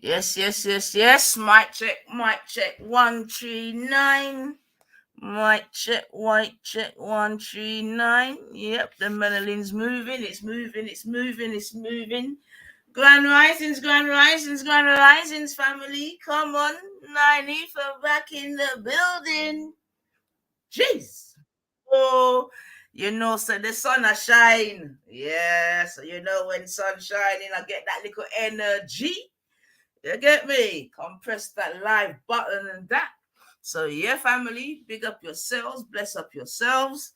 Yes, yes, yes, yes. Mic check, mic check. 139. Mic check, mic check. 139. Yep, the Melanin's moving. It's moving. It's moving. It's moving. Grand risings, grand risings, grand risings, family. Come on, 90 for back in the building. Jeez. Oh, so the sun a shine. Yeah, so when sun shining, I get that little energy. You get me? Compress that live button and that. So yeah, family, big up yourselves, bless up yourselves.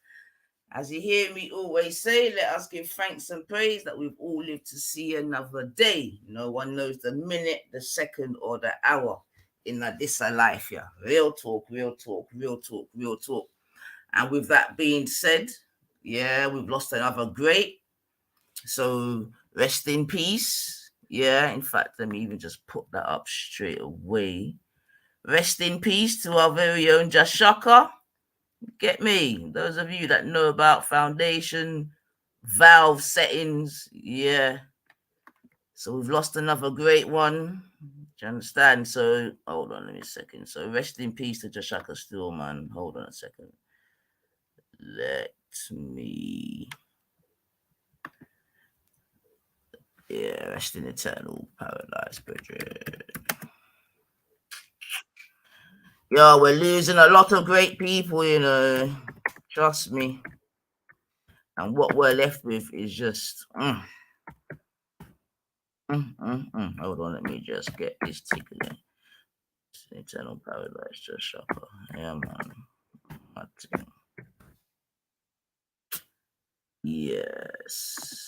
As you hear me always say, let us give thanks and praise that we've all lived to see another day. No one knows the minute, the second, or the hour in this life. Yeah, real talk, real talk, real talk, real talk. And with that being said, yeah, we've lost another great. So rest in peace. Yeah, in fact, let me even just put that up straight away. Rest in peace to our very own Jashaka. Get me? Those of you that know about foundation, valve settings, yeah. So we've lost another great one. Do you understand? So hold on, let me a second. So rest in peace to Jashaka still, man. Hold on a second. Let me. Yeah, rest in eternal paradise, brethren. Yo, we're losing a lot of great people, Trust me. And what we're left with is just. Hold on, let me just get this tick again. Eternal paradise, just shopper. Yeah, man. Yes.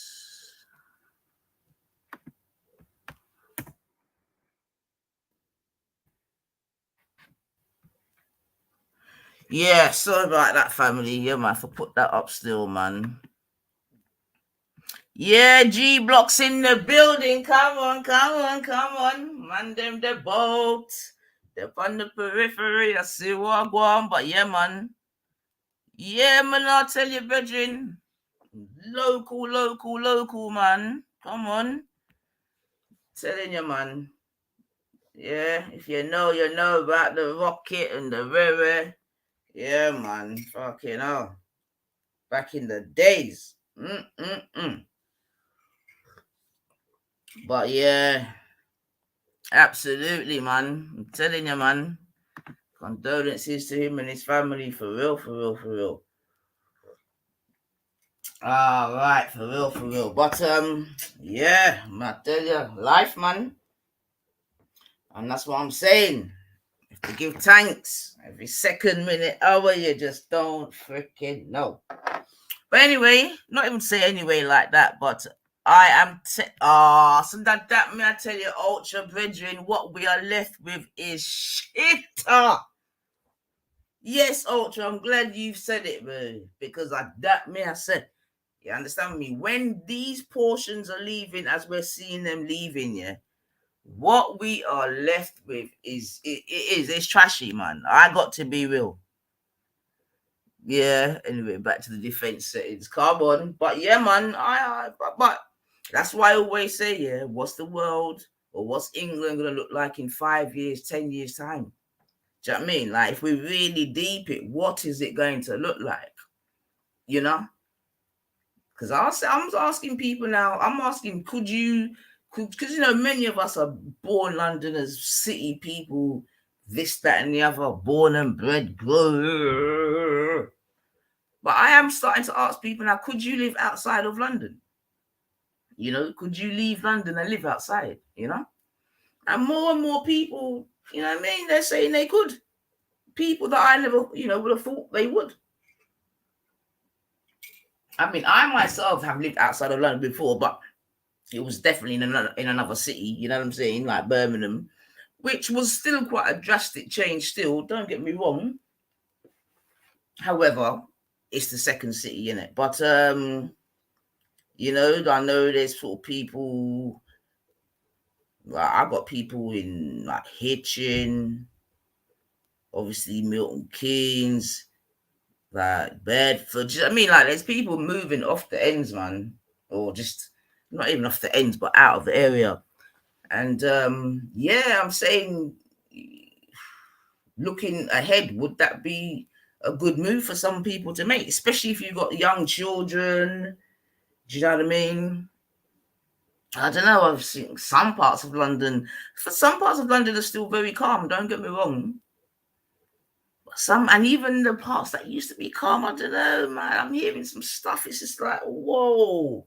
Yeah, sorry about that, family. Yeah, man, for put that up still, man. Yeah, G Block's in the building. Come on, come on, come on. Man, them the boat. They're on the periphery. I see what go on, but yeah, man. Yeah, man, I'll tell you, brethren. Local, man. Come on. Telling you, man. Yeah, if you know about the rocket and the river. Yeah, man. Fucking hell. Back in the days. But yeah, absolutely, man. I'm telling you, man. Condolences to him and his family, for real, for real, for real. All right, for real, for real. But yeah, I tell you, life, man. And that's what I'm saying. If to give thanks every second, minute, hour, you just don't freaking know. But anyway, not even say anyway like that, but I am so that me I tell you, ultra brethren, what we are left with is shit. Yes, ultra, I'm glad you've said it, bro. Because I said, you understand me? When these portions are leaving, as we're seeing them leaving, yeah, what we are left with is it's trashy, man. I got to be real. Yeah. Anyway, back to the defense settings. Come on, but yeah, man. But that's why I always say, yeah, what's the world or what's England gonna look like in 5 years, 10 years time? Do you know what I mean? Like, if we really deep it, what is it going to look like? You know? Because I'm asking people now. I'm asking, because many of us are born Londoners, city people, this, that, and the other, born and bred, but I am starting to ask people now, could you live outside of London? Could you leave London and live outside? And more people, you know what I mean? They're saying they could. People that I never, would have thought they would. I mean, I myself have lived outside of London before, but it was definitely in another city, you know what I'm saying, like Birmingham, which was still quite a drastic change still, don't get me wrong. However, it's the second city, innit? But, I know there's sort of people, like, I got people in, like, Hitchin, obviously Milton Keynes, like, Bedford. I mean, like, there's people moving off the ends, man, or just, not even off the ends, but out of the area. And yeah, I'm saying, looking ahead, would that be a good move for some people to make, especially if you've got young children? Do you know what I mean? I don't know. I've seen some parts of London. For some parts of London are still very calm. Don't get me wrong. Some, and even the parts that used to be calm, I don't know, man. I'm hearing some stuff. It's just like, whoa.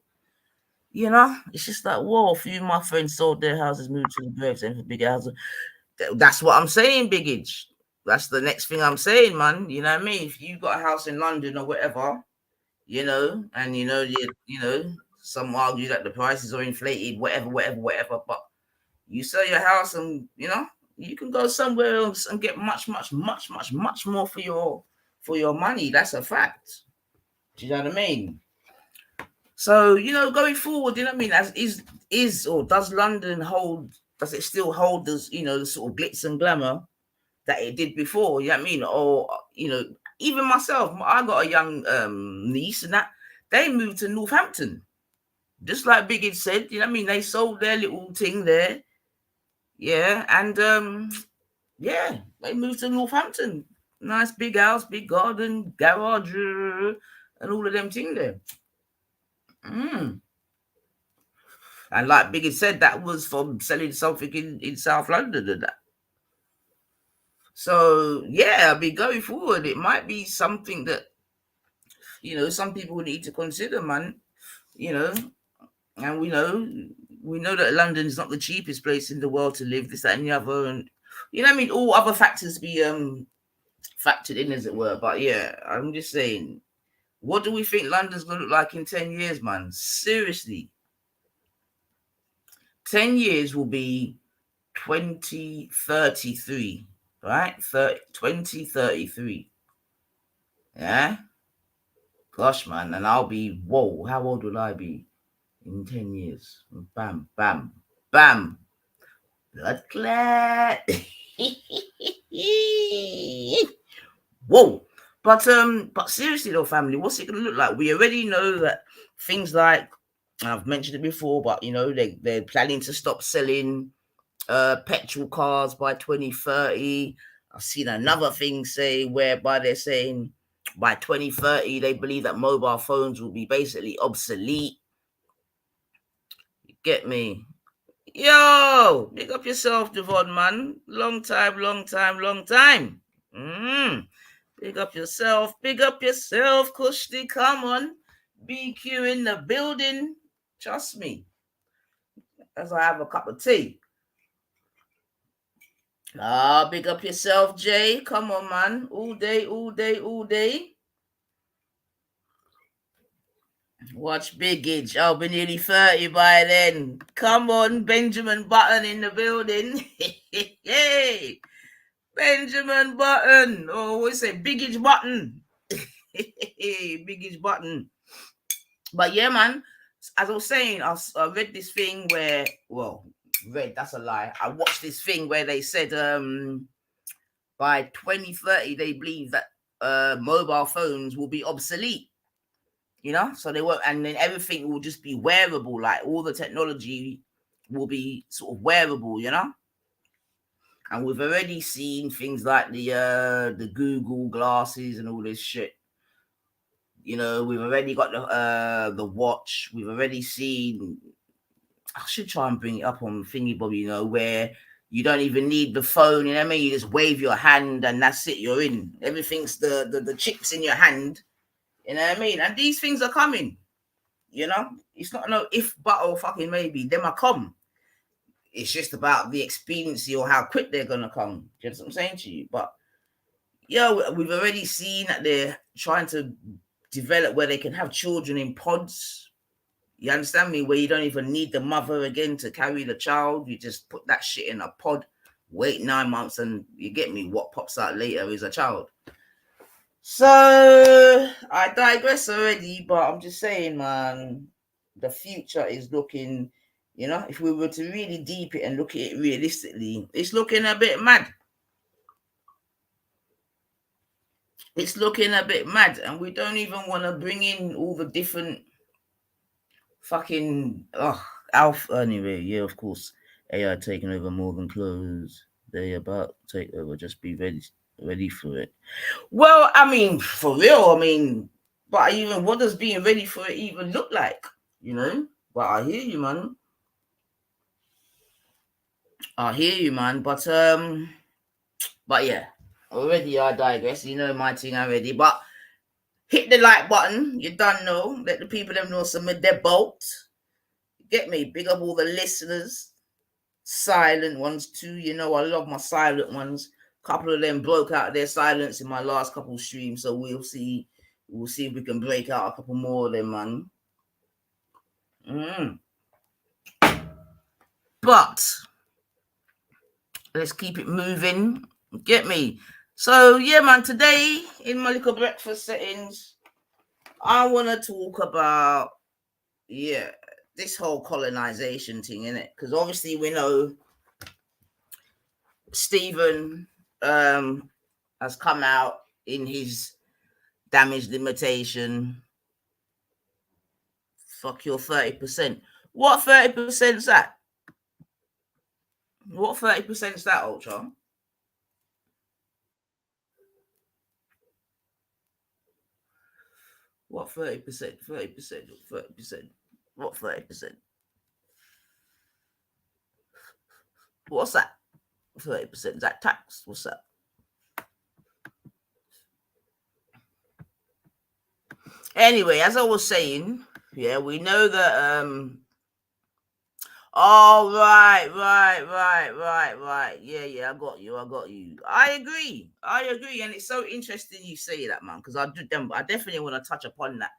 You know, it's just like, whoa. A few of my friends sold their houses, moved to the burbs, and for bigger houses. That's what I'm saying, Biggage. That's the next thing I'm saying, man. You know what I mean? If you got a house in London or whatever, and some argue that the prices are inflated, whatever. But you sell your house, and you can go somewhere else and get much, much, much, much, much more for your money. That's a fact. Do you know what I mean? So going forward, you know what I mean? As is or does London hold? Does it still hold the sort of glitz and glamour that it did before? You know what I mean? Or even myself, I got a young niece, and that they moved to Northampton, just like Biggie said. You know what I mean? They sold their little thing there, yeah, and yeah, they moved to Northampton. Nice big house, big garden, garage, and all of them things there. Mm. And like Biggie said, that was from selling something in South London and that. So yeah, I mean, going forward, it might be something that some people need to consider, man. You know, and we know that London is not the cheapest place in the world to live. This, that, and the other, and I mean, all other factors be factored in, as it were. But yeah, I'm just saying, what do we think London's gonna look like in 10 years, man? Seriously, 10 years will be 2033, right? 2033. Yeah, gosh, man, and I'll be whoa. How old will I be in 10 years? Bam, bam, bam. Blood clot. Whoa. But seriously though, family, what's it gonna look like? We already know that things like, I've mentioned it before, but they're planning to stop selling petrol cars by 2030. I've seen another thing say whereby they're saying by 2030 they believe that mobile phones will be basically obsolete. You get me? Yo, big up yourself, Devon, man. Long time, long time, long time. Big up yourself, Kushti. Come on. BQ in the building. Trust me. As I have a cup of tea. Big up yourself, Jay. Come on, man. All day, all day, all day. Watch Biggage. I'll be nearly 30 by then. Come on, Benjamin Button in the building. Hey, Benjamin Button. Oh, we say Biggage Button. Biggage Button. But yeah, man, as I was saying, I read this thing where, well, that's a lie. I watched this thing where they said by 2030 they believe that mobile phones will be obsolete. So they won't, and then everything will just be wearable. Like all the technology will be sort of wearable. And we've already seen things like the Google glasses and all this shit. We've already got the watch. We've already seen. I should try and bring it up on Thingy Bobby, where you don't even need the phone. You know what I mean? You just wave your hand and that's it. You're in. Everything's the chips in your hand. You know what I mean? And these things are coming. It's not no if, but, or fucking maybe. Them are come. It's just about the expediency or how quick they're gonna come. You know what I'm saying to you? But yeah, we've already seen that they're trying to develop where they can have children in pods. You understand me? Where you don't even need the mother again to carry the child. You just put that shit in a pod, wait 9 months, and you get me. What pops out later is a child. So I digress already, but I'm just saying, man, the future is looking, if we were to really deep it and look at it realistically, it's looking a bit mad. It's looking a bit mad, and we don't even want to bring in all the different fucking Alpha. Anyway, yeah, of course. AI taking over more than clothes. They about to take over. Just be ready for it. Well, I mean, for real, I mean, but even what does being ready for it even look like? You know? But I hear you, man. I hear you, man. But yeah, already I digress. You know my thing already. But hit the like button. You done know. Let the people them know submit their boat. Get me? Big up all the listeners. Silent ones too. You know I love my silent ones. Couple of them broke out their silence in my last couple streams, so we'll see. We'll see if we can break out a couple more of them, man. But let's keep it moving. Get me? So yeah, man. Today in my little breakfast settings, I want to talk about this whole colonization thing, innit? Because obviously we know Stephen has come out in his damage limitation. Fuck your 30%. What 30%'s that? What 30%'s that, Ultra? What 30%? 30%? 30%? What 30%? What's that? 30%? Is that tax? What's that? Anyway, as I was saying, yeah, we know that oh right. Yeah, I got you. I agree, and it's so interesting you say that, man, because I definitely want to touch upon that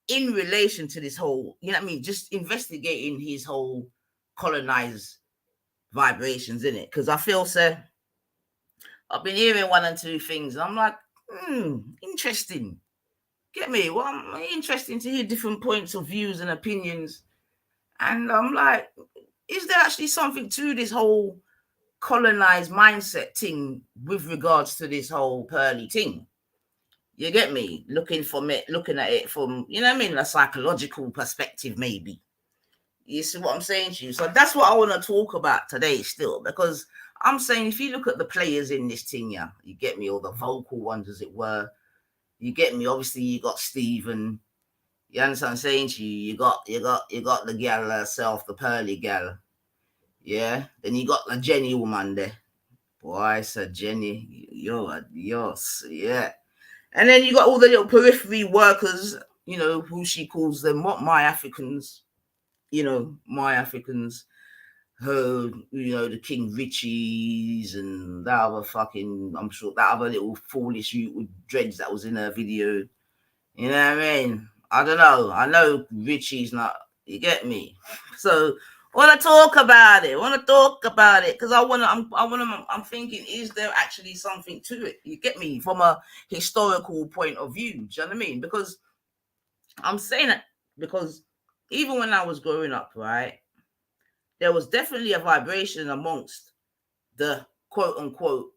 in relation to this whole, you know what I mean, just investigating his whole colonized vibrations in it, because I feel, sir, I've been hearing one and two things, and I'm like, interesting. Get me? Well, I'm interesting to hear different points of views and opinions, and I'm like, is there actually something to this whole colonized mindset thing with regards to this whole pearly thing? You get me? Looking at it from, you know what I mean, a psychological perspective, maybe. You see what I'm saying to you? So that's what I want to talk about today still, because I'm saying if you look at the players in this thing, yeah, you get me, all the vocal ones, as it were. You get me? Obviously, you got Stephen. You understand what I'm saying to you? You got the gal herself, the pearly gal. Yeah. Then you got the Jenny woman there. Boy, said Jenny, you're yeah. And then you got all the little periphery workers, you know, who she calls them, what, my Africans, you know, my Africans, her, you know, the King Richies and that other fucking, I'm sure that other little foolish youth with dreads that was in her video. You know what I mean? I don't know. I know Richie's not, you get me? So I want to talk about it. Because I'm thinking, is there actually something to it? You get me? From a historical point of view. Do you know what I mean? Because I'm saying it because even when I was growing up, right, there was definitely a vibration amongst the quote unquote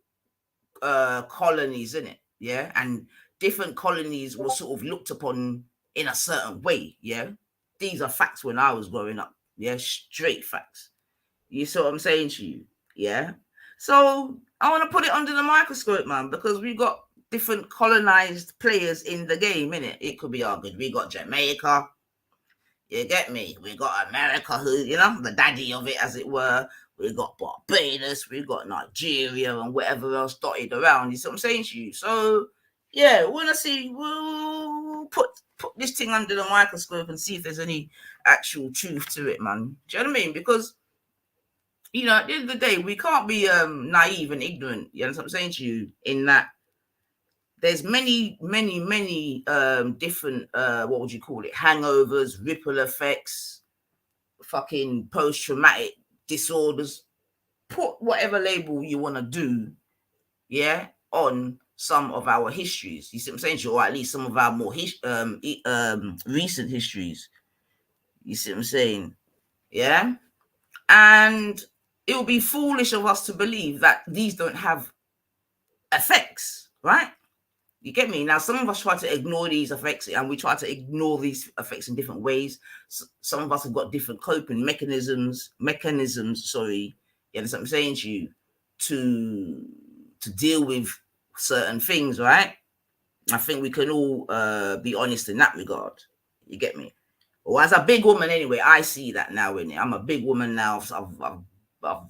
colonies, in it, yeah, and different colonies were sort of looked upon in a certain way, yeah. These are facts when I was growing up, yeah, straight facts. You see what I'm saying to you, yeah. So I want to put it under the microscope, man, because we've got different colonized players in the game, innit? It could be all good. We got Jamaica, you get me? We got America, who, you know, the daddy of it, as it were. We got Barbados, we got Nigeria, and whatever else dotted around. You see what I'm saying to you? So, yeah, we'll put this thing under the microscope and see if there's any actual truth to it, man. Do you know what I mean? Because, you know, at the end of the day, we can't be naive and ignorant. You know what I'm saying to you? In that there's many different what would you call it, hangovers, ripple effects, fucking post-traumatic disorders, put whatever label you want to do, yeah, on some of our histories. You see what I'm saying? Or at least some of our more recent histories. You see what I'm saying? Yeah. And it would be foolish of us to believe that these don't have effects, right? You get me? Now, some of us try to ignore these effects, and we try to ignore these effects in different ways. Some of us have got different coping mechanisms. Sorry, you understand what I'm saying to you? To deal with certain things, right? I think we can all be honest in that regard. You get me? Well, as a big woman, anyway, I see that now. Innit? I'm a big woman now.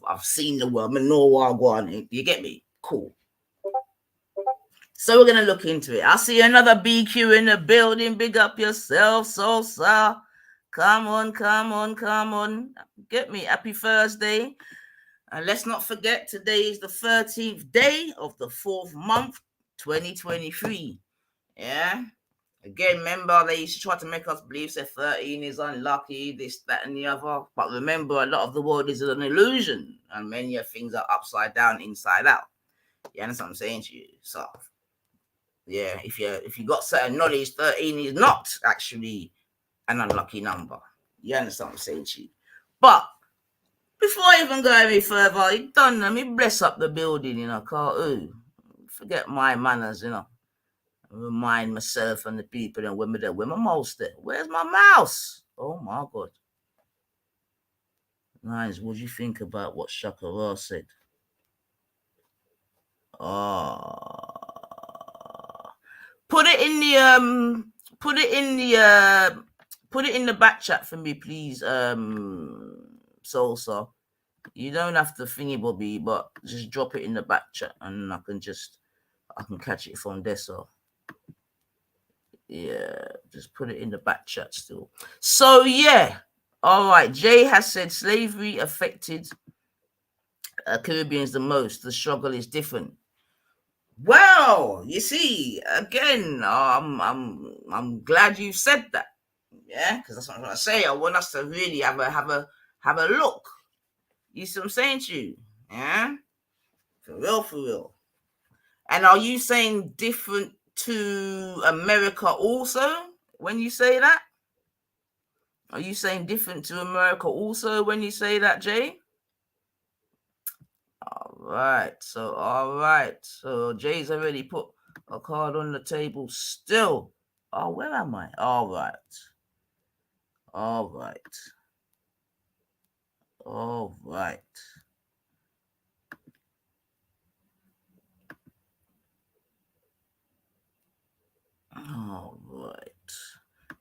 I've seen the world. I know what I want. You get me? Cool. So we're gonna look into it. I see another BQ in the building. Big up yourself, Salsa. Come on. Get me. Happy Thursday. And let's not forget, today is the 13th day of the 4th month, 2023. Yeah. Again, remember, they used to try to make us believe that 13 is unlucky, this, that, and the other. But remember, a lot of the world is an illusion, and many of things are upside down, inside out. You understand what I'm saying to you? So, yeah, if you got certain knowledge, 13 is not actually an unlucky number. You understand what I'm saying to you? But before I even go any further, you done. Let me bless up the building, CooN. Forget my manners, Remind myself and the people and women there. Where my mouse there? Where's my mouse? Oh my God. Nice. What do you think about what Shakara said? Put it in the back chat for me, please. Salsa. You don't have to thingy bobby, but just drop it in the back chat and I can catch it from there. So yeah, just put it in the back chat still. So yeah. All right. Jay has said slavery affected Caribbeans the most. The struggle is different. Well, you see, again, I'm glad you said that. Yeah, because that's what I'm gonna say. I want us to really have a look. You see what I'm saying to you? Yeah, for real. And are you saying different to America also when you say that? Are you saying different to America also when you say that, Jay? All right. So Jay's already put a card on the table still. Oh, where am I? All right.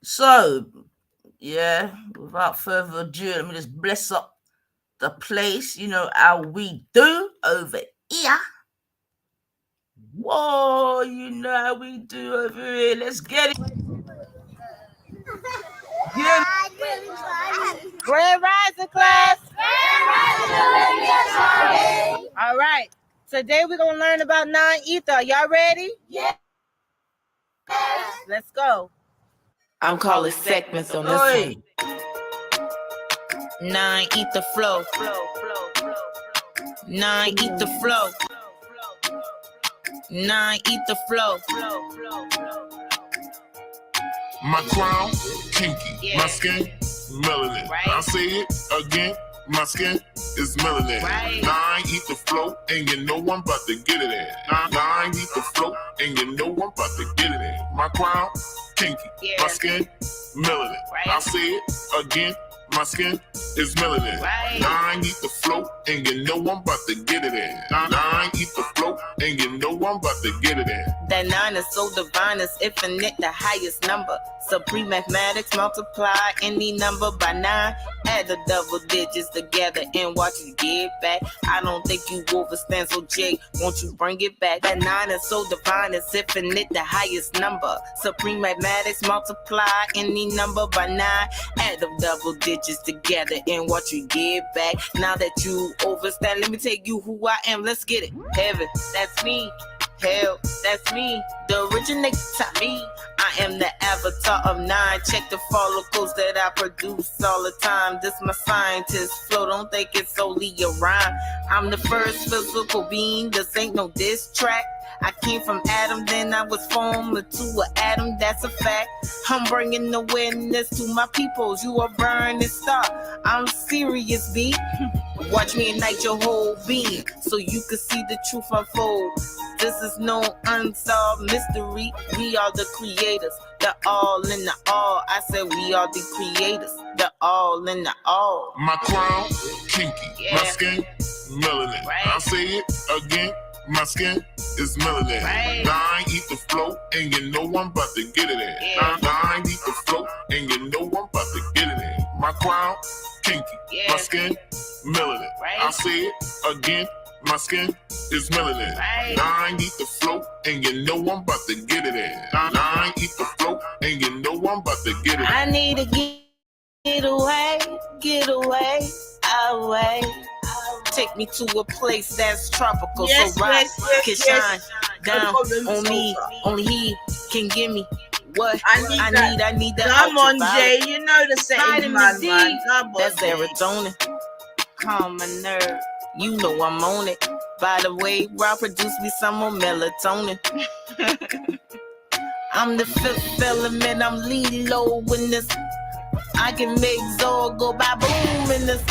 So, yeah, without further ado, let me just bless up the place. You know how we do over here. Whoa, you know how we do over here. Let's get it. Grand Rising class. All right. Today we're going to learn about non-ether. Y'all ready? Yeah. Let's go. I'm calling segments on this one. Non-ether flow. Non-ether flow. Non-ether flow. My crown, kinky. My skin, melanin. Right. I'll say it again. My skin is melanin. Right. Nine eat the flow, and you know I'm about to get it in. Nine eat the flow, and you know I'm about to get it in. My crown, kinky. My skin, melanin. Right. I'll say it again. My skin is melanin. Right. Nine eat the flow, and you know I'm about to get it in. Nine eat the flow, and you know I'm about to get it in. That 9 is so divine, it's infinite, the highest number. Supreme mathematics, multiply any number by 9. Add the double digits together and watch it get back. I don't think you overstand, so Jay, won't you bring it back? That 9 is so divine, it's infinite, the highest number. Supreme mathematics, multiply any number by 9. Add the double digits together and watch you get back. Now that you overstand, let me tell you who I am. Let's get it. Heaven, that's me. Hell, that's me. The originator, me. I am the avatar of 9. Check the follicles that I produce all the time. This my scientist flow. Don't think it's solely a rhyme. I'm the first physical being. This ain't no diss track. I came from Adam, then I was formed to an atom. That's a fact. I'm bringing awareness to my peoples. You are burning star. I'm serious, B. Watch me ignite your whole being so you can see the truth unfold. This is no unsolved mystery. We are the creators, the all in the all. I said we are the creators, the all in the all. My crown, kinky. My skin, melanin. Right. I'll say it again. My skin is melanin. Right. Nine eat the flow, and you know I'm about to get it in. Yeah. Nine eat the flow, and you know I'm about to get it in. My crown, kinky. Yeah. My skin, melanin. Right. I'll say it again. My skin is melanin. Right. Nine eat the flow, and you know I'm about to get it in. Nine eat the flow, and you know I'm about to get it in. I need to get away, away. Take me to a place that's tropical, Yes, so rock can yes. shine down problem on me. solver. Only he can give me what I need that. Come on, Jay. You know the settings, Vitamin D. man. Come on, That's Jay. serotonin. Calm my nerve. You know I'm on it. By the way, Rob produced me some more melatonin. I'm the fifth element. I'm Lilo in this. I can make Zor go by boom in this.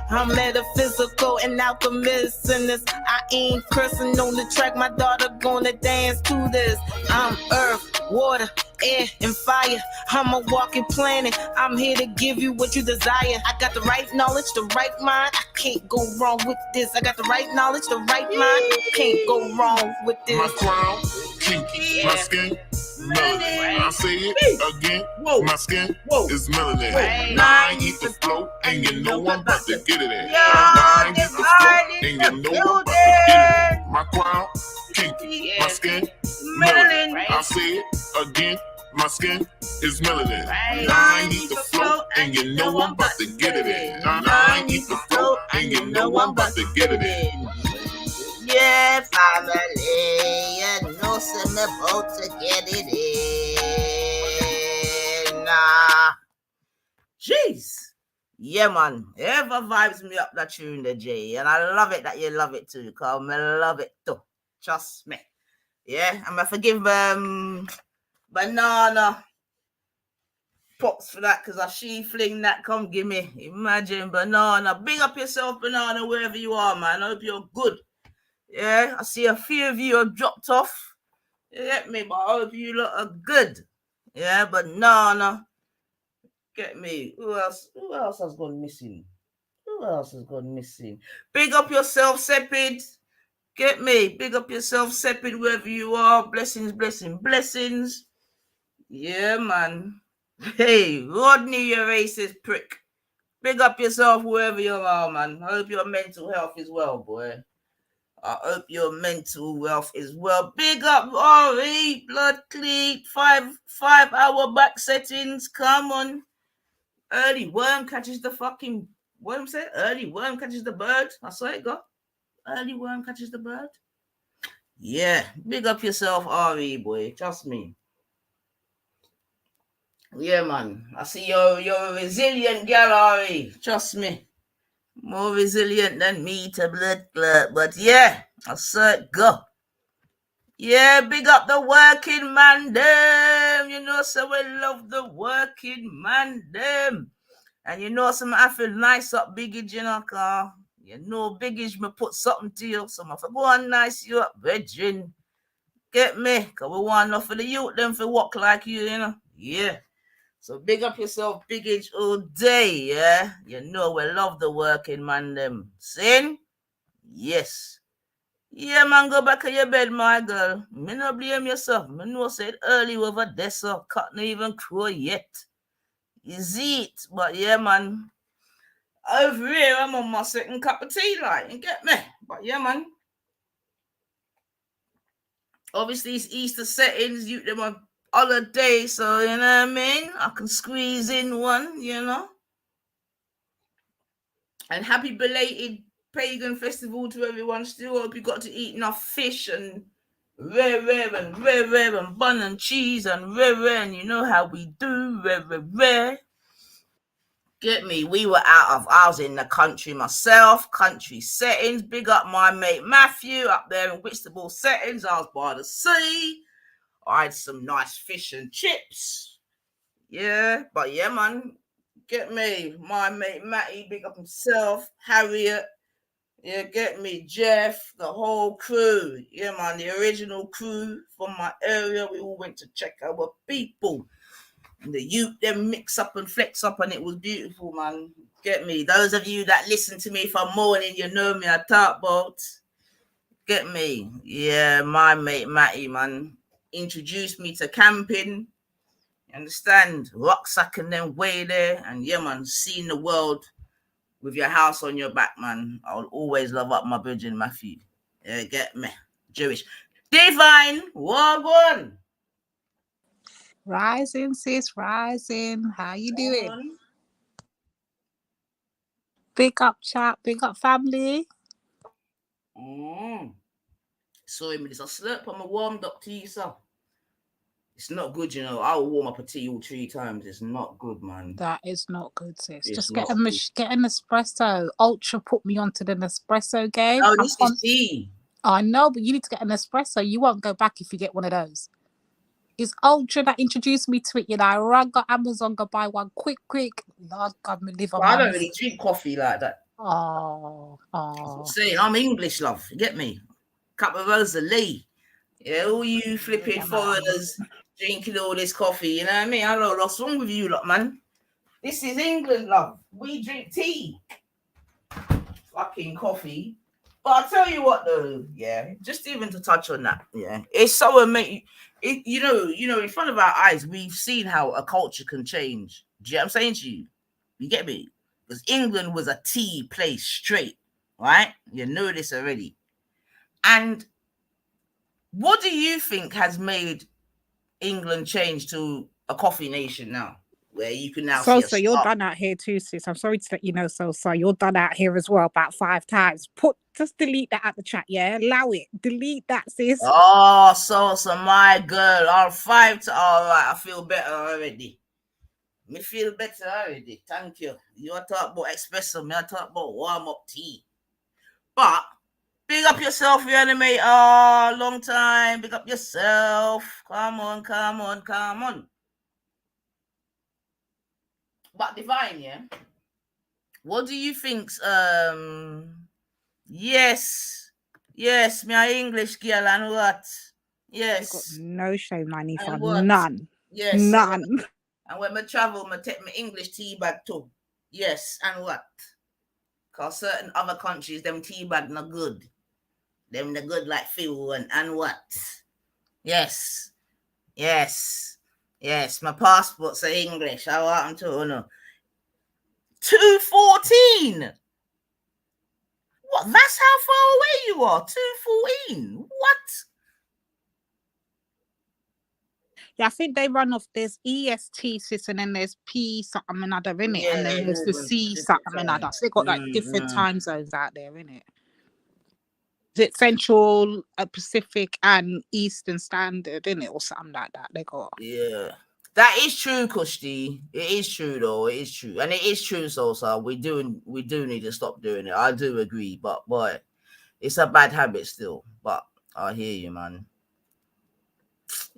I'm metaphysical and alchemist in this. I ain't cursing on the track. My daughter gonna dance to this. I'm earth, water, air, and fire. I'm a walking planet. I'm here to give you what you desire. I got the right knowledge, the right mind. I can't go wrong with this. I got the right knowledge, the right mind. Can't go wrong with this. My crown, kinky. My skin, melanin. I'll say it again. My skin is melanin. Right. Nine eat the flow, and you know I'm about to get it in. Yeah, Nine eat the flow, and you know I'm about to get it in. My crown, kinky. My skin, melanin. Melanin. I'll say it again. My skin is melanin. Right. Nine eat the flow, and you know I'm about to get it in. Nine eat the flow, and you know I'm about to get it in. Yeah, family, you know some about to get it in. Jeez. Yeah, man. Ever vibes me up that tune, the J. And I love it that you love it too. Come, I love it too. Trust me. Yeah, I'm gonna forgive Banana Pops for that, because I she fling that. Come give me. Imagine Banana. Big up yourself, Banana, wherever you are, man. I hope you're good. Yeah, I see a few of you have dropped off. You get me, but I hope you lot are good. Yeah, but no. Get me. Who else has gone missing? Big up yourself, Sepid. Get me. Big up yourself, Sepid, wherever you are. Blessings. Yeah, man. Hey, Rodney, you racist prick. Big up yourself, wherever you are, man. I hope your mental health is well, boy. I hope your mental wealth is well. Big up, Ori, blood clean, 5 hour back settings. Come on. Early worm catches the fucking, what am I saying? Early worm catches the bird. I saw it go. Early worm catches the bird. Yeah, big up yourself, Ori, boy. Trust me. Yeah, man. I see you're a resilient gal, Ori. Trust me. More resilient than me to blood clot. But yeah, I saw it go. Yeah, big up the working man them. You know, so we love the working man them. And you know, some I feel nice up biggage, you know, car. You know, biggage me put something to you. So I go on nice you up, brethren. Get me? Cause we want enough for the youth them for walk like you know. Yeah. So big up yourself, biggage all day, yeah. You know we love the working man them. Sin? Yes. Yeah, man, go back to your bed, my girl. Me no blame yourself. Me know said early over there, so cut not even crow yet. Is it? But yeah, man. Over here, I'm on my second cup of tea, like, you get me? But yeah, man. Obviously, it's Easter settings. You them on holiday, so you know what I mean? I can squeeze in one, you know. And happy belated pagan festival to everyone. Still hope you got to eat enough fish and rare and bun and cheese and rare and you know how we do rare. Get me? I was in the country myself, country settings. Big up my mate Matthew up there in Whitstable settings. I was by the sea. I had some nice fish and chips. Yeah, but yeah, man. Get me? My mate Matty, big up himself. Harriet. You get me, Jeff, the whole crew. Yeah, man, the original crew from my area. We all went to check our people. And the youth them mix up and flex up, and it was beautiful, man. Get me. Those of you that listen to me from morning, you know me. I talk about. Get me. Yeah, my mate Matty, man, introduced me to camping. Understand? Rucksack and then way there, and yeah, man, seeing the world with your house on your back, man. I'll always love up my virgin Matthew. Yeah, get me. Jewish. Divine, Wagwan. Rising, sis, rising. How you doing? Big up, chat. Big up, family. Sorry, it's a slurp. I'm a warmed up tea, sir. It's not good, you know. I'll warm up a tea all 3 times. It's not good, man. That is not good, sis. It's just not get an espresso. Ultra put me onto the Nespresso game. Oh, this is tea. I know, but you need to get an espresso. You won't go back if you get one of those. It's Ultra that introduced me to it. You know, I rang got Amazon, go buy one quick. Lord God, me live on. I don't really drink coffee like that. Oh. Saying I'm English, love. You get me? Cup of Rosalie. Yeah, all you flipping foreigners drinking all this coffee. You know what I mean? I don't know what's wrong with you, lot, man. This is England, love. We drink tea. Fucking coffee. But I'll tell you what, though. Yeah, just even to touch on that. Yeah, it's so amazing. You know, in front of our eyes, we've seen how a culture can change. Do you know what I'm saying to you? You get me? Because England was a tea place straight, right? You know this already. And what do you think has made England change to a coffee nation now? Where you can now so you're done out here too, sis. I'm sorry to let you know, so you're done out here as well about 5 times. Just delete that at the chat, yeah? Allow it. Delete that, sis. Oh, so my girl. All 5 to all right. I feel better already. Me feel better already. Thank you. You are talking about espresso. Me I talk about warm up tea. But big up yourself, you enemy. Oh, long time. Big up yourself. Come on. But Divine, yeah. What do you think's yes, me a English girl and what? Yes. You got no shame, Nanifa. None. Yes. None. And when I travel, I take my English tea bag too. Yes, and what? Because certain other countries, them tea bag not good. Them the good like Phil and what? Yes. My passport's English. How want to know? 214. What? That's how far away you are. 214. What? Yeah, I think they run off. There's EST, sis, and then there's P something another, innit? Yeah, and then there's the C something another. So they got like different time zones out there, innit? Is it Central, Pacific, and Eastern Standard, innit, or something like that? They got. Yeah, that is true, Kushti. It is true, though. It is true, and it is true. So we do need to stop doing it. I do agree, but boy, it's a bad habit still. But I hear you, man.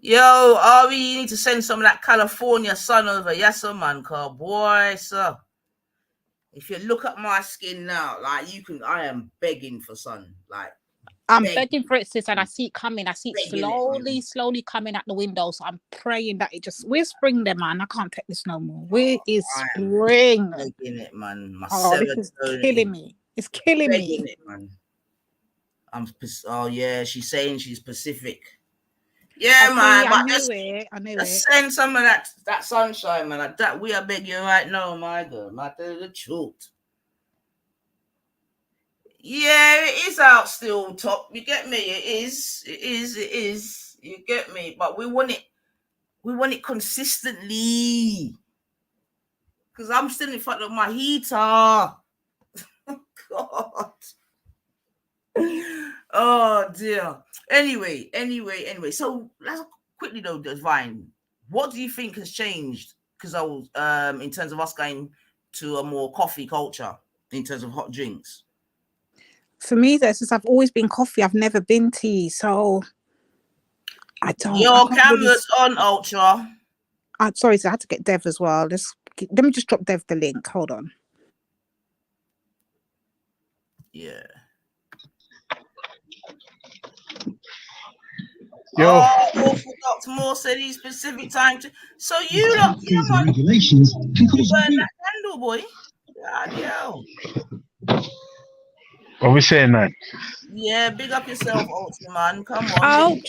Yo, Ari, you need to send some of that California sun over. Yes, sir, man. Cause boy, sir, if you look at my skin now, like I am begging for sun. Like I'm begging for it, sis, and I see it coming. I see it slowly coming at the window. So I'm praying that where's spring then, man? I can't take this no more. Where is spring? Begging it, man. This is killing me. It's killing me. It, man. Oh yeah, she's saying she's Pacific. Yeah, man. I knew it. Send some of that sunshine, man. That we are begging right now, my girl. I tell you the truth. Yeah, it is out still top. You get me? It is. You get me? But we want it consistently. Because I'm still in front of my heater. God. Oh dear. Anyway. So let's quickly though, Divine. What do you think has changed? Because I was in terms of us going to a more coffee culture in terms of hot drinks. For me, since I've always been coffee, I've never been tea. So I don't. Your camera's on, Ultra. I'm sorry, so I had to get Dev as well. Let me just drop Dev the link. Hold on. Yeah. Yo. Oh, Orthodox Moore said he's specific time to. So you lot, regulations can cause burn that candle, boy. Bloody hell. What we saying, man? Yeah, big up yourself, Ultra man. Come on.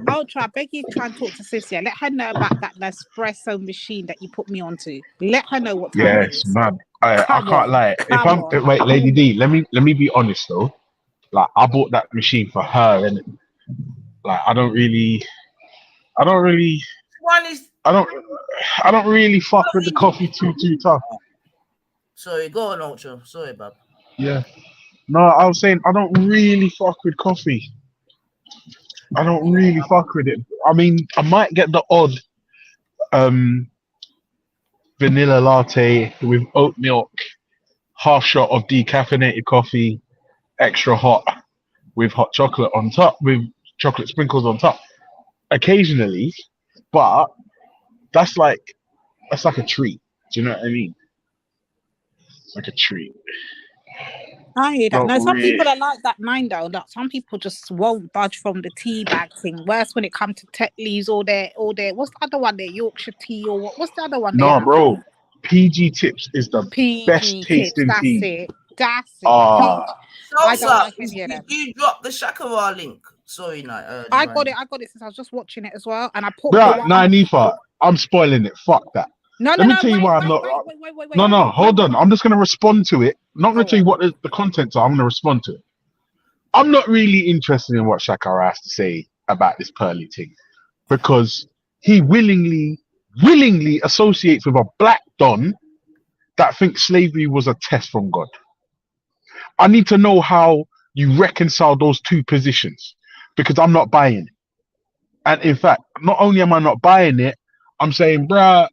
Ultra, I beg you try and talk to Sis. Yeah, let her know about that Nespresso machine that you put me onto. Let her know what time it is. Man. I can't lie. Wait, Lady D, let me be honest though. Like I bought that machine for her, and like I don't really fuck with the coffee too tough. Sorry, go on, Ultra. Sorry, bub. Yeah. No, I was saying I don't really fuck with coffee. I don't really fuck with it. I mean, I might get the odd vanilla latte with oat milk, half shot of decaffeinated coffee, extra hot with hot chocolate on top, with chocolate sprinkles on top. Occasionally, but that's like a treat. Do you know what I mean? Like a treat. I hear that. No, some people are like that mind though. That some people just won't budge from the tea bag thing. Worse when it comes to Tetley's or their what's the other one there? Yorkshire tea or what? What's the other one? No, bro. PG Tips is the best tasting tea. That's it. I don't like any of them. Did you drop the Shakara link? Sorry, no. I got it since I was just watching it as well, and I put. Nifa, I'm spoiling it. Fuck that. Let me tell you why I'm not. Wait, No, hold on. I'm just going to respond to it. I'm not going to tell you what the contents are. I'm going to respond to it. I'm not really interested in what Shakara has to say about this Pearly thing because he willingly associates with a black don that thinks slavery was a test from God. I need to know how you reconcile those two positions because I'm not buying it. And in fact, not only am I not buying it, I'm saying, bruh,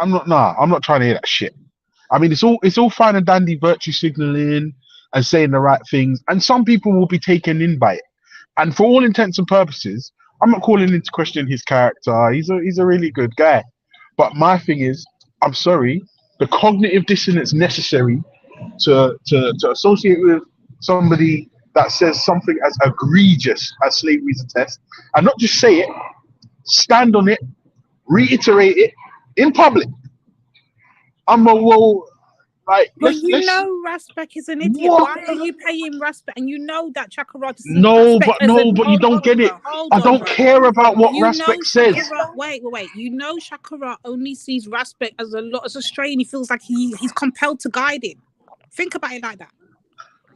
I'm not trying to hear that shit. I mean, it's all fine and dandy virtue signaling and saying the right things, and some people will be taken in by it. And for all intents and purposes, I'm not calling into question his character. He's a really good guy. But my thing is, I'm sorry, the cognitive dissonance necessary to associate with somebody that says something as egregious as slavery is a test, and not just say it, stand on it, reiterate it in public. But you know Raspek is an idiot. Why are you paying Raspek? And you know that Chakara but you don't get it. I don't care about what Raspek says. Wait. You know Chakara only sees Raspek as a stray, and he feels like he's compelled to guide him. Think about it like that.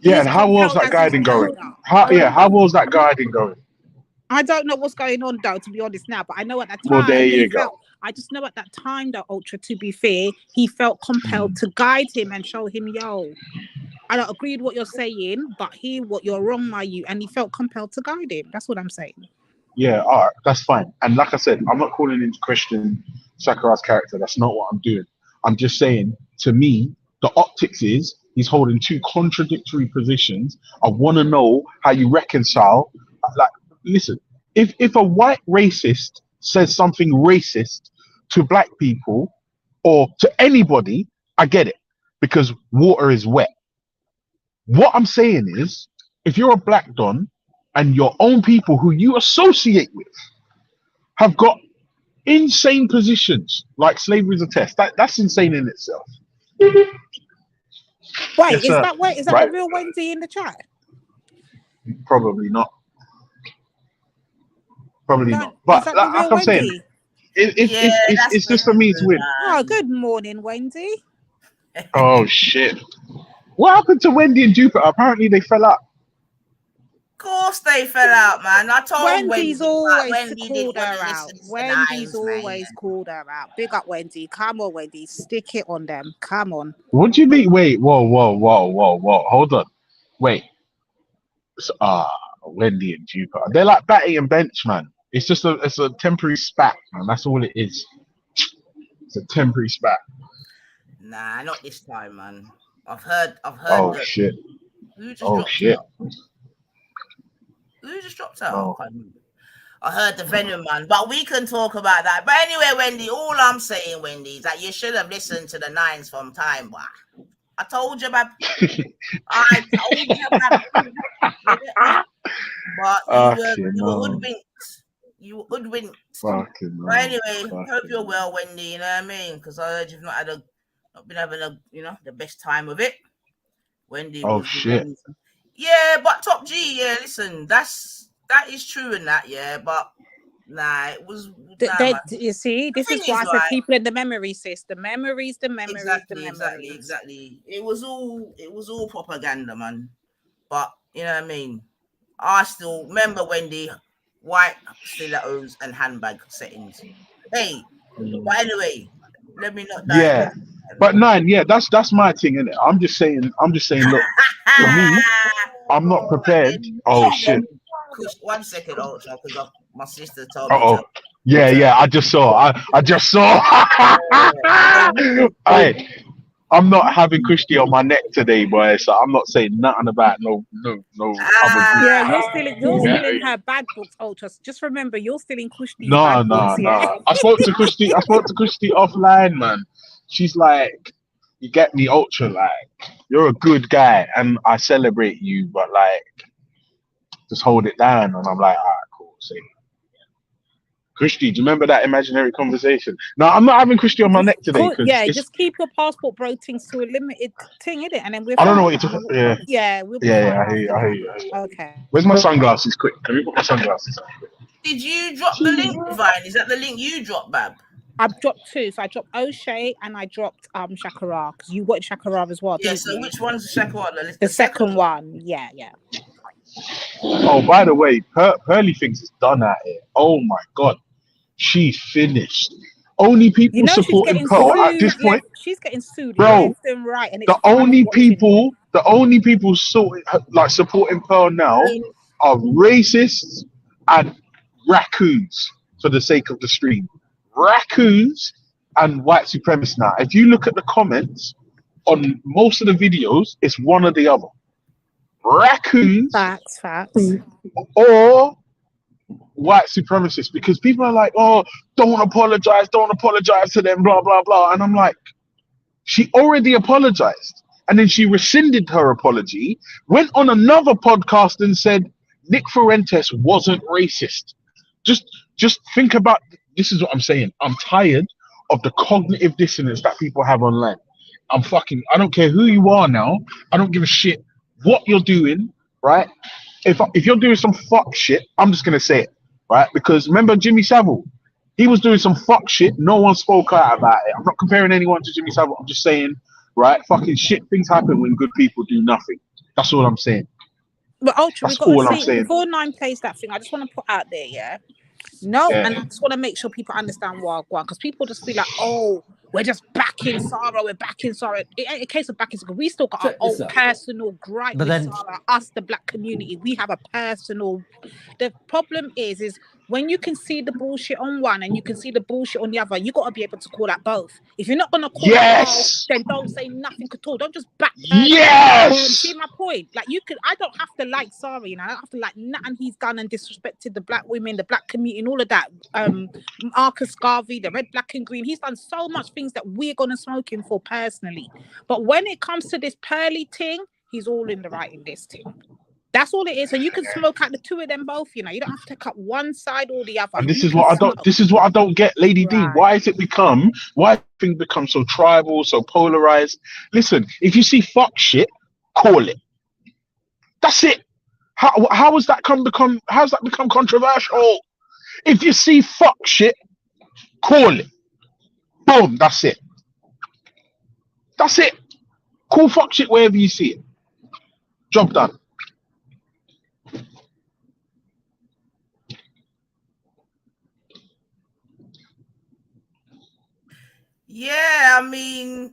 Yeah, and how was that guiding going? How was that guiding going? I don't know what's going on though, to be honest now, but I know at that time. Well, there you go. I just know at that time though, Ultra, to be fair, he felt compelled to guide him and show him, yo, I don't agree with what you're saying, but hear what you're wrong, my you, and he felt compelled to guide him. That's what I'm saying. Yeah, all right, that's fine. And like I said, I'm not calling into question Shakara's character. That's not what I'm doing. I'm just saying, to me, the optics is he's holding two contradictory positions. I want to know how you reconcile. Like, listen, if a white racist says something racist to black people or to anybody, I get it because water is wet. What I'm saying is, if you're a black don and your own people who you associate with have got insane positions like slavery is a test, that's insane in itself. Wait, is that the real Wendy in the chat? Probably not. Probably not. But like I'm saying, it's just for me to win. Oh, good morning, Wendy. Oh shit! What happened to Wendy and Jupiter? Apparently they fell out. Of course they fell out, man. I told Wendy's always called her out. Called her out. Big up Wendy. Come on, Wendy. Stick it on them. Come on. What do you mean? Wait, whoa. Hold on. Wait. Wendy and Jupiter. They're like Batty and Bench, man. It's just a temporary spat, man. That's all it is. It's a temporary spat. Nah, not this time, man. I've heard. Oh shit. Who just dropped out? Oh. I heard the Venom man, but we can talk about that. But anyway, Wendy, all I'm saying, Wendy, is that you should have listened to the nines from time. Wow. I told you about. But you were hoodwinked. You were hoodwinked. Fucking But anyway, hope you're well, Wendy. You know what I mean? Because I heard you've not been having the best time of it. Wendy. Oh shit. Yeah, but Top G. Yeah, listen, that is true in that. Yeah, but nah, it was. You see, this is why I said people in the memory, sis. The memories. Exactly. It was all propaganda, man. But you know what I mean. I still remember Wendy, white stilettos and handbag settings. Hey, but anyway, let me not die. Yeah, but that's my thing, innit? I'm just saying, look, for me, I'm not prepared. Oh shit. One second, Ultra, because my sister told me. Oh, yeah, I just saw. Hey, I'm not having Christy on my neck today, boy. So I'm not saying nothing about no. Yeah, you're still in her bad books, Ultra. Just remember, you're still in Christy's bad books. Yeah? I spoke to Christy offline, man. She's like, you get me, Ultra. Like, you're a good guy, and I celebrate you, but like, just hold it down. And I'm like, all right, cool. See. Christy, do you remember that imaginary conversation? No, I'm not having Christy on my neck today. Yeah, just keep your passport bro things to a limited thing, innit? And then we're. I don't know what you're talking about. Yeah, we'll be fine. I hear you. Okay. Where's my sunglasses? Quick, can we put my sunglasses on? Did you drop the link, Divine? Is that the link you dropped, Bab? I've dropped two. So I dropped O'Shea and I dropped Shakara, because you watched Shakara as well. Yeah. So which one's the Shakara? The second one. Yeah. Oh, by the way, Pearly thinks it's done at it. Oh my god. She finished. Only people supporting Pearl at this point. She's getting sued, bro. Right, and the only people supporting Pearl now are racists and raccoons for the sake of the stream. Raccoons and white supremacists. Now, if you look at the comments on most of the videos, it's one or the other. Raccoons, facts, or white supremacists, because people are like, oh, don't apologize to them, blah blah blah, and I'm like, she already apologized, and then she rescinded her apology, went on another podcast and said Nick Fuentes wasn't racist. Just think about, this is what I'm saying. I'm tired of the cognitive dissonance that people have online. I don't care who you are now. I don't give a shit what you're doing, right? If you're doing some fuck shit, I'm just gonna say it, right? Because remember Jimmy Savile, he was doing some fuck shit. No one spoke out about it. I'm not comparing anyone to Jimmy Savile. I'm just saying, right? Fucking shit things happen when good people do nothing. That's all I'm saying. But Ultra, we've got to see, before 9 plays that thing, I just want to put out there, and I just want to make sure people understand Wagwan, because people just feel like, oh, we're just backing Sarah, It ain't a case of backing Sarah. We still got our own personal gripe with Sarah, us, the black community. We have a personal. The problem is when you can see the bullshit on one and you can see the bullshit on the other, you got to be able to call that both. If you're not going to call that both, then don't say nothing at all. Don't just back her. Yes! See my point? Like, I don't have to like Sarah, I don't have to like nothing he's done and disrespected the black women, the black community, and all of that. Marcus Garvey, the red, black, and green. He's done so much things that we're going to smoke him for personally. But when it comes to this Pearly thing, he's all in the right in this thing. That's all it is. So you can smoke out the two of them both. You don't have to take up one side or the other. And this is what I don't get, Lady D. Why things become so tribal, so polarized? Listen, if you see fuck shit, call it. That's it. How has that become controversial? If you see fuck shit, call it. Boom, that's it. That's it. Call fuck shit wherever you see it. Job done. Yeah, I mean,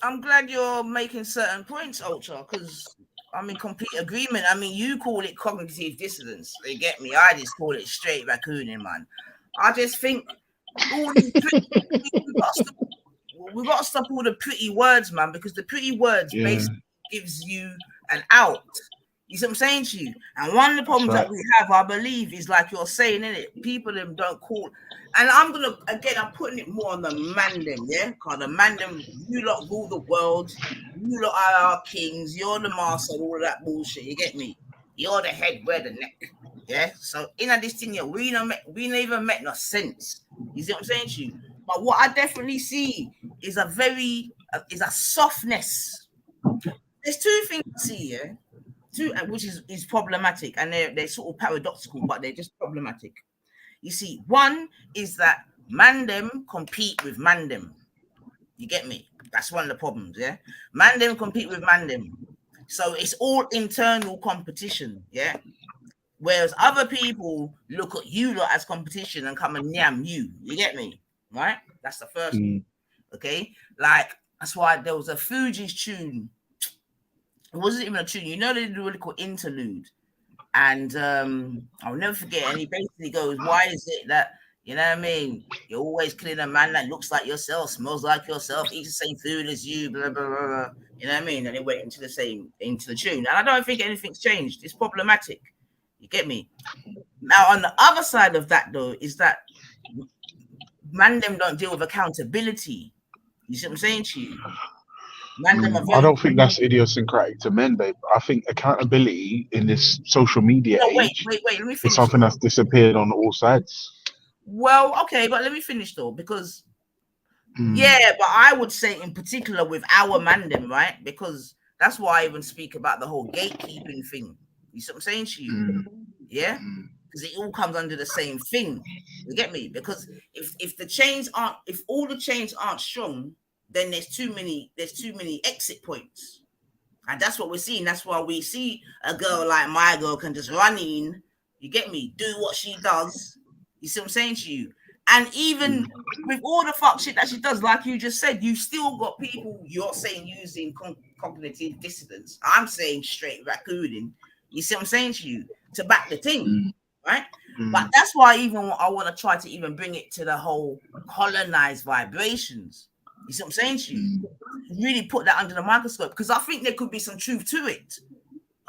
I'm glad you're making certain points, Ultra, because I'm in complete agreement. I mean, you call it cognitive dissonance. They get me. I just call it straight raccooning, man. I just think we've got to stop all the pretty words, man, because the pretty words basically gives you an out. You see what I'm saying to you? And one of the problems that we have, I believe, is like you're saying, innit? People them don't call. And I'm putting it more on the man them, yeah? Because the man them, you lot rule the world. You lot are our kings. You're the master and all of that bullshit. You get me? You're the head, we're the neck. Yeah. So in this thing, yeah, we never met no sense. You see what I'm saying to you? But what I definitely see is a softness. There's two things I see, yeah. Two, which is problematic, and they're sort of paradoxical, but they're just problematic. You see, one is that mandem compete with mandem. You get me? That's one of the problems, yeah. Mandem compete with mandem, so it's all internal competition, yeah. Whereas other people look at you lot as competition and come and yam you. You get me? Right? That's the first one. Okay? Like, that's why there was a Fuji's tune. It wasn't even a tune. You know, they did a really cool interlude. And I'll never forget. And he basically goes, why is it that, you know what I mean, you're always killing a man that looks like yourself, smells like yourself, eats the same food as you, blah, blah, blah, blah. You know what I mean? And it went into the tune. And I don't think anything's changed. It's problematic. You get me? Now, on the other side of that, though, is that mandem don't deal with accountability. You see what I'm saying to you? I don't think that's idiosyncratic to men, babe. I think accountability in this social media age wait, let me finish. is something that's disappeared on all sides. Well, okay, but let me finish though, because yeah, but I would say in particular with our mandem, right? Because that's why I even speak about the whole gatekeeping thing. You see what I'm saying to you? Yeah, because it all comes under the same thing. You get me? Because if all the chains aren't strong, then there's too many exit points, and that's what we're seeing. That's why we see a girl like my girl can just run in. You get me? Do what she does. You see what I'm saying to you? And even with all the fuck shit that she does, like you just said, you still got people. You're saying using cognitive dissonance. I'm saying straight raccooning. You see what I'm saying to you? To back the thing, right? But that's why I want to try to even bring it to the whole colonized vibrations. You see what I'm saying to you? Really put that under the microscope, because I think there could be some truth to it.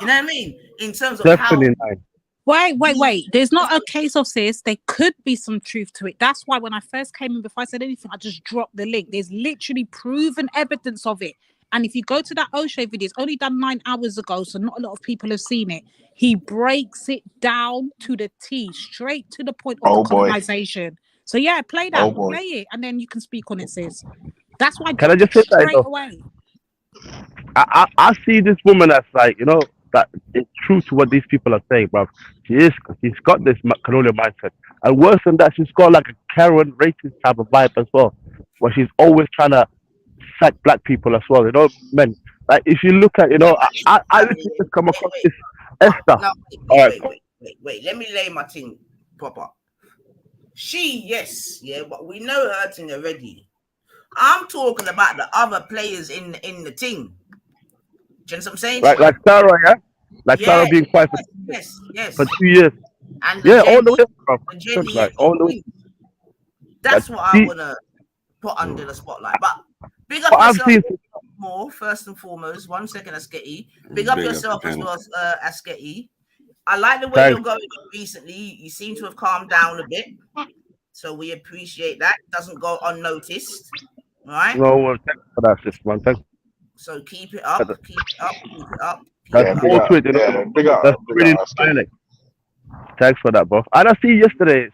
You know what I mean? In terms of definitely how. Wait. There's not a case of sis. There could be some truth to it. That's why when I first came in, before I said anything, I just dropped the link. There's literally proven evidence of it. And if you go to that O'Shea video, it's only done 9 hours ago, so not a lot of people have seen it. He breaks it down to the T, straight to the point of the colonization. So yeah, play that, play it, and then you can speak on it, sis. That's why. Can I just say straight away? I see this woman as like, you know, that it's true to what these people are saying, bro. She's got this colonial mindset, and worse than that, she's got like a Karen racist type of vibe as well, where she's always trying to sack black people as well. You know, men. Like if you look at, you know, I literally just come across this Esther. No, wait. Let me lay my thing proper. Yes, but we know her thing already. I'm talking about the other players in the team. Do you know what I'm saying? Like Sarah, yeah? Like Sarah being quiet for 2 years. And all the way. All the way. That's what I want to put under the spotlight. But big up yourself more, first and foremost. 1 second, Asketi. Big up yourself as well, Asketi. I like the way you're going recently. You seem to have calmed down a bit. So we appreciate that. Doesn't go unnoticed. All right? No, well, thanks for that, sis, man. Thanks. So keep it up. That's more to it, you know. That's really inspiring. Thanks for that, bro. And I see yesterday's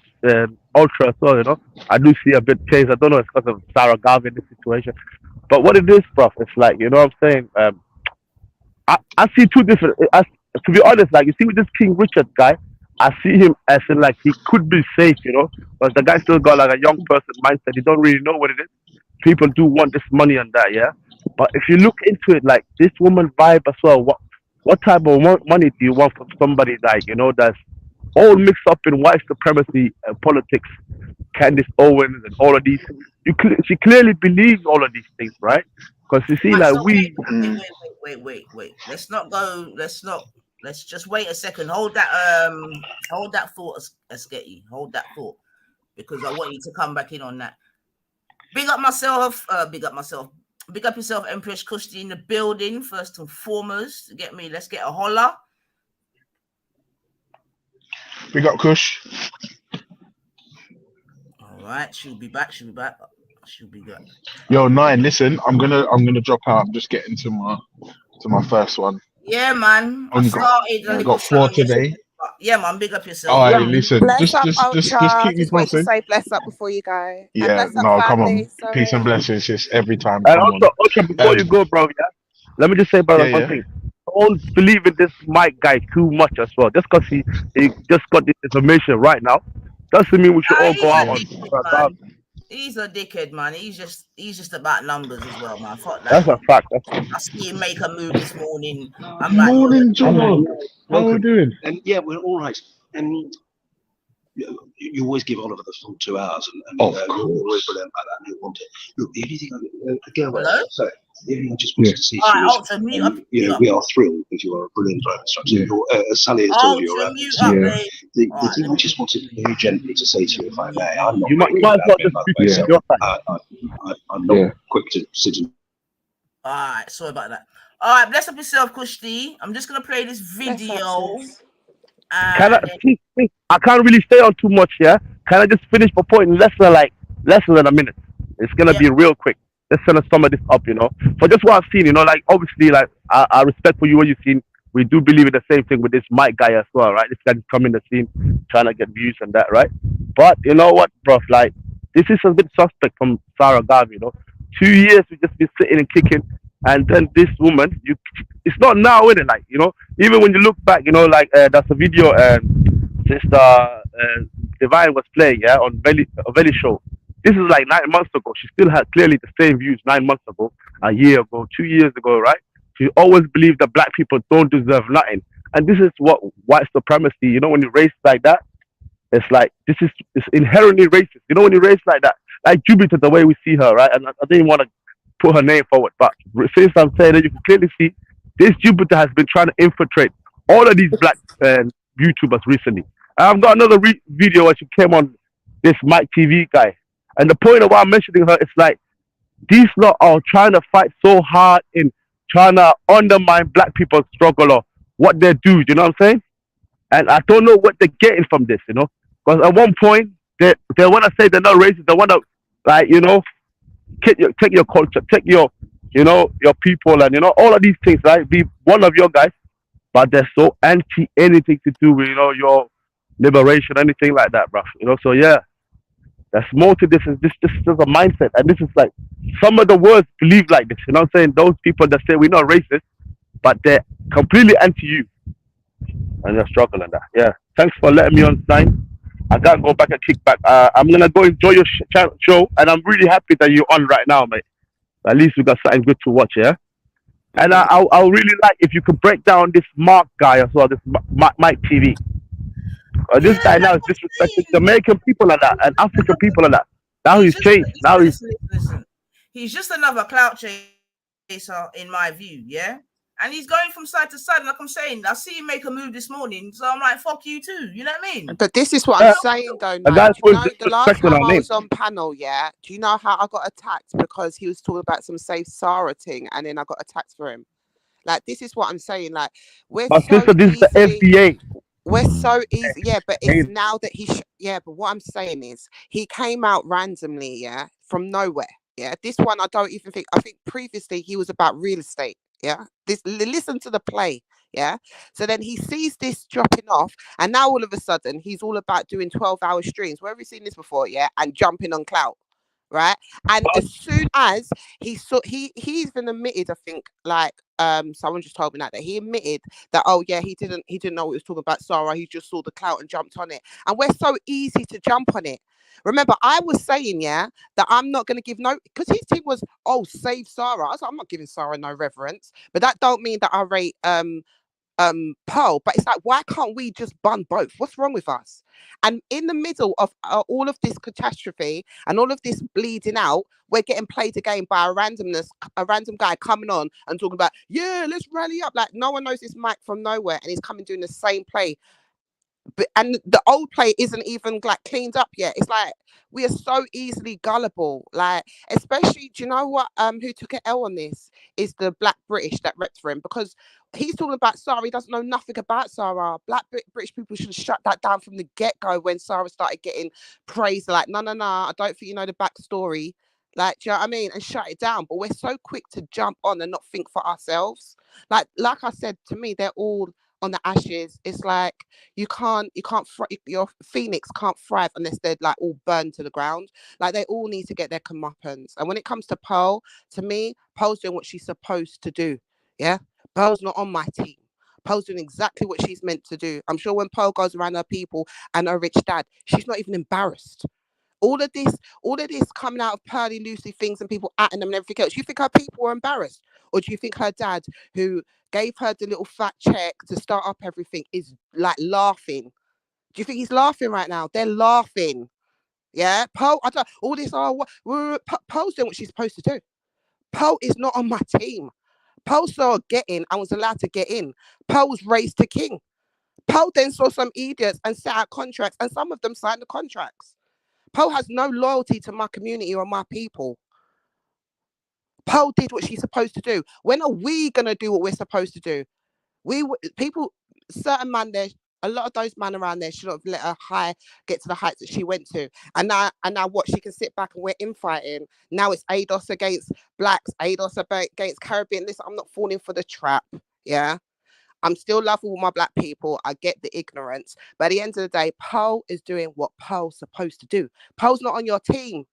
Ultra as well, you know. I do see a bit change. I don't know, it's because of Sarah Garvey in this situation. But what it is, bro, it's like, you know what I'm saying? I see two different, to be honest, like, you see with this King Richard guy, I see him as in, like, he could be safe, you know. But the guy still got, like, a young person mindset. He don't really know what it is. People do want this money and that, yeah. But if you look into it, like this woman vibe as well, what type of money do you want from somebody like, you know, that's all mixed up in white supremacy and politics, Candace Owens and all of these? She clearly believes all of these things, right? Because you see, like wait. Let's just wait a second. Hold that thought, Asketi. Hold that thought, because I want you to come back in on that. Big up yourself, Empress Kushti in the building, first and foremost. Get me, let's get a holler. Big up Kush. All right, she'll be back. Yo, 9, listen, I'm gonna drop out. I'm just getting to my first one. Yeah, man. I Only got started a little got 4 something today. yesterday. Yeah, man. Big up yourself, All right, man. listen, Bless up, just Ultra. keep me Just wanted to posted. say bless up before you go. And Yeah, bless up, no, come family. on, peace and Sorry. blessings, just every time. And Come on. also, before you go, bro, yeah, let me just say, brother, Yeah, one yeah. thing. Don't believe in this Mike guy too much as well. Just because he just got this information right now, doesn't mean we should all go He's a out Yeah. on. dickhead, man. He's a dickhead, man. He's just about numbers as well, man. Fuck that That's a nonsense. fact. I see him make a move this morning. I'm like, yo, Morning, Jomo. How are we doing? And yeah, we're all right. And you always give Oliver the full 2 hours, and Of you're always course. brilliant about that. And you want it. Look, the only thing again, hello? sorry, the only thing I just wanted to say All to right, you is, Ultra, mute up. you know, we are thrilled that you are a brilliant driver instructor. Yeah. You're, as Sally has told you, you're Ultra, absolutely mute up, superb. babe. The All right, thing let we me. just wanted very gently to say to you, if I may, I'm not You might very good as at well admin, just by the speak way, Yeah. so your side. I'm not Yeah. quick to sit and All right, sorry about that. All right, bless up yourself, Kushti. I'm just gonna play this Bless up, video, sis. Can I? and See, I can't really stay on too much. Yeah. Can I just finish my point in less than a minute? It's gonna yeah, be real quick. Just gonna sum this up, you know. For just what I've seen, you know, like obviously, like I respect for you what you've seen. We do believe in the same thing with this Mike guy as well, right? This guy just come in the scene trying to get views and that, right? But you know what, bro? Like this is a bit suspect from Sarah Garvey, you know. 2 years we just been sitting and kicking, and then this woman, it's not now, is it? Like you know, even when you look back, you know, like that's a video Sister Divine was playing, yeah, on Belly show. This is like 9 months ago. She still had clearly the same views 9 months ago, a year ago, 2 years ago, right? She always believed that black people don't deserve nothing. And this is what white supremacy, you know, when you race like that, it's like, it's inherently racist. You know, when you race like that, like Jupiter, the way we see her, right? And I didn't want to put her name forward, but since I'm saying that, you can clearly see this Jupiter has been trying to infiltrate all of these black YouTubers recently. And I've got another video where she came on this Mike TV guy. And the point of why I'm mentioning her is like, these lot are trying to fight so hard in trying to undermine black people's struggle or what they do, you know what I'm saying? And I don't know what they're getting from this, you know? Because at one point, they want to say they're not racist. They want to, like, you know, take your culture, take your, you know, your people and, you know, all of these things, right? Be one of your guys, but they're so anti anything to do with, you know, your liberation, anything like that, bro. You know, so yeah, there's more to this. This is a mindset. And this is like, some of the words believe like this, you know what I'm saying? Those people that say we're not racist, but they're completely anti you. And they're struggling that. Yeah. Thanks for letting me on sign. I gotta go back and kick back. I'm gonna go enjoy your show, and I'm really happy that you're on right now, mate. At least we got something good to watch, yeah. And I'll really like if you could break down this Mark guy as well, this Mike TV. This yeah, guy now like is I'm disrespecting saying, Jamaican people and that, and African people and that. Now he's he's just changed. Now he's listen. He's just another clout chaser, in my view, yeah. And he's going from side to side, like I'm saying. I see him make a move this morning, so I'm like, "Fuck you too." You know what I mean? But this is what I'm saying, though, a Nige. guy Do who you is know the last disrespecting time our I name. was on panel, yeah? Do you know how I got attacked? Because he was talking about some Safe Sarah thing, and then I got attacked for him. Like, this is what I'm saying. Like, we're My so sister, this is the easily... FDA. We're so easy, yeah, but it's Hey, now that yeah, but what I'm saying is he came out randomly, yeah, from nowhere. Yeah, this one I don't even think, I think previously he was about real estate. Yeah, listen to the play. Yeah, so then he sees this dropping off, and now all of a sudden he's all about doing 12-hour streams. Where have you seen this before? Yeah, and jumping on clout. Right, and as soon as he saw, he even admitted, I think, like someone just told me that he admitted that, oh yeah, he didn't know what he was talking about Sarah, he just saw the clout and jumped on it. And we're so easy to jump on it. Remember, I was saying, yeah, that I'm not going to give no, because his thing was, oh, save Sarah. I was like, I'm not giving Sarah no reverence, but that don't mean that I rate Pearl. But it's like, why can't we just bun both? What's wrong with us? And in the middle of all of this catastrophe and all of this bleeding out, we're getting played again by a random guy coming on and talking about, yeah, let's rally up. Like, no one knows this Mike from nowhere, and he's coming doing the same play. But and the old play isn't even like cleaned up yet. It's like we are so easily gullible. Like, especially, do you know what? Who took an L on this is the Black British that repped for him, because he's talking about Sarah. He doesn't know nothing about Sarah. Black British people should have shut that down from the get go when Sarah started getting praised. Like, no, I don't think you know the backstory. Like, do you know what I mean? And shut it down. But we're so quick to jump on and not think for ourselves. Like I said, to me, they're all on the ashes. It's like your phoenix can't thrive unless they're like all burned to the ground. Like they all need to get their comeuppance. And when it comes to Pearl, to me, Pearl's doing what she's supposed to do. Yeah, Pearl's not on my team. Pearl's doing exactly what she's meant to do. I'm sure when Pearl goes around her people and her rich dad, she's not even embarrassed. All of this coming out of Pearly Lucy things and people atting them and everything else. You think her people were embarrassed? Or do you think her dad, who gave her the little fat check to start up everything, is like laughing? Do you think he's laughing right now? They're laughing. Yeah? Pearl, I don't, all this, Pearl's doing what she's supposed to do. Pearl is not on my team. Pearl saw get in and was allowed to get in. Pearl was raised to king. Pearl then saw some idiots and set out contracts, and some of them signed the contracts. Pearl has no loyalty to my community or my people. Pearl did what she's supposed to do. When are we going to do what we're supposed to do? Certain man there, a lot of those men around there should have let her get to the heights that she went to. And now what? She can sit back and we're infighting. Now it's ADOS against blacks, ADOS against Caribbean. Listen, I'm not falling for the trap. Yeah. I'm still loving all my black people. I get the ignorance. But at the end of the day, Pearl is doing what Pearl's supposed to do. Pearl's not on your team.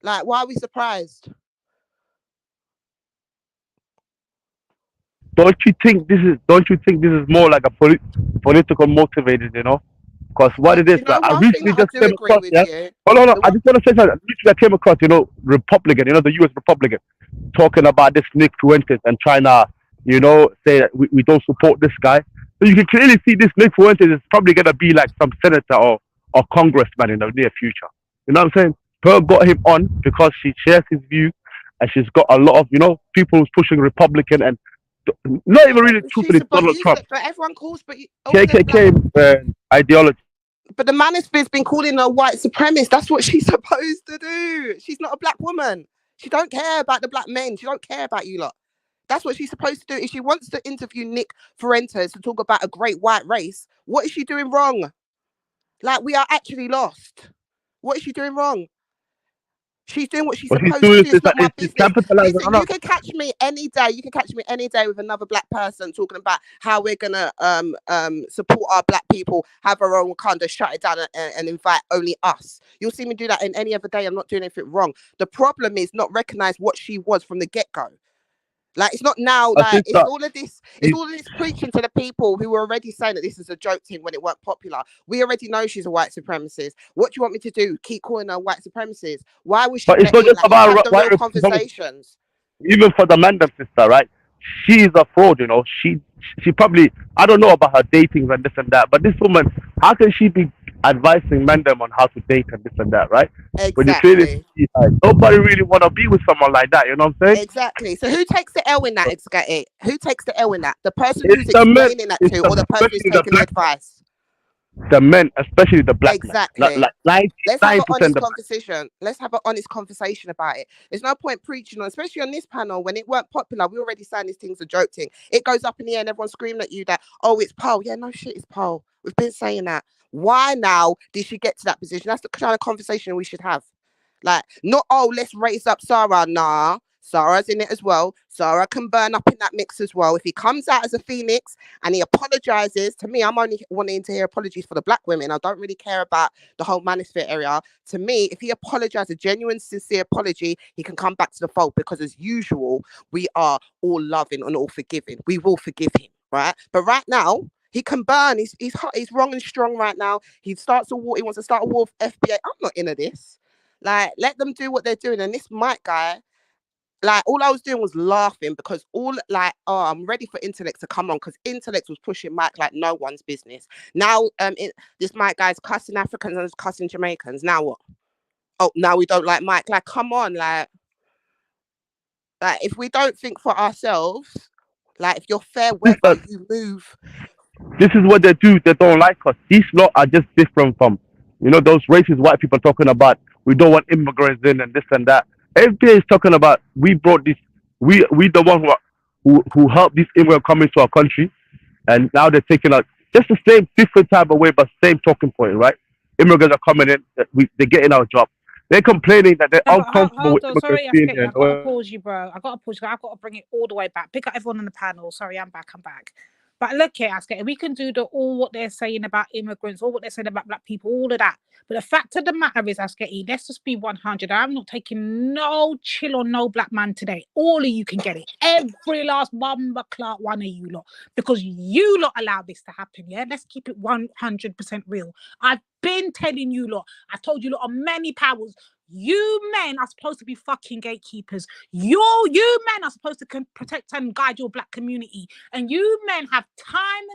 Like, why are we surprised? Don't you think this is more like a political motivated, you know? Because what it is, like, I recently just came across, Hold on, I just want to say something. Recently I came across, Republican, the US Republican, talking about this Nick Fuentes and trying to, say that we don't support this guy. So you can clearly see this Nick Fuentes is probably going to be like some senator or congressman in the near future. You know what I'm saying? Pearl got him on because she shares his view and she's got a lot of, people who's pushing Republican and not even really truthfully Donald Trump. But everyone calls, but KKK ideology. But the manosphere's been calling her white supremacist. That's what she's supposed to do. She's not a black woman. She don't care about the black men. She don't care about you lot. That's what she's supposed to do. If she wants to interview Nick Fuentes to talk about a great white race, what is she doing wrong? Like, we are actually lost. What is she doing wrong? She's doing what she's supposed to do. It's not my business. Listen, you can catch me any day. You can catch me any day with another black person talking about how we're gonna support our black people, have our own Wakanda, shut it down, and invite only us. You'll see me do that in any other day. I'm not doing anything wrong. The problem is not recognize what she was from the get-go. Like, it's not now, like, it's all of this preaching to the people who were already saying that this is a joke thing when it weren't popular. We already know she's a white supremacist. What do you want me to do? Keep calling her white supremacist? Why was she it's not just about the real conversations? Even for the Mandem sister, right? She is a fraud, She probably, I don't know about her dating and this and that, but this woman, how can she be advising Mandem on how to date and this and that, right? Exactly. When you clearly see, like, nobody really want to be with someone like that, you know what I'm saying? Exactly. So who takes the L in that? Who takes the L in that? The person who's explaining that to, or the person who's taking the advice? The men, especially the black exactly. men. Let's have an honest conversation. Let's have an honest conversation about it. There's no point preaching on, especially on this panel, when it weren't popular. We already saying this thing's a joke thing. It goes up in the air and everyone's screaming at you that, oh, it's Pearl. Yeah, no shit, it's Pearl. We've been saying that. Why now did she get to that position? That's the kind of conversation we should have. Like, not, oh, let's raise up Sarah. Nah. Sarah's in it as well. Sarah can burn up in that mix as well. If he comes out as a phoenix and he apologizes, to me, I'm only wanting to hear apologies for the black women. I don't really care about the whole manosphere area. To me, if he apologizes, a genuine, sincere apology, he can come back to the fold, because as usual, we are all loving and all forgiving. We will forgive him, right? But right now, he can burn. He's hot. He's wrong and strong right now. He wants to start a war with FBA. I'm not into this. Like, let them do what they're doing. And this Mike guy, like, all I was doing was laughing because I'm ready for Intellect to come on, because Intellect was pushing Mike like no one's business. Now, this Mike guy's cussing Africans and cussing Jamaicans. Now what? Oh, now we don't like Mike. Like, come on, like if we don't think for ourselves, like, if you're fair weather, you move. This is what they do. They don't like us. These lot are just different from, those racist white people talking about we don't want immigrants in and this and that. FBA is talking about we brought this, we the one who helped these immigrants come into our country, and now they're taking out just the same different type of way, but same talking point, right? Immigrants are coming in, they're getting our job. they're complaining that they're No, but uncomfortable hold with on, immigrants sorry, being Asketi, here. I gotta pause you, bro. I gotta pause you. I gotta bring it all the way back. Pick up everyone on the panel. Sorry, I'm back. But look here, Asketi, we can do all what they're saying about immigrants, all what they're saying about black people, all of that. But the fact of the matter is, Asketi, let's just be 100. I'm not taking no chill on no black man today. All of you can get it. Every last Mumba Clark one of you lot. Because you lot allowed this to happen, yeah? Let's keep it 100% real. I've been telling you lot. I've told you lot on many powers. You men are supposed to be fucking gatekeepers. You men are supposed to protect and guide your black community. And you men have time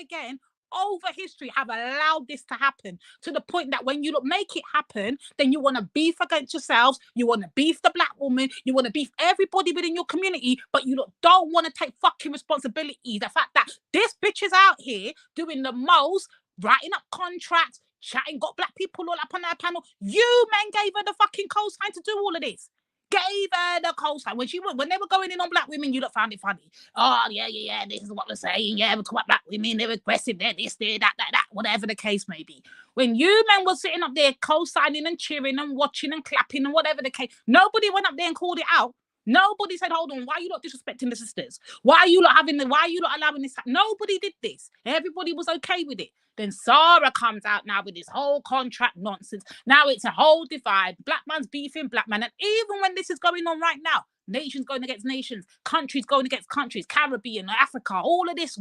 again over history have allowed this to happen to the point that when you look make it happen, then you want to beef against yourselves, you want to beef the black woman, you want to beef everybody within your community, but you don't want to take fucking responsibility. The fact that this bitch is out here doing the most, writing up contracts, chatting, got black people all up on our panel. You men gave her the fucking cosign to do all of this. Gave her the cosign. When they were going in on black women, you lot found it funny. Oh, yeah, this is what we're saying. Yeah, we're talking about black women, they're aggressive, they're this, they're that, whatever the case may be. When you men were sitting up there co-signing and cheering and watching and clapping and whatever the case, nobody went up there and called it out. Nobody said, hold on, why are you not disrespecting the sisters? Why are you not allowing this? Nobody did this. Everybody was okay with it. Then Sarah comes out now with this whole contract nonsense. Now it's a whole divide. Black man's beefing black man. And even when this is going on right now, nations going against nations, countries going against countries, Caribbean, Africa, all of this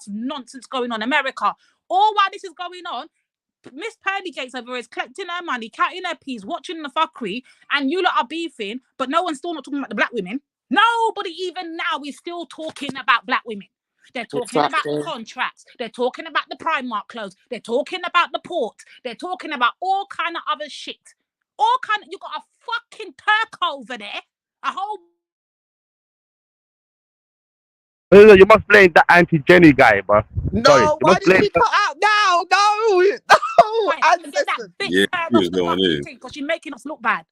nonsense going on, America. All while this is going on, Miss Pearly Gates over is collecting her money, counting her peas, watching the fuckery, and you lot are beefing, but no one's still not talking about the black women. Nobody even now is still talking about black women. They're talking about the contracts. They're talking about the Primark clothes. They're talking about the port. They're talking about all kind of other shit. You got a fucking Turk over there. A whole... You must blame that Auntie-Jenny guy, bro. No, why did she cut out now? No. And get that bitch off the fucking thing because she's making us look bad.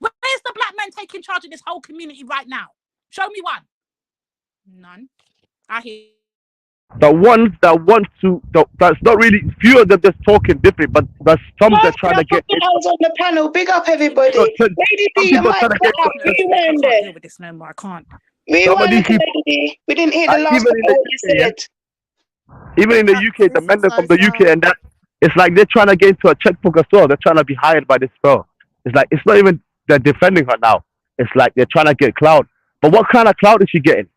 Where's the black man taking charge of this whole community right now? Show me one. None. I hear. The ones that want to, that's not really, few of them just talking different, but there's some that trying to get. I was on the panel. Big up everybody. Lady D, you might cut out. You weren't there. I can't deal with this no more. I can't. We weren't there, Lady D. We didn't hear the last part of what you said. Even in the UK, the men from the UK and that, it's like they're trying to get into a checkbook as well. They're trying to be hired by this girl. It's like, it's not even they're defending her now. It's like they're trying to get clout. But what kind of clout is she getting?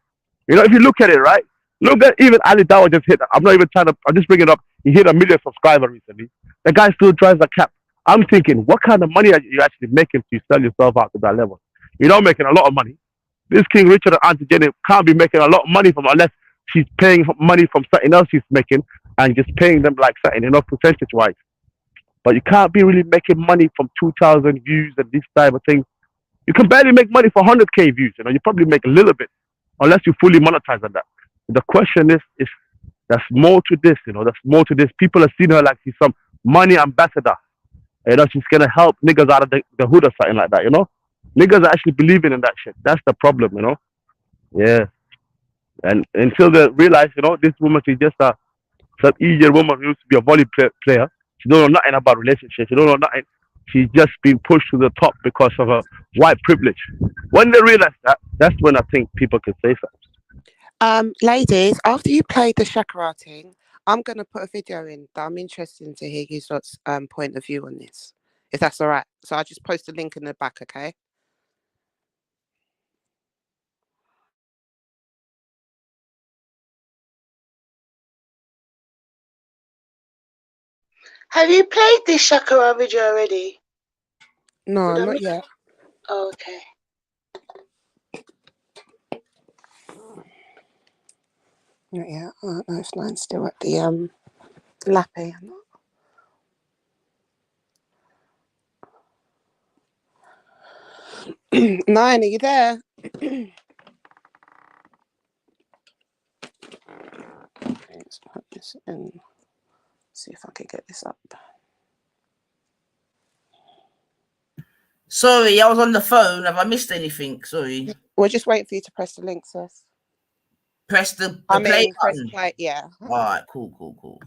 You know, if you look at it, right? Look at even Ali Dawah just hit. I'm just bringing it up. He hit 1 million subscribers recently. The guy still drives a cab. I'm thinking, what kind of money are you actually making to sell yourself out to that level? You're not making a lot of money. This King Richard and Auntie Jenny can't be making a lot of money from unless she's paying money from something else she's making and just paying them like something, you know, percentage-wise. But you can't be really making money from 2,000 views and this type of thing. You can barely make money for 100K views. You know, you probably make a little bit unless you fully monetize on that. The question is there's more to this, you know, there's more to this. People have seen her like she's some money ambassador. You know, she's going to help niggas out of the hood or something like that, you know? Niggas are actually believing in that shit. That's the problem, you know? Yeah. And until they realize, you know, this woman, she's just some Asian woman who used to be a volley player. She don't know nothing about relationships. She don't know nothing. She's just been pushed to the top because of her white privilege. When they realize that, that's when I think people can say something. Ladies, after you played the Shakara thing, I'm going to put a video in that I'm interested to hear you lot's point of view on this, if that's all right. So I'll just post a link in the back, okay? Have you played this Shakara video already? No, not yet. Oh, okay. Not yet. I don't know if mine's still at the lappy or not. Nine, are you there? Let's put this in. See if I can get this up. Sorry, I was on the phone. Have I missed anything? Sorry. We're just waiting for you to press the link, sis. Press the play press button. play, yeah. All right, cool.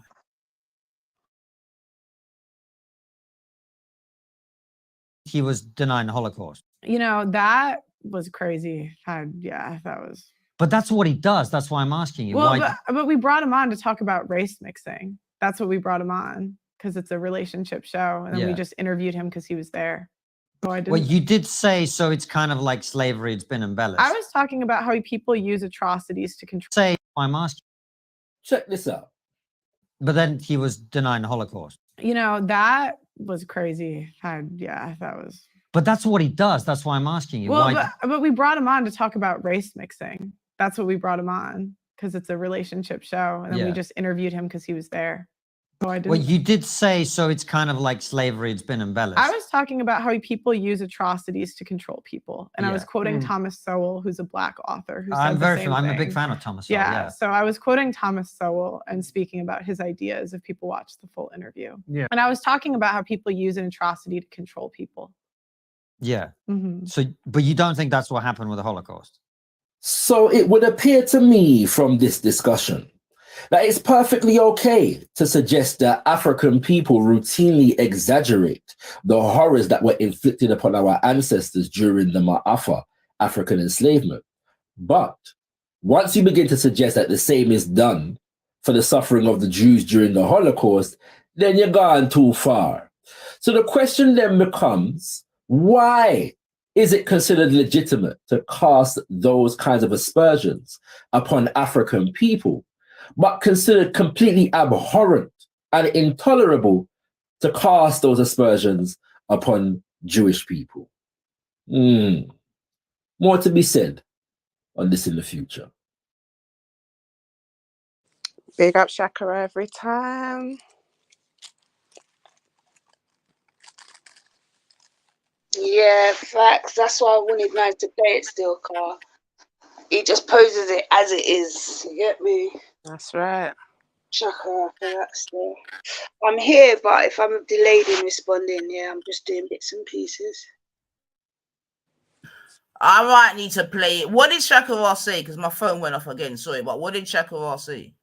he was denying the Holocaust. You know, that was crazy. Yeah, that was. But that's what he does. That's why I'm asking you. Well, why... but we brought him on to talk about race mixing. That's what we brought him on, because it's a relationship show. And then we just interviewed him because he was there. So well, you did say, so it's kind of like slavery. It's been embellished. I was talking about how people use atrocities to control. Say, I'm asking. Check this out. But then he was denying the Holocaust. You know, that was crazy. Yeah, that was. But that's what he does. That's why I'm asking you. Well, why... but we brought him on to talk about race mixing. That's what we brought him on, because it's a relationship show. And then we just interviewed him because he was there. So well, you did say, so it's kind of like slavery. It's been embellished. I was talking about how people use atrocities to control people. And I was quoting Thomas Sowell, who's a Black author. Who I'm a big fan of Thomas Sowell. Yeah, so I was quoting Thomas Sowell and speaking about his ideas if people watch the full interview. Yeah. And I was talking about how people use an atrocity to control people. Yeah. So, but you don't think that's what happened with the Holocaust? So it would appear to me from this discussion that it's perfectly okay to suggest that African people routinely exaggerate the horrors that were inflicted upon our ancestors during the Ma'afa, African enslavement. But once you begin to suggest that the same is done for the suffering of the Jews during the Holocaust, then you're gone too far. So the question then becomes, why is it considered legitimate to cast those kinds of aspersions upon African people, but considered completely abhorrent and intolerable to cast those aspersions upon Jewish people? More to be said on this in the future. Big up Shakara every time. Yeah, facts. That's why I wanted Nine to play it still, Car. He just poses it as it is. You get me? That's right. Shakara for that still. I'm here, but if I'm delayed in responding, I'm just doing bits and pieces. I might need to play it. What did Shakara say? Because my phone went off again. Sorry, but what did Shakara say?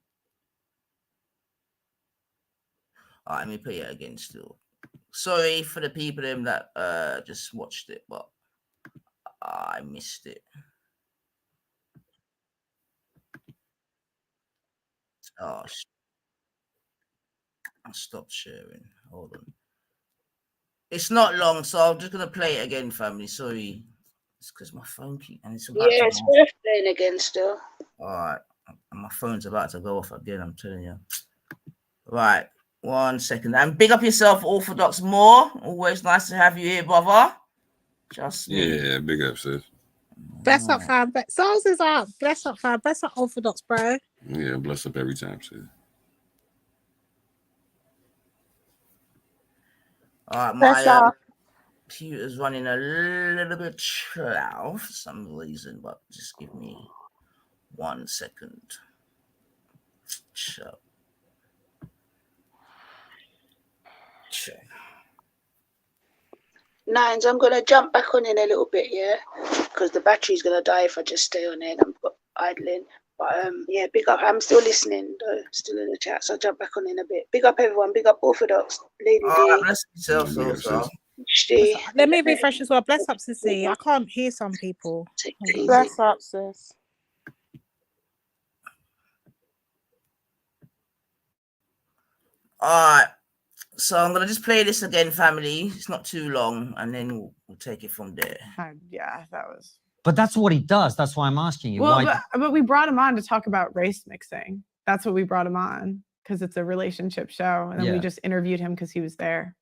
All right, let me play it again still. Sorry for the people that just watched it, but I missed it. Oh, I stopped sharing. Hold on. It's not long, so I'm just gonna play it again, family. Sorry, it's because my phone and it's about it's worth playing again still. All right, my phone's about to go off again. I'm telling you. Right. 1 second. And big up yourself, Orthodox Moore. Always nice to have you here, brother. Just yeah, big up, sis. Bless up, fam. Souls is up. Bless up, fam. Bless up, Orthodox, bro. Yeah, bless up every time, sis. All right, my computer's running a little bit slow for some reason, but just give me 1 second. So. Nines, I'm gonna jump back on in a little bit, because the battery's gonna die if I just stay on it. I'm idling, but big up. I'm still listening though, still in the chat, so I'll jump back on in a bit. Big up everyone. Big up Orthodox, Lady D. Let me refresh as well. Bless up, Sissy. I can't hear some people. Bless up, sis. All right. So I'm going to just play this again, family. It's not too long, and then we'll take it from there. Yeah, that was. But that's what he does. That's why I'm asking you. Well, but we brought him on to talk about race mixing. That's what we brought him on, because it's a relationship show. And then we just interviewed him because he was there.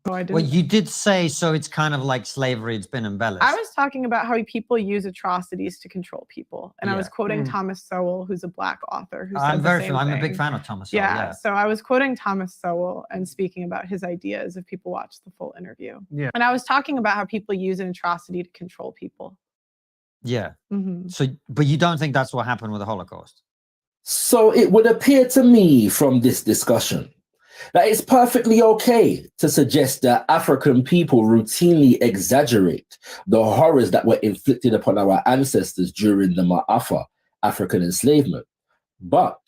So well, you did say, so it's kind of like slavery. It's been embellished. I was talking about how people use atrocities to control people. And I was quoting Thomas Sowell, who's a Black author. Who I'm a big fan of Thomas Sowell. Yeah, so I was quoting Thomas Sowell and speaking about his ideas if people watch the full interview. Yeah. And I was talking about how people use an atrocity to control people. Yeah. So, but you don't think that's what happened with the Holocaust? So it would appear to me from this discussion that it's perfectly okay to suggest that African people routinely exaggerate the horrors that were inflicted upon our ancestors during the Ma'afa, African enslavement. But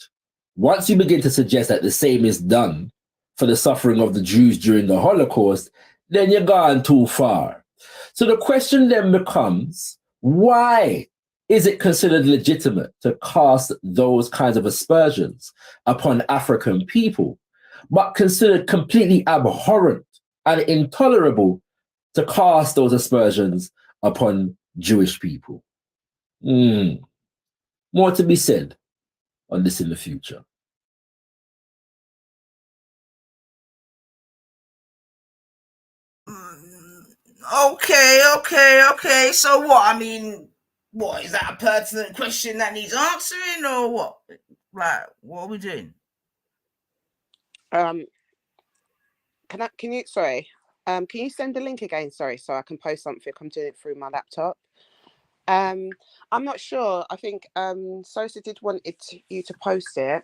once you begin to suggest that the same is done for the suffering of the Jews during the Holocaust, then you're gone too far. So the question then becomes, why is it considered legitimate to cast those kinds of aspersions upon African people, but considered completely abhorrent and intolerable to cast those aspersions upon Jewish people? More to be said on this in the future. Okay. So what? I mean, what is that a pertinent question that needs answering, or what? Like, what are we doing? Can you send the link again? Sorry, so I can post something. I'm doing it through my laptop. I'm not sure. I think Sosa did want you to post it.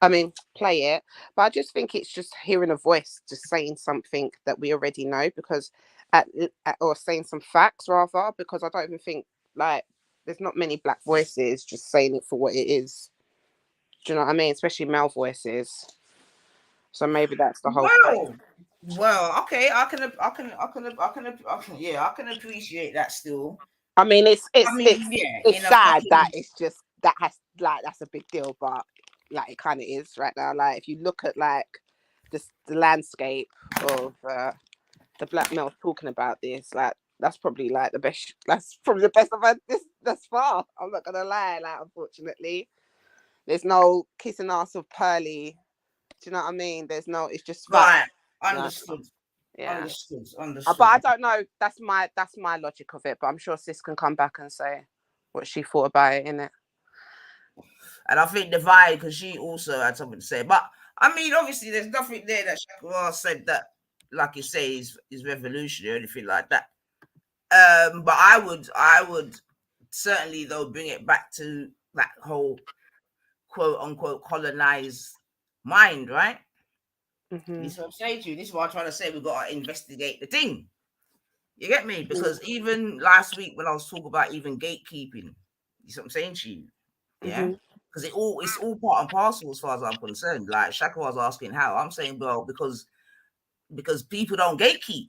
I mean, play it. But I just think it's just hearing a voice, just saying something that we already know, because or saying some facts rather, because I don't even think like there's not many black voices just saying it for what it is. Do you know what I mean? Especially male voices. So maybe that's the whole point. Well, okay, I can appreciate that still. I mean, it's sad that that's a big deal, but like it kind of is right now. Like if you look at like the landscape of the black males talking about this, like that's probably like the best. That's probably the best I've had this thus far. I'm not gonna lie. Like unfortunately, there's no kissing ass of Pearly. Do you know what I mean? There's no. It's just right. Understood. Yeah. Understood. But I don't know. That's my logic of it. But I'm sure Sis can come back and say what she thought about it, innit? And I think the vibe, because she also had something to say. But I mean, obviously, there's nothing there that Shakira said that, like you say, is revolutionary or anything like that. But I would certainly though bring it back to that whole quote unquote colonized mind, right? Mm-hmm. This is what I'm saying to you. This is what I'm trying to say. We've got to investigate the thing. You get me? Because even last week when I was talking about even gatekeeping, you see what I'm saying to you? Yeah. Because it's all part and parcel as far as I'm concerned. Like Shaka was asking how. I'm saying, well, because people don't gatekeep.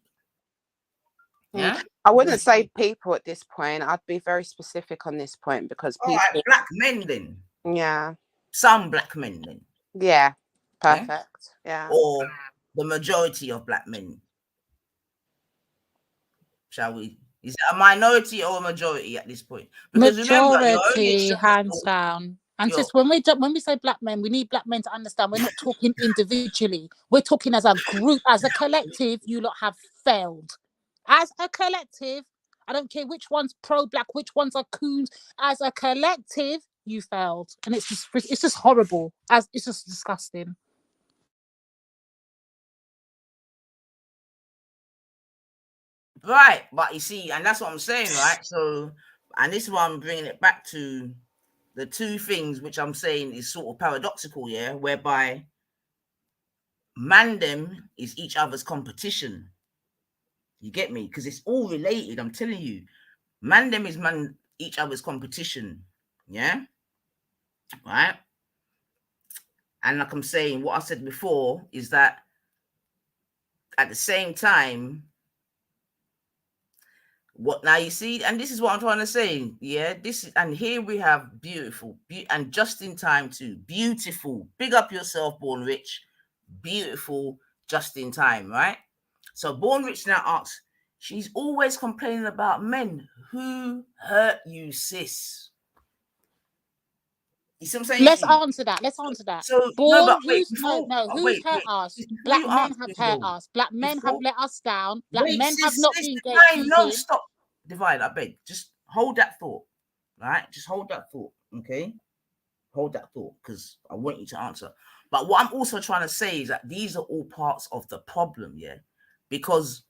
Yeah. I wouldn't say people at this point. I'd be very specific on this point because people. All right, black men then. Yeah. Some black men then. Yeah. Perfect. Yeah. Or the majority of black men. Shall we? Is it a minority or a majority at this point? Because majority, hands down. And just when we say black men, we need black men to understand we're not talking individually. We're talking as a group, as a collective. You lot have failed. As a collective, I don't care which one's pro-black, which ones are coons. As a collective, you failed, and it's just horrible. It's just disgusting. Right, but you see, and that's what I'm saying, right? So, and this is why I'm bringing it back to the two things which I'm saying is sort of paradoxical, yeah, whereby mandem is each other's competition. You get me? Because it's all related. I'm telling you, mandem is each other's competition. Yeah, right. And like I'm saying, what I said before is that at the same time, what now you see, and this is what I'm trying to say. Yeah, and here we have beautiful, and just in time too. Beautiful. Big up yourself, Born Rich. Beautiful, just in time, right? So Born Rich now asks, she's always complaining about men. Who hurt you, sis? You see what I'm saying? Let's answer that. So who's hurt us? Black men have hurt us. Black men have let us down. Black men have not been gatekeeping. No, stop. Divide, I beg. Just hold that thought. Right? Just hold that thought. Okay? Hold that thought, because I want you to answer. But what I'm also trying to say is that these are all parts of the problem, yeah? Because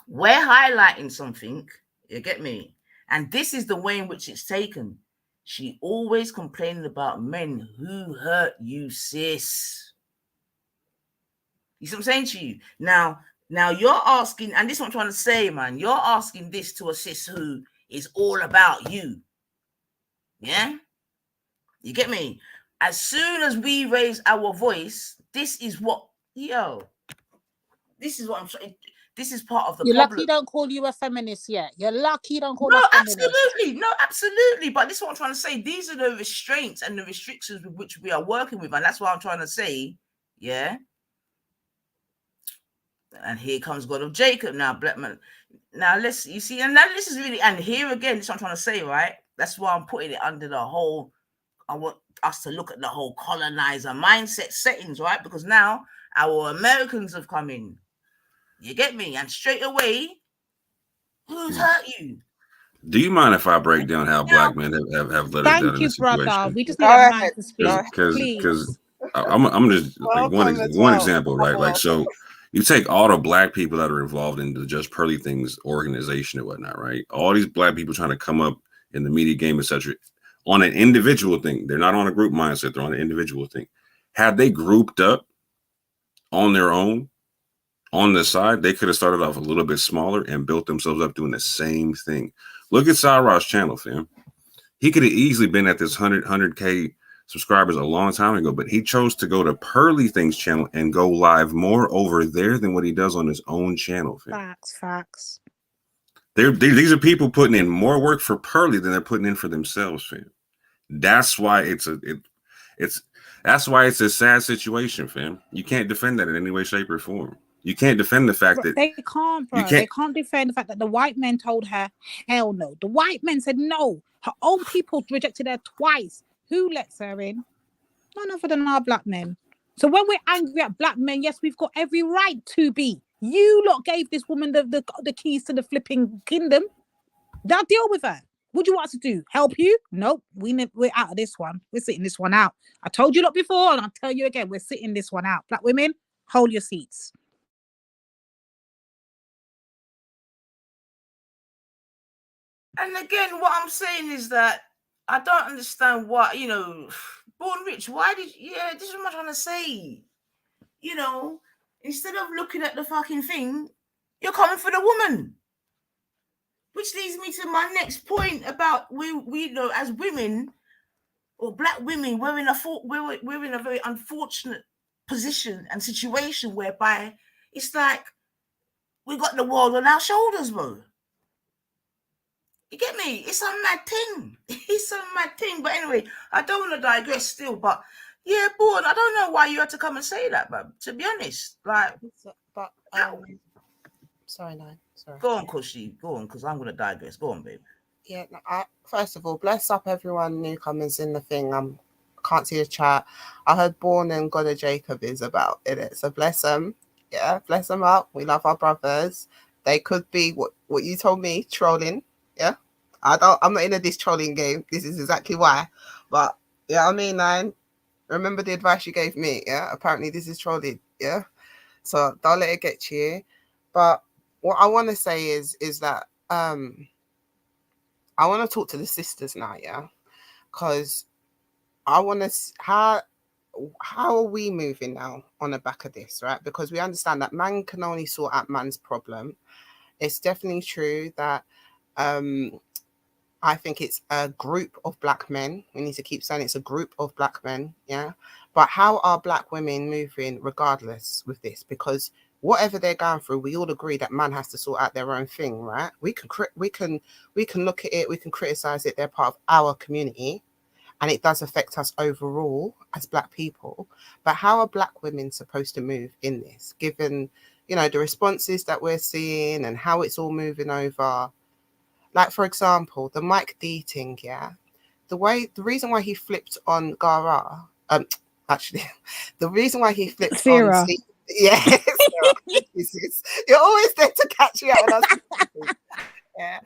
we're highlighting something, you get me? And this is the way in which it's taken. She always complaining about men. Who hurt you, sis? You see what I'm saying to you? Now you're asking, and this is what I'm trying to say, man. You're asking this to a sis who is all about you. Yeah? You get me? As soon as we raise our voice, this is what I'm saying. this is part of the You're problem. lucky don't call you a feminist yet. You're lucky don't call No, us feminists. absolutely. No, absolutely. But this is what I'm trying to say. These are the restraints and the restrictions with which we are working with. And that's what I'm trying to say. Yeah. And here comes God of Jacob now, Blackman. Now, let's, you see, and now this is really, and here again, this is what I'm trying to say, right? That's why I'm putting it under the whole, I want us to look at the whole colonizer mindset settings, right? Because now our Americans have come in. You get me? And straight away, who's hurt you? Do you mind if I break down how black men have let us down in this situation? Thank you, brother. We just need a man to speak. Because I'm just like one example, right? Like, so you take all the black people that are involved in the Just Pearly Things organization and whatnot, right? All these black people trying to come up in the media game, etc., on an individual thing. They're not on a group mindset. They're on an individual thing. Had they grouped up on their own, on the side, they could have started off a little bit smaller and built themselves up doing the same thing. Look at Cyrus' channel, fam. He could have easily been at this 100K subscribers a long time ago, but he chose to go to Pearly Things channel and go live more over there than what he does on his own channel, fam. Facts. These are people putting in more work for Pearly than they're putting in for themselves, fam. That's why it's a sad situation, fam. You can't defend that in any way, shape, or form. You can't defend the fact that they can't, bro. They can't defend the fact that the white men told her, hell no. The white men said no. Her own people rejected her twice. Who lets her in? None other than our black men. So when we're angry at black men, yes, we've got every right to be. You lot gave this woman the keys to the flipping kingdom. Now deal with her. What do you want us to do? Help you? Nope. We're out of this one. We're sitting this one out. I told you lot before, and I'll tell you again. We're sitting this one out. Black women, hold your seats. And again, what I'm saying is that I don't understand why, Born Rich, why this is what I'm trying to say. Instead of looking at the fucking thing, you're coming for the woman. Which leads me to my next point about we know as women or black women, we're in a very unfortunate position and situation whereby it's like we got the world on our shoulders, bro. You get me? It's a mad thing. It's a mad thing. But anyway, I don't want to digress still. But yeah, Born, I don't know why you had to come and say that, but to be honest, like, but sorry, no, sorry. Go on, Kushi. Go on, because I'm going to digress. Go on, babe. Yeah. First of all, bless up everyone newcomers in the thing. Can't see the chat. I heard Born and God of Jacob is about in it, so bless them. Yeah, bless them up. We love our brothers. They could be what you told me, trolling. Yeah, I'm not in this trolling game. This is exactly why. But yeah, I mean, remember the advice you gave me. Yeah, apparently this is trolling. Yeah, so don't let it get to you. But what I want to say is that I want to talk to the sisters now. Yeah, because I want to how are we moving now on the back of this, right? Because we understand that man can only sort out man's problem. It's definitely true that I think it's a group of black men. We need to keep saying it's a group of black men, yeah? But how are black women moving regardless with this? Because whatever they're going through, we all agree that man has to sort out their own thing, right? We can look at it, we can criticize it. They're part of our community, and it does affect us overall as black people. But how are black women supposed to move in this, given, the responses that we're seeing and how it's all moving over? Like, for example, the Mike D thing, yeah? The reason why he flipped on Gara, actually, the reason why he flipped Sarah. on Steve, yeah, Sarah, you're always there to catch me out when I was yeah.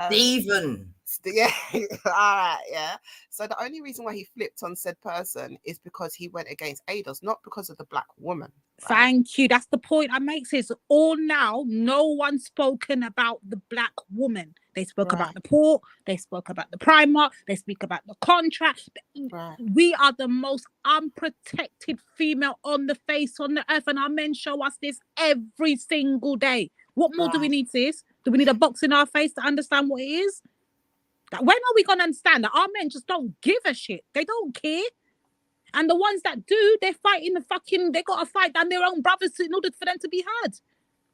Stephen. Yeah, all right, yeah. So the only reason why he flipped on said person is because he went against ADOS, not because of the black woman. Right? Thank you. That's the point I make. It's all now. No one's spoken about the black woman. They spoke about the port. They spoke about the Primark. They speak about the contract. Right. We are the most unprotected female on the face on the earth, and our men show us this every single day. What more do we need, sis? Do we need a box in our face to understand what it is? When are we going to understand that our men just don't give a shit? They don't care. And the ones that do, they're fighting they got to fight down their own brothers in order for them to be heard.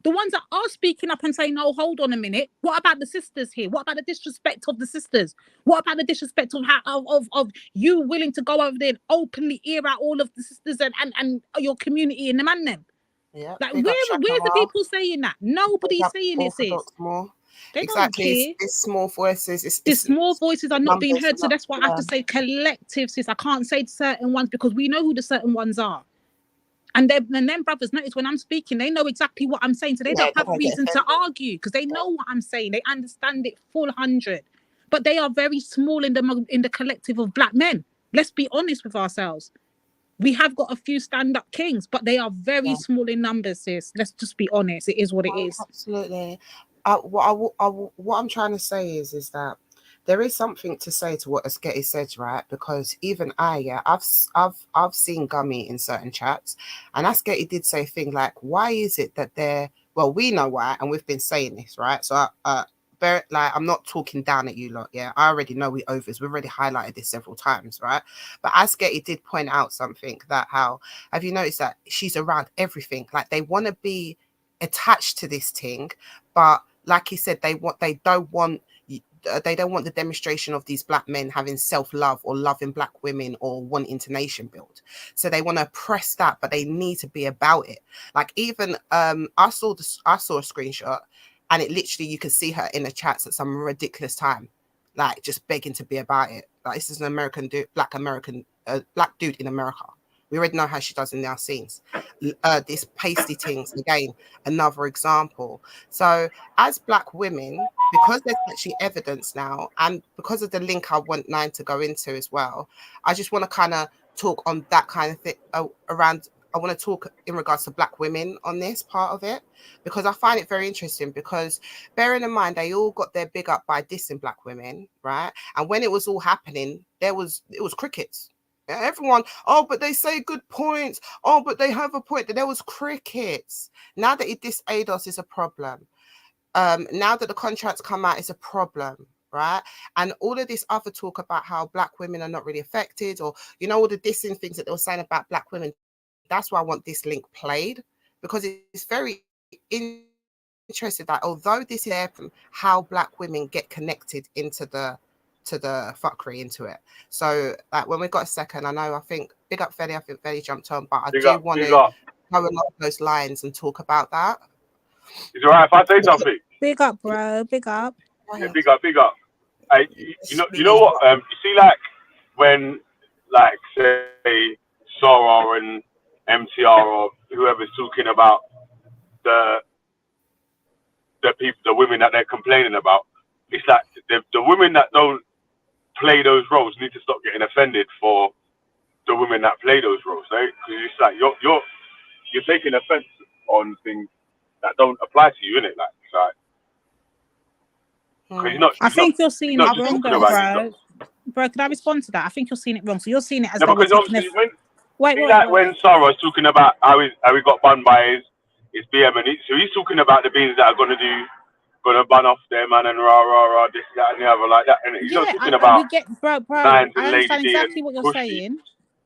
The ones that are speaking up and saying, no, hold on a minute. What about the sisters here? What about the disrespect of the sisters? What about the disrespect of of you willing to go over there and openly air out all of the sisters and your community and the man them? Yeah. Like, where's the people saying that? Nobody's saying it, sis. More. They Exactly. don't care. It's small voices. The small voices are not being heard. So that's why I have to say collective, sis. I can't say certain ones because we know who the certain ones are. And then brothers notice when I'm speaking, they know exactly what I'm saying. So they don't have a reason to argue because they know what I'm saying. They understand it full 100. But they are very small in the collective of black men. Let's be honest with ourselves. We have got a few stand-up kings, but they are very small in numbers, sis. Let's just be honest. It is what it is. Absolutely. What I'm trying to say is that there is something to say to what Asketi said, right? Because even I've seen Gummy in certain chats, and Asketi did say a thing like, why is it that well, we know why, and we've been saying this, right? So I'm not talking down at you lot, yeah. I already know we've already highlighted this several times, right? But Asketi did point out something that have you noticed that she's around everything? Like they want to be attached to this thing, but like he said, they don't want the demonstration of these black men having self-love or loving black women or wanting to nation build. So they want to press that, but they need to be about it. Like even I saw a screenshot, and it literally, you can see her in the chats at some ridiculous time, like just begging to be about it. Like this is an American dude, black dude in America. We already know how she does in our scenes. This pasty things, again, another example. So as black women, because there's actually evidence now, and because of the link I want Nine to go into as well, I just want to kind of talk on that kind of thing around. I want to talk in regards to black women on this part of it, because I find it very interesting, because bearing in mind, they all got their big up by dissing black women, right? And when it was all happening, it was crickets. Everyone, oh, but they say good points. Oh, but they have a point. There was crickets. Now that it dissed ADOS is a problem. Now that the contracts come out, it's a problem, right? And all of this other talk about how black women are not really affected, or, you know, all the dissing things that they were saying about black women. That's why I want this link played, because it's very interesting that although this is how black women get connected into the fuckery, into it. So like when we got a second, I think big up Feli, I think Feli jumped on, but I do want to go along those lines and talk about that. Is it all right if I say something? Big up, bro. Big up. Yeah, big up. You know what? You see, like when, like, say Sora and MTR or whoever's talking about the people, the women that they're complaining about. It's like the women that don't play those roles need to stop getting offended for the women that play those roles, right? Because it's like you're taking offense on things that don't apply to you, innit? Like, it's like, I think you're seeing it wrong, bro. Bro, can I respond to that? I think you're seeing it wrong. So you're seeing it as though because obviously wait. When Sarah was talking about how he got banned by his BM, and so he's talking about the beings that are gonna ban off their man and rah this, that, and the other, like that. And he's not talking about bro. I understand exactly what you're saying.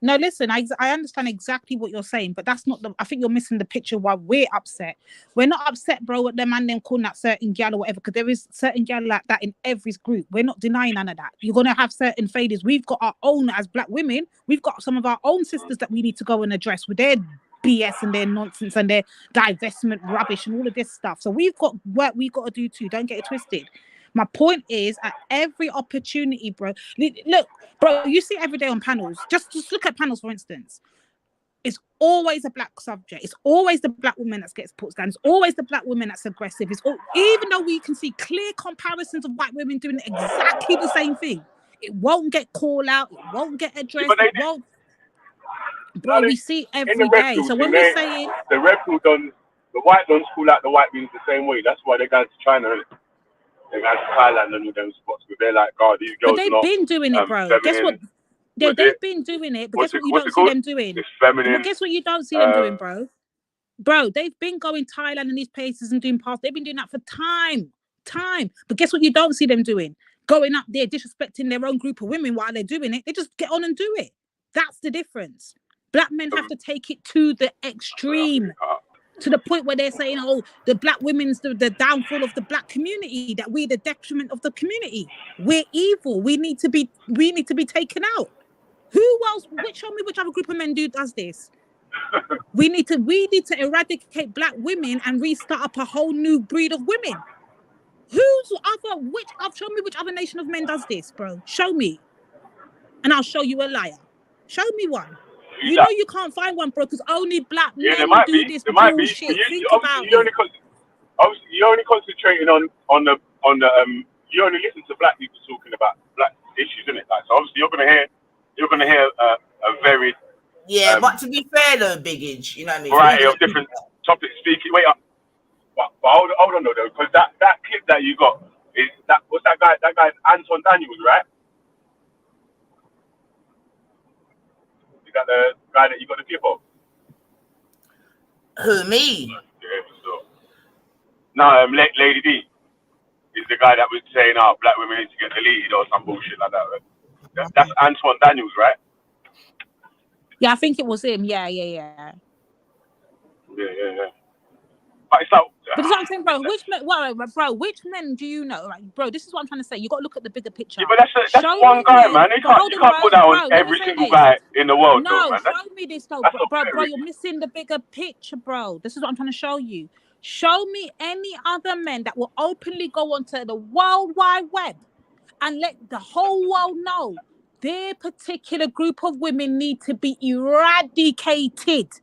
No, listen, I understand exactly what you're saying, but that's not I think you're missing the picture why we're upset. We're not upset, bro, at the man them calling that certain gal or whatever, because there is certain gal like that in every group. We're not denying none of that. You're gonna have certain faders. We've got our own as black women. We've got some of our own sisters that we need to go and address with their BS and their nonsense and their divestment rubbish and all of this stuff. So we've got work we've got to do too. Don't get it twisted. My point is, at every opportunity, bro. Look, bro, you see every day on panels. Just look at panels, for instance. It's always a black subject. It's always the black woman that gets put down. It's always the black woman that's aggressive. Even though we can see clear comparisons of white women doing exactly the same thing, it won't get called out. It won't get addressed. It won't. Bro, we see every day. So when we're saying the red pill done, the white don't call out the white beings the same way. That's why they're going to China. They're going to Thailand and all them spots. But they're like, God, these girls. But they've been doing it, bro. Guess what? They've been doing it, but guess what you don't see them doing? It's feminine. Well, guess what you don't see them doing, bro? Bro, they've been going Thailand and these places and doing past. They've been doing that for time. But guess what you don't see them doing? Going up there, disrespecting their own group of women while they're doing it. They just get on and do it. That's the difference. Black men have to take it to the extreme. To the point where they're saying, oh, the black women's the downfall of the black community, that we're the detriment of the community. We're evil. We need to be taken out. Who else? Show me which other group of men does this. We need to eradicate black women and restart up a whole new breed of women. Show me which other nation of men does this, bro. Show me. And I'll show you a liar. Show me one. You know you can't find one, bro, because only black men do this bullshit. Think about it. You're only concentrating on the you only listen to black people talking about black issues, isn't it? Like, so obviously you're gonna hear a very but to be fair though, Biggage, you know what I mean? Variety of different topics speaking. Wait up, but hold on though, because that clip that you got is what's that guy? That guy's Anton Daniels, right? Is that the guy that you got the clip of? Who, me? No, Lady D is the guy that was saying, "Oh, black women need to get deleted" or some bullshit like that. Right? That's Antoine Daniels, right? Yeah, I think it was him. Yeah. Yeah. But it's like, but that's what I'm saying, bro. Which men do you know? Like, bro, this is what I'm trying to say. You got to look at the bigger picture. Yeah, but that's one guy, man. You can't put that on every single guy in the world. No, though, man. Show me this, though, bro. You're missing the bigger picture, bro. This is what I'm trying to show you. Show me any other men that will openly go onto the World Wide Web and let the whole world know their particular group of women need to be eradicated.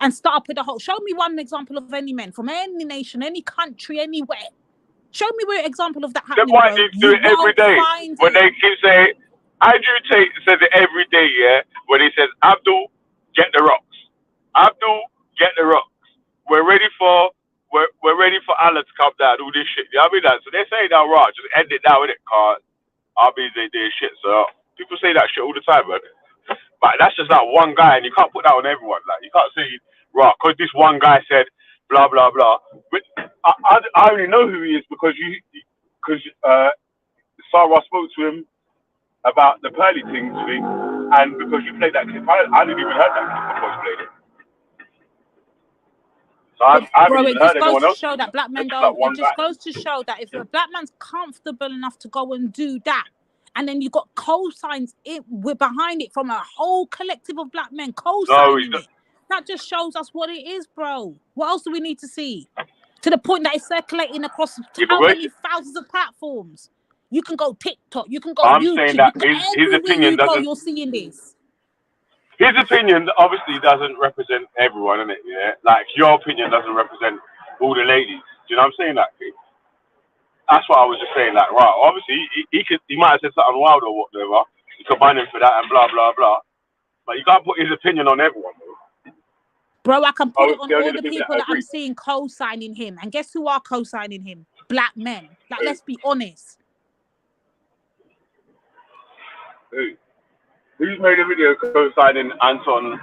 And start up with the whole. Show me one example of any men from any nation, any country, anywhere. Show me where example of that happening. The white dudes do it every day. When they keep saying, Andrew Tate says it every day, yeah. When he says, Abdul, get the rocks. Abdul, get the rocks. We're ready for Allah to come down. All this shit. You know what I mean? That. So they say that right. Just end it now, innit? Cause I'll be they shit. So people say that shit all the time, man. But that's just that one guy, and you can't put that on everyone. Like, you can't say, right, because this one guy said blah blah blah. But I only know who he is because Sarah spoke to him about the pearly things thing, and because you played that clip, I didn't even heard that clip before you played it. So I haven't even heard anyone else. Show that black men don't. It just goes to show that if a black man's comfortable enough to go and do that, and then you got co-signs behind it from a whole collective of black men co-signing it. That just shows us what it is, bro. What else do we need to see? To the point that it's circulating across how many thousands of platforms? You can go TikTok, you can go YouTube. Saying that his opinion doesn't. You're seeing this. His opinion obviously doesn't represent everyone, innit? Yeah, like your opinion doesn't represent all the ladies. Do you know what I'm saying? That thing. That's what I was just saying. Like, right, obviously he might have said something wild or whatever. You can ban him for that and blah blah blah. But you can't put his opinion on everyone, bro. I can put it on all the people that I'm seeing co-signing him, and guess who are co-signing him? Black men. Like, let's be honest. Who's made a video co-signing Anton's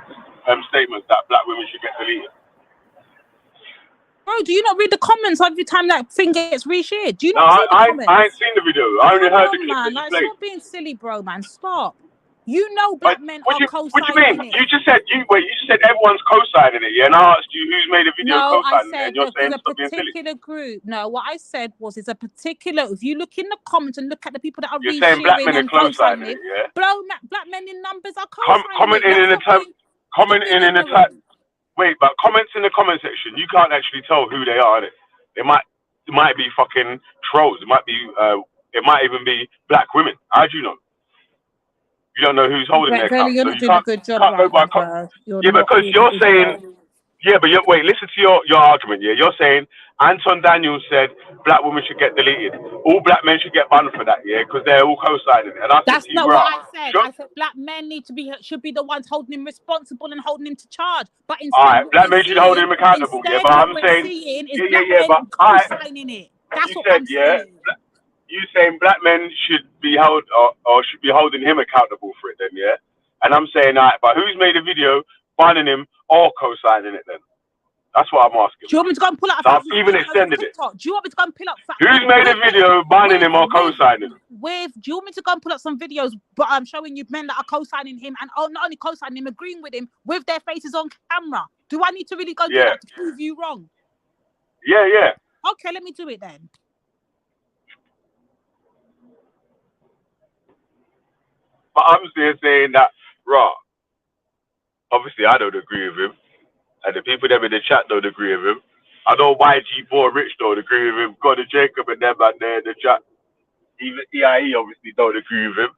statements that black women should get deleted? Bro, do you not read the comments every time that thing gets reshared? Do you not see the comments? I ain't seen the video. I only heard the clip. Man, like, stop being silly, bro, man. Stop. You know black men are co-signing What do you mean? it. You just said everyone's co-signing it, yeah? And I asked you who's made a video co-signing it, and you're saying stop being silly. Particular group. No, what I said was it's a particular. If you look in the comments and look at the people that are you're saying black men are co-signing it, yeah? Black men in numbers are co-signing commenting in the chat. Wait, but comments in the comment section, you can't actually tell who they are, innit? It might be fucking trolls. It might even be black women. How do you know? You don't know who's holding their account. You're not doing a good job, because you're saying, wait, listen to your argument. Yeah, you're saying Anton Daniels said black women should get deleted. All black men should get banned for that, yeah, because they're all co-signing it. And that's not what I said. I said black men should be the ones holding him responsible and holding him to charge. But instead, all right, black men should hold him accountable. Yeah, but I'm saying, but co-signing it. That's what I'm saying. You saying black men should be held or should be holding him accountable for it then, yeah? And I'm saying, all right, but who's made a video banning him or co-signing it then? That's what I'm asking. Do you want me to go and pull up? So I've even extended it. Do you want me to go and pull up? Who's made a video banning him or co-signing him? Do you want me to go and pull up some videos? But I'm showing you men that are co-signing him and not only co-signing him, agreeing with him with their faces on camera. Do I need to really go do that to prove you wrong? Yeah. Okay, let me do it then. But I'm still saying that, raw. Obviously, I don't agree with him, and the people that in the chat don't agree with him. I know YG4 Rich don't agree with him. God and Jacob and them out there in the chat. Even EIE obviously don't agree with him.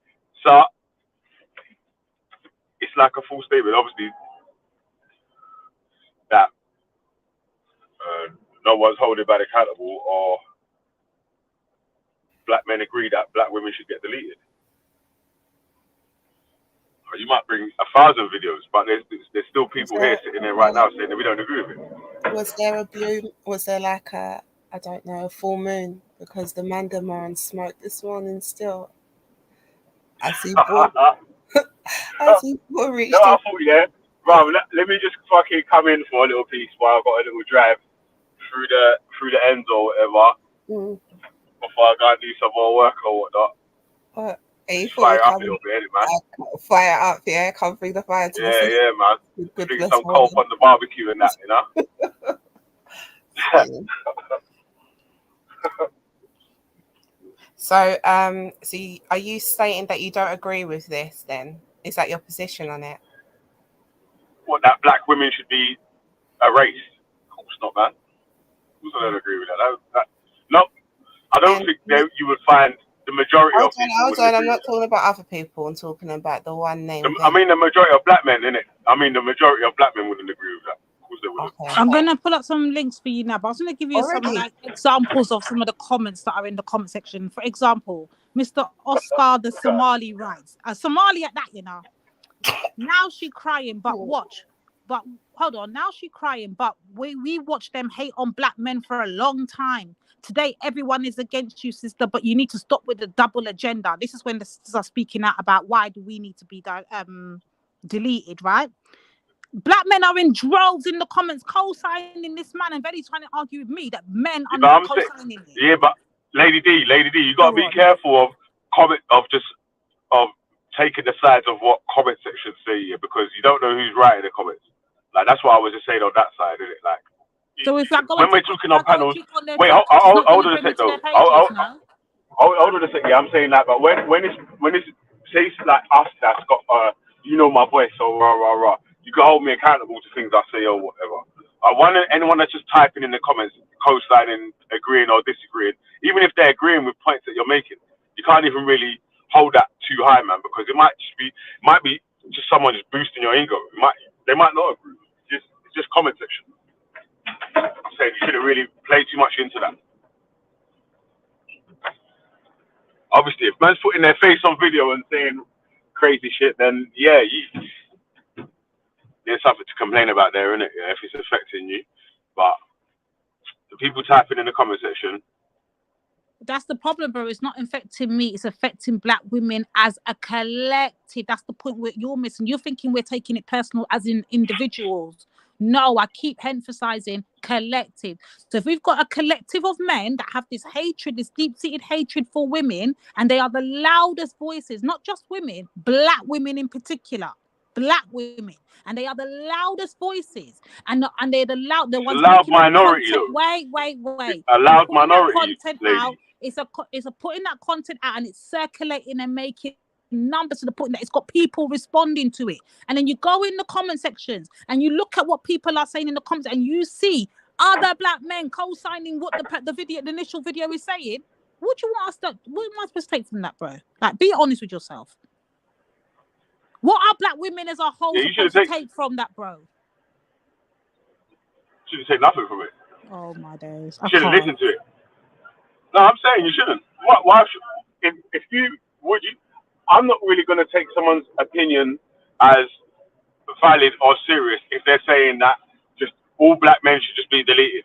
So it's like a full statement, obviously, that no one's holding back accountable, or black men agree that black women should get deleted. Or you might bring 1,000 videos, but there's still people here sitting there right now saying that we don't agree with it. Was there a bloom? Was there like a, I don't know, a full moon? Because the Mandaman smoked this morning still. I see Bull. I see Bull reached. No, I thought, Rob, let me just fucking come in for a little piece while I've got a little drive through the ends or whatever, before I go and do some more work or whatnot. Fire up a little bit, man. Fire up, yeah. Come bring the fire to the system. Yeah, man. Bring some coke on the barbecue and that, you know. So, are you stating that you don't agree with this? Then is that your position on it? What, that black women should be erased? Of course not, man. Of course I don't agree with that. No, I don't think you would find the majority of people. Hold on, I'm not talking about other people. I'm talking about the one name. I mean, the majority of black men, innit? I mean, the majority of black men wouldn't agree with that. Of course they wouldn't. Okay. I'm gonna pull up some links for you now, but I was gonna give you some like examples of some of the comments that are in the comment section. For example, Mr. Oscar the Somali writes, Somali at that, you know. Now she crying, but watch. But hold on, now she crying, but we watch them hate on black men for a long time. Today, everyone is against you, sister, but you need to stop with the double agenda. This is when the sisters are speaking out about why do we need to be deleted, right? Black men are in droves in the comments co-signing this man, and Betty's trying to argue with me that men are not co-signing it. Yeah, but Lady D, you got to be careful of taking the sides of what comment sections say here, because you don't know who's writing the comments. Like, that's what I was just saying on that side, isn't it? Like, so if I go when we're talking on panels, wait, hold on a sec though. Hold on a sec. Yeah, I'm saying that, but when it's say like us that's got you know my voice, so rah. You can hold me accountable to things I say or whatever. I want anyone that's just typing in the comments, co-signing, agreeing or disagreeing, even if they're agreeing with points that you're making, you can't even really hold that too high, man, because it might be just someone just boosting your ego. They might not agree. It's just comment section. I'm saying you shouldn't really play too much into that. Obviously, if man's putting their face on video and saying crazy shit, then yeah, there's something to complain about there, isn't it? Yeah, if it's affecting you. But the people typing in the comment section, that's the problem, bro. It's not affecting me. It's affecting black women as a collective. That's the point where you're missing. You're thinking we're taking it personal as in individuals. No, I keep emphasizing collective. So if we've got a collective of men that have this hatred, this deep-seated hatred for women, and they are the loudest voices, not just women, black women in particular, black women, and they are the loudest voices, and they're the ones loud minority. Wait. A loud minority. Content out. It's a putting that content out, and it's circulating and making numbers to the point that it's got people responding to it. And then you go in the comment sections and you look at what people are saying in the comments, and you see other black men co-signing what the initial video is saying. What am I supposed to take from that, bro? Like, be honest with yourself. What are black women as a whole supposed to take from that, bro? Shouldn't take nothing from it. Oh my days! Shouldn't listen to it. No, I'm saying you shouldn't. Why should? If you would, I'm not really going to take someone's opinion as valid or serious if they're saying that just all black men should just be deleted.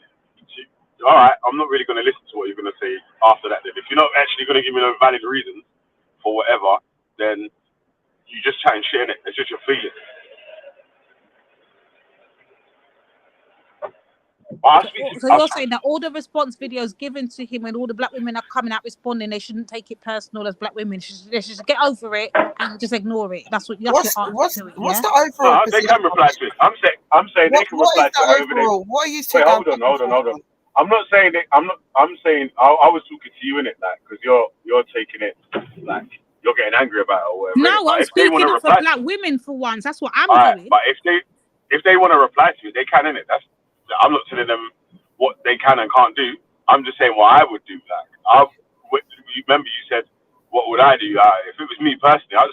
All right, I'm not really going to listen to what you're going to say after that. Then, if you're not actually going to give me no valid reasons for whatever, then you just chatting shit, innit? It's just your feeling. So you're saying that all the response videos given to him and all the black women are coming out responding, they shouldn't take it personal as black women. They should get over it and just ignore it. That's your answer to it. What's the overall? They can reply to it. I'm saying they can reply to whatever they. What are you saying? Hold on. I'm not saying that. I'm saying I was talking to you in it, like, because you're taking it like you're getting angry about it or whatever. No, I'm speaking for black women for once. That's what I'm doing. But if they want to reply to it, they can, innit? I'm not telling them what they can and can't do. I'm just saying what I would do. Like, remember you said, what would I do? If it was me personally, I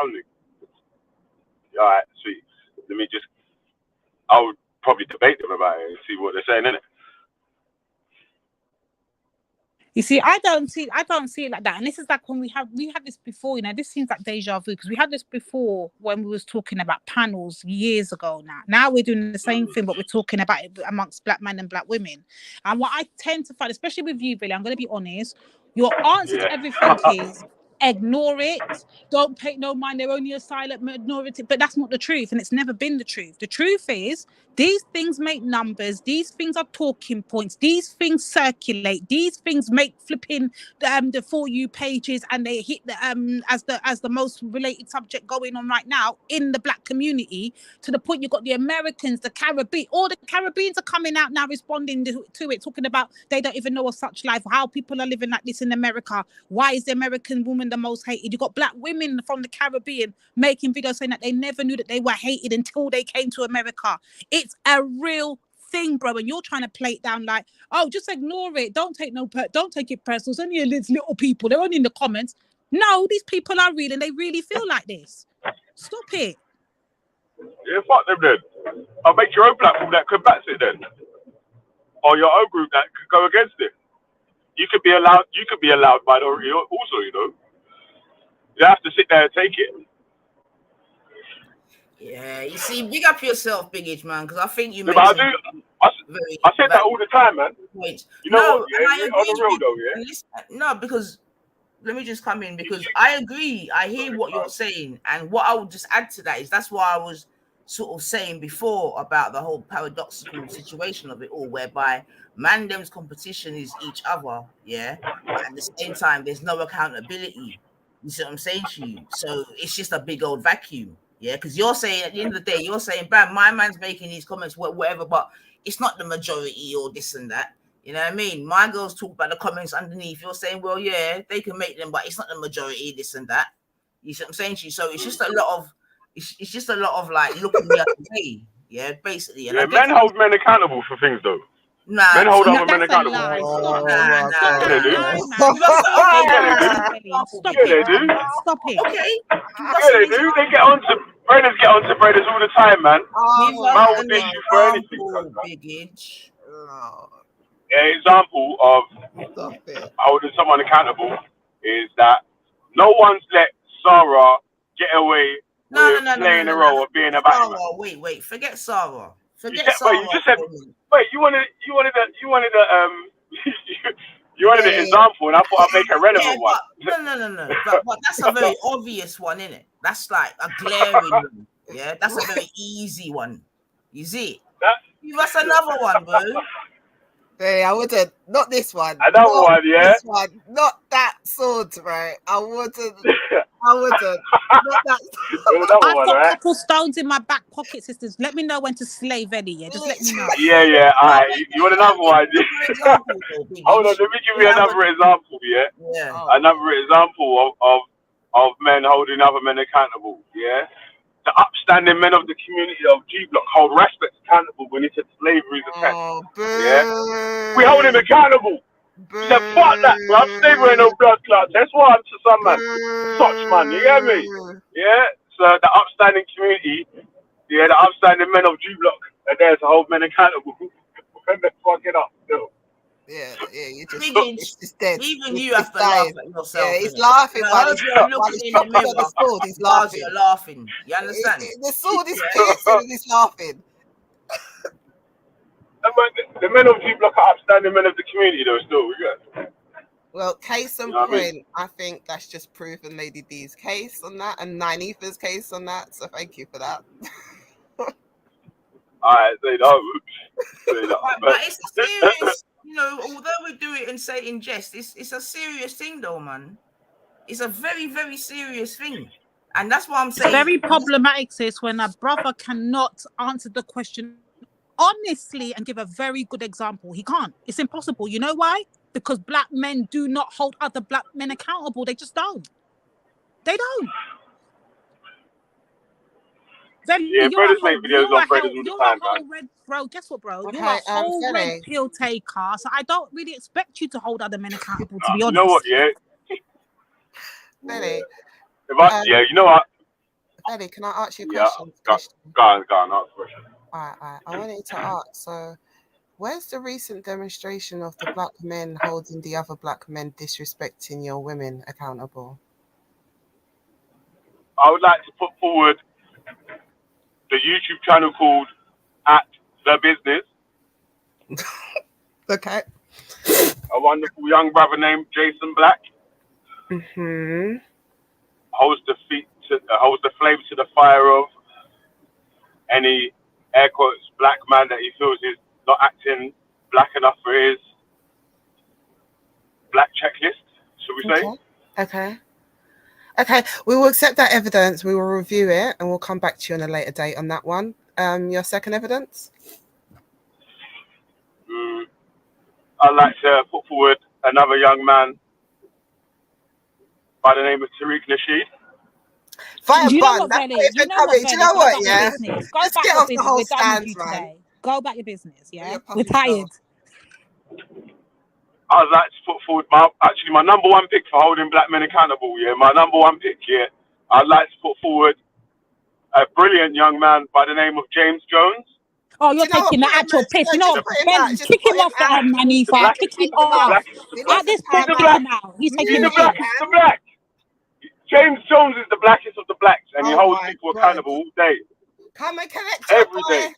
would. All right, sweet. I would probably debate them about it and see what they're saying, innit? You see, I don't see it like that. And this is like when we had this before, you know, this seems like deja vu because we had this before when we was talking about panels years ago Now we're doing the same thing, but we're talking about it amongst black men and black women. And what I tend to find, especially with you, Billy, I'm going to be honest, your answer to everything is ignore it. Don't pay no mind. They're only a silent minority. But that's not the truth. And it's never been the truth. The truth is these things make numbers. These things are talking points. These things circulate. These things make flipping the For You pages, and they hit the as the most related subject going on right now in the black community, to the point you've got the Americans, the Caribbean, all the Caribbeans are coming out now responding to it, talking about they don't even know of such life, how people are living like this in America. Why is the American woman the most hated? You've got black women from the Caribbean making videos saying that they never knew that they were hated until they came to America. It's a real thing, bro, and you're trying to play it down like, oh, just ignore it. Don't take it personal. It's only these little people. They're only in the comments. No, these people are real and they really feel like this. Stop it. Yeah, fuck them then. I'll make your own platform that combats it then, or your own group that could go against it. You could be allowed minority also, you know. You have to sit there and take it. Yeah, you see, big up yourself, Big H, man, because I think you. Yeah, but I said that all the time, man. Points. You know what? Yeah, on the real though, yeah. Listen, no, because let me just come in because I agree. I hear what you're saying, and what I would just add to that is that's what I was sort of saying before about the whole paradoxical situation of it all, whereby Mandem's competition is each other, yeah, but at the same time, there's no accountability. You see what I'm saying to you? So it's just a big old vacuum. Yeah, because you're saying at the end of the day, you're saying, bam, my man's making these comments, whatever, but it's not the majority or this and that. You know what I mean? My girls talk about the comments underneath. You're saying, well, yeah, they can make them, but it's not the majority, this and that. You see what I'm saying to you? So it's just a lot of like looking the other way. Yeah, basically. And yeah, men hold men accountable for things though. Nah, men hold other men accountable. Stop it. Okay. Yeah, they do. They get onto brothers all the time, man. Man will dish you for anything. An example of holding someone accountable is that no one's let Sarah get away with playing the role of being a Batman. Wait, forget Sarah. You just said, wait, you wanted an example, and I thought I'd make a relevant one. No. But that's a very obvious one, isn't it? That's like a glaring one. Yeah, that's a very easy one. You see? Give us another one, bro. Hey, I wouldn't. Not this one. Another one, yeah? This one. Not that sword, right? I wouldn't. Not that. I've got a couple stones in my back pocket, sisters. Let me know when to slave Eddie, yeah? Just let me know. Yeah. All right. You want another one? Hold on. Let me give you another example, yeah? Another example of men holding other men accountable, yeah? The upstanding men of the community of G Block hold respect accountable when he said slavery is a test. Yeah? We hold him accountable. He said, fuck that, bro. Slavery ain't no blood clot. That's what I'm to some man. Such man, you get me? Yeah? So the upstanding community, the upstanding men of G Block are there to hold men accountable when they're fucking up still. Yeah, you just it's just dead. Even you have to laugh at yourself. Yeah, he's laughing while he's looking in the mirror. The sword, he's laughing. You're laughing. You understand? The sword is piercing and he's laughing. The men of G Block are upstanding men of the community, though. Still, yeah. Well, case and point. I think that's just proven Lady D's case on that, and Nine Ether's case on that. So thank you for that. I say no. Say no. But it's a serious, although we do it and say in jest, it's a serious thing though, man. It's a very, very serious thing. And that's what I'm saying. It's very problematic, sis, when a brother cannot answer the question honestly and give a very good example. He can't. It's impossible. You know why? Because black men do not hold other black men accountable. They just don't. They don't. Then yeah, brothers make videos on brothers all the time, man. Red, bro, guess what, bro? Okay, you're a whole Feli. red pill taker, so I don't really expect you to hold other men accountable, to be honest. You know what, yeah? Feli. You know what? Feli, can I ask you a question? Go on, ask a question. All right. I wanted to ask, so where's the recent demonstration of the black men holding the other black men disrespecting your women accountable? I would like to put forward the YouTube channel called @TheBusiness. Okay. A wonderful young brother named Jason Black. Mm-hmm. Holds the flame to the fire of any air quotes black man that he feels is not acting black enough for his black checklist, should we say? Okay. We will accept that evidence. We will review it and we'll come back to you on a later date on that one. Your second evidence? I'd like to put forward another young man by the name of Tariq Nasheed. Do you know what, Benny? Do you know what? Yeah. Go Let's back get your off the business. whole We're done with stands, you man. today. Go back your business. Yeah, Your we're tired. I'd like to put forward my number one pick for holding black men accountable. Yeah, my number one pick. Yeah, I'd like to put forward a brilliant young man by the name of James Jones. Oh, you're taking the actual piss. You know, Ben, kick him off the Manifa. Kick him off. At this point right now, he's taking the piss. The black. James Jones is the blackest of the blacks, and he holds people accountable all day. Come and collect your every boy. day.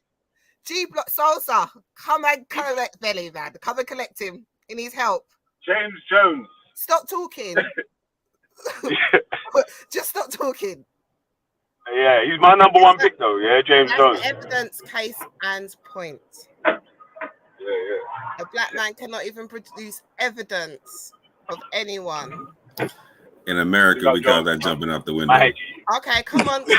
G-Block Salsa. Come and collect Belly, man. Come and collect him. He needs help. James Jones. Stop talking. Just stop talking. Yeah, he's my number one pick though. Yeah, James Jones. Evidence, case, and point. Yeah. A black man cannot even produce evidence of anyone. In America, we call that jumping out the window. Okay, come on with it.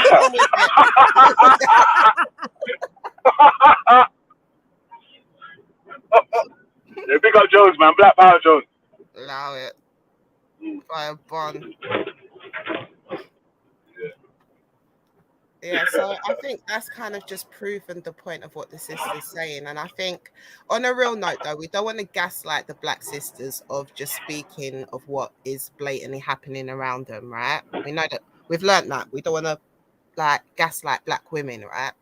Yeah, big up Jones, man. Black Power Jones. Allow it. By a bond. Yeah, so I think that's kind of just proven the point of what the sister's saying. And I think on a real note, though, we don't want to gaslight the black sisters of just speaking of what is blatantly happening around them, right? We know that we've learned that. We don't want to gaslight black women, right?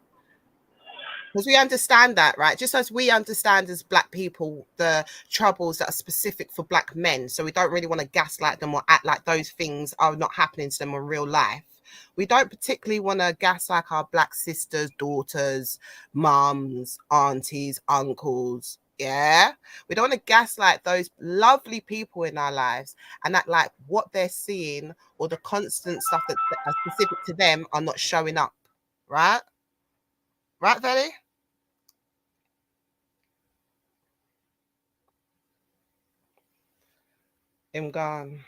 Because we understand that, right? Just as we understand as black people the troubles that are specific for black men. So we don't really want to gaslight them or act like those things are not happening to them in real life. We don't particularly want to gaslight our black sisters, daughters, mums, aunties, uncles. Yeah. We don't want to gaslight those lovely people in our lives and act like what they're seeing or the constant stuff that are specific to them are not showing up. Right? Right, Veli? Him gone.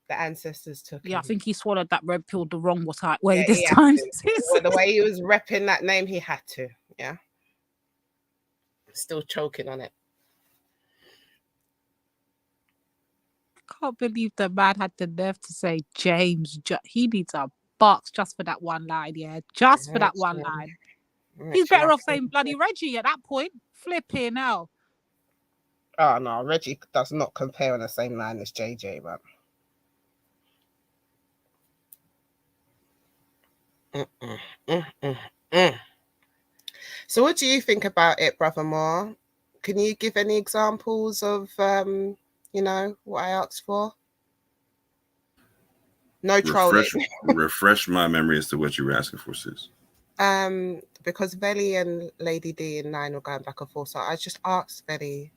The ancestors took him. I think he swallowed that red pill the wrong way this time. Well, the way he was repping that name, he had to. Yeah. Still choking on it. Can't believe the man had the nerve to say James. He needs a box just for that one line, yeah. Just for that one line. He's better off saying bloody Reggie at that point. Flipping hell. Oh no, Reggie does not compare on the same line as JJ, but. So what do you think about it, Brother Moore? Can you give any examples of what I asked for? No trolling. Refresh my memory as to what you were asking for, sis. Because Veli and Lady D and Nine were going back and forth. So I just asked Veli,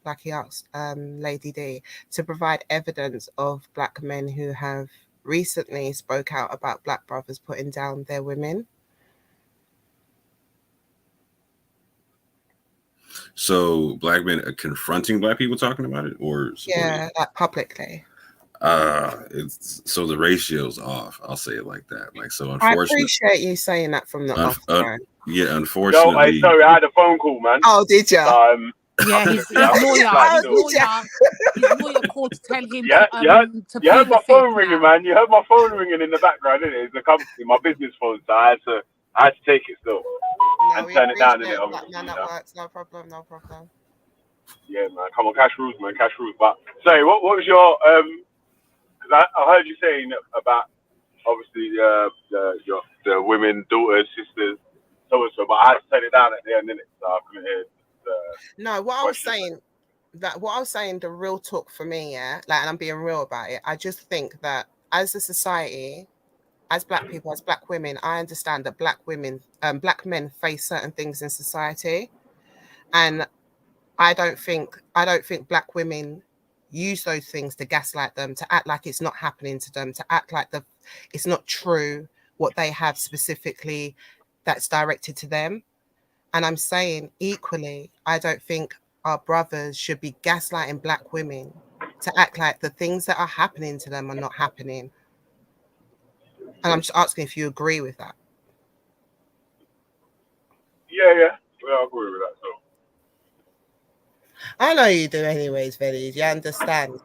like he asked Lady D, to provide evidence of black men who have recently spoke out about black brothers putting down their women. So black men confronting black people talking about it, or yeah, like publicly. It's so the ratio's off. I'll say it like that. Like, so I unfortunately, appreciate you saying that from the off. Yeah, unfortunately. No, sorry, I had a phone call, man. Oh, did you? Yeah, his lawyer called to tell him you heard my phone ringing, man. You heard my phone ringing in the background, didn't it? It's a company, my business phone, so I had to take it still and turn it down, didn't it? Obviously, that works. No problem. Yeah, man. Come on, cash rules, man. Cash rules. But sorry, what was your Because I heard you saying about obviously the women, daughters, sisters, so and so, but I had to turn it down at the end, didn't it? So I couldn't hear. No, what I was saying, the real talk for me, yeah, like, and I'm being real about it. I just think that as a society, as black people, as black women, I understand that black men face certain things in society, and I don't think black women use those things to gaslight them, to act like it's not happening to them, to act like it's not true what they have specifically that's directed to them. And I'm saying equally, I don't think our brothers should be gaslighting black women to act like the things that are happening to them are not happening. And I'm just asking if you agree with that. Yeah, I agree with that. So. I know you do anyways, Vellies. You understand.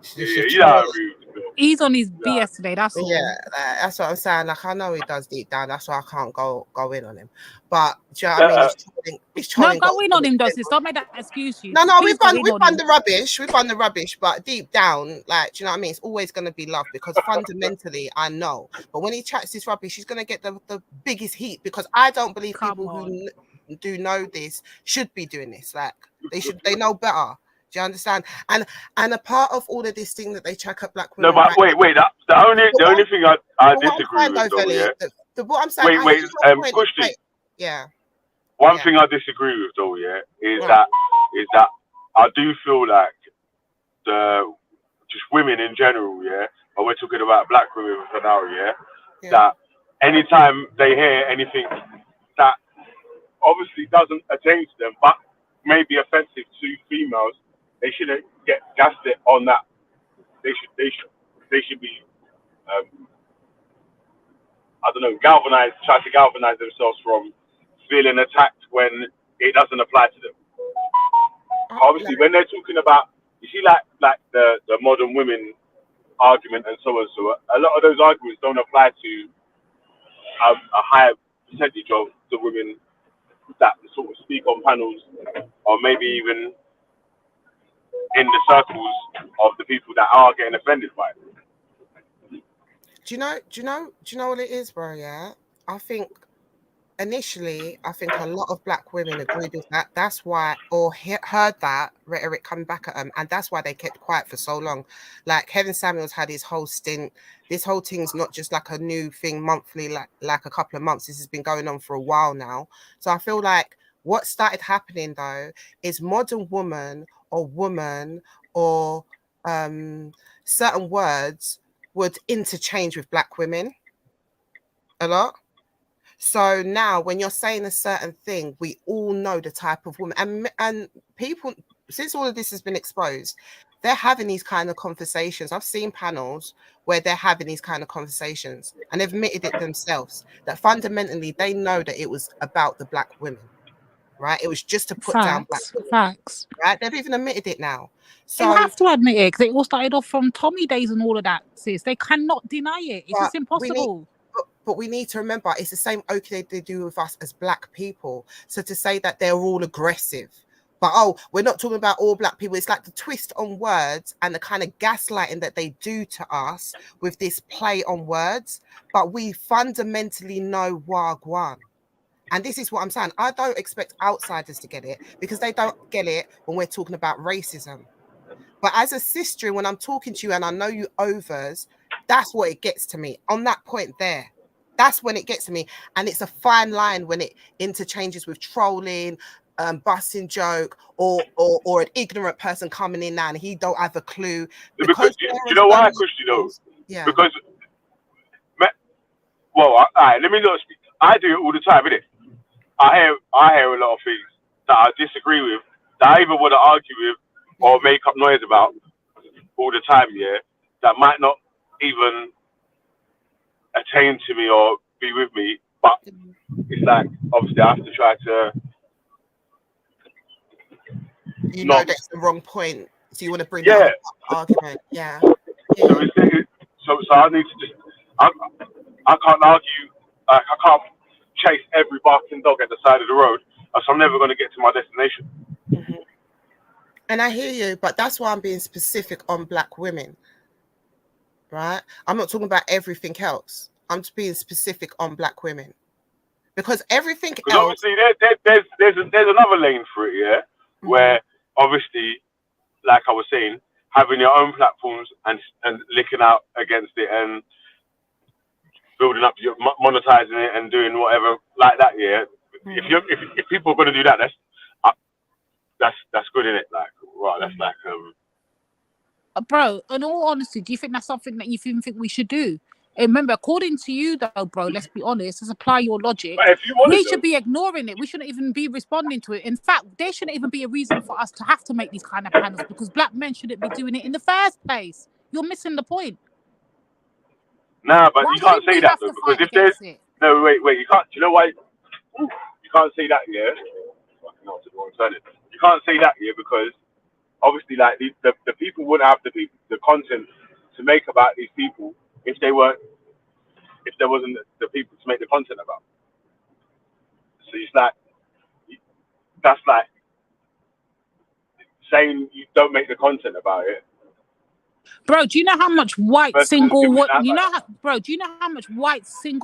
He's on his BS today, that's all. Yeah, that's what I'm saying. Like, I know he does deep down. That's why I can't go in on him. But do you know what I mean? He's trolling. No, go in on him, Dusty. Stop making that excuse. No, we've done the rubbish. We've done the rubbish, but deep down, like, do you know what I mean? It's always going to be love, because fundamentally, I know. But when he chats this rubbish, he's going to get the biggest heat, because I don't believe people who do know this should be doing this. Like, they know better. Do you understand? And a part of all of this thing that they check up black women. No, but wait. The only thing I disagree with, though, yeah. What I'm saying. Kushti. Yeah. One thing I disagree with, though, yeah, is that I do feel like just women in general, yeah, but we're talking about black women for now, yeah, that anytime they hear anything that obviously doesn't attain to them, but may be offensive to females, they shouldn't get gaslit on that. They should be I don't know, try to galvanize themselves from feeling attacked when it doesn't apply to them. Obviously, when they're talking about, you see, like the modern women argument and so on, so a lot of those arguments don't apply to a higher percentage of the women that sort of speak on panels, or maybe even in the circles of the people that are getting offended by it. Do you know what it is, bro? Yeah, I think initially, a lot of black women agreed with that. That's why, or heard that rhetoric come back at them, and that's why they kept quiet for so long. Like, Kevin Samuels had his whole stint. This whole thing's not just like a new thing monthly, like a couple of months. This has been going on for a while now. So I feel like what started happening, though, is modern woman or certain words would interchange with black women a lot. So now when you're saying a certain thing, we all know the type of woman, and people, since all of this has been exposed, they're having these kind of conversations. I've seen panels where they're having these kind of conversations, and they've admitted it themselves, that fundamentally they know that it was about the black women, right? It was just to put down black women. Facts. Right? They've even admitted it now. So you have to admit it, because it all started off from Tommy days and all of that, sis. They cannot deny it. It's just impossible. But we need to remember, it's the same okay they do with us as black people. So to say that they're all aggressive, but we're not talking about all black people. It's like the twist on words and the kind of gaslighting that they do to us with this play on words. But we fundamentally know Wagwan. And this is what I'm saying. I don't expect outsiders to get it, because they don't get it when we're talking about racism. But as a sister, when I'm talking to you and I know you overs, that's what it gets to me. On that point there, that's when it gets to me. And it's a fine line when it interchanges with trolling, busting joke, or an ignorant person coming in now and he don't have a clue. Because you know why, Kushti, though? Yeah. Because, well, all right, let me not speak. I do it all the time, innit? I hear a lot of things that I disagree with, that I either want to argue with or make up noise about all the time, yeah, that might not even attain to me or be with me, but it's like, obviously, I have to try to. You know that's the wrong point, so you want to bring that up argument, yeah. So I need to just, I can't argue, I can't chase every barking dog at the side of the road, so I'm never going to get to my destination. Mm-hmm. And I hear you, but that's why I'm being specific on black women, right? I'm not talking about everything else. I'm just being specific on black women. Because everything else... Obviously, there's another lane for it, yeah? Mm-hmm. Where, obviously, like I was saying, having your own platforms and licking out against it and building up, monetizing it and doing whatever like that, yeah? Mm-hmm. If people are going to do that, that's good, innit? Like, right, that's like... Bro, in all honesty, do you think that's something that you even think we should do? Remember, according to you, though, bro, let's be honest, let's apply your logic. We should be ignoring it. We shouldn't even be responding to it. In fact, there shouldn't even be a reason for us to have to make these kind of panels because black men shouldn't be doing it in the first place. You're missing the point. Nah, but you can't say that, though, because if there's... No, wait, you can't... Do you know why? You can't say that, yeah? You can't say that, yeah, because obviously, like, the people wouldn't have the content to make about these people if there wasn't the people to make the content about. So it's like, that's like saying you don't make the content about it. Bro, do you know how much white single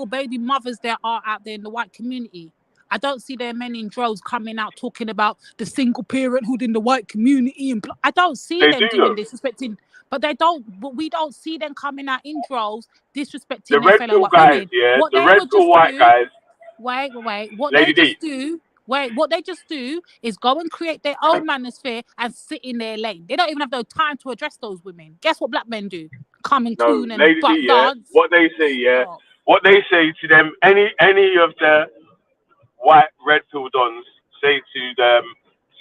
baby mothers there are out there in the white community? I don't see their men in droves coming out talking about the single parenthood in the white community, and I don't see them doing disrespecting. But they don't. But we don't see them coming out in droves disrespecting their fellow white women. Yeah, what the red pill white guys. Wait. What they just do is go and create their own manosphere and sit in their lane. They don't even have no time to address those women. Guess what black men do? Come and COON and Lady D, dance. What they say, yeah. Oh. What they say to them, any of the white red pill dons say to them,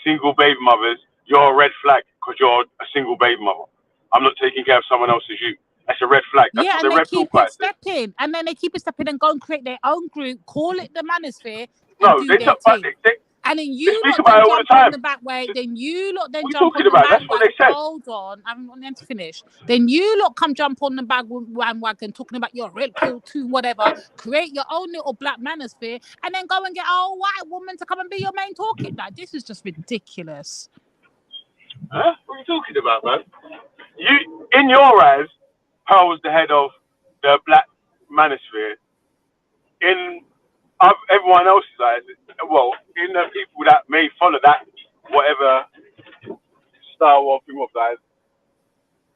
single baby mothers, you're a red flag because you're a single baby mother. I'm not taking care of someone else's you. That's a red flag. That's what the red pill guys say. And then they keep it stepping and go and create their own group, call it the manosphere, and no, do their thing. And then you lot then jump on the back way. Then you lot then jump on the bandwagon. Hold on, I'm going to finish. Then you lot come jump on the bandwagon talking about your red pill too, whatever. Create your own little black manosphere, and then go and get a white woman to come and be your main talking. Like, this is just ridiculous. Huh? What are you talking about, man? You, in your eyes, Pearl was the head of the black manosphere. In everyone else's eyes, well, in the people that may follow that, whatever style or thing of guys,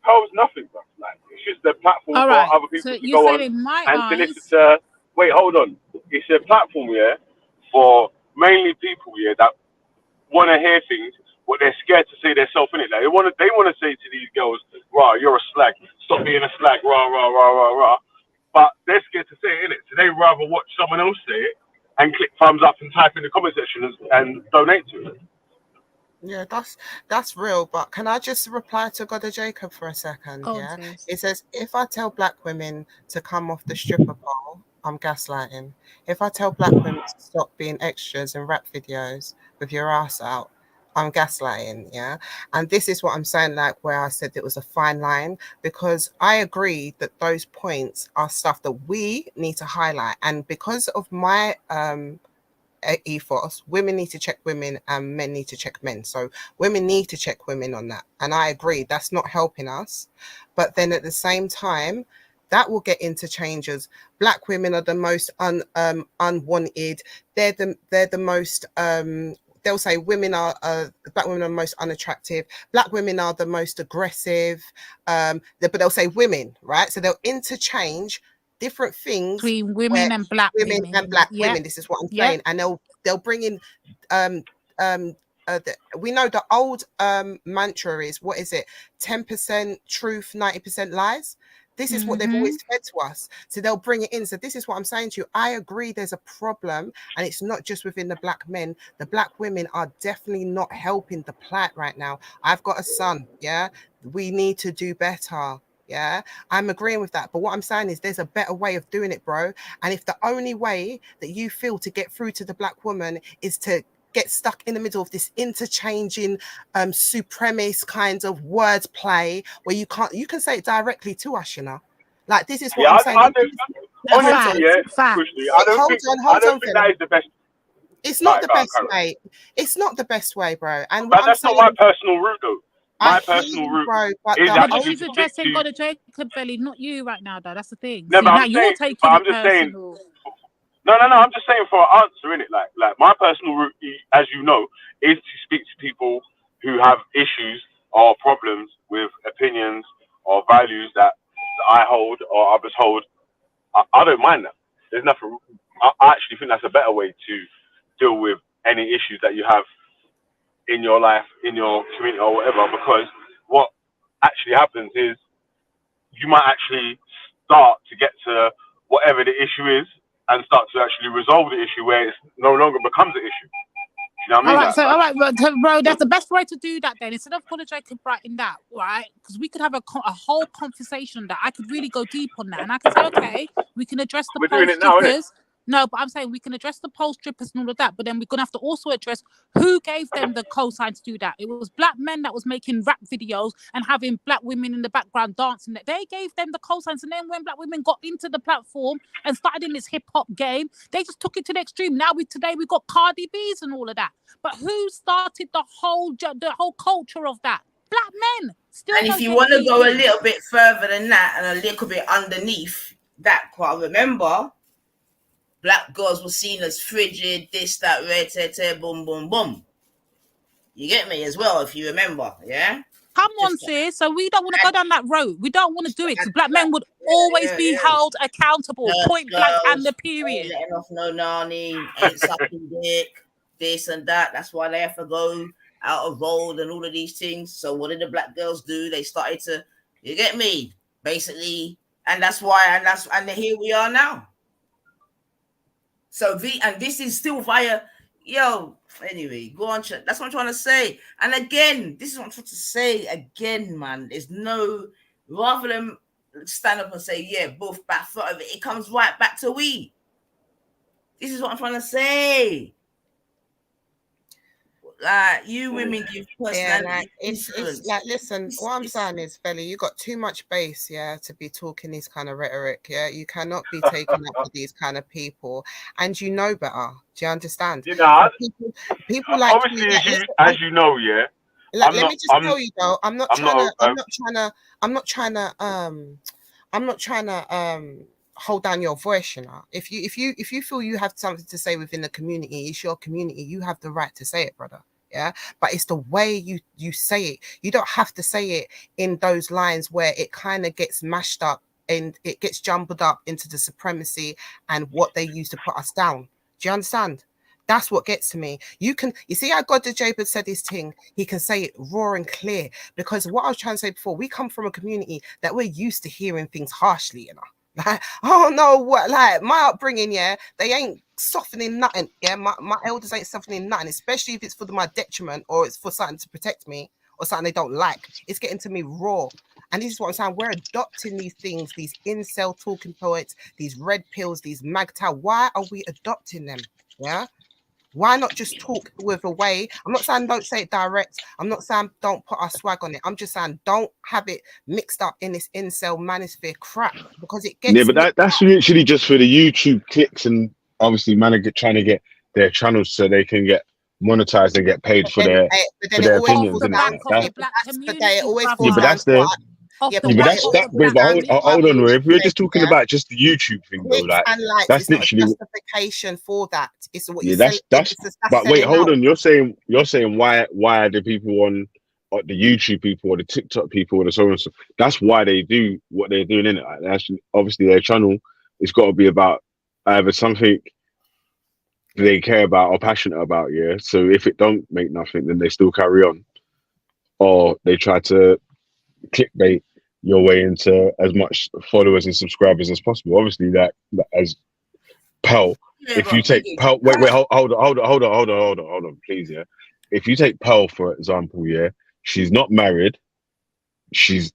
Pearl's nothing, bro. Like, it's just a platform for other people to go on and to listen to. Wait, hold on. It's a platform, yeah, for mainly people, yeah, that want to hear things, but they're scared to say themselves in it. Like, they want to say to these girls, "Rah, you're a slag. Stop being a slag." Rah, rah, rah, rah, rah. But they're scared to say it, innit? So they rather watch someone else say it and click thumbs up and type in the comment section and donate to it. Yeah, that's real. But can I just reply to God of Jacob for a second? It says, if I tell black women to come off the stripper pole, I'm gaslighting. If I tell black women to stop being extras in rap videos with your ass out, I'm gaslighting, yeah? And this is what I'm saying, like where I said it was a fine line, because I agree that those points are stuff that we need to highlight. And because of my ethos, women need to check women and men need to check men. So women need to check women on that. And I agree, that's not helping us. But then at the same time, that will get interchanges. Black women are the most unwanted. They're the most they'll say black women are the most unattractive. Black women are the most aggressive. But they'll say women, right? So they'll interchange different things between women and black women and black women. This is what I'm saying, and they'll bring in we know the old mantra is, what is it? 10% truth, 90% lies. This is what they've always fed to us. So they'll bring it in. So this is what I'm saying to you. I agree there's a problem, and it's not just within the black men. The black women are definitely not helping the plight right now. I've got a son, yeah? We need to do better, yeah? I'm agreeing with that. But what I'm saying is there's a better way of doing it, bro. And if the only way that you feel to get through to the black woman is to get stuck in the middle of this interchanging supremacist kind of wordplay where you can say it directly to us, you know. Like, this is what I'm saying. Honestly, I don't think that is the best. It's not the best way. It's not the best way, bro. And but that's not my personal route, though. My personal route, bro, but is but she's addressing God Jacob Belly, not you right now, though. That's the thing. No, See, but now I'm you're saying, taking but I'm it just personal. saying. No. I'm just saying for an answer, innit? Like my personal route, as you know, is to speak to people who have issues or problems with opinions or values that I hold or others hold. I don't mind that. There's nothing. I actually think that's a better way to deal with any issues that you have in your life, in your community, or whatever. Because what actually happens is you might actually start to get to whatever the issue is and start to actually resolve the issue where it no longer becomes an issue. You know what I mean? All right, bro, that's the best way to do that then. Instead of God Jacob writing that, right? Because we could have a whole conversation that I could really go deep on that. And I could say, okay, we can address the poll strippers. No, but I'm saying we can address the poll strippers and all of that, but then we're going to have to also address who gave them the cosign to do that. It was black men that was making rap videos and having black women in the background dancing. They gave them the cosigns, and then when black women got into the platform and started in this hip-hop game, they just took it to the extreme. Now today we've got Cardi B's and all of that. But who started the whole culture of that? Black men. Still, and if you want to go a little bit further than that and a little bit underneath that part, remember, black girls were seen as frigid, this, that, red, boom, boom, boom. You get me as well, if you remember, yeah? Come on, sis. So we don't want to go down that road. We don't want to do it because black men would always be held accountable, point blank, and the period. Letting off no nanny, ain't sucking dick, this and that. That's why they have to go out of road and all of these things. So what did the black girls do? They started to, you get me, basically, and that's why, and here we are now. So this is still via, anyway, go on, chat. That's what I'm trying to say. And again, this is what I'm trying to say again, man. There's no, rather than stand up and say, yeah, both back foot of it, it comes right back to we. This is what I'm trying to say. Like, you women give personality. Yeah, like, it's like, listen, what I'm saying is, Felly, you got too much base, to be talking this kind of rhetoric, You cannot be taken up with these kind of people, and you know better. Do you understand? People like obviously, as you know, Like, let me just tell you though, I'm not trying to hold down your voice, If you feel you have something to say within the community, it's your community, you have the right to say it, brother. But it's the way you say it. You don't have to say it in those lines where it kind of gets mashed up and it gets jumbled up into the supremacy and what they use to put us down. Do you understand? That's what gets to me. You see how God Jacob said his thing. He can say it raw and clear, because what I was trying to say before, we come from a community that we're used to hearing things harshly, Like, oh no, what, like my upbringing, they ain't softening nothing. My elders ain't softening nothing, especially if it's for my detriment or it's for something to protect me or something they don't like. It's getting to me raw. And this is what I'm saying. We're adopting these things, these incel talking poets, these red pills, these magtal. Why are we adopting them? Why not just talk with a way? I'm not saying don't say it direct. I'm not saying don't put our swag on it. I'm just saying don't have it mixed up in this incel manosphere crap, because it gets. Yeah, but that's literally just for the YouTube clicks, and obviously trying to get their channels so they can get monetized and get paid for their opinions. Hold on, if we're just talking about just the YouTube thing, though, like that's literally justification for that. It's what you say. But wait, hold on. You're saying why are the people on the YouTube people or the TikTok people or the so on so? That's why they do what they're doing, innit? Like, actually, obviously, their channel has got to be about either something they care about or passionate about. So if it don't make nothing, then they still carry on, or they try to clickbait your way into as much followers and subscribers as possible. Obviously, that as Pearl, if you take Pearl, wait, hold on, please, yeah. If you take Pearl for example, yeah, she's not married. She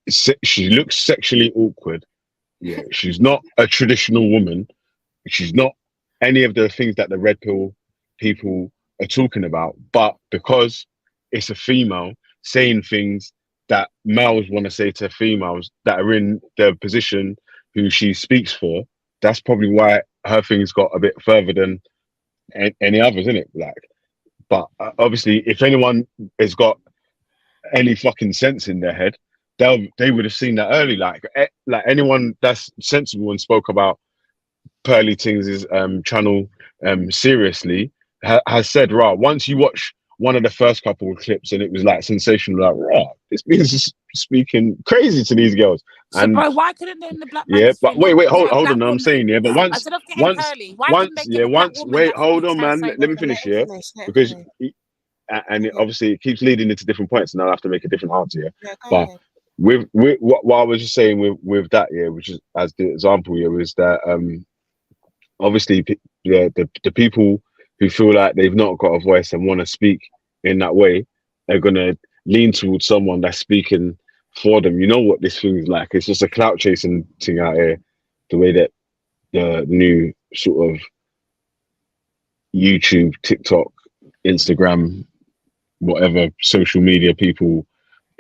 looks sexually awkward. Yeah, she's not a traditional woman. She's not any of the things that the red pill people are talking about. But because it's a female saying things that males want to say to females that are in the position who she speaks for, that's probably why her things got a bit further than any others, isn't it? Like, but obviously, if anyone has got any fucking sense in their head, they would have seen that early. Like anyone that's sensible and spoke about Pearly Things' channel seriously has said, right, once you watch one of the first couple of clips and it was like sensational, like, right, this means speaking crazy to these girls. So, and bro, why couldn't they in the black yeah, but wait, hold black on, I'm saying, yeah, but once instead of getting Pearly, why couldn't they get a black woman wait, that's hold on, speaks her man, same let me finish, yeah, because obviously it keeps leading into different points, and I'll have to make a different answer, yeah. But with what I was just saying with that, yeah, which is as the example, yeah, was that obviously, the people who feel like they've not got a voice and want to speak in that way are gonna lean towards someone that's speaking for them. You know what this thing is like? It's just a clout chasing thing out here. The way that the new sort of YouTube, TikTok, Instagram, whatever social media people,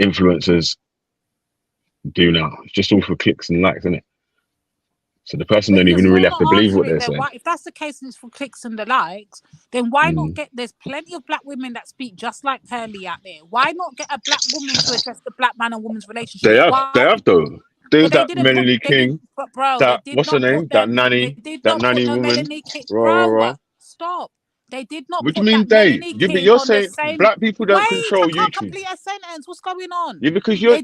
influencers do now. It's just all for clicks and likes, isn't it? So the person don't even really have to believe what they're saying. If that's the case and it's for clicks and the likes, then why not get, there's plenty of black women that speak just like Pearly out there. Why not get a black woman to address the black man and woman's relationship? They have though. There's that Melanie King. Bro, that, what's her name? That nanny. That nanny woman. Melanie King. Bro, stop. They did not what put do you mean that they? Yeah, but you're saying black people don't control YouTube. Complete a sentence. What's going on? Yeah, because you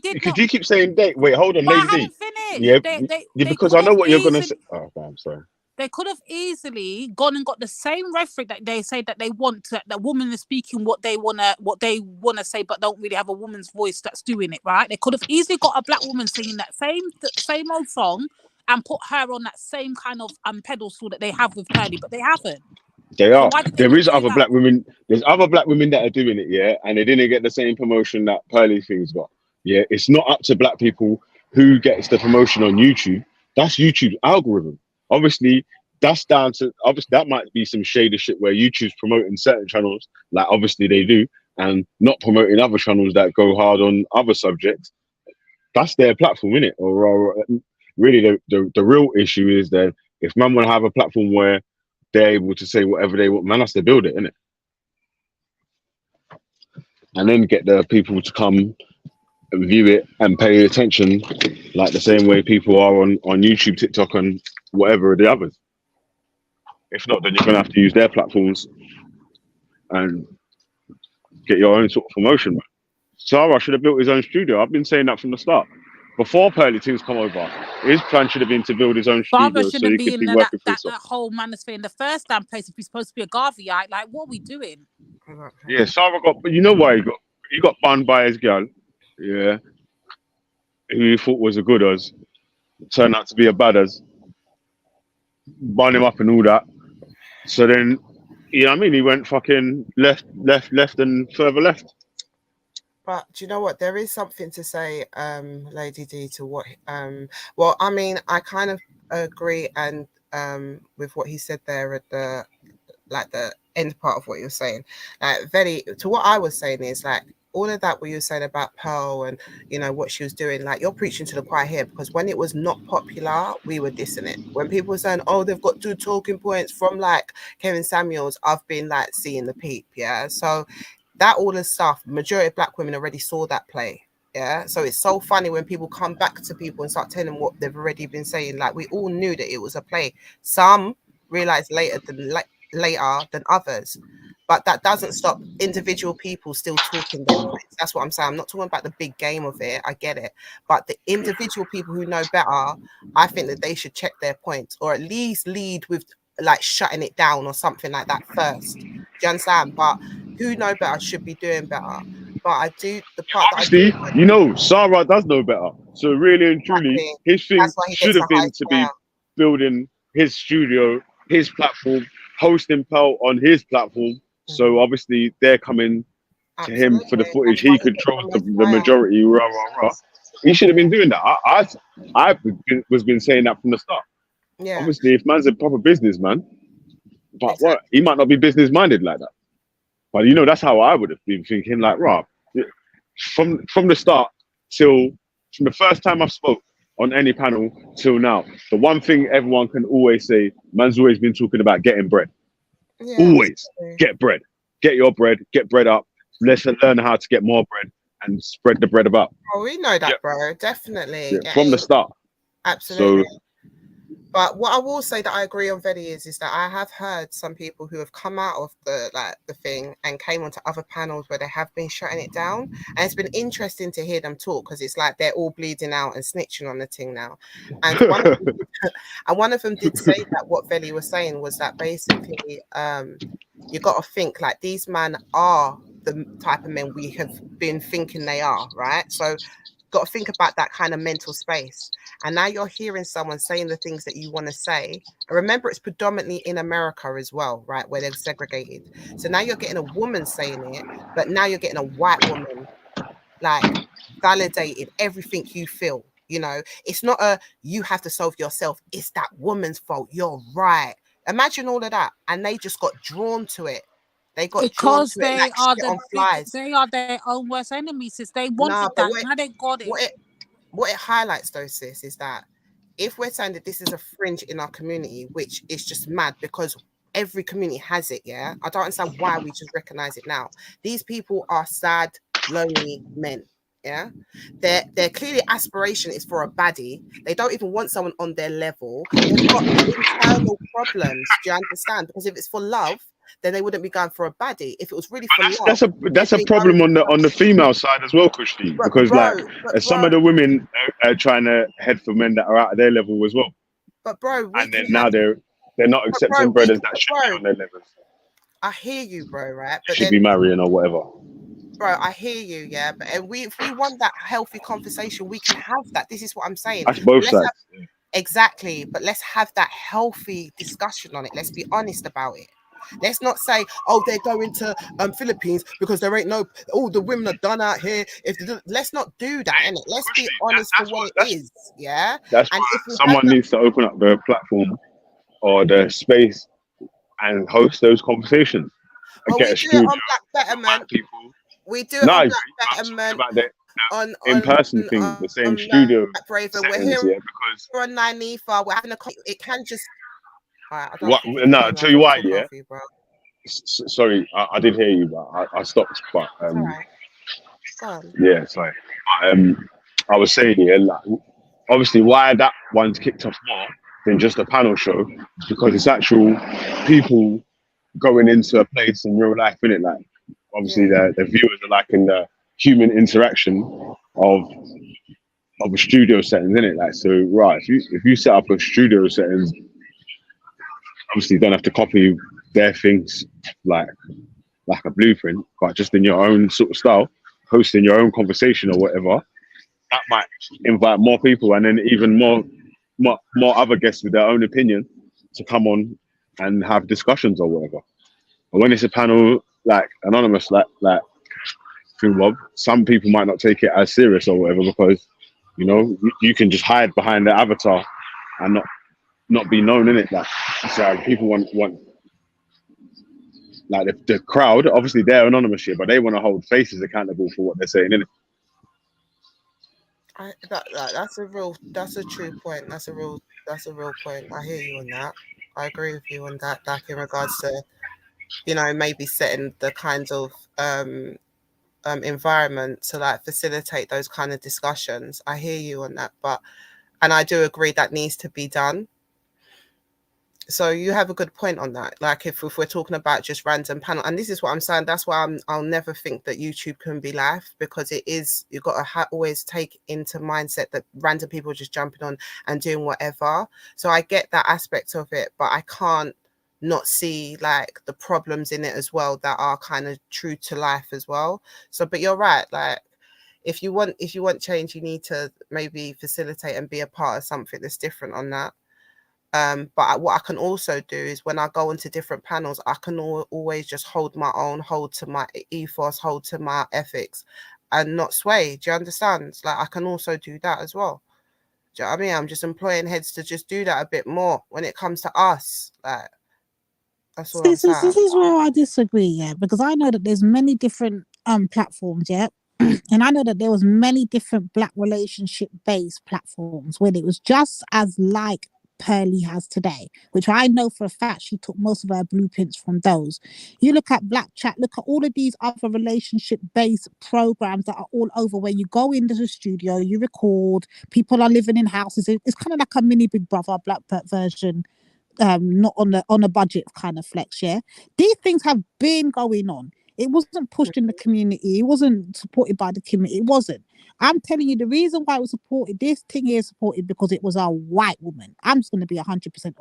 keep saying they. Wait, hold on, Lady D. I haven't finished. Yeah, because I know what you're gonna say. Oh, I'm sorry. They could have easily gone and got the same rhetoric that they say that they want, that woman is speaking what they wanna say, but don't really have a woman's voice that's doing it, right? They could have easily got a black woman singing that same old song and put her on that same kind of pedestal that they have with Pearly, but they haven't. They are. There is other black women. There's other black women that are doing it, yeah, and they didn't get the same promotion that Pearly Things got. Yeah, it's not up to black people who gets the promotion on YouTube. That's YouTube's algorithm. Obviously, that's down to that might be some shady shit where YouTube's promoting certain channels, like obviously they do, and not promoting other channels that go hard on other subjects. That's their platform, innit? Or really, the real issue is that if man want to have a platform where they're able to say whatever they want, man has to build it, innit? And then get the people to come and view it and pay attention like the same way people are on YouTube, TikTok, and whatever the others. If not, then you're going to have to use their platforms and get your own sort of promotion. Sarah should have built his own studio. I've been saying that from the start. Before Pearly Things come over, his plan should have been to build his own studio so he could be working for himself. That whole manosphere in the first damn place. If he's supposed to be a Garveyite, like, what are we doing? Yeah, Sarah but you know why he got banned by his girl, yeah, who he thought was a good as, turned out to be a bad as, banned him up and all that. So then, you know what I mean? He went fucking left, and further left. But do you know what? There is something to say, Lady D, to what well, I mean, I kind of agree and with what he said there at the end part of what you're saying. To what I was saying is like all of that what you were saying about Pearl and you know what she was doing, like you're preaching to the choir here, because when it was not popular, we were dissing it. When people were saying, oh, they've got 2 talking points from like Kevin Samuels, I've been like seeing the peep, yeah. So that all the stuff, majority of black women already saw that play. Yeah. So it's so funny when people come back to people and start telling them what they've already been saying. Like we all knew that it was a play. Some realized later than others. But that doesn't stop individual people still talking their points. That's what I'm saying. I'm not talking about the big game of it. I get it. But the individual people who know better, I think that they should check their points or at least lead with like shutting it down or something like that first. Do you understand? But who know better should be doing better. But I do the part that you know, Sarah does know better. So really and truly, his thing should have been to be building his studio, his platform, hosting Pelt on his platform. So obviously they're coming to him for the footage. He controls the majority. Rah, rah, rah. He should have been doing that. I was been saying that from the start. Yeah. Obviously, if man's a proper businessman, but what, he might not be business minded like that. But you know, that's how I would have been thinking. Like, rah, from the start from the first time I've spoke on any panel till now, the one thing everyone can always say, man's always been talking about getting bread. Yeah, always get bread, get your bread, get bread up. Let's learn how to get more bread and spread the bread about. Oh, we know that, bro. Definitely. Yeah, from the start. Absolutely. So, but what I will say that I agree on Vedi is that I have heard some people who have come out of the thing and came onto other panels where they have been shutting it down, and it's been interesting to hear them talk because it's like they're all bleeding out and snitching on the thing now. And one of them did say that what Vedi was saying was that basically you got to think like these men are the type of men we have been thinking they are, right? So got to think about that kind of mental space. And now you're hearing someone saying the things that you want to say. And remember, it's predominantly in America as well, right? Where they're segregated. So now you're getting a woman saying it, but now you're getting a white woman, like, validated everything you feel. You know, it's not you have to solve yourself. It's that woman's fault. You're right. Imagine all of that. And they just got drawn to it. They got drawn to it like shit on flies. They are their own worst enemies. Since they wanted that, now they got it. What it highlights, though, sis, is that if we're saying that this is a fringe in our community, which is just mad because every community has it, yeah? I don't understand why we just recognize it now. These people are sad, lonely men, yeah? Their clearly aspiration is for a baddie. They don't even want someone on their level. They've got internal problems, do you understand? Because if it's for love, then they wouldn't be going for a baddie. If it was really for love, that's a problem on the female side as well, Kushti, because some of the women are trying to head for men that are out of their level as well. But bro, and then now they're not accepting brothers that should be on their levels. I hear you, bro. Right? But should be marrying or whatever. Bro, I hear you, yeah. But if we want that healthy conversation, we can have that. This is what I'm saying. That's both sides. Exactly, but let's have that healthy discussion on it. Let's be honest about it. Let's not say, oh, they're going to Philippines because there ain't the women are done out here. Let's not do that, innit? Let's be honest to what it is, yeah? That's why someone needs to open up the platform or the space and host those conversations. Well, we do it on Black Betterment. We do it on Black Betterment. On in-person thing, the same studio. We're here because on 9 Nifa, we're having it can just. I'll tell you why, yeah. Sorry, I did hear you, but I stopped. But yeah, sorry. I was saying, yeah, like, obviously, why that one's kicked off more than just a panel show is because it's actual people going into a place in real life, innit? Like, obviously, the viewers are like in the human interaction of a studio setting, innit? Like, so right, if you set up a studio setting. Obviously, you don't have to copy their things like a blueprint, but just in your own sort of style, hosting your own conversation or whatever, that might invite more people and then even more other guests with their own opinion to come on and have discussions or whatever. And when it's a panel like anonymous, like Bob, some people might not take it as serious or whatever because you can just hide behind the avatar and not be known in it. Like, so people want like the crowd. Obviously, they're anonymous shit, but they want to hold faces accountable for what they're saying, innit? That's a true point. That's a real point. I hear you on that. I agree with you on that. Like in regards to, maybe setting the kinds of environment to like facilitate those kind of discussions. I hear you on that, and I do agree that needs to be done. So you have a good point on that. Like if we're talking about just random panel, and this is what I'm saying, that's why I'll never think that YouTube can be live, because it is, you've got to always take into mindset that random people are just jumping on and doing whatever. So I get that aspect of it, but I can't not see like the problems in it as well that are kind of true to life as well. So, but you're right, like if you want change, you need to maybe facilitate and be a part of something that's different on that. But what I can also do is when I go into different panels, I can always just hold my own, hold to my ethos, hold to my ethics, and not sway. Do you understand? Like, I can also do that as well. Do you know what I mean? I'm just employing heads to just do that a bit more when it comes to us. Like, that's all I'm saying. This is where I disagree, yeah, because I know that there's many different platforms, yeah. And I know that there was many different black relationship based platforms where it was just as like Pearly has today, which I know for a fact she took most of her blueprints from those. You look at Black Chat, look at all of these other relationship based programs that are all over where you go into the studio, you record, people are living in houses. It's kind of like a mini Big Brother black version, not on a budget kind of flex. Yeah, these things have been going on. It wasn't pushed in the community. It wasn't supported by the community. It wasn't. I'm telling you, the reason why it was supported, this thing here is supported because it was a white woman. I'm just going to be 100%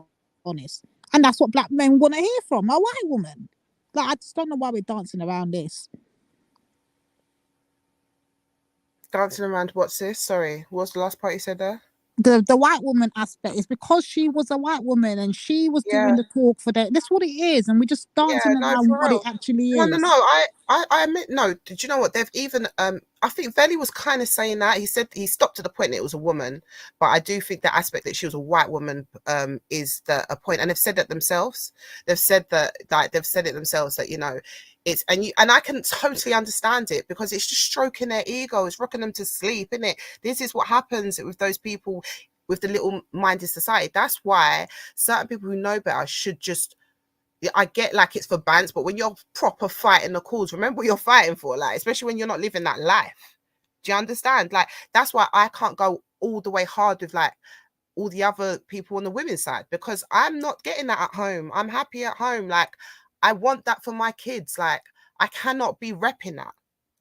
honest. And that's what black men want to hear from, a white woman. Like, I just don't know why we're dancing around this. Dancing around what's this? Sorry, what's the last part you said there? The white woman aspect is because she was a white woman and she was doing the talk for that. That's what it is, and we're just dancing around what it actually is. No. I admit, no. Did you know what they've even? I think Veli was kind of saying that. He said he stopped to the point that it was a woman, but I do think the aspect that she was a white woman is a point, and they've said that themselves. They've said that, like, they've said it themselves that, you know, it's and I can totally understand it because it's just stroking their ego, it's rocking them to sleep, isn't it? This is what happens with those people with the little minded society. That's why certain people who know better should just. I get like it's for bands, but when you're proper fighting the cause, remember what you're fighting for, like, especially when you're not living that life. Do you understand? Like, that's why I can't go all the way hard with like all the other people on the women's side, because I'm not getting that at home. I'm happy at home. Like, I want that for my kids. Like, I cannot be repping that.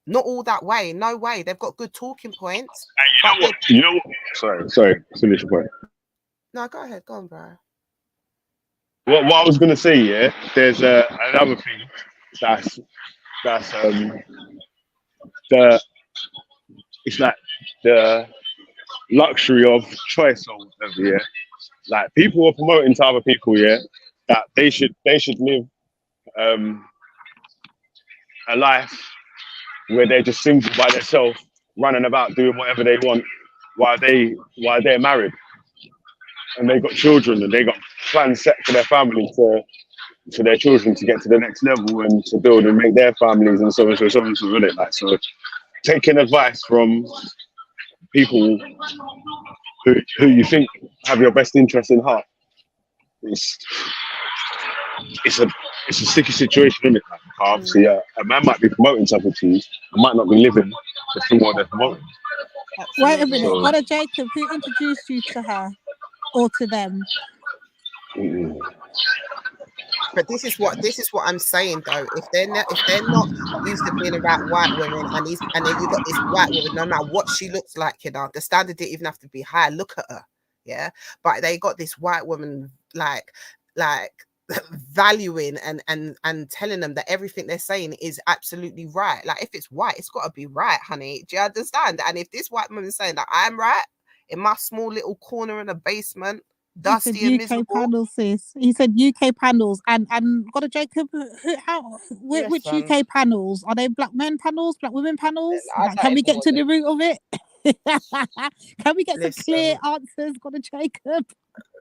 Not all that way. No way. They've got good talking points. And you know what? Sorry. Finish your point. No, go ahead. Go on, bro. What I was gonna say, yeah, there's another thing that's it's like the luxury of choice or whatever, yeah. Like, people are promoting to other people, yeah, that they should live a life where they're just single by themselves, running about doing whatever they want while they're married and they got children and they got plans set for their family for their children to get to the next level and to build and make their families and so on, isn't it? Like, so taking advice from people who you think have your best interest in heart, it's a sticky situation, isn't it? Like, obviously, a man might be promoting something to you and might not be living the thing what they're promoting. Wait a minute, Brother Jacob, who introduced you to her or to them? But this is what I'm saying though. If they're not used to being around white women, and then you got this white woman, no matter what she looks like, you know, the standard didn't even have to be high. Look at her, yeah. But they got this white woman like valuing and telling them that everything they're saying is absolutely right. Like, if it's white, it's got to be right, honey. Do you understand? And if this white woman is saying that I'm right in my small little corner in the basement, dusty and miserable. Panels, sis. He said UK panels, and got a Jacob. Which UK panels are they? Black men panels, black women panels? Can we get to the root of it? Can we get some clear answers? Got a Jacob.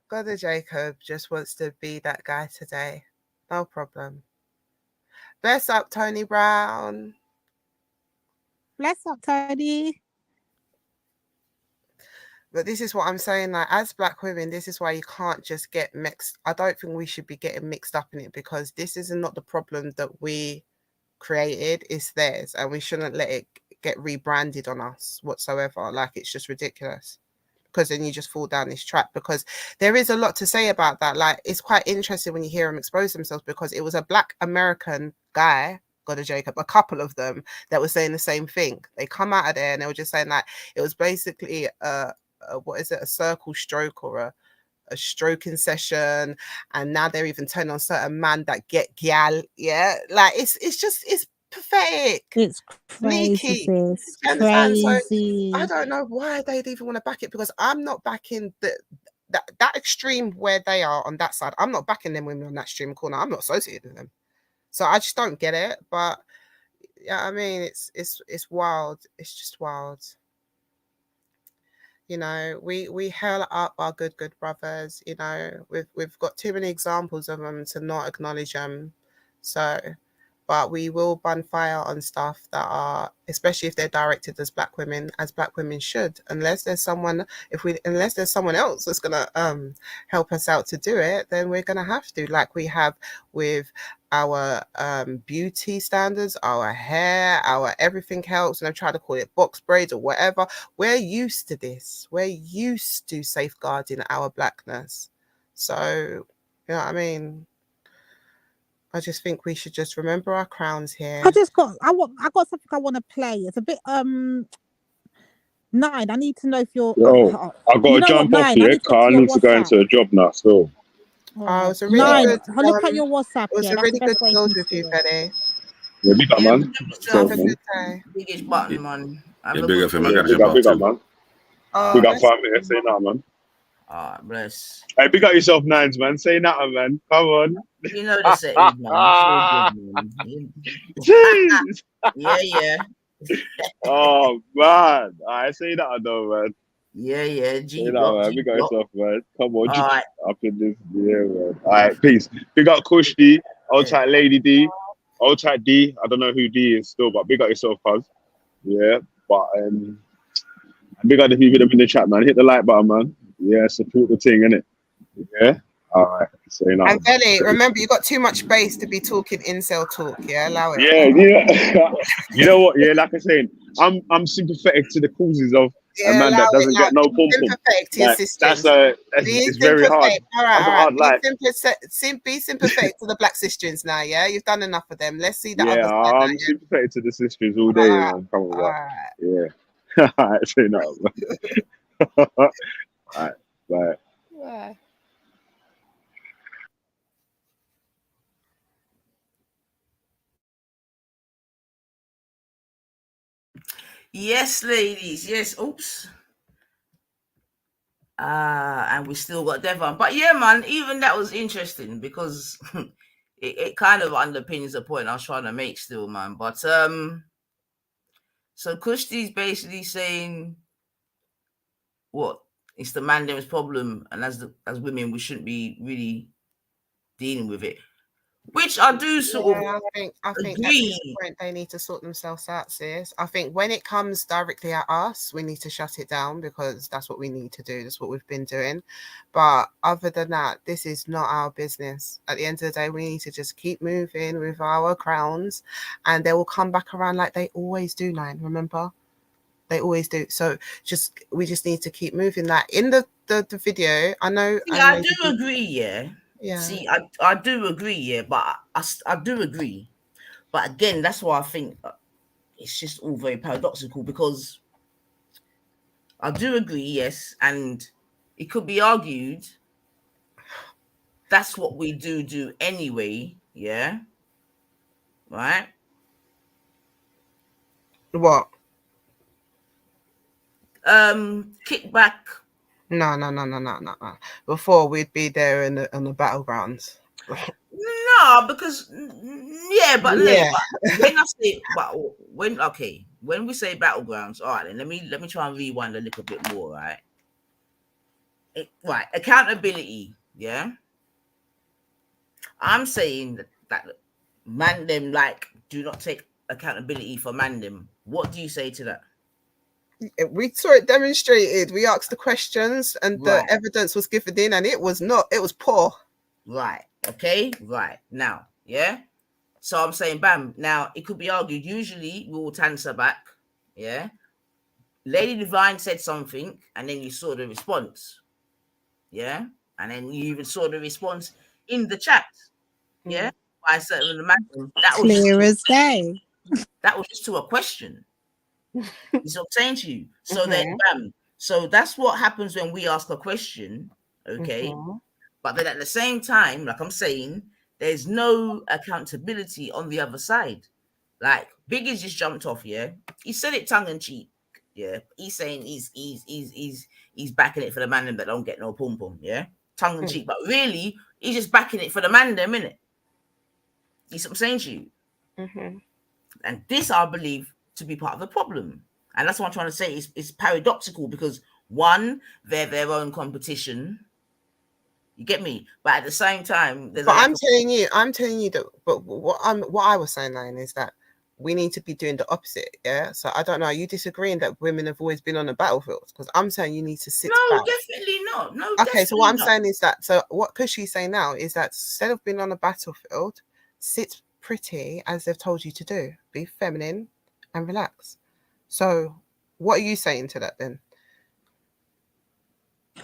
Got a Jacob just wants to be that guy today. No problem. Bless up, Tony Brown. Bless up, Tony. But this is what I'm saying, like, as black women, this is why you can't just get mixed. I don't think we should be getting mixed up in it, because this is not the problem that we created, it's theirs, and we shouldn't let it get rebranded on us whatsoever. Like, it's just ridiculous, because then you just fall down this trap, because there is a lot to say about that. Like, it's quite interesting when you hear them expose themselves, because it was a black American guy, got a Jacob, a couple of them, that was saying the same thing. They come out of there and they were just saying that it was basically what is it, a circle stroke or a stroking session, and now they're even turning on certain man that get gal. Yeah, like, it's pathetic. It's crazy, Sneaky. sis. Do you understand? Crazy. So I don't know why they'd even want to back it, because I'm not backing that extreme where they are on that side. I'm not backing them women on that extreme corner. I'm not associated with them. So I just don't get it. But yeah, I mean, it's wild. It's just wild. You know, we held up our good brothers. You know, we've got too many examples of them to not acknowledge them. So, but we will bun fire on stuff that are, especially if they're directed as black women should. Unless there's someone else that's gonna help us out to do it, then we're gonna have to, like we have with our beauty standards, our hair, our everything else, and I try to call it box braids or whatever. We're used to this. We're used to safeguarding our blackness. So, you know what I mean? I just think we should just remember our crowns here. I got something I want to play. It's a bit Nine. I need to know if you're. Yo, I gotta jump off here because I need to go into a job now. So. Oh, it was a really good. Look at your WhatsApp. It was a really good close with you, Betty. Yeah, big up, man. Have a good day. Biggest button, man. Yeah, big up him. I gotta big jump off too. man. Oh, big up 5 minutes. Say that, man. Alright, bless. Hey, big up yourself, Nines, man. Say that, man. Come on. You know the settings, man. Jeez. Yeah. Oh man, I say that though, man. Yeah. Say that, man. Big up yourself, man. Come on, all right. Up in this, yeah, man. All right, peace. Big up Kush D, old tight Lady D, old tight D. I don't know who D is still, but big up yourself, cuz. Yeah, but big up the people that have in the chat, man. Hit the like button, man. Yeah, support the thing, innit? Yeah. All right. Say that. And Belly, remember, you got too much space to be talking incel talk. Yeah, allow it. Yeah. You know what? Yeah, like I said, I'm sympathetic to the causes of a man that doesn't get no pom pom. Sympathetic to your sisters. It's very hard. All right. Be sympathetic to the black sisters now. Yeah, you've done enough of them. Let's see the other side. I'm sympathetic to the sisters all day. Man. Come on, yeah. All right, say no. All right, bye. Yeah. Yes, ladies. Yes. Oops. And we still got Devon. But yeah, man, even that was interesting because it kind of underpins the point I was trying to make still, man. But so Kushti's basically saying what? It's the man them's problem, and as women, we shouldn't be really dealing with it. Which I do sort of I think agree. at this point they need to sort themselves out, sis. I think when it comes directly at us, we need to shut it down because that's what we need to do. That's what we've been doing. But other than that, this is not our business. At the end of the day, we need to just keep moving with our crowns and they will come back around like they always do, Nine. Remember? They always do. So we just need to keep moving that. In the video, I know. Yeah, I do agree, yeah. Yeah. See, I do agree, yeah, but I do agree. But again, that's why I think it's just all very paradoxical because I do agree, yes, and it could be argued that's what we do anyway, yeah? Right? What? Kickback. No. Before we'd be there on the battlegrounds. No, because but when we say battlegrounds, all right, then let me try and rewind a little bit more, right? Accountability, yeah. I'm saying that man them do not take accountability for man them. What do you say to that? We saw it demonstrated. We asked the questions and the evidence was given in and it was poor. Right. Okay. Right. Now, yeah. So I'm saying, bam. Now, it could be argued, usually we will answer back. Yeah. Lady Divine said something and then you saw the response. Yeah. And then you even saw the response in the chat. Yeah. By a certain man. That was clear as day. That was just to a question. It's what I'm saying to you. So then, bam. So that's what happens when we ask a question, okay? But then at the same time, like I'm saying, there's no accountability on the other side. Like Biggie's just jumped off, yeah. He said it tongue in cheek, yeah. He's saying he's backing it for the man that don't get no pum pum, yeah. Tongue in cheek, but really he's just backing it for the man them, innit? You see what I'm saying to you? And this I believe to be part of the problem. And that's what I'm trying to say. It's paradoxical because one, they're their own competition. You get me? But at the same time, but I'm telling you that. But what I was saying, Lion, is that we need to be doing the opposite. Yeah. So I don't know. Are you disagreeing that women have always been on the battlefield? Because I'm saying you need to sit back. No, definitely not. No. Okay. So what I'm saying is that. So what Cushy's saying now is that instead of being on the battlefield, sit pretty as they've told you to do. Be feminine and relax. So what are you saying to that then?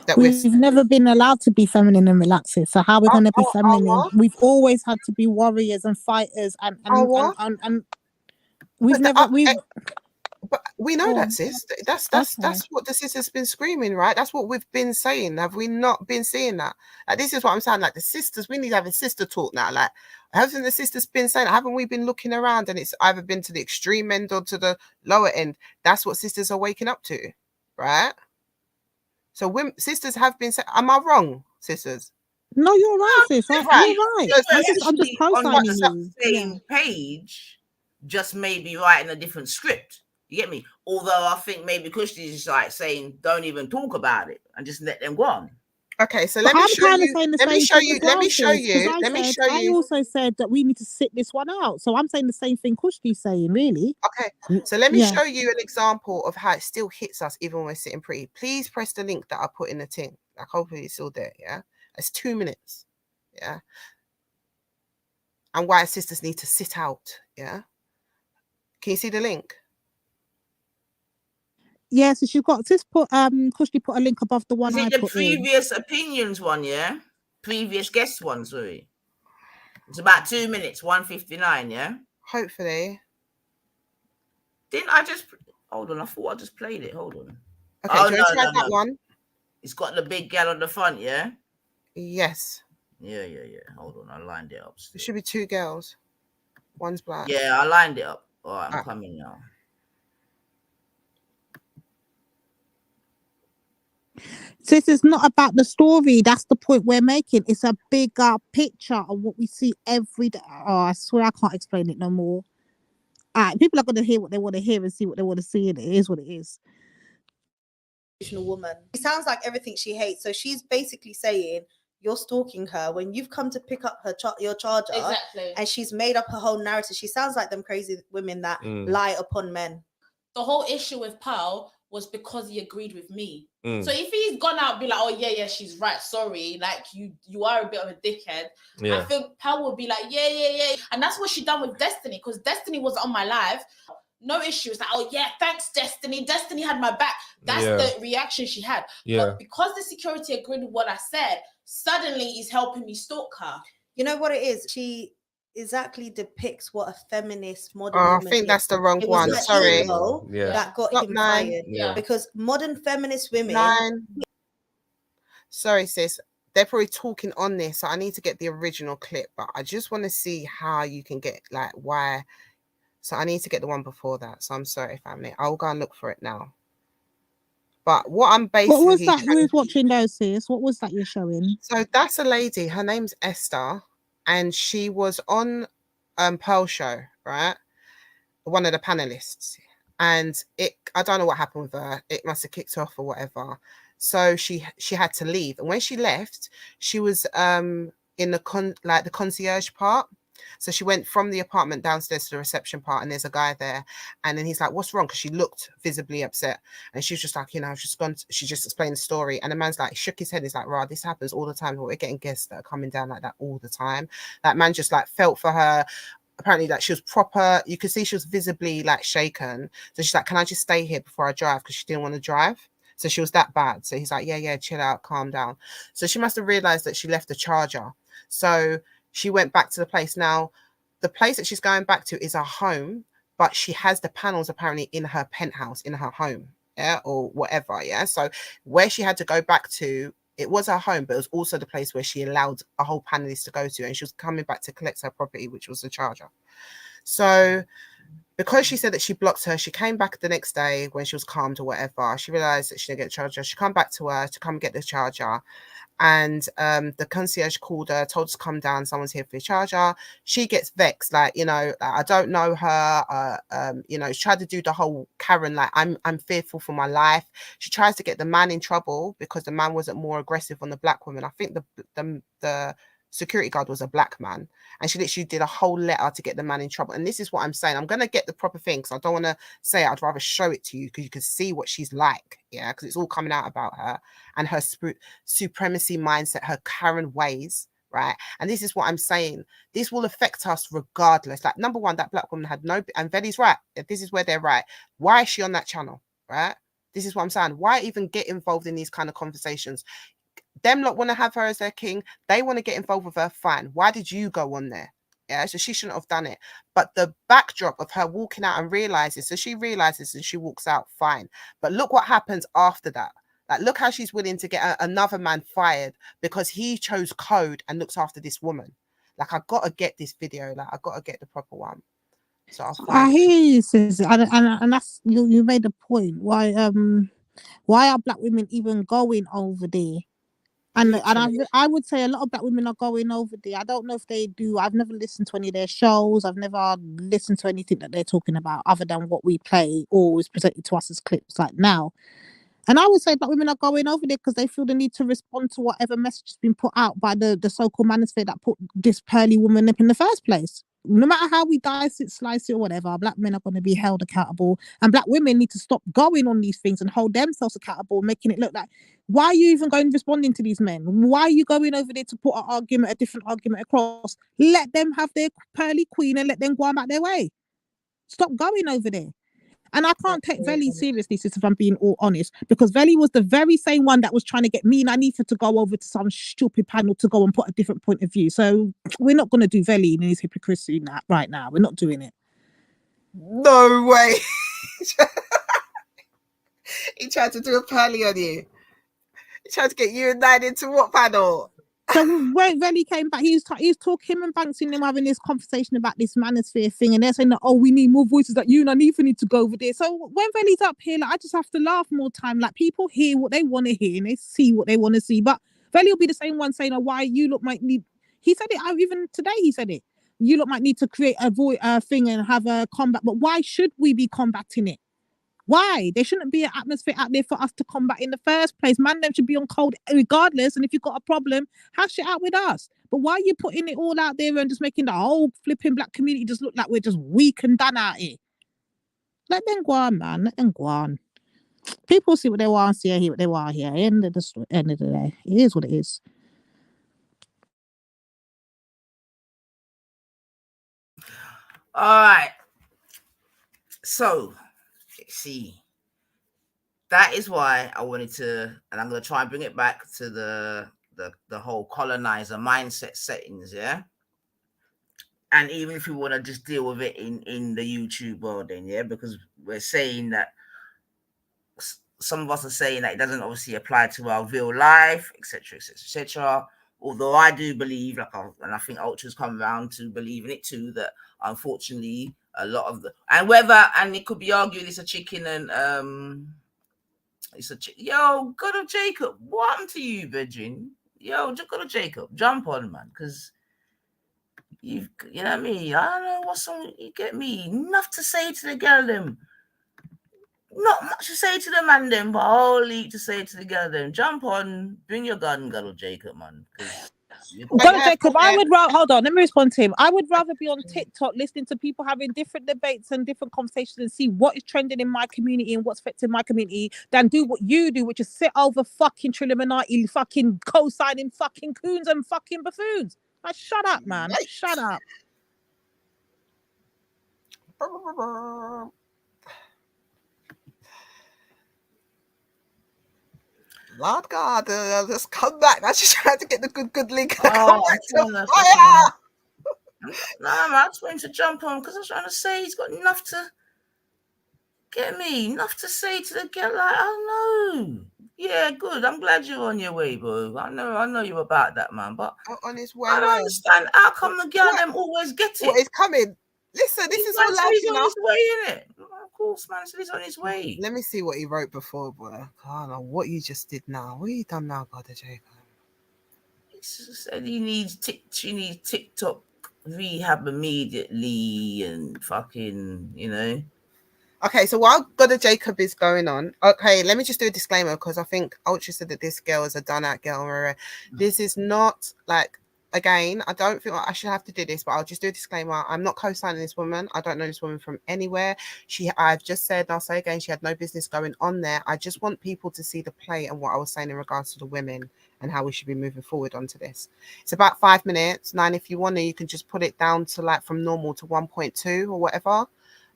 That we've never been allowed to be feminine and relaxing. So how are we going to be feminine? We've always had to be warriors and fighters, and we've never But we know that, sis. That's what the sister's been screaming, right? That's what we've been saying. Have we not been seeing that? Like, this is what I'm saying. Like, the sisters, we need to have a sister talk now. Like, hasn't the sisters been saying? Haven't we been looking around and it's either been to the extreme end or to the lower end? That's what sisters are waking up to, right? So sisters have been saying, am I wrong, sisters? No, you're right, sis. You're right. I'm just on the same page, just maybe writing a different script. You get me? Although I think maybe Kushti's just like saying, don't even talk about it and just let them go on. Okay, so let me show you. I also said that we need to sit this one out. So I'm saying the same thing Kushti's saying, really. Okay, so let me show you an example of how it still hits us even when we're sitting pretty. Please press the link that I put in the thing. Like, hopefully it's still there, yeah? It's 2 minutes, yeah? And why sisters need to sit out, yeah? Can you see the link? Yeah, so she's got Kushti put a link above the one Is it I the put previous opinions one, yeah? Previous guest one, sorry. It's about 2 minutes, 1:59, yeah? Hopefully. Didn't I just hold on? I thought I just played it. Hold on. Okay, do you try that one? It's got the big gal on the front, yeah? Yes. Yeah. Hold on, I lined it up. There should be 2 girls. One's black. Yeah, I lined it up. All right, I'm coming now. So this is not about the story. That's the point we're making. It's a bigger picture of what we see every day. Oh, I swear I can't explain it no more. People are going to hear what they want to hear and see what they want to see, and it is what it is. Woman. It sounds like everything she hates. So she's basically saying you're stalking her when you've come to pick up her your charger. Exactly. And she's made up her whole narrative. She sounds like them crazy women that lie upon men. The whole issue with Pearl was because he agreed with me. Mm. So if he's gone out and be like, oh yeah, she's right, sorry, like you are a bit of a dickhead. Yeah. I think Pearl would be like, yeah. And that's what she done with Destiny, because Destiny was on my live. No issues. Like, oh yeah, thanks, Destiny. Destiny had my back. That's the reaction she had. Yeah. But because the security agreed with what I said, suddenly he's helping me stalk her. You know what it is? She exactly depicts what a feminist modern woman I think is. that's the wrong one. That Sorry. ego that got him fired. Because modern feminist women. Sorry, sis. They're probably talking on this, so I need to get the original clip. But I just want to see how you can get, like, why. So I need to get the one before that. So I'm sorry, family. I'll go and look for it now. But what I'm basically... What was that? Who was watching those, sis? What was that you're showing? So that's a lady. Her name's Esther. And she was on Pearl Show, right? One of the panelists. And I don't know what happened with her. It must have kicked off or whatever. So she had to leave. And when she left, she was in the concierge part. So she went from the apartment downstairs to the reception part, and there's a guy there. And then he's like, what's wrong? Because she looked visibly upset. And she was just like, she just explained the story. And the man's like, shook his head. He's like, right, this happens all the time. But we're getting guests that are coming down like that all the time. That man just like felt for her. Apparently, like, she was proper. You could see she was visibly like shaken. So she's like, can I just stay here before I drive? Because she didn't want to drive. So she was that bad. So he's like, yeah, chill out, calm down. So she must have realized that she left the charger. So she went back to the place. Now, the place that she's going back to is her home, but she has the panels apparently in her penthouse, in her home, or whatever, So where she had to go back to, it was her home, but it was also the place where she allowed a whole panelist to go to, and she was coming back to collect her property, which was the charger. So because she said that she blocked her, she came back the next day when she was calmed or whatever. She realized that she didn't get the charger. She come back to her to come get the charger. And the concierge called her, told her to come down. Someone's here for your charger. She gets vexed, like, you know, I don't know her. You know, she tried to do the whole Karen, like, I'm fearful for my life. She tries to get the man in trouble because the man wasn't more aggressive on the black woman. I think the security guard was a black man, and she literally did a whole letter to get the man in trouble. And this is what I'm saying. I'm gonna get the proper thing, because I don't want to say it. I'd rather show it to you, because you can see what she's like, yeah, because it's all coming out about her and her supremacy mindset, her Karen ways, right? And this is what I'm saying. This will affect us regardless. Like, number one, that black woman had no, and Veli's right. This is where they're right. Why is she on that channel, right? This is what I'm saying. Why even get involved in these kind of conversations? Them lot want to have her as their king. They want to get involved with her. Fine. Why did you go on there? Yeah, so she shouldn't have done it. But the backdrop of her walking out and realizes, so she realizes and she walks out, fine. But look what happens after that. Like, look how she's willing to get another man fired because he chose code and looks after this woman. Like, I gotta get this video. Like, I gotta get the proper one. So I'll find. I hear you, sis, and that's you made a point. Why are black women even going over there? And I would say a lot of black women are going over there. I don't know if they do. I've never listened to any of their shows. I've never listened to anything that they're talking about other than what we play or is presented to us as clips like now. And I would say black women are going over there because they feel the need to respond to whatever message has been put out by the so-called manosphere that put this pearly woman up in the first place. No matter how we dice it, slice it, or whatever, black men are going to be held accountable. And black women need to stop going on these things and hold themselves accountable, making it look like, why are you even going responding to these men? Why are you going over there to put a different argument across? Let them have their pearly queen and let them go about their way. Stop going over there. And I can't take Veli seriously, sis, if I'm being all honest, because Veli was the very same one that was trying to get me and Anita to go over to some stupid panel to go and put a different point of view. So we're not going to do Veli in his hypocrisy right now. We're not doing it. No way. He tried to do a pally on you. He tried to get you and Nine into what panel? So when Veli came back, he was talking, him and Banks and them having this conversation about this manosphere thing, and they're saying that, oh, we need more voices, that you and Anifa need to go over there. So when Veli's up here, like, I just have to laugh more time. Like, people hear what they want to hear and they see what they want to see. But Veli will be the same one saying, oh, why you look might need. He said it. Even today he said it. You look might need to create a thing and have a combat. But why should we be combating it? Why? There shouldn't be an atmosphere out there for us to combat in the first place. Man, them should be on cold regardless. And if you've got a problem, hash it out with us. But why are you putting it all out there and just making the whole flipping black community just look like we're just weak and done out here? Let them go on, man. Let them go on. People see what they want to see and hear what they want to hear. End of the day. It is what it is. All right. So, see, that is why I wanted to, and I'm going to try and bring it back to the whole colonizer mindset settings, yeah? And even if we want to just deal with it in the YouTube world then, yeah? Because we're saying that some of us are saying that it doesn't obviously apply to our real life, etc., etc., etc. Although I do believe, and I think Ultra's come around to believe in it too, that unfortunately a lot of and it could be argued it's a chicken and yo, God of Jacob, what happened to you, Virgin? Yo, God of Jacob, jump on, man, because you know what I mean? I don't know what song you get me. Enough to say to the girl them. Not much to say to the man them, but a whole heap to say to the girl them. Jump on, bring your gun, God of Jacob, man. God of Jacob, I would rather, hold on, let me respond to him. I would rather be on TikTok listening to people having different debates and different conversations and see what is trending in my community and what's affecting my community than do what you do, which is sit over fucking Triluminati, fucking co-signing fucking coons and fucking buffoons. Like, shut up, man. Shut up. Lord God, just come back. Now she's trying to get the good link. Come back to fire. Nah, man, I just wanted to jump on because I was trying to say he's got enough to get me, enough to say to the girl. Like, I know. Yeah, good. I'm glad you're on your way, bro. I know you're about that, man. But on his way. I don't understand how come the girl them always get it. What is coming? Listen, this is Man all said live, he's you on know. his way, innit? Of course, man said he's on his way. Let me see what he wrote before, boy. I don't know what you just did now. What you done now, God, Jacob? He said he needs TikTok rehab immediately and fucking, you know. Okay, so while God Jacob is going on, okay, let me just do a disclaimer because I think Ultra said that this girl is a done-out girl. This is not like, again, I don't feel like I should have to do this, but I'll just do a disclaimer. I'm not co-signing this woman. I don't know this woman from anywhere. I've just said, and I'll say again, she had no business going on there. I just want people to see the play and what I was saying in regards to the women and how we should be moving forward onto this. It's about 5 minutes. 9, if you want to, you can just put it down to like from normal to 1.2 or whatever.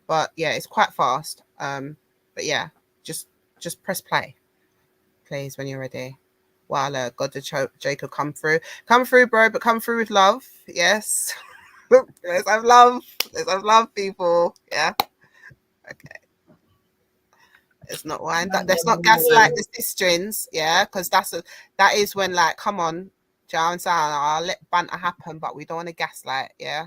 But yeah, it's quite fast. But yeah, just press play, please, when you're ready. While God Jacob come through, bro, but come through with love. Yes, let's have love. Let's have love, people. Yeah. Okay. It's not wine. That's not gaslight the sisters. Yeah, because that is when like, come on, John, I'll let banter happen, but we don't want to gaslight. Yeah.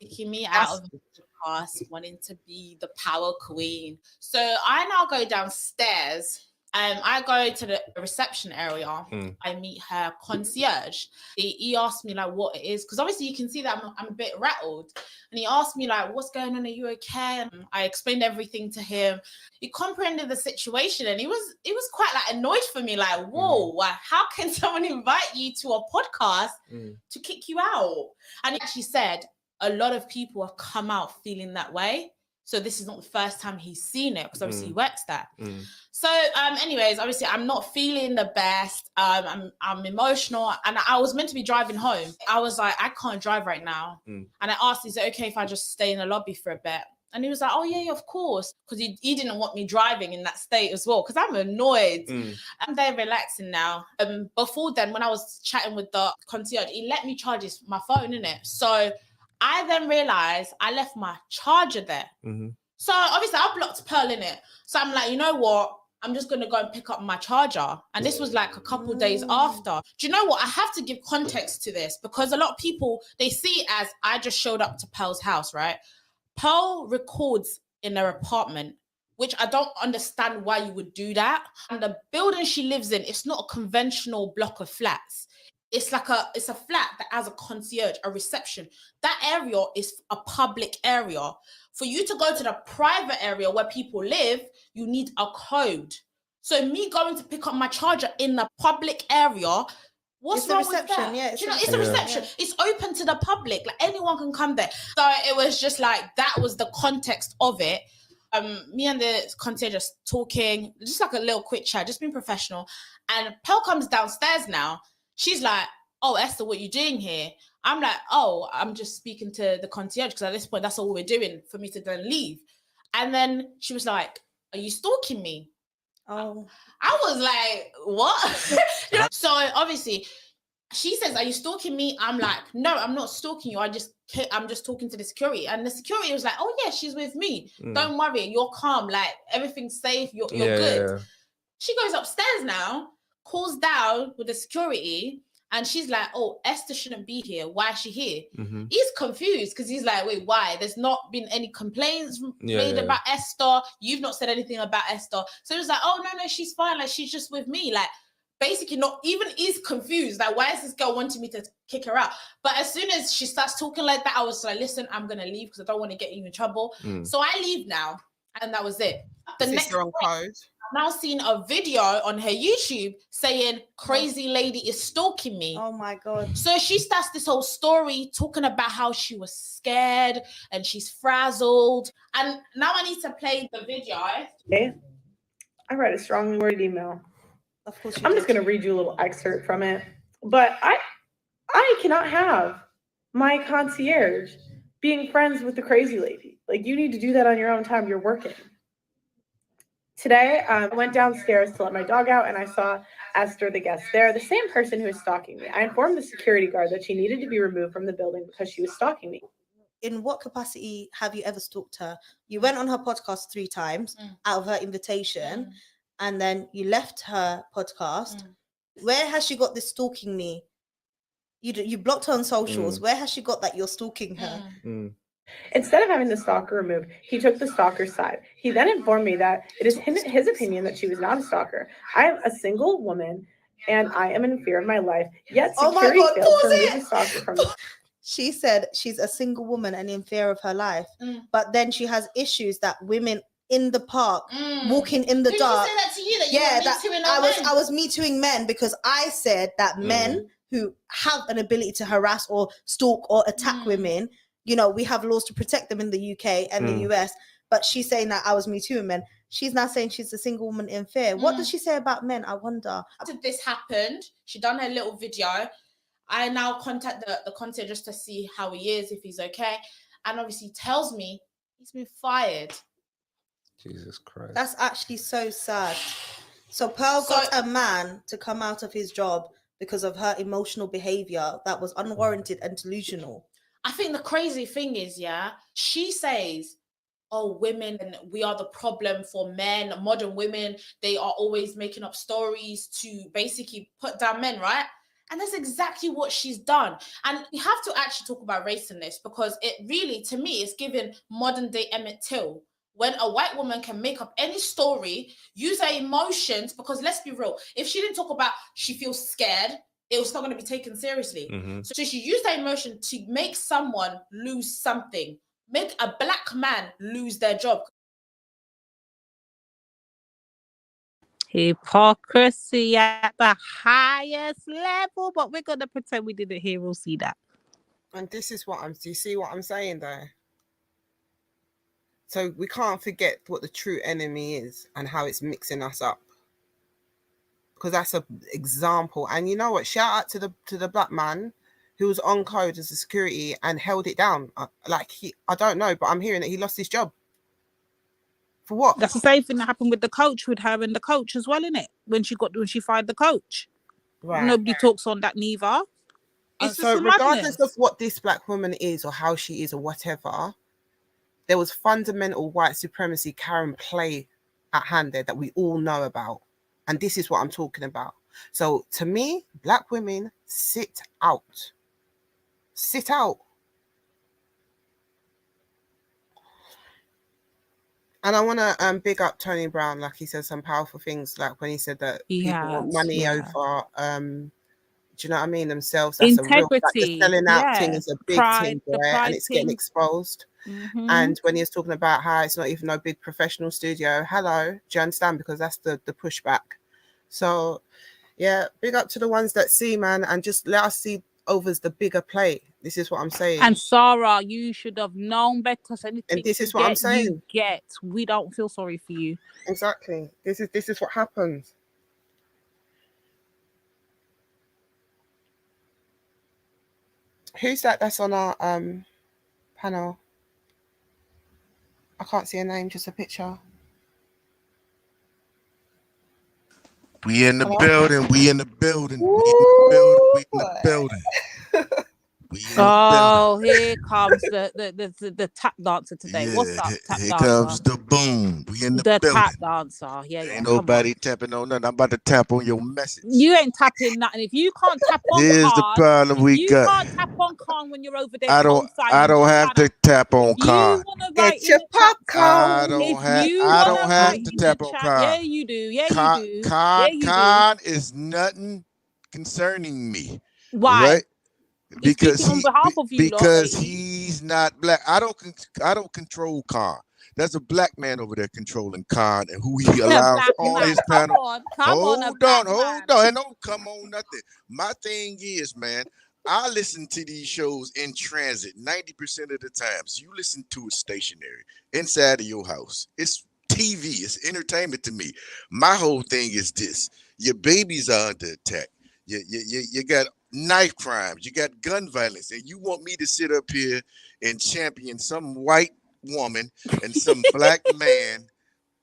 Taking me out of the past, wanting to be the power queen. So I now go downstairs. I go to the reception area. I meet her concierge. He asked me like what it is, because obviously you can see that I'm a bit rattled. And he asked me like, what's going on? Are you okay? And I explained everything to him. He comprehended the situation, and he was quite like annoyed for me. Like, whoa, how can someone invite you to a podcast to kick you out? And he actually said, a lot of people have come out feeling that way. So this is not the first time he's seen it, because obviously he works there. So anyways, obviously I'm not feeling the best. I'm emotional, and I was meant to be driving home. I was like, I can't drive right now. And I asked, is it okay if I just stay in the lobby for a bit? And he was like, oh yeah, of course. Because he didn't want me driving in that state as well, because I'm annoyed. I'm very relaxing now. Before then, when I was chatting with the concierge, he let me charge my phone, innit? So I then realized I left my charger there. So obviously I blocked Pearl in it. So I'm like, you know what? I'm just going to go and pick up my charger. And this was like a couple days after. Do you know what? I have to give context to this, because a lot of people, they see it as I just showed up to Pearl's house, right? Pearl records in her apartment, which I don't understand why you would do that. And the building she lives in, it's not a conventional block of flats. It's a flat that has a concierge, a reception. That area is a public area. For you to go to the private area where people live, you need a code. So me going to pick up my charger in the public area, what's wrong with that? Yeah, Do you know, it's a reception. It's open to the public. Like anyone can come there. So it was just like, that was the context of it. Me and the concierge just talking, just like a little quick chat, just being professional. And Pearl comes downstairs now. She's like, oh, Esther, what are you doing here? I'm like, oh, I'm just speaking to the concierge, because at this point, that's all we're doing for me to then leave. And then she was like, are you stalking me? Oh. I was like, what? You know? So obviously, she says, are you stalking me? I'm like, no, I'm not stalking you. I'm just talking to the security. And the security was like, oh yeah, she's with me. Don't worry, you're calm. Like everything's safe. You're good. Yeah. She goes upstairs now, calls down with the security, and she's like, oh, Esther shouldn't be here. Why is she here? He's confused, because he's like, wait, why? There's not been any complaints made about Esther. You've not said anything about Esther. So he was like, oh, no, she's fine. Like, she's just with me. Like, basically not even is confused. Like, why is this girl wanting me to kick her out? But as soon as she starts talking like that, I was like, listen, I'm going to leave because I don't want to get you in trouble. So I leave now. And that was it. The next on code. I've now seen a video on her YouTube saying crazy lady is stalking me. Oh my God. So she starts this whole story talking about how she was scared and she's frazzled. And now I need to play the video. Okay. I read a strongly worded email. Of course I'm just going to read you a little excerpt from it. But I cannot have my concierge being friends with the crazy lady. Like, you need to do that on your own time. You're working. Today, I went downstairs to let my dog out, and I saw Esther, the guest there, the same person who was stalking me. I informed the security guard that she needed to be removed from the building because she was stalking me. in what capacity have you ever stalked her? You went on her podcast 3 times out of her invitation, and then you left her podcast. Where has she got this stalking me? You blocked her on socials. Where has she got that you're stalking her? Instead of having the stalker removed, he took the stalker's side. He then informed me that it is his opinion that she was not a stalker. I am a single woman, and I am in fear of my life. Yet security failed to remove the stalker from the... She said she's a single woman and in fear of her life, but then she has issues that women in the park walking in the dark. Say that to you, that you were Me Tooing men? I was Me Tooing men because I said that men who have an ability to harass or stalk or attack women, you know, we have laws to protect them in the UK and the US. But she's saying that I was Me Tooing men. She's now saying she's a single woman in fear. What does she say about men? I wonder. After this happened, she done her little video. I now contact the concierge just to see how he is, if he's okay. And obviously tells me he's been fired. Jesus Christ. That's actually so sad. So Pearl got a man to come out of his job because of her emotional behavior that was unwarranted and delusional. I think the crazy thing is, she says, oh, women, we are the problem for men, modern women, they are always making up stories to basically put down men, right? And that's exactly what she's done. And we have to actually talk about race in this, because it really, to me, is giving modern day Emmett Till. When a white woman can make up any story, use her emotions, because let's be real, if she didn't talk about she feels scared, it was not going to be taken seriously. So she used her emotion to make someone lose something, make a black man lose their job. Hypocrisy at the highest level, but we're going to pretend we didn't hear or see that. And this is what do you see what I'm saying there? So we can't forget what the true enemy is and how it's mixing us up. Because that's an example. And you know what? Shout out to the black man who was on code as a security and held it down. I don't know, but I'm hearing that he lost his job. For what? That's the same thing that happened with the coach, with her and the coach as well, innit? When she fired the coach. Right. Nobody talks on that neither. It's so regardless of what this black woman is or how she is or whatever, there was fundamental white supremacy carrying play at hand there that we all know about. And this is what I'm talking about. So to me, black women, sit out. Sit out. And I want to big up Tony Brown. Like, he said some powerful things, like when he said that people want money over, do you know what I mean, themselves. That's integrity. The selling out thing is a big thing, right? And it's getting exposed. And when he was talking about how it's not even no big professional studio, hello, do you understand? Because that's the pushback. So, yeah, big up to the ones that see, man, and just let us see overs the bigger play. This is what I'm saying. And Sarah, you should have known better. And this is what I'm saying. We don't feel sorry for you. Exactly. This is what happens. Who's that's on our panel? I can't see a name, just a picture. We in the building. We in the building. We in the building. We in the building. Oh, here comes the tap dancer today. Yeah, What's up, tap here dancer? comes the boom. We in the The building. tap dancer. Yeah, Ain't nobody tapping on nothing. I'm about to tap on your message. You ain't tapping nothing. If you can't tap on Here's the CooN, problem we you got. can't tap on CooN when you're over there. I don't have to tap on CooN. Get your popcorn. I don't have to tap on CooN. Yeah, you do. Yeah, you do. CooN is nothing concerning me. Why? Right? Because on behalf of you, he's not black. I don't control CooN. There's a black man over there controlling CooN and who he allows on his panel. Hold on. And don't come on nothing. My thing is, man, I listen to these shows in transit 90% of the time. So you listen to it stationary inside of your house. It's TV. It's entertainment to me. My whole thing is this: your babies are under attack. You got knife crimes, you got gun violence, and you want me to sit up here and champion some white woman and some black man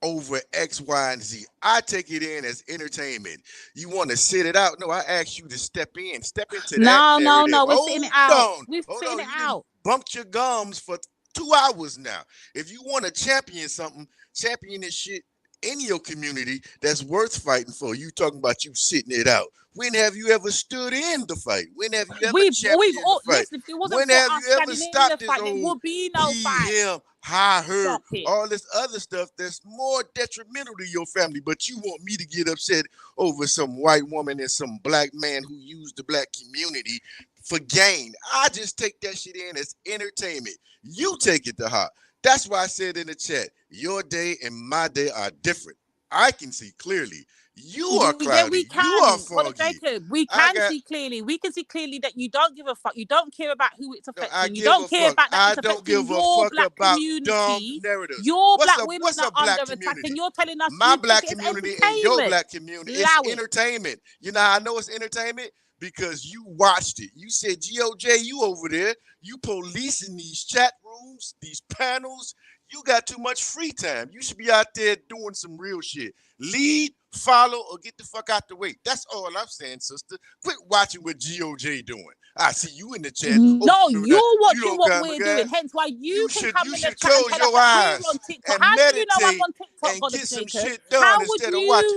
over X, Y, and Z. I take it in as entertainment. You want to sit it out? No, I ask you to step into that narrative. No, we're sitting it out. We're Hold sitting on. it You done out. bumped your gums for 2 hours now. If you want to champion something, champion this shit in your community that's worth fighting for. You talking about you sitting it out. When have you ever stood in the fight? When have you ever championed the fight? Listen, if it wasn't When for have us you ever standing in stopped the this fight, there old would be no he, fight. him, I, her, Stop it. all this other stuff that's more detrimental to your family, but you want me to get upset over some white woman and some black man who used the black community for gain. I just take that shit in as entertainment. You take it to heart. That's why I said in the chat, your day and my day are different. I can see clearly. You are cloudy. Yeah, we can. You are foggy. Jacob, we can see clearly. We can see clearly that you don't give a fuck. You don't care about who it's affecting. You don't care about that it's affecting your black community. Your black women are under attack, and you're telling us my black community and your black community is entertainment. You know how I know it's entertainment? Because you watched it. You said, GOJ, you over there. You policing these chat rooms, these panels. You got too much free time. You should be out there doing some real shit. Lead, follow, or get the fuck out the way. That's all I'm saying, sister. Quit watching what GOJ doing. I see you in the chat. No, you're watching what we're doing. Hence why you can come in the chat and tell us that we're on TikTok. How do you know I'm on TikTok, God of Jacob? How would you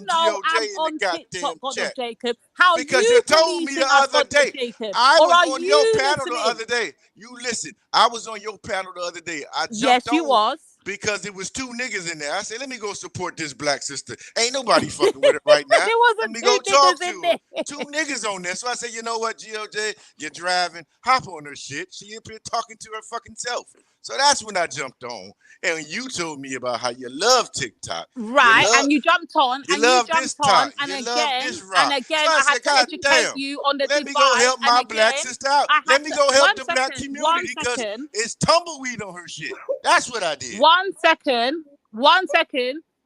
know I'm on TikTok, God of Jacob? How because you told me the other day. I was on your panel the other day. You listen. I was on your panel the other day. I jumped on. You was. Because there was 2 niggas in there. I said, let me go support this black sister. Ain't nobody fucking with it right now. Let me go talk to her. 2 niggas on there. So I said, you know what, GOJ, you're driving. Hop on her shit. She up here talking to her fucking self. So that's when I jumped on. And you told me about how you love TikTok. Right, and you jumped on, and again, I had to educate you on the divide. Let me go help my black sister out. Let me go help the black community because it's tumbleweed on her shit. That's what I did. 1 second.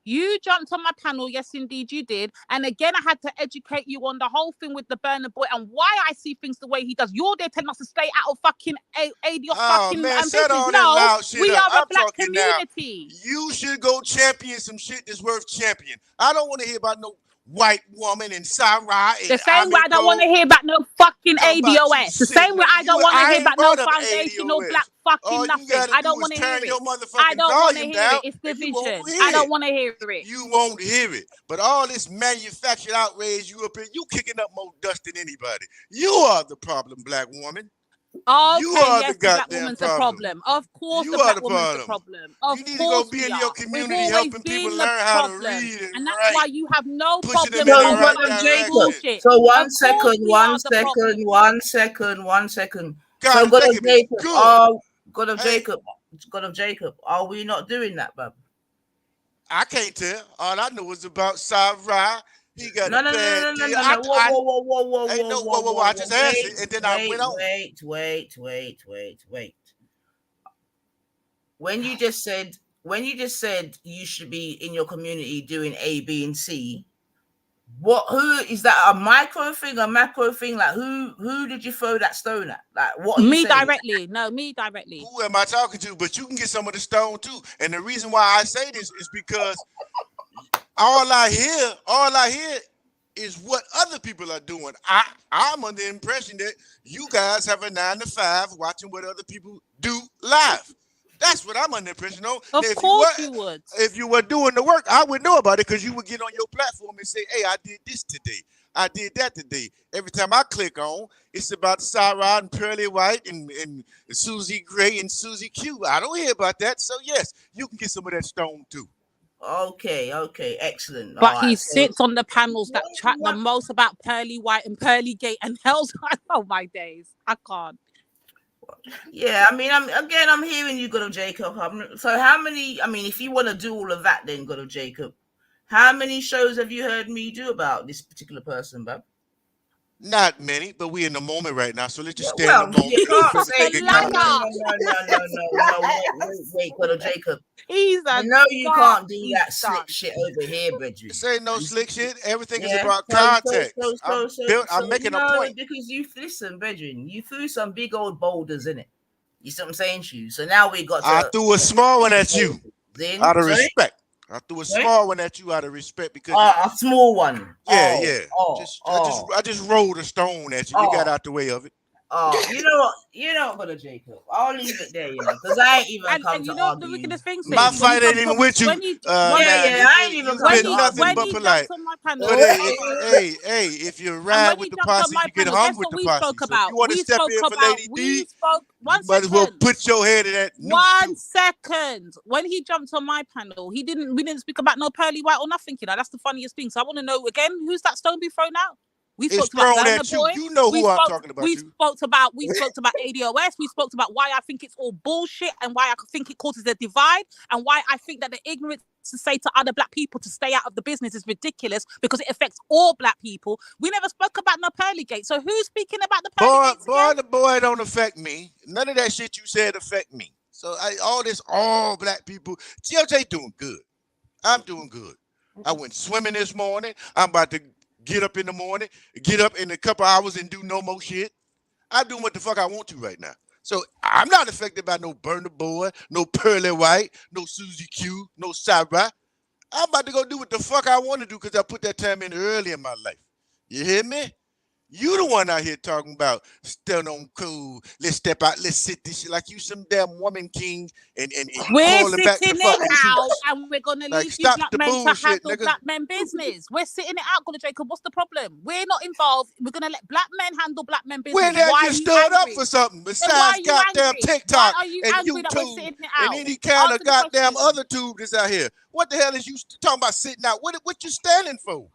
You jumped on my panel, yes, indeed, you did. And again, I had to educate you on the whole thing with the Burner Boy and why I see things the way he does. You're there telling us to stay out of fucking aid your fucking business. No, we are a black community. Now. You should go champion some shit that's worth championing. I don't want to hear about no white woman and Sarah. The same way I don't want to hear about no fucking ADOS. The same way I don't want to hear about no foundational black fucking nothing. I don't want to hear it. I don't want to hear it. It's division. I don't want to hear it. You won't hear it. But all this manufactured outrage you up here, you kicking up more dust than anybody. You are the problem, black woman. Okay, yes, the black woman's the problem. Of course, the black woman's the problem. Of you need to go be in your community helping people learn how to read and that's why you have no problem. Bullshit. So one second. So God of Jacob, are we not doing that, bub? I can't tell. All I know is about Sarah. He got no. Whoa. I just answered, and then I went on. Wait. When you just said you should be in your community doing A, B, and C, who is that? A micro thing, a macro thing? Like who did you throw that stone at? Like what? Me directly. No, me directly. Who am I talking to? But you can get some of the stone too. And the reason why I say this is because all I hear is what other people are doing. I'm under the impression that you guys have a 9 to 5 watching what other people do live. That's what I'm under the impression of. Of course you would. If you were doing the work, I would know about it because you would get on your platform and say, hey, I did this today. I did that today. Every time I click on, it's about Sarah and Pearly White and Susie Gray and Susie Q. I don't hear about that. So, yes, you can get some of that stone too. Okay, excellent. But he sits on the panels that chat the most about Pearly White and Pearly Gate and hell's oh my days. I can't. Yeah, I mean, I'm hearing you, God of Jacob. So how many? I mean, if you want to do all of that, then God of Jacob, how many shows have you heard me do about this particular person, bub? Not many, but we're in the moment right now, so let's just stay in the moment. You can't say no. Wait, God of Jacob. He's a you can't do that slick shit over here, Bridget. This ain't no slick shit. Everything is about context. I'm making a point. Because listen, Bridget, you threw some big old boulders in it. You see what I'm saying, Shu? So now we got. I threw a small one at you. Out of respect. I threw a small one at you out of respect because a small one. Yeah. I just rolled a stone at you. You got out the way of it. Oh, you know what, Brother Jacob? I'll leave it there, because I ain't even come to argue. My fight ain't even with you. I ain't even come to argue. Nothing but polite. But hey, if you ride with the posse, you get hung with the posse. So if you want to step in for Lady D, you might as well put your head in that. 1 second. When he jumped on my panel, we didn't speak about no pearly white or nothing. That's the funniest thing. So I want to know again, who's that stone be thrown out? We spoke about Burna Boy. You know who I'm talking about. We spoke about ADOS. We spoke about why I think it's all bullshit and why I think it causes a divide and why I think that the ignorance to say to other black people to stay out of the business is ridiculous because it affects all black people. We never spoke about no pearly gate. So who's speaking about the pearly gates again? The boy don't affect me. None of that shit you said affect me. So all black people. GLJ doing good. I'm doing good. I went swimming this morning. I'm about to get up in the morning, get up in a couple hours and do no more shit. I'm doing what the fuck I want to right now. So I'm not affected by no Burna Boy, no Pearly White, no Susie Q, no Sarah. I'm about to go do what the fuck I want to do because I put that time in early in my life. You hear me? You the one out here talking about stand on cool. Let's step out. Let's sit this shit like you some damn woman king and we're calling back the sitting fucking it out troops. and we're gonna Like, leave you stop black the men to bullshit, handle nigga. black men business. We're sitting it out, Gonna Jacob. What's the problem? We're not involved. We're gonna let black men handle black men business. When have Why you are stood up angry? for something Then besides why are you goddamn angry? TikTok Why are you and angry that we're YouTube sitting it and out? any kind Answer of the goddamn question. other tube that's out here? What the hell is you talking about sitting out? What you standing for?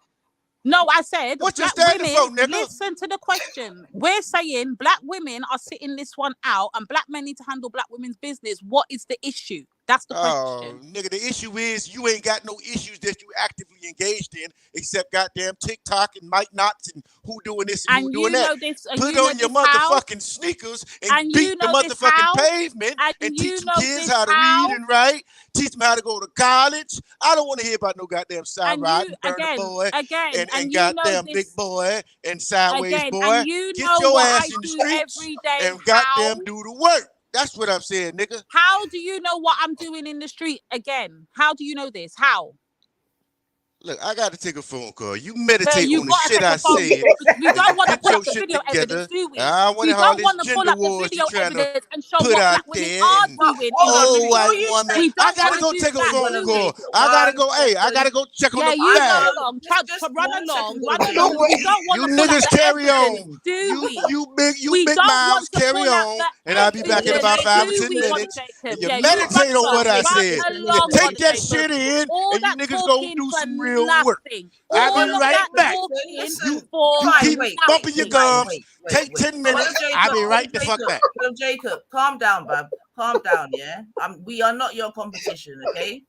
No, I said what you black standing women, for, nigga? listen to the question. We're saying black women are sitting this one out and black men need to handle black women's business. What is the issue? That's the question. Nigga, the issue is you ain't got no issues that you actively engaged in except goddamn TikTok and Mike Knots and who doing this and who doing that. Put on your motherfucking sneakers and beat the motherfucking pavement and teach some kids how to read and write. Teach them how to go to college. I don't want to hear about no goddamn side ride and Burna Boy and goddamn Big Boy and Sideways Boy. Get your ass in the streets and goddamn do the work. That's what I'm saying, nigga. How do you know what I'm doing in the street again? How do you know this? How? Look, I got to take a phone call. You meditate on the shit I said. We don't want to pull up the shit video together. evidence, do we? I We don't want to pull up the video evidence and show what black women are doing in the white woman. We don't I gotta go take a phone call. I gotta go. Hey, I gotta go check on the you bag. go along. Run along. We don't want You to pull niggas up the carry evidence, on. do we? You big mouths carry on, and I'll be back in about 5 or 10 minutes. And you meditate on what I said. You take that shit in, and you niggas go do some real work. I'll be right back. You keep bumping your gums. Take 10 minutes. I'll be right the fuck back. Jacob, calm down, bub. Calm down, yeah? We are not your competition, okay?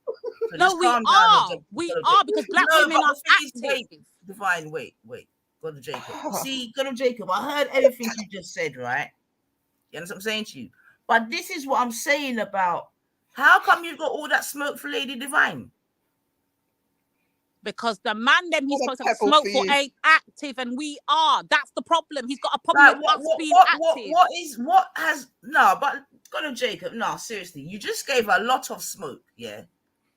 So no, we are. We are because black women are active. Divine, wait. Go to Jacob. See, go to Jacob. I heard everything you just said, right? You understand what I'm saying to you? But this is what I'm saying about how come you got all that smoke for Lady Divine? Because the man them he's supposed to smoke for ain't active, and we are. That's the problem. He's got a problem with us being active. But go to Jacob. No, seriously, you just gave a lot of smoke, yeah.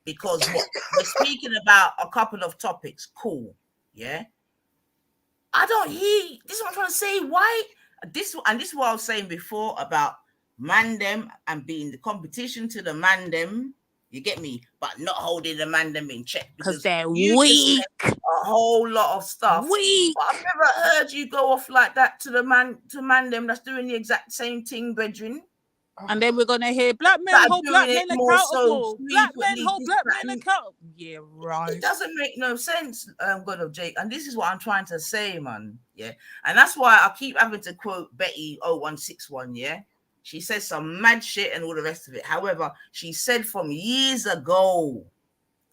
Because we're speaking about a couple of topics, cool, yeah. I don't hear. This is what I'm trying to say. Why this is what I was saying before about mandem and being the competition to the mandem. You get me? But not holding the mandem in check because they're weak. A whole lot of stuff. Weak. But I've never heard you go off like that to mandem that's doing the exact same thing, brethren. And then we're gonna hear black men hold black men accountable. Black men hold black men accountable. Yeah, right. It doesn't make no sense, God of Jake. And this is what I'm trying to say, man. Yeah. And that's why I keep having to quote Betty 0161, yeah. She says some mad shit and all the rest of it. However, she said from years ago,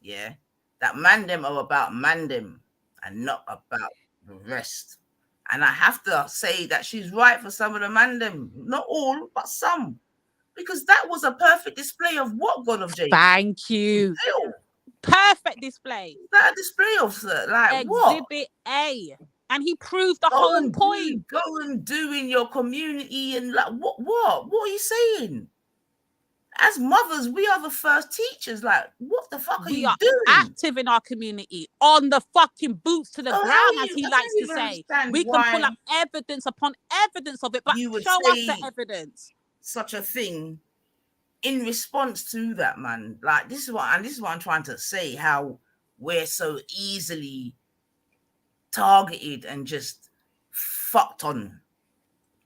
yeah, that mandem are about mandem and not about the rest. And I have to say that she's right for some of the mandem. Not all, but some. Because that was a perfect display of what God of Jacob. Thank you. Perfect display. That display of like Exhibit A. And he proved the whole point. Go and do in your community and like what are you saying? as mothers, we are the first teachers. Like, what the fuck are We you are doing? active in our community, on the fucking boots to the So ground, how as you? he I likes don't to even say. understand We can pull why up evidence upon evidence of it, but you would show us the say evidence. such a thing in response to that, man. Like, this is what I'm trying to say, how we're so easily targeted and just fucked on,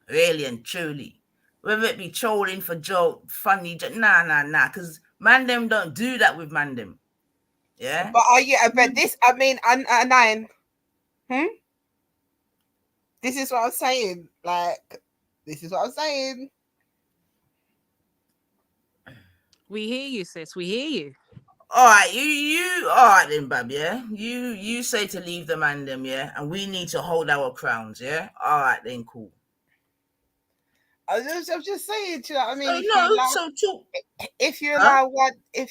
really and truly. Whether it be trolling for joke, funny, nah, because man them don't do that with man them. Yeah. But are you? But this, I mean, nine. This is what I'm saying. Like, this is what I'm saying. We hear you, sis. We hear you. All right, you all right then, Bab, yeah? You say to leave the man them, yeah? And we need to hold our crowns, yeah? All right then, cool. I'm just saying, do you know what I mean? If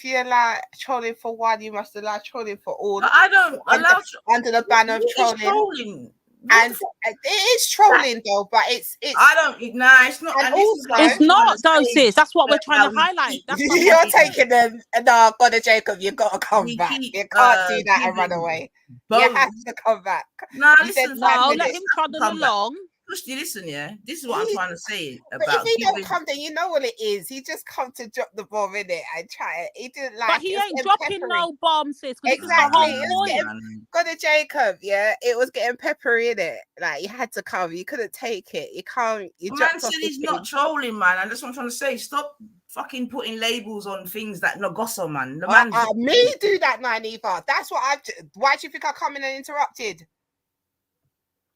you allow trolling for one, you must allow trolling for all. But I don't allow under the banner of trolling. And it is trolling though, but it's I don't. Nah, it's not. And It's not though, sis. That's what we're trying to highlight. That's what you're taking them. No, God, Jacob, you got to come back. You can't do that and run away. You have to come back. Nah, You said listen. no, let him trundle along. Pushty, listen, yeah. This is what I'm trying to say But about. if he don't come, then you know what it is. He just come to drop the bomb in it and try it. He didn't like. But he ain't dropping no bomb, sis. Exactly. This is the whole point. Go to Jacob, yeah. It was getting peppery in it. Like, you had to come. You couldn't take it. You can't. You Man said he's not trolling, man. And that's what I'm trying to say. Stop fucking putting labels on things that no gossip, man. The man. Me do that, man, either. That's what I've. Why do you think I come in and interrupted?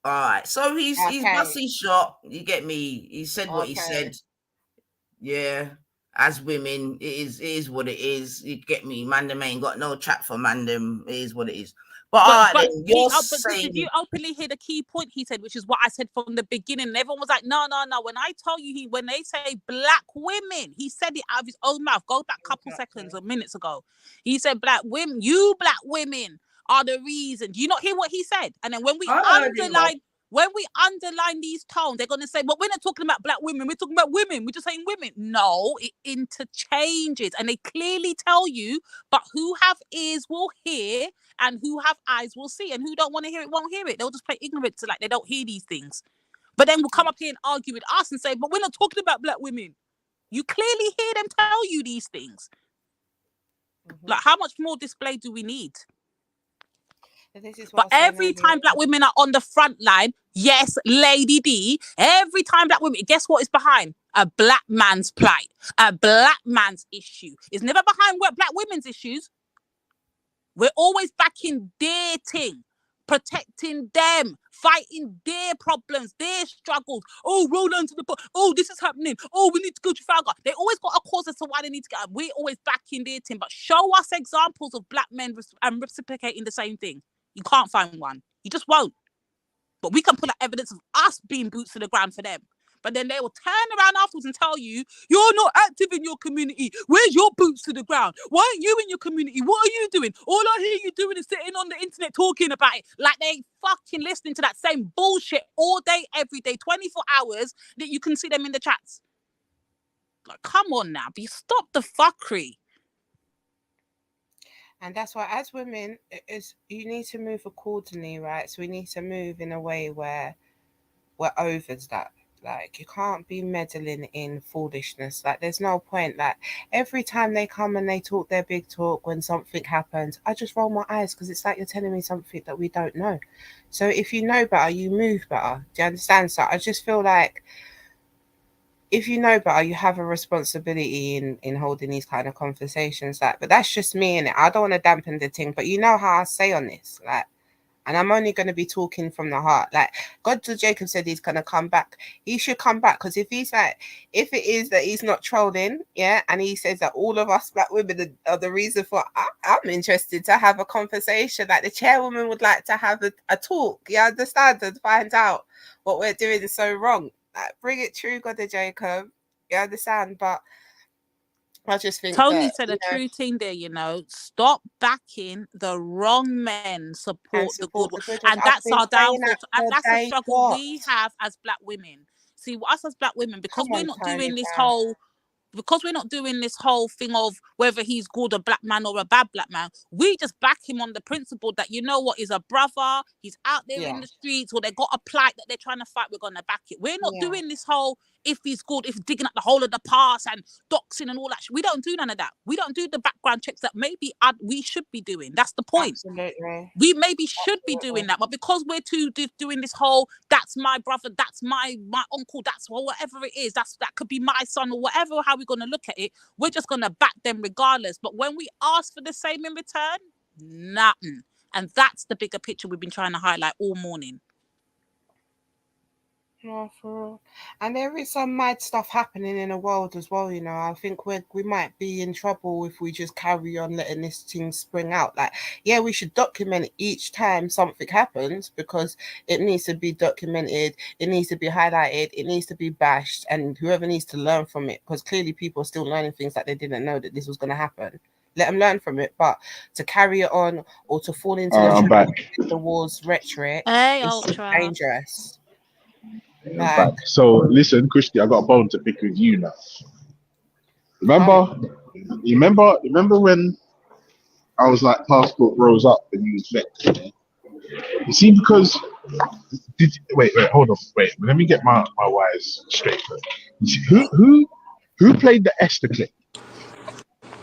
All right, so he's busting shot. You get me? He said what he said. Yeah, as women, it is what it is. You get me? Mandem ain't got no chat for Mandem. It is what it is. But did you openly hear the key point he said, which is what I said from the beginning? And everyone was like, no. When I tell you, when they say black women, he said it out of his own mouth. Go back a couple seconds or minutes ago. He said, black women, you black women are the reason. Do you not hear what he said? And then when we underline these tones, they're going to say, well, we're not talking about black women. We're talking about women. We're just saying women. No, it interchanges. And they clearly tell you, but who have ears will hear and who have eyes will see. And who don't want to hear it won't hear it. They'll just play ignorant to like they don't hear these things. But then we'll come up here and argue with us and say, but we're not talking about black women. You clearly hear them tell you these things. Like, how much more display do we need? But every time black women are on the front line, yes, Lady D, every time black women, guess what is behind? A black man's plight, a black man's issue. It's never behind black women's issues. We're always backing their thing, protecting them, fighting their problems, their struggles. Oh, roll onto the boat. Oh, this is happening. Oh, we need to go to Trafalgar. They always got a cause as to why they need to get up. We're always backing their thing. But show us examples of black men reciprocating the same thing. You can't find one. You just won't. But we can put up evidence of us being boots to the ground for them. But then they will turn around afterwards and tell you, you're not active in your community. Where's your boots to the ground? Why aren't you in your community? What are you doing? All I hear you doing is sitting on the internet talking about it. Like they ain't fucking listening to that same bullshit all day, every day, 24 hours that you can see them in the chats. Like, come on now. Stop the fuckery. And that's why, as women, you need to move accordingly, right? So we need to move in a way where we're over that. Like, you can't be meddling in foolishness. Like, there's no point. Like, every time they come and they talk their big talk when something happens, I just roll my eyes because it's like you're telling me something that we don't know. So if you know better, you move better. Do you understand? So I just feel like if you know better, you have a responsibility in holding these kind of conversations. Like, but that's just me, innit? I don't want to dampen the thing, but you know how I say on this, like, and I'm only going to be talking from the heart. Like, God to Jacob said he's going to come back. He should come back, because if it is that he's not trolling, yeah, and he says that all of us black women are the reason for, I'm interested to have a conversation. Like, the chairwoman would like to have a talk, you understand, and find out what we're doing so wrong. Like, bring it true, God to Jacob, you understand? But I just think Tony said a true thing there, stop backing the wrong men, support the good one. And that's our downfall. And that's the struggle we have as black women. See, us as black women, because we're not doing this whole because we're not doing this whole thing of whether he's good a black man or a bad black man, we just back him on the principle that, you know what, he's a brother, he's out there in the streets, or they got a plight that they're trying to fight, we're going to back it. We're not doing this whole, if he's good, if he's digging up the whole of the past and doxing and all that. We don't do none of that. We don't do the background checks that maybe we should be doing. That's the point. Absolutely. We maybe should be doing that, but because we're doing this whole, that's my brother, that's my uncle, that's whatever it is, that could be my son or whatever, how we're going to look at it, we're just going to back them regardless. But when we ask for the same in return, nothing. And that's the bigger picture we've been trying to highlight all morning. Yeah, for real. And there is some mad stuff happening in the world as well, you know. I think we might be in trouble if we just carry on letting this thing spring out. Like, yeah, we should document each time something happens, because it needs to be documented, it needs to be highlighted, it needs to be bashed, and whoever needs to learn from it, because clearly people are still learning things that they didn't know that this was going to happen. Let them learn from it, but to carry it on or to fall into the wars rhetoric is dangerous. So listen, Christy, I got a bone to pick with you now. Remember when I was like, passport rose up and you was vexed? Yeah? You see, because wait, hold on, let me get my wires straight. You see, who played the Esther clip?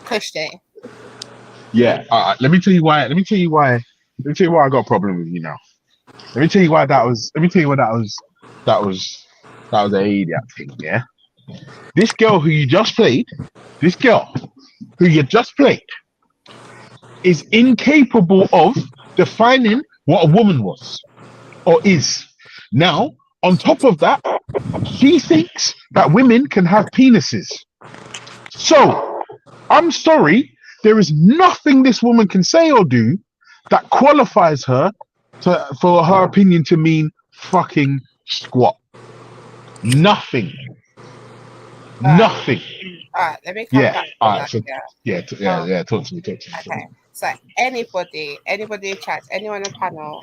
Christy. Yeah. Let me tell you why I got a problem with you now. Let me tell you why that was an idiot thing, yeah? This girl who you just played is incapable of defining what a woman was or is. Now, on top of that, she thinks that women can have penises. So, I'm sorry, there is nothing this woman can say or do that qualifies her for her opinion to mean fucking squat. Nothing. Nothing. All right, let me come back. All right. So, talk to me. Okay. So anybody in chat, anyone on the panel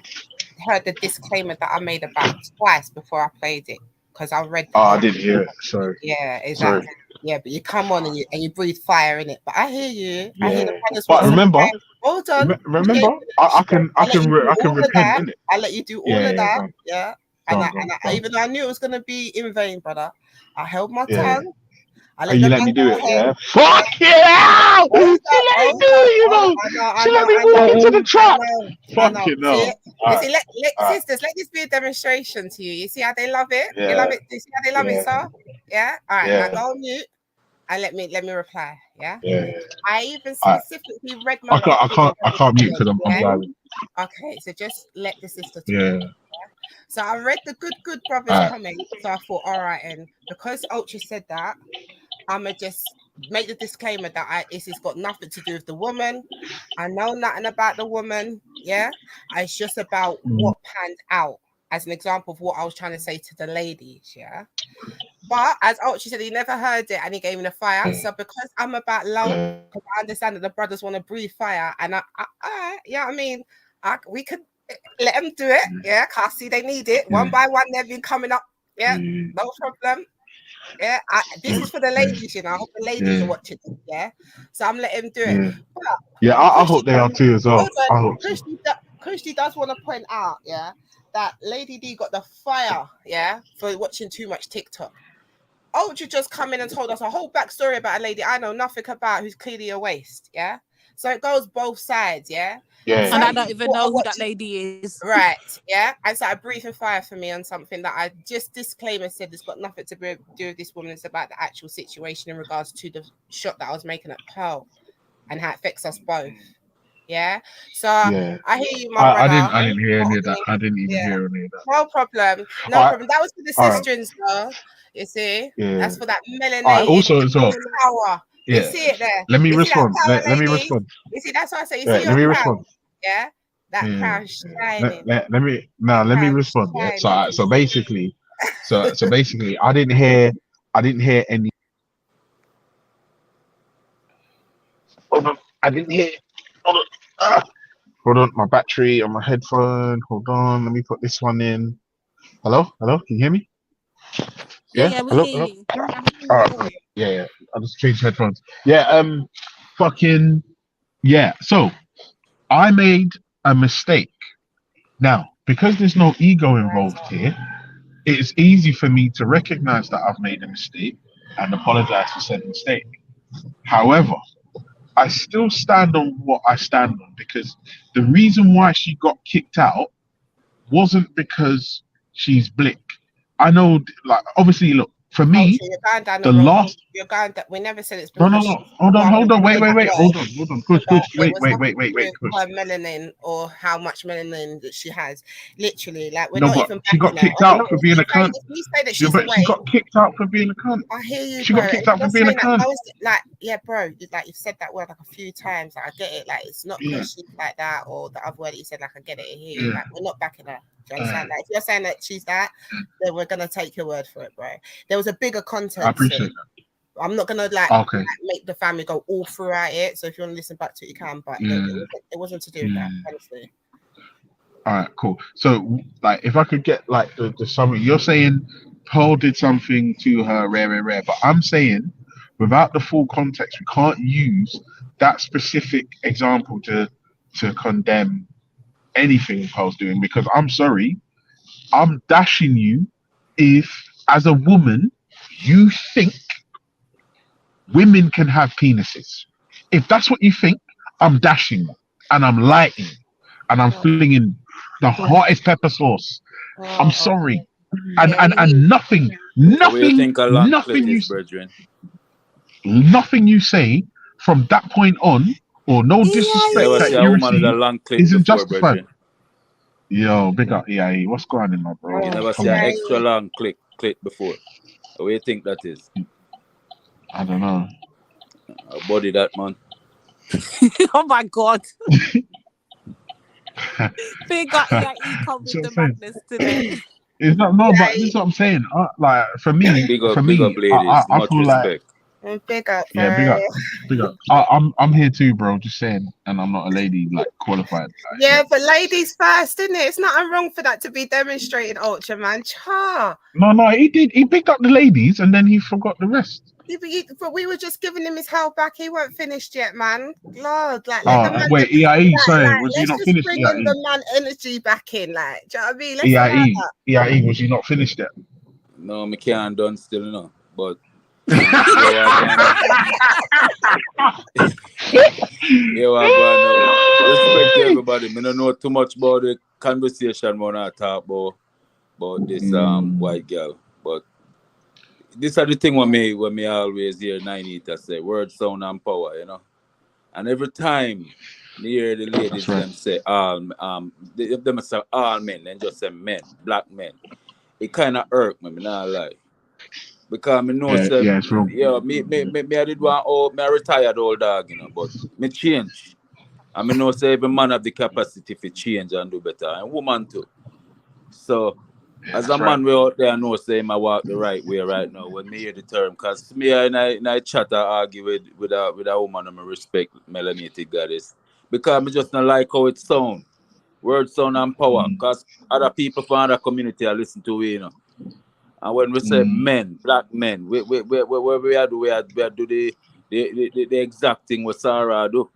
heard the disclaimer that I made about twice before I played it? Because I read. I didn't hear it. Sorry. Yeah, exactly. Sorry. Yeah, but you come on and you breathe fire in it. But I hear you. Yeah. I hear the panel's. But remember, hold on. Remember, I can repent in it. I'll let you do all of that. Yeah. And even though I knew it was gonna be in vain, brother, I held my tongue. You let me do it, yeah? Fuck yeah! She let me do it, you know! She let me walk into the trap! Fuck it, no. Sisters, let this be a demonstration to you. You see how they love it? You love it? You see how they love it, sir? Yeah? All right, now go on mute and let me reply, yeah? I even specifically read my... I can't mute because I'm driving. Okay, so just let the sister talk. So I read the good brother's comment, so I thought, all right, and because Ultra said that, I'ma just make the disclaimer that this has got nothing to do with the woman. I know nothing about the woman, yeah. It's just about what panned out, as an example of what I was trying to say to the ladies, yeah. But as Ultra said, he never heard it and he gave me the fire. So because I'm about love, because I understand that the brothers want to breathe fire, and we could let them do it, yeah. Cause see, they need it one by one. They've been coming up, yeah. No problem. Yeah, this is for the ladies, you know. I hope the ladies are watching it, yeah. So I'm letting them do it. But I hope they are too as well. Christy does want to point out, yeah, that Lady D got the fire, yeah, for watching too much TikTok. Ultra just come in and told us a whole backstory about a lady I know nothing about who's clearly a waste, yeah. So it goes both sides, yeah. And I don't even know who that lady is. Right, yeah. And so I breathing fire for me on something that I just disclaimer said it's got nothing to do with this woman. It's about the actual situation in regards to the shot that I was making at Pearl and how it affects us both. Yeah. So I hear you, my brother. I didn't hear any of that. I didn't even hear any of that. No problem. Problem. That was for the sisters, though. You see? That's for that melanated also as well. Power. You see it there. Let me respond. Let me respond. You see, that's what I say. You see your let me crown? Respond. Yeah, that crown shining. Let me respond. Yeah? So basically, I didn't hear any. Hold on, I didn't hear. Hold on, my battery on my headphone. Hold on, let me put this one in. Hello, can you hear me? Yeah, we Hello? hear you. Yeah. I just changed headphones. Yeah, fucking yeah. So I made a mistake. Now, because there's no ego involved here, it's easy for me to recognize that I've made a mistake and apologize for said mistake. However, I still stand on what I stand on because the reason why she got kicked out wasn't because she's blick. I know, like, obviously, look, for me, You're going down the the wrong. last. You're going. We never said it's No, because she's hold on, white. wait, hold on. Kush, But it wait, was wait, nothing to do wait, with Kush. her melanin or how much melanin that she has. Literally, like we're No, not but even she got backing her. kicked out for being a cunt. If you say that Yeah, she's but she away, got kicked out for being a cunt. I hear you, She bro. got kicked If out for you're being a saying that, cunt. I was like, yeah, bro. Like you've said that word like a few times. Like, I get it. Like it's not because she's like that or the other word that you said. Like I get it. I hear you. Yeah. Like we're not backing her. Do you understand? Like if you're saying that she's that, then we're gonna take your word for it, bro. There was a bigger context. I appreciate that. I'm not gonna make the family go all throughout it. So if you want to listen back to it, you can. But it wasn't to do with that, honestly. All right, cool. So, like, if I could get like the summary, you're saying Pearl did something to her, rare, but I'm saying without the full context, we can't use that specific example to condemn anything Pearl's doing because I'm sorry, I'm dashing you if, as a woman, you think women can have penises. If that's what you think, I'm dashing and I'm lighting and I'm flinging the hottest pepper sauce. I'm sorry. And nothing you say from that point on, or no disrespect that you receive, isn't justified. Yo, big up EIE. What's going on, bro? You never see an extra long click before. What do you think that is? I don't know. A body that, man. Oh my God. Big up EIE come with the madness today. It's not but this is what I'm saying. Like for me, big up, ladies. I Much feel respect. Big up, big up. I'm here too, bro. Just saying, and I'm not a lady like qualified. Like, yeah, but ladies first, isn't it? It's nothing wrong for that to be demonstrated, Ultra man. No, he did. He picked up the ladies and then he forgot the rest. But we were just giving him his hell back. He weren't finished yet, man. Lord, like wait, EIE, sorry, was he not finished? Bring in the man energy back in, like. Do you know what I mean? EIE, was he not finished yet? No, me can't done still, no. But respect to everybody. Me don't know too much about the conversation when I talk about this white girl, but this are the thing when me always hear 9-8 say word, sound, and power, you know. And every time me hear the ladies them say if them say all men, then just say men, black men, it kind of hurt me not lie. Because me know me I did one me a retired old dog, you know, but me change. And me know say every man have the capacity to change and do better, and woman too. So as a man, we out there know say I walk the right way right now when me hear the term, because me and I chat and argue with a woman and I respect melanated goddess. Because me just not like how it sound. Word, sound, and power. Because other people from other community are listen to it, you know. And when we say men, black men, we do the exact thing what Sarah do.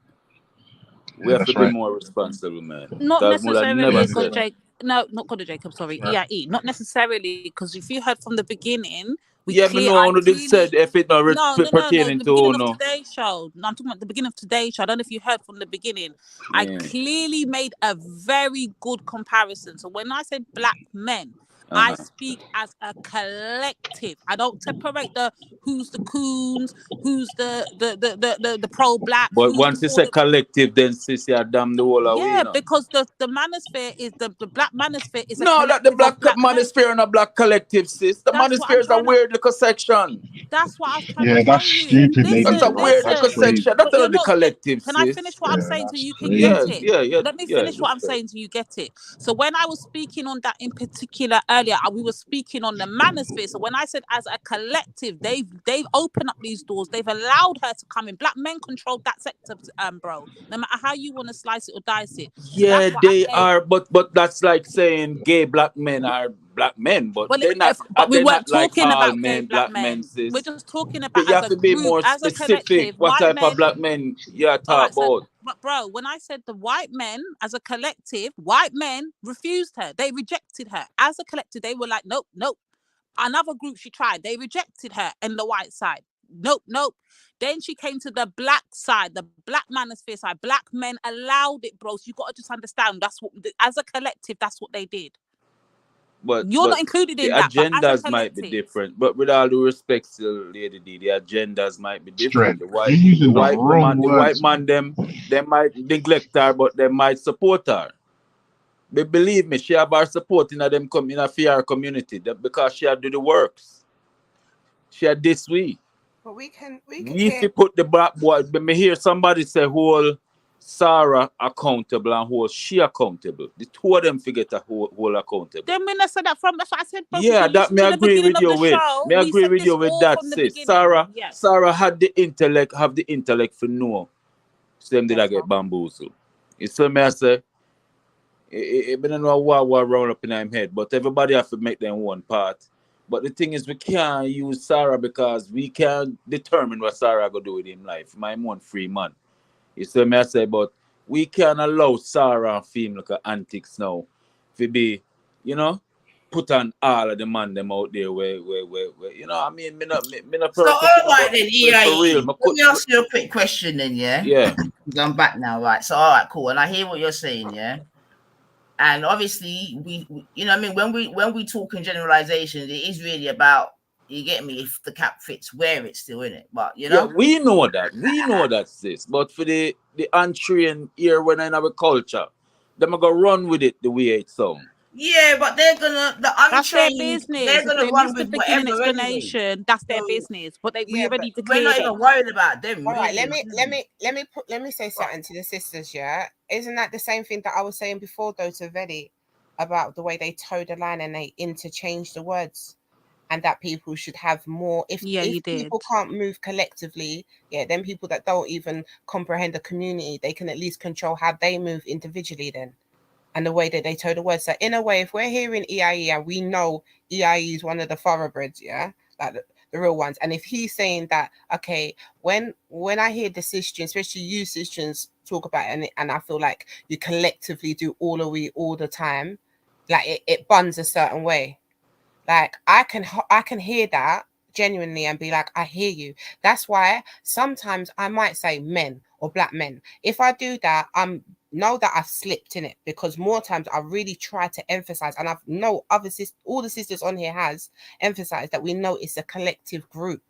We have to be more responsible, man. Not necessarily because not Jacob, sorry, EIE. Not necessarily because if you heard from the beginning, me know who said if it not pertaining the to beginning of today's show. No, I'm talking about the beginning of today's show. I don't know if you heard from the beginning. I clearly made a very good comparison. So when I said black men, I speak as a collective. I don't separate who's the CooNs, who's the pro-black. But once you say collective, then sis, you damn the whole away. Yeah, because the manosphere is the black manosphere is not the black manosphere and a black collective, sis. The manosphere is a weird little section. That's what I was trying to tell you. That's stupid, lady. That's a weird little section. That's not the collective, sis. Can I finish what I'm saying so you can get it? Let me finish what I'm saying so you get it. So when I was speaking on that in particular earlier, we were speaking on the manosphere. So when I said as a collective, they've opened up these doors. They've allowed her to come in. Black men controlled that sector, bro. No matter how you want to slice it or dice it. So Yeah, that's what they are, but that's like saying gay black men are black men, but well, they're not. but we They're weren't not like talking all about gay men, black black men, men. sis. We're just talking about But you as have a to be group, more as a specific. collective. What White type of men. black men you are All talking right, so, about? but bro, when I said the white men as a collective, white men refused her. They rejected her. As a collective, they were like, nope, nope. Another group she tried, they rejected her in the white side. Nope, nope. Then she came to the black side, the black manosphere side. Black men allowed it, bro. So you got to just understand that's what, as a collective, that's what they did. But You're not included the in that, but as a agendas might be collective. different. But with all due respect to Lady D, the agendas might be different. Strength. You're using the wrong The white words, man, they might neglect her, but they might support her. But believe me, she have her support in them in a fair community because she had do the works. She had this week. But we can If you put the black boy, but me hear somebody say hold Sarah accountable and hold she accountable. The two of them figure to hold accountable. Then when I said that from, that's what I said, bro. Yeah, that me agree with you with. Me We agree said with this you with all that. from the Say beginning. Yes. Sarah had the intellect, have the intellect for know. So them did I Yes, get bamboozled. You see me I say, it don't know what round up in them head, but everybody have to make them one part. But the thing is, we can't use Sarah because we can't determine what Sarah gonna do with him life. My one free man. You see me I say, but we can't allow Sarah and film like antics now to be, put on all of the man them out there where you know what I mean, me not So perfect. all right then, For real. EIE. Let me ask you a quick question then, yeah? Yeah. I'm back now, right? So all right, cool. And I hear what you're saying, yeah. And obviously, we you know what I mean, when we talk in generalizations, it is really about, you get me, if the cap fits, wear it still in it. But Yeah, we know that, sis. But for the untrained here when in our culture, them are gonna run with it the way it sound. Yeah, but they're gonna That's their untrained. business. They're If gonna they run missed the with beginning whatever anyway. explanation, that's their So, business. But we Yeah, already but we're not declared even it. worried about them. All right, Really. let me say something to the sisters. Yeah, isn't that the same thing that I was saying before, though, to Vedi, about the way they toe the line and they interchange the words, and that people should have more. If people can't move collectively, then people that don't even comprehend the community, they can at least control how they move individually then, and the way that they toe the words. So in a way, if we're hearing EIE and we know EIE is one of the thoroughbreds, like the real ones, and if he's saying that, okay, when I hear the cisgens, especially you cisgens, talk about it, and I feel like you collectively do all the time, like it buns a certain way. Like I can hear that genuinely and be like, I hear you. That's why sometimes I might say men or black men. If I do that, know that I've slipped in it, because more times I really try to emphasize, and I've know all the sisters on here has emphasized that we know it's a collective group.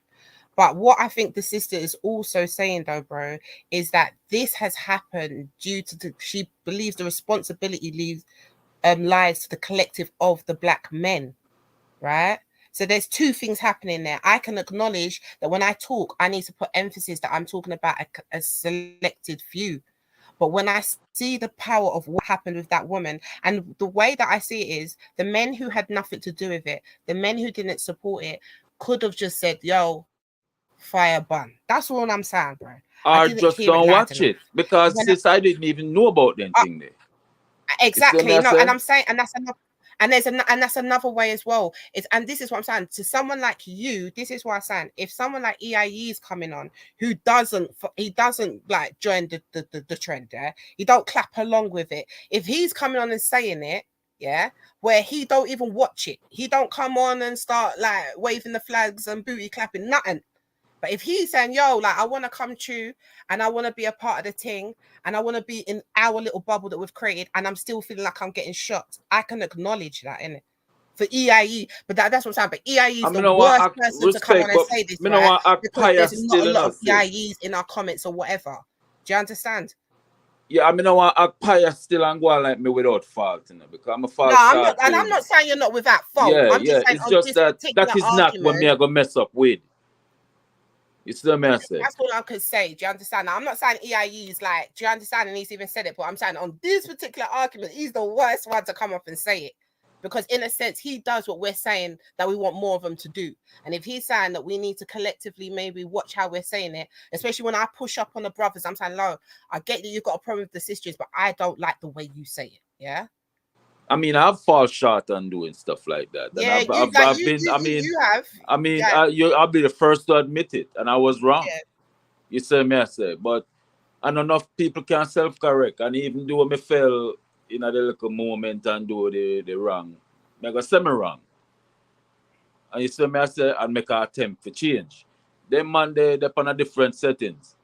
But what I think the sister is also saying, though, bro, is that this has happened due to she believes the responsibility lies to the collective of the black men. Right? So there's two things happening there. I can acknowledge that when I talk, I need to put emphasis that I'm talking about a selected few. But when I see the power of what happened with that woman, and the way that I see it is, the men who had nothing to do with it, the men who didn't support it, could have just said, yo, fire bun. That's all I'm saying, bro. Or just don't watch it, because sis, I didn't even know about them thing there. Exactly. No, and I'm saying, and that's another. And that's another way as well. And this is what I'm saying. To someone like you, this is what I'm saying. If someone like EIE is coming on, who doesn't like join the trend, he don't clap along with it. If he's coming on and saying it, where he don't even watch it, he don't come on and start like waving the flags and booty clapping, nothing. But if he's saying, yo, like, I want to come true and I want to be a part of the thing and I want to be in our little bubble that we've created, and I'm still feeling like I'm getting shocked, I can acknowledge that, innit? For EIE, but that's what I'm saying. But EIE is the worst person to come on and say this, right? Because there's not a lot of EIEs in our comments or whatever. Do you understand? Yeah, I mean, I want a pious still and go on like me without fault, because I'm a fault. No, I'm not, and I'm not saying you're not without fault. Yeah, I'm just saying it's just that is not what me I gonna mess up with. You see what I'm saying? That's all I could say. Do you understand? Now, I'm not saying EIE is like, do you understand? And he's even said it, but I'm saying on this particular argument, he's the worst one to come up and say it. Because in a sense, he does what we're saying that we want more of them to do. And if he's saying that we need to collectively maybe watch how we're saying it, especially when I push up on the brothers, I'm saying, no, I get that you've got a problem with the sisters, but I don't like the way you say it. Yeah. I mean, I've fallen short on doing stuff like that. Yeah, And you have. I'll be the first to admit it. And I was wrong. Yeah. You see me, I say. But and enough people can self-correct. And even though me fell in a little moment and do the wrong, I go say me wrong. And you see me, I say, and make an attempt to change. Them man, they're on a different settings.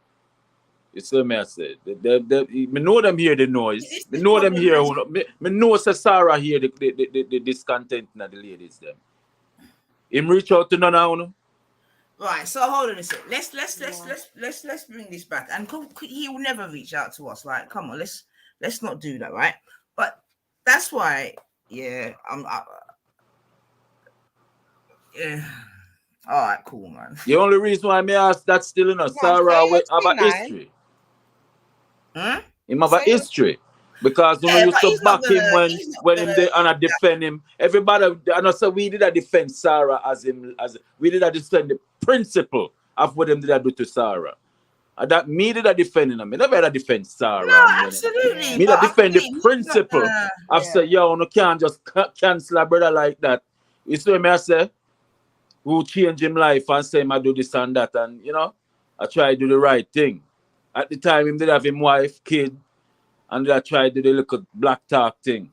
You see me, I say. Me know them hear the noise. Me know them hear. Me know Sarah hear the discontent in the ladies them. Him reach out to none of them. Right, so hold on a second. Let's bring this back. And he will never reach out to us. Like, come on, let's not do that, right? But that's why, yeah, yeah. All right, cool, man. The only reason why I ask that still in Sarah have a history. Him have a history. Because you used to back him when him they and defend him. Everybody, and also we did a defend Sarah as we did a defend the principle of what him did a do to Sarah. And that me did a defending him. I never had a defend Sarah. No, absolutely. Me did defend the principle of say, yo, no can't just cancel a brother like that. You see me I say? Who change him life and say him I do this and that, and you know, I try to do the right thing. At the time him did have him wife, kid. And I tried to do the little black talk thing.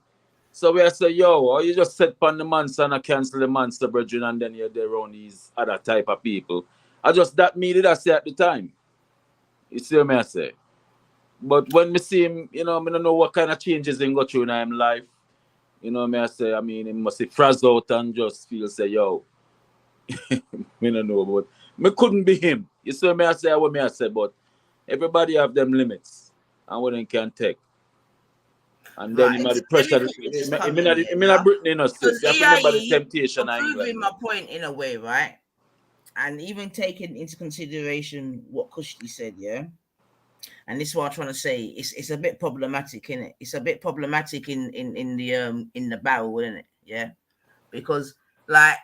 So we say, yo, you just set upon the monster and I cancel the monster, brethren, and then you're there around these other type of people. I just that me did I say at the time. You see what I say? But when me see him, you know, I don't know what kind of changes he go through in his life. You know what I say? I mean, he must be frazzled out and just feel say, yo, me don't know, but me couldn't be him. You see what I say? What I say, but everybody have them limits and what they can take. And then the pressure. It may not Britain, you know, sis. You have to remember the temptation. Proving my point in a way, right? And even taking into consideration what Kushti said, yeah. And this is what I'm trying to say. It's a bit problematic, isn't it? It's a bit problematic in the battle, isn't it? Yeah, because like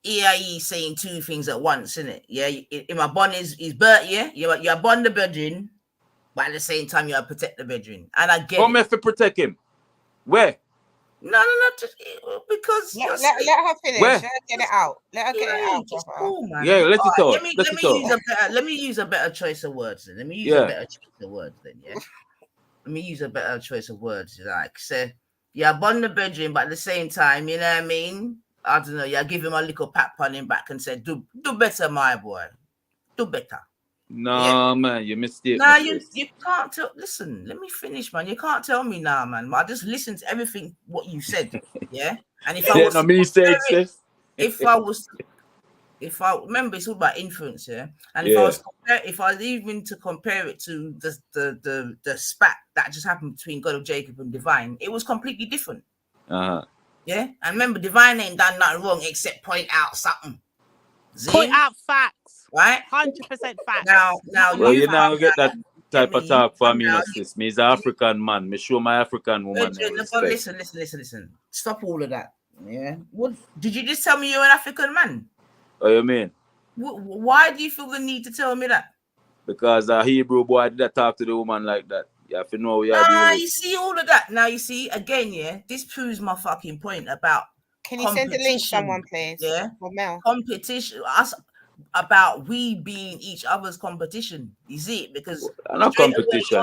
EIE saying two things at once, isn't it? Yeah, in my bond is Bert, yeah. You're bond the bedroom. But at the same time, you have to protect the bedroom. And I get Come if to protect him. Where? No, just because let her finish. Where? Let her get it out. Let her get it out. Just cool, man. Yeah, let it out. Let me use a better choice of words then. Let me use a better choice of words then, yeah. Let me use a better choice of words. Like say, yeah, bond the bedroom, but at the same time, you know what I mean? I don't know, yeah, give him a little pat on him back and say, do better, my boy. Do better. No, man, you mistake. Nah, you can't tell. Listen, let me finish, man. You can't tell me now, man. I just listened to everything what you said, yeah. And if I was, if I remember, it's all about influence, yeah. And if I was even to compare it to the spat that just happened between God of Jacob and Divine, it was completely different. Yeah, and remember, Divine ain't done nothing wrong except point out something. Point out facts. Right, 100% facts. Now, well, you now get that type of talk for me, sis. Me is an African man. Me show my African woman. Listen. Stop all of that. Yeah. What did you just tell me you're an African man? What you mean? Why do you feel the need to tell me that? Because a Hebrew boy did talk to the woman like that. You have to know what you are doing. You see all of that. Now you see again, yeah. This proves my fucking point about. Can you send the link, someone, please? Yeah. For Mel. Competition. Us. About we being each other's competition, you see it? Because not competition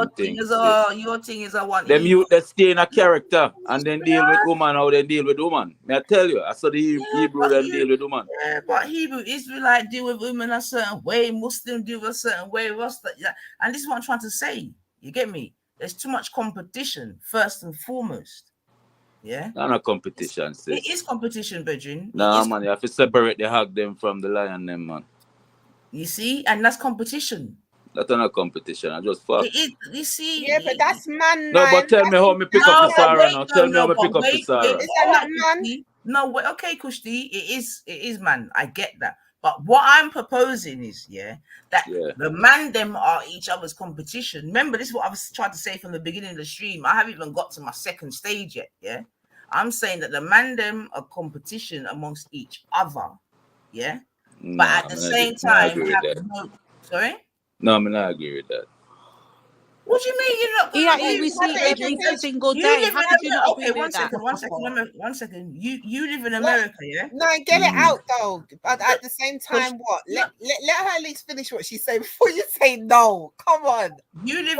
your thing is I want them youth that stay in a character and then deal with woman or they deal with woman. May I tell you, I saw the Hebrew then deal with woman. Yeah, but Hebrew, Israelite deal with women a certain way, Muslim deal with a certain way, Rasta, and this is what I'm trying to say. You get me? There's too much competition, first and foremost. Yeah, not competition, sis. It is competition, Bedrin. Nah, man, you have to separate the hog them from the lion them, man. You see, and that's competition. That's not competition. I just fuck. It is, you see. Yeah, but that's man. No, but tell me how me pick up the Sarah now. Tell me how me pick up the Sarah. Is that not man? No, wait, okay, Kushti, it is man. I get that. But what I'm proposing is, the man them are each other's competition. Remember, this is what I was trying to say from the beginning of the stream. I haven't even got to my second stage yet, yeah? I'm saying that the man them are competition amongst each other. Yeah. No, But at the same time, sorry? No, I'm not agree with that. What do you mean you're not? Yeah, we see it every single day. How could you not agree with that? One second. You live in America, yeah? No, get it out though. But at the same time, what? Let her at least finish what she's saying before you say no. Come on. You live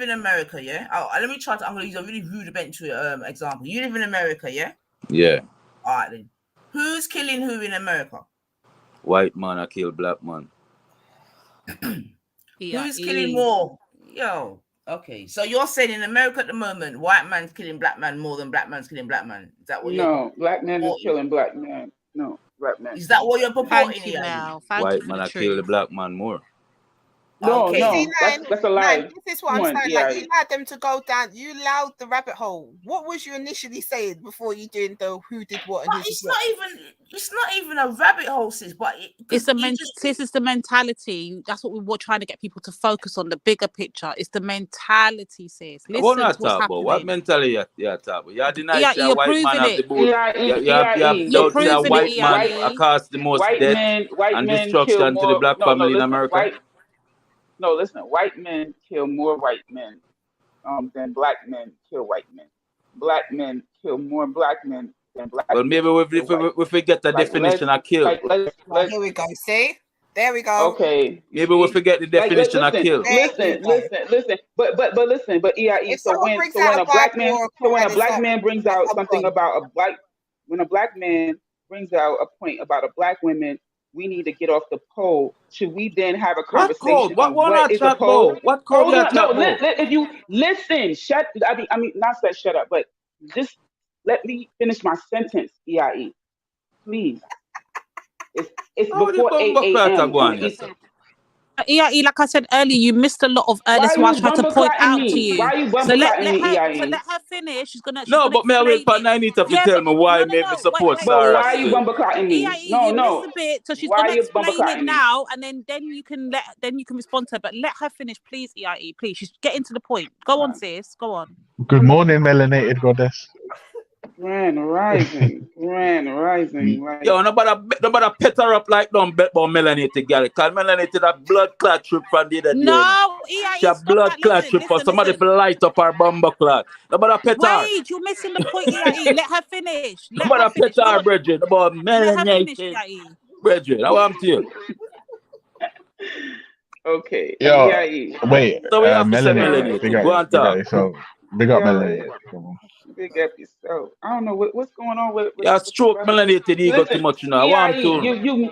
in America, yeah? Oh, let me try to. I'm gonna use a really rudimentary example. You live in America, yeah? Yeah. All right then. Who's killing who in America? White man, I kill black man. Who's killing more? Yo, okay. So you're saying in America at the moment, white man's killing black man more than black man's killing black man. Is that what you're No, black man is killing black man. No, black man. Is that what you're purporting? Thank you, Mel. White man, I kill the black man more. No, Okay. no, that's a lie. No, this is what I'm saying. Like you allowed them to go down. You allowed the rabbit hole. What was you initially saying before you doing the who did what and who did what? It's not even a rabbit hole, sis. But this is the mentality. That's what we were trying to get people to focus on. The bigger picture. It's the mentality, sis. Listen What to not what's talk happening. about? What mentality you talk about? You deny Yeah, a white man have the boot. You're proving a white man caused the most death and destruction to the black family in America. No, listen. White men kill more white men than black men kill white men. Black men kill more black men than black. Well, maybe we forget the definition of kill. Here we go. See, there we go. Okay. Maybe we forget the definition of kill. Listen. But listen. But EIE. So when a black man brings out something about when a black man brings out a point about a black woman, we need to get off the pole. Should we then have a conversation? What is a pole? What code? If you listen, I mean, not say shut up, but just let me finish my sentence, EIE. Please. It's before 8 a.m. Yeah, like I said earlier, you missed a lot of. That's why I tried to point out to you. Why are you so let EIE? her finish. She's gonna. But may I wait for Ninita to tell me why maybe support Sarah. But why are you bumper-clotting me? You missed a bit, so she's gonna explain it now, and then you can respond to her. But let her finish, please, EIE. Please, she's getting to the point. Go on, sis. Go on. Good morning, melanated goddess. Grand rising. Yo, nobody pet her up like don't bet about melanated girl. Cause melanated a blood clot trip from the other day. No, she a blood clot trip for somebody to light up her bumper clot. Nobody pet her. Wait, you're missing the point, EIE. Let her finish. Nobody pet her, brethren. About melanated. Brethren, I want to you. Okay. Yo, EIE. wait. So we have to say melanated. melanated. Go on top. So big up melanated. Big up yourself. I don't know what's going on with stroke melanated ego too much now. I want to.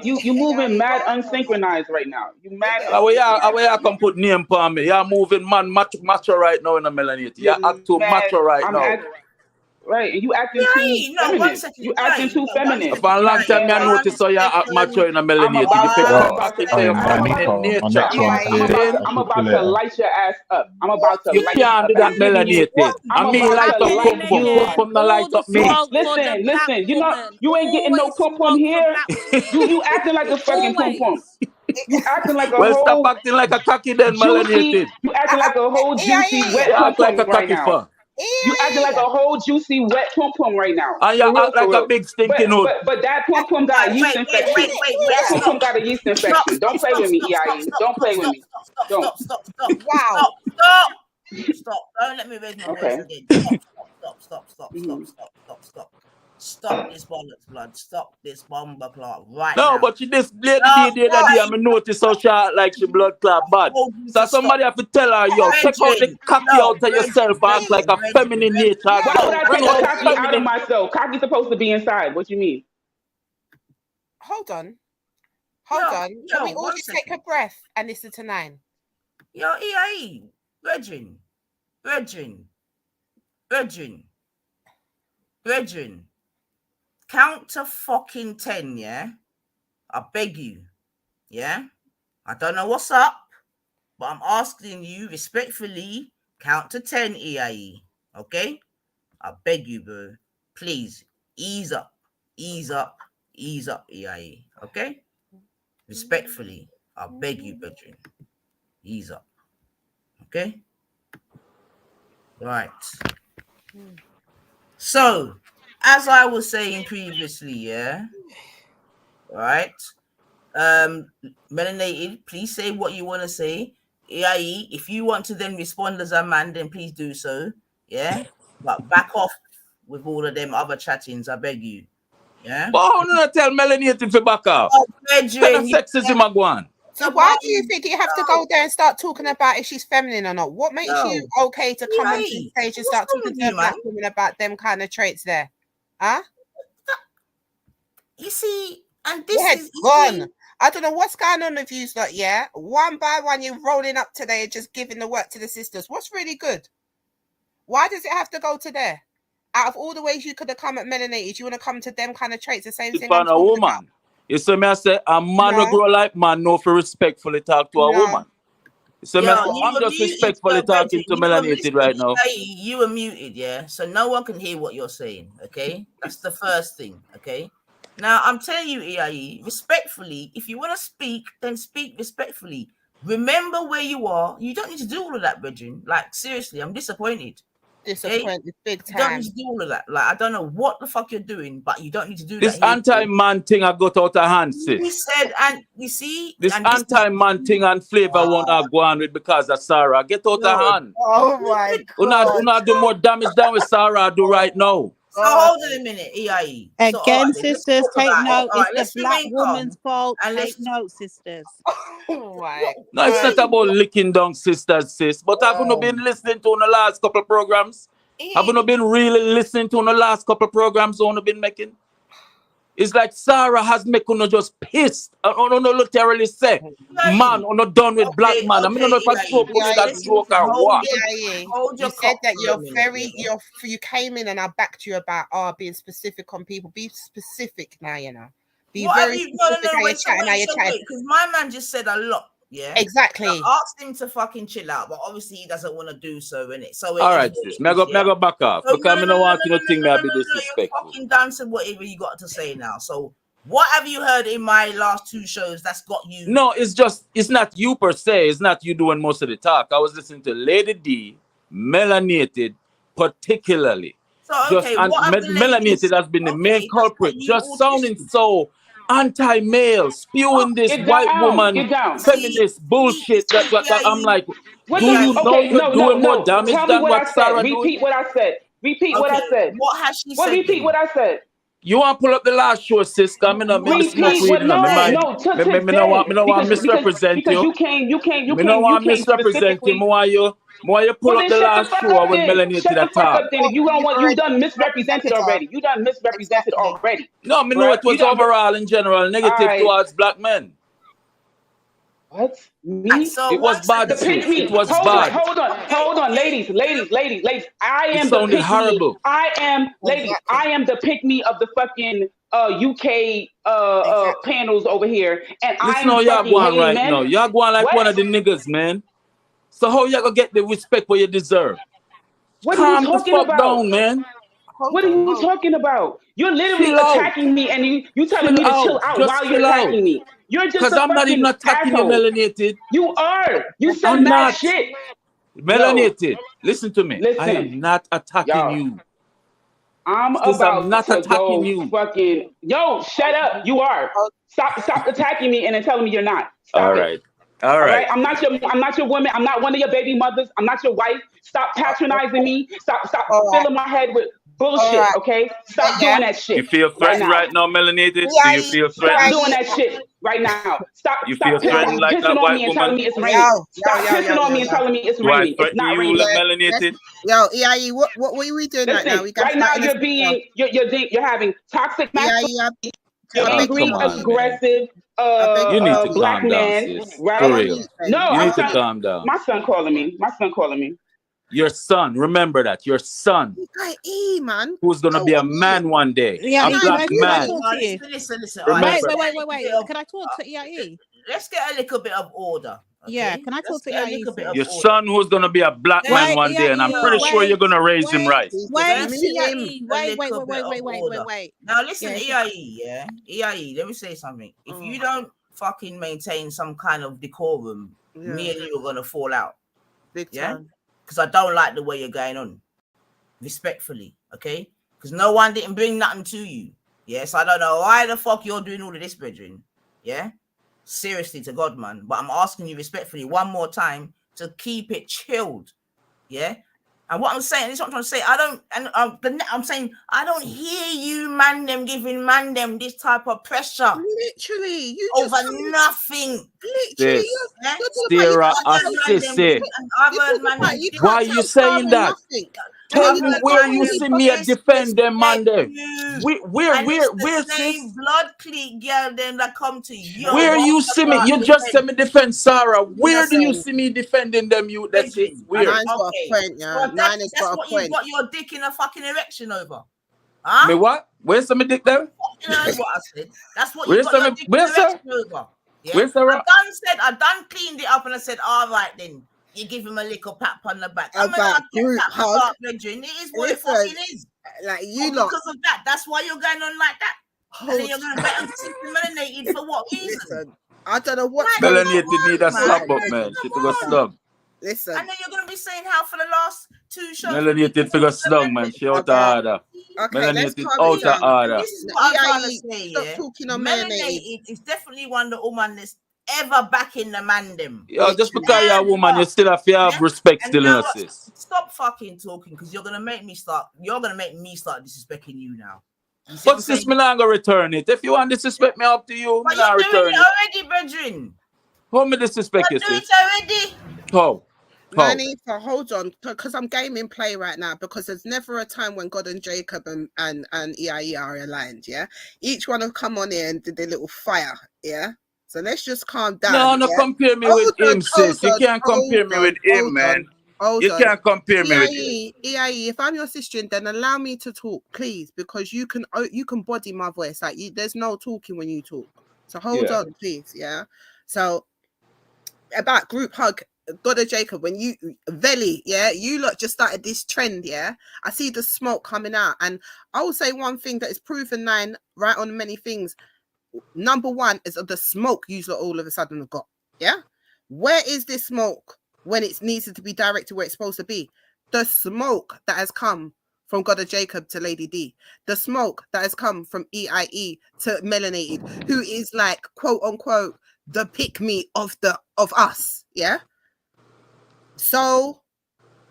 You moving mad unsynchronized right now. You mad. I can put name on me. You're moving man macho right now in the melanated. You're acting macho right now. Right, and you acting too feminine. You acting too feminine. For a long time, I noticed so you act macho in a melanated. I'm about to light your ass up. I'm about to. You can't do that melanated. I mean, light up from the light up me. Listen. You ain't getting no pum pum here. You acting like a fucking pum pum. You acting like a whole. Stop acting like a cocky then, melanated. You acting like a whole juicy wet pum pum right now. You acting like a whole juicy wet pum pum right now. And you act like a big stinking hood. But that pum pum got a yeast infection. That pum pum got a yeast infection. Don't play with me, EIE. Don't play with me. Don't. Stop. Wow. Stop. Don't let me raise my voice again. Stop. Stop this bollocks, blood. Stop this bomber clot right now. No, but she this lady the other day, I noticed how she like she blood clot bad. So somebody have to tell her, yo, take out the cocky out of yourself, act like a feminine nature. Why would I take the cocky out of myself? Cocky's supposed to be inside. What you mean? Hold on. Can we all just take a breath and listen to 9? Yo, EIE, Virgin. Count to fucking 10, yeah? I beg you, yeah? I don't know what's up, but I'm asking you respectfully, count to 10, EIE, okay? I beg you, bro. Please, ease up, EIE, okay? Respectfully, I beg you, brethren. Ease up, okay? Right. So, as I was saying previously, yeah, right. Melanated, please say what you want to say. AIE, if you want to then respond as a man, then please do so. Yeah, but back off with all of them other chattings, I beg you. Yeah. But how do you tell Melanated to back off? What kind of sexism I go on? So why do you think you have to go there and start talking about if she's feminine or not? What makes you okay to come onto the stage and start talking to a black woman about them kind of traits there? Huh? You see, and this is gone. I don't know what's going on with you, lot, yeah? One by one, you're rolling up today and just giving the work to the sisters. What's really good? Why does it have to go to there? Out of all the ways you could have come at melanated, you want to come to them kind of traits, the same thing I'm a woman. About. You see me, I say, a man will grow like man, no for respectfully talk to a woman. So I'm just respectfully talking to Melanated right now. You were muted, yeah? So no one can hear what you're saying, okay? That's the first thing, okay? Now, I'm telling you, EIE, respectfully, if you want to speak, then speak respectfully. Remember where you are. You don't need to do all of that, Bridget. Like, seriously, I'm disappointed. Disappointed, big time. You don't need to do all of that. Like, I don't know what the fuck you're doing, but you don't need to do this that. This anti-man thing I got out of hand, sis. You said, and you see... This anti-man thing and flavor won't go on with because of Sarah. Get out of hand. Oh, my God. You not do more damage than with Sarah do right now. So hold on a minute, EIE. Again, sisters, take note. It's the black woman's woman's fault. Take note, sisters. Oh my. No, it's not about licking down sisters, sis. But have you not been listening to the last couple of programs? Have you not been really listening to the last couple of programs you been making? It's like Sarah has made you just pissed. I don't literally say, man, I'm not done with black man. I mean, I don't know if I spoke with that joke or what. You said that you came in and I backed you about being specific on people. Be specific now, you know. Be very specific how you're chatting. Because my man just said a lot. Yeah, exactly. I asked him to fucking chill out, but obviously he doesn't want to do so, innit? So all right, sis. Me go back off because I don't want to think me be disrespectful. You're fucking dancing whatever you got to say now. So what have you heard in my last two shows that's got you? No, it's not you per se. It's not you doing most of the talk. I was listening to Lady D, Melanated, particularly. So okay, Melanated has been the main culprit, just sounding so anti-male, spewing this white woman feminist bullshit that I'm like, do you know you're doing more damage than what Sarah doing? Repeat what I said. Repeat what I said. What has she said? Repeat what I said. You want to pull up the last show, sis? I don't want to misrepresent you. Because you can't don't want to misrepresent you. Why you pull up the last show when Melanated attack? If you don't want, you done misrepresented already. You done misrepresented already. No, I know it was overall in general negative towards black men. What? Me? It was bad. It was bad. Hold on, ladies. I am the pick horrible. I am the pick me of the fucking UK panels over here, and listen, y'all going right now. Y'all going like one of the niggas, man. So how y'all gonna get the respect what you deserve? What are you talking about, down, man? What are you talking about? You're literally attacking me, and you telling me to chill out while you're attacking me. You're just because I'm not even attacking you, Melanated. You are. You said mad shit. Melanated, listen to me. I am not attacking you. I'm not attacking you. Fucking shut up. You are. Stop attacking me and then telling me you're not. All right. I'm not your woman. I'm not one of your baby mothers. I'm not your wife. Stop patronizing me. Stop filling my head with bullshit. Okay? Stop doing that shit. You feel threatened right now, Melanated? Do you feel threatened? Stop doing that shit right now. Stop. You feel threatened like that white woman? Telling me it's raining. Stop pissing on me and telling me it's raining. It's not raining. Melanated? Yo, EIE, what are we doing right now? Right now you're having toxic masculinity. You're angry, aggressive. You need to black calm man, down, sis. right? For real. No, you need to calm down. My son calling me. Your son, remember that. Your son, man, who's gonna be a man one day. Yeah, a black man. Listen. Wait. Can I talk to EIE? Let's get a little bit of order. Okay? Yeah, can I talk to EIE? Your son, who's gonna be a black man one day, and I'm pretty sure you're gonna raise him right. Wait. Now listen, EIE, yeah, EIE. Let me say something. If you don't fucking maintain some kind of decorum, me and you are gonna fall out. Big time. Because I don't like the way you're going on. Respectfully, okay? because no one didn't bring nothing to you. Yes, I don't know why the fuck you're doing all of this, brethren. Yeah, seriously, to God, man. But I'm asking you respectfully one more time to keep it chilled. Yeah. And what I'm saying, this is what I'm trying to say. I'm saying I don't hear you, man, them giving man them this type of pressure. Literally, you over just nothing. Literally, why you saying that? Tell me where you see me defend them, man. Where same blood clique girl them that come to you? Where you see me? You just say me defend Sarah. Where do you see me defending them? You that's it. Where? Nine's got a point, yeah. Well, Nine has that's got a what point. you got your dick in a fucking erection over. Huh? Me what? Where's some dick there? You know what I said? That's what you Where's got your dick in a erection over. Yeah? Where's Sarah? I done cleaned it up and I said, all right then. You give him a little pat on the back. About group hug. It is what it fucking is. Like you lot. Because of that. That's why you're going on like that. And then you're going to get melanated for what reason? Listen, I don't know what. Melanated need a slap up, man. She took a slug. Listen. And then you're going to be saying how for the last 2 shows. Melanated figure slug, man. She out of order. Melanated out of order. This is what I'm trying to say. Stop talking on melanated is definitely one the woman that's ever back in the man them. Yo, just because you're a woman, you still have to have respect still in us, sis. Stop fucking talking, because you're gonna make me start disrespecting you now. But sis, me not gonna return it. If you want to disrespect me, up to you. But me not you're doing return it it. already, brethren. How me disrespect you, You're doing sis? it already. How? Nani, hold on, because I'm gaming play right now, because there's never a time when God and Jacob and EIE are aligned, yeah? Each one have come on here and did their little fire, yeah? So let's just calm down. No, compare me with him, sis. You can't compare me with him, man. You can't compare me with him. EIE, if I'm your sister, then allow me to talk, please, because you can body my voice. Like there's no talking when you talk. So hold on, please, yeah? So about group hug, God of Jacob, when you Veli, yeah, you lot just started this trend, yeah. I see the smoke coming out, and I will say one thing that is proven Nine right on many things. Number one is the smoke you lot all of a sudden have got, yeah. Where is this smoke when it needs to be directed where it's supposed to be? The smoke that has come from God of Jacob to Lady D, the smoke that has come from EIE to Melanated, who is like quote unquote the pick me of us, yeah. So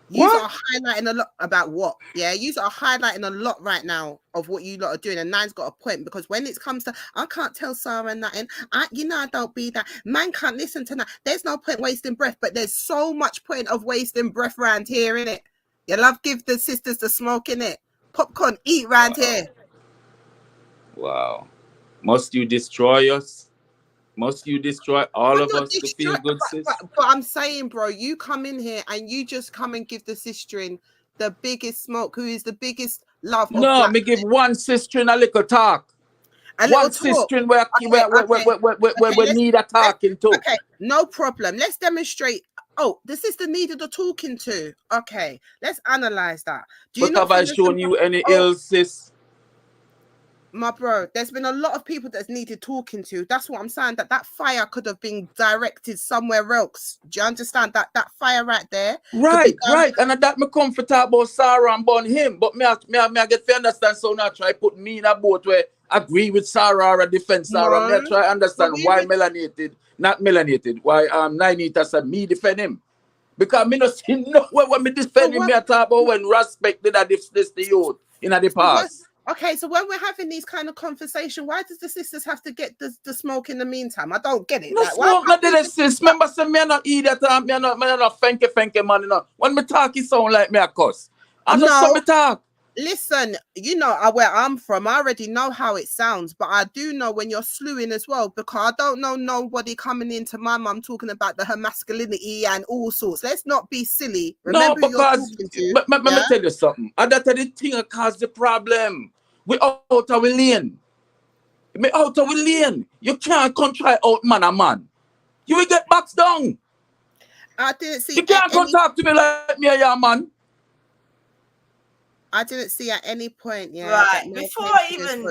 you are highlighting a lot about what, yeah. You are highlighting a lot right now of what you lot are doing, and Nine's got a point, because when it comes to I can't tell Sarah nothing. I don't be that. Man can't listen to that. There's no point wasting breath, but there's so much point of wasting breath around here, innit? You love give the sisters the smoke, innit? Popcorn, eat round here. Wow. Must you destroy us? Must you destroy all of us to feel good, sis? But I'm saying, bro, you come in here and you just come and give the sister the biggest smoke, who is the biggest love. No, me give one sister a little talk. One sister where we need a talking to. Okay, no problem. Let's demonstrate. Oh, the sister needed a talking to. Okay, let's analyze that. But have I shown you any ill, sis? My bro, there's been a lot of people that's needed talking to. That's what I'm saying. That fire could have been directed somewhere else. Do you understand that fire right there? Right. And that me come for talk about Sarah and burn him. But me get to understand. So now try put me in a boat where agree with Sarah or defend Sarah. Me try understand why melanated, not melanated. Why 9 said me defend him. Because me not see no when me defend him. Me talk about when respect did this the youth in the past. Okay, so when we're having these kind of conversation, why does the sisters have to get the smoke in the meantime? I don't get it. No smoke, not the sis. Remember, say me not eat that. Me not fenke man. You know, when me talk, it sound like me a cuss. I just saw me talk. Listen, you know where I'm from. I already know how it sounds, but I do know when you're slewing as well, because I don't know nobody coming into my mum talking about her masculinity and all sorts. Let's not be silly. Remember no, because let me tell you something. And that's the thing that caused the problem. We out of our lane. Me out of our lane. You can't come try out man a man. You will get boxed down. I didn't see. You can't come talk to me like me a young man. I didn't see at any point, yeah. Right, before I even,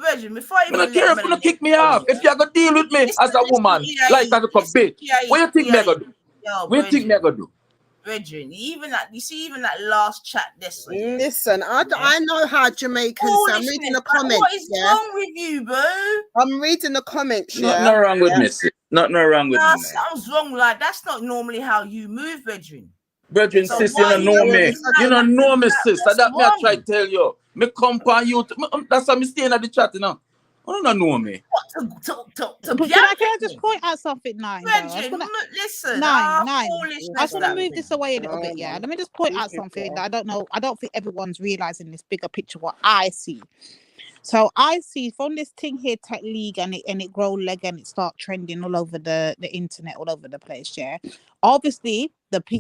Virgin, before I even. I'm not care if you kick me off. If you're going to deal with me as a woman, like as a bitch, what you think me going to do? What you think me going to do? brethren. Even that, you see, even that last chat this week. Listen, I know how Jamaicans say. I'm reading the comments. What is wrong with you, bro? I'm reading the comments. Nothing wrong with me, sis. Nothing wrong with me. Something's wrong. Like, that's not normally how you move, brethren. Brethren, sis, you don't know me. You don't know me, sis. That me I try to tell you. Me come for you. That's how me staying at the chat, you know. You don't know me. Can I just point out something, Nine? Listen, Nine. I just want to move this away a little bit, yeah. Let me just point out something that I don't know. I don't think everyone's realizing this bigger picture. What I see. So I see from this thing here, Tech League, and it grow leg and it start trending all over the internet, all over the place. Yeah, obviously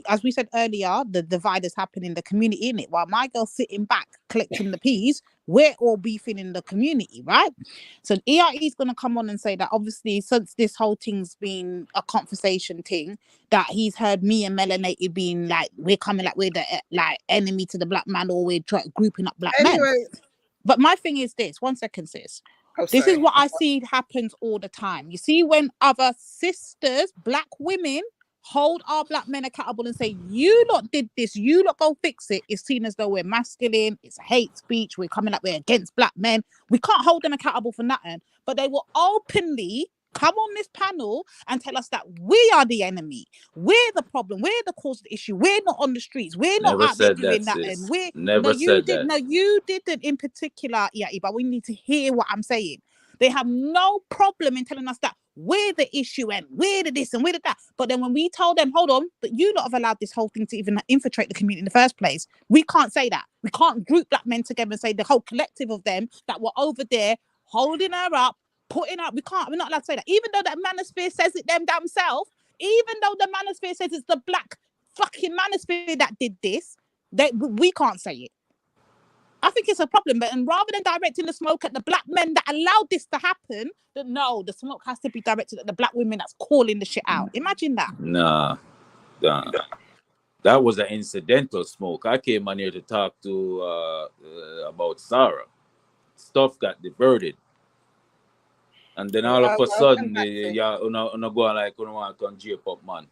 as we said earlier, the divide is happening in the community, in it. While my girl's sitting back collecting the peas, we're all beefing in the community, right? So EIE is gonna come on and say that obviously since this whole thing's been a conversation thing, that he's heard me and Melanated being like we're coming like we're the like enemy to the black man, or we're grouping up black men. But my thing is this, 1 second, sis. This is what I see happens all the time. You see, when other sisters, black women, hold our black men accountable and say, you lot did this, you lot go fix it, it's seen as though we're masculine, it's hate speech, we're coming up, we're against black men. We can't hold them accountable for nothing. But they will openly come on this panel and tell us that we are the enemy, we're the problem, we're the cause of the issue, we're not on the streets, we're not out there doing that, and you didn't in particular, yeah, but we need to hear what I'm saying. They have no problem in telling us that we're the issue and we're the this and we're the that. But then when we told them, hold on, but you not have allowed this whole thing to even infiltrate the community in the first place, we can't say that. We can't group black men together and say the whole collective of them that were over there holding her up, putting up. We're not allowed to say that. Even though that manosphere says it them damn self, even though the manosphere says it's the black fucking manosphere that did this, we can't say it. I think it's a problem, but and rather than directing the smoke at the black men that allowed this to happen, no, the smoke has to be directed at the black women that's calling the shit out. Imagine that. Nah. That was an incidental smoke. I came on here to talk to about Sarah. Stuff got diverted. And then all of a sudden, go on like, you want to come jape up, man.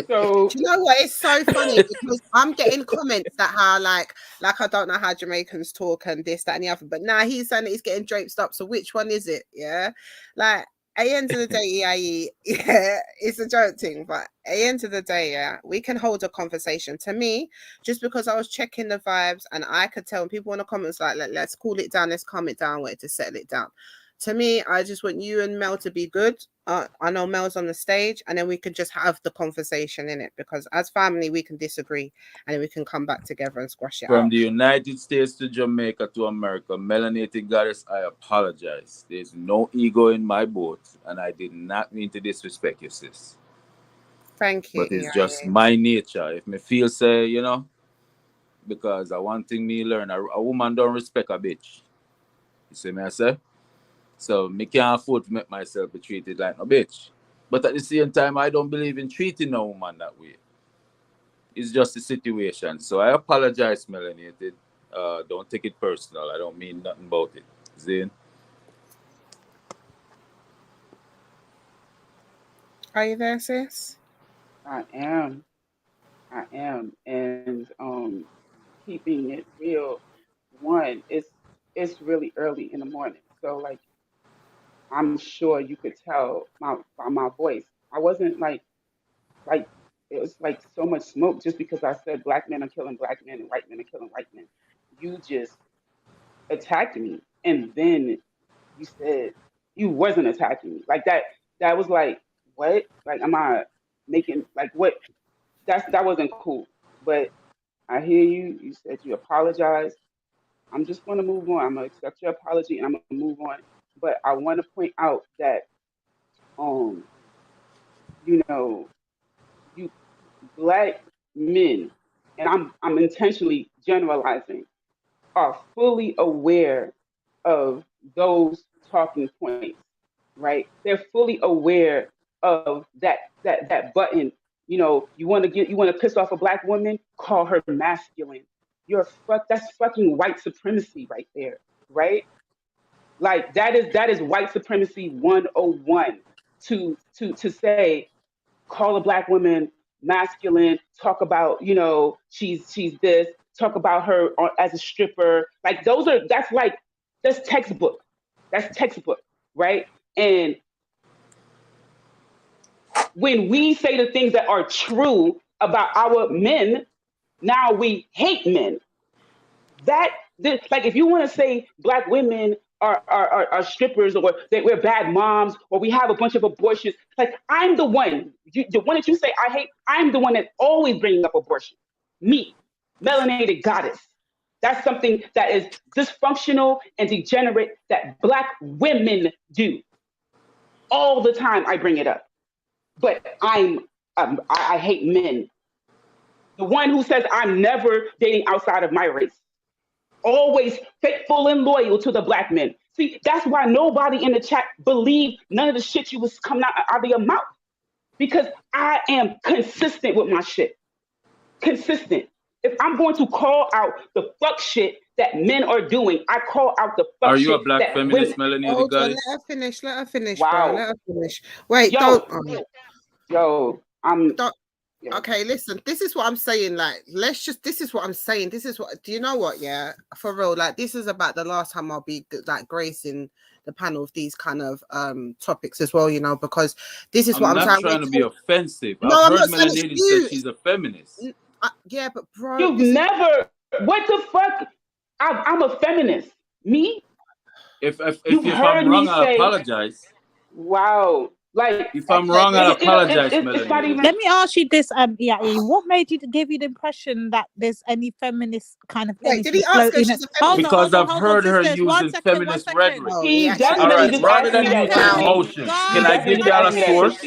So do you know what? It's so funny because I'm getting comments that how like I don't know how Jamaicans talk and this, that, and the other. But now he's saying that he's getting draped up. So which one is it? Yeah, like at the end of the day, EIE, yeah, it's a joke thing. But at the end of the day, yeah, we can hold a conversation. To me, just because I was checking the vibes and I could tell when people in the comments like, let's cool it down, let's calm it down, wait to settle it down. To me, I just want you and Mel to be good. I know Mel's on the stage, and then we can just have the conversation in it, because as family we can disagree and then we can come back together and squash it out. From the United States to Jamaica to America, Melanated Goddess, I apologize. There's no ego in my boat, and I did not mean to disrespect you, sis. Thank you. But it's just my nature. If me feel say, you know, because one thing me learn, a woman don't respect a bitch. You see me I say? So me can't afford to make myself be treated like no bitch. But at the same time, I don't believe in treating a woman that way. It's just a situation. So I apologize, Melanated. Don't take it personal. I don't mean nothing about it. Zane? Are you there, sis? I am. And keeping it real, it's really early in the morning. So like I'm sure you could tell by my voice. I wasn't like it was like so much smoke just because I said black men are killing black men and white men are killing white men. You just attacked me, and then you said you wasn't attacking me. Like that was like, what? Like, am I making like what? That wasn't cool. But I hear you. You said you apologized. I'm just going to move on. I'm going to accept your apology and I'm going to move on. But I want to point out that, you black men, and I'm intentionally generalizing, are fully aware of those talking points, right? They're fully aware of that button. You know, you want to piss off a black woman, call her masculine. That's fucking white supremacy right there, right? Like that is white supremacy 101 to say, call a black woman masculine, talk about, you know, she's this, talk about her as a stripper. Like that's textbook. That's textbook, right? And when we say the things that are true about our men, now we hate men. Like if you want to say black women are strippers, or we're bad moms, or we have a bunch of abortions, like I'm the one that you say I hate. I'm the one that's always bringing up abortion. Me, melanated goddess. That's something that is dysfunctional and degenerate that black women do. All the time I bring it up. But I hate men. The one who says I'm never dating outside of my race. Always faithful and loyal to the black men. See, that's why nobody in the chat believed none of the shit you was coming out of your mouth. Because I am consistent with my shit. Consistent. If I'm going to call out the fuck shit that men are doing, I call out the fuck shit. Are you a black feminist, Melanie? Hold on, let her finish. Let her finish, wow. bro. Let her finish. Wait, Okay, listen, this is what I'm saying. Like, this is what I'm saying. Do you know what? Yeah, for real. Like, this is about the last time I'll be like gracing the panel of these kind of topics as well, you know, because this is what I'm not saying. trying to be offensive. No, I've I'm heard not saying Melanie it's you. say she's a feminist. Yeah, but bro, you've never. What the fuck? I'm a feminist. Me? If I'm wrong, I apologize. Wow. Like, if I'm wrong, I apologize, Melanie. Let me ask you this, Iae. What made you give you the impression that there's any feminist kind of energy? Did he ask her if she's a feminist? Because I've heard her using feminist rhetoric. He All definitely right, rather than using emotions, can I give y'all a source?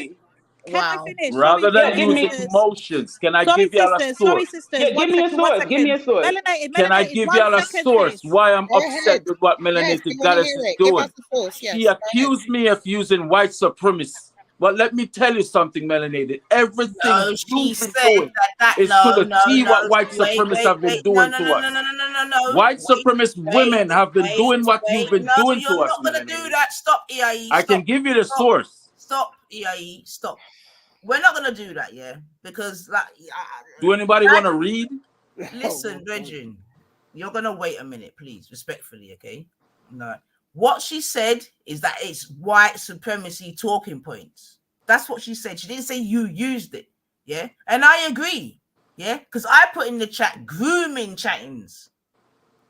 Can I finish? Rather than using emotions, can I give y'all a source? Sorry, sisters. Yeah, give me a source. Give me a source. Can I give y'all a source why I'm upset with what Melanated Goddess is doing? She accused me of using white supremacy. But let me tell you something, Melanated. Everything you've been doing is to the T what white supremacists have been doing to us. White supremacist women have been doing what you've been doing to us. You're not going to do that. Stop, Iae. I can give you the source. Stop, Iae. Stop. We're not going to do that, yeah? Because, like... Do anybody want to read? Listen, Bridget, you're going to wait a minute, please, respectfully, okay? No. What she said is that it's white supremacy talking points. That's what she said. She didn't say you used it, yeah? And I agree, yeah? Because I put in the chat grooming chattings.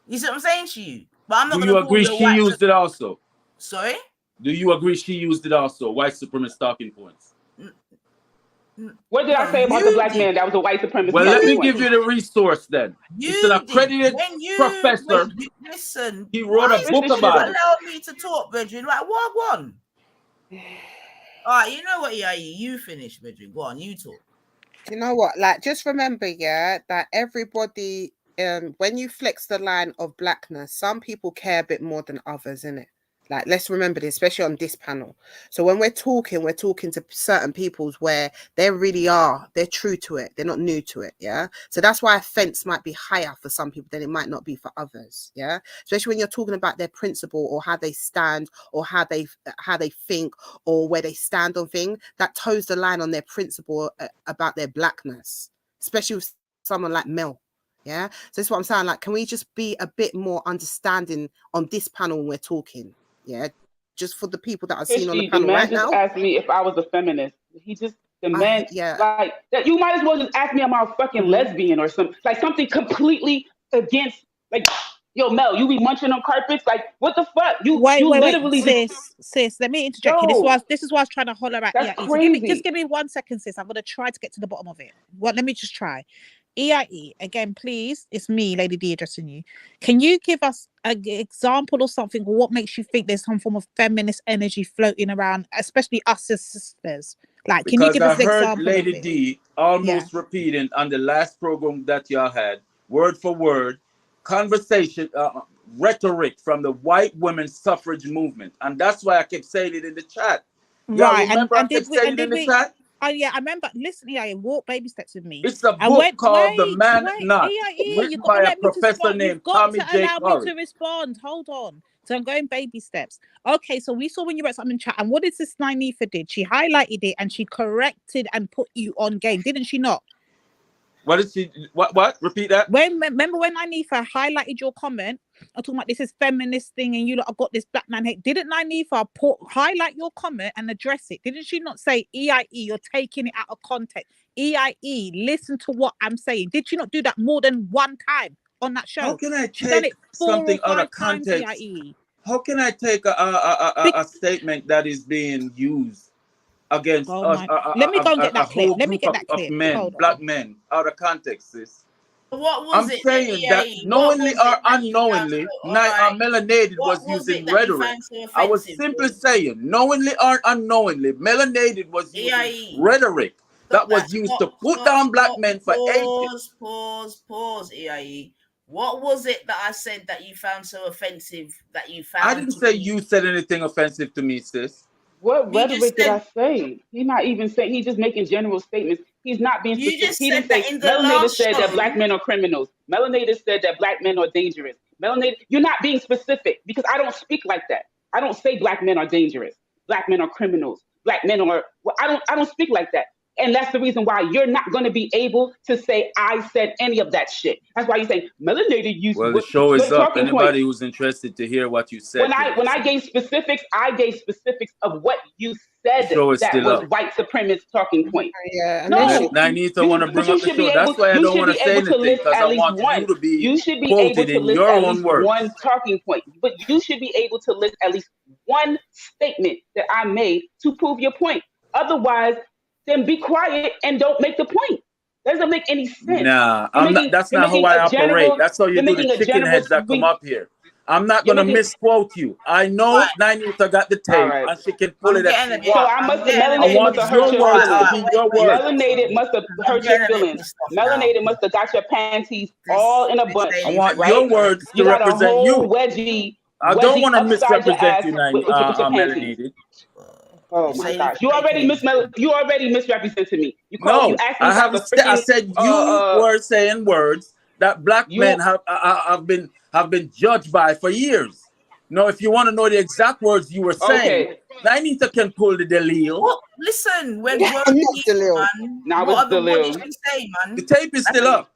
You see what I'm saying to you? But I'm not Do you agree she used it also? Sorry? Do you agree she used it also? White supremacist talking points. What did I say about the black man that was a white supremacist? Well, let me give you the resource then. It's an accredited professor. Listen, he wrote a book about it. Allow me to talk, Bridget. Like, what one? All right, you know what, Iae? You finish, Bridget. Go on, you talk. You know what? Like, just remember, yeah, that everybody, when you flex the line of blackness, some people care a bit more than others, innit? Like, let's remember this, especially on this panel. So when we're talking to certain peoples where they really are, they're true to it. They're not new to it. Yeah. So that's why offense might be higher for some people than it might not be for others. Yeah. Especially when you're talking about their principle or how they stand or how they think or where they stand on things, that toes the line on their principle about their blackness, especially with someone like Mel. Yeah. So that's what I'm saying. Like, can we just be a bit more understanding on this panel when we're talking? Yeah, just for the people that are seen on the panel right now. The man just asked me if I was a feminist. The man, like that. You might as well just ask me am I a fucking lesbian or something, like something completely against, like, yo, Mel, you be munching on carpets, like what the fuck? Wait, literally sis. Let me interject you. This is what I was trying to holler at. That's Iae. crazy. So just give me 1 second, sis. I'm gonna try to get to the bottom of it. Let me just try. Iae, again, please. It's me, Lady D, addressing you. Can you give us an example or something? What makes you think there's some form of feminist energy floating around, especially us as sisters? Like, can you give us an example? Lady D almost repeating on the last program that y'all had, word for word, conversation, rhetoric from the white women's suffrage movement, and that's why I kept saying it in the chat. Right, remember I kept saying it in the chat. Oh yeah, I remember. Listen, EIE, walk baby steps with me. It's a book called The Man Not, EIE, written by a professor named Tommy J. Allow me to respond. Hold on. So I'm going baby steps. Okay, so we saw when you wrote something in chat, and what is this Nynefa did? She highlighted it and she corrected and put you on game, didn't she not? What did she? What? Repeat that. Remember when Nynefa highlighted your comment? I'm talking about this is feminist thing, and you lot have got this black man hate. Didn't Nynefa highlight your comment and address it? Didn't she not say, EIE, you're taking it out of context? EIE, listen to what I'm saying. Did she not do that more than one time on that show? How can I She's done take it 4 something or 5 out of times, context? EIE. How can I take a statement that is being used against us, Let me go and get that clip. whole group of men, black men, out of context, sis? What was I'm saying that knowingly or unknowingly, melanated was using rhetoric. I was simply saying, knowingly or unknowingly, melanated was using rhetoric that was used to put down black men for ages. Pause, EIE. What was it that I said that you found so offensive that you found? I didn't say you said anything offensive to me, sis. What rhetoric did I say? He's not even saying. He's just making general statements. He's not being specific. He didn't say melanated said that black men are criminals. Melanated said that black men are dangerous. Melanated, you're not being specific because I don't speak like that. I don't say black men are dangerous. Black men are criminals. Black men are. Well, I don't speak like that. And that's the reason why you're not going to be able to say I said any of that shit. That's why you say melanated use. Well, the show is up. Anybody who's interested to hear what you said. When I gave specifics, of what you said that was white supremacist talking point. Yeah, no, Nynefa want to bring up the show. That's why I don't want to say anything because I want you to be quoted in your own words. One talking point, but you should be able to list at least one statement that I made to prove your point. Otherwise, then be quiet and don't make the point. Doesn't make any sense. Nah, that's not how I operate. That's how you do the chicken heads that come up here. I'm not going to misquote you. I know Nynefa got the tape and she can pull it at you. So I must have melanated must have hurt your feelings. Melanated must have hurt your feelings. Melanated must have got your panties all in a bunch. I want your words to represent you. Wedgie. I don't want to misrepresent you, melanated. Oh my gosh! You already misrepresented me. You asked me I haven't. I said you were saying words that black men have been judged by for years. Now, if you want to know the exact words you were saying, Nynefa can pull the delil. Well, listen, when now it's delil. Man? The tape is still up.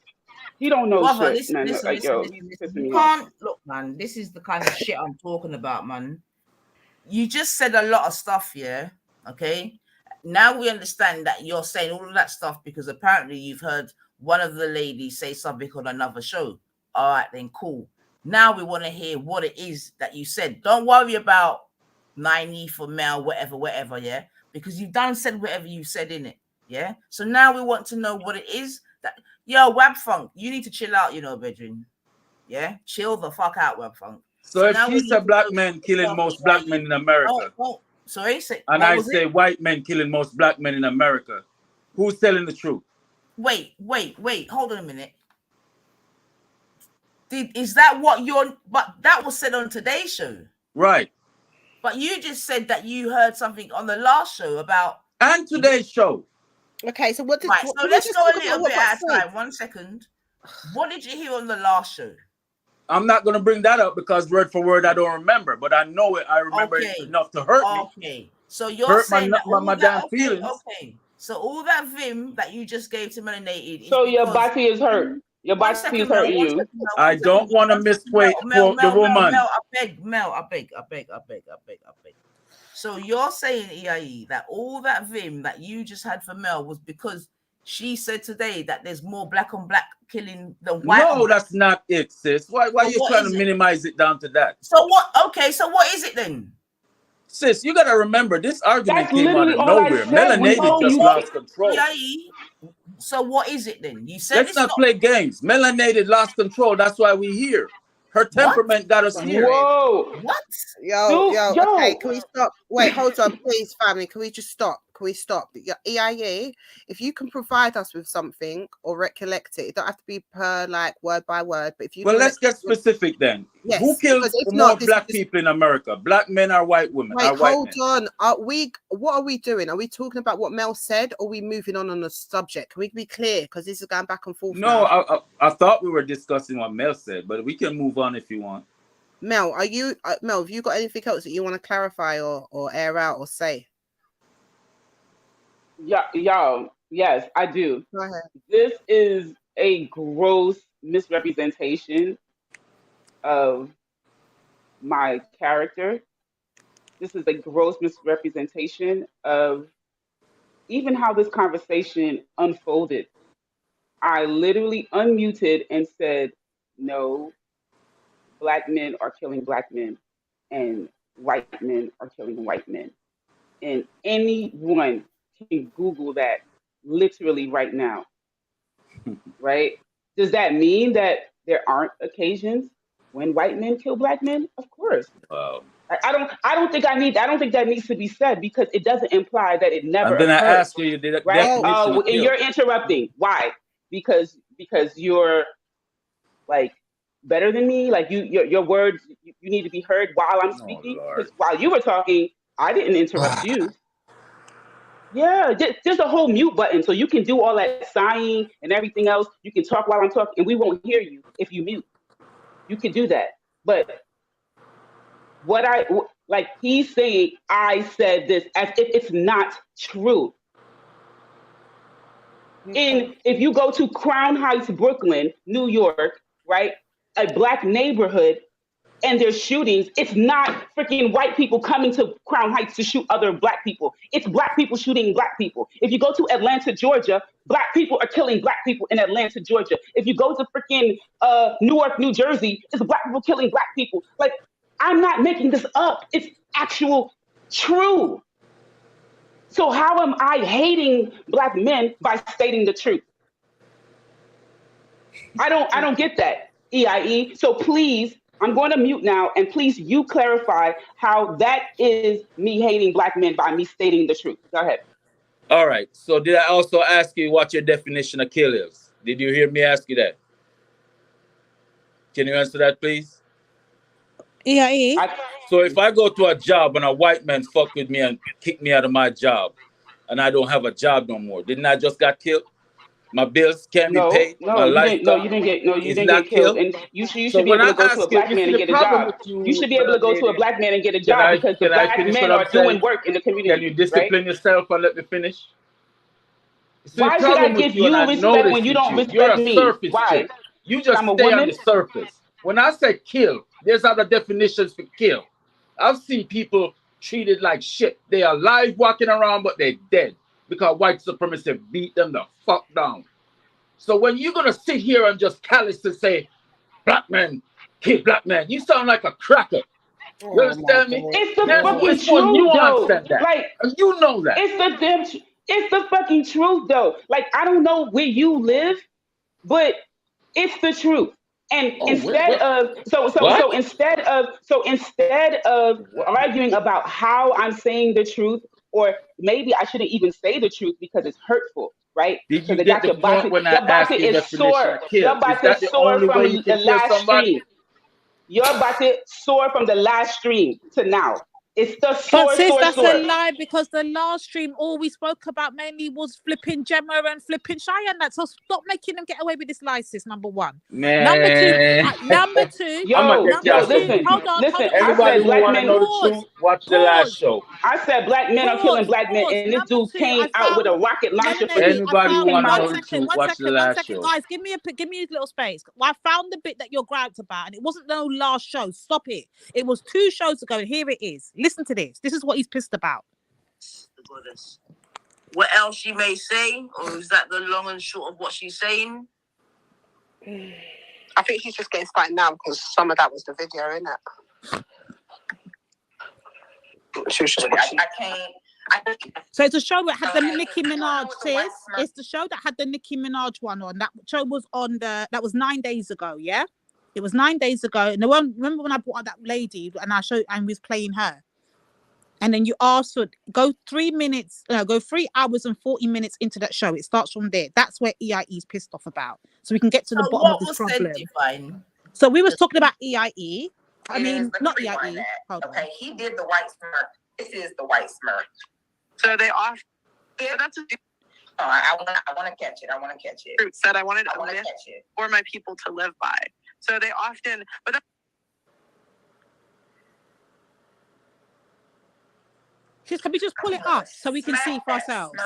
You don't know Brother, shit, man. Listen. You can't look, man. This is the kind of shit I'm talking about, man. You just said a lot of stuff, yeah. Okay. Now we understand that you're saying all of that stuff because apparently you've heard one of the ladies say something on another show. All right, then cool. Now we want to hear what it is that you said. Don't worry about Nynefa, Mel, whatever, yeah, because you've said whatever you said in it, yeah. So now we want to know what it is that Wab Funk, you need to chill out, bedroom, yeah, chill the fuck out, Wab Funk. So if she's a black man killing most black men in America, and I say white men killing most black men in America, who's telling the truth? Wait, hold on a minute. Is that what but that was said on today's show? Right. But you just said that you heard something on the last show about and today's show. Okay, so what did so let's go a little bit at a time. 1 second. What did you hear on the last show? I'm not going to bring that up because word for word I don't remember, but I know it. I remember it enough to hurt me. Okay, so you're hurt saying my damn feelings. Okay, so all that vim that you just gave to melanated. So your body is hurt. Your body is hurting you. I don't want to misquote the woman. Mel, I beg. So you're saying, EIE, that all that vim that you just had for Mel was because she said today that there's more black on black killing than white. No, that's not it, sis. Why are you trying to minimize it down to that? So what? Okay, so what is it then? Sis, you got to remember this argument came out of nowhere. Melanated just lost control. So what is it then? You said let's not play games. Melanated lost control. That's why we here. Her temperament got us here. Whoa! What? Yo. Okay, can we stop? Wait, hold on, please, family. Can we just stop? can we stop? EIE, if you can provide us with something or recollect it, it don't have to be per like word by word, but if you well, can let's get specific then. yes, Who kills if more not, black people in America? Black men or white women? Wait, white hold men? on. What are we doing? Are we talking about what Mel said, or are we moving on the subject? Can we be clear? Because this is going back and forth. No, now. I thought we were discussing what Mel said, but we can move on if you want. Mel, Mel, have you got anything else that you want to clarify or air out or say? Yeah, y'all, yes, I do. Go ahead. This is a gross misrepresentation of my character. This is a gross misrepresentation of even how this conversation unfolded. I literally unmuted and said, no, black men are killing black men and white men are killing white men. And anyone can Google that literally right now, right? Does that mean that there aren't occasions when white men kill black men? Of course. Wow. I don't think that needs to be said because it doesn't imply that it never And then occurred. I asked you the right? definition of And kill. you're interrupting. Why? Because you're like better than me. Like your words you need to be heard while I'm speaking. Because while you were talking, I didn't interrupt you. Yeah, there's a whole mute button, so you can do all that sighing and everything else. You can talk while I'm talking, and we won't hear you if you mute. You can do that. But like he's saying, I said this as if it's not true. And if you go to Crown Heights, Brooklyn, New York, right, a black neighborhood, and there's shootings, it's not freaking white people coming to Crown Heights to shoot other black people. It's black people shooting black people. If you go to Atlanta, Georgia, black people are killing black people in Atlanta, Georgia. If you go to freaking Newark, New Jersey, it's black people killing black people. Like, I'm not making this up. It's actual true. So how am I hating black men by stating the truth? I don't get that, EIE. So please, I'm going to mute now, and please you clarify how that is me hating black men by me stating the truth. Go ahead. All right. So did I also ask you what your definition of kill is? Did you hear me ask you that? Can you answer that, please? EIE. So if I go to a job and a white man fuck with me and kick me out of my job, and I don't have a job no more, didn't I just got killed? My bills can't be paid. My life you didn't get killed. And you should be able to go to a black man and get a job. You should be able to go to a black man and get a job because the black men are doing work in the community. Can you discipline yourself and let me finish? See, why should I give you respect when you don't respect me? Surface Why? chick. You just stay on the surface. When I say kill, there's other definitions for kill. I've seen people treated like shit. They are alive walking around, but they're dead because white supremacists beat them the fuck down. So when you're gonna sit here and just callously say, black men kill black men, you sound like a cracker. You understand me? It's the fucking truth, though. Like, and you know that. It's the fucking truth, though. Like, I don't know where you live, but it's the truth. And instead of arguing about how I'm saying the truth, or maybe I shouldn't even say the truth because it's hurtful, right? Did you get the point when I asked you the definition of kill? Your body is sore from the last stream. Your body sore from the last stream to now. It's the sore, but sis, sore, that's sore. a lie because the last stream, all we spoke about mainly was flipping Gemma and flipping Cheyenne. That so stop making them get away with this lie, sis. Number one. Man. Number two. Listen. Hold on. Everybody who want to know the truth, watch the last show. I said black men are killing black men, and this dude came out with a rocket launcher. Anybody who want to know the truth, watch the last show. Guys, give me a little space. I found the bit that you're griped about, and it wasn't no last show. Stop it. It was 2 shows ago, and here it is. Listen to this. This is what he's pissed about. What else she may say, or is that the long and short of what she's saying? I think he's just getting started now because some of that was the video, innit? She was just watching. I can't. So it's a show that had the Nicki Minaj, sis. It's the show that had the Nicki Minaj one on. That show was on that was 9 days ago, yeah? It was 9 days ago. And the one, remember when I brought out that lady and I was playing her? And then you ask for go 3 hours and 40 minutes into that show. It starts from there. That's where EIE is pissed off about. So we can get to the bottom of this problem. So we was talking about EIE. I mean, not EIE. Okay, he did the white smirk. This is the white smirk. So they off. Yeah, that's a. Oh, I want to catch it. I want to catch it. Fruit said I wanted a myth for my people to live by. So they often, but. Can we just pull it up so we can see for ourselves? No,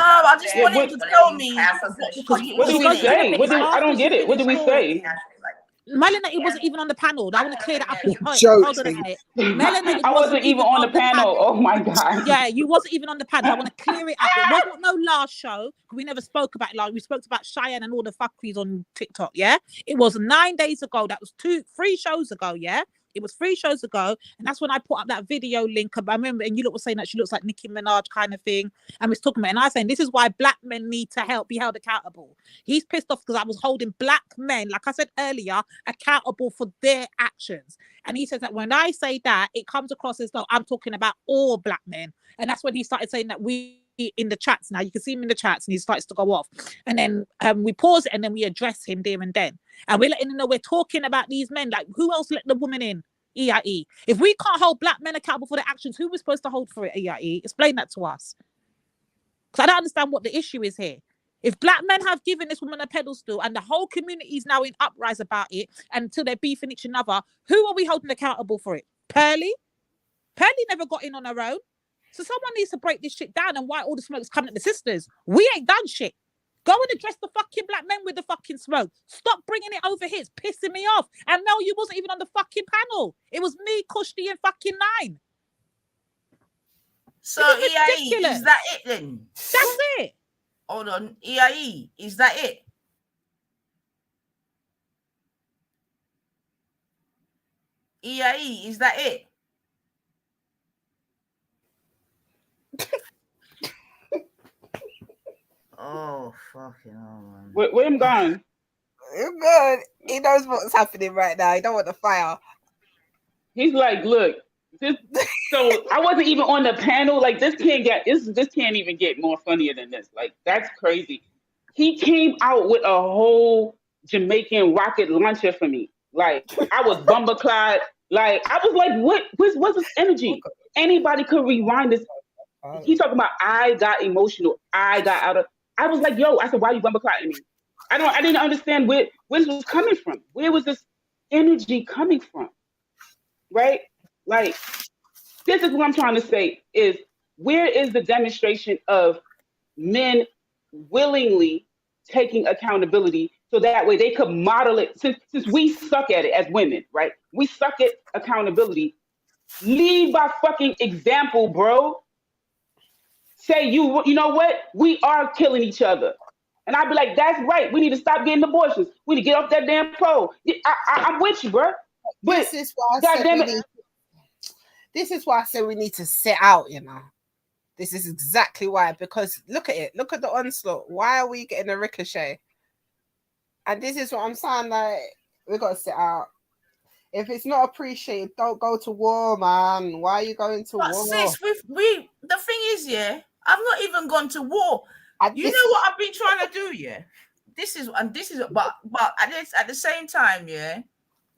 I just wanted to tell me. What did we say? I don't get it. What did we say? Melanie, it wasn't even on the panel. I want to clear that up. Hold on a minute. Melanie, I wasn't even on the panel. Oh my God. Yeah, you wasn't even on the panel. I want to clear it up. It wasn't no last show. We never spoke about it. Like we spoke about Cheyenne and all the fuckeries on TikTok. Yeah, it was 9 days ago. That was 3 shows ago. Yeah. It was 3 shows ago, and that's when I put up that video link. I remember, and you were saying that she looks like Nicki Minaj kind of thing, and was talking about. And I was saying this is why black men need to be held accountable. He's pissed off because I was holding black men, like I said earlier, accountable for their actions. And he says that when I say that, it comes across as though I'm talking about all black men, and that's when he started saying that we in the chats. Now you can see him in the chats, and he starts to go off. And then we pause it, and then we address him there and then. And we're letting them know we're talking about these men. Like, who else let the woman in? EIE. If we can't hold black men accountable for their actions, who we're supposed to hold for it? EIE. Explain that to us. Because I don't understand what the issue is here. If black men have given this woman a pedestal and the whole community is now in uprise about it until they're beefing each other, who are we holding accountable for it? Pearly? Pearly never got in on her own. So someone needs to break this shit down, and why all the smoke's coming at the sisters. We ain't done shit. Go and address the fucking black men with the fucking smoke. Stop bringing it over here. It's pissing me off. And no, you wasn't even on the fucking panel. It was me, Kushti, and fucking 9. So EIE, is that it then? That's it. Hold on. EIE, is that it? EIE, is that it? Oh, fucking hell, man. Where him gone? Good. He knows what's happening right now. He don't want the fire. He's like, look, so I wasn't even on the panel. Like, this can't even get more funnier than this. Like, that's crazy. He came out with a whole Jamaican rocket launcher for me. Like, I was bumperclad. Like, I was like, what's this energy? Anybody could rewind this. He's talking about I got emotional. I got out of. I was like, yo, I said, why are you bumpercladding me? I didn't understand where this was coming from. Where was this energy coming from? Right? Like, this is what I'm trying to say is, where is the demonstration of men willingly taking accountability so that way they could model it? Since we suck at it as women, right? We suck at accountability. Lead by fucking example, bro. Say, you know what? We are killing each other. And I'd be like, that's right. We need to stop getting abortions. We need to get off that damn pole. I'm with you, bro. But this is why I said we need to sit out, you know. This is exactly why. Because look at it. Look at the onslaught. Why are we getting a ricochet? And this is what I'm saying. Like, we got to sit out. If it's not appreciated, don't go to war, man. Why are you going to war? Sis, the thing is, yeah, I've not even gone to war. You know what I've been trying to do, yeah? But at the same time, yeah,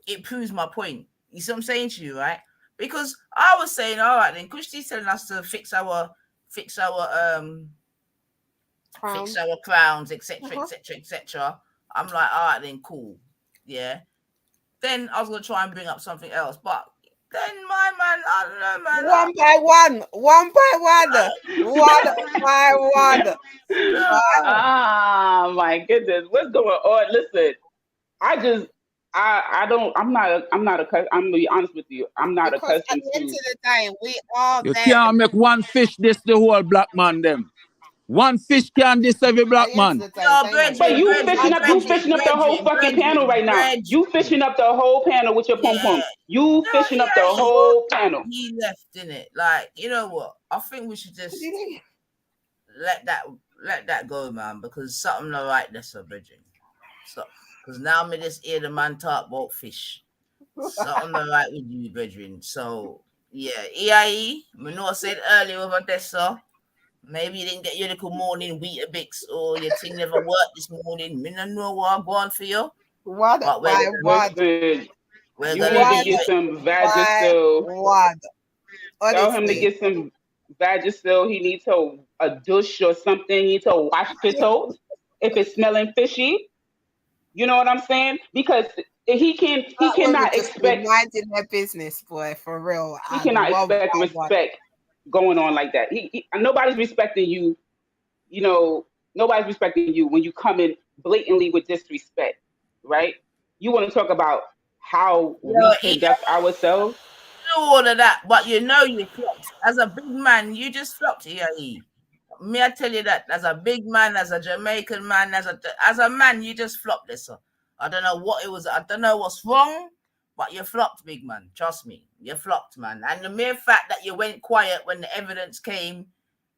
it proves my point. You see what I'm saying to you, right? Because I was saying, all right, then Kushti's telling us to fix our crowns, etc., etc., etc. I'm like, all right, then cool, yeah. Then I was gonna try and bring up something else, but then my man, I don't know, man. One by one. Oh my goodness, what's going on? Listen, I'm gonna be honest with you. I'm not accustomed to. At the end of the day, we are You there. can't make one fish this the whole black man them. One fish can this every black man. But you fishing up the whole fucking panel right now. You fishing up the whole panel with your pom pom. You fishing up the whole panel. He left, didn't it? Like, you know what? I think we should just let that go, man, because something not right that's a bridging. So, because now me just hear the man talk about fish. Something not right with you, brethren. So Yeah, EIE, Manoa said earlier over there, sir. Maybe you didn't get your little morning Weetabix or your thing never worked this morning. Me don't know what I'm going for you. What? But Listen, we're you gonna need to leave get it. some Vagisil. Tell him to Honestly. get some Vagisil. He needs to a douche or something. He needs to wash his toes if it's smelling fishy. You know what I'm saying? Because he cannot Just be expect minding their business, boy, for real. he cannot expect respect going on like that. Nobody's respecting you. You know, nobody's respecting you when you come in blatantly with disrespect, right? You want to talk about how we conduct ourselves? All of that, but you know you flopped. As a big man, you just flopped, EIE. Me, I tell you that as a big man, as a Jamaican man, as a man, you just flopped this. So I don't know what it was. I don't know what's wrong, but you flopped, big man. Trust me, you flopped, man. And the mere fact that you went quiet when the evidence came,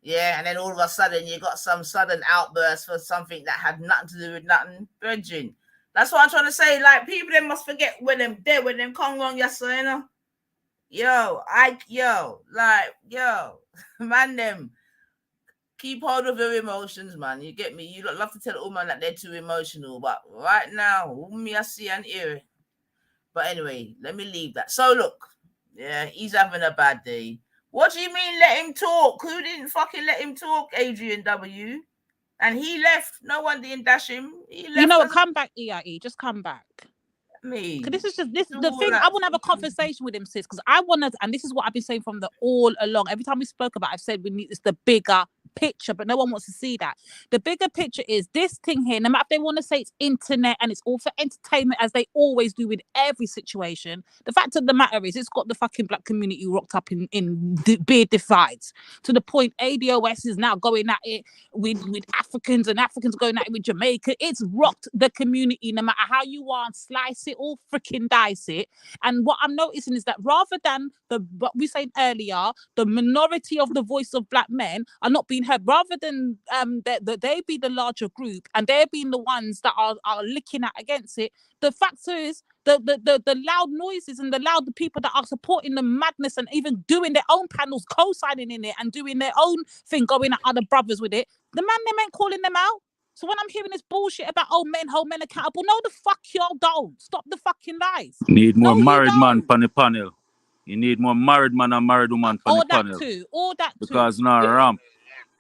yeah, and then all of a sudden you got some sudden outburst for something that had nothing to do with nothing, virgin. That's what I'm trying to say. Like people, they must forget when them come wrong, yes, sir, you know. Man, them keep hold of your emotions, man. You get me? You don't love to tell a woman that they're too emotional, but right now, me I see and hear it. But anyway, let me leave that. So look, yeah, he's having a bad day. What do you mean let him talk? Who didn't fucking let him talk, Adrian W? And he left. No one didn't dash him. He left. You know what? Come back, EIE. Just come back. Me. Because this is just the thing. I want to have a conversation with him, sis. Because I want to, and this is what I've been saying from the all along. Every time we spoke about it, I've said we need it's the bigger picture, but no one wants to see that. The bigger picture is this thing here. No matter if they want to say it's internet and it's all for entertainment, as they always do with every situation. The fact of the matter is, it's got the fucking black community rocked up in beard divides to the point ADOS is now going at it with Africans and Africans going at it with Jamaica. It's rocked the community no matter how you want, slice it or freaking dice it. And what I'm noticing is that rather than what we said earlier, the minority of the voice of black men are not being heard, rather than that they be the larger group and they're being the ones that are licking at against it. The fact is the loud noises and the loud people that are supporting the madness and even doing their own panels, co-signing in it and doing their own thing, going at other brothers with it. The man, them ain't calling them out. So when I'm hearing this bullshit about hold men accountable, no, the fuck y'all don't. Stop the fucking lies. Need more married man on the panel. You need more married man and married woman on the panel. All that too. Because now ramp.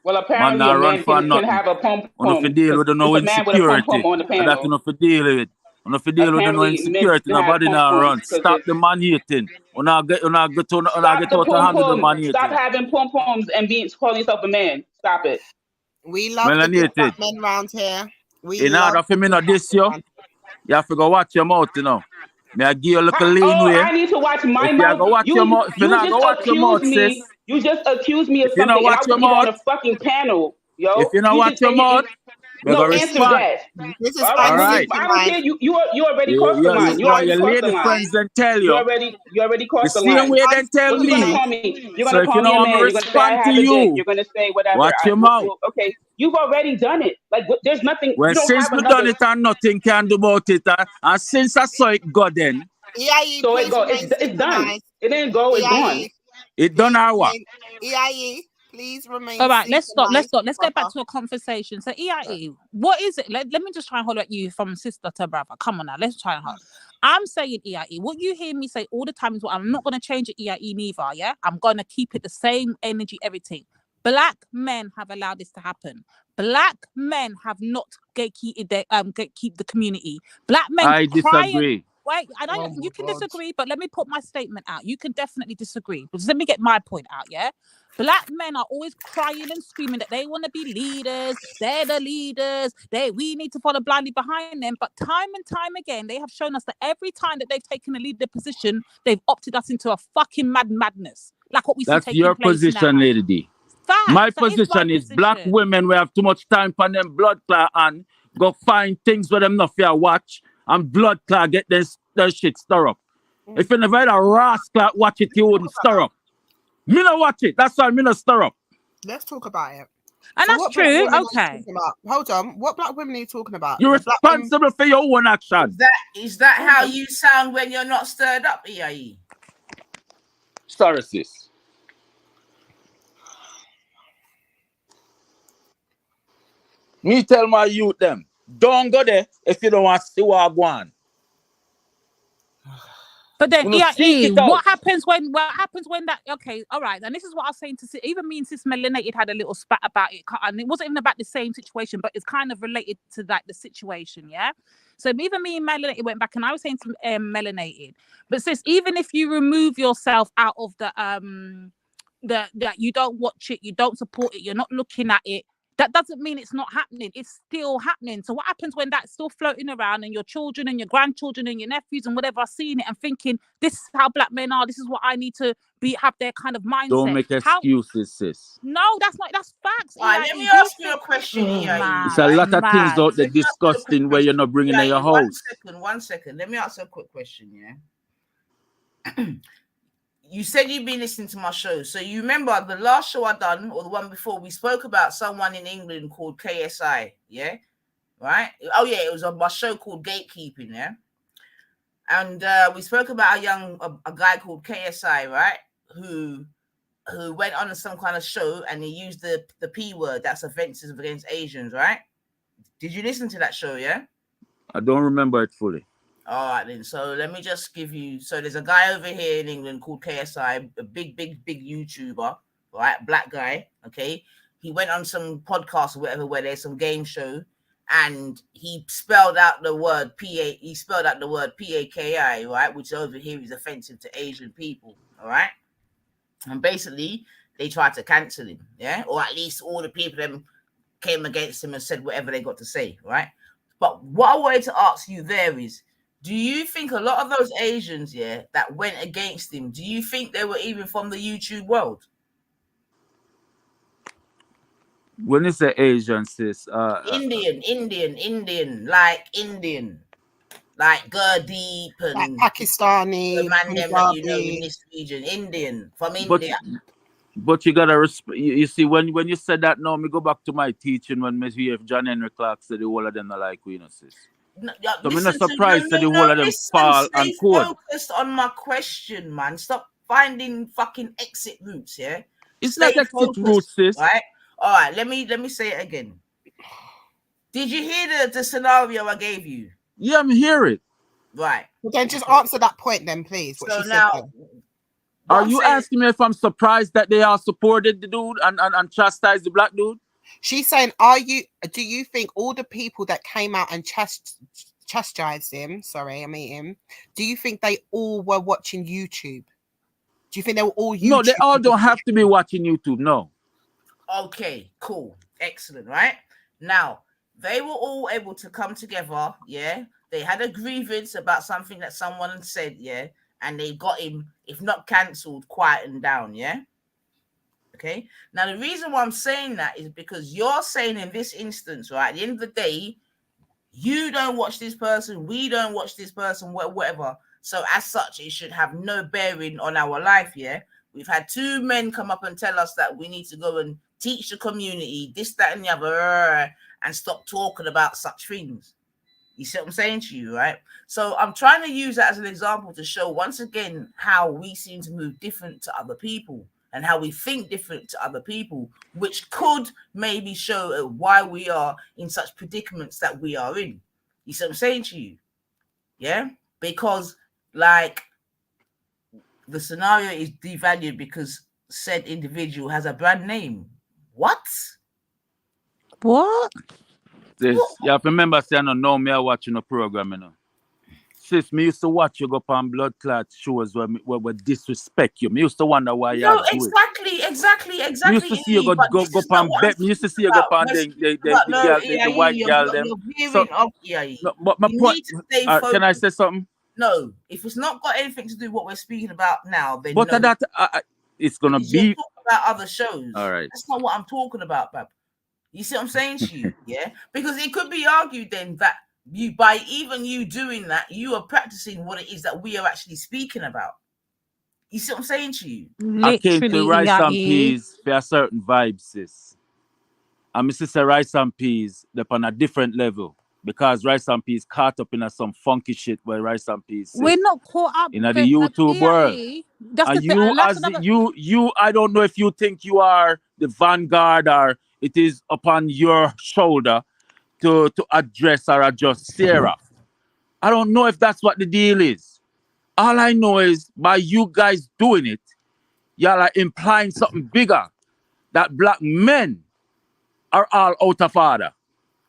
Well, apparently man a run man for can have a pom pom. Enough to deal with no It's a man with a pom pom insecurity. on the And that panel. enough to deal with it. Enough to deal with no Apparently men insecurity. can have Nobody pom now poms run. because Stop the man hating. Una get out pom handle the man pom. hating. Stop having pom poms and calling yourself a man. Stop it. We love the big black men around here. In order for me not this you have to go watch your mouth, you know. May I give you a little lean way? I need to watch my if mouth. You go watch your mouth. If you not go watch your mouth, sis. You just accused me of If you not something, and I watch your wasn't even on mouth. a fucking panel, yo. If you not watch your mouth, no, answer that. This is All right. I don't care. You already crossed the line. You your already crossed the lady line. friends then tell you. You already crossed the same line. way they tell what you me. gonna call me? You're So gonna if call you me know a I'm man. You're gonna say I respond have to a dick. you. You're gonna say whatever. Watch your mouth. Okay, you've already done it. Like there's nothing. Well, you don't since have we another. done it and nothing can do about it, and since I saw it go then. EIE, so it go. It's done. It didn't go. It's gone. It done our what? EIE, please remain. All right, let's stop. Let's get back to a conversation. So EIE, what is it? Let me just try and hold at you from sister to brother. Come on now, let's try and hold. I'm saying EIE. What you hear me say all the time is what I'm not going to change it EIE neither. Yeah, I'm going to keep it the same energy, everything. Black men have allowed this to happen. Black men have not gatekeep the community. Black men I disagree. Wait, I know you can disagree, but let me put my statement out. You can definitely disagree. But let me get my point out, yeah? Black men are always crying and screaming that they want to be leaders. They're the leaders. We need to follow blindly behind them. But time and time again, they have shown us that every time that they've taken a leader position, they've opted us into a fucking madness. Like what we see taking place now. That's your position, Lady D. My position is black women, we have too much time for them blood clot and go find things where them not fair watch and blood clot get their shit stir up. If you never had a rascal watch it, you wouldn't stir up. Me not watch it. That's why me not stir up. Let's talk about it. And so that's true. Okay. Hold on. What black women are you talking about? You're responsible for your own action. Is that how you sound when you're not stirred up, EIE? Sorry, sis. Me tell my youth them, don't go there if you don't want to see what I want. But then, seek it out. what happens when that? Okay, all right. And this is what I was saying to even me and Sis Melanated had a little spat about it, and it wasn't even about the same situation, but it's kind of related to like the situation, yeah. So even me and Melanated went back, and I was saying to Melanated, but Sis, even if you remove yourself out of that you don't watch it, you don't support it, you're not looking at it. That doesn't mean it's not happening. It's still happening. So what happens when that's still floating around and your children and your grandchildren and your nephews and whatever are seeing it and thinking, this is how black men are, this is what I need to have their kind of mindset. Don't make excuses, sis. No, that's facts. Let me ask you a question, It's a lot of things out there disgusting where you're not bringing in your house. One second. Let me ask you a quick question, yeah? You said you've been listening to my show. So you remember the last show I done, or the one before, we spoke about someone in England called KSI, yeah? Right? Oh, yeah, it was on my show called Gatekeeping, yeah? And we spoke about a guy called KSI, right? Who went on some kind of show and he used the P word, that's offensive against Asians, right? Did you listen to that show, yeah? I don't remember it fully. All right, then. So let me just give you. So there's a guy over here in England called KSI, a big YouTuber, right? Black guy. Okay. He went on some podcast or whatever where there's some game show, and he spelled out the word PA. He spelled out the word PAKI, right? Which over here is offensive to Asian people. All right. And basically, they tried to cancel him. Yeah, or at least all the people that came against him and said whatever they got to say. Right. But what I wanted to ask you there is, do you think a lot of those Asians, yeah, that went against him, do you think they were even from the YouTube world? When you say Asian, sis, Indian, like Gurdeep and like Pakistani, the man them that you know in this region, Indian from India. But you gotta respect. You see, when you said that, now me go back to my teaching when me hear John Henry Clark said the whole of them not like we, sis. So I'm not surprised that the whole of them fall and code. Focused on my question, man. Stop finding fucking exit routes, yeah? It's not exit routes, sis. Right? All right, let me say it again. Did you hear the scenario I gave you? Yeah, I'm hearing it. Right. Well, then just answer that point then, please. What so she now, said then. Are you asking me if I'm surprised that they all supported the dude and chastised the black dude? She's saying, do you think all the people that came out and chastised him, do you think they all were watching YouTube? Do you think they were all YouTube? No, they all don't have to be watching YouTube, no. Okay, cool. Excellent, right? Now, they were all able to come together, yeah? They had a grievance about something that someone said, yeah? And they got him, if not cancelled, quietened down, yeah? Okay? Now, the reason why I'm saying that is because you're saying in this instance, right, at the end of the day, you don't watch this person, we don't watch this person, whatever. So as such, it should have no bearing on our life, yeah? We've had two men come up and tell us that we need to go and teach the community, this, that, and the other, and stop talking about such things. You see what I'm saying to you, right? So I'm trying to use that as an example to show once again how we seem to move different to other people and how we think different to other people, which could maybe show why we are in such predicaments that we are in. You see what I'm saying to you? Yeah? Because, like, the scenario is devalued because said individual has a brand name. What? Sis, you have to remember, say, I don't know me watching a program, you know. Sis, me used to watch you go up on blood clot shows where disrespect you. Me used to wonder why you do it. Exactly. Me used to see you go up on bet. Me used to see you go up on the white girl them. But my point, can I say something? No, if it's not got anything to do with what we're speaking about now, then but no. that it's gonna be. You're talking about other shows. All right. That's not what I'm talking about, Bab. You see what I'm saying to you? Yeah, because it could be argued then that by even you doing that, you are practicing what it is that we are actually speaking about. You see what I'm saying to you? I came to rice and peas for a certain vibe, sis. And my sister rice and peas, they're on a different level. because Rice and Peas caught up in some funky shit where Rice and Peas We're not caught up in the YouTube world. That's And the thing. you, as you, I don't know if you think you are the vanguard or it is upon your shoulder to address or adjust Sarah. I don't know if that's what the deal is. All I know is by you guys doing it, y'all are implying something bigger, that black men are all out of order.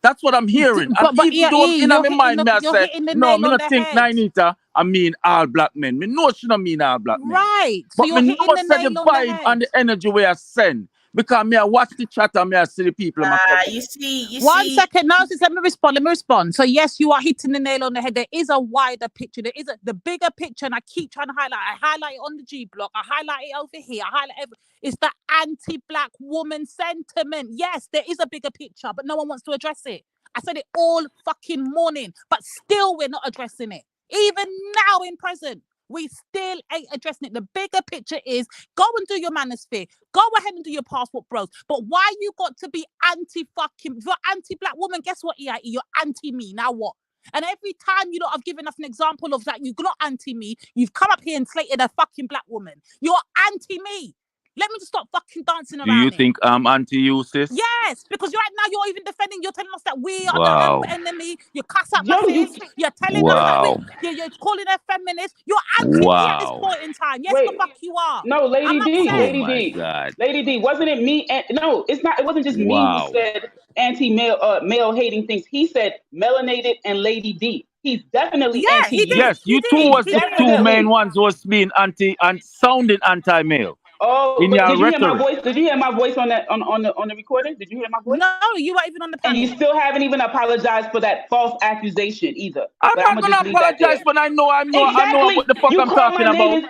That's what I'm hearing. And even though in my mind, I said, no, me not think Nainita, I mean all black men. Me know she don't mean all black men. Right. But me know the vibe and the energy we are send. Because me I watch the chat and me I see the people. You see. One second, now, let me respond. So yes, you are hitting the nail on the head. There is a wider picture. There is the bigger picture, and I keep trying to highlight. I highlight it on the G block. I highlight it over here. I highlight it's the anti-black woman sentiment. Yes, there is a bigger picture, but no one wants to address it. I said it all fucking morning, but still we're not addressing it. Even now in present, we still ain't addressing it. The bigger picture is go and do your manosphere. Go ahead and do your passport bros. But why you got to be anti-fucking, if you're anti-black woman, guess what, EIE? You're anti-me. Now what? And every time you know I've given us an example of that, you're not anti-me. You've come up here and slated a fucking black woman. You're anti-me. Let me just stop fucking dancing around. Do you think I'm anti you, sis? Yes, because right now you're even defending. You're telling us that we are the enemy. You cuss up my sis. You're telling us that you're calling her feminist. You're anti-me at this point in time. Yes, the fuck you are. No, Lady D, Lady D, God. Lady D. Wasn't it me? No, it's not. It wasn't just me who said anti-male, male-hating things. He said melanated and Lady D. He's definitely anti. Yes, you two was the two main ones who was being anti and sounding anti-male. Oh, in but your did you hear my rhetoric. voice? Did you hear my voice on that on the recording? Did you hear my voice? No, you weren't even on the panel. And you still haven't even apologized for that false accusation either. I'm not gonna apologize when I know what the fuck I'm talking about.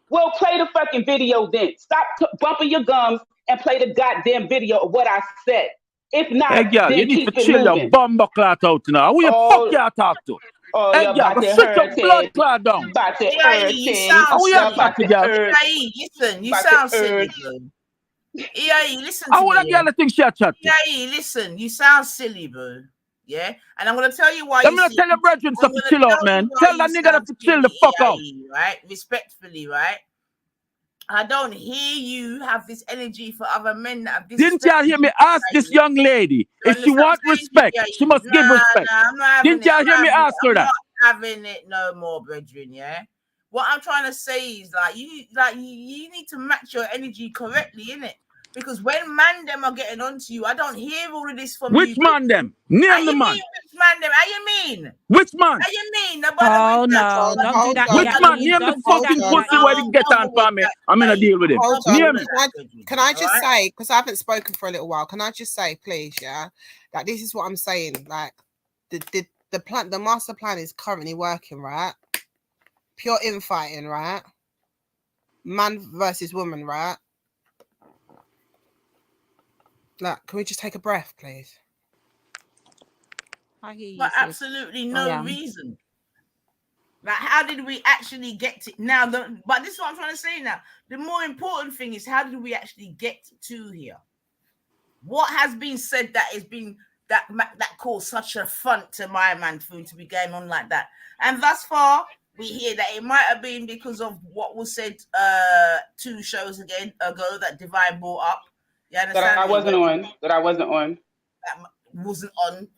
Well, play the fucking video then. Stop bumping your gums and play the goddamn video of what I said. If not, hey, girl, then you need keep to it chill moving. your bumbo clot out now. Who you fuck you talk to? Oh, hey, you're girl, about to sit hurt your blood clot down. About to EIE, you sound silly. Listen, you sound silly, bro. EIE, listen to I want me. to think she chat. EIE, listen, you sound silly, bro. Yeah, and I'm gonna tell you why. I'm gonna tell your brethren to chill out, man. Tell that nigga to chill the fuck out. Right, respectfully, right. I don't hear you have this energy for other men that have. Didn't y'all hear me ask this young lady if she want respect? She must give respect. I'm not having Didn't y'all hear me ask her that? I'm not having it no more, brethren. Yeah. What I'm trying to say is you need to match your energy correctly, innit? Because when man them are getting onto you, I don't hear all of this from you. Which man them? Name the man. Which man them? How you mean? Which man? How you mean? Oh no, don't do that. Which man? Name the fucking pussy where they get on for me. I'm gonna deal with him. Name it. Can I just say, because I haven't spoken for a little while, can I just say, please, yeah, that this is what I'm saying. Like the plan, the master plan is currently working, right? Pure infighting, right? Man versus woman, right? Like, can we just take a breath, please? I hear you. For absolutely no reason. Like, how did we actually get to now? But this is what I'm trying to say now. The more important thing is, how did we actually get to here? What has been said that has been that caused such a front to my man for him to be going on like that? And thus far, we hear that it might have been because of what was said 2 shows ago that Divine brought up. That I wasn't on. That wasn't on.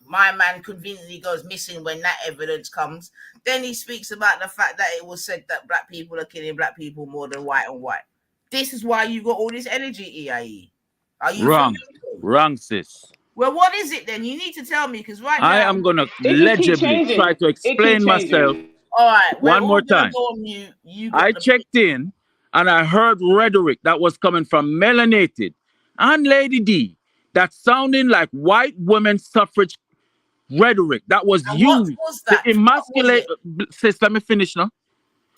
My man conveniently goes missing when that evidence comes. Then he speaks about the fact that it was said that black people are killing black people more than white on white. This is why you got all this energy, EIE. Are you wrong, sis? Well, what is it then? You need to tell me, because right now I am gonna legibly try to explain myself. All right, one more time. I checked in and I heard rhetoric that was coming from Melanated and Lady D that sounding like white women suffrage rhetoric that was used to emasculate. Sis, let me finish now.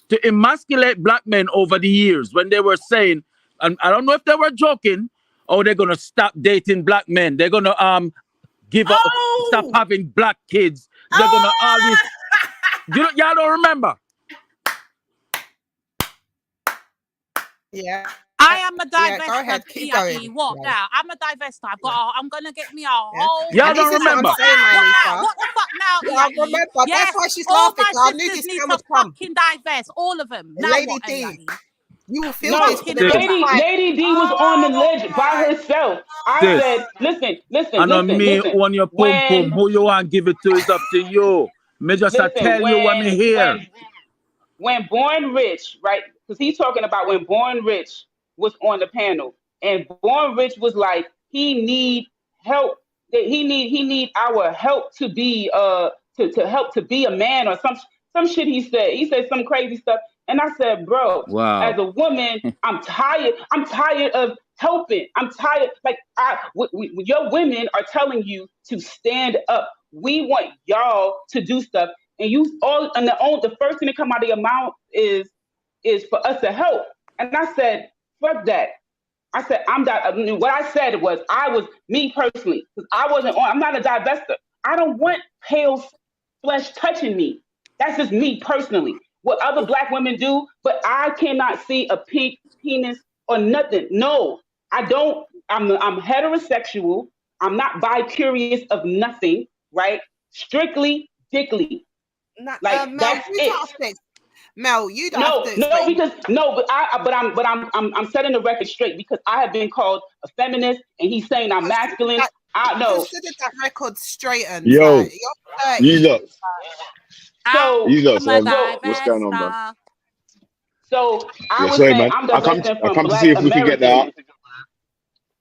To emasculate black men over the years when they were saying, and I don't know if they were joking, or they're gonna stop dating black men. They're gonna give up, stop having black kids. They're gonna all this. Y'all don't remember? Yeah. I am a divester. Yeah, go ahead, keep going. What now? I'm a divester. I'm gonna get me a whole. Y'all And this don't is what I'm remember. saying, my What now? Lisa. What the fuck now? Yeah, I remember. Yes, That's why she's all laughing. my 'Cause I knew sisters this need man to would come. fucking divest. All of them. Now Lady what? D, AIE? you will feel No, this for the next Lady 5. Lady D was on the ledge by herself. I Sis, said, listen. and on me on your pum pum, who you want give it to is up to you. Me just tell you what me hear. When Born Rich, right? Because he's talking about when Born Rich was on the panel, and Born Rich was like, he need help. That he need our help to be to help to be a man or some shit he said. He said some crazy stuff, and I said, bro, Wow. as a woman, I'm tired. I'm tired of helping. I'm tired. Like your women are telling you to stand up. We want y'all to do stuff. And you all and the first thing that come out of your mouth is for us to help. And I said, fuck that. I said, what I said was I was me personally, because I'm not a divester. I don't want pale flesh touching me. That's just me personally. What other black women do, but I cannot see a pink penis or nothing. No, I don't. I'm heterosexual. I'm not bi-curious of nothing, right? Strictly dickly. Like Mel, that's you it. don't have to. Mel, you don't have to explain. I'm setting the record straight because I have been called a feminist, and he's saying I'm masculine. I know. Consider that record straightened. Yo, like, you're 30. you lot. So, What's going on, bro? So I Yeah, was sorry, saying man. I'm I come divesting from to see Black if we can get that.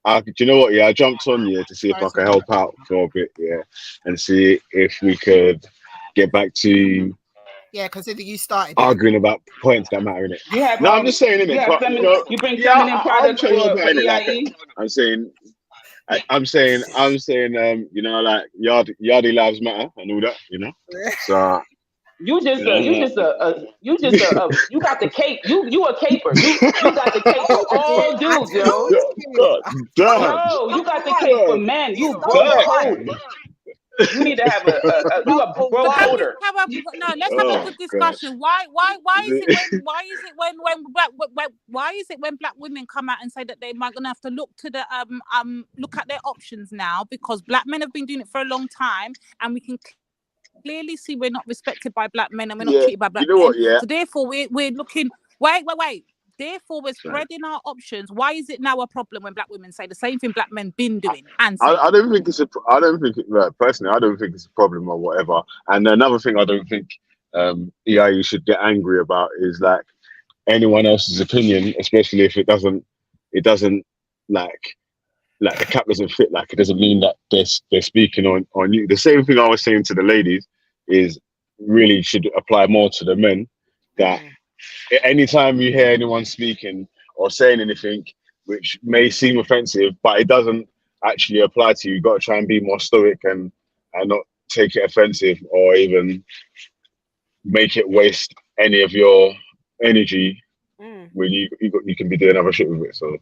Americans. Do you know what? Yeah, I jumped on here to see if I could help out for a bit, yeah, and see if we could get back to consider you started arguing about points that matter, innit? You have I'm just saying, innit? But you bring feminine products I'm for it, like, EIE. I'm saying, you know, like Yardie lives matter and all that, you know. So You got the cape. You a caper. You got the cape for all dudes, yo. God damn. Yo, you got the cape for men. You bro code. You need to have you a bro coder. Let's have a good discussion. Why is it when black women come out and say that they might gonna have to look to the look at their options now, because black men have been doing it for a long time and we can clearly see we're not respected by black men and we're not treated by black men. What, so therefore we're looking wait. Therefore, we're spreading our options. Why is it now a problem when black women say the same thing black men been doing? I don't think it's personally, I don't think it's a problem or whatever. And another thing I don't think EIE should get angry about is like anyone else's opinion, especially if it doesn't like the cap doesn't fit. Like, it doesn't mean that they're speaking on you. The same thing I was saying to the ladies is really should apply more to the men. That anytime you hear anyone speaking or saying anything which may seem offensive, but it doesn't actually apply to you, you've got to try and be more stoic and not take it offensive or even make it waste any of your energy when you can be doing other shit with it. So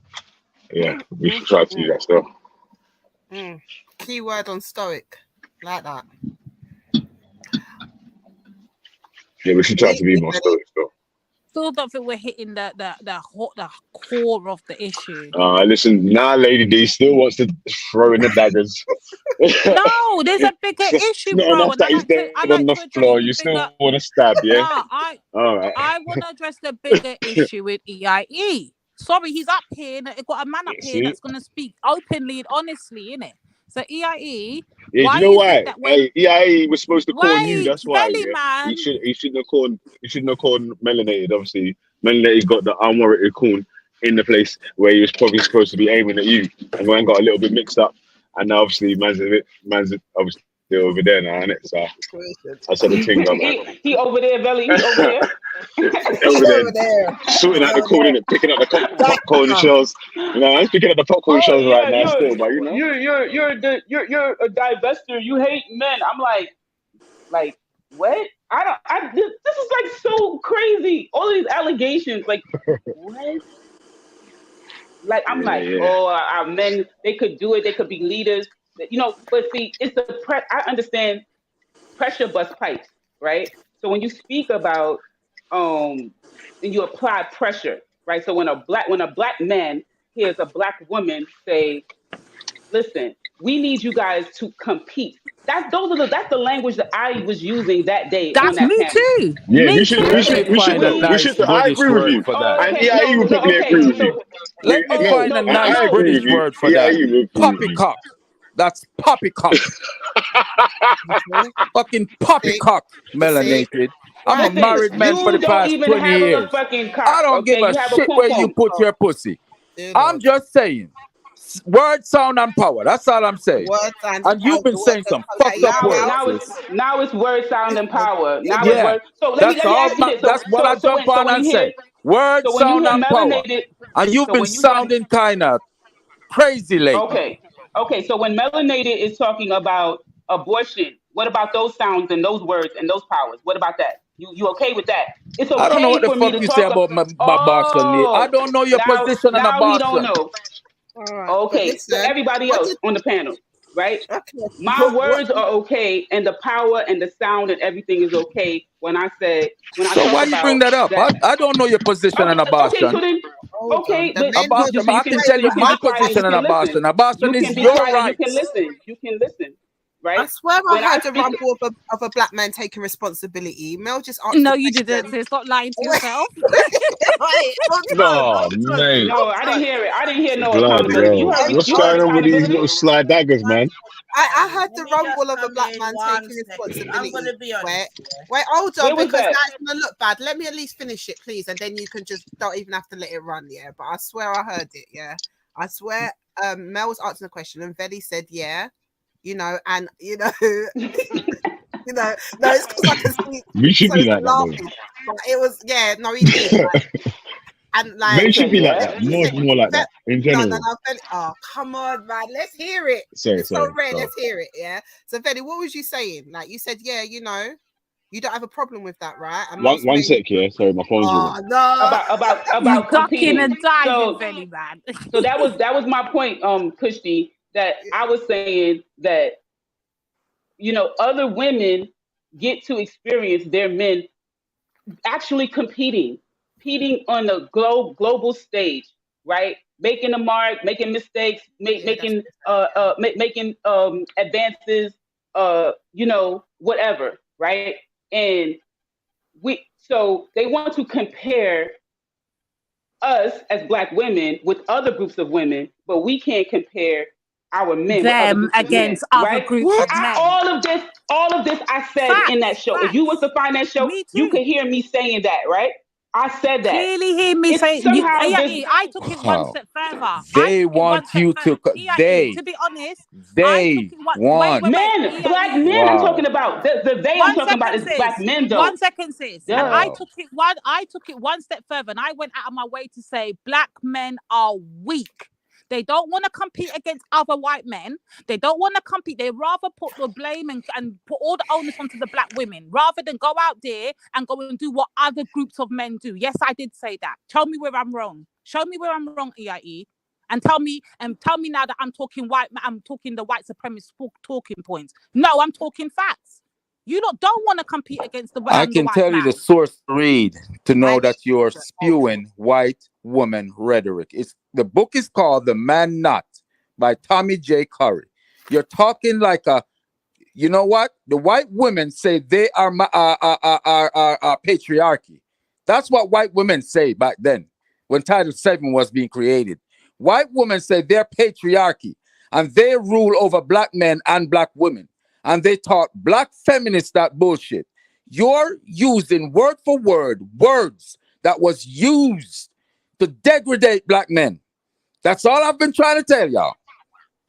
yeah, we should try to do that still. Keyword on stoic, like that. Yeah, we should try to be more stoic still. Still don't think we're hitting the core of the issue. Listen, now Lady D still wants to throw in the daggers. No, there's a bigger issue, not bro. enough that he's dead on the floor. You still want to stab, yeah? All right. I want to address the bigger issue with EIE. Sorry, he's up here. Got a man up here that's going to speak openly and honestly, innit? So EIE. Yeah, do you know why? EIE was supposed to call you. That's why. Man. He shouldn't have called. He shouldn't have called Melanated. Obviously, Melanated got the unwarranted CooN in the place where he was probably supposed to be aiming at you, and man got a little bit mixed up. And now obviously man's obviously over there now, innit? So I said the thing, man. He over there, Belly. He over there. over there, sorting out the CooN, innit? Picking up the popcorn shells. You know, I'm picking up the popcorn shells right now still, but you know. You're a divester. You hate men. I'm like what? This is like so crazy. All these allegations, like what? Like I'm oh, our men, they could do it. They could be leaders, you know. But see, it's the I understand pressure bust pipes, right? So when you speak about and you apply pressure, right? So when a black man hears a black woman say, "Listen, we need you guys to compete." That's the language that I was using that day on That's that me panel. too. Yeah, Me we too. should. Let me find a nice I British agree with word you, for Oh, that. and okay, EIE will probably okay. agree with you. So Let me No, find a no, nice I agree British with you. word for that. EIE will agree with you. Poppycock. That's poppycock. Fucking poppycock, melanated. I'm a listen, married man for you the don't past even 20 have a years. fucking I cock, don't give okay? a You have a shit pom where you pom. put your pussy. I'm just saying. Word, sound, and power. That's all I'm saying. And you've been saying some fucked up words. Now it's word, sound, and power. Now it's Yeah. word. So let me That's all. ask you this. That's what I jump on when and you hear say. Word, when you sound, hear and power. melanated, And you've so been when you hear sounding kind of crazy lately. okay. So when melanated is talking about abortion, what about those sounds and those words and those powers? What about that? You okay with that? It's I don't know okay what the for me fuck to you say talk. about abortion. I don't know your position on Now he don't abortion. know. Okay, so everybody else on the panel, right? My words are okay, and the power and the sound and everything is okay when I So talk why you bring about that up? that. I don't know your position on Okay, so abortion. then, okay, but Abortion, you I can tell you my be quiet and you position on can listen. abortion. Abortion You can is be your quiet and you right. can listen. You can listen, right? I swear When I I heard a speak, rumble of a black man taking responsibility. Mel just asked No, the you question. didn't. So stop lying to yourself. Wait, No, mate. no, I didn't hear it. I didn't hear no Bloody accountability. hell. What's You heard going on with these accountability? little slide daggers, man? I heard the rumble of a come black in man one taking second. responsibility. I'm gonna be honest. Wait, hold on, Where was because that? now it's gonna look bad. Let me at least finish it, please, and then you can just don't even have to let it run, yeah. But I swear I heard it, yeah. I swear Mel was answering the question and Veli said, yeah, and you know, no, it's because I can see We should so be he's like that, laughing. But it was, no, he did. And Men should be like yeah. that. More like that in general. No, oh, come on, man. Let's hear it. Sorry. So rare. Let's hear it, yeah? So, Veli, what was you saying? Like, you said, yeah, you don't have a problem with that, right? And One sec, yeah. Sorry, my phone's ringing. No. About ducking competing. and diving, So, Veli, man. so that was my point, Kushti, that I was saying that other women get to experience their men actually competing on the global stage, right? Making a mark, making mistakes, making advances, whatever, right? And so they want to compare us as Black women with other groups of women, but we can't compare our men with other Them groups of men, against other right? groups of men. All of this I said in that show. If you was to find that show, you could hear me saying that, right? I said that. Clearly hear me It's say somehow I took it one step further. They want you to. To be honest, They want. men, Black men. I'm talking about the they. I'm talking about is Black men, though. 1 second, sis. Duh. And I took it one step further, and I went out of my way to say Black men are weak. They don't want to compete against other white men. They don't want to compete. They rather put the blame and put all the onus onto the Black women rather than go out there and go and do what other groups of men do. Yes, I did say that. Tell me where I'm wrong. Show me where I'm wrong, EIE. And tell me now that I'm talking I'm talking the white supremacist talking points. No, I'm talking facts. You don't want to compete against the I can white tell man. you the source to read to know that you're spewing white woman rhetoric. The book is called The Man Not by Tommy J. Curry. You're talking like you know what? The white women say they are patriarchy. That's what white women say back then when Title VII was being created. White women say they're patriarchy and they rule over Black men and Black women. And they taught Black feminists that bullshit. You're using word for word words that was used to degrade Black men. That's all I've been trying to tell y'all.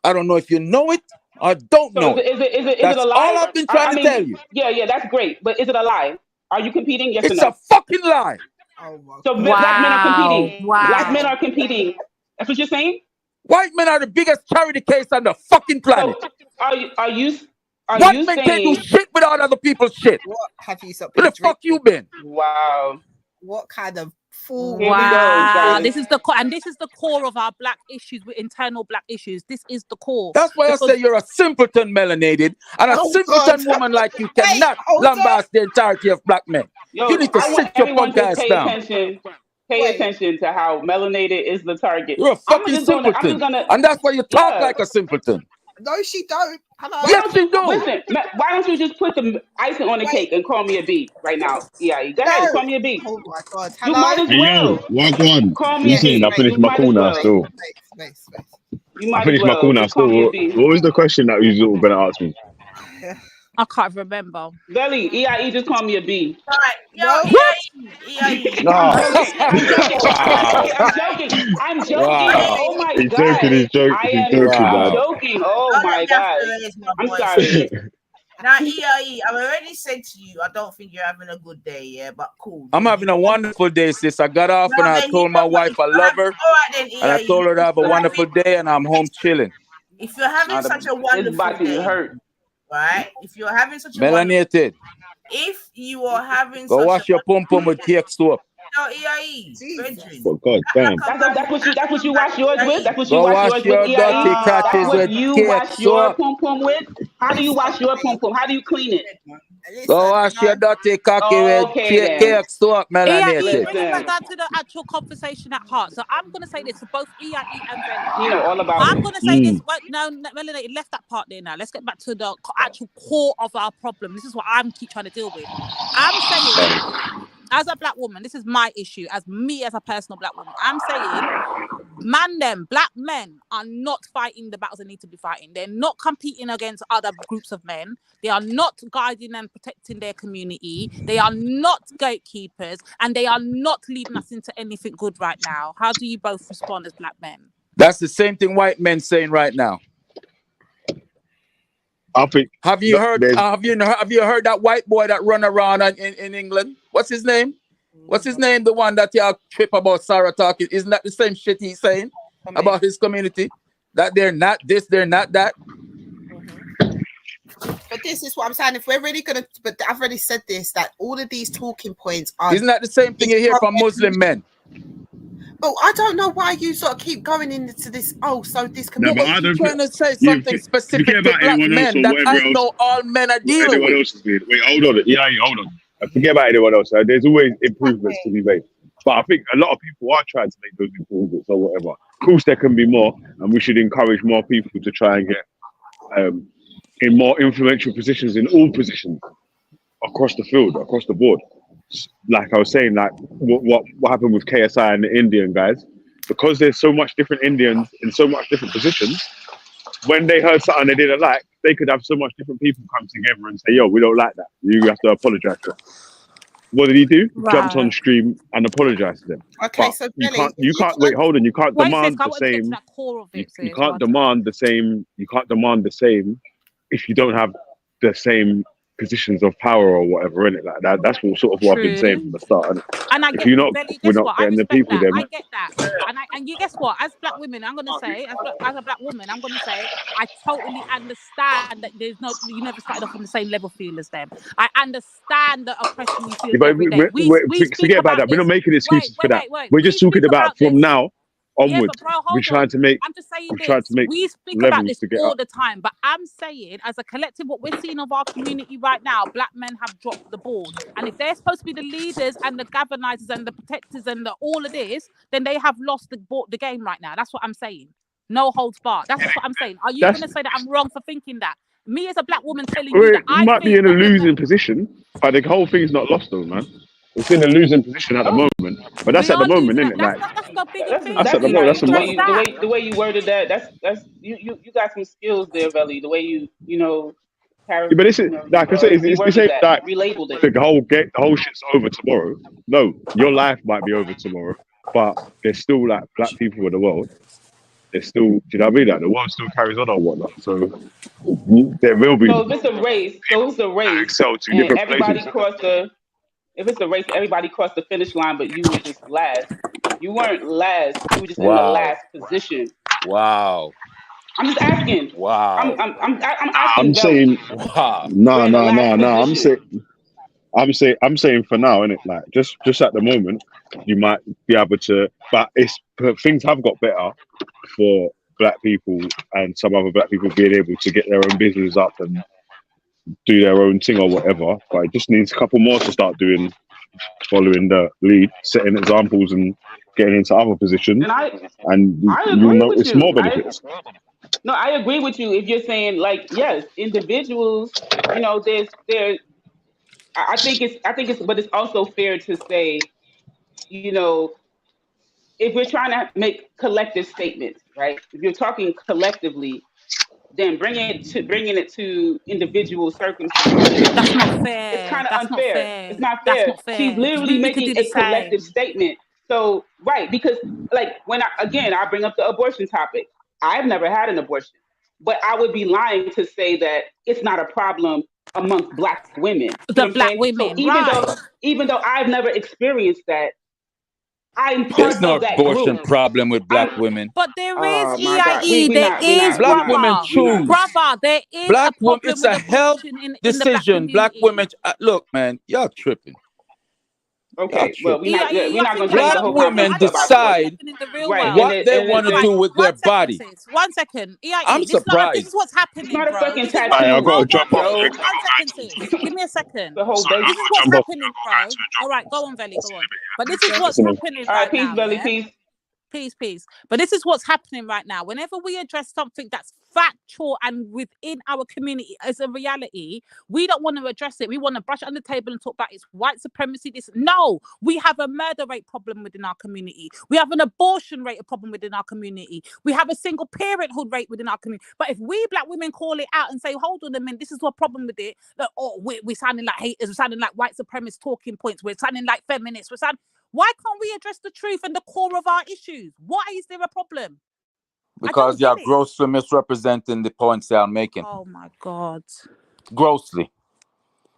I don't know if you know it or don't know it. Is it That's a lie? all I've been trying to tell you. Yeah, that's great. But is it a lie? Are you competing? Yes It's or no? a fucking lie. So Black men are competing. Wow. Black men are competing. That's what you're saying? White men are the biggest charity case on the fucking planet. So are you White men saying can't do shit without other people's shit. What have you Where the fuck you been? Wow. What kind of fool? Here we go, guys. This is the core of our Black issues, with internal Black issues. This is the core. That's why I say you're a simpleton, melanated, and a simpleton woman like you cannot lambast the entirety of Black men. Yo, You need to I want sit your everyone punk to ass pay down. attention. pay attention to how melanated is the target. You're a fucking simpleton. And that's why you talk like a simpleton. No, she don't. Hello. Yes, she do. Listen, why don't you just put the icing on the cake and call me a B right now? Yeah, go ahead, call me a B. Oh my God. You Hello. might as Hey, well. yo, wagwan. Call me a Listen, B. I finished You my might call as now well. still. You I might as finished my well. call now Just call me still. a B. What was the question that you were going to ask me? I can't remember. Belly, EIE, just call me a B. Right, yo, EIE. Nah. I'm joking. Wow. Oh my He's God. joking, he's joking, I he's am joking, man. joking. Oh Don't my let me have God. to raise my I'm voice. sorry. Now, EIE, I've already said to you, I don't think you're having a good day, yeah, but cool. I'm having a wonderful day, sis. I got off and I told my wife I love her. All right, then, And I EIE. told her to have a wonderful day, and I'm home chilling. If you're having such a wonderful day, right? If you're having such a wonderful Melanated. if you are having Go such wash your pum pum with cake soap. no, EIE, Brethren. Oh, God damn. That's what you wash yours with? That's what you Go wash wash yours your with, EIE? dirty That's crotches what with you cake wash your soap. pum pum with? How do you wash your pum pum? How do you clean it? Go wash your dirty cocky with Okay, then. cake soap, EIE, melanated. bring it back down to the actual conversation at heart. So I'm going to say this for both EIE and Veli. You know all about I'm it. going to say this. Wait, no, Melanated left that part there now. Let's get back to the actual core of our problem. This is what I'm keep trying to deal with. I'm saying, as a black woman, this is my issue, as me as a personal black woman. I'm saying, black men are not fighting the battles they need to be fighting. They're not competing against other groups of men. They are not guiding and protecting their community. They are not gatekeepers, and they are not leading us into anything good right now. How do you both respond as black men? That's the same thing white men saying right now. I think. Have you heard that white boy that run around in England? What's his name? What's his name? The one that y'all trip about Sarah talking. Isn't that the same shit he's saying about his community? That they're not this, they're not that. But this is what I'm saying. If we're really gonna, but I've already said this, that all of these talking points are. Isn't that the same thing you hear from Muslim men? Oh, I don't know why you sort of keep going into this. Oh, so this can. No, but I don't. Trying to say something specific to black men that I know all men are dealing with. Else is doing. Wait, hold on. Yeah, hold on. Forget about anyone else. There's always improvements to be made. But I think a lot of people are trying to make those improvements or whatever. Of course, there can be more, and we should encourage more people to try and get in more influential positions in all positions across the field, across the board. Like I was saying, like what happened with KSI and the Indian guys, because there's so much different Indians in so much different positions. When they heard something they didn't like, they could have so much different people come together and say, "Yo, we don't like that. You have to apologize to us." What did he do? Right. Jumped on stream and apologized to them. Okay, but so you can't wait. Hold on, you can't demand the same. You can't demand the same. You can't demand the same if you don't have the same positions of power or whatever in it. Like that. That's what I've been saying from the start. And I if get, you're not, Belly, we're guess not what? I getting the respect people that. there. I get that. And you guess what? As black women, I'm gonna say, as a black woman, I'm gonna say, I totally understand that you never started off on the same level field as them. I understand the oppression you feel every day. We forget about that. We're not making excuses for that. We're just talking about from now onwards. But bro, we're trying to make. I'm just saying this. We speak about this all the time, but I'm saying, as a collective, what we're seeing of our community right now, black men have dropped the ball. And if they're supposed to be the leaders and the galvanizers and the protectors and all of this, then they have lost the game right now. That's what I'm saying. No holds barred. That's what I'm saying. Are you going to say that I'm wrong for thinking that? Me as a black woman telling you that I might be in a losing position, but the whole thing's not lost though, man. It's in a losing position at the moment, but that's at the moment, isn't it? Like that's the bigger thing. That's at the moment. That's the way you worded that. That's you got some skills there, Veli. The way you but this is like I say, it's ain't like relabeled it. The whole shit's over tomorrow. No, your life might be over tomorrow, but there's still like black people in the world. There's still, do you know what I mean? Like the world still carries on or whatnot. So there will be. So if it's a race, and everybody crossed the. If it's a race, everybody crossed the finish line, but you were just last. You weren't last. You were just in the last position. Wow. I'm just asking. Wow. I'm asking. I'm saying. Wow. No. I'm saying for now, innit? Like just at the moment, you might be able to, but things have got better for black people and some other black people being able to get their own business up and do their own thing or whatever. But it just needs a couple more to start doing following the lead, setting examples and getting into other positions, and I you'll agree with notice you. more benefits. No, I agree with you. If you're saying like, yes, individuals, you know, I think it's, but it's also fair to say, you know, if we're trying to make collective statements, right? If you're talking collectively, then bringing it to individual circumstances, That's not it's fair. kind of That's not unfair. It's fair. not That's fair. not She's fair. Because literally we could making do the a collective same. statement. So, right, because like when I bring up the abortion topic, I've never had an abortion, but I would be lying to say that it's not a problem amongst Black women. See The what I'm black saying? So women, right? even though I've never experienced that, I'm There's part no of that abortion group. problem with Black women. But there is Oh my God, EIE. There we is, not we Black not women brother. we not. choose. Brother, there is a Black women, problem it's with a health abortion in the black decision. Black community. women, look, man, y'all tripping. Okay, well, we're EIE, I not think going to make Black the whole women conversation about abortion, decide in the real right? world. what they want to And do with their 1 second, body. sis. 1 second. I'm EIE, this surprised. is what's it's happening, not a bro. fucking This is what. Hey, I've got to Hold tattoo, jump on, off Joe. quick. 1 second, sis. Give me a second. The whole Sorry, base. I've This got is to what's jump off. happening, bro. All right, go on, Velly, go on. But this is Appreciate what's listening. happening All right, right peace, now, Belly, yeah? peace. Peace. But this is what's happening right now. Whenever we address something that's factual and within our community as a reality, we don't want to address it. We want to brush it on the table and talk about it's white supremacy. No, we have a murder rate problem within our community. We have an abortion rate problem within our community. We have a single parenthood rate within our community. But if we Black women call it out and say, hold on a minute, this is what problem with it, that we're sounding like haters, we're sounding like white supremacist talking points, we're sounding like feminists, why can't we address the truth and the core of our issues? Why is there a problem? Because you're grossly misrepresenting the points they're making. Oh my God. Grossly.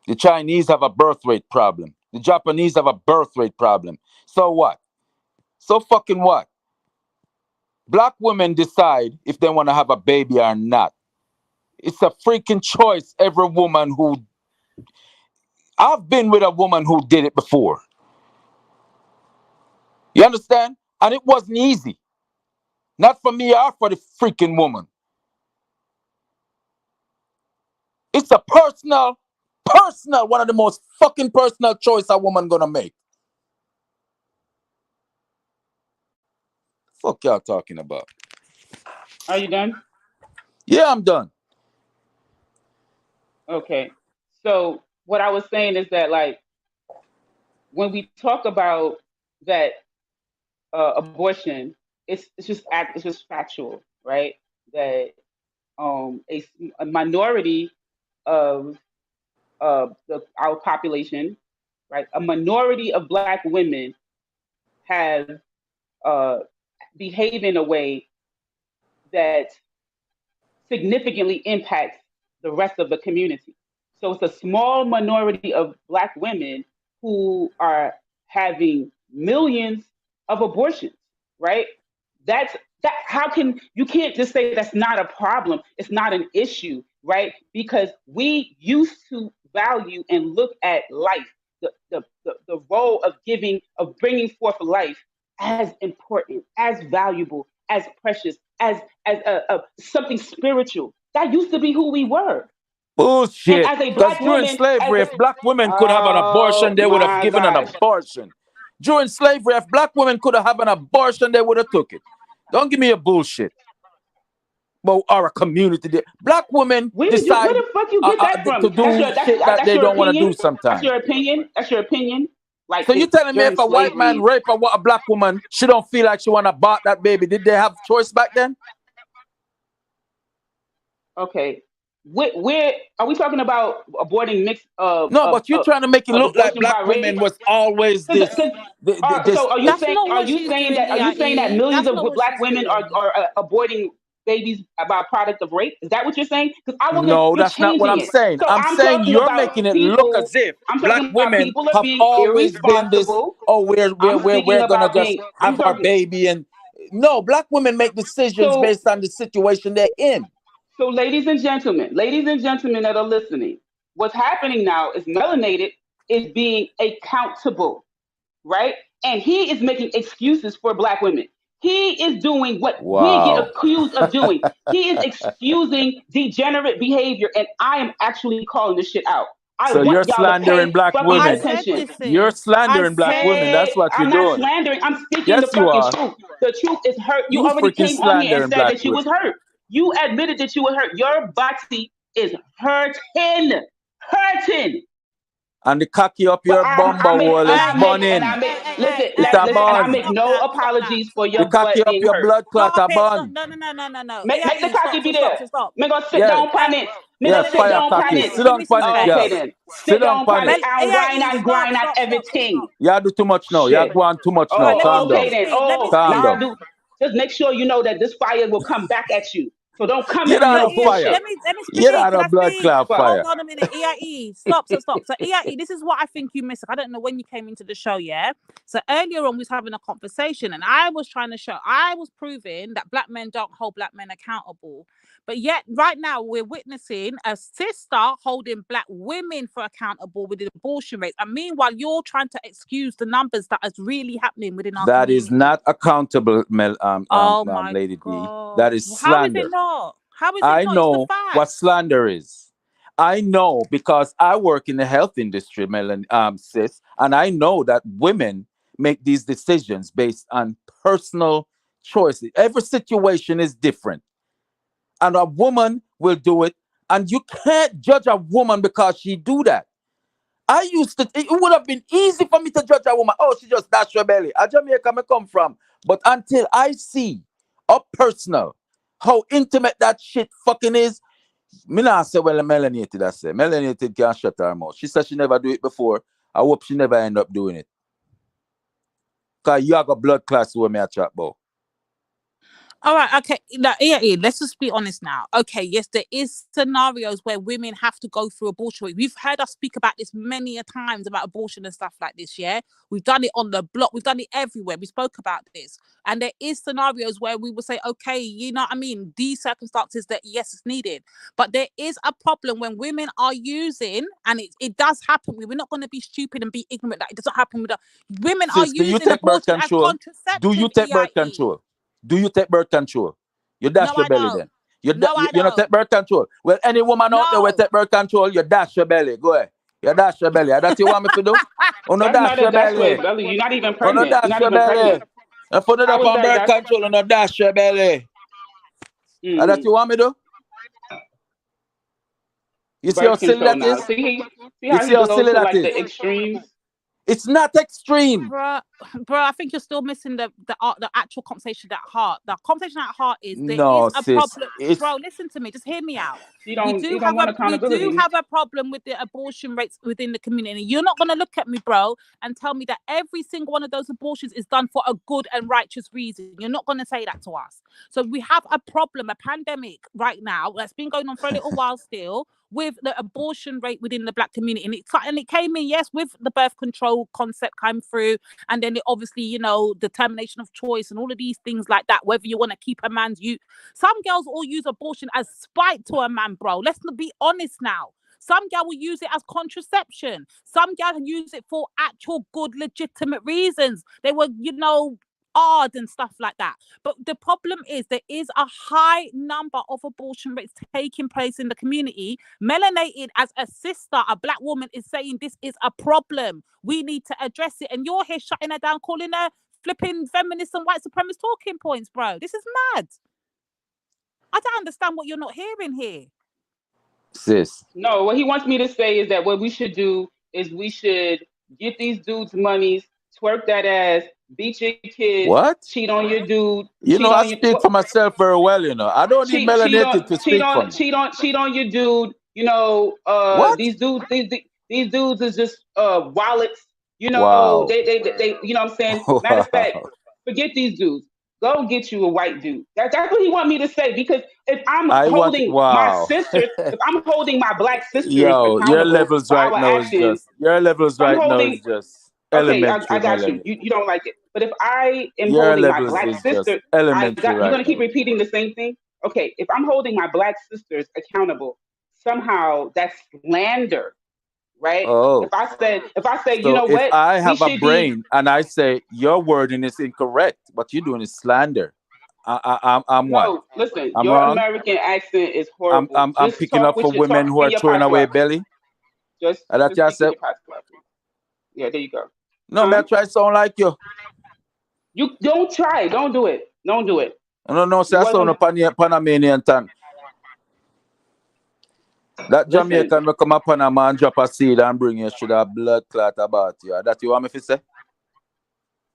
The Chinese have a birth rate problem. The Japanese have a birth rate problem. So what? So fucking what? Black women decide if they want to have a baby or not. It's a freaking choice. I've been with a woman who did it before. You understand? And it wasn't easy. Not for me or for the freaking woman. It's a personal, one of the most fucking personal choice a woman gonna make. Fuck y'all talking about? Are you done? Yeah, I'm done. Okay. So what I was saying is that, like, when we talk about that abortion, it's just factual, right? That a minority of our population, right? A minority of Black women have behave in a way that significantly impacts the rest of the community. So it's a small minority of Black women who are having millions of abortions, right? That how can you can't just say that's not a problem, it's not an issue, right? Because we used to value and look at life, the role of bringing forth life as important, as valuable, as precious, as something spiritual. That used to be who we were. Bullshit. And as a Because Black during woman, slavery, if Black women could have an abortion, oh they would have my given an gosh. abortion. During slavery, if Black women could have an abortion, they would have took it. Don't give me a bullshit. But our community, Black women decide where the fuck you get that from? to do shit that That's they your don't want to do opinion. That's sometimes. your opinion. That's your opinion. Like, So you telling me during if a white man slavery. rape a Black woman, she don't feel like she want to abort that baby? Did they have choice back then? Okay. Where are we talking about aborting mixed No, but you're trying to make it look like abortion Black by rape? women was always this. So are you That's saying not what she's doing, that EIE. millions That's of not what Black she's women doing. are aborting babies by product of rape? Is that what you're saying? Because No, you're that's not what changing I'm it. saying. So I'm I'm saying talking you're about making it look people. as if I'm Black talking about women people are have being always been this. irresponsible. Oh, I'm speaking we're gonna about just being. I'm have our talking. baby, and no, Black women make decisions So based on the situation they're in. So, ladies and gentlemen that are listening, what's happening now is melanated is being accountable, right? And he is making excuses for Black women. He is doing what we get Wow. accused of doing. He is excusing degenerate behavior, and I am actually calling this shit out. I want y'all to pay black fucking women. attention. You're slandering black women. That's what you're I'm not doing. slandering. I'm speaking the Yes, you fucking are. truth. The truth is hurt. You You already freaking came on here and slandering said black that you women. was hurt. You admitted that you were hurt. Your body is hurting. Hurting. And the cocky up But your bumper hole is burning. listen, It's a listen, and I bun. make no apologies for The your cocky butt up being your hurt. blood clot Stop a it. bun. No. Make the cocky be there. Stop. Me go sit Yes. down pan it. Me go Yes, sit fire down pan cocky. it. Sit down pan it, Okay girl. then. Sit Sit down down pan pan it. it and grind and everything. You do too much now. You Shit. go on too much now. Oh, Calm okay down. then. Oh, Calm y'all down. do. Just make sure you know that this fire will come back at you. So don't come You're at me not no on fire. bullshit. Let me You're speak. not Can a I blood speak? clot fire. Hold on a minute. EIE, stop. So EIE, this is what I think you missed. I don't know when you came into the show, yeah? So earlier on, we was having a conversation, and I was proving that black men don't hold black men accountable. But yet, right now, we're witnessing a sister holding black women for accountable with the abortion rates. And meanwhile, you're trying to excuse the numbers that is really happening within our That community. is not accountable, Oh my Lady D. God. That is How is slander. it not? How is it I not? It's the know fact. what slander is. I know because I work in the health industry, sis, and I know that women make these decisions based on personal choices. Every situation is different, and a woman will do it, and you can't judge a woman because she do that. It would have been easy for me to judge a woman. Oh, she just dashed her belly. A Jamaica me come from. But until I see up personal how intimate that shit fucking is, me not say, well, melanated, I say. Melanated can't shut her mouth. She said she never do it before. I hope she never end up doing it. Because you have a blood class where me a chat about. All right, okay. Now, let's just be honest now. Okay, yes, there is scenarios where women have to go through abortion. We've heard us speak about this many a times about abortion and stuff like this, yeah? We've done it on the block. We've done it everywhere. We spoke about this. And there is scenarios where we will say, okay, you know what I mean? These circumstances that, yes, it's needed. But there is a problem when women are using, and it does happen. We're not going to be stupid and be ignorant that it doesn't happen with women are Sis, do you using take birth abortion as control? contraceptive. Do you take birth control? Do you take birth control? You dash your belly then. You don't take birth control. Well, any woman out there will take birth control, you dash your belly. Go ahead. You dash your belly. That's what you want me to do? Oh, no, That's dash not your a dash belly. your belly. You're not even Oh, no, pregnant. You're dash not your even belly. pregnant. And put it How up is on that birth control and no dash your belly. And that's what you want me to do? You see how Birth silly control that now. is? See You how see he how goes silly to that like is? the extremes. It's not extreme. Bro, I think you're still missing the actual conversation at heart. The conversation at heart is there No, is a sis. problem. It's Bro, listen to me. Just hear me out. You We don't do want have accountability. a problem with the abortion rates within the community. You're not gonna look at me, bro, and tell me that every single one of those abortions is done for a good and righteous reason. You're not gonna say that to us. So we have a problem, a pandemic right now that's been going on for a little while still, with the abortion rate within the black community, and it came in, yes, with the birth control concept came through, and then it obviously, you know, determination of choice and all of these things like that, whether you want to keep a man's youth. Some girls all use abortion as spite to a man, bro. Let's be honest now. Some girl will use it as contraception. Some girl will use it for actual good, legitimate reasons. They were, you know, odd and stuff like that. But the problem is there is a high number of abortion rates taking place in the community. Melanated as a sister, a black woman, is saying this is a problem. We need to address it. And you're here shutting her down, calling her flipping feminist and white supremacist talking points, bro. This is mad. I don't understand what you're not hearing here. Sis. No, what he wants me to say is that what we should do is we should get these dudes monies, twerk that ass, beat your kids, What? cheat on your dude. You know, I speak for myself very well, you know. I don't need melanated to speak for me. Cheat on your dude. You know, What? these dudes is just wallets. You know, Wow. they you know what I'm saying? Matter of fact, forget these dudes. Go get you a white dude. That's what he want me to say. Because if I'm holding my sisters, if I'm holding my black sisters Yo, your accountable levels for right our now is actions, just okay, elementary. I got Melanie. you don't like it. But if I am Your holding my levels black is sister, just elementary you're right gonna keep now. repeating the same thing. Okay, if I'm holding my black sisters accountable, somehow that's slander, right? Oh. If I say, So you know if what, I we have a should brain and I say your wording is incorrect, what you're doing is slander. I'm what? No, listen, I'm your wrong. American accent is horrible. I'm Just picking talk up with for your women talk who in are your throwing away patois. belly. Just that you speak said. in your past life. Yeah, there you go. No, may I try sound like you. You don't try. Don't do it. Don't do it. No, say I sound a Panamanian tan. That Jamaican will come up Panama and drop a seed and bring you should have blood clot about you. That you want me to say?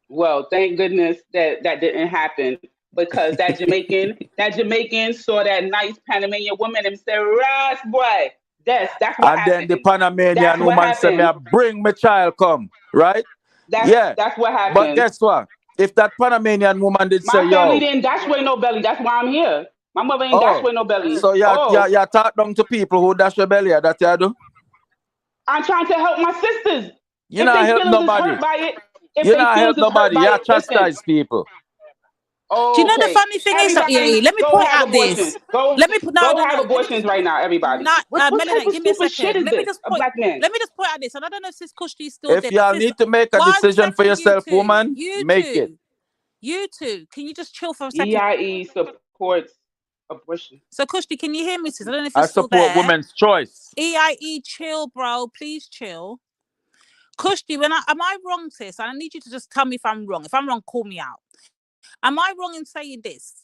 Well, thank goodness that didn't happen, because that Jamaican saw that nice Panamanian woman and said, "Ras boy." That's what and happened. then the Panamanian That's what woman said, "Me happened. bring my child come." Right? That's what happened. But guess what? If that Panamanian woman did say, My family "Yo," didn't dash away no belly. That's why I'm here. My mother ain't dash away no belly. so you talk down to people who dash your belly. That you do? I'm trying to help my sisters. You not help nobody. Hurt by it, if You they not help feelings is hurt nobody. by You it, chastise people. Do you know the funny thing is that let me go point have out abortions. this. Go have No. abortions right now, everybody. What type Melanie, of give me a stupid second. shit is Let me this? just A point. black man. Let me just point out this, and I don't know if Sis Kushti is still If there. y'all need to make a decision for yourself, woman, make it. You two, can you just chill for a second? EIE supports abortion. So Kushti, can you hear me, sis? I don't know if you're I still there. support women's choice. EIE, chill, bro. Please chill. Kushti, am I wrong, sis? And I need you to just tell me if I'm wrong. If I'm wrong, call me out. Am I wrong in saying this?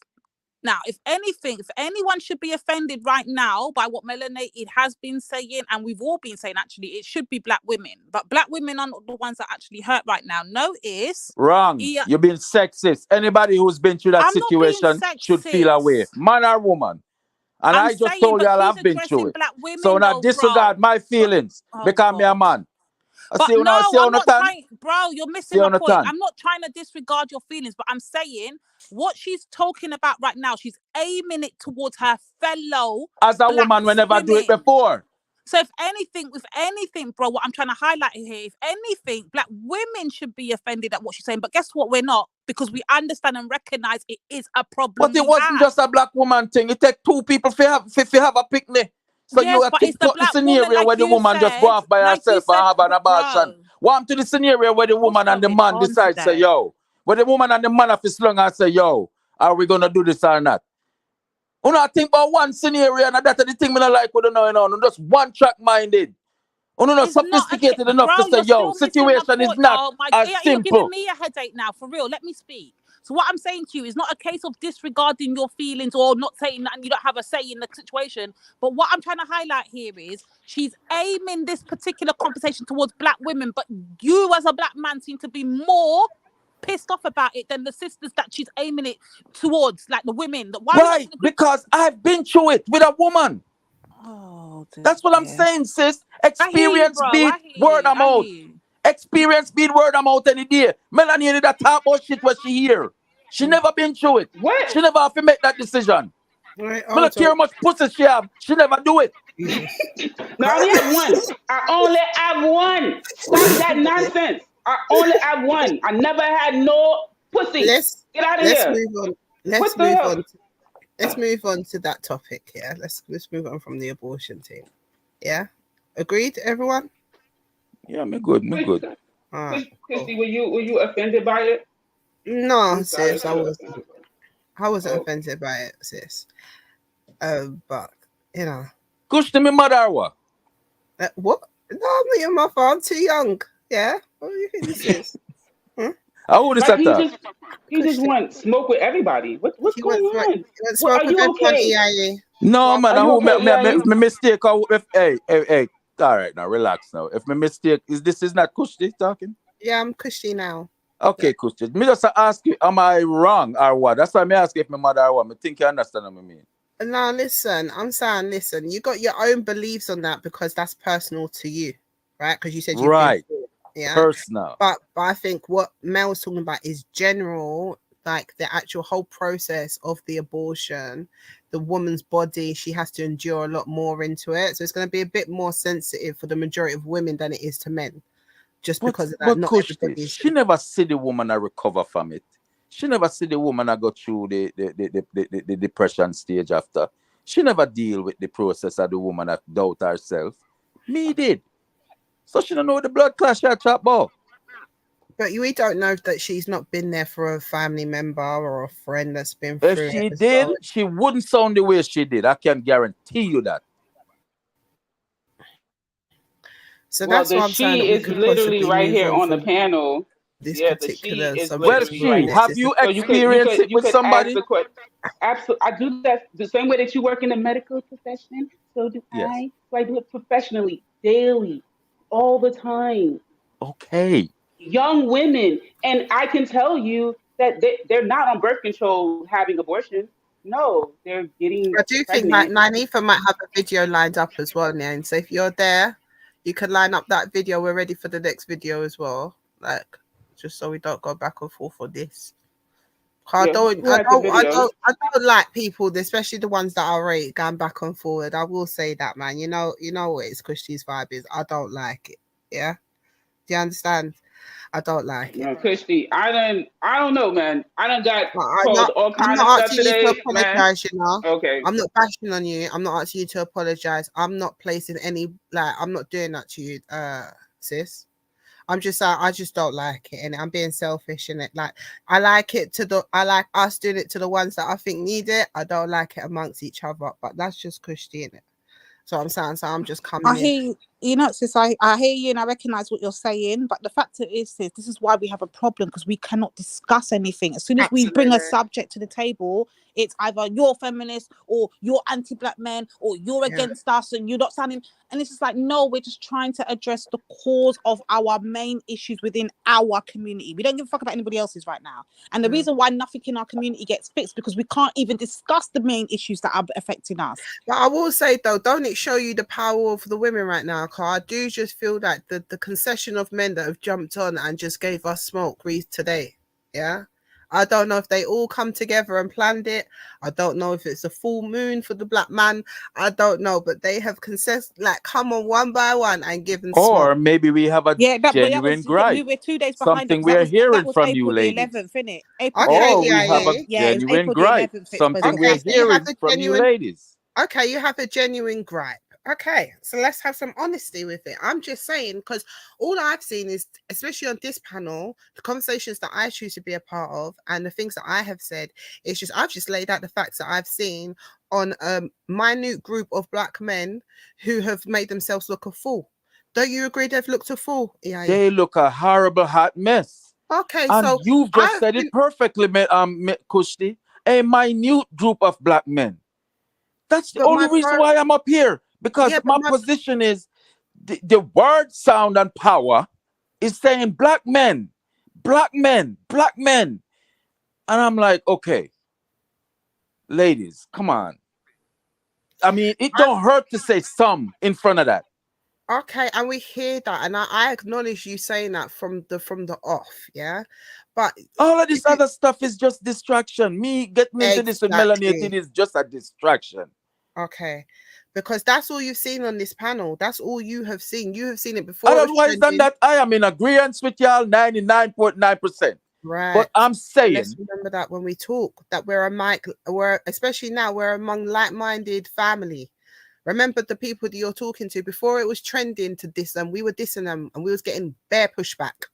Now, if anyone should be offended right now by what Melanated has been saying, and we've all been saying, actually, it should be black women. But black women are not the ones that actually hurt right now. Notice. Wrong. You're being sexist. Anybody who's been through that situation should feel away. Man or woman. And I just told y'all I've been through it. So now disregard my feelings because I'm a man. But no, I'm not trying, bro. You're missing my point. I'm not trying to disregard your feelings, but I'm saying what she's talking about right now. She's aiming it towards her fellow. As a woman, we never do it before. So if anything, bro, what I'm trying to highlight here, if anything, black women should be offended at what she's saying. But guess what? We're not, because we understand and recognize it is a problem. But it wasn't just a black woman thing. It takes two people to have a picnic. So yes, you have to put the scenario where the woman just go off by herself and have an abortion. Want to the scenario where the woman and the man decide, say, yo, where the woman and the man have to slung and say, yo, are we going to do this or not? You know, I think about one scenario and that's the thing I like with just one track minded. You know, sophisticated enough to say, yo, situation is not as simple. You're giving me a headache now, for real. Let me speak. So what I'm saying to you is not a case of disregarding your feelings or not saying that you don't have a say in the situation. But what I'm trying to highlight here is she's aiming this particular conversation towards black women, but you as a black man seem to be more pissed off about it than the sisters that she's aiming it towards, like the women. Why? Because I've been through it with a woman. Oh, that's what I'm saying, sis. Experience beat word of mouth. Experience beat word of mouth any day. Melanie did that talk about shit what she hear. She never been through it. What? She never have to make that decision. Right, I don't care how much pussy she have. She never do it. No, I only have one. I only have one. Stop that nonsense. I only have one. I never had no pussy. Get out of here. Let's move on to that topic. Yeah, let's move on from the abortion thing. Yeah, agreed, everyone. Yeah, me good. Christy, were you offended by it? No, sis, I wasn't. I wasn't offended by it, sis. But you know, Kush to me mother or what? What? No, I'm not your mother. I'm too young. Yeah. What do you think this is? How old is that? He just want smoke with everybody. What's going on? Are you okay? No, man. Me mistake. Hey. All right, now relax. Now, if my mistake is not Kushti talking. Yeah, I'm Kushti now. Okay, Kushti. Me just ask you, am I wrong or what? That's why me ask if my mother or what. Me think you understand what I mean. No, listen. I'm saying, listen. You got your own beliefs on that because that's personal to you, right? Because you said you right. Yeah, personal. But I think what Mel's talking about is general, like the actual whole process of the abortion, the woman's body, she has to endure a lot more into it. So it's going to be a bit more sensitive for the majority of women than it is to men. Just because of that. Not everybody. She never see the woman recover from it. She never see the woman go through the depression stage after. She never deal with the process of the woman that doubt herself. Me did. So she don't know the blood clash her chop about. But we don't know that she's not been there for a family member or a friend that's been through it. If she did, she wouldn't sound the way she did. I can guarantee you that. So Well, that's the why I'm saying that she we is could literally possibly right move here on on the from panel. this Yeah, the she particular is subject Well, to literally move right she, here. next. have It's you just, So experienced it you with could ask somebody? the question. Absolutely, I do that the same way that you work in the medical profession. So do Yes. I. So I do it professionally, daily, all the time. Okay. Young women, and I can tell you that they're not on birth control having abortion. No, they're getting I do think that pregnant. Nanifa might have a video lined up as well, Nan. So if you're there, you can line up that video. We're ready for the next video as well. Like, just so we don't go back and forth on this. I Yeah, don't, who I has the don't, I video? don't, I don't like people, especially the ones that are rate going back and forward. I will say that, man. You know what it's Christy's vibe is. I don't like it. Yeah, do you understand? I don't like it. No, Christy, I don't know, man. I done got I'm told not, all I'm kind of not stuff asking you to today, man. apologize, you know. Okay. I'm not bashing on you. I'm not asking you to apologize. I'm not placing any, like, I'm not doing that to you, sis. I'm just I just don't like it, and I'm being selfish in it. Like, I like us doing it to the ones that I think need it. I don't like it amongst each other, but that's just Christy in it. So I'm saying, so I'm just coming I in. hear you know, sis, I hear you and I recognize what you're saying, but the fact is, sis, this is why we have a problem, because we cannot discuss anything. As soon as we bring a subject to the table, it's either you're feminist or you're anti-black men or you're against us and you're not sounding. And it's just like, no, we're just trying to address the cause of our main issues within our community. We don't give a fuck about anybody else's right now. And the reason why nothing in our community gets fixed because we can't even discuss the main issues that are affecting us. But I will say though, don't it show you the power of the women right now? Because I do just feel that the concession of men that have jumped on and just gave us smoke today. Yeah. I don't know if they all come together and planned it. I don't know if it's a full moon for the black man. I don't know, but they have come on one by one and given Or smoke. maybe we have a genuine gripe. We were 2 days behind Something them. we are hearing That was from you April the ladies. 11th, innit? April Or we have a yeah, it was genuine April the gripe. 11th. Something we are So you have hearing a from you genuine ladies. Okay, you have a genuine gripe. Okay, so let's have some honesty with it. I'm just saying, because all I've seen is, especially on this panel, the conversations that I choose to be a part of and the things that I have said, I've just laid out the facts that I've seen on a minute group of black men who have made themselves look a fool. Don't you agree they've looked a fool? Yeah. They look a horrible hot mess. Okay, and so you've just said it perfectly, Kushti. A minute group of black men. That's the only reason why I'm up here. Because my position is the word, sound, and power is saying black men, black men, black men. And I'm like, okay, ladies, come on. I mean, it don't hurt to say some in front of that. Okay, and we hear that, and I acknowledge you saying that from the off, yeah. But all of this other stuff is just distraction. Me getting into this with Melanie, it is just a distraction. Okay, because that's all you've seen on this panel. That's all you have seen. You have seen it before. Otherwise than that, I am in agreement with y'all 99.9%. Right. But I'm saying, let's remember that when we talk, that we're especially now we're among like-minded family. Remember the people that you're talking to before it was trending to diss them. We were dissing them and we was getting bare pushback.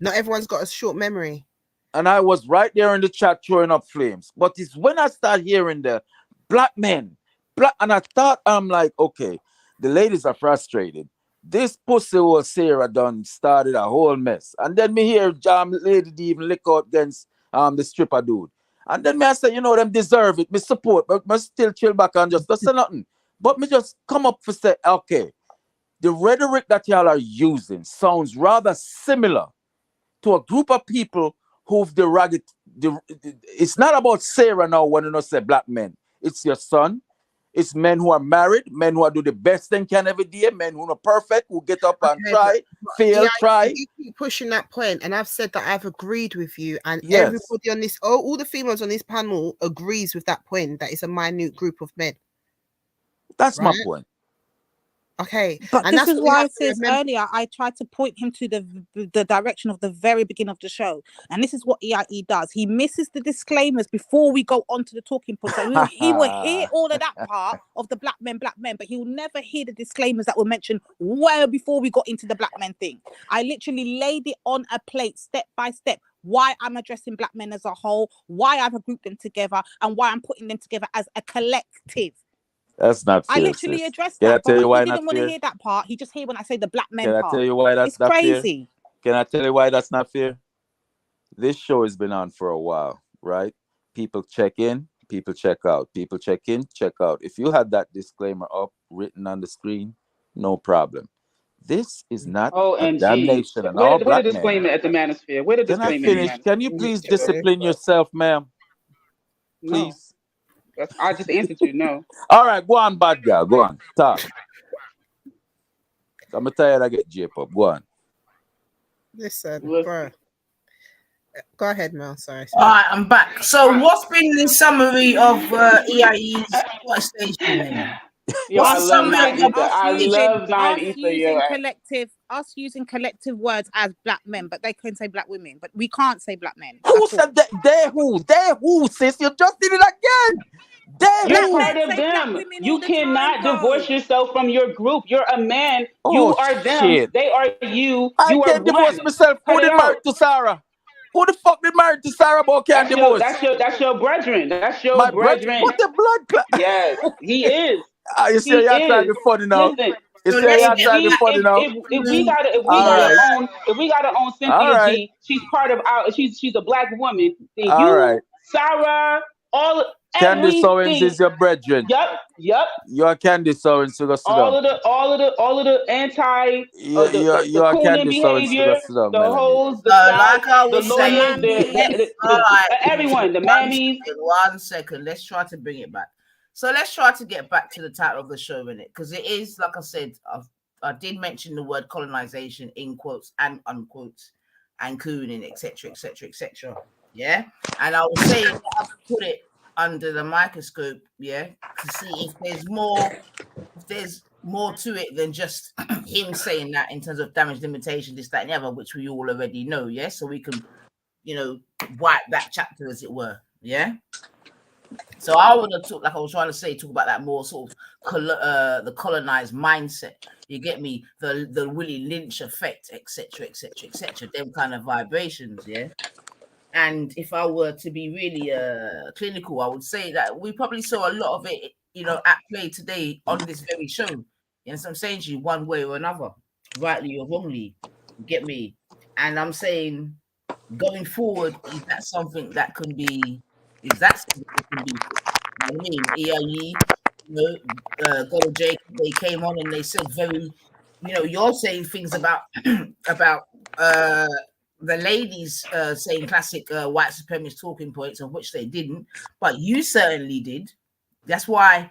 Not everyone's got a short memory. And I was right there in the chat throwing up flames. But it's when I start hearing the black men, and I thought, I'm like, okay, the ladies are frustrated. This pussy was Sarah done started a whole mess. And then me hear lady even lick out against the stripper dude. And then me I say, you know, them deserve it. Me support, but me still chill back and just don't say nothing. But me just come up for say, okay, the rhetoric that y'all are using sounds rather similar to a group of people who've derogated. It's not about Sarah now when you say black men. It's your son. It's men who are married, men who are do the best they can every day, men who are perfect, who get up and try, fail, try. You keep pushing that point, and I've said that I've agreed with you, and everybody on this, all the females on this panel agrees with that point, that it's a minute group of men. That's my point. Okay, but and this is why I said earlier I tried to point him to the direction of the very beginning of the show, and this is what EIE does. He misses the disclaimers before we go on to the talking points. So he will hear all of that part of the black men, but he will never hear the disclaimers that were mentioned well before we got into the black men thing. I literally laid it on a plate, step by step. Why I'm addressing black men as a whole, why I've grouped them together, and why I'm putting them together as a collective. That's not fair. I literally sis. addressed Can that. I tell But you why he not didn't want to fair? hear that part. He just hear when I say the black men Can I part. tell you why that's It's not crazy. fair? Can I tell you why that's not fair? This show has been on for a while, right? People check in, people check out. People check in, check out. If you had that disclaimer up written on the screen, no problem. This is not a OMG. damnation on Where all the black disclaimer men. at the manosphere? Where the Can I disclaimer at the finish? Can you manosphere? please discipline yourself, ma'am? No. Please. I just answered you, no. All right, go on, bad girl. Go on. Talk. I'm tired of get J-pop. Go on. Listen, bro. Go ahead, Mel. Sorry. All right, I'm back. So, what's been the summary of EIE's station then? Yo, I love 9 Ether. I love 9 us Ether. using collective words as black men, but they can say black women, but we can't say black men. Who said that? They who, sis? You just did it again. You're part of them. You cannot divorce yourself from your group. You're a man. You are them. Shit. They are you. I You are can't divorce one. myself. Who Cut it did out. married to Sarah? Who the fuck did married to Sarah but can't divorce? That's your brethren. That's your My brethren. What the blood clot? Yes, he is. You see, you're trying to be funny now. Listen, You see, you're trying to be funny now. if we gotta own Cynthia All right. G, she's part of our. She's a black woman. Then All you, right. Sarah, Candice Owens everything. is your brethren. Yep. You're Candice Owens, so go sit down. All of the anti, the are CooN Candice Owens, so behavior, go sit down, the Melanie. hoes, the Like I the was lawyers, saying, everyone, the mammies. 1 second. Let's try to bring it back. So let's try to get back to the title of the show in it, because it is, like I said, I did mention the word colonization in quotes and unquotes, and cooning, etc., etc., etc. Yeah, and I was saying that I put it under the microscope, yeah, to see if there's more to it than just him saying that in terms of damage limitation, this, that, and the other, which we all already know, yeah. So we can, wipe that chapter, as it were, yeah. So I want to talk, like I was trying to say, talk about that more sort of the colonized mindset. You get me? The Willie Lynch effect, etc., etc., etc. Them kind of vibrations, yeah. And if I were to be really clinical, I would say that we probably saw a lot of it, at play today on this very show. You know what I'm saying to you, one way or another, rightly or wrongly. You get me? And I'm saying, going forward, is that something that can be? Is that something that can be? You know what I mean? EIE, Go Jake, they came on and they said very, you're saying things about about the ladies saying classic white supremacist talking points, of which they didn't, but you certainly did. That's why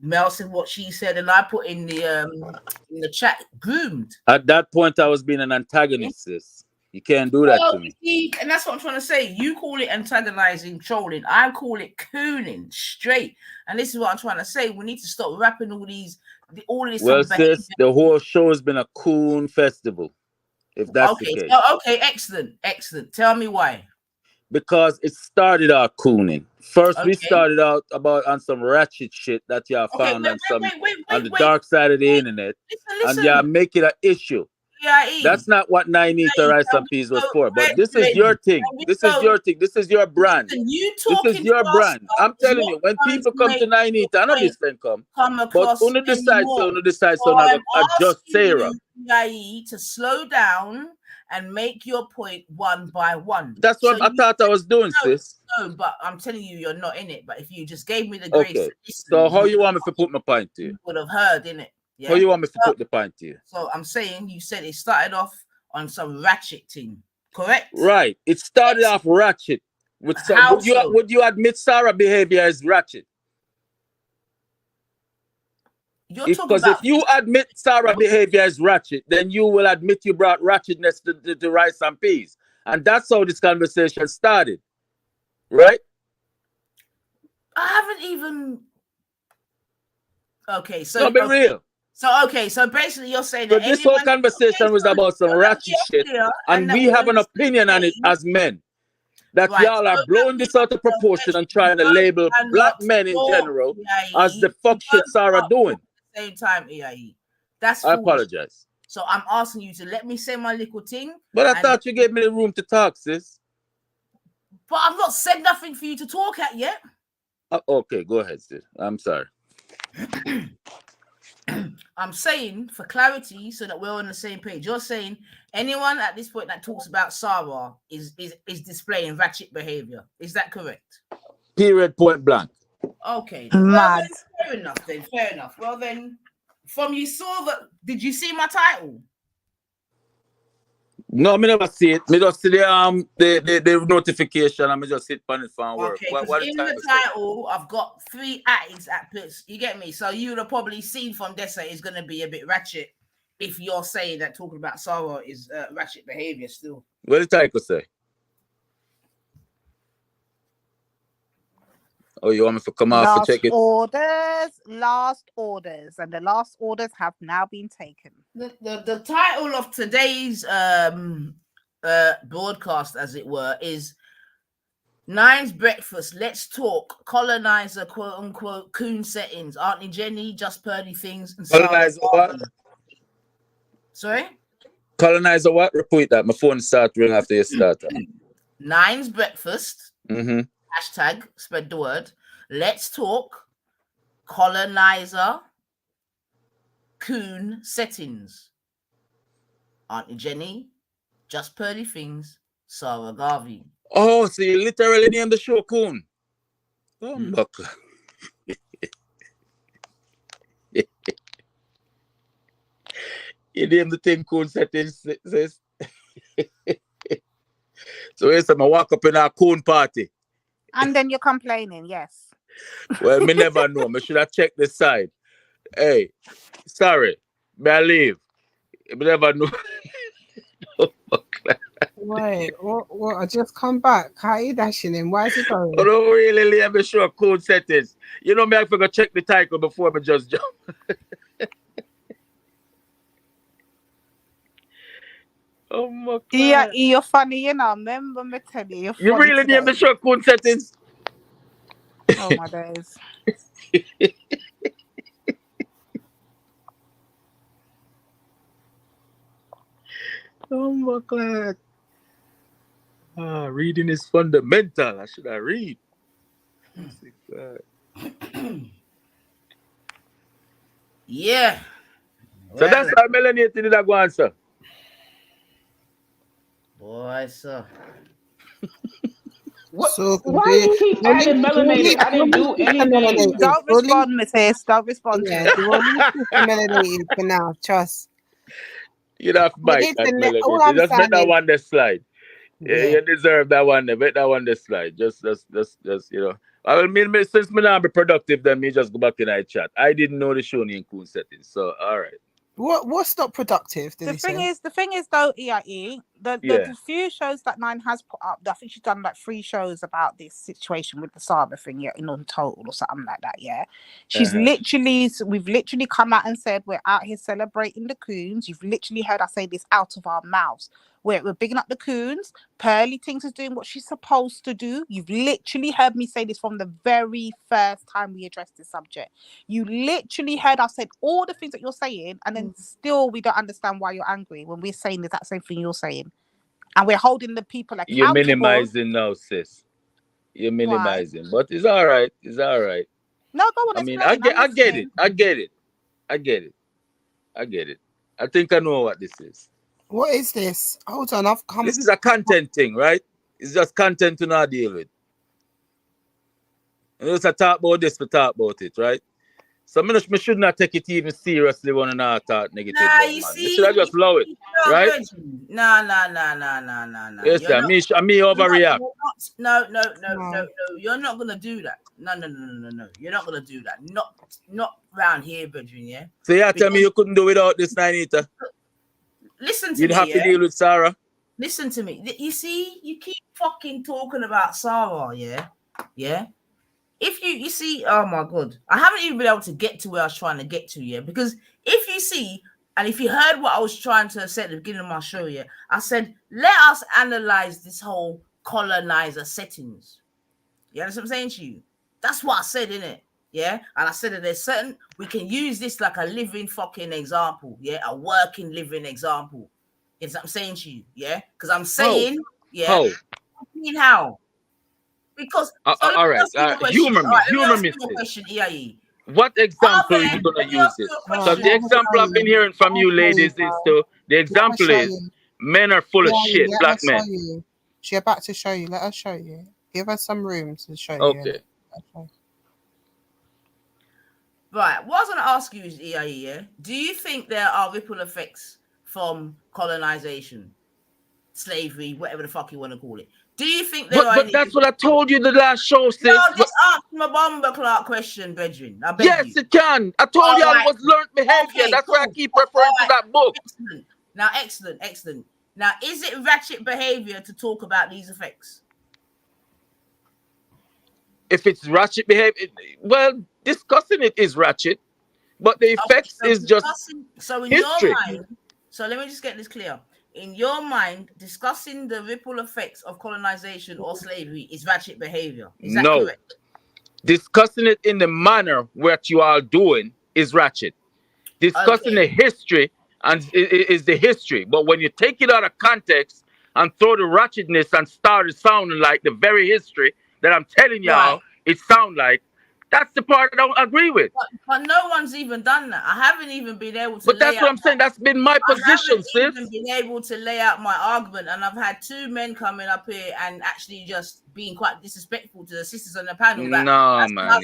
Mel said what she said, and I put in the chat, groomed. At that point, I was being an antagonist, sis. You can't do that to me. And that's what I'm trying to say. You call it antagonizing, trolling. I call it cooning, straight. And this is what I'm trying to say. We need to stop wrapping all this. Well, sis, the whole show has been a CooN festival. If that's the case. Okay, excellent. Tell me why. Because it started out cooning. First, we started out on some ratchet shit that y'all found on the dark side of the internet, and y'all make it an issue. That's not what 9 Ether Rice and Peas was for. But this is your thing. This is your thing. This is your brand. This is your brand. I'm telling you, when people come to 9 Ether, I know this thing come. But on the decide, so not adjust Sarah. To slow down and make your point one by one. That's what I thought I was doing, sis. No, but I'm telling you, you're not in it. But if you just gave me the grace, okay. So how you want me to put my point to you? You would have heard, innit? Yeah. How you want me to put the point to you? So I'm saying, you said it started off on some ratchet thing, correct? Right. It started off ratchet. With some, would you admit Sarah's behavior is ratchet? Because if you admit Sarah's behavior is ratchet, then you will admit you brought ratchetness to Rice and Peas. And that's how this conversation started. Right? I haven't even... Okay, so... No, be real. So basically you're saying that this whole conversation was about some ratchet shit, and we have an opinion on it as men. That y'all are blowing this out of proportion and trying to label black men in general as the fuck shit Sarah doing. Same time, EIE. That's I apologize. So I'm asking you to let me say my little thing. But I thought you gave me the room to talk, sis. But I've not said nothing for you to talk at yet. Okay, go ahead, sis. I'm sorry. I'm saying for clarity, so that we're on the same page. You're saying anyone at this point that talks about Sarah is displaying ratchet behavior. Is that correct? Period. Point blank. Okay. Mad. Well, then, fair enough. Then fair enough. Well then, from you saw that. Did you see my title? No, me never see it. Me just see the notification and me just sit on it for work. Okay, because in the title, I've got 3 ads at plus. You get me? So you would have probably seen from Dessa is going to be a bit ratchet if you're saying that talking about Sarah is ratchet behavior still. What did the title say? Oh, you want me to come off and check it? Last orders, and the last orders have now been taken. The title of today's broadcast, as it were, is Nine's Breakfast. Let's talk colonizer, quote unquote, CooN settings. Auntie Jenny, just Purdy things. And Colonizer what? Sorry? Colonizer what? Repeat that. My phone starts ringing after you start. Nine's Breakfast. Mm-hmm. Hashtag spread the word. Let's talk colonizer CooN settings. Auntie Jenny, just Purdy things. Sarah Garvey. Oh, so you literally named the show CooN. Oh, look. You named the thing CooN settings. So yes, I walk up in our CooN party. And then you're complaining, yes. Well, me never know. Me should have checked the side. Hey, sorry. May I leave? Me never know. Wait, what? I just come back. How are you dashing in? Why is it going? I don't really leave me sure CooN settings. You know me, I forgot check the title before me just jump. Oh my God. Yeah, you're funny, you know. Remember me tell you, You really need me sure CooN settings? Oh my days. Oh my God. Reading is fundamental. I should have read. Yeah. So that's how Melanie did that go answer. Boy, sir. So why do you keep adding melanated? I didn't do anything. Don't respond, Mrs. Don't respond to it. Melanated for now, trust. You don't have to bite that melanated. Just make that one this slide. Yeah, you deserve that one. Make that one this slide. Just you know. I mean, since me not be productive, then me just go back in the chat. I didn't know the show in CooN settings, so all right. What's not productive? The thing is though, EIE, the few shows that Nine has put up, I think she's done like 3 shows about this situation with the Saba thing, in on total or something like that. Yeah, she's we've literally come out and said we're out here celebrating the CooNs. You've literally heard us say this out of our mouths. We're bigging up the CooNs. Pearly Things is doing what she's supposed to do. You've literally heard me say this from the very first time we addressed this subject. You literally heard us say all the things that you're saying, and then still we don't understand why you're angry when we're saying the exact same thing you're saying. And we're holding the people accountable. You're minimizing now, sis. You're minimizing. But it's all right. It's all right. No, go on. I mean, I get it. I get it. I think I know what this is. What is this? Hold on, I've come. This is a content thing, right? It's just content to not deal with. And just talk about this, we talk about it, right? So me should not take it even seriously when I not talk negative. Nah, you see, should I just blow it, right? Nah. Yes, sir. Me overreact. No. You're not gonna do that. No. You're not gonna do that. Not around here, brethren. Yeah. So you tell me you couldn't do without this, Ninita? Listen to me. You'd have to deal with Sarah. Listen to me. You see, you keep fucking talking about Sarah, yeah. If you see, oh my God, I haven't even been able to get to where I was trying to get to, because if you see, and if you heard what I was trying to say at the beginning of my show, I said, let us analyze this whole colonizer settings. You understand what I'm saying to you? That's what I said, innit? Yeah, and I said that there's certain, we can use this like a living fucking example, a working living example. You know what I'm saying to you, because I'm saying, how? Because all right, humor me, question, EIE. What example are you gonna use it? Because the example I've been hearing from you ladies is the example is men are full of shit, black men. She's about to show you. Let her show you. Give her some room to show you. Okay. Right. What I was going to ask you is, EIE, do you think there are ripple effects from colonization, slavery, whatever the fuck you want to call it? Do you think there are? But that's what I told you the last show, sis. No, just ask my bomber clock question, Bedrin. Yes, it can. I told you it was learned behavior. Okay, that's why I keep referring to that book. Excellent. Now, is it ratchet behavior to talk about these effects? If it's ratchet behavior, well, discussing it is ratchet, but the effects is just so in history. Your mind, so let me just get this clear. In your mind, discussing the ripple effects of colonization or slavery is ratchet behavior. Is that correct? Discussing it in the manner what you are doing is ratchet. Discussing the history and is the history. But when you take it out of context and throw the ratchetness and start it sounding like the very history that I'm telling y'all it sound like, that's the part I don't agree with. But no one's even done that. I haven't even been able to. But that's what I'm saying. That's been my position, sis. I haven't even been able to lay out my argument, and I've had two men coming up here and actually just being quite disrespectful to the sisters on the panel. No, man.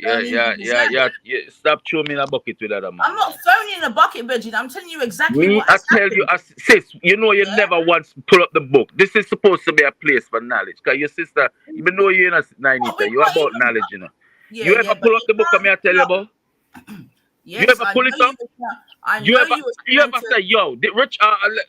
Yeah. Stop throwing me in a bucket with that, man. I'm not throwing you in a bucket, Reggie. I'm telling you exactly what I tell you, sis, you know you never once pull up the book. This is supposed to be a place for knowledge. Because your sister, even though you're in a 90, you're about knowledge, you know. You ever pull up the book and me I tell you about? Yes, you ever pull it up? You ever say, yo, Rich,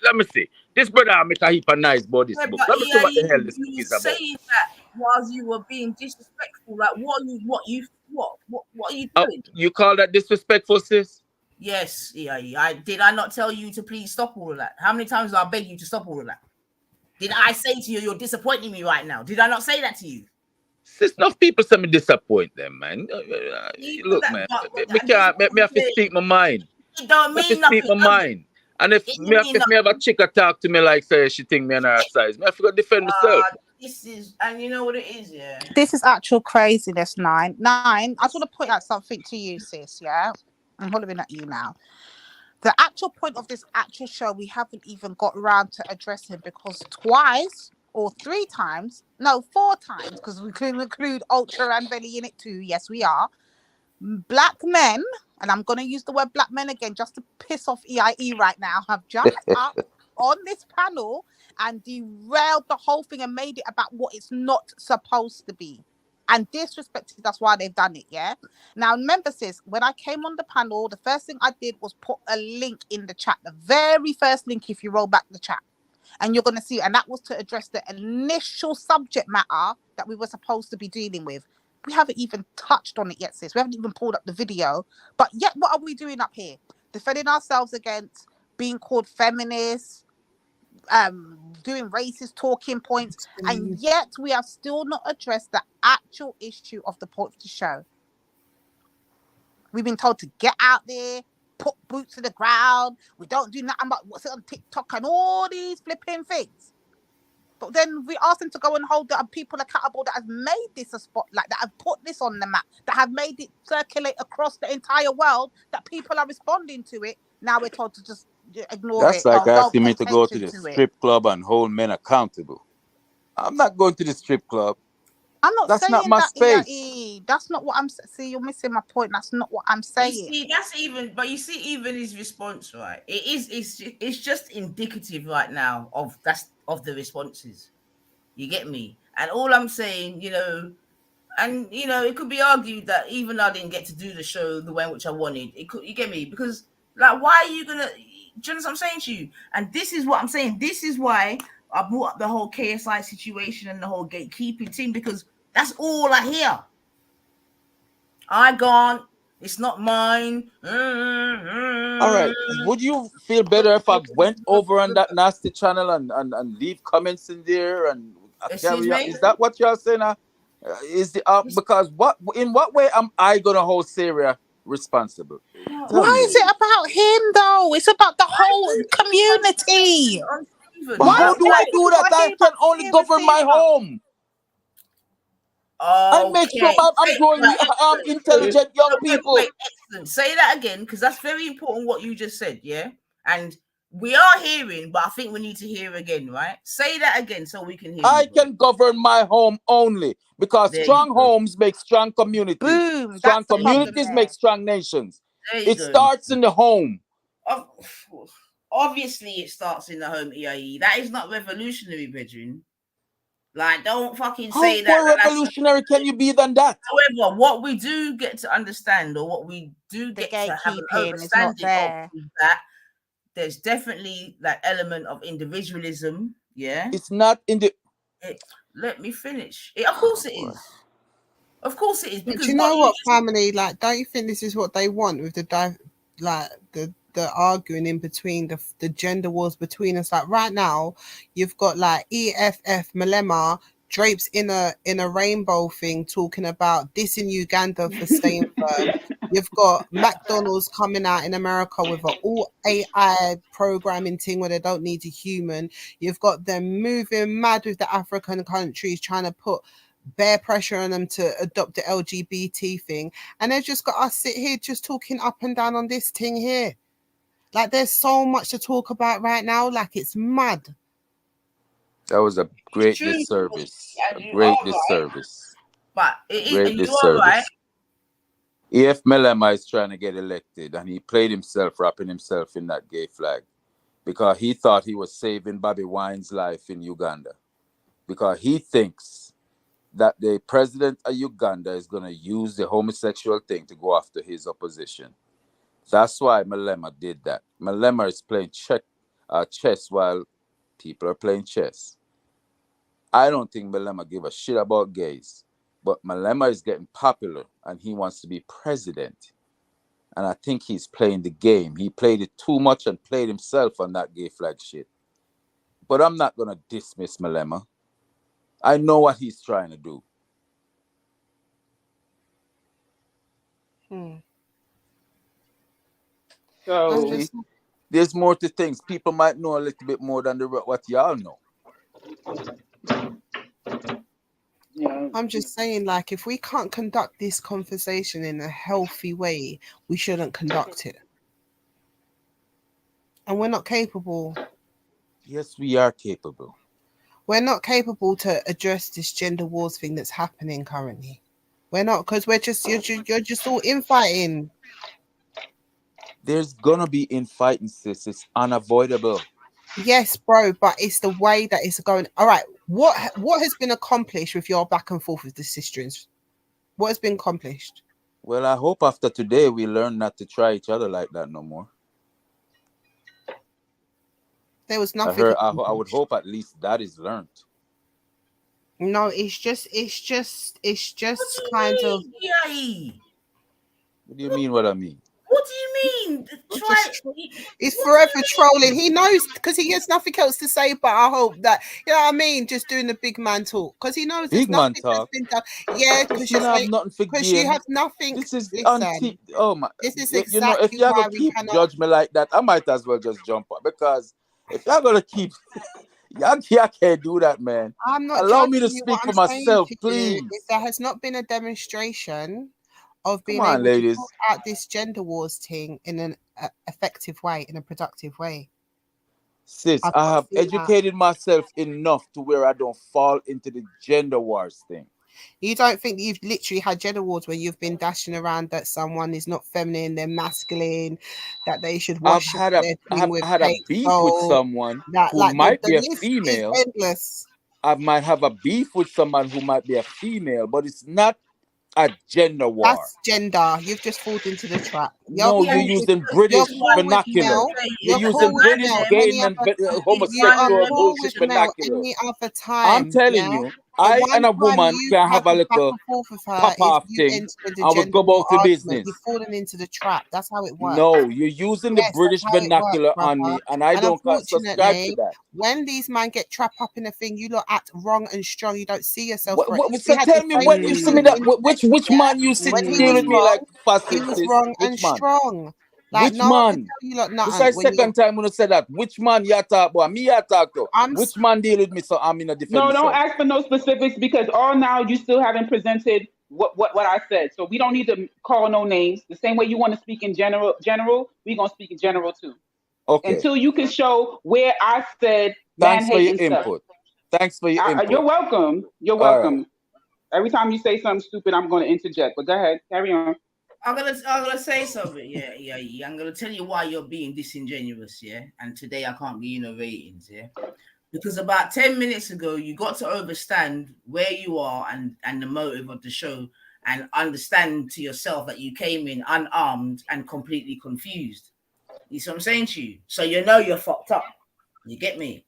let me see. This brother make a heap of nice about this book. Let me see what the hell this book is about. Saying that while you were being disrespectful, like what are you doing? You call that disrespectful, sis? Yes, I did. I not tell you to please stop all of that? How many times did I beg you to stop all of that? Did I say to you, you're disappointing me right now? Did I not say that to you? Sis, enough people say me disappoint them, man. Look, man, me have to speak my mind. It don't mean nothing. Speak my mind. And if me have a chick talk to me like say she think me on her size, me have to defend myself. This is, and you know what it is, yeah. This is actual craziness, Nine. I just want to point out something to you, sis. Yeah, I'm hollering at you now. The actual point of this actual show, we haven't even got around to addressing because twice or 4 times, because we can include Ultra and Belly in it too. Yes, we are. Black men, and I'm going to use the word black men again just to piss off EIE right now, have jumped up on this panel and derailed the whole thing and made it about what it's not supposed to be. And disrespected, that's why they've done it, yeah? Now, remember, sis, when I came on the panel, the first thing I did was put a link in the chat, the very first link, if you roll back the chat. And you're going to see, and that was to address the initial subject matter that we were supposed to be dealing with. We haven't even touched on it yet, sis. We haven't even pulled up the video. But yet, what are we doing up here? Defending ourselves against being called feminists, doing racist talking points, and yet we have still not addressed the actual issue of the point of the show. We've been told to get out there, put boots to the ground. We don't do nothing but what's it on TikTok and all these flipping things. But then we ask them to go and hold the people accountable that have made this a spotlight, that have put this on the map, that have made it circulate across the entire world, that people are responding to it. Now we're told to just ignore it. That's like asking me to go to the strip club and hold men accountable. I'm not going to the strip club. I'm not That's saying not my that, space. EIE. That's not what I'm saying. You're missing my point. That's not what I'm saying. You see, even his response, right? It's just indicative right now of the responses. You get me? And all I'm saying, it could be argued that even though I didn't get to do the show the way in which I wanted, you get me? Because like, why are you gonna? Do you know what I'm saying to you? And this is what I'm saying. This is why I brought up the whole KSI situation and the whole gatekeeping thing, because that's all I hear. I gone. It's not mine. All right. Would you feel better if I went over on that nasty channel and leave comments in there and carry on? Is that what you're saying? Because in what way am I gonna hold Syria responsible? Why is it about him though? It's about the whole community. But how do I do that? I can only govern my home. I make sure I'm growing intelligent young people. Wait, excellent. Say that again, because that's very important what you just said, yeah? And we are hearing, but I think we need to hear again, right? Say that again so we can hear. I can govern my home only because strong homes make strong communities. Boom. Strong communities make strong nations. It starts in the home. Obviously, it starts in the home, EIE. That is not revolutionary, brethren. Like, don't fucking say that. How more revolutionary can you be than that? However, what we do get to understand, or what we do get to have an understanding of, is that there's definitely that element of individualism. Yeah, it's not in the. Let me finish. Of course it is. Of course it is. But Because do you know what, family? Like, don't you think this is what they want with the arguing in between the gender wars between us? Like right now, you've got like EFF Malema drapes in a rainbow thing talking about this in Uganda for staying firm. You've got McDonald's coming out in America with an all AI programming thing where they don't need a human. You've got them moving mad with the African countries trying to put bare pressure on them to adopt the LGBT thing, and they've just got us sit here just talking up and down on this thing here. Like there's so much to talk about right now, like it's mad. That was a great disservice. A great disservice. But you are right. EF Malema is trying to get elected, and he played himself, wrapping himself in that gay flag, because he thought he was saving Bobby Wine's life in Uganda, because he thinks that the president of Uganda is going to use the homosexual thing to go after his opposition. That's why Malema did that. Malema is playing chess while people are playing chess. I don't think Malema give a shit about gays, but Malema is getting popular and he wants to be president. And I think he's playing the game. He played it too much and played himself on that gay flag shit. But I'm not going to dismiss Malema. I know what he's trying to do. So there's more to things. People might know a little bit more than what y'all know. Yeah. I'm just saying, like, if we can't conduct this conversation in a healthy way, we shouldn't conduct it. And we're not capable. Yes, we are capable. We're not capable to address this gender wars thing that's happening currently. We're not, because you're just all infighting. There's gonna be infighting, sis. It's unavoidable. Yes, bro, but it's the way that it's going. All right, what has been accomplished with your back and forth with the sisters? What has been accomplished? Well, I hope after today we learn not to try each other like that no more. There was nothing. I would hope at least that is learned. No, it's just kind of. What do you mean? What I mean? What do you mean? He's forever trolling. He knows because he has nothing else to say. But I hope that, you know what I mean, just doing the big man talk because he knows big man talk. Been done. Yeah, because you have nothing. Because you have nothing. This is oh my. This is exactly, you know, if you're gonna keep judge me like that, I might as well just jump up because if you're gonna keep. Y'all can't do that, man. I'm not. Allow me to speak for myself, please. There has not been a demonstration of being able to talk out this gender wars thing in an effective way, in a productive way. Sis, I have educated myself enough to where I don't fall into the gender wars thing. You don't think you've literally had gender wars where you've been dashing around that someone is not feminine, they're masculine, that they should wash I've had a beef with someone who might be a female. I might have a beef with someone who might be a female, but it's not a gender war. That's gender. You've just fallen into the trap. No, you're using British vernacular. You're using British gay and homosexual bullshit vernacular. I'm telling you, I and a woman can have a little pop-off thing. I would go about the business. You've fallen into the trap. That's how it works. No, you're using the British vernacular on me, and I don't subscribe to that. When these men get trapped up in a thing, you lot act wrong and strong. You don't see yourself. So tell me when you see me that which man you sit deal with me like fast. He was wrong and strong. Like, Which no one can man? tell you lot This is nothing the when second time when you said that. Which man you talk about? Me you talk to. Which man deal with me so I'm in a defense? No, don't ask for no specifics because all now you still haven't presented what I said. So we don't need to call no names. The same way you want to speak in general, we're gonna speak in general too. Okay. Until you can show where I said man Thanks for hate your and stuff. input. Thanks for your input. You're welcome. You're All welcome. right. Every time you say something stupid, I'm gonna interject. But go ahead, carry on. I'm gonna say something. Yeah. I'm gonna tell you why you're being disingenuous. Yeah, and today I can't give you no ratings. Yeah, because about 10 minutes ago you got to understand where you are and the motive of the show, and understand to yourself that you came in unarmed and completely confused. You see what I'm saying to you? So you know you're fucked up. You get me?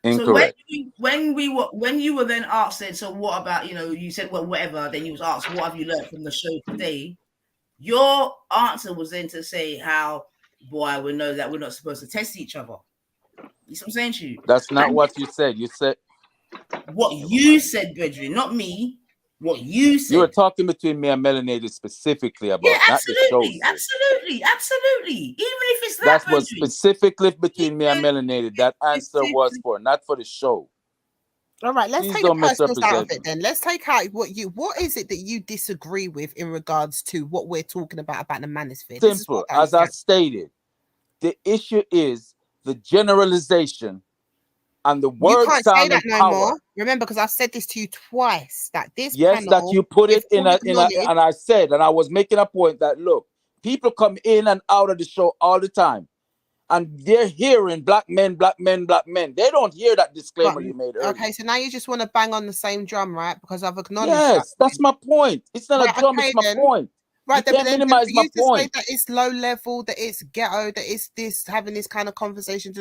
Incorrect. So when you were then asked, said, so what about, you said, well, whatever, then you was asked, what have you learned from the show today? Your answer was then to say how, boy, we know that we're not supposed to test each other. You see what I'm saying to you? That's not what you said. You said what you said, Bridget, not me. What you said. You were talking between me and Melanated specifically about not the show. Absolutely. Even if it's that was specifically between me and Melanated. That answer was for, not for the show. All right, let's Please take the don't personals out of misrepresent it then. Let's take out what is it that you disagree with in regards to what we're talking about the manosphere? Simple. As I stated, the issue is the generalization and the word you can't sound say that and no power. more. Remember, because I've said this to you twice, that this Yes, panel, that you put it in a, and I said, and I was making a point that, look, people come in and out of the show all the time, and they're hearing black men, black men, black men. They don't hear that disclaimer you made earlier. Okay, so now you just want to bang on the same drum, right? Because I've acknowledged yes, that's my point. It's not a drum, it's my point. Right, you can't minimize my to point. Say that it's low level, that it's ghetto, that it's this having this kind of conversation,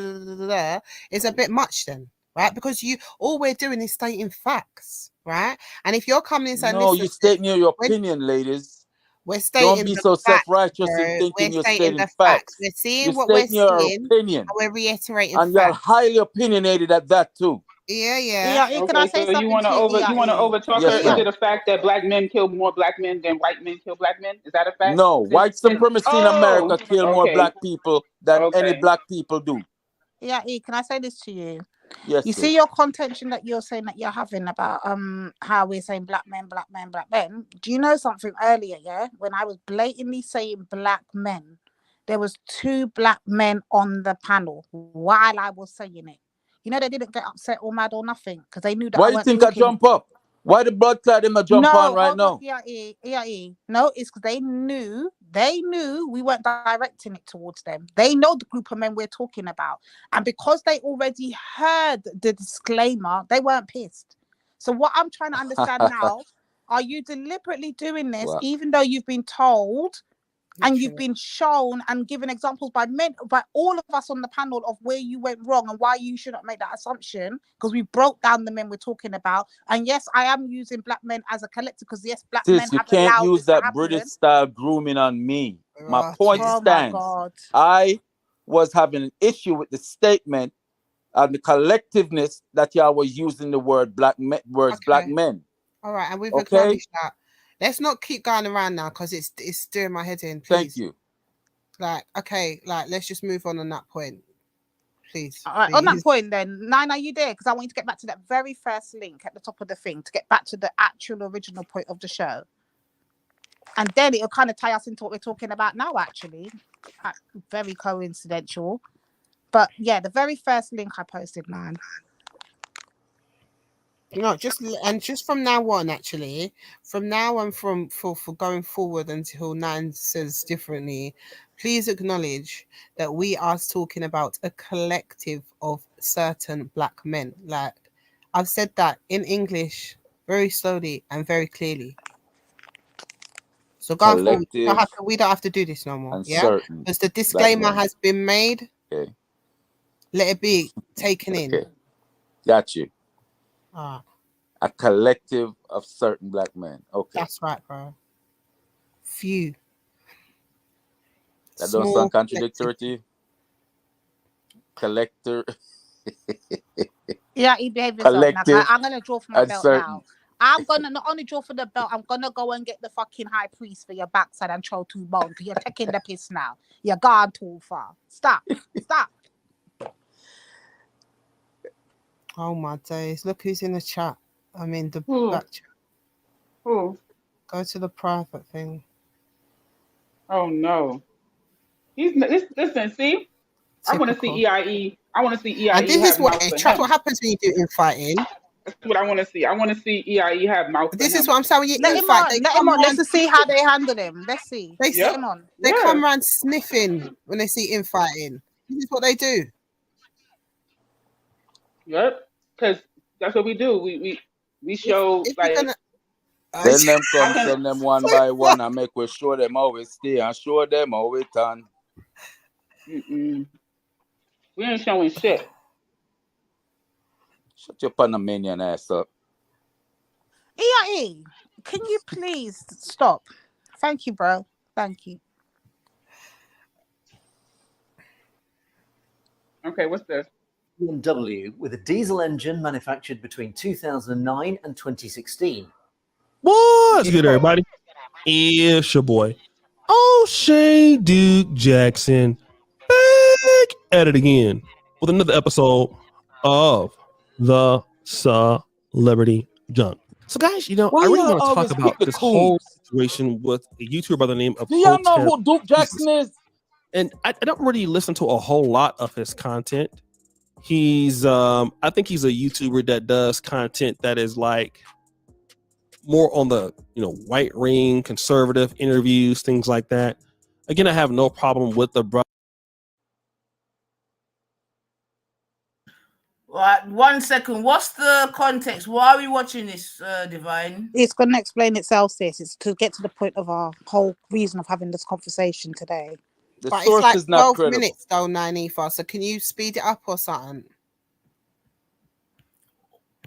is a bit much then, right? Because all we're doing is stating facts, right? And if you're coming and saying, no, you're stating your opinion, ladies. We're stating don't be so self-righteous in thinking you're stating the facts. We're seeing you're what we're seeing, opinion, and we're reiterating and facts. You're highly opinionated at that too. Yeah. Can I say something? You want to overtalk her? Yes, Is it a fact that black men kill more black men than white men kill black men? Is that a fact? No, white supremacy in America kill more black people than any black people do. Yeah, can I say this to you? Yes. You see your contention that you're saying that you're having about how we're saying black men, black men, black men. Do you know something earlier? Yeah, when I was blatantly saying black men, there was 2 black men on the panel while I was saying it. You know, they didn't get upset or mad or nothing because they knew that. Why do you think I jump up? Why the blood clot in my jump on right now? No, it's because they knew we weren't directing it towards them. They know the group of men we're talking about. And because they already heard the disclaimer, they weren't pissed. So what I'm trying to understand now, are you deliberately doing this even though you've been told and you've been shown and given examples by all of us on the panel of where you went wrong and why you shouldn't make that assumption, because we broke down the men we're talking about. And yes, I am using black men as a collective because yes, black men have allowed this to happen. You can't use that British style grooming on me. My point stands. My God. I was having an issue with the statement and the collectiveness that y'all was using the word black men, black men. All right, and we've acknowledged that. Let's not keep going around now because it's doing my head in. Please. Thank you. Let's just move on that point, please. All right, on that point then, Nina, are you there? Because I want you to get back to that very first link at the top of the thing to get back to the actual original point of the show. And then it'll kind of tie us into what we're talking about now, actually. Very coincidental. But yeah, the very first link I posted, man. No, just from now on, actually, from now on, for going forward until Nan says differently, please acknowledge that we are talking about a collective of certain black men. Like I've said that in English very slowly and very clearly. So going forward, we don't have to do this no more. Yeah, because the disclaimer has been made. Okay. Let it be taken in. Got you. A collective of certain black men. Okay. That's right, bro. Few. That don't sound contradictory to you? Collector. Yeah, he behaved himself. I'm going to draw for my belt now. I'm gonna not only draw for the belt, I'm gonna go and get the fucking high priest for your backside and throw 2 bones because you're taking the piss now. You're gone too far. Stop. Stop. Oh my days. Look who's in the chat. I mean the back chat. Who? Go to the private thing. Oh no. Listen, see? I want to see EIE. I want to see EIE And this have is what mouth for trust him. what happens when you do infighting. That's what I want to see. I want to see EIE have mouth This for him. is what I'm saying. When you Let him infight, on. they Let come him on. round, Let's see how they handle him. Let's see. they Let him on. They come around sniffing when they see infighting. This is what they do. Yep. Because that's what we do. We show if like gonna, Then them come send them one by one and make we show them how we stay and show them how we turn. We ain't showing shit. Shut your Panamanian ass up. EIE, can you please stop? Thank you, bro. Thank you. Okay, what's this? BMW with a diesel engine manufactured between 2009 and 2016. What's good, everybody? It's your boy, O'Shea Duke Jackson, back at it again with another episode of the Celebrity Junk. So, guys, I really want to talk about this whole situation with a YouTuber by the name of Do y'all know who Duke Jackson is? And I don't really listen to a whole lot of his content. He's I think he's a YouTuber that does content that is like more on the white ring, conservative interviews, things like that. Again, I have no problem with the brother. Right, 1 second. What's the context? Why are we watching this, Divine? It's going to explain itself, sis. It's to get to the point of our whole reason of having this conversation today. But it's like 12 minutes though, 9 EFA. So can you speed it up or something?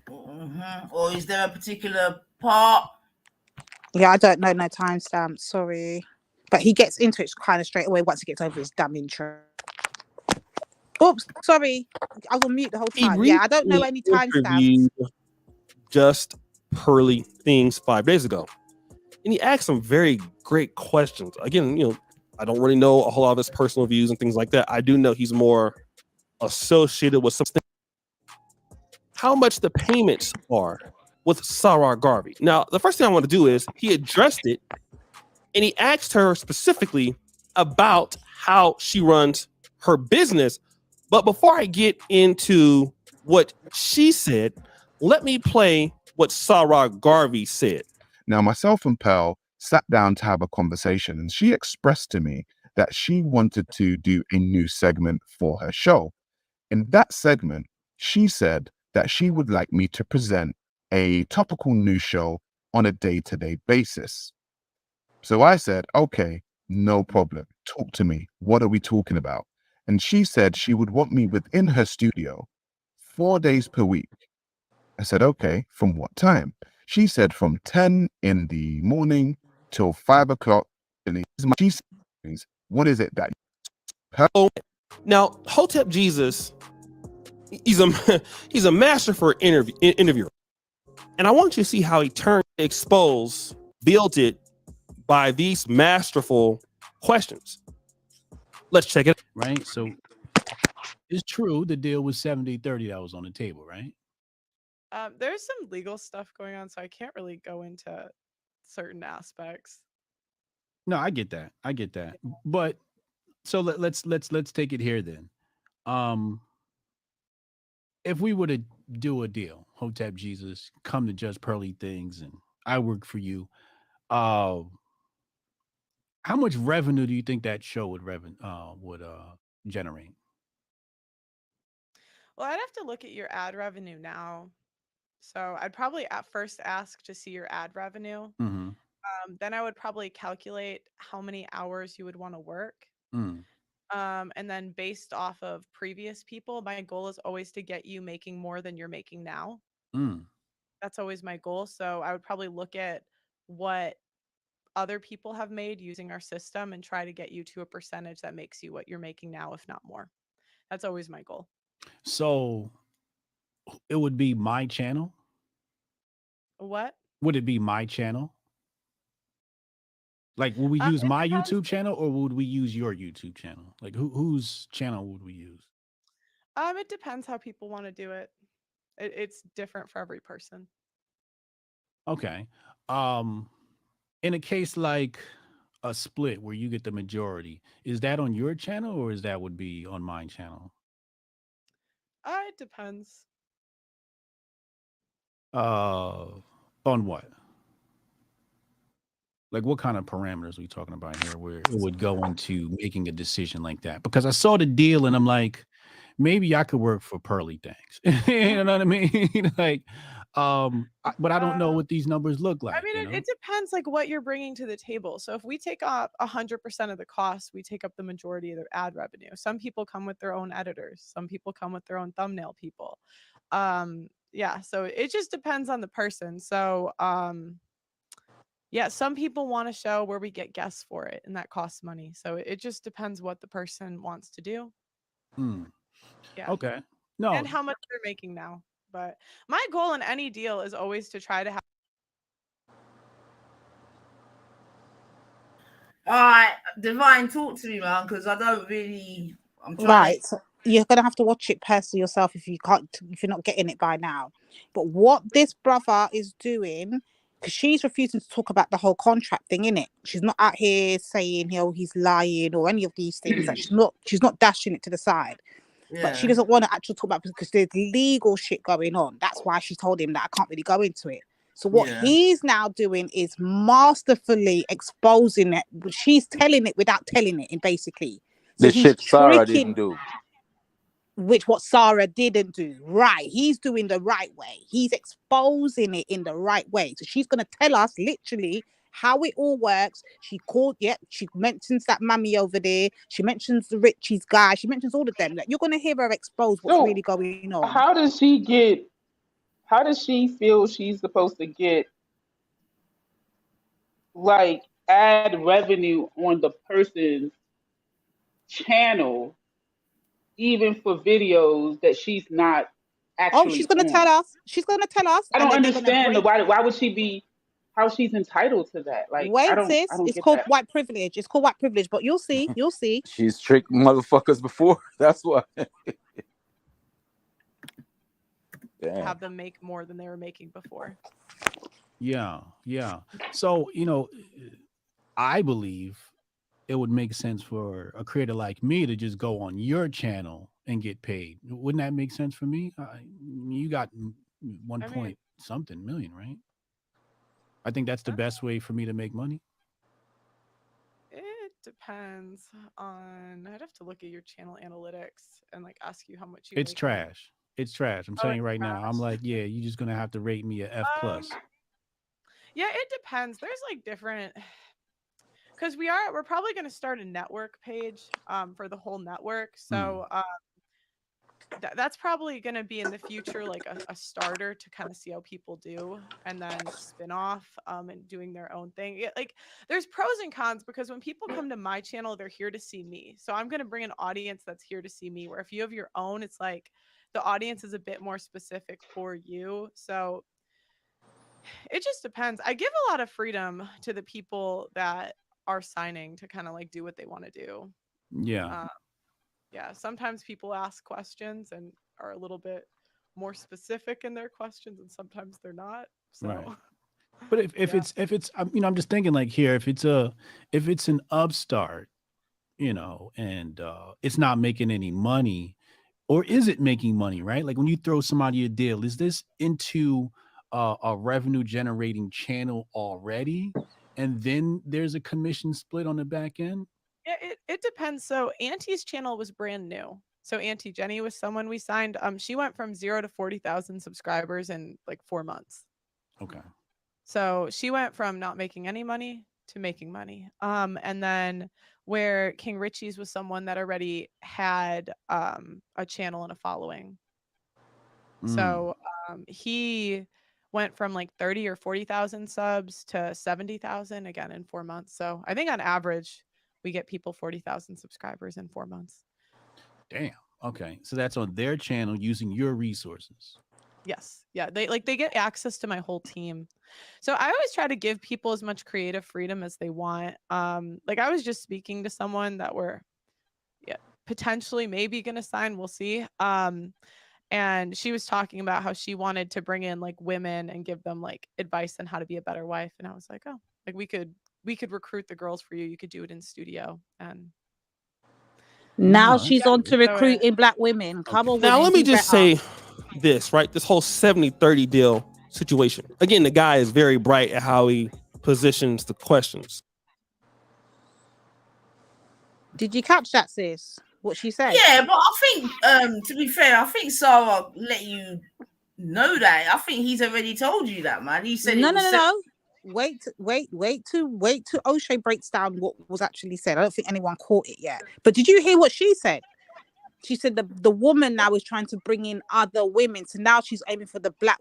Or is there a particular part? Yeah, I don't know no timestamp. Sorry. But he gets into it kind of straight away once he gets over his damn intro. Oops, sorry. I was on mute the whole time. Yeah, I don't know any timestamps. Just Pearly Things 5 days ago. And he asked some very great questions. Again, I don't really know a whole lot of his personal views and things like that. I do know he's more associated with something. How much the payments are with Sarah Garvey. Now, the first thing I want to do is he addressed it and he asked her specifically about how she runs her business. But before I get into what she said, let me play what Sarah Garvey said. Now, myself and Pearl sat down to have a conversation, and she expressed to me that she wanted to do a new segment for her show. In that segment, she said that she would like me to present a topical news show on a day-to-day basis. So I said, okay, no problem. Talk to me. What are we talking about? And she said she would want me within her studio 4 days per week. I said, okay, from what time? She said from 10 in the morning till 5 o'clock in the evening. She said, what is it that Now, Hotep Jesus, he's a master for interviewer. And I want you to see how he turned, exposed, built it by these masterful questions. Let's check it. Right. So it's true the deal was 70-30 that was on the table, right? There's some legal stuff going on, so I can't really go into certain aspects. No, I get that. But so let's take it here then. If we were to do a deal, Hotep Jesus, come to Judge Pearly Things, and I work for you, how much revenue do you think that show would generate? Well, I'd have to look at your ad revenue now. So I'd probably at first ask to see your ad revenue. Mm-hmm. Then I would probably calculate how many hours you would want to work. Mm. And then based off of previous people, my goal is always to get you making more than you're making now. Mm. That's always my goal. So I would probably look at what other people have made using our system and try to get you to a percentage that makes you what you're making now, if not more. That's always my goal. So it would be my channel? What? Would it be my channel? Like, will we use my YouTube channel or would we use your YouTube channel? Like, whose channel would we use? It depends how people want to do it. It's different for every person. Okay. In a case like a split where you get the majority, is that on your channel or is that would be on my channel? It depends. On what? Like, what kind of parameters are we talking about here where it would go into making a decision like that? Because I saw the deal and I'm like, maybe I could work for Pearly Things. You know what I mean? Like, but I don't know what these numbers look like. I mean, it depends like what you're bringing to the table. So if we take up 100% of the costs, we take up the majority of their ad revenue. Some people come with their own editors. Some people come with their own thumbnail people. Yeah, so it just depends on the person. So yeah, some people want a show where we get guests for it, and that costs money. So it just depends what the person wants to do. Yeah. Okay. No. And how much they're making now. But my goal in any deal is always to try to have. All right, Divine, talk to me, man, because I don't really. I'm trying. Right. So you're gonna have to watch it personally yourself if you're not getting it by now. But what this brother is doing, because she's refusing to talk about the whole contract thing, innit? She's not out here saying he's lying or any of these things. That she's not dashing it to the side. Yeah. But she doesn't want to actually talk about because there's legal shit going on. That's why she told him that I can't really go into it. So what he's now doing is masterfully exposing it. She's telling it without telling it, basically. So The shit Sarah didn't do. Which what Sarah didn't do. Right. He's doing the right way. He's exposing it in the right way. So she's going to tell us literally how it all works. She mentions that mammy over there. She mentions the Richie's guy. She mentions all of them. Like, you're going to hear her expose what's really going on. How does she feel she's supposed to get like ad revenue on the person's channel, even for videos that she's not actually she's going to tell us. She's going to tell us. I don't understand why would she be, how she's entitled to that. Like, wait, sis, it's called white privilege. It's called white privilege, but you'll see. She's tricked motherfuckers before. That's why. Have them make more than they were making before. Yeah. So, I believe it would make sense for a creator like me to just go on your channel and get paid. Wouldn't that make sense for me? You got 1 point something million, right? I think that's the best way for me to make money. It depends on. I'd have to look at your channel analytics and like ask you how much you. It's trash. It's trash. I'm saying right now. I'm like, yeah, you're just gonna have to rate me a F+. Yeah, it depends. There's like different, because we're probably going to start a network page for the whole network. So that's probably going to be in the future like a starter to kind of see how people do, and then spin off and doing their own thing. Like, there's pros and cons, because when people come to my channel, they're here to see me. So I'm going to bring an audience that's here to see me, where if you have your own, it's like the audience is a bit more specific for you. So it just depends. I give a lot of freedom to the people that are signing to kind of like do what they want to do. Yeah. Yeah. Sometimes people ask questions and are a little bit more specific in their questions, and sometimes they're not. So. Right. But if it's I'm just thinking like here, if it's an upstart, and it's not making any money, or is it making money, right? Like when you throw somebody a deal, is this into a revenue generating channel already, and then there's a commission split on the back end? Yeah, it depends. So Auntie's channel was brand new. So Auntie Jenny was someone we signed. She went from 0 to 40,000 subscribers in like 4 months. Okay. So she went from not making any money to making money. And then where King Richie's was someone that already had a channel and a following. So he went from like 30 or 40,000 subs to 70,000 again in 4 months. So I think on average we get people 40,000 subscribers in 4 months. Damn. Okay. So that's on their channel using your resources. Yes. Yeah. They get access to my whole team. So I always try to give people as much creative freedom as they want. Like I was just speaking to someone that we're potentially maybe going to sign. We'll see. And she was talking about how she wanted to bring in like women and give them like advice on how to be a better wife. And I was like, oh, like we could recruit the girls for you. You could do it in studio. And now she's on to recruiting black women. Come on, now women, let me do just better. say this, right? This whole 70-30 deal situation. Again, the guy is very bright at how he positions the questions. Did you catch that, sis? What she said? Yeah, but I think, to be fair, I think Sarah let you know that. I think he's already told you that, man. He said no. Wait till O'Shea breaks down what was actually said. I don't think anyone caught it yet. But did you hear what she said? She said the woman now is trying to bring in other women. So now she's aiming for the black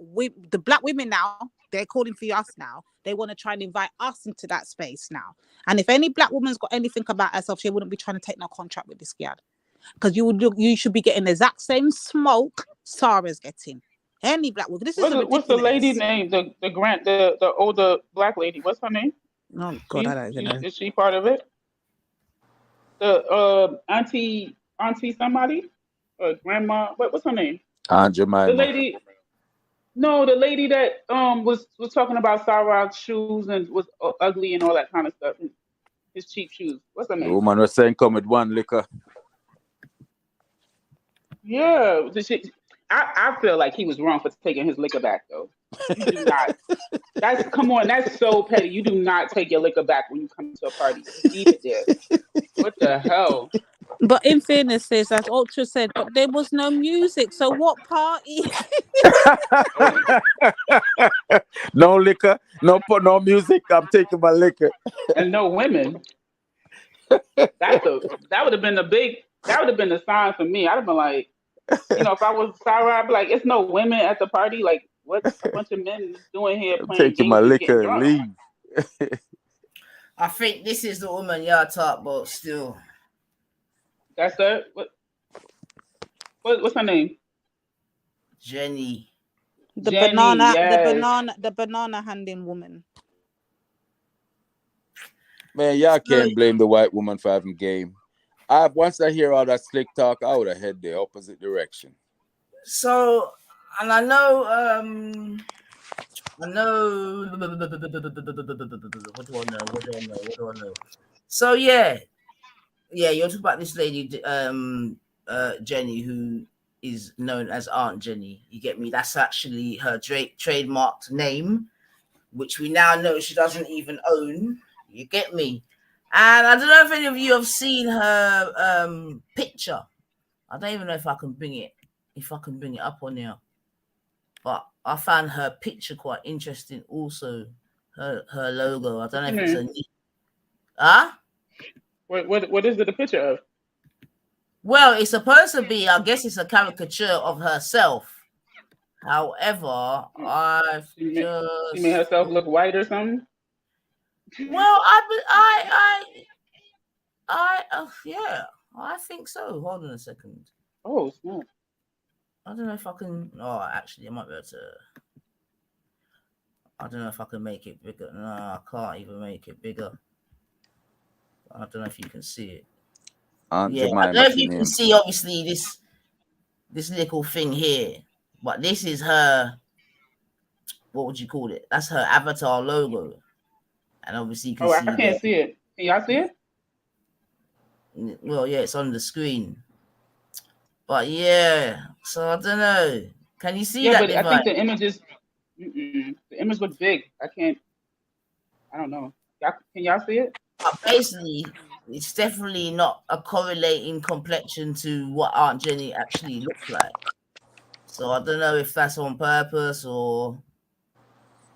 women now. They're calling for us now. They want to try and invite us into that space now. And if any black woman's got anything about herself, she wouldn't be trying to take no contract with this guy. Because you should be getting the exact same smoke Sarah's getting. Any black woman. This is ridiculous. What's the lady name? The older black lady. What's her name? Oh God, I don't know. Is she part of it? The auntie somebody? Grandma? What's her name? Aunt Jemima. The lady. No, the lady that was talking about Sarah's shoes and was ugly and all that kind of stuff. His cheap shoes. What's her The name? woman was saying come with one liquor. Yeah, I feel like he was wrong for taking his liquor back though. You do not. That's so petty. You do not take your liquor back when you come to a party. Leave it there. What the hell? But in fairness, sis, as Ultra said, but there was no music. So what party? No liquor, no music. I'm taking my liquor. And no women. That would have been the sign for me. I'd have been like, if I was Sarah, I'd be like, it's no women at the party. Like, what's a bunch of men doing here I'm playing taking games my and liquor getting and drunk? leave. I think this is the woman y'all talk about still. That's it. What's her name? Jenny. The banana handing woman. Man, y'all can't blame the white woman for having game. Once I hear all that slick talk, I would have head the opposite direction. So, and I know. What do I know? So yeah, you're talking about this lady, Jenny, who is known as Aunt Jenny. You get me? That's actually her trademarked name, which we now know she doesn't even own. You get me? And I don't know if any of you have seen her picture. I don't even know if I can bring it up on here. But I found her picture quite interesting. Also, her logo. I don't know if it's a neat. What is it a picture of? Well, it's supposed to be. I guess it's a caricature of herself. However, She made herself look white or something. Well, yeah, I think so. Hold on a second. Oh, snap. I don't know if I can. Oh, actually, I might be able to. I don't know if I can make it bigger. No, I can't even make it bigger. I don't know if you can see it. I don't know if you can see, obviously, this little thing here. But this is her. What would you call it? That's her avatar logo. And obviously, you can see. I can't see it. Can y'all see it? Well, yeah, it's on the screen. But yeah, so I don't know. Can you see that? But I think the image looks big. I don't know. Can y'all see it? But basically, it's definitely not a correlating complexion to what Aunt Jenny actually looks like. So I don't know if that's on purpose or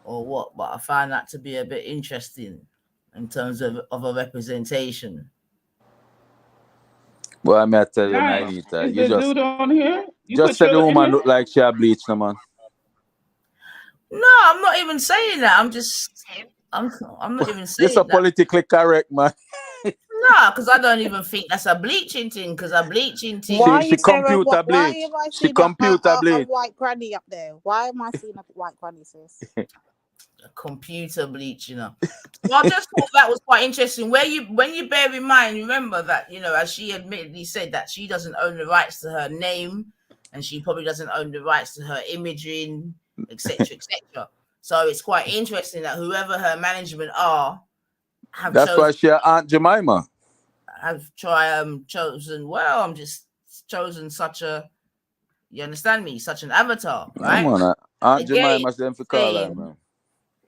what, but I find that to be a bit interesting in terms of a representation. Well, I mean, I tell you, Nainita, you just dude on here? Just said the woman look like she had bleach, no man. No, I'm not even saying that. I'm not even saying You're so politically correct, man. No, No, because I don't even think that's a bleaching thing. Because a bleaching thing. Why She is there a computer why bleach. am I She seeing computer a bleach. white granny up there? Why am I seeing a white granny, sis? A computer bleach, you know. Well, I just thought that was quite interesting. When you bear in mind, remember that, you know, as she admittedly said, that she doesn't own the rights to her name, and she probably doesn't own the rights to her imaging, etc., etc. So it's quite interesting that whoever her management are That's why she Aunt Jemima. have chosen. Well, I'm just chosen such a. You understand me? Such an avatar, right? I'm on Aunt Again, Jemima them for call her, man.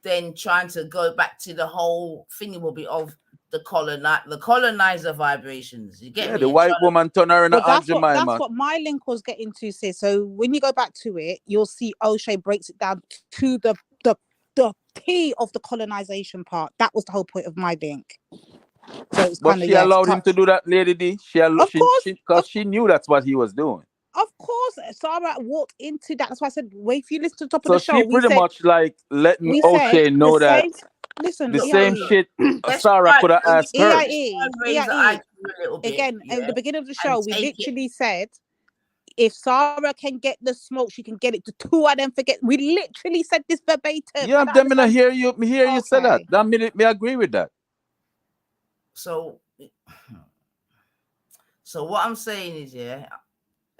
then trying to go back to the whole thing will be of the colonizer vibrations. You get me? The white woman turn her into Aunt Jemima. That's what my link was getting to, sis. So when you go back to it, you'll see O'Shea breaks it down to the P of the colonization part. That was the whole point of my link. So it's But kind of she allowed him to do that, Lady D. Of course, because she knew that's what he was doing. Of course, Sarah walked into that. That's why I said, wait, if you listen to the top of So the show, she pretty much like letting O'Shea know that the same shit Sarah could have asked her. Again, at the beginning of the show, we literally said, if Sarah can get the smoke, she can get it to two of them. Forget. We literally said this verbatim. Yeah, I'm gonna hear you. Me hear you say that. That minute, me agree with that. So what I'm saying is,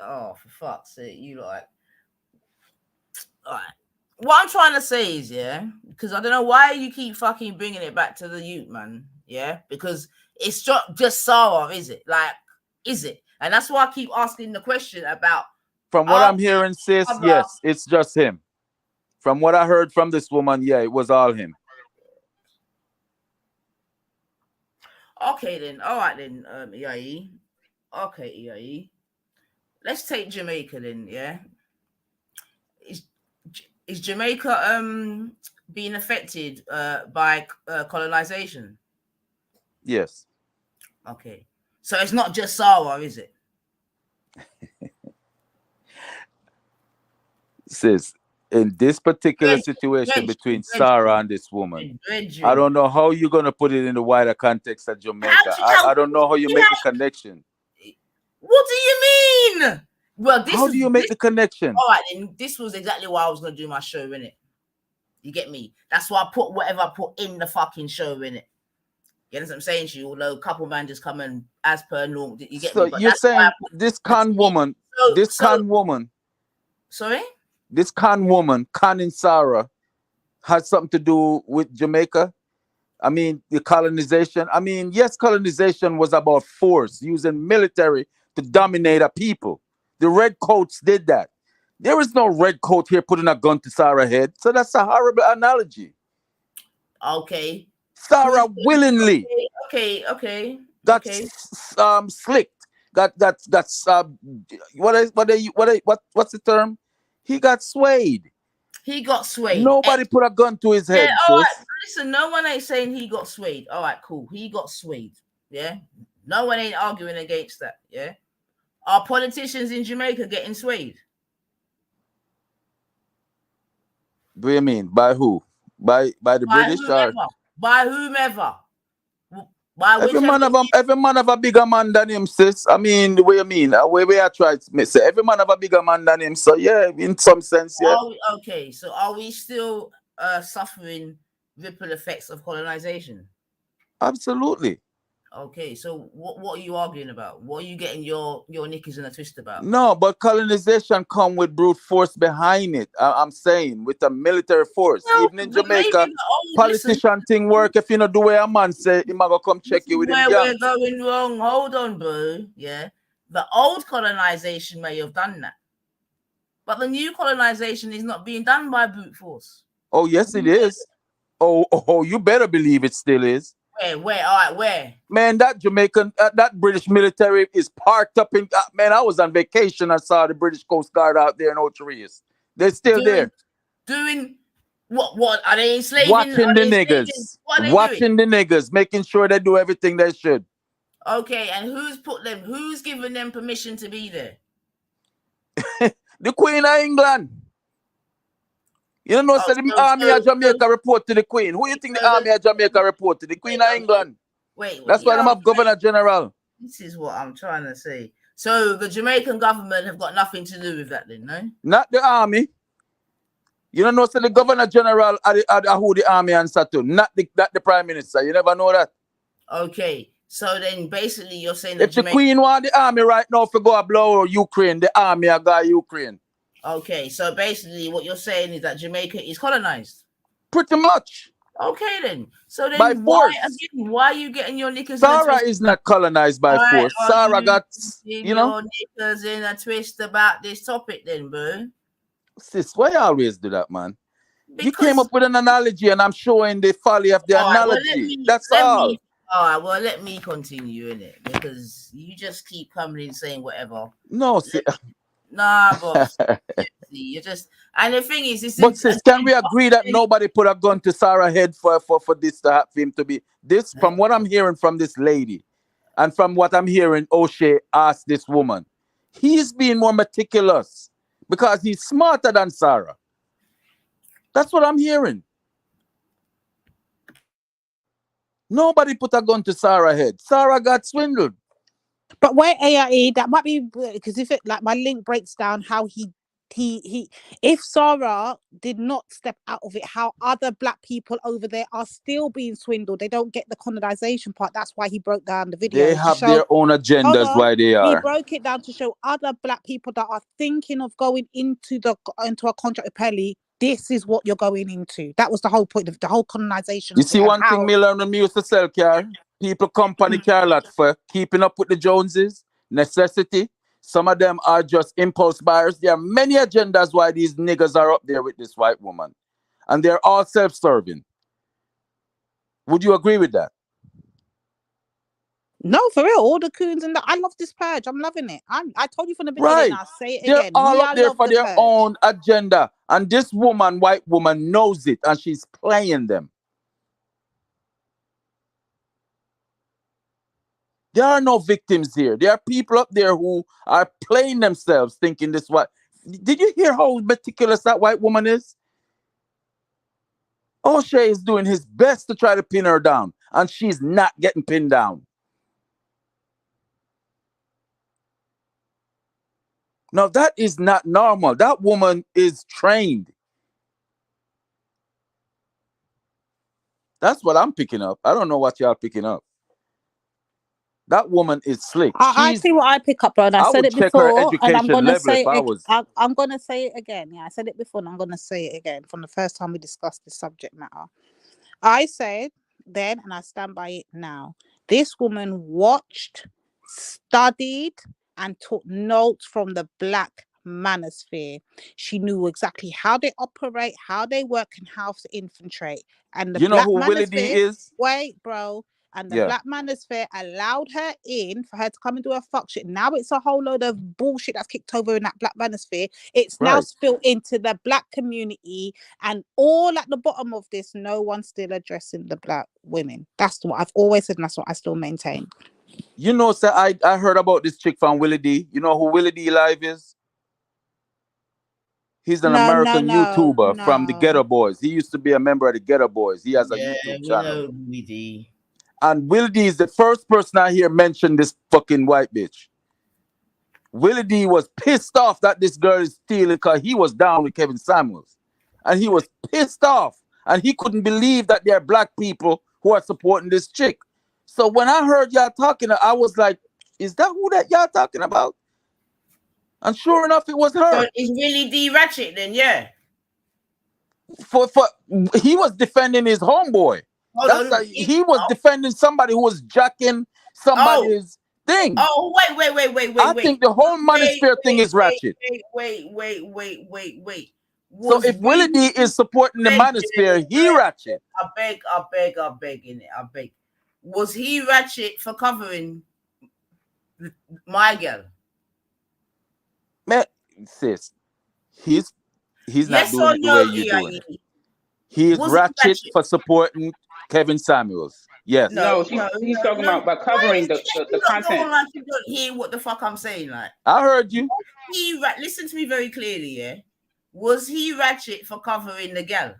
oh, for fuck's sake, you like. All right. What I'm trying to say is, because I don't know why you keep fucking bringing it back to the youth, man. Yeah, because it's just Sarah, is it? Like, is it? And that's why I keep asking the question about. From what I'm hearing, sis, yes, it's just him. From what I heard from this woman, yeah, it was all him. Okay, then. All right, then, EIE. Okay, EIE. Let's take Jamaica then, yeah? Is Jamaica being affected by colonization? Yes. Okay. So it's not just Sarah, is it? Sis, in this particular situation between Sarah and this woman, I don't know how you're going to put it in the wider context of Jamaica. I don't know how you make the connection. What do you mean? Well, how do you make the connection? All right, then this was exactly why I was going to do my show, innit? You get me? That's why I put whatever I put in the fucking show, innit? You know what I'm saying to you? Although a couple man just come and as per normal, you get me? But you're saying this CON woman, CON woman. Sorry? This CON woman, CON Sarah, has something to do with Jamaica? I mean, the colonization. I mean, yes, colonization was about force, using military to dominate a people. The redcoats did that. There is no redcoat here putting a gun to Sarah's head. So that's a horrible analogy. Okay. Sarah willingly. Okay. Got slicked. What's the term? He got swayed. He got swayed. Nobody put a gun to his head. All right. Listen, no one ain't saying he got swayed. All right, cool. He got swayed. Yeah. No one ain't arguing against that. Yeah. Are politicians in Jamaica getting swayed? What do you mean? By who? By the British whomever. or by whomever? Every man have a bigger man than him, sis. I mean, the way you mean, the way I try to say, every man have a bigger man than him. So yeah, in some sense, yeah. Okay, so are we still suffering ripple effects of colonization? Absolutely. Okay, so what are you arguing about? What are you getting your knickers in a twist about? No, but colonization come with brute force behind it. I'm saying with a military force. No, even in Jamaica, politician thing work. If you know the way a man say, he might go come check you with him. Where we're going wrong. Hold on, bro. Yeah, the old colonization may have done that, but the new colonization is not being done by brute force. Oh yes, it is. Oh, you better believe it still is. Where? All right, where? Man, that Jamaican, that British military is parked up in. Man, I was on vacation. I saw the British Coast Guard out there in Otrias. They're still there. Doing what? What are they enslaving? Watching the niggas. Watching the niggas, making sure they do everything they should. Okay, and who's put them? Who's given them permission to be there? The Queen of England. You know, so the army of Jamaica report to the Queen. Who you think the army of Jamaica report to? The Queen of England. Wait. That's why I'm up Governor General. This is what I'm trying to say. So the Jamaican government have got nothing to do with that, then, no? Not the army. You don't know, so the Governor General are who the army answer to, not the Prime Minister. You never know that. Okay, so then basically you're saying if the Queen want the army right now to go blow Ukraine, the army are going Ukraine. Okay, so basically what you're saying is that Jamaica is colonized. Pretty much. Okay then. So then by force. Why are you getting your knickers Sarah in a twist? is not colonized by force. Sarah got, you know. Your knickers in a twist about this topic then, bro. Sis, why you always do that, man? You came up with an analogy and I'm showing the folly of the analogy. That's all. All right, well, let me continue in it because you just keep coming in saying whatever. No, sis. Nah, boss. You just, and the thing is, but sis, can we agree that nobody put a gun to Sarah's head for this to have him to be this? From what I'm hearing from this lady, and from what I'm hearing, O'Shea asked this woman, he's being more meticulous because he's smarter than Sarah. That's what I'm hearing. Nobody put a gun to Sarah's head. Sarah got swindled. But where AIE, that might be because if it like my link breaks down how he if Sarah did not step out of it, how other black people over there are still being swindled. They don't get the colonization part. That's why he broke down the video. They have their own agendas why they are. He broke it down to show other black people that are thinking of going into a contract with Pelly. This is what you're going into. That was the whole point of the whole colonization. You see one thing me learned when me used to sell car? People company car lot for keeping up with the Joneses, necessity. Some of them are just impulse buyers. There are many agendas why these niggas are up there with this white woman. And they're all self-serving. Would you agree with that? No, for real. All the coons and I love this purge. I'm loving it. I told you from the beginning. Right. I'll say it They're again. all up there for their own agenda. And this woman, white woman, knows it. And she's playing them. There are no victims here. There are people up there who are playing themselves thinking this what. Did you hear how meticulous that white woman is? O'Shea is doing his best to try to pin her down. And she's not getting pinned down. Now, that is not normal. That woman is trained. That's what I'm picking up. I don't know what y'all picking up. That woman is slick. I see what I pick up, bro. And I said it before, and I'm gonna say it. I'm gonna say it again. Yeah, I said it before, and I'm gonna say it again from the first time we discussed this subject matter. I said then, and I stand by it now. This woman watched, studied, and took notes from the black manosphere. She knew exactly how they operate, how they work, and how to infiltrate. And the black know who Willie D is? Wait, bro. And the black manosphere allowed her in for her to come and do her fuck shit. Now it's a whole load of bullshit that's kicked over in that black manosphere. It's now spilled into the black community, and all at the bottom of this, no one's still addressing the black women. That's what I've always said, and that's what I still maintain. You know, sir, I heard about this chick from Willie D. You know who Willie D Live is? He's an American YouTuber from the Ghetto Boys. He used to be a member of the Ghetto Boys. He has a YouTube channel. Willie D. And Willie D is the first person I hear mention this fucking white bitch. Willie D was pissed off that this girl is stealing because he was down with Kevin Samuels. And he was pissed off. And he couldn't believe that there are black people who are supporting this chick. So when I heard y'all talking, I was like, is that who that y'all talking about? And sure enough, it was her. So it's Willie D Ratchet then, yeah. He was defending his homeboy. He was defending somebody who was jacking somebody's thing. Oh, wait. I think the whole manosphere thing is ratchet. Wait. So if Willie D is supporting the manosphere, he ratchet. I beg. Was he ratchet for covering my girl? Man, sis, he's not doing it the way you're doing it. He is ratchet for supporting Kevin Samuels. Yes. No, he's talking about covering the content. Like you don't hear what the fuck I'm saying. Like I heard you. Listen to me very clearly. Yeah, was he ratchet for covering the girl?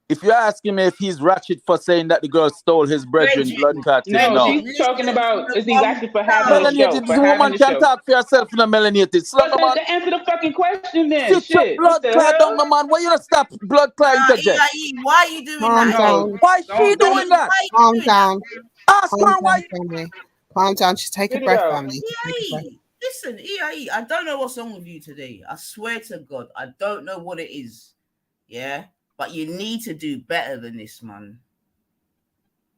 If you're asking me if he's ratchet for saying that the girl stole his brethren blood clot, No, no. she's talking about is he's asking for having the show. Melanated, For the having woman the can show. talk for herself, no melanated. Slap But the man. answer the fucking question then. Sit your Shit. blood What the clot hell? down, no man. Why you not stop blood clot interject? Why are you doing Calm that? down. Why is she doing that? Calm down. Ask Calm her why. down, family. Calm down. Just take a Spit it breath, out. family. Just take a breath. Listen, EIE, I don't know what's wrong with you today. I swear to God, I don't know what it is. Yeah? But you need to do better than this, man.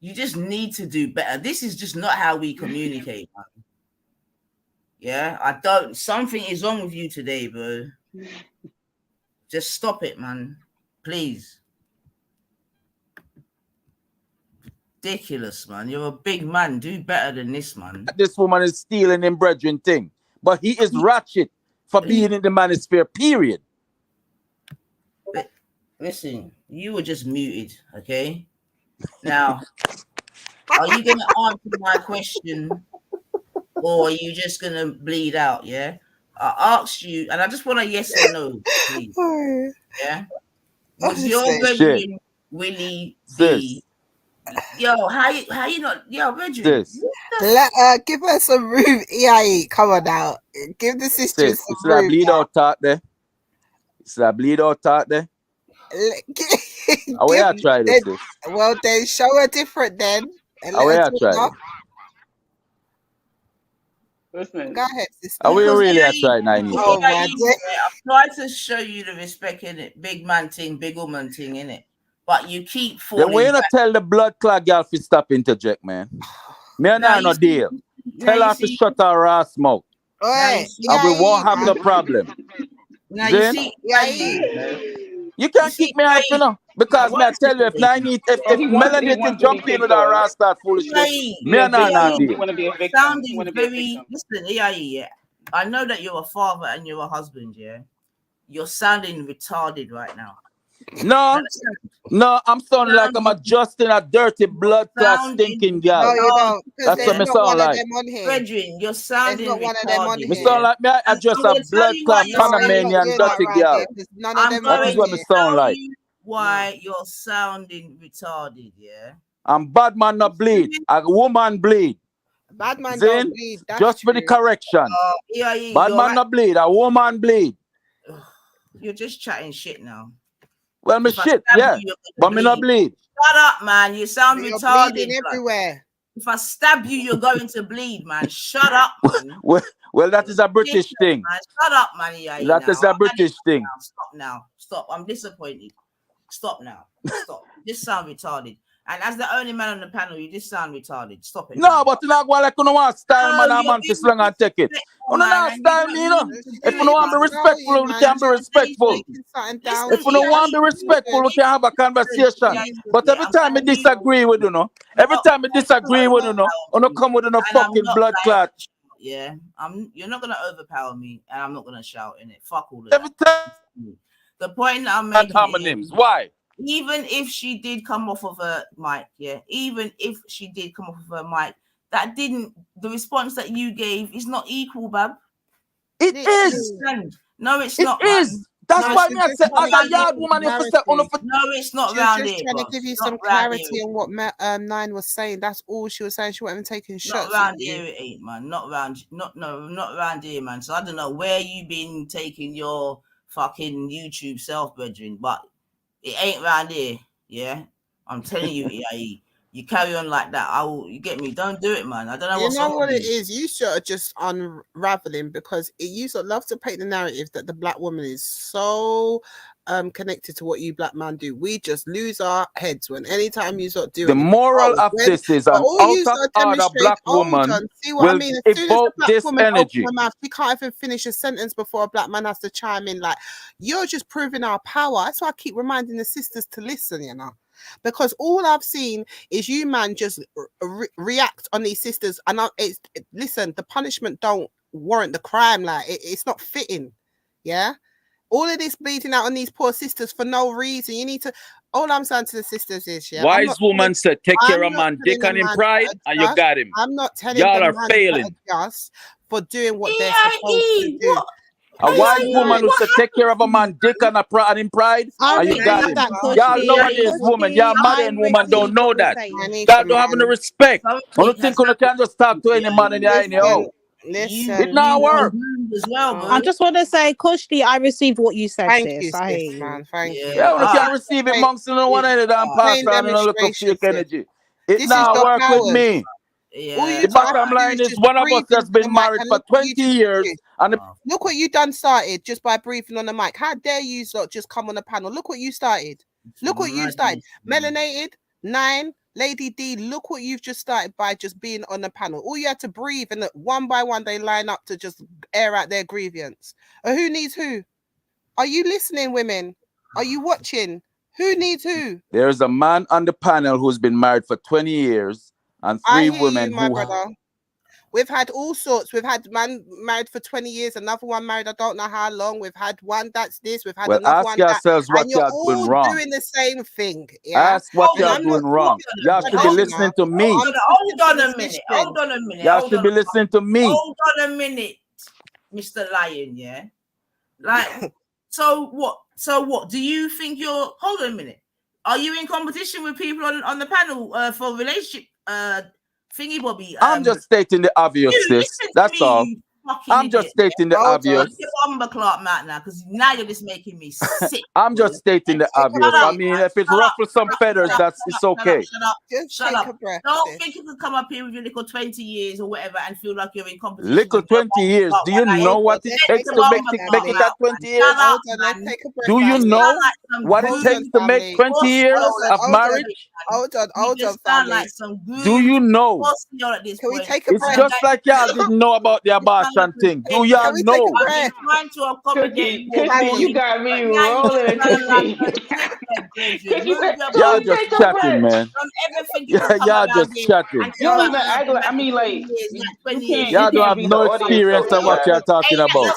You just need to do better. This is just not how we communicate, man. Yeah? Something is wrong with you today, bro. Just stop it, man. Please. Ridiculous, man. You're a big man. Do better than this, man. This woman is stealing him brethren thing. But he is ratchet for being in the manosphere, period. Listen, you were just muted, okay? Now, are you going to answer my question or are you just going to bleed out, yeah? I asked you, and I just want a yes or no, please. Yeah? Would your brethren Willie be... Yo, how you not... Yo, brethren. Give her some room, EIE. Come on now. Give the sisters some It's that room. bleed out out there. It's that bleed out out there. How I try this? Well, then show her different then. How I try it? Listen. Go ahead, sister. How we really try 90? Oh, man. I've tried to show you the respect in it. Big man thing, big woman thing in it. But you keep falling. Then we not tell the blood clot girl to stop interject, man. Me and her no deal. Tell her to shut her ass mouth. And we won't have the problem. Now then, you can't keep me out, you know. Because me I tell you, if Melanie jump in with her ass start foolishness, me and her not deal. Sounding very... Listen, yeah. I know that you're a father and you're a husband, yeah? You're sounding retarded right now. No, I'm sounding like I'm adjusting a dirty blood clot stinking girl. No, you don't. That's what me sound like. Brethren, you're sounding one of them on retarded. Me sound like me I just a blood clot Panamanian dirty girl. That is what me sound like. Why you're sounding retarded, yeah? I'm bad man not bleed. A woman bleed. Bad man don't bleed. Just for the correction. Bad man not bleed. A woman bleed. You're just chatting shit now. Well, me shit, yeah. But me not bleed. Shut up, man. You sound retarded. Bleeding everywhere. If I stab you, you're going to bleed, man. Shut up, man. Well, that is a British thing. Man. Shut up, man. That is a British thing. Stop now. Stop. I'm disappointed. Stop now. Stop. You just sound retarded. And as the only man on the panel, you just sound retarded. Stop it. No, but you not go like you don't want style, man. I'm on this long and take it. You don't want style me, you know. If you don't want to be respectful, we can be respectful. If you don't want to be respectful, we can have a conversation. But every time I disagree with you, know, every time I disagree with you, know, you don't come with no fucking blood clot. Yeah, you're not gonna overpower me, and I'm not gonna shout in it. Fuck all of that. Every time. The point that I'm making. Homonyms. Why? Even if she did come off of her mic, yeah, even if she did come off of her mic, the response that you gave is not equal, Bab. It is. No, it's not. It is. That's why I said, as a yard woman, no, it's not round here. She was just trying to give you some clarity on what Nine was saying. That's all she was saying. She wasn't taking shots. Not round here, it ain't, man. Not round here, man. So I don't know where you been taking your fucking YouTube self, brethren, but it ain't round here, yeah. I'm telling you, EIE. You carry on like that, you get me? Don't do it, man. I don't know what's wrong. You know what it is? You should just unraveling because you sort of love to paint the narrative that the black woman is so connected to what you black man do. We just lose our heads when anytime you sort of do the moral of this is an out-of-order black woman will evoke this energy. She can't even finish a sentence before a black man has to chime in. Like, you're just proving our power. That's why I keep reminding the sisters to listen, you know. Because all I've seen is you man just react on these sisters, and listen, the punishment don't warrant the crime. Like it's not fitting, yeah. All of this bleeding out on these poor sisters for no reason. You need to. All I'm saying to the sisters is, yeah. Wise woman said, "Take care of man, dick and him pride, and you got him." I'm not telling y'all are failing just for doing what they're supposed to do. A wise woman who said take care of a man dick and him pride, I and you got receive him. that, Y'all Kushti. nowadays woman, y'all mother and woman don't know that. Y'all don't have no respect. Only think you can just talk to any man in the eye. It not work. As well, I just want to say, Kushti, I received what you said, Thank sis. you, I sis, hear you. man. Thank you. Yeah, you can't receive it monks in the one end and pass Plain on and look up demonstration, fake sis. energy. It This is not your work with powers. me. All you The two have bottom to do line is is just one of us breathe has into the been mic, married and for look what you 20 just years. did. And Look what you done started just by breathing on the mic. How dare you lot just come on the panel? Look what you started. Look what you started. Melanated, 9, Lady D, look what you've just started by just being on the panel. All you had to breathe, and one by one they line up to just air out their grievance. Who needs who? Are you listening, women? Are you watching? Who needs who? there's a man on the panel who's been married for 20 years and I 3 hear women you, my who brother. We've had all sorts. We've had man married for 20 years, another one married I don't know how long. We've had one that's this. We've had well, another ask one that. yourselves what And you're you're doing all wrong. doing the same thing. Yeah. Ask what And you're I'm not doing wrong. talking Y'all should be listening to me. Hold on a minute. Hold on a minute. Y'all should be listening to me. Hold on a minute, Mr. Lion. Yeah. Like, so what? So what? Do you think you're? Hold on a minute. Are you in competition with people on the panel for relationship thingy, Bobby? I'm just stating the obvious, sis. That's all. I'm just stating the obvious. Bomber Clark Matt now, because now you're just making me sick. I'm just stating the obvious. I mean, if it ruffles some feathers, it's okay. Shut up. Don't think you can come up here with your little 20 years or whatever and feel like you're in competition. Little 20 years. Do you know what it takes to make it at 20 years? Do you know what it takes to make 20 years of marriage? Hold on, family. Do you know? It's just like y'all didn't know about the abortion thing. Do y'all know? Trying to accommodate Cookie, you got me rolling, Cookie. Y'all just chatting, man. Y'all just chatting. You don't even act like, I mean, like, Y'all don't have no experience on what you're talking about.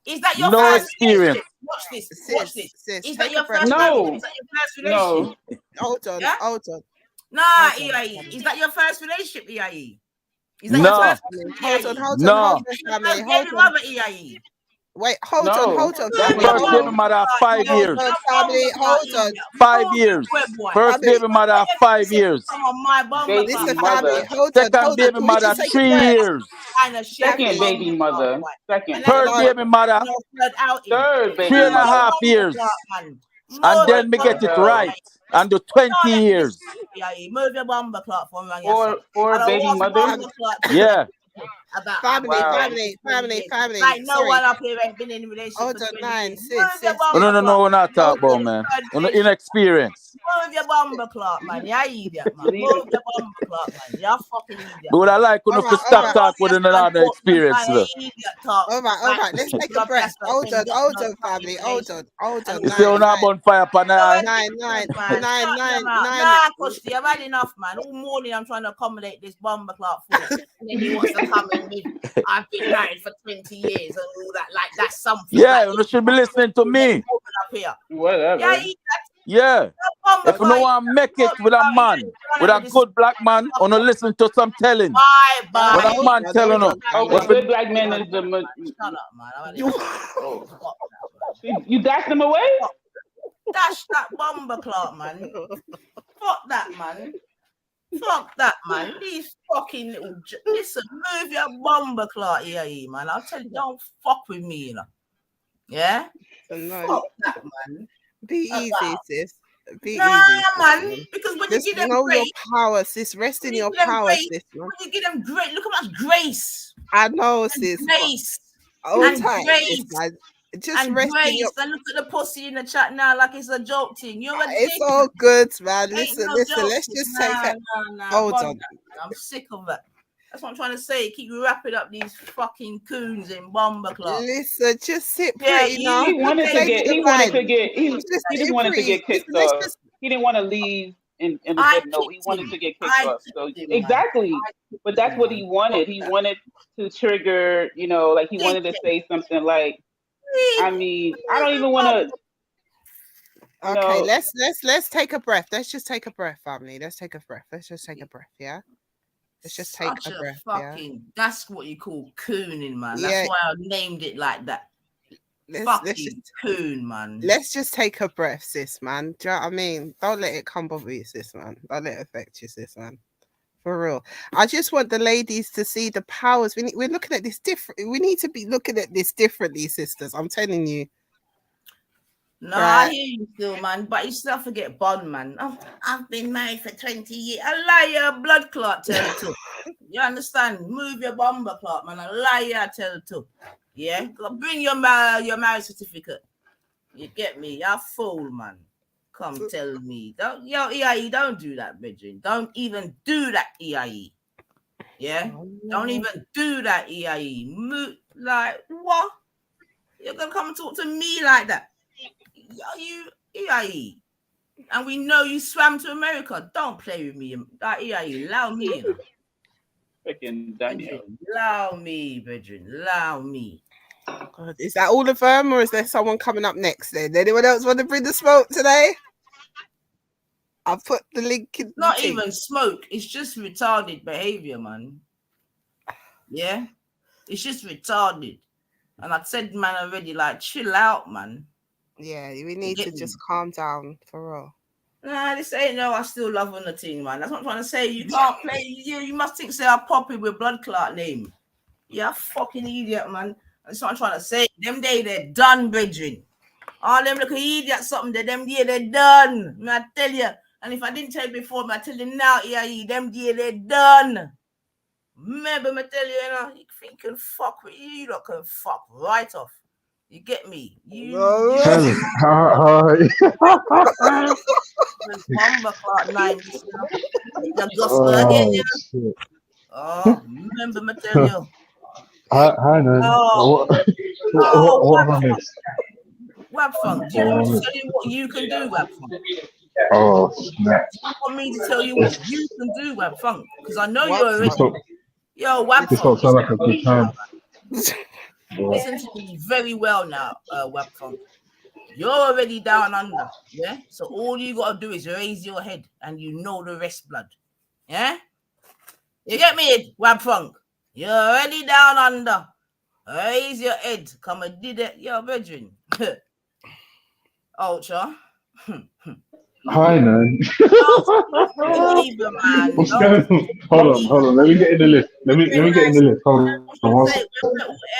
Is that your No first experience. Watch this. Watch this. Is that your first? No. Is that your first relationship? Hold on. Hold on. Nah, EIE. Is that your first relationship, EIE? Is that No. your first? Hold on, No. family. Hold on. EIE. Wait, hold on, First baby mother 5 years. Family, hold on. 5 years. First baby mother 5 years. Listen, family, hold on. Second baby mother 3 years. Second baby mother. Second. Third baby mother. Third baby 3.5 years. And then we get it right. And do 20 years. Move your bomber clock for me. Four baby mothers. Yeah. Family. Like no one up here has been in a relationship. Hold on, 9, 6. No, we're not talking about, man. Inexperience. Move your bomber clock, man. You're idiot, man. Move your bomber clock, man. You're fucking idiot. But I like to stop talking with another experience. All right. Let's take a breath. Hold on, family. Hold on. You see, we're not on fire, Panay. 9. Nah, Kushti, I've had enough, man. All morning I'm trying to accommodate this bomber clock for it. And then he wants to come in with, I've been married for 20 years and all that. Like, that's something. Yeah, you should be listening to me. Whatever. Yeah. If you know I make it with a man, with a good black man, I want to listen to some telling. What a man telling you. Okay, good black man is the. Shut up, man. You dashed him away? Dash that bomber clock, man. Fuck that, man. Fuck that, man. These fucking little. Listen, move your bomber clock here, man. I'll tell you, don't fuck with me, you know. Yeah? Fuck that, man. Be easy, sis. Be easy. Man. Because when just you give them know grace, your power, sis. Rest in your power, sis. When you give them grace, look how much grace. I know, sis. Grace. And grace. Just and rest grace. in your... And look at the pussy in the chat now like it's a joke thing. You're a It's all good, man. Listen. Let's just take it. Hold on. I'm sick of it. That's what I'm trying to say. Keep wrapping up these fucking coons in bomber club. Listen, just sit pretty now. He wanted to get kicked off. He didn't want to leave in a good note. He wanted to get kicked off. So exactly. But that's what he wanted. He wanted to trigger, like he wanted to say something like, I mean, I don't even want to. Okay, let's take a breath. Let's just take a breath, family. Let's take a breath. Let's just take a breath, yeah? Let's just take a breath. That's what you call cooning, man. That's why I named it like that. Fucking CooN, man. Let's just take a breath, sis, man. Do you know what I mean? Don't let it come bother you, sis, man. Don't let it affect you, sis, man. For real. I just want the ladies to see the powers. We're looking at this different. We need to be looking at this differently, sisters. I'm telling you. No, I hear you still, man. But you still forget Bond, man. I've been married for 20 years. A liar, blood clot, tell the truth. You understand? Move your bomber clot, man. A liar, tell the truth. Yeah? Bring your marriage certificate. You get me? You're a fool, man. Come tell me. Yo, EIE, don't do that, Bridget. Don't even do that, EIE. Yeah? Don't even do that, EIE. Like, what? You're going to come and talk to me like that? You EIE, and we know you swam to America. Don't play with me. That EIE, allow me. Freaking Daniel. Allow me, Bridget. Allow me. God, is that all of them, or is there someone coming up next? Then anyone else want to bring the smoke today? I'll put the link in. Not even smoke. It's just retarded behavior, man. Yeah, it's just retarded. And I said, man, already, like, chill out, man. Yeah, we need to just calm down for real. Nah, this ain't no I still love on the team, man. That's what I'm trying to say. You can't play. You must think say I pop it with blood clot name. Yeah, fucking idiot, man. That's what I'm trying to say. Them day they're done, bridging. All them little idiots, something that them day they're done. Man, I tell you. And if I didn't tell you before, I tell you now, yeah, them day they're done. Remember, I tell you, you know, you think you can fuck with you, you lot can fuck right off. You get me? You Hi. Bomber clock 9. Oh, remember me tell you. Hi, man. What am I missed? Webfunk, do you want me to tell you what you can do, Webfunk? Oh, snap. You want me to tell you what you can do, Webfunk? Because I know you're already. Yo, This don't Webfunk. sound like a good time. Listen to me very well now, Webfunk. You're already down under, yeah? So all you got to do is raise your head and you know the rest, blood. Yeah? You get me, Webfunk? You're already down under. Raise your head. Come and did it, your brethren. Ultra. Hi, man. What's going on? Hold on. Let me get in the list. Let me get in the list. Hold on.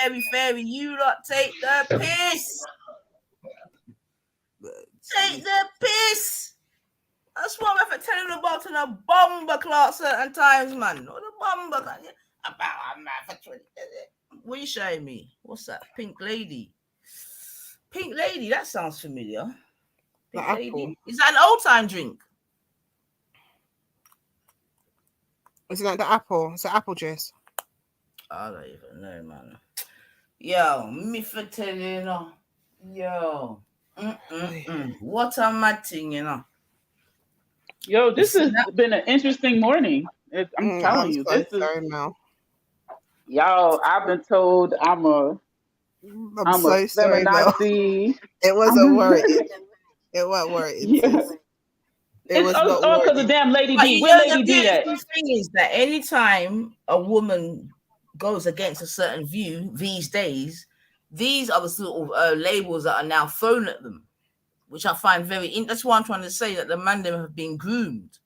Airy fairy, you lot take the piss. Take the piss. That's what I'm telling you about in a bomber class certain times, man. What a bomber class. What are you showing me? What's that? Pink lady. Pink lady, that sounds familiar. Pink lady. Is that an old time drink? Is it like the apple? It's the apple juice. I don't even know, man. Yo, me for tell you, know. Yo. What a mad thing, you know. Yo, this has been an interesting morning. I'm telling you, this is. Y'all, I've been told I'm a so sorry, feminazi. It wasn't worried. It wasn't worried. Yeah. It's all because of damn Lady D. Where Lady D at? The thing is that anytime a woman goes against a certain view these days, these are the sort of labels that are now thrown at them, which I find very interesting. That's why I'm trying to say that the man them have been groomed.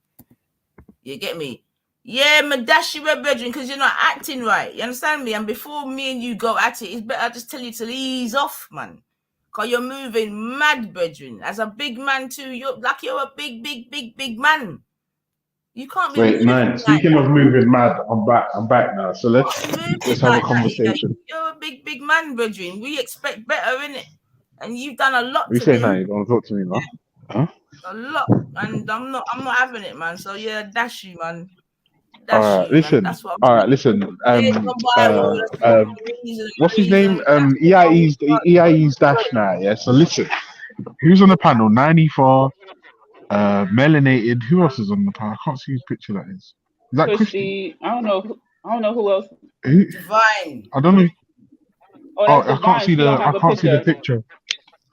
You get me? Yeah, my dash you red brethren, because you're not acting right. You understand me? And before me and you go at it, it's better I just tell you to ease off, man. Because you're moving mad, brethren. As a big man too, you're a big man. You can't be. Wait, man. Speaking of moving mad, I'm back now. So let's have a conversation. You're a big man, brethren. We expect better, innit? And you've done a lot. You say no, you don't talk to me, man. Huh? A lot, and I'm not having it, man. So yeah, dash you, man. All right, listen. What's his name? EIE's dash now. Yeah. So listen, who's on the panel? 94. Melanated. Who else is on the panel? I can't see his picture. That is that Christy? I don't know who else. Divine. I don't know. Oh, I can't see the picture.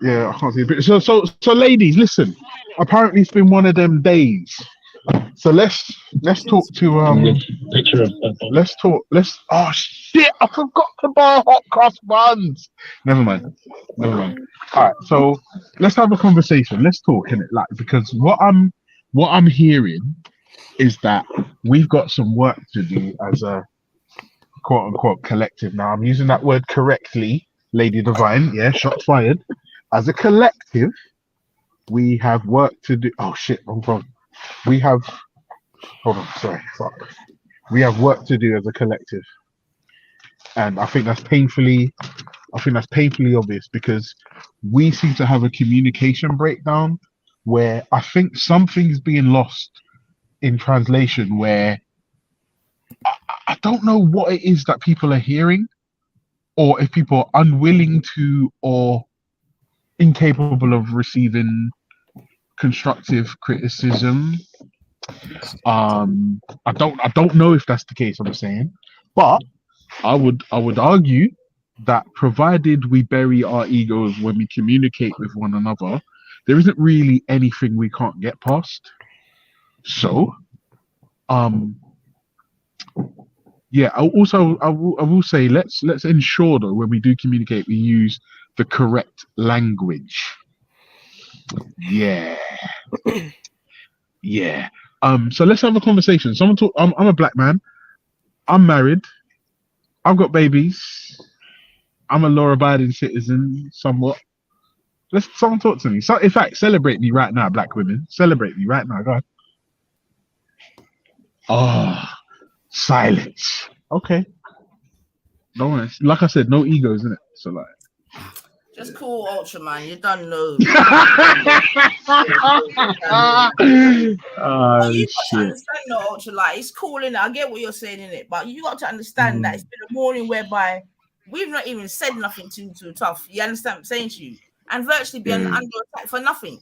Yeah, I can't see the picture. So ladies, listen. Apparently, it's been one of them days. So let's talk to oh shit, I forgot to buy hot cross buns. Never mind. All right, so let's have a conversation. Let's talk in it, like, because what I'm hearing is that we've got some work to do as a quote unquote collective. Now I'm using that word correctly, Lady Divine. Yeah, shots fired. As a collective, we have work to do. Oh shit, wrong phone. We have. Hold on, sorry, fuck. We have work to do as a collective, and I think that's painfully obvious because we seem to have a communication breakdown where I think something's being lost in translation. Where I don't know what it is that people are hearing, or if people are unwilling to or incapable of receiving constructive criticism. I don't know if that's the case. I'm saying, but I would argue that provided we bury our egos when we communicate with one another, there isn't really anything we can't get past. So, yeah. I will say let's ensure that when we do communicate, we use the correct language. Yeah. Yeah. So let's have a conversation. Someone talk. I'm a black man. I'm married. I've got babies. I'm a law-abiding citizen, somewhat. Someone talk to me. So, in fact, celebrate me right now, black women. Celebrate me right now. Go ahead. Oh, silence. Okay. No worries. Like I said, no egos in it. So like. Just call Ultraman. You don't know. Oh, you got shit. to understand the Ultra. Like, it's cool in it. I get what you're saying in it, but you got to understand that it's been a morning whereby we've not even said nothing too tough. You understand what I'm saying to you? And virtually be under attack for nothing.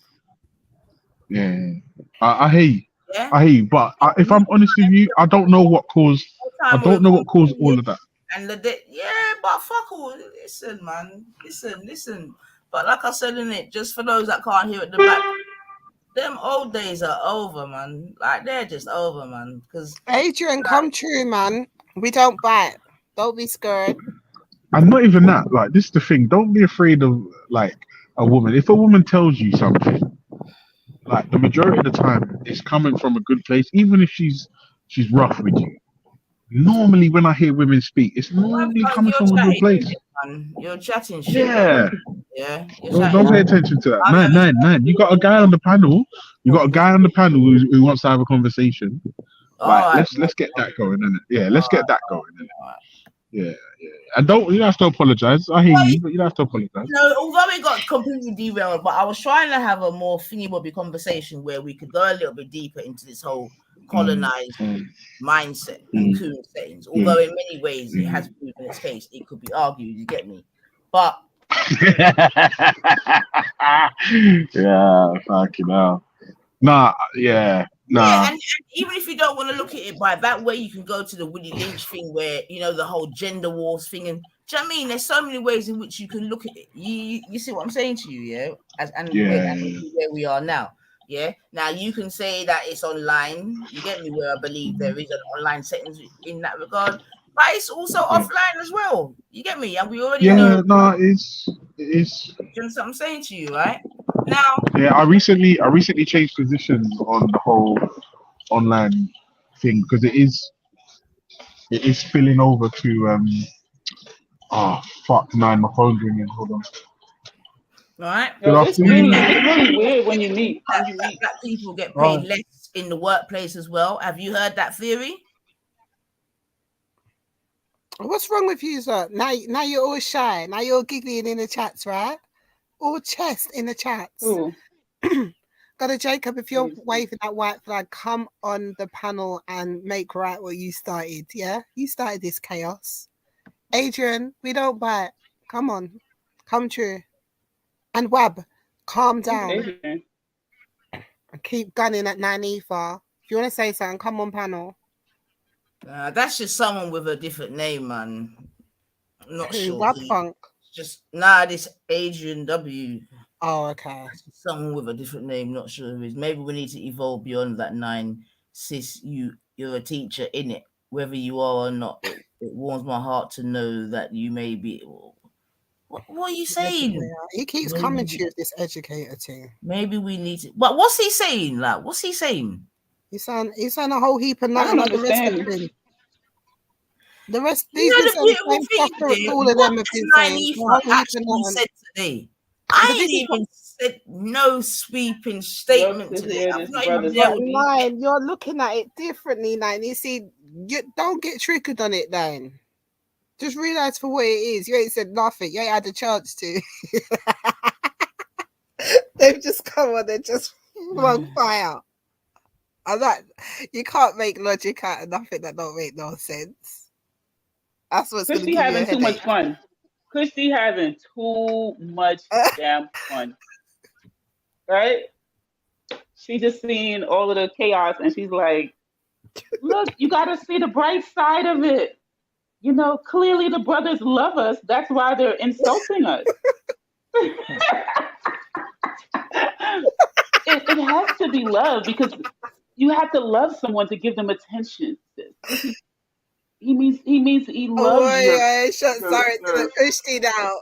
Yeah. I hear you. Yeah? I hear you. But if I'm honest with you, I don't know what caused. I don't know what caused all of that. And but fuck all. Listen, man. Listen. But like I said in it, just for those that can't hear at the back, them old days are over, man. Like, they're just over, man. Because Adrian, come true, man. We don't bite. Don't be scared. And not even that. Like, this is the thing. Don't be afraid of like a woman. If a woman tells you something, like the majority of the time, it's coming from a good place, even if she's rough with you. Normally, when I hear women speak, it's normally coming from a good place. You're chatting shit. Yeah. Yeah. Don't pay attention to that. Nine. You got a guy on the panel. You got a guy on the panel who wants to have a conversation. Like, let's get that going, innit? Yeah, let's get that going, innit? Yeah. And you don't have to apologize. I hear you, but you don't have to apologize. No, although it got completely derailed, but I was trying to have a more thingy-bobby conversation where we could go a little bit deeper into this whole colonized mindset and CooN settings. Although in many ways it has proven its case, it could be argued, you get me? But yeah, fucking hell. Nah. Yeah, and even if you don't want to look at it by that way, you can go to the Willie Lynch thing where, the whole gender wars thing. And do you know what I mean? There's so many ways in which you can look at it. You see what I'm saying to you, yeah? Where we are now. Yeah. Now you can say that it's online. You get me? Where I believe there is an online settings in that regard, but it's also offline as well. You get me? And we already know. No, it's. Do you understand what I'm saying to you, right? Now. Yeah, I recently changed positions on the whole online thing because it is spilling over to oh fuck, my phone's ringing. Hold on. Right. It's really weird when you meet that people get paid less in the workplace as well. Have you heard that theory? What's wrong with you, sir? Now you're all shy. Now you're giggling in the chats, right? All chest in the chats. Got a Jacob, if you're waving that white flag, come on the panel and make right what you started. Yeah, you started this chaos. Adrian, we don't bite. Come on, come true. And Wab, calm down. Keep gunning at Nanifa. If you want to say something, come on panel. That's just someone with a different name, man. I'm not sure. Wab Funk. Just this Adrian W. Oh, okay. Someone with a different name, not sure who it is. Maybe we need to evolve beyond that 9. sis, you're a teacher in it, whether you are or not. It warms my heart to know that you may be. What are you saying? He keeps coming to you with this educator thing. Maybe we need to. But what's he saying? Like, what's he saying? He's saying a whole heap of I don't nothing. understand. The rest, You know, the beautiful thing today, all of them have been saying. actually said today. I ain't even said no sweeping statement today. I've not even Nine, you're looking at it differently, Nine. You see, you don't get triggered on it, Nine. Just realize for what it is. You ain't said nothing. You ain't had a chance to. They've just come on and just flung fire. I'm like, you can't make logic out of nothing that don't make no sense. That's what's going to give you a headache. Too much fun. Christy having too much damn fun. Right? She just seen all of the chaos and she's like, look, you got to see the bright side of it. You know, clearly the brothers love us. That's why they're insulting us. It has to be love because you have to love someone to give them attention. He means he loves you. Sorry to the Christy now.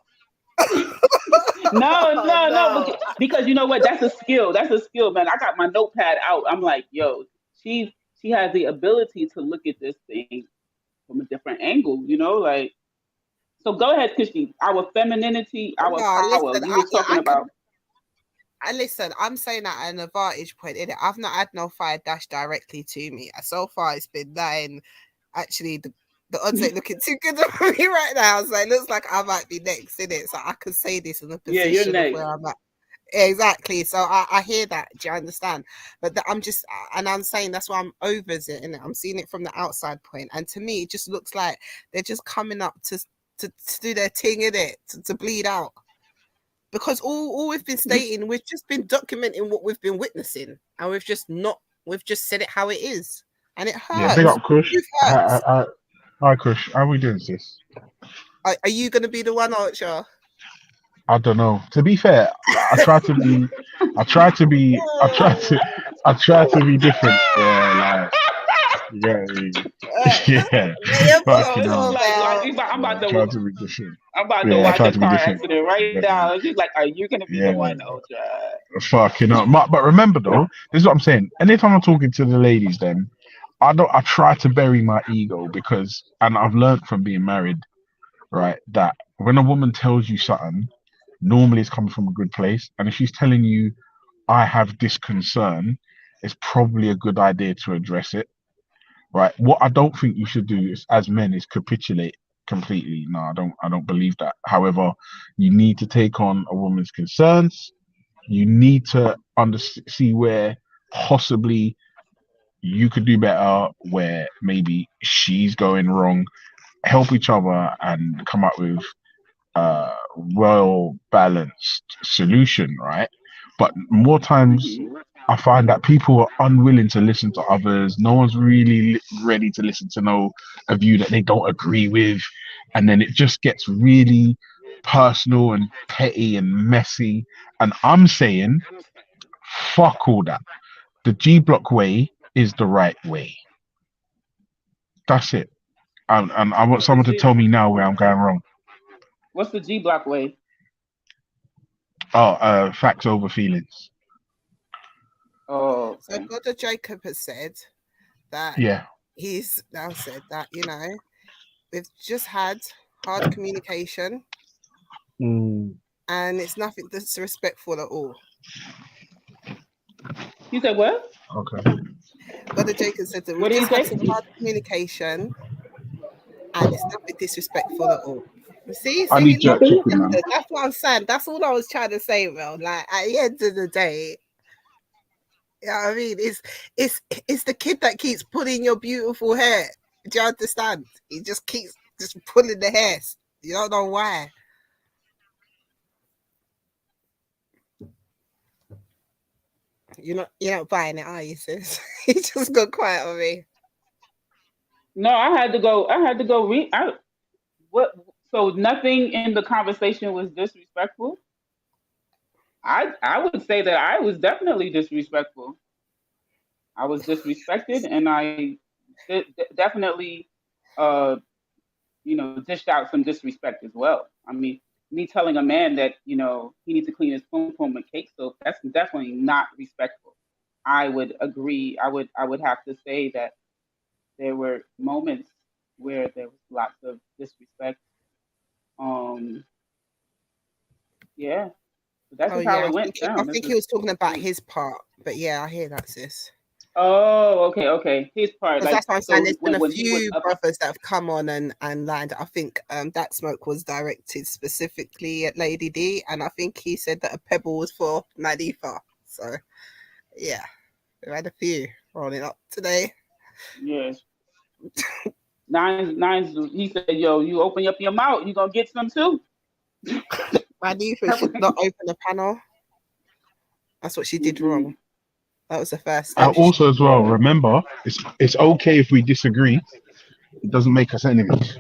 No, because you know what? That's a skill. That's a skill, man. I got my notepad out. I'm like, yo, she has the ability to look at this thing from a different angle, you know, like. So go ahead, Christy. Our femininity, our power. Listen, You were talking about. Listen, I'm saying that at an advantage point in it. I've not had no fire dash directly to me. So far, it's been 9. Actually, the odds ain't looking too good for me right now. So it looks like I might be next in it. So I could say this in a position you're next. of where I'm at. Exactly. So I hear that. Do you understand? But I'm just, and I'm saying that's why I'm over it, and I'm seeing it from the outside point. And to me, it just looks like they're just coming up to do their thing in it, to bleed out. Because all we've been stating, we've just been documenting what we've been witnessing, and we've just said it how it is, and it hurts. Yeah, big up, Kush. Hi, Kush. How are we doing, sis? Are you going to be the one, Archer? I don't know. To be fair, I try to be different. Yeah, I'm about to be different. I'm about to watch a car accident right now. She's like, "Are you gonna be the one, Ultra?" Fucking up. But remember though, this is what I'm saying. Anytime I'm talking to the ladies, then I try to bury my ego because, and I've learned from being married, right, that when a woman tells you something, normally it's coming from a good place, and if she's telling you, I have this concern, it's probably a good idea to address it. Right. What I don't think you should do is, as men, is capitulate completely. No, I don't believe that. However, you need to take on a woman's concerns. You need to see where possibly you could do better, where maybe she's going wrong. Help each other and come up with a well balanced solution, right? But more times I find that people are unwilling to listen to others. No one's really ready to listen to a view that they don't agree with. And then it just gets really personal and petty and messy. And I'm saying, fuck all that. The G Block way is the right way. That's it. And I want someone to tell me now where I'm going wrong. What's the G Block way? Oh, facts over feelings. Oh, okay. So Brother Jacob has said that he's now said that, you know, we've just had hard communication and it's nothing disrespectful at all. You said what? Okay. Brother Jacob said that we've just had some hard communication and it's nothing disrespectful at all. See, I need jerk chicken, man. That's what I'm saying. That's all I was trying to say, bro. Like at the end of the day, you know what I mean? It's the kid that keeps pulling your beautiful hair. Do you understand? He just keeps pulling the hairs. You don't know why. You're not buying it, are you, sis? He just got quiet on me. No, I had to go read. What? So nothing in the conversation was disrespectful? I would say that I was definitely disrespectful. I was disrespected, and I definitely, dished out some disrespect as well. I mean, me telling a man that he needs to clean his pom pom with cake soap, that's definitely not respectful. I would agree. I would have to say that there were moments where there was lots of disrespect. Yeah, that's Oh just how yeah, it went I down. think he was talking about his part, but yeah, I hear that, sis. Oh, okay. His part, Because that's like, what I'm saying. so There's been a when he was few up. brothers that have come on and landed. I think that smoke was directed specifically at Lady D, and I think he said that a pebble was for Nadifa. So yeah, we've had a few rolling up today. Yes. Nines. He said, "Yo, you open up your mouth, you gonna get some too." Nadifa should not open a panel. That's what she did wrong. That was the first step. Also, as well, remember, it's okay if we disagree. It doesn't make us enemies.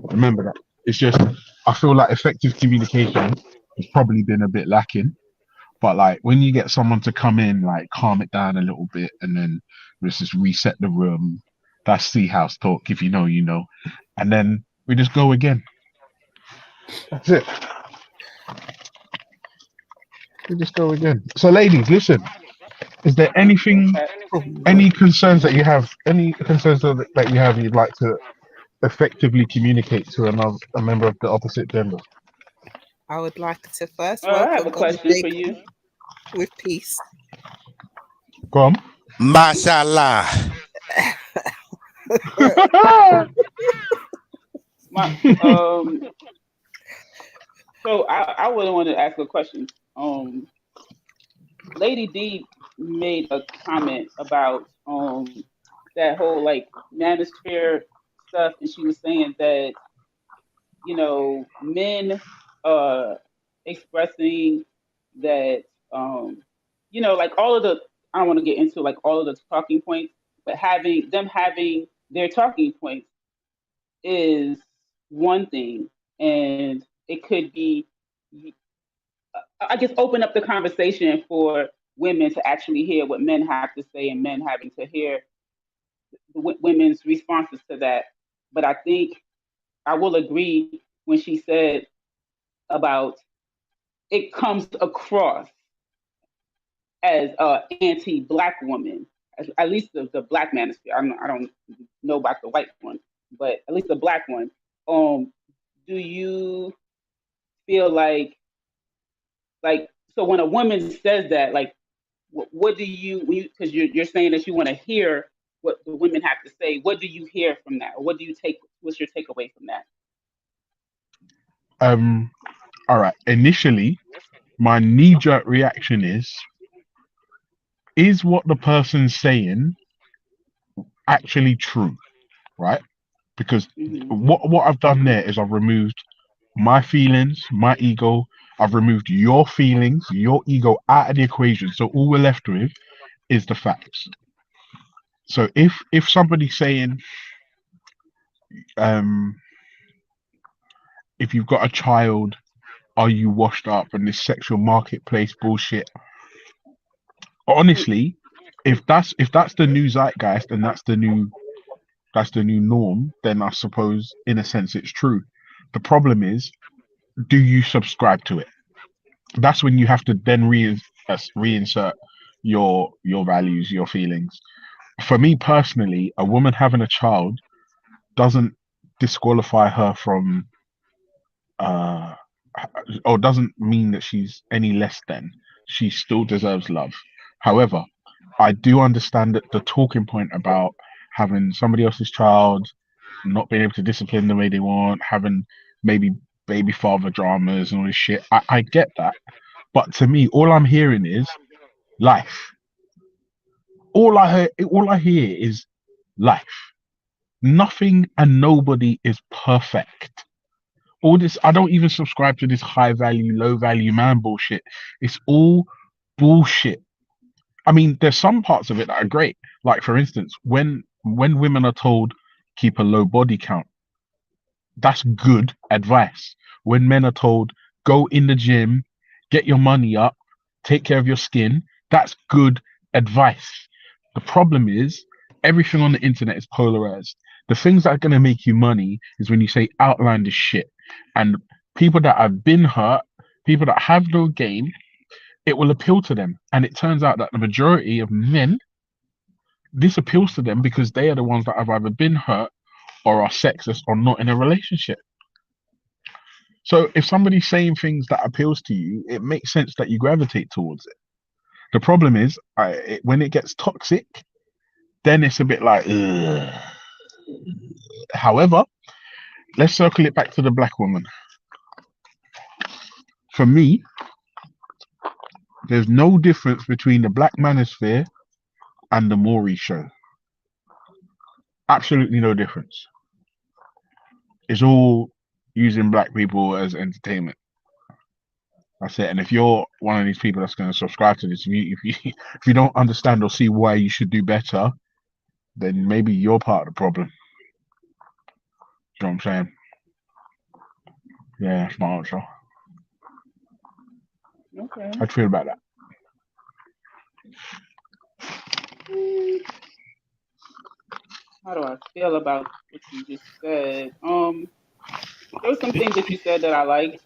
Remember that. It's just I feel like effective communication has probably been a bit lacking. But like when you get someone to come in, like calm it down a little bit, and then let's just reset the room. That's the house talk. If you know, you know, and then we just go again. That's it. We just go again. So, ladies, listen. Is there anything, any concerns that you have, any concerns that you have you'd like to effectively communicate to a member of the opposite gender? I would like to first I have welcome a question for you. with peace. Go on. Mashallah. So I would want to ask a question. Lady D made a comment about that whole like manosphere stuff, and she was saying that men expressing that like all of the, I don't want to get into like all of the talking points, but having their talking points is one thing, and it could be, I guess, open up the conversation for women to actually hear what men have to say, and men having to hear women's responses to that. But I think I will agree when she said about it comes across as anti-black woman, at least the black manosphere. I don't know about the white one, but at least the black one. Do you feel like so when a woman says that, like, what do you, because you're saying that you want to hear what the women have to say, what do you hear from that, or what do you take? What's your takeaway from that? All right. Initially, my knee-jerk reaction is what the person's saying actually true, right? Because what I've done there is I've removed my feelings, my ego. I've removed your feelings, your ego out of the equation. So all we're left with is the facts. So if somebody's saying, if you've got a child, are you washed up, and this sexual marketplace bullshit? Honestly, if that's the new zeitgeist and that's the new norm, then I suppose in a sense it's true. The problem is, do you subscribe to it? That's when you have to then reinsert your values, your feelings. For me personally, a woman having a child doesn't disqualify her from or doesn't mean that she's any less than. She still deserves love. However, I do understand that the talking point about having somebody else's child, not being able to discipline the way they want, having maybe baby father dramas and all this shit. I get that. But to me, all I'm hearing is life. All I hear is life. Nothing and nobody is perfect. All this, I don't even subscribe to this high value, low value man bullshit. It's all bullshit. I mean, there's some parts of it that are great. Like for instance, when women are told keep a low body count, that's good advice. When men are told go in the gym, get your money up, take care of your skin, that's good advice. The problem is everything on the internet is polarized. The things that are going to make you money is when you say outlandish shit. And people that have been hurt, people that have no game, it will appeal to them. And it turns out that the majority of men, this appeals to them because they are the ones that have either been hurt or are sexist or not in a relationship. So if somebody's saying things that appeals to you, it makes sense that you gravitate towards it. The problem is when it gets toxic, then it's a bit like, ugh. However, let's circle it back to the black woman. For me, there's no difference between the Black Manosphere and the Maury show. Absolutely no difference. It's all using black people as entertainment. That's it. And if you're one of these people that's going to subscribe to this, if you don't understand or see why you should do better, then maybe you're part of the problem. You know what I'm saying? Yeah, that's my answer. Okay. How'd you feel about that? How do I feel about what you just said? There were some things that you said that I liked.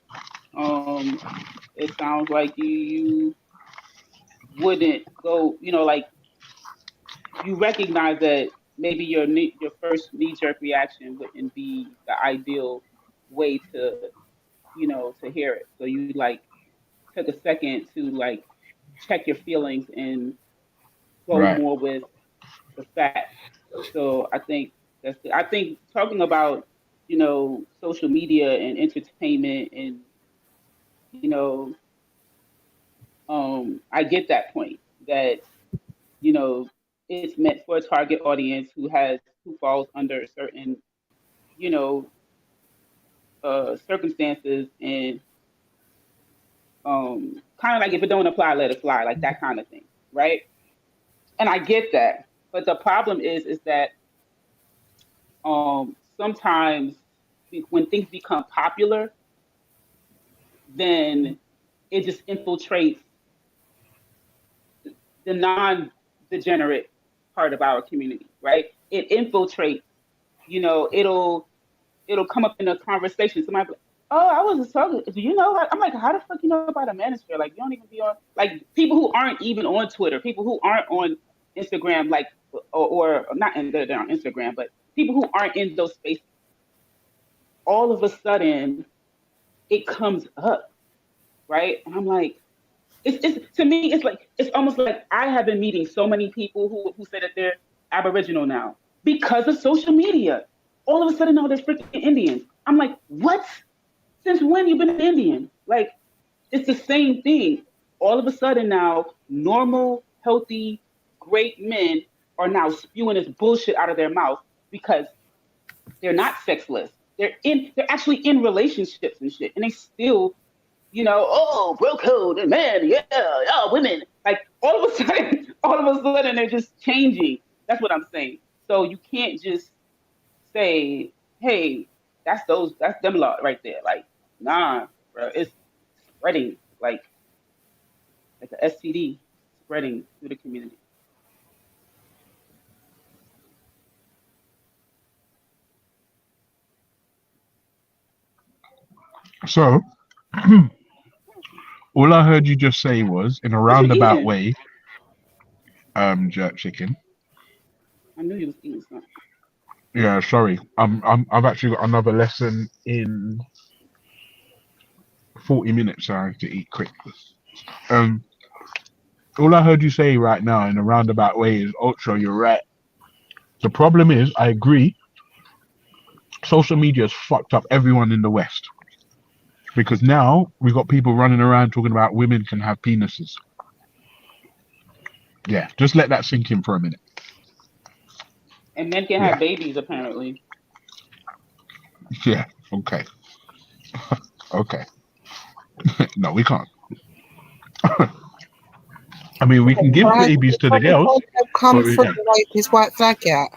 It sounds like you wouldn't go, like you recognize that maybe your first knee-jerk reaction wouldn't be the ideal way to, to hear it. So you like took a second to like check your feelings and go more with the facts. So I think I think talking about, social media and entertainment and, I get that point that, it's meant for a target audience who falls under certain, circumstances and kind of like if it don't apply, let it fly, like that kind of thing, right? And I get that, but the problem is that sometimes when things become popular, then it just infiltrates the non-degenerate part of our community, right? It infiltrates, it'll come up in a conversation. Somebody be like, oh, I was just talking. Do you know? I'm like, how the fuck you know about a manosphere? Like, you don't even be on, like, people who aren't even on Twitter, people who aren't on Instagram, like, or not they're on Instagram, but people who aren't in those spaces. All of a sudden, it comes up, right? And I'm like, it's to me, it's almost like I have been meeting so many people who say that they're Aboriginal now because of social media. All of a sudden now they're freaking Indians. I'm like, what? Since when you been an Indian? Like, it's the same thing. All of a sudden now, normal, healthy, great men are now spewing this bullshit out of their mouth because they're not sexless. They're actually in relationships and shit, and they still, oh, bro code and man, yeah, women. Like all of a sudden, they're just changing. That's what I'm saying. So you can't just say, hey, that's them lot right there. Like, nah, bro, it's spreading like an STD spreading through the community. So, all I heard you just say was, in a roundabout way, jerk chicken. I knew you was eating something. Yeah, sorry. I've actually got another lesson in 40 minutes, so I have to eat quick. All I heard you say right now in a roundabout way is, Ultra, you're right. The problem is, I agree, social media has fucked up everyone in the West. Because now we've got people running around talking about women can have penises. Yeah, just let that sink in for a minute. And men can have babies, apparently. Yeah, okay. Okay. No, we can't. I mean, we can give babies to the girls. Come from his white flag yet?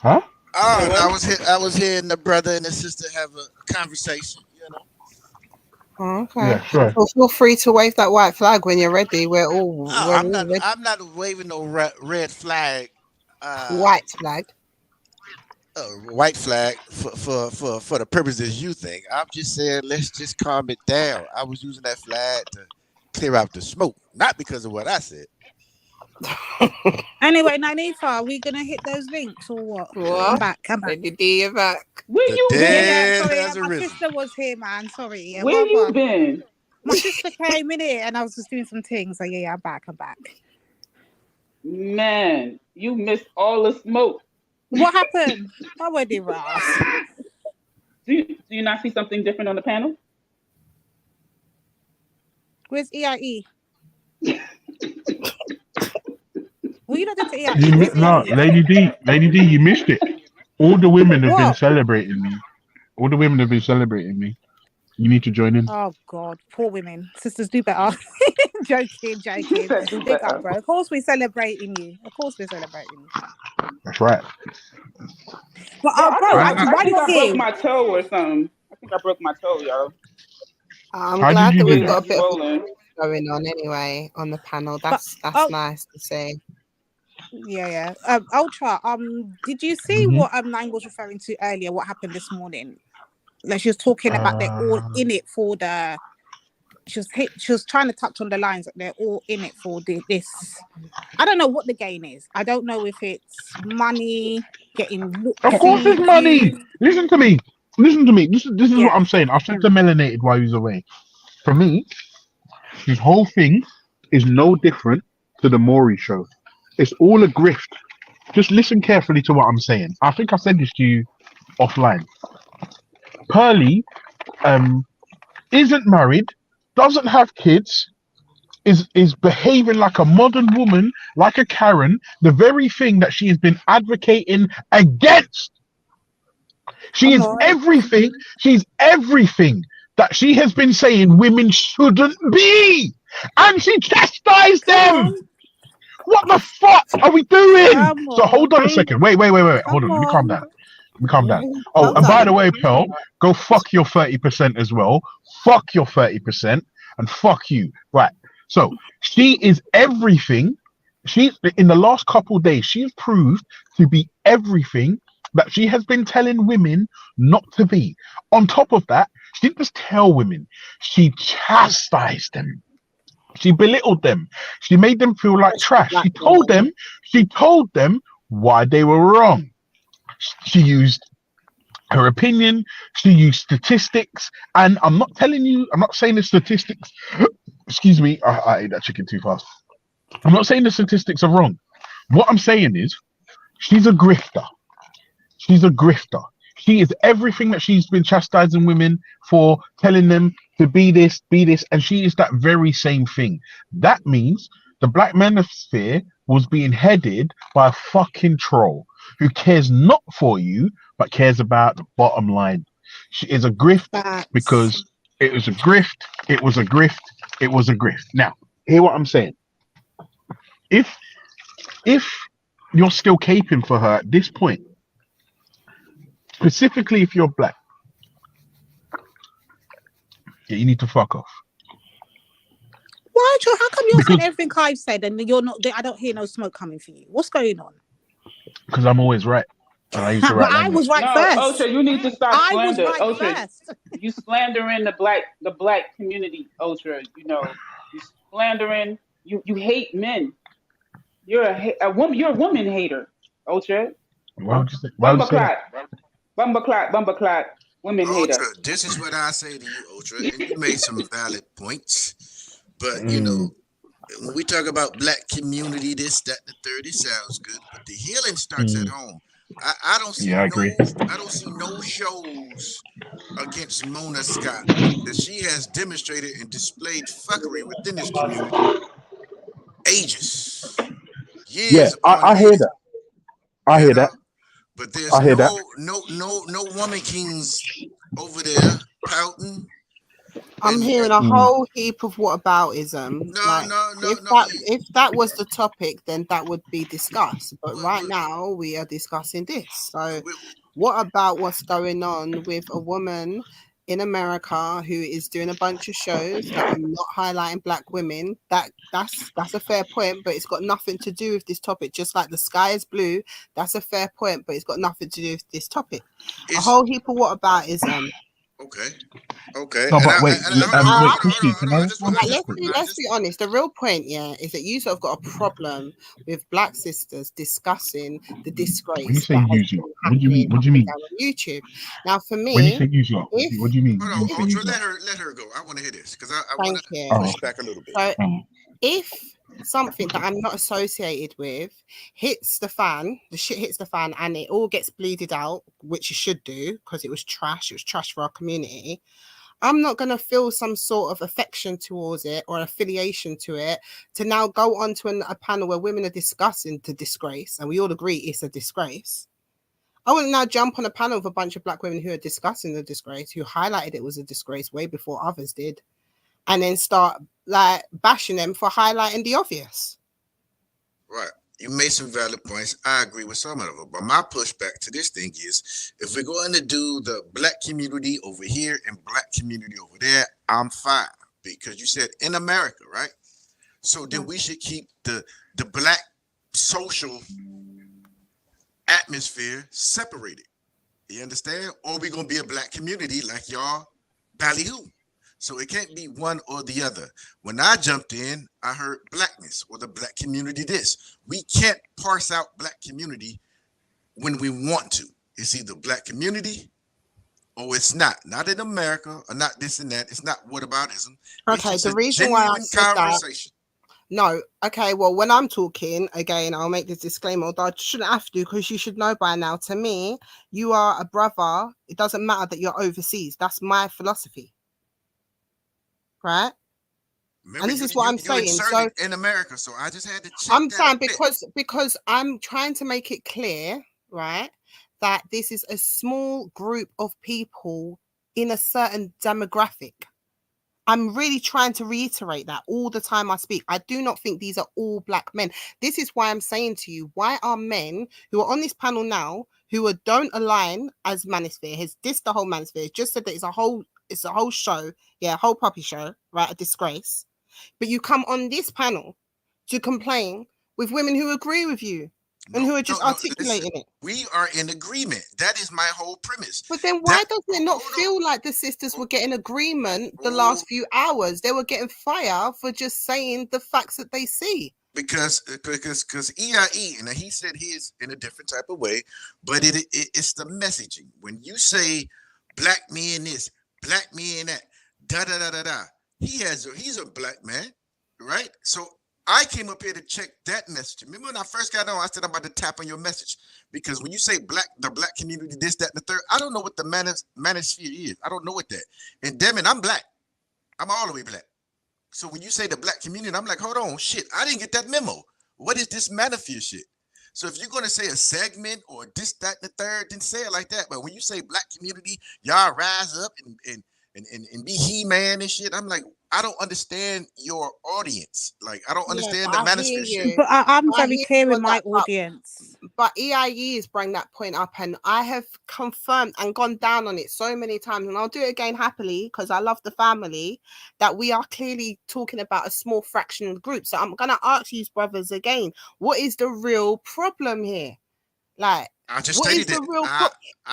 Huh? Oh, I was hearing the brother and the sister have a conversation, Okay. Yeah, sure. Well, feel free to wave that white flag when you're ready. We're all I'm ready. not waving no red flag. White flag. White flag for the purposes you think. I'm just saying, let's just calm it down. I was using that flag to clear out the smoke, not because of what I said. Anyway, Nanifa, are we gonna hit those links or what? What? I'm back. Lady D, you're back. Where you been? Sorry, my sister was here, man. Sorry. Yeah, Where you been? My sister came in here and I was just doing some things. So yeah, I'm back. Man, you missed all the smoke. What happened? My wedding Ross. Do you not see something different on the panel? Where's EIE? Well, you not did to EIE. No, Lady D, you missed it. All the women have been celebrating me. You need to join in. Oh God, poor women. Sisters, do better. joking. Big up, bro. Of course we're celebrating you. That's right. But I think I here. broke my toe or something. I think I broke my toe, y'all. I'm glad that we've got a bit of going on anyway on the panel. That's nice to see. Yeah. Ultra. Did you see what Nine was referring to earlier? What happened this morning? Like she was talking about they're all in it for the. She was trying to touch on the lines that they're all in it for this. I don't know what the gain is. I don't know if it's money, getting looked. Of course, it's money. Listen to me. This is what I'm saying. I said to Melanated while he was away. For me, this whole thing is no different to the Maury show. It's all a grift. Just listen carefully to what I'm saying. I think I said this to you offline. Pearly isn't married, doesn't have kids, is behaving like a modern woman, like a Karen, the very thing that she has been advocating against. She's everything that she has been saying women shouldn't be. And she chastised them. What the fuck are we doing? So hold on a second. Wait. Hold on. Let me calm down. Oh, and by the way, Pearl, go fuck your 30% as well. Fuck your 30% and fuck you. Right. So she is everything. She in the last couple of days, she has proved to be everything that she has been telling women not to be. On top of that, she didn't just tell women, she chastised them. She belittled them. She made them feel like trash. She told them why they were wrong. She used her opinion. She used statistics. And I'm not saying the statistics. Excuse me. I ate that chicken too fast. I'm not saying the statistics are wrong. What I'm saying is she's a grifter. She is everything that she's been chastising women for, telling them to be this, and she is that very same thing. That means the black manosphere was being headed by a fucking troll who cares not for you, but cares about the bottom line. She is a grift because it was a grift. Now, hear what I'm saying. If you're still caping for her at this point, specifically if you're black, you need to fuck off. Why, Joe? How come you're saying everything I've said and you're not? I don't hear no smoke coming for you. What's going on? Because I'm always right. And I used to write. I was right first. Osha, you need to stop slander. I was right first. You slandering the black community, Osha. You know, you slandering. You hate men. You're a woman. You're a woman hater, Osha. Why would you say? Bumbleclot, women hater. Ultra, this is what I say to you, Ultra, and you made some valid points. But you know, when we talk about black community, this, that, the third, it sounds good. But the healing starts at home. I don't see. I agree. I don't see no shows against Mona Scott that she has demonstrated and displayed fuckery within this community. Ages, years. Yeah, I hear that. I hear that. But there's no woman kings over there pouting. I'm hearing a whole heap of whataboutism. If that was the topic, then that would be discussed. But right now we are discussing this. So what about what's going on with a woman in America who is doing a bunch of shows that are not highlighting black women, that's a fair point, but it's got nothing to do with this topic. Just like the sky is blue, that's a fair point, but it's got nothing to do with this topic. A whole heap of what about is Okay. No, but wait, Christine, can I respond to this quickly? let's be honest. The real point, is that you have got a problem with black sisters discussing the disgrace When you say that has use been lot, what do you mean? happening What do you up and mean? down on YouTube. Now, for me, When you say use lot, what do you mean? Hold When on, you say use Ultra, lot? let her go. I want to hear this because I Thank want to you. push back a little bit. So, if something that I'm not associated with hits the fan, the shit hits the fan, and it all gets bleeded out, which it should do because it was trash. It was trash for our community. I'm not going to feel some sort of affection towards it or affiliation to it to now go on to a panel where women are discussing the disgrace, and we all agree it's a disgrace. I wouldn't now jump on a panel with a bunch of black women who are discussing the disgrace, who highlighted it was a disgrace way before others did, and then start like bashing them for highlighting the obvious. Right. You made some valid points. I agree with some of them. But my pushback to this thing is, if we're going to do the black community over here and black community over there, I'm fine. Because you said in America, right? So then we should keep the black social atmosphere separated. You understand? Or we're going to be a black community like y'all ballyhoo. So it can't be one or the other. When I jumped in, I heard blackness or the black community this. We can't parse out black community when we want to. It's either black community or it's not. Not in America or not this and that. It's not whataboutism. Okay, the reason why I said that. No, okay, well, when I'm talking, again, I'll make this disclaimer, although I shouldn't have to because you should know by now. To me, you are a brother. It doesn't matter that you're overseas. That's my philosophy. Right? Remember, and this is what I'm saying. So in America, so I just had to check. I'm saying because I'm trying to make it clear, right, that this is a small group of people in a certain demographic. I'm really trying to reiterate that all the time I speak. I do not think these are all black men. This is why I'm saying to you, why are men who are on this panel now who don't align as Manosphere, has dissed the whole Manosphere, just said that it's a whole show, a whole puppy show, right? A disgrace. But you come on this panel to complain with women who agree with you and who are just articulating it. We are in agreement. That is my whole premise. But then why doesn't it not feel like the sisters were getting agreement the last few hours? They were getting fire for just saying the facts that they see. Because EIE, and he said his in a different type of way, but it's the messaging. When you say black men this, black men that, da da da da da, he's a black man, right? So I came up here to check that message. Remember when I first got on, I said I'm about to tap on your message. Because when you say the black community, this, that, and the third, I don't know what the manosphere is. I don't know what that. And damn it, I'm black. I'm all the way black. So when you say the black community, I'm like, hold on, shit, I didn't get that memo. What is this manosphere shit? So if you're going to say a segment or this, that, and the third, then say it like that. But when you say black community, y'all rise up and be he-man and shit, I'm like, I don't understand your audience. Like, I don't understand the manosphere shit. But I'm very clear with my audience. But EIE is bringing that point up, and I have confirmed and gone down on it so many times, and I'll do it again happily because I love the family, that we are clearly talking about a small fraction of the group. So I'm going to ask you brothers again, what is the real problem here? Like, I just what is stated the real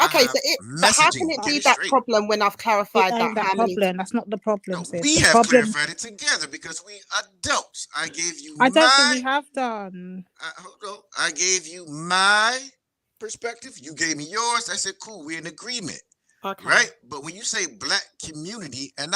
okay, so but how can it be that problem when I've clarified that problem? That's not the problem. No, we have clarified it together because we adults. I gave you I don't think we have done. Hold on. I gave you my perspective. You gave me yours. I said, cool, we're in agreement. Okay. Right? But when you say black community, and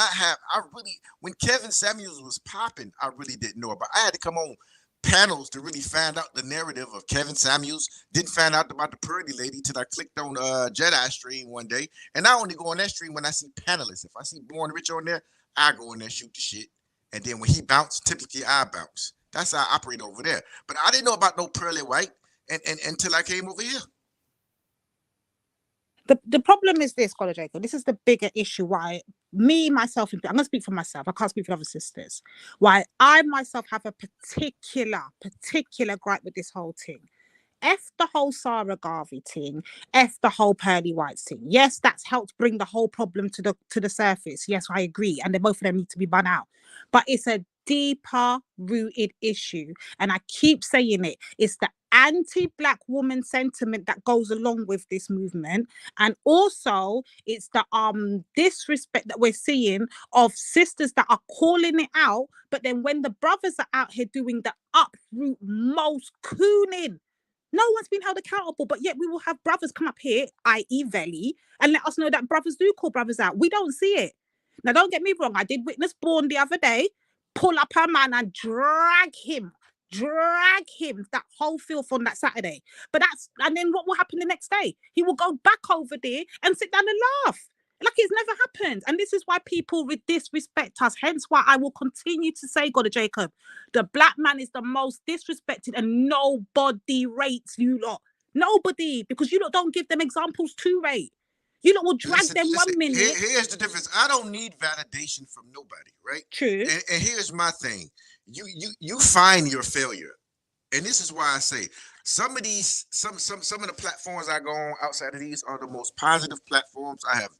when Kevin Samuels was popping, I really didn't know about. I had to come on panels to really find out the narrative of Kevin Samuels. Didn't find out about the Purdy lady till I clicked on Jedi stream one day. And I only go on that stream when I see panelists. If I see Born Rich on there, I go in there, shoot the shit. And then when he bounced, typically I bounce. That's how I operate over there. But I didn't know about no pearly white until I came over here. The problem is this, Scholar Jacob. This is the bigger issue. Why myself, I'm going to speak for myself. I can't speak for other sisters. Why I myself have a particular gripe with this whole thing F the whole Sarah Garvey thing, F the whole Pearly Whites thing. Yes, that's helped bring the whole problem to the surface. Yes, I agree. And both of them need to be bun out. But it's a deeper rooted issue. And I keep saying it. It's the anti-black woman sentiment that goes along with this movement. And also it's the disrespect that we're seeing of sisters that are calling it out. But then when the brothers are out here doing the uproot most cooning, no one's been held accountable, but yet we will have brothers come up here, i.e. Veli, and let us know that brothers do call brothers out. We don't see it. Now, don't get me wrong. I did witness Bourne the other day pull up a man and drag him, that whole filth on that Saturday. And then what will happen the next day? He will go back over there and sit down and laugh. Like it's never happened. And this is why people disrespect us. Hence why I will continue to say, God of Jacob, the black man is the most disrespected and nobody rates you lot. Nobody. Because you lot don't give them examples to rate. You lot will drag them 1 minute. Here's the difference. I don't need validation from nobody, right? True. And here's my thing. You find your failure. And this is why I say some of the platforms I go on outside of these are the most positive platforms. I have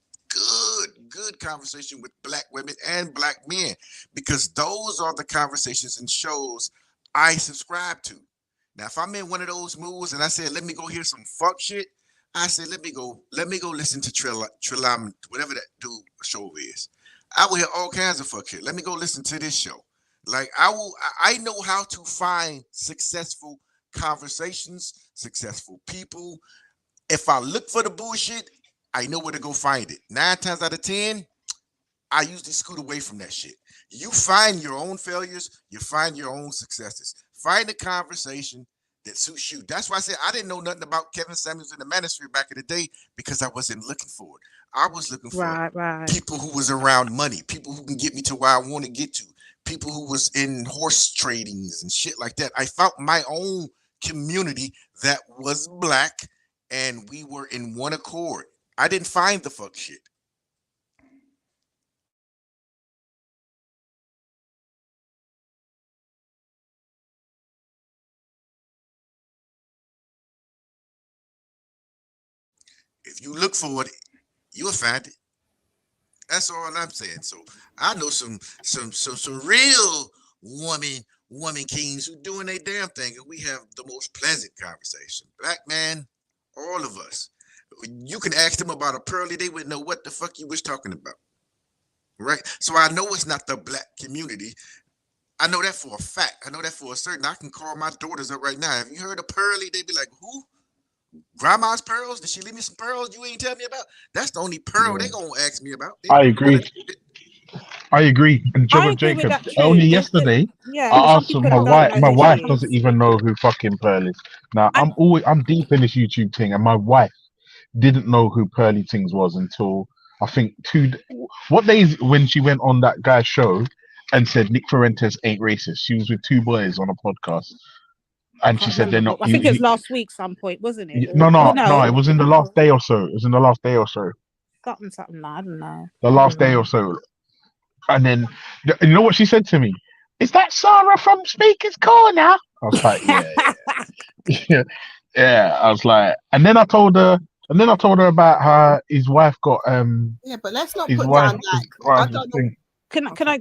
good conversation with black women and black men, because those are the conversations and shows I subscribe to. Now, if I'm in one of those moods and I said, let me go hear some fuck shit, I said, let me go listen to Trillam, whatever that dude show is. I will hear all kinds of fuck shit. Let me go listen to this show. Like I know how to find successful conversations, successful people. If I look for the bullshit, I know where to go find it. 9 times out of 10, I usually scoot away from that shit. You find your own failures, you find your own successes. Find a conversation that suits you. That's why I said I didn't know nothing about Kevin Samuels in the Manosphere back in the day, because I wasn't looking for it. I was looking for people who was around money, people who can get me to where I want to get to, people who was in horse tradings and shit like that. I found my own community that was black and we were in one accord. I didn't find the fuck shit. If you look for it, you'll find it. That's all I'm saying. So I know some real woman kings who doing their damn thing, and we have the most pleasant conversation. Black man, all of us. You can ask them about a pearly, they would know what the fuck you was talking about. Right? So I know it's not the black community. I know that for a fact. I know that for a certain. I can call my daughters up right now. Have you heard of pearly? They'd be like, who? Grandma's pearls? Did she leave me some pearls you ain't tell me about? That's the only pearl they gonna ask me about. I agree. And Jacob, only yesterday, I asked my wife. My wife doesn't even know who fucking Pearl is. Now I'm deep in this YouTube thing, and my wife didn't know who Pearly Things was until I think what days when she went on that guy's show and said Nick Fuentes ain't racist. She was with 2 boys on a podcast, and she said they're not. I think it was last week, some point, wasn't it? No, it was in the last day or so. It was in the last day or so. Something. I don't know. The last day or so. And then, you know what she said to me? Is that Sarah from Speaker's Corner? I was like, yeah. I was like, and then I told her about his wife got Yeah, but let's not put down that. I don't know. Can I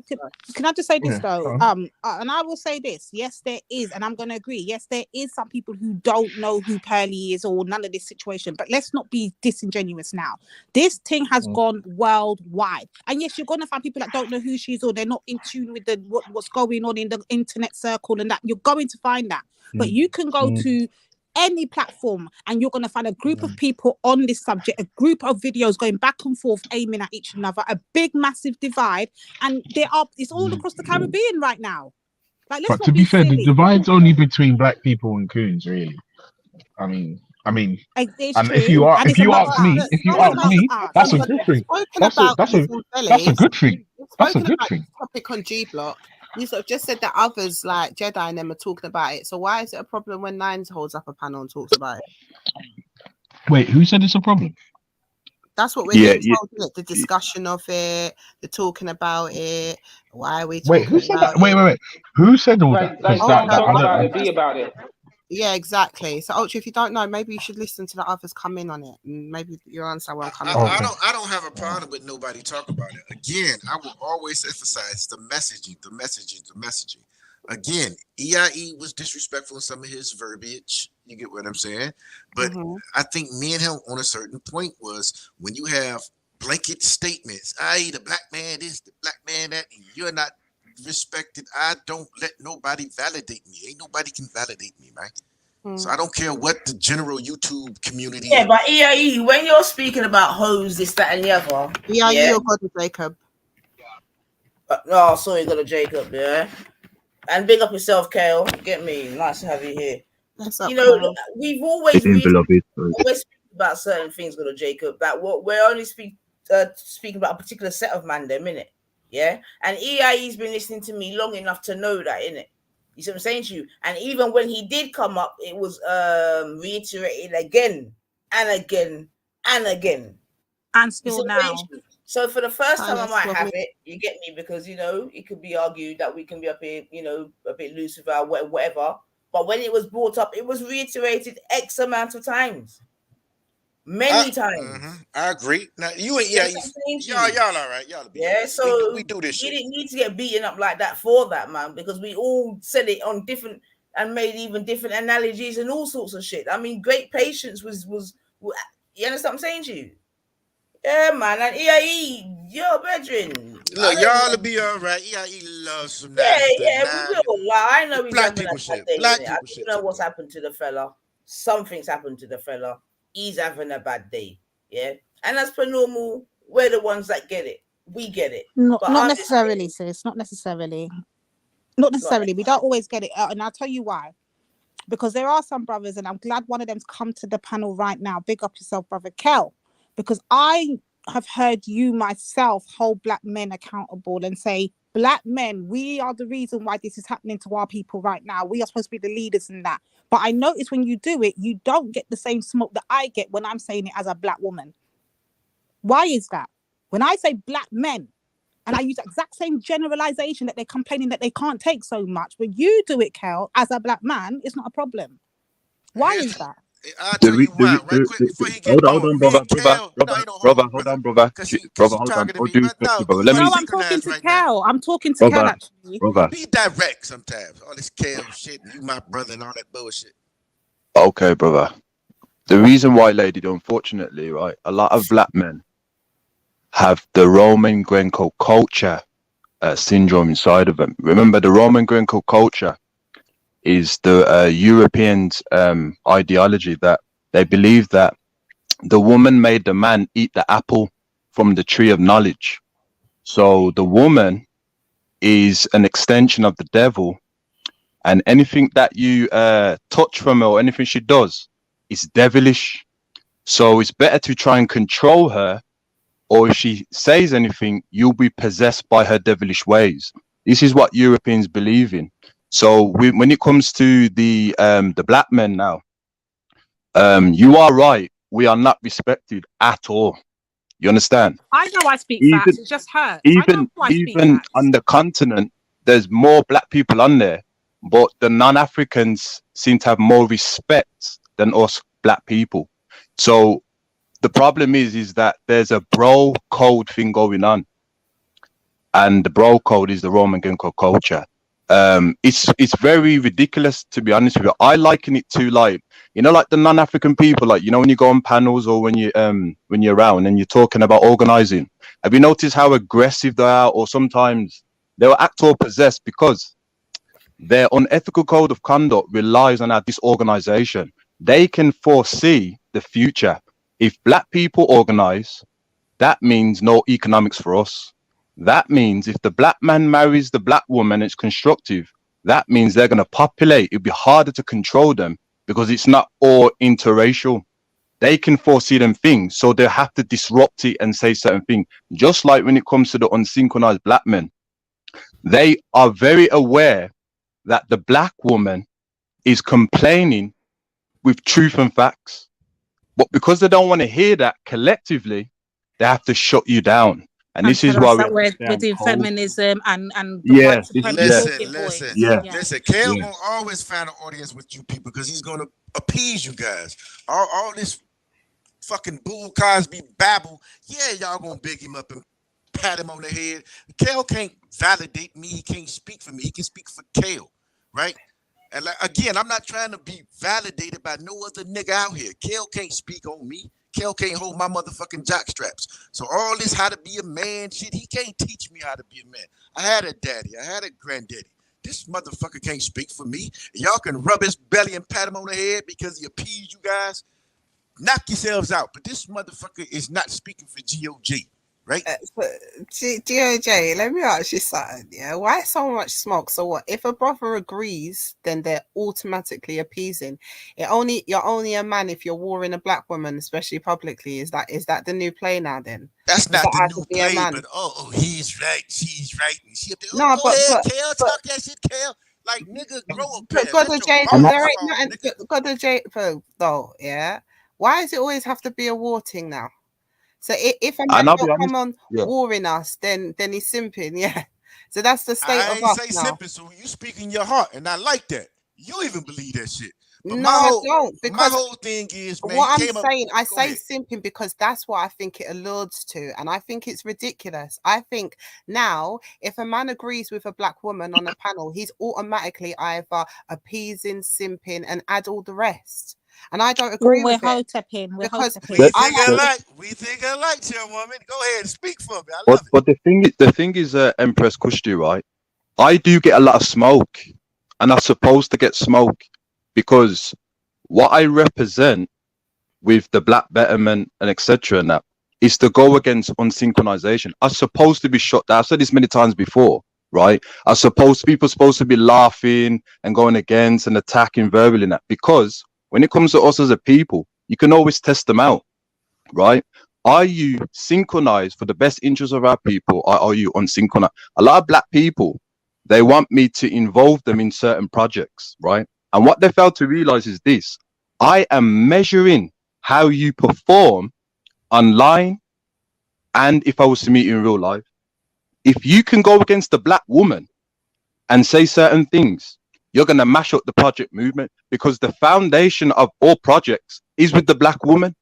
just say this though? And I will say this. Yes, there is, and I'm going to agree. Yes, there is some people who don't know who Pearly is or none of this situation. But let's not be disingenuous now. This thing has gone worldwide, and yes, you're going to find people that don't know who she is or they're not in tune with what's going on in the internet circle, and that you're going to find that. But you can go to any platform and you're going to find a group of people on this subject, a group of videos going back and forth aiming at each another, a big massive divide, and it's all across the Caribbean right now. Like, but to be fair, the divide's only between black people and coons, really. I mean, and if you ask me, that's a good thing. That's a good thing. That's a good thing. Topic on G Block. You sort of just said that others like Jedi and them are talking about it. So why is it a problem when Nines holds up a panel and talks about it? Wait, who said it's a problem? That's what we're getting told, isn't it? The discussion of it, the talking about it. Why are we talking who said that? Wait. Who said all that? Like talk about it, be about it. Yeah, exactly. So, Ultra, if you don't know, maybe you should listen to the others come in on it. Maybe you'll understand where I'm coming from. I don't have a problem with nobody talking about it. Again, I will always emphasize the messaging. Again, EIE was disrespectful in some of his verbiage. You get what I'm saying? But I think me and him on a certain point was when you have blanket statements, i.e. the black man this, the black man that, and you're not respected. I don't let nobody validate me. Ain't nobody can validate me, man. So I don't care what the general YouTube community. Yeah, but EIE, when you're speaking about hoes, this, that, and the other. EIE or God of Jacob? Oh, sorry, God of Jacob, yeah. And big up yourself, Kale. Get me. Nice to have you here. You know, we've always speak about certain things, God of Jacob, that we're only speaking about a particular set of man, them, innit? Yeah, and EIE's been listening to me long enough to know that, innit? You see what I'm saying to you? And even when he did come up, it was reiterated again and again and again. And still now. So for the first time, I might have it. You get me? Because, you know, it could be argued that we can be up here, you know, a bit loose with our whatever. But when it was brought up, it was reiterated X amount of times. Many times. I agree. Now you ain't y'all all right. Y'all be so we do this shit. You didn't need to get beaten up like that for that, man, because we all said it on different and made even different analogies and all sorts of shit. I mean, great patience was you understand what I'm saying to you? Yeah, man, and EIE, your brethren. Look, y'all will be all right. EIE loves some we will. Like, I know he's black people shit. Black people shit. I don't know what's happened to the fella. Something's happened to the fella. He's having a bad day, yeah. And as per normal, we're the ones that get it. We get it. Not necessarily, sis. Not necessarily. We don't always get it, and I'll tell you why. Because there are some brothers, and I'm glad one of them's come to the panel right now. Big up yourself, brother Kel. Because I have heard you myself hold black men accountable and say, black men, we are the reason why this is happening to our people right now. We are supposed to be the leaders in that. But I notice when you do it, you don't get the same smoke that I get when I'm saying it as a black woman. Why is that? When I say black men, and I use the exact same generalization that they're complaining that they can't take so much, but you do it, Kel, as a black man, it's not a problem. Why is that? I'll tell you why, right quick before he get hold on, brother, hold on, brother. I'm talking to Kel. I'm talking to Kel, actually. Brother. Be direct sometimes. All this Kel shit, and you my brother and all that bullshit. Okay, brother. The reason why, lady, unfortunately, right, a lot of black men have the Roman Grenco culture syndrome inside of them. Remember, the Roman Grenco culture is the Europeans' ideology that they believe that the woman made the man eat the apple from the tree of knowledge. So the woman is an extension of the devil, and anything that you touch from her or anything she does is devilish. So it's better to try and control her, or if she says anything, you'll be possessed by her devilish ways. This is what Europeans believe in. So when it comes to the black men now, you are right. We are not respected at all. You understand? I know I speak facts. It just hurts. Even on the continent, there's more black people on there, but the non-Africans seem to have more respect than us black people. So the problem is that there's a bro code thing going on, and the bro code is the Roman Grenco culture. It's very ridiculous, to be honest with you. I liken it to, like, you know, like the non-African people, like, you know, when you go on panels or when you're around and you're talking about organizing, have you noticed how aggressive they are, or sometimes they'll act all possessed because their unethical code of conduct relies on our disorganization. They can foresee the future. If black people organize, that means no economics for us. That means if the black man marries the black woman, it's constructive. That means they're going to populate. It'll be harder to control them because it's not all interracial. They can foresee them things, so they have to disrupt it and say certain things. Just like when it comes to the unsynchronized black men, they are very aware that the black woman is complaining with truth and facts. But because they don't want to hear that collectively, they have to shut you down. And this is tell why us we that have to we're stay on doing code. feminism and the Yeah, white this is supremacy talking Listen, points. yeah, listen. Kale yeah. gonna always find an audience with you people because he's gonna appease you guys. All this fucking Bull Cosby babble. Yeah, y'all gonna big him up and pat him on the head. Kale can't validate me. He can't speak for me. He can speak for Kale, right? And like, again, I'm not trying to be validated by no other nigga out here. Kale can't speak on me. Kale can't hold my motherfucking jock straps. So all this how to be a man shit, he can't teach me how to be a man. I had a daddy. I had a granddaddy. This motherfucker can't speak for me. Y'all can rub his belly and pat him on the head because he appeased you guys. Knock yourselves out. But this motherfucker is not speaking for GOG, right? GOJ, let me ask you something. Yeah, why so much smoke? So what? If a brother agrees, then they're automatically appeasing. You're only a man if you're warring a black woman, especially publicly. Is that the new play now? Then that's not that the how new to be a play. man? But he's right, she's right, and she up there. Oh, No, go but ahead, but Kale, but talk that shit, Kale. Like nigga, grow a pair. God Let of your J, balls there ain't fall, nothing. nigga. God of J, though. Yeah, why does it always have to be a war thing now? So if a man And I'll be don't honest, come on yeah. warring us, then he's simping. Yeah. So that's the state I of ain't us say now. simping, so you speaking your heart, and I like that. You even believe that shit. But No, I don't, my because whole thing is, man, what he I'm came up. saying, I Go say ahead. simping because that's what I think it alludes to, and I think it's ridiculous. I think now, if a man agrees with a black woman on a panel, he's automatically either appeasing, simping, and add all the rest. And I don't agree We're with it hoteping. We're because hoteping. We I think like alike. We think alike, chairwoman. Go ahead, speak for me. I love But the thing is, Empress Kushti, right? I do get a lot of smoke, and I'm supposed to get smoke because what I represent with the black betterment and etc. and that is to go against unsynchronization. I'm supposed to be shot down. I've said this many times before, right? People supposed to be laughing and going against and attacking verbally and that, because when it comes to us as a people, you can always test them out, right? Are you synchronized for the best interest of our people, or are you unsynchronized? A lot of black people, they want me to involve them in certain projects, right? And what they fail to realize is this: I am measuring how you perform online, and if I was to meet you in real life. If you can go against a black woman and say certain things, you're going to mash up the project movement, because the foundation of all projects is with the black woman.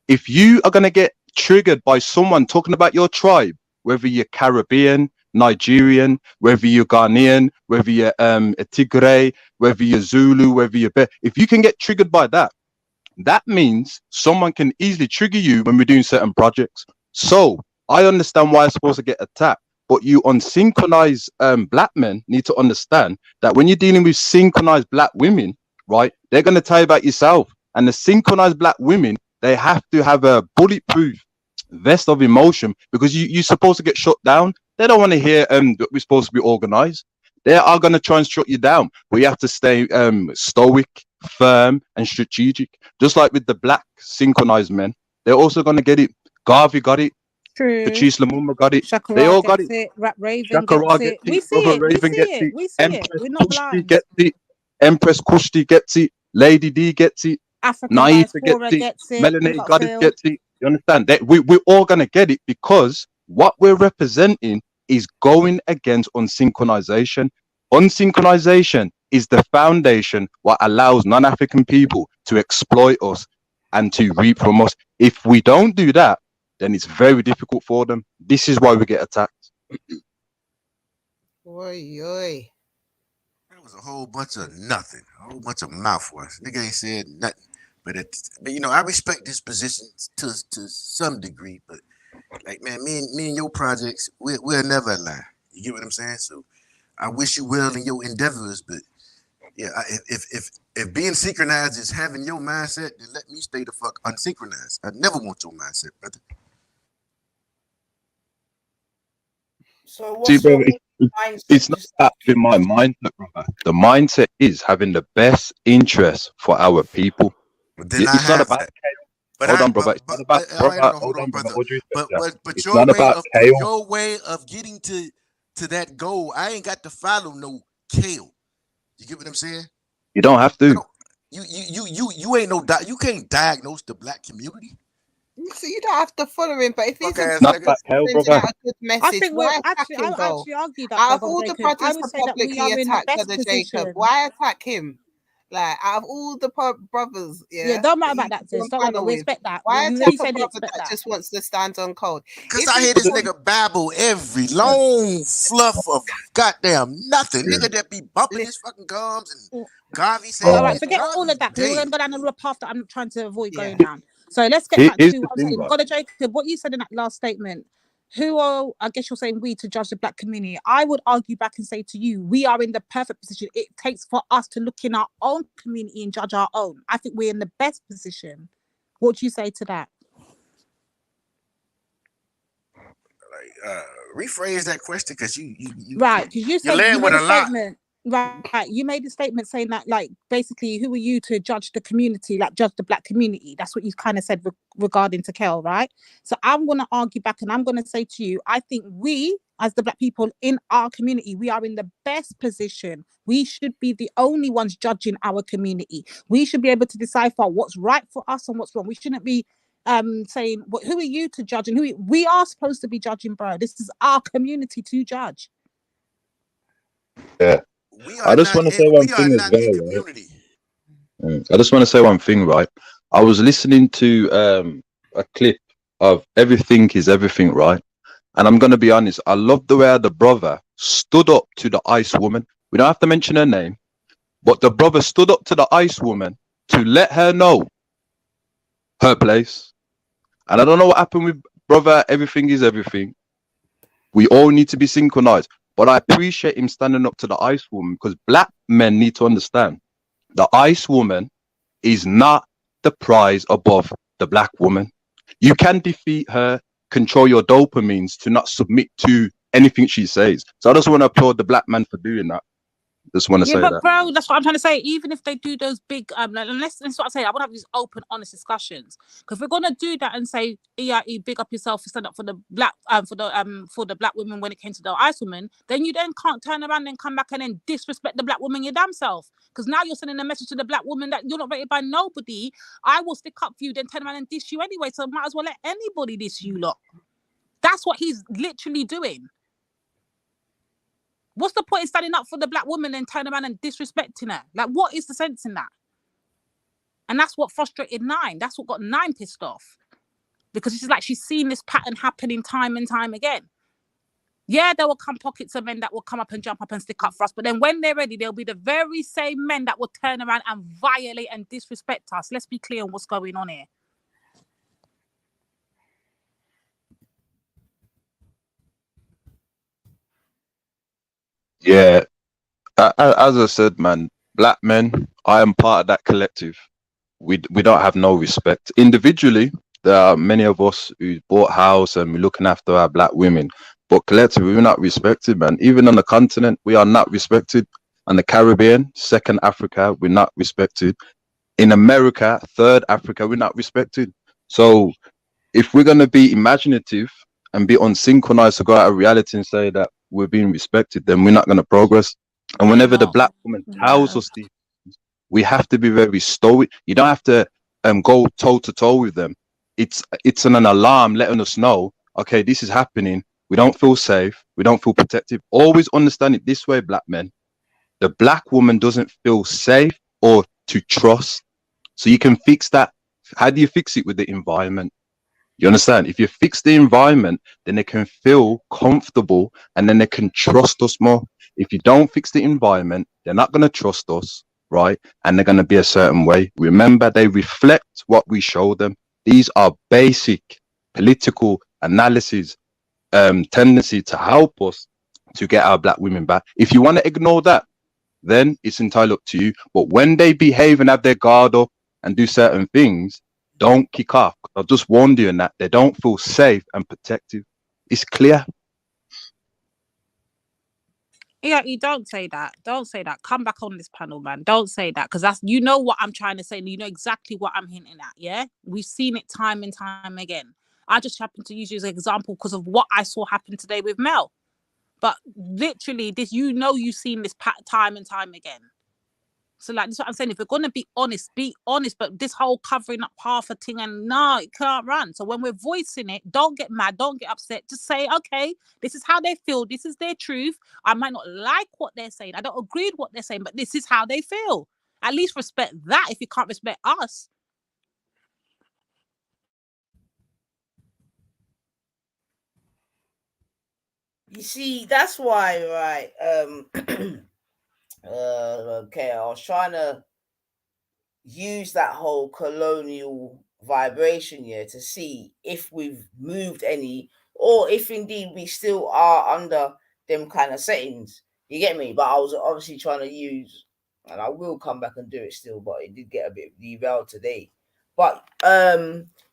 If you are going to get triggered by someone talking about your tribe, whether you're Caribbean, Nigerian, whether you're Ghanaian, whether you're a Tigray, whether you're Zulu, whether you're if you can get triggered by that, that means someone can easily trigger you when we're doing certain projects. So I understand why I'm supposed to get attacked, but you unsynchronized black men need to understand that when you're dealing with synchronized black women, right, they're going to tell you about yourself. And the synchronized black women, they have to have a bulletproof vest of emotion, because you're supposed to get shut down. They don't want to hear that we're supposed to be organized. They are going to try and shut you down, but you have to stay stoic, firm, and strategic. Just like with the black synchronized men, they're also going to get it. Garvey got it. True. Patrice Lumumba got it. They Shakara all got gets it. it. Rap Raven Shakara gets gets it. We it. see Brother it. We Raven see gets it. it. We see it. Empress We're not Kushti blind. gets it. Empress Kushti gets it. Lady D gets it. African Naisa gets diaspora it. gets it. We Melanie got Goddess Phil. gets it. You understand? That we're all going to get it, because what we're representing is going against unsynchronization. Unsynchronization is the foundation what allows non-African people to exploit us and to reap from us. If we don't do that, then it's very difficult for them. This is why we get attacked. Oi. That was a whole bunch of nothing, a whole bunch of mouthwash. Nigga ain't said nothing. But I respect this position to some degree. But like, man, me and your projects, we'll never lie. You get what I'm saying? So I wish you well in your endeavors. But yeah, if being synchronized is having your mindset, then let me stay the fuck unsynchronized. I never want your mindset, brother. So See, what's your brother, mindset? it's not that in my mindset, brother. The mindset is having the best interest for our people. But then I It's not have about that. chaos. But Hold I on, brother. but It's not but about all right, brother. hold Hold on, on, brother. brother. All due respect, yeah. But It's not about chaos. your way of getting to that goal, I ain't got to follow no Kale. You get what I'm saying? You don't have I to. don't. You ain't no you can't diagnose the black community. So you don't have to follow him, but if he's Fuck ass important, nigga. sending out a good I message, think we're why attack actually, I him would though? actually argue that, Out of Brother all the Jacob. I brothers would to say that we publicly are in the attack best Brother Jacob, position. why attack him? Like, out of all the brothers, Yeah, yeah, don't matter that about you that, could sis. on Don't matter. panel We with, expect that. why You attack really a said we brother expect that that. just wants to stand on code? Cause If I he hear this was, nigga babble every long fluff of goddamn nothing. Yeah. Nigga that be bumping his fucking gums and Garvey All saying right, Oh, this. forget Y'all all of that because we're going dead. to go down a path that I'm trying to avoid yeah, going down. So let's get back Here's to the what I'm thing, saying. right? Brother Jacob, what you said in that last statement, who are, I guess you're saying we to judge the black community. I would argue back and say to you, we are in the perfect position. It takes for us to look in our own community and judge our own. I think we're in the best position. What do you say to that? Like, rephrase that question because Right, because you said you led with made a a lot. statement. Right, you made a statement saying that, like, basically, who are you to judge the community, like judge the black community? That's what you kind of said regarding to Kel, right? So I'm going to argue back and I'm going to say to you, I think we, as the black people in our community, we are in the best position. We should be the only ones judging our community. We should be able to decipher what's right for us and what's wrong. We shouldn't be saying, well, who are you to judge? And we are supposed to be judging, bro. This is our community to judge. Yeah. I just want to say one thing as well, right? I just want to say one thing, right? I was listening to a clip of Everything is Everything, right? And I'm going to be honest, I love the way the brother stood up to the ice woman. We don't have to mention her name, but the brother stood up to the ice woman to let her know her place. And I don't know what happened with brother Everything is Everything. We all need to be synchronized. But I appreciate him standing up to the ice woman because black men need to understand the ice woman is not the prize above the black woman. You can defeat her, control your dopamines to not submit to anything she says. So I just want to applaud the black man for doing that. Just want to say but that. bro, that's what I'm trying to say. Even if they do those big, unless that's what I say, I want to have these open, honest discussions. Because we're gonna do that and say, EIE, big up yourself, stand up for the black, for the black women when it came to the ice woman. Then you then can't turn around and come back and then disrespect the black woman your damn self. Because now you're sending a message to the black woman that you're not rated by nobody. I will stick up for you, then turn around and diss you anyway. So might as well let anybody diss you lot. That's what he's literally doing. What's the point in standing up for the black woman and turning around and disrespecting her? Like, what is the sense in that? And that's what frustrated Nine. That's what got Nine pissed off. Because it's like she's seen this pattern happening time and time again. Yeah, there will come pockets of men that will come up and jump up and stick up for us. But then when they're ready, they'll be the very same men that will turn around and violate and disrespect us. Let's be clear on what's going on here. Yeah. As I said, man, black men, I am part of that collective. We don't have no respect. Individually, there are many of us who bought house and we're looking after our black women. But collectively, we're not respected, man. Even on the continent, we are not respected. On the Caribbean, second Africa, we're not respected. In America, third Africa, we're not respected. So if we're gonna be imaginative and be unsynchronized to go out of reality and say that we're being respected, then we're not gonna progress. And whenever the black woman tells us these, we have to be very stoic. You don't have to go toe to toe with them. It's an alarm letting us know, okay, this is happening. We don't feel safe. We don't feel protective. Always understand it this way, black men. The black woman doesn't feel safe or to trust. So you can fix that. How do you fix it? With the environment. You understand? If you fix the environment, then they can feel comfortable and then they can trust us more. If you don't fix the environment, they're not going to trust us, right? And they're going to be a certain way. Remember, they reflect what we show them. These are basic political analysis, tendency to help us to get our black women back. If you want to ignore that, then it's entirely up to you. But when they behave and have their guard up and do certain things, don't kick off. I've just warned you in that they don't feel safe and protective. It's clear. Yeah, you don't say that. Don't say that. Come back on this panel, man. Don't say that because that's what I'm trying to say. And you know exactly what I'm hinting at. Yeah, we've seen it time and time again. I just happened to use you as an example because of what I saw happen today with Mel. But literally, you've seen this time and time again. So like, that's what I'm saying. If we're gonna be honest, but this whole covering up half a thing, and no, it can't run. So when we're voicing it, don't get mad, don't get upset. Just say, okay, this is how they feel, this is their truth. I might not like what they're saying, I don't agree with what they're saying, but this is how they feel. At least respect that if you can't respect us. You see, that's why, right? Okay, I was trying to use that whole colonial vibration here to see if we've moved any, or if indeed we still are under them kind of settings. You get me? But I was obviously trying to use, and I will come back and do it still, but it did get a bit derailed today. But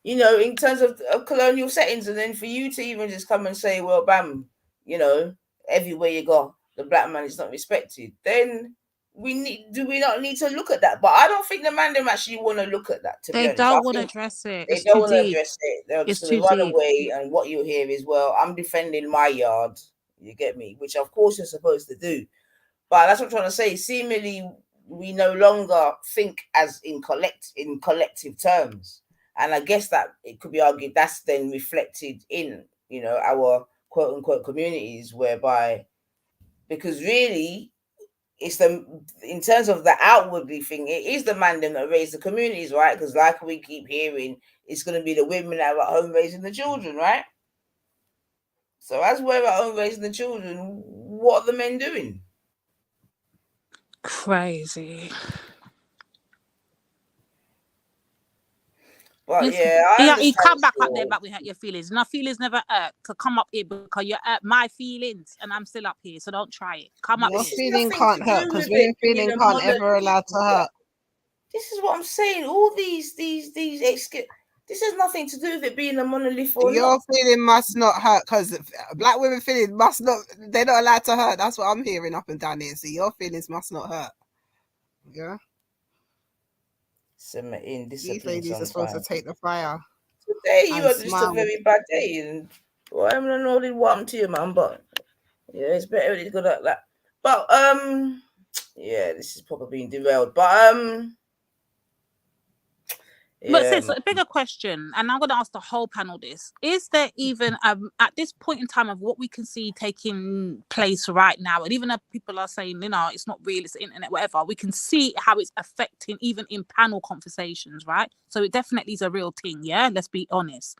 you know, in terms of colonial settings, and then for you to even just come and say, well, bam, you know, everywhere you go, the black man is not respected, then do we not need to look at that? But I don't think the man them actually want to look at that, to be They honest. don't want to address it. They It's don't too want to deep. address it. They're It's just going too to run deep. away, and what you hear is, well, I'm defending my yard. You get me? Which of course you're supposed to do. But that's what I'm trying to say. Seemingly, we no longer think as in collective terms. And I guess that it could be argued that's then reflected in, you know, our quote unquote communities, whereby, because really it's the, in terms of the outwardly thing, it is the man them that raise the communities, right? Because like we keep hearing, it's going to be the women that are at home raising the children, right? So as we're at home raising the children, what are the men doing? Crazy. But yeah, you come back up there, but we hurt your feelings. And our feelings never hurt to come up here because you hurt my feelings, and I'm still up here. So don't try it. Come up Your here. feeling can't hurt because women feeling can't ever allowed to hurt. This is what I'm saying. All these this has nothing to do with it being a monolith or your not. Feeling must not hurt because black women feeling must not. They're not allowed to hurt. That's what I'm hearing up and down here. So your feelings must not hurt. Yeah. These ladies are supposed to take the fire. Today you are just a very bad day, and well, I don't know what happened to you, man. But yeah, it's better to go like that. But yeah, this is probably being derailed. But But sis, a bigger question, and I'm going to ask the whole panel this: is there even at this point in time of what we can see taking place right now, and even if people are saying, you know, it's not real, it's the internet, whatever, we can see how it's affecting even in panel conversations, right? So it definitely is a real thing. Yeah, let's be honest.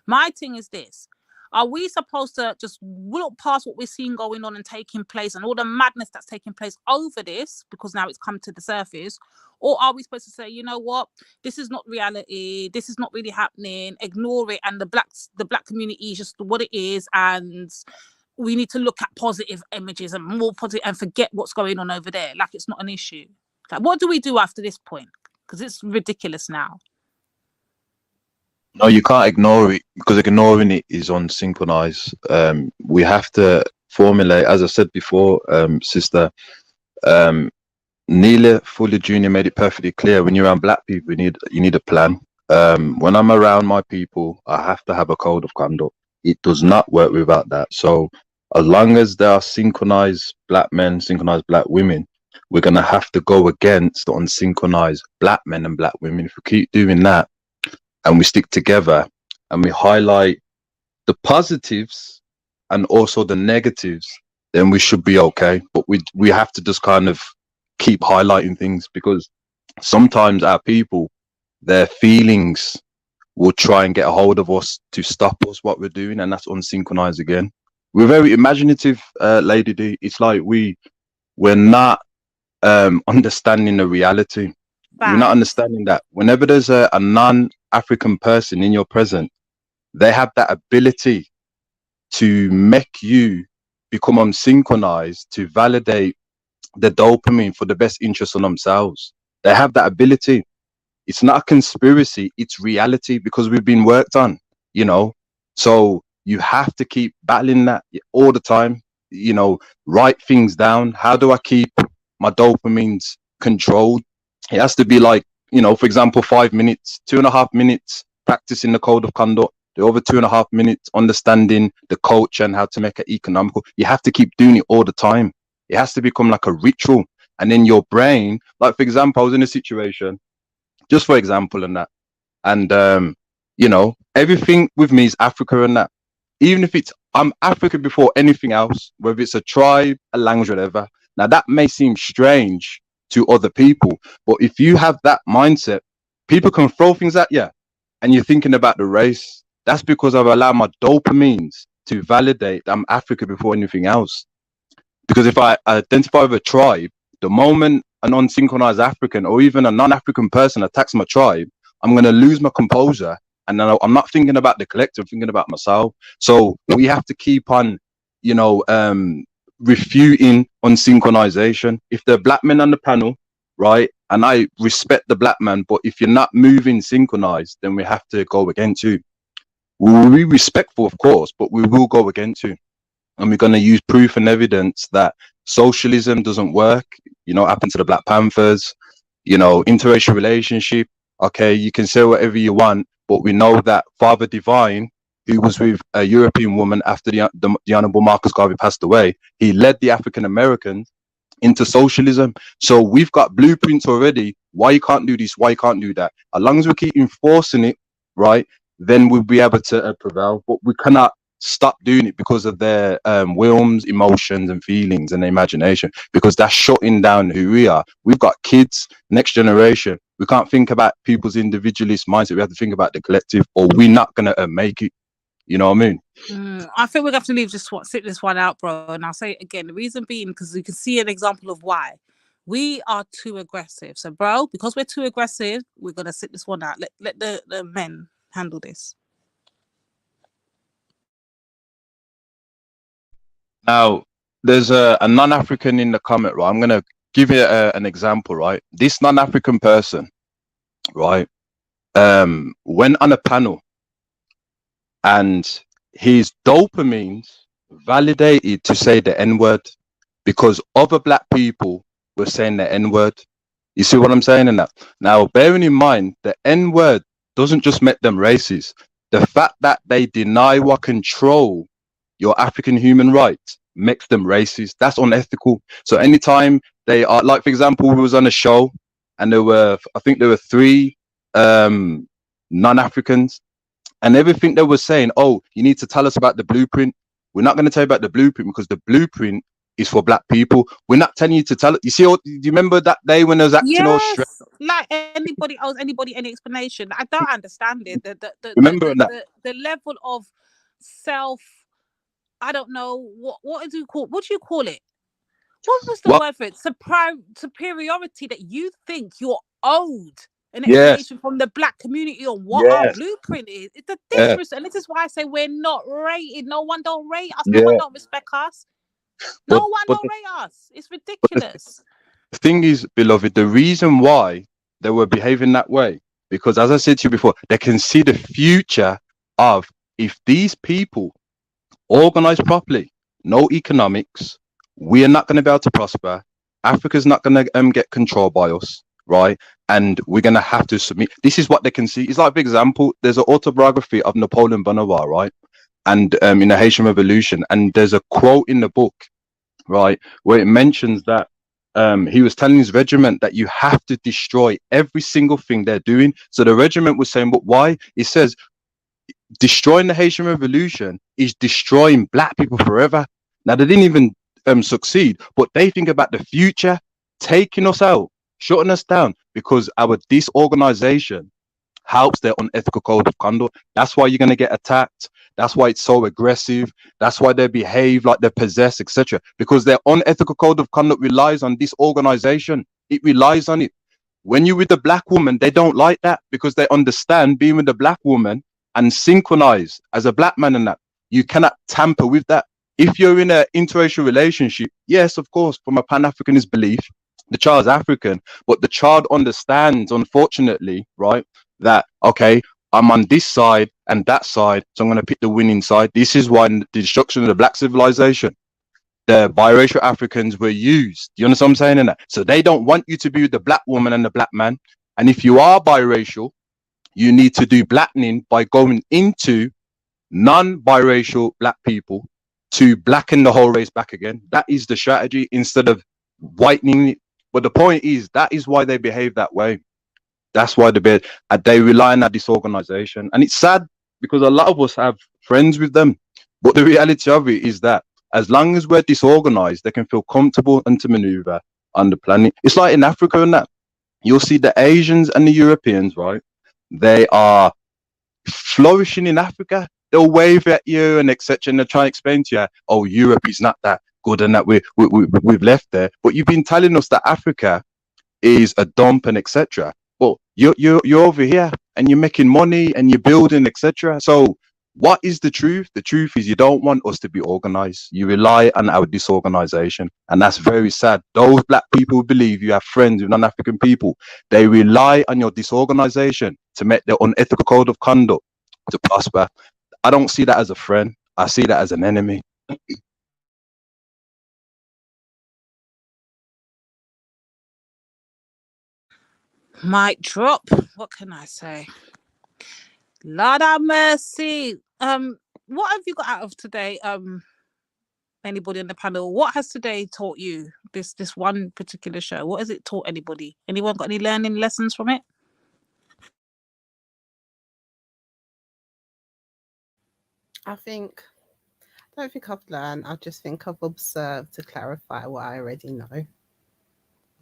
My thing is this: are we supposed to just look past what we're seeing going on and taking place and all the madness that's taking place over this because now it's come to the surface? Or are we supposed to say, you know what, this is not reality, this is not really happening, ignore it, and the black community is just what it is, and we need to look at positive images and more positive and forget what's going on over there, like it's not an issue? Like, what do we do after this point? Because it's ridiculous now. No, you can't ignore it because ignoring it is unsynchronized. We have to formulate, as I said before, sister, Neela Fuller Jr. made it perfectly clear. When you're around black people, you need a plan. When I'm around my people, I have to have a code of conduct. It does not work without that. So as long as there are synchronized black men, synchronized black women, we're going to have to go against the unsynchronized black men and black women. If we keep doing that and we stick together and we highlight the positives and also the negatives, then we should be okay. But we have to just kind of keep highlighting things, because sometimes our people, their feelings will try and get a hold of us to stop us what we're doing, and that's unsynchronized again. We're very imaginative, Lady D. It's like we're not understanding the reality. We're not understanding that whenever there's a non-African person in your presence, they have that ability to make you become unsynchronized, to validate the dopamine for the best interest of themselves. They have that ability. It's not a conspiracy, it's reality, because we've been worked on, you know. So you have to keep battling that all the time, you know, write things down. How do I keep my dopamines controlled? It has to be like, you know, for example, 5 minutes, 2.5 minutes practicing the code of conduct, the over 2.5 minutes understanding the culture and how to make it economical. You have to keep doing it all the time. It has to become like a ritual. and then your brain, like for example, I was in a situation, just for example, and you know, everything with me is Africa and that. Even if I'm Africa before anything else, whether it's a tribe, a language, whatever. Now that may seem strange to other people, but if you have that mindset, people can throw things at you, and you're thinking about the race. That's because I've allowed my dopamines to validate that I'm Africa before anything else. Because if I identify with a tribe, the moment an unsynchronized African or even a non-African person attacks my tribe, I'm going to lose my composure. And then I'm not thinking about the collective, I'm thinking about myself. So we have to keep on, you know, refuting unsynchronization. If there are black men on the panel, right, and I respect the black man, but if you're not moving synchronized, then we have to go against you. We'll be respectful, of course, but we will go against you. And we're going to use proof and evidence that socialism doesn't work. You know what happened to the Black Panthers, you know, interracial relationship. Okay, you can say whatever you want, but we know that Father Divine, who was with a European woman after the Honorable Marcus Garvey passed away, he led the African Americans into socialism. So we've got blueprints already. Why you can't do this? Why you can't do that? As long as we keep enforcing it, right, then we'll be able to prevail. But we cannot stop doing it because of their whims, emotions, and feelings and imagination, because that's shutting down who we are. We've got kids, next generation. We can't think about people's individualist mindset. We have to think about the collective, or we're not gonna make it. You know what I mean? I think we're gonna have to leave sit this one out, bro. And I'll say it again. The reason being because you can see an example of why we are too aggressive. So, bro, because we're too aggressive, we're gonna sit this one out. Let the men handle this. Now, there's a non-African in the comment, right? I'm going to give you an example, right? This non-African person, right, went on a panel and his dopamines validated to say the N-word because other black people were saying the N-word. You see what I'm saying in that? Now, bearing in mind, the N-word doesn't just make them racist. The fact that they deny or control your African human rights makes them racist. That's unethical. So anytime they are, like, for example, we was on a show and I think there were 3 non-Africans, and everything they were saying, oh, you need to tell us about the blueprint. We're not going to tell you about the blueprint because the blueprint is for black people. We're not telling you to tell it. You see, do you remember that day when there was acting all straight? Like anybody owes anybody any explanation. I don't understand it. The level of self, I don't know what do you call it? What was the word for it? Superiority that you think you're owed an explanation from the black community on what our blueprint is. It's a disrespect, and this is why I say we're not rated. No one don't rate us. No one don't respect us. No one don't rate us. It's ridiculous. The thing is, beloved, the reason why they were behaving that way, because as I said to you before, they can see the future of if these people organize properly, no economics, we are not going to be able to prosper. Africa's not going to get controlled by us, right? And we're going to have to submit. This is what they can see. It's like, for example, there's an autobiography of Napoleon Bonaparte, right? And in the Haitian Revolution, and there's a quote in the book, right, where it mentions that he was telling his regiment that you have to destroy every single thing they're doing. So the regiment was saying, but why? It says destroying the Haitian Revolution is destroying black people forever. Now, they didn't even succeed, but they think about the future, taking us out, shutting us down, because our disorganization helps their unethical code of conduct. That's why you're going to get attacked. That's why it's so aggressive. That's why they behave like they're possessed, etc. Because their unethical code of conduct relies on disorganization. It relies on it. When you're with the black woman, they don't like that because they understand being with the black woman and synchronize as a black man and that. You cannot tamper with that. If you're in an interracial relationship, yes, of course, from a Pan-Africanist belief, the child's African, but the child understands, unfortunately, right, that, okay, I'm on this side and that side, so I'm going to pick the winning side. This is why in the destruction of the black civilization, the biracial Africans were used. You understand what I'm saying in that? So they don't want you to be with the black woman and the black man. And if you are biracial, you need to do blackening by going into non-biracial black people to blacken the whole race back again. That is the strategy, instead of whitening it. But the point is, that is why they behave that way. That's why they rely on that disorganization. And it's sad because a lot of us have friends with them. But the reality of it is that as long as we're disorganized, they can feel comfortable and to maneuver on the planet. It's like in Africa and that. You'll see the Asians and the Europeans, right? They are flourishing in Africa. They'll wave at you and etc. And they'll try and explain to you, oh, Europe is not that good and that we've left there. But you've been telling us that Africa is a dump and etc. But you're over here and you're making money and you're building etc. So what is the truth? The truth is you don't want us to be organized. You rely on our disorganization, and that's very sad. Those black people who believe you have friends with non-African people, they rely on your disorganization to make their unethical code of conduct to prosper. I don't see that as a friend. I see that as an enemy. Mic drop. What can I say? Lord have mercy. What have you got out of today? Anybody on the panel? What has today taught you? This one particular show. What has it taught anybody? Anyone got any learning lessons from it? I don't think I've learned. I just think I've observed to clarify what I already know.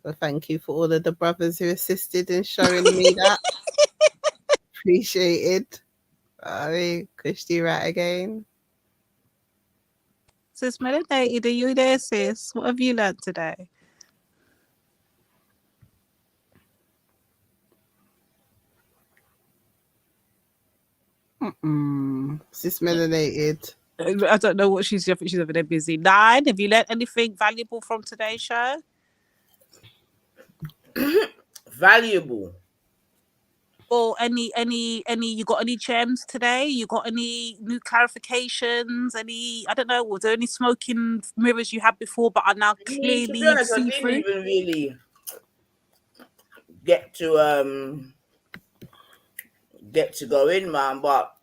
So thank you for all of the brothers who assisted in showing me that. Appreciated. I mean, Kushti right again. Sis Meditated, are you there, sis? What have you learned today? Sis Meditated. I don't know what she's. I think she's over there busy. 9. Have you learned anything valuable from today's show? Valuable. Or any you got any gems today? You got any new clarifications? Any, I don't know, was there any smoking mirrors you had before but are now clearly To be honest, I see didn't through? even really get to go in, man, but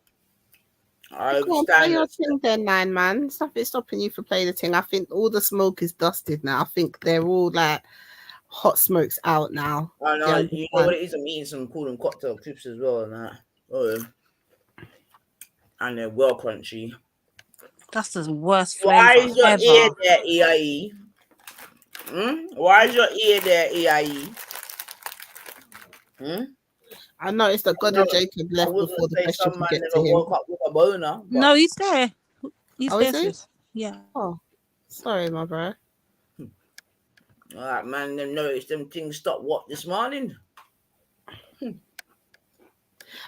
I Go on, play your thing then, 9 man. Nothing stopping you from playing the thing. I think all the smoke is dusted now. I think they're all like hot smokes out now. I know, you know what it is. I'm eating some CooN cocktail chips as well and that. Oh, and they're well crunchy. That's the worst flavor. Why is your ever. ear there, EIE? Why is your ear there, EIE? I noticed that God and Jacob left before the question could get to him. Woke up with a boner, No, he's there. He's there. Is he? Yeah. Oh, sorry, my bro. All right, man. Them noticed them things stopped what this morning. But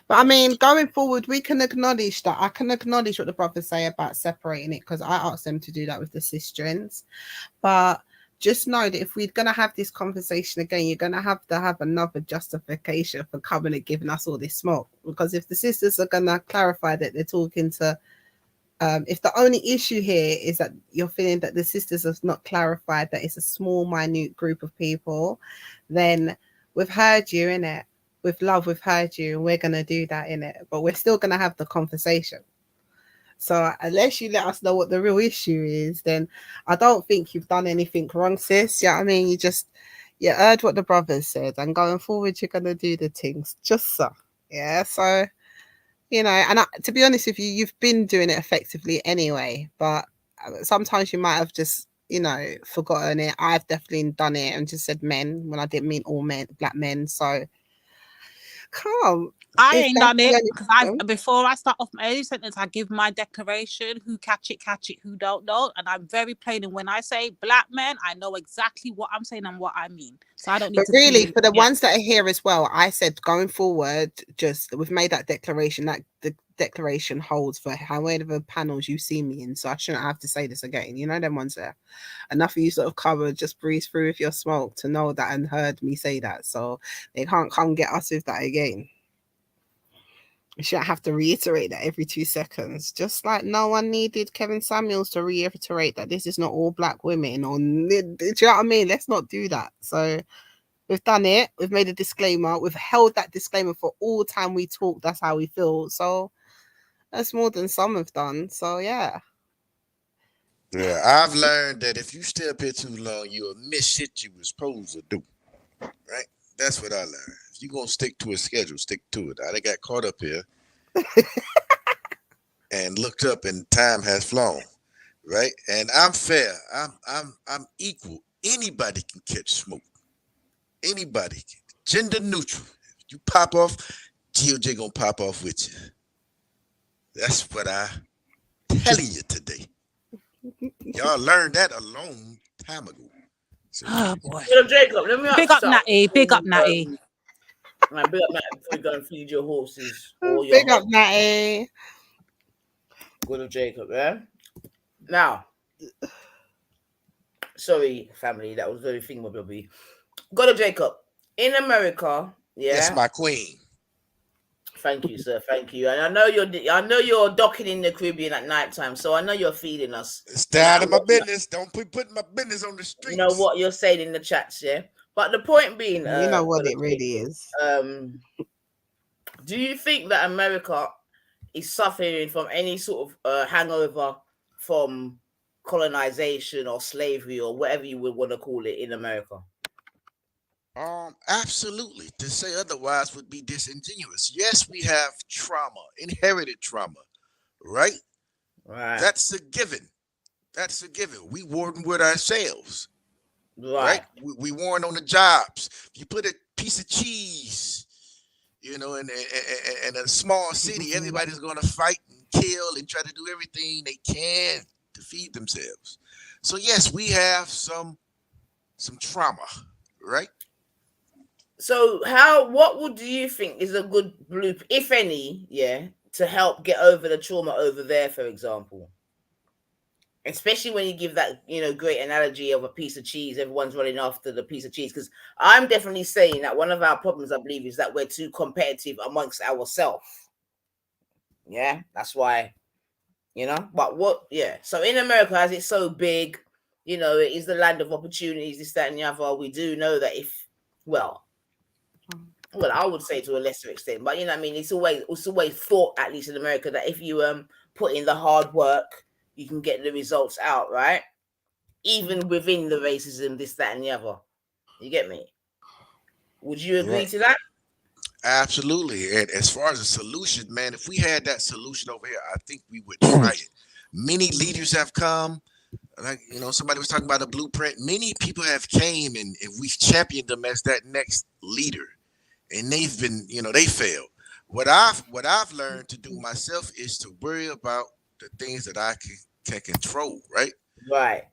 I mean, going forward, we can acknowledge that. I can acknowledge what the brothers say about separating it because I asked them to do that with the sisterins. But just know that if we're going to have this conversation again, you're going to have another justification for coming and giving us all this smoke. Because if the sisters are going to clarify that they're talking to, if the only issue here is that you're feeling that the sisters have not clarified that it's a small, minute group of people, then we've heard you, innit? With love, we've heard you, and we're going to do that, innit? But we're still going to have the conversation. So unless you let us know what the real issue is, then I don't think you've done anything wrong, sis. Yeah, I mean, you heard what the brothers said, and going forward, you're going to do the things just so. Yeah, so, you know, and to be honest with you, you've been doing it effectively anyway, but sometimes you might have just, you know, forgotten it. I've definitely done it and just said men when I didn't mean all men, black men. So, come. I ain't done it because before I start off my sentence, I give my declaration: who catch it, who don't know. And I'm very plain. And when I say black men, I know exactly what I'm saying and what I mean. So I don't need but to. But really, for the ones that are here as well, I said going forward, just we've made that declaration. That the declaration holds for however panels you see me in. So I shouldn't have to say this again. You know, them ones there. Enough of you sort of covered, just breeze through with your smoke to know that and heard me say that. So they can't come get us with that again. You shouldn't have to reiterate that every 2 seconds. Just like no one needed Kevin Samuels to reiterate that this is not all black women. Or, do you know what I mean? Let's not do that. So we've done it. We've made a disclaimer. We've held that disclaimer for all time we talk. That's how we feel. So that's more than some have done. So yeah. Yeah, I've learned that if you stay up here too long, you'll miss shit you were supposed to do. Right? That's what I learned. If you're gonna stick to a schedule, stick to it. I got caught up here and looked up, and time has flown. Right? And I'm fair. I'm equal. Anybody can catch smoke. Anybody. Gender neutral. If you pop off, GOJ gonna pop off with you. That's what I telling you today. Y'all learned that a long time ago. So, oh boy. So Jacob, let me ask Big you up something. Natty. Big up Natty. Man, big up Natty before you go and feed your horses or your Big up, Natty. Good of Jacob, yeah? Now, sorry, family, that was very thingamabobbly. Good of Jacob. In America, yeah. Yes, my queen. Thank you, sir. Thank you. And I know you're docking in the Caribbean at night time, so I know you're feeding us. It's down to my business. Don't put my business on the streets. You know what you're saying in the chats, yeah? But the point being, you know what it really is. Do you think that America is suffering from any sort of hangover from colonization or slavery or whatever you would want to call it in America? Absolutely. To say otherwise would be disingenuous. Yes, we have trauma, inherited trauma, right? Right. That's a given. That's a given. We warring with ourselves, right? We warring on the jobs. If you put a piece of cheese, you know, in a small city, everybody's going to fight and kill and try to do everything they can to feed themselves. So yes, we have some trauma, right? So what do you think is a good blueprint, if any, yeah, to help get over the trauma over there, for example? Especially when you give that, great analogy of a piece of cheese, everyone's running after the piece of cheese. Because I'm definitely saying that one of our problems, I believe, is that we're too competitive amongst ourselves. Yeah, that's why, but so in America, as it's so big, it is the land of opportunities, this, that, and the other. We do know that well, I would say to a lesser extent, but I mean, it's always thought, at least in America, that if you put in the hard work, you can get the results out, right? Even within the racism, this, that, and the other. You get me? Would you agree to that? Absolutely. And as far as a solution, man, if we had that solution over here, I think we would try it. Many leaders have come. Like, somebody was talking about a blueprint. Many people have came and we've championed them as that next leader. And they've been, they failed. What I've learned to do myself is to worry about the things that I can control, right? Right.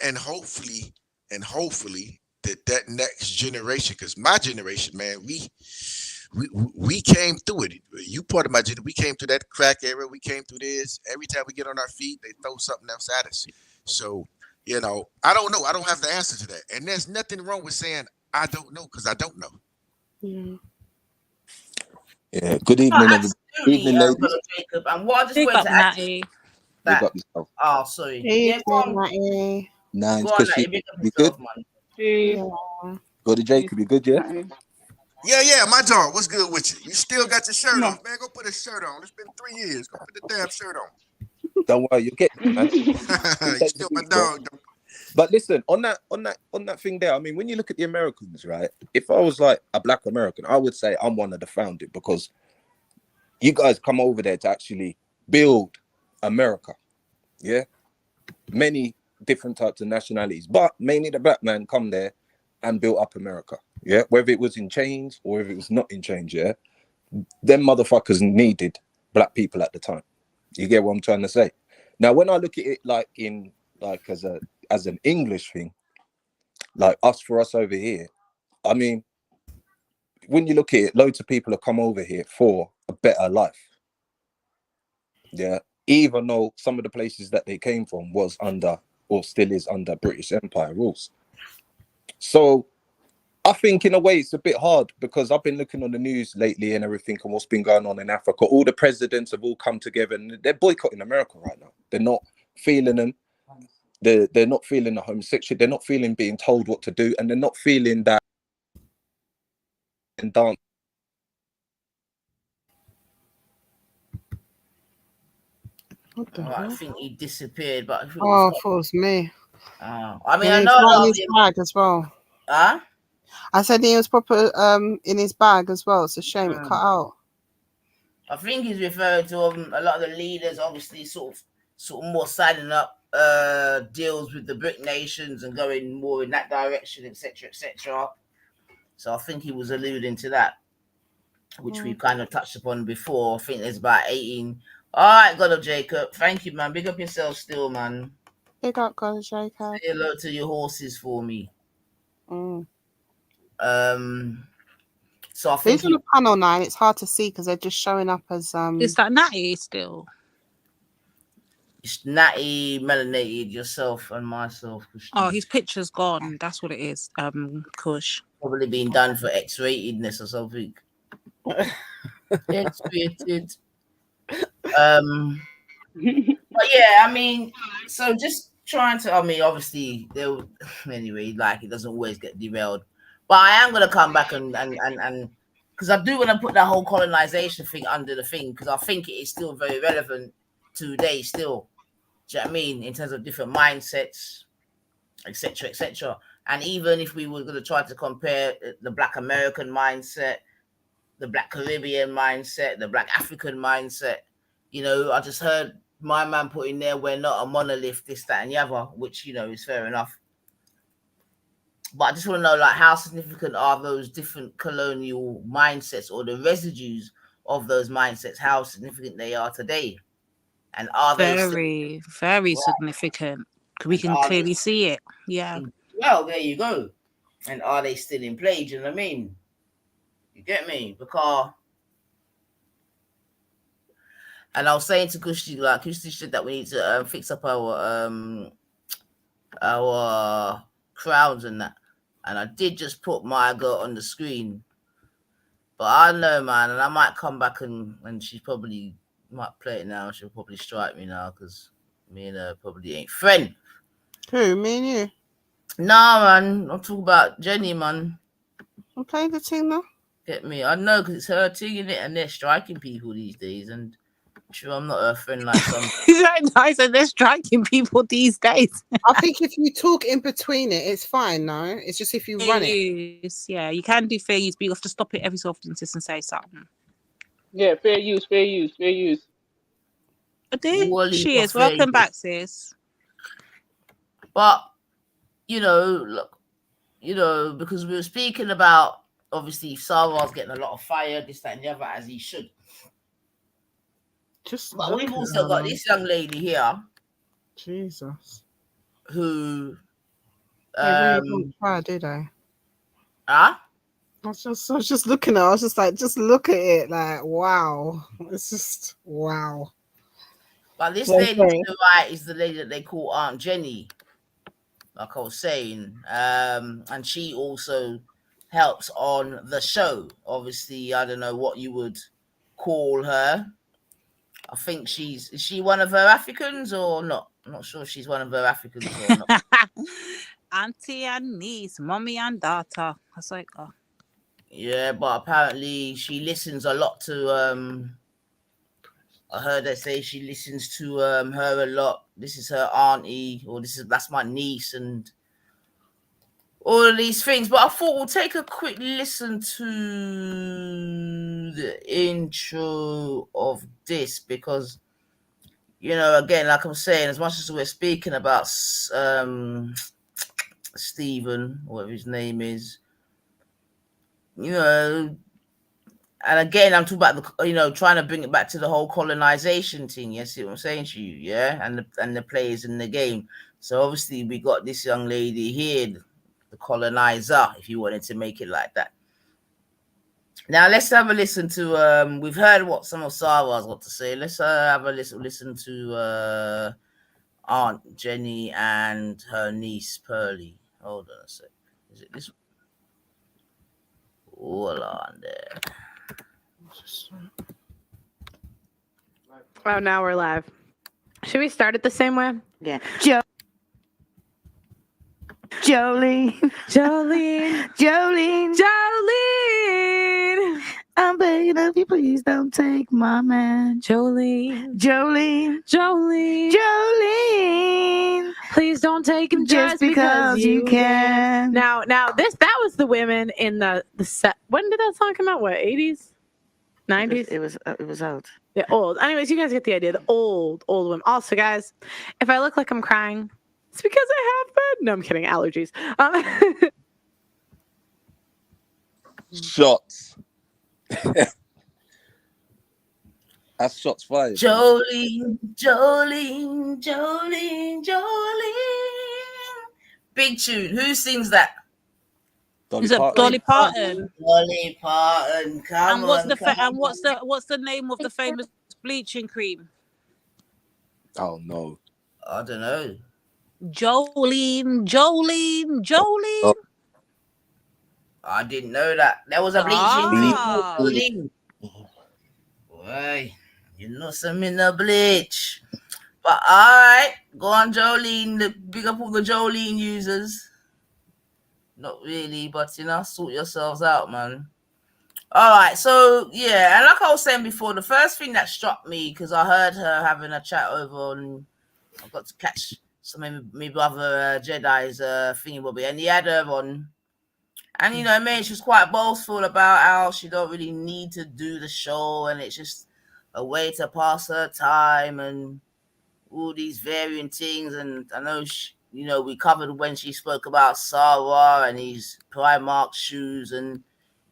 And hopefully that next generation, because my generation, man, we came through it. You part of my generation. We came through that crack era. We came through this. Every time we get on our feet, they throw something else at us. So, I don't know. I don't have the answer to that. And there's nothing wrong with saying I don't know, because I don't know. Yeah. Good evening, everybody. Good evening, ladies. Jacob. And what I just Big wanted up, to add Natty. Big up yourself. Oh, sorry. Hey, Go on. Natty. Nines, Go on, Natty. Big up you good? yourself, man. Yeah. Go to Jacob. You good, yeah? Yeah, my dog. What's good with you? You still got your shirt off, man. Go put a shirt on. It's been 3 years. Go put the damn shirt on. Don't worry, you'll get it, man. You still my dog. But listen, on that thing there, I mean, when you look at the Americans, right? If I was like a black American, I would say I'm one of the founding, because you guys come over there to actually build America. Yeah. Many different types of nationalities, but mainly the black man come there and built up America. Yeah. Whether it was in chains or if it was not in chains, yeah. Them motherfuckers needed black people at the time. You get what I'm trying to say? Now, when I look at it as an English thing, like for us over here, I mean, when you look at it, loads of people have come over here for a better life. Yeah. Even though some of the places that they came from was under, or still is under, British Empire rules. So I think in a way it's a bit hard, because I've been looking on the news lately and everything and what's been going on in Africa. All the presidents have all come together and they're boycotting America right now. They're not feeling them. They're not feeling the homosexuality. They're not feeling being told what to do, and they're not feeling that and dance. I think he disappeared, but I thought it was me. I mean, I I know his flag as well. Huh? I said he was proper in his bag as well. It's a shame it cut out. I think he's referring to a lot of the leaders, obviously, sort of more signing up deals with the BRIC nations and going more in that direction, etc., etc. So I think he was alluding to that, which we've kind of touched upon before. I think there's about 18. All right, God of Jacob. Thank you, man. Big up yourself still, man. Big up, God of Jacob. Say hello to your horses for me. So I think he's on a panel 9. It's hard to see because they're just showing up as Is that Natty still? It's Natty, melanated, yourself, and myself. Oh, his picture's gone. That's what it is. Kush. Probably been done for X-ratedness or something. X-rated. But yeah, I mean, so just trying to. I mean, obviously, they'll anyway. Like, it doesn't always get derailed. But I am gonna come back and because I do want to put that whole colonization thing under the thing, because I think it is still very relevant today. Still, do you know what I mean? In terms of different mindsets, etc., etc. And even if we were going to try to compare the Black American mindset, the Black Caribbean mindset, the Black African mindset, you know, I just heard my man put in there, we're not a monolith, this, that, and the other, which, you know, is fair enough. But I just want to know, like, how significant are those different colonial mindsets or the residues of those mindsets, how significant they are today? And are they very significant? We can clearly see it. Yeah. Well, there you go. And are they still in play? Do you know what I mean? You get me? Because, and I was saying to Kushti, like, Kushti said that we need to fix up our crowds and that. And I did just put my girl on the screen. But I don't know, man, and I might come back and she probably might play it now. She'll probably strike me now because me and her probably ain't friend. Who, me and you? Nah, man. I'm talking about Jenny, man. I'm playing the team now. Get me? I know, because it's her team in it, and they're striking people these days. And sure, I'm not her friend like some. Is that nice? And they're striking people these days. I think if you talk in between it, it's fine. No, it's just if you run it. Yeah, you can do fair use, but you have to stop it every so often, sis, and say something. Yeah, fair use. I did. She is. Welcome back, sis. But you know, look, you know, because we were speaking about obviously Sarwar's getting a lot of fire, this, that, and the other, as he should. But we've also got this young lady here. Jesus. Who they really don't try, do they? Huh? I was just looking at it. I was just like, just look at it. Like, wow. It's just wow. But this lady to the right is the lady that they call Aunt Jenny, like I was saying. And she also helps on the show. Obviously, I don't know what you would call her. I think is she one of her Africans or not? I'm not sure if she's one of her Africans or not. Auntie and niece, mommy and daughter. That's like, oh. Yeah, but apparently she listens a lot to I heard her say she listens to her a lot. This is her auntie, or that's my niece, and all of these things. But I thought we'll take a quick listen to the intro of this, because, you know, again, like I'm saying, as much as we're speaking about Stephen, whatever his name is, you know, and again, I'm talking about the, you know, trying to bring it back to the whole colonization thing. You see what I'm saying to you, yeah, and the players in the game. So obviously, we got this young lady here, the colonizer, if you wanted to make it like that. Now let's have a listen to. We've heard what some of Sarwar's got to say. Let's have a listen to Aunt Jenny and her niece Pearlie. Hold on a sec. Is it this? Hold on there. Oh, now we're live. Should we start it the same way? Yeah. Jolene. I'm begging of you, please don't take my man. Jolene. Please don't take him just because you can. Now, that was the women in the set. When did that song come out? What, 80s? 90s? It was old. Yeah, old. Anyways, you guys get the idea. The old women. Also, guys, if I look like I'm crying, it's because I have been. No, I'm kidding. Allergies. Shots. That's shots fired. Jolene. Big tune. Who sings that? Dolly Parton. Dolly Parton. Dolly Parton. Come and what's on, the come and on. what's the name of the famous bleaching cream? Oh no. I don't know. Jolene. Oh. I didn't know that. There was a bleaching cream called Jolene. Boy, you know some in the bleach. But alright, go on, Jolene. Big up all the Jolene users. Not really, but sort yourselves out, man. Alright, so yeah, and like I was saying before, the first thing that struck me, because I heard her having a chat over on, I got to catch some of my brother Jedi's thingy bobby, and he had her on. And she was quite boastful about how she don't really need to do the show, and it's just a way to pass her time and all these varying things. And I know we covered when she spoke about Sarah and his Primark shoes and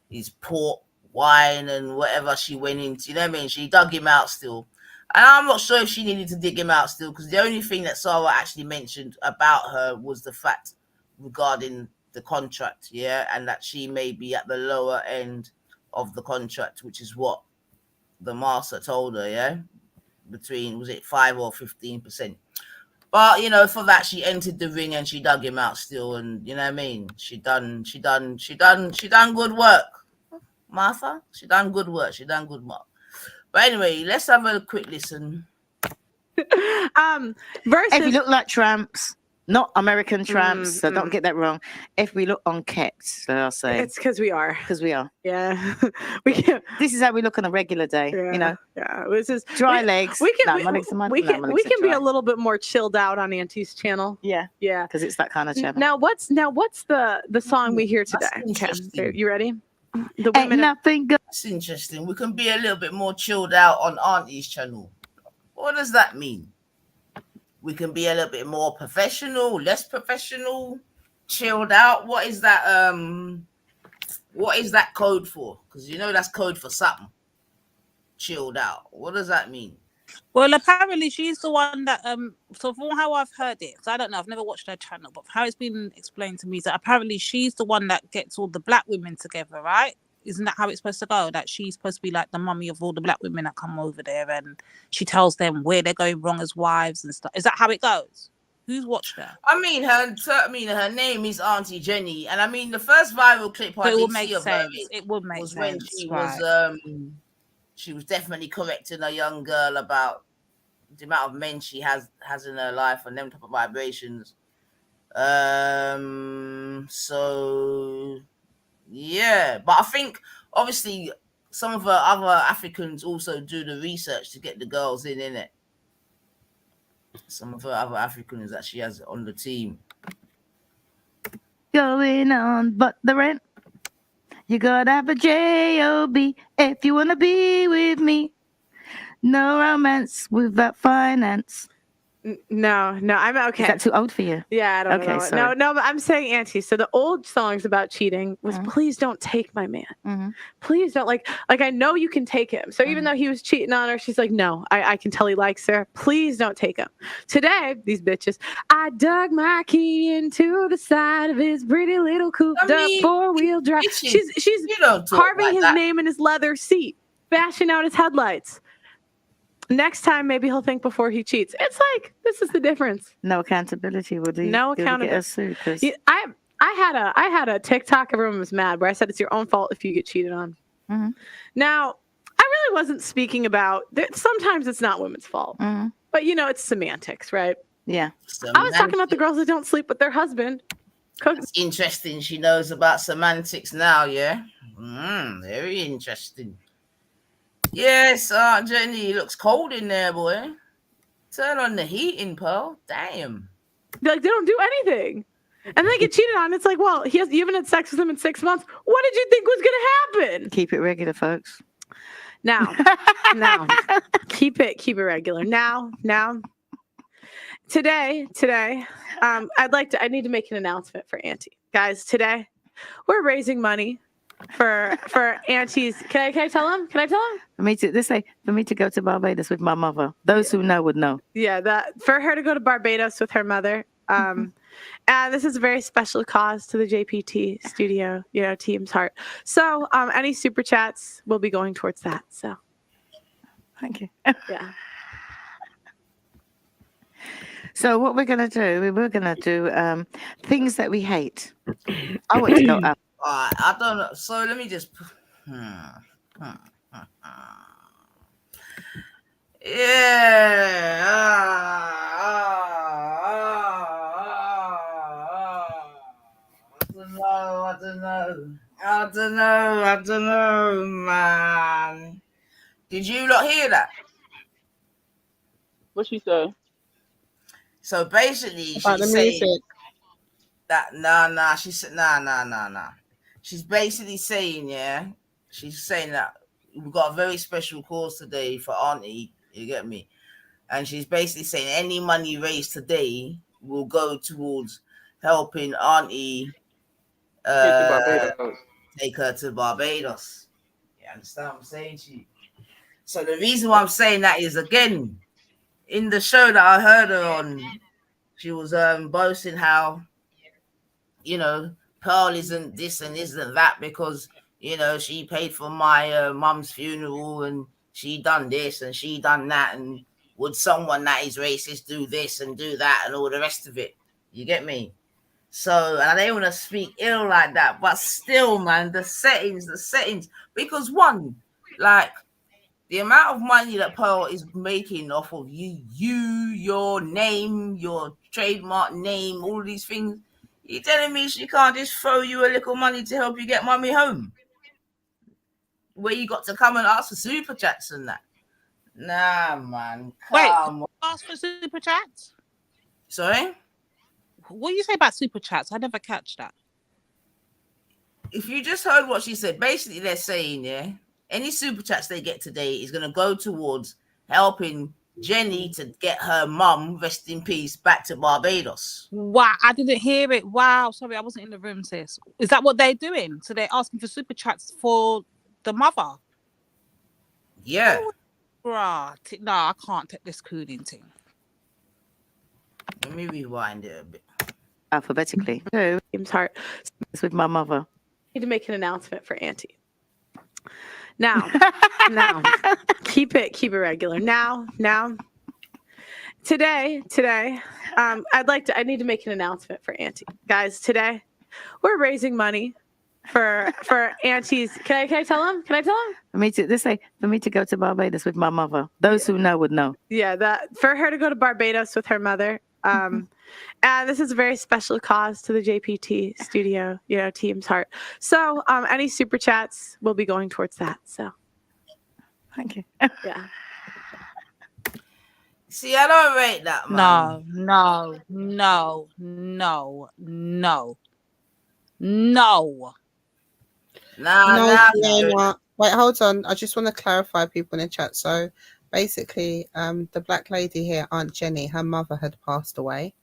his port wine and whatever she went into. She dug him out still. And I'm not sure if she needed to dig him out still, because the only thing that Sarah actually mentioned about her was the fact regarding the contract, and that she may be at the lower end of the contract, which is what the master told her, between, was it 5 or 15%? But for that she entered the ring and she dug him out still, and she done good work, Martha. She done good work. But anyway, let's have a quick listen. Versus, if you look like tramps, not American tramps, so don't get that wrong. If we look unkept, so I'll say it's because we are. Yeah, this is how we look on a regular day. Yeah. This is dry legs. We can be a little bit more chilled out on Auntie's channel. Yeah, because it's that kind of channel. Now, what's the song we hear today? Okay, you ready? The women. Ain't nothing good. That's interesting. We can be a little bit more chilled out on Auntie's channel. What does that mean? We can be a little bit more professional, less professional, chilled out. What is that? What is that code for? Because that's code for something. Chilled out. What does that mean? Well, apparently she's the one that so from how I've heard it, because I don't know, I've never watched her channel, but how it's been explained to me is that apparently she's the one that gets all the black women together, right? Isn't that how it's supposed to go? That she's supposed to be like the mummy of all the black women that come over there, and she tells them where they're going wrong as wives and stuff. Is that how it goes? Who's watched her? Her name is Auntie Jenny, and the first viral clip I did see of her, it would make was sense. When she was definitely correcting a young girl about the amount of men she has in her life and them type of vibrations. So yeah, but I think obviously some of her other Africans also do the research to get the girls in it. Some of her other Africans that she has on the team. Going on, but the rent. You gotta have a J-O-B if you wanna be with me. No romance without finance. No, I'm okay. Is that too old for you? Yeah, I don't know. Sorry. No, but I'm saying, Auntie, so the old songs about cheating was please don't take my man. Please don't, like I know you can take him. So even though he was cheating on her, she's like, no, I can tell he likes her. Please don't take him. Today, these bitches, I dug my key into the side of his pretty little cooped up 4-wheel drive. She's carving his name in his leather seat, bashing out his headlights. Next time, maybe he'll think before he cheats. It's like, this is the difference. No accountability. No accountability. I had a TikTok. Everyone was mad where I said it's your own fault if you get cheated on. Now, I really wasn't speaking about. Sometimes it's not women's fault, but it's semantics, right? Yeah. I was talking about the girls that don't sleep with their husband. It's interesting. She knows about semantics now. Yeah. Very interesting. Yes, Aunt Jenny, looks cold in there, boy. Turn on the heating, Pearl. Damn. Like, they don't do anything. And they get cheated on. It's like, well, you haven't had sex with him in 6 months. What did you think was going to happen? Keep it regular, folks. Now, keep it regular. Now, today, I need to make an announcement for Auntie. Guys, today, we're raising money for Auntie's. Can I tell him? For me to go to Barbados with my mother. Those who know would know. Yeah, for her to go to Barbados with her mother. And this is a very special cause to the JPT studio, team's heart. So any super chats will be going towards that. So thank you. Yeah. So what we're gonna do, things that we hate. I want to go up. I don't know. So let me just. I don't know, man. Did you not hear that? What she say? So basically, About the she's saying music. that nah. She said nah. She's basically saying, she's saying that we've got a very special cause today for Auntie. You get me? And she's basically saying any money raised today will go towards helping Auntie take her to Barbados. You understand what I'm saying to you? So the reason why I'm saying that is, again, in the show that I heard her on, she was boasting how, Pearl isn't this and isn't that because, she paid for my mum's funeral and she done this and she done that, and would someone that is racist do this and do that and all the rest of it? You get me? So, and I don't want to speak ill like that, but still, man, the settings, because one, like, the amount of money that Pearl is making off of your name, your trademark name, all these things, you telling me she can't just throw you a little money to help you get mommy home? Where you got to come and ask for super chats and that? Nah, man. Come on. Ask for super chats? Sorry? What do you say about super chats? I never catch that. If you just heard what she said, basically they're saying, any super chats they get today is going to go towards helping Jenny to get her mum, rest in peace, back to Barbados. Wow, I didn't hear it. Wow, sorry, I wasn't in the room, sis. Is that what they're doing? So they're asking for super chats for the mother? Yeah. Right. No, I can't take this cooning thing. Let me rewind it a bit. Alphabetically. Team's heart. It's with my mother. I need to make an announcement for Auntie. Now, keep it regular. Now, today, I need to make an announcement for Auntie. Guys, today, we're raising money for Auntie's. Can I tell him? For me to go to Barbados with my mother. Those who know would know. Yeah, for her to go to Barbados with her mother. And this is a very special cause to the JPT studio, team's heart. So any super chats will be going towards that. So thank you. Yeah. See, I don't rate that, man. No. Nah. Wait, hold on. I just want to clarify people in the chat. So basically, the black lady here, Aunt Jenny, her mother had passed away.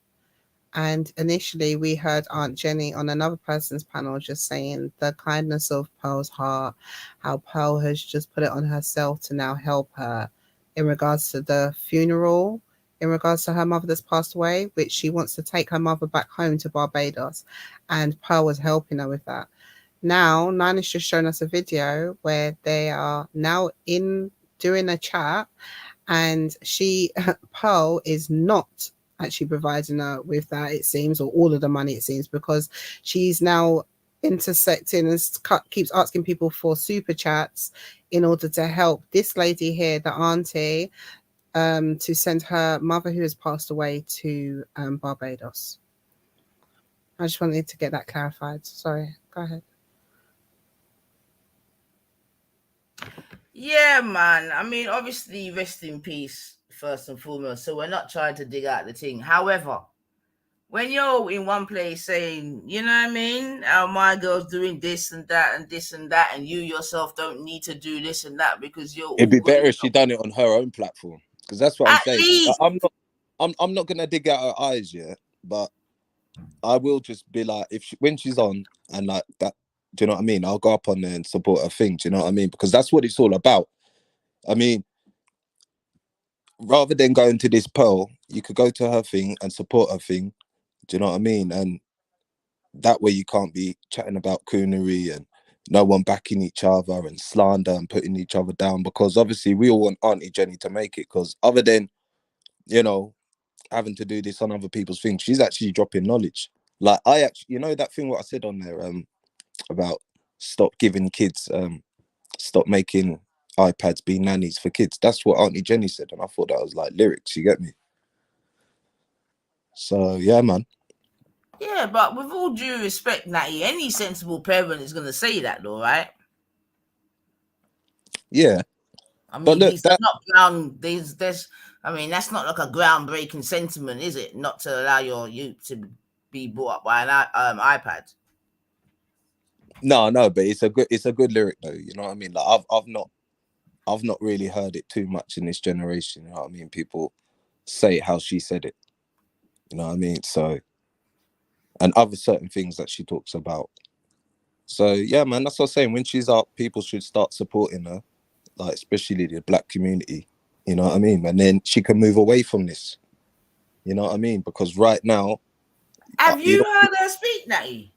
And initially we heard Aunt Jenny on another person's panel just saying the kindness of Pearl's heart, how Pearl has just put it on herself to now help her in regards to the funeral, in regards to her mother that's passed away, which she wants to take her mother back home to Barbados. And Pearl was helping her with that. Now, Nina's just shown us a video where they are now doing a chat, and Pearl is not actually providing her with that, it seems, or all of the money, it seems, because she's now intersecting and keeps asking people for super chats in order to help this lady here, the auntie, to send her mother who has passed away to Barbados. I just wanted to get that clarified. Sorry, go ahead. Yeah, man. I mean, obviously, rest in peace, first and foremost. So we're not trying to dig out the thing. However, when you're in one place saying, you know what I mean, my girl's doing this and that and this and that, and you yourself don't need to do this and that because you're It'd all be good. better if she done it on her own platform, because that's what I'm At saying. least. I'm not gonna dig out her eyes yet, but I will just be like, when she's on and like that, do you know what I mean? I'll go up on there and support her thing. Do you know what I mean? Because that's what it's all about. I mean, rather than going to this Pearl, you could go to her thing and support her thing. Do you know what I mean? And that way you can't be chatting about coonery and no one backing each other and slander and putting each other down, because obviously we all want Auntie Jenny to make it, because other than, you know, having to do this on other people's things, she's actually dropping knowledge. Like I actually, you know, that thing what I said on there about stop giving kids stop making iPads be nannies for kids. That's what Auntie Jenny said, and I thought that was like lyrics, you get me? So yeah, man. Yeah, but with all due respect, Natty, any sensible parent is gonna say that though, right? Yeah. I But mean, look, these are not there's I mean, that's not like a groundbreaking sentiment, is it? Not to allow your youth to be brought up by an iPad. no, but it's a good lyric though, you know what I mean? Like I've not really heard it too much in this generation, you know what I mean? People say it how she said it. You know what I mean? So, and other certain things that she talks about. So yeah, man, that's what I'm saying. When she's up, people should start supporting her, like especially the black community. You know what I mean? And then she can move away from this. You know what I mean? Because right now, Have you you know, heard her speak, Natty?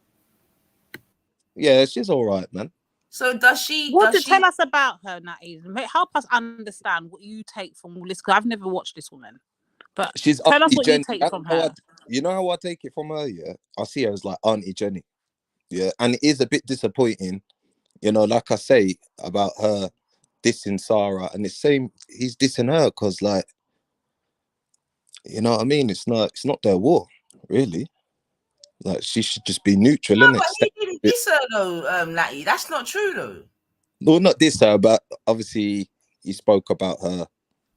yeah, she's all right, man. So does she? What to tell us about her, Natty? Help us understand what you take from all this, because I've never watched this woman. But She's tell us Auntie what you Jenny. take from her. You know how I take it from her? Yeah, I see her as like Auntie Jenny. Yeah, and it is a bit disappointing. You know, like I say about her dissing Sarah, and it's same. He's dissing her because, like, you know what I mean? It's not their war, really. Like she should just be neutral, No, innit? but he didn't diss her though, Natty. That's not true though. No, not diss her, but obviously he spoke about her.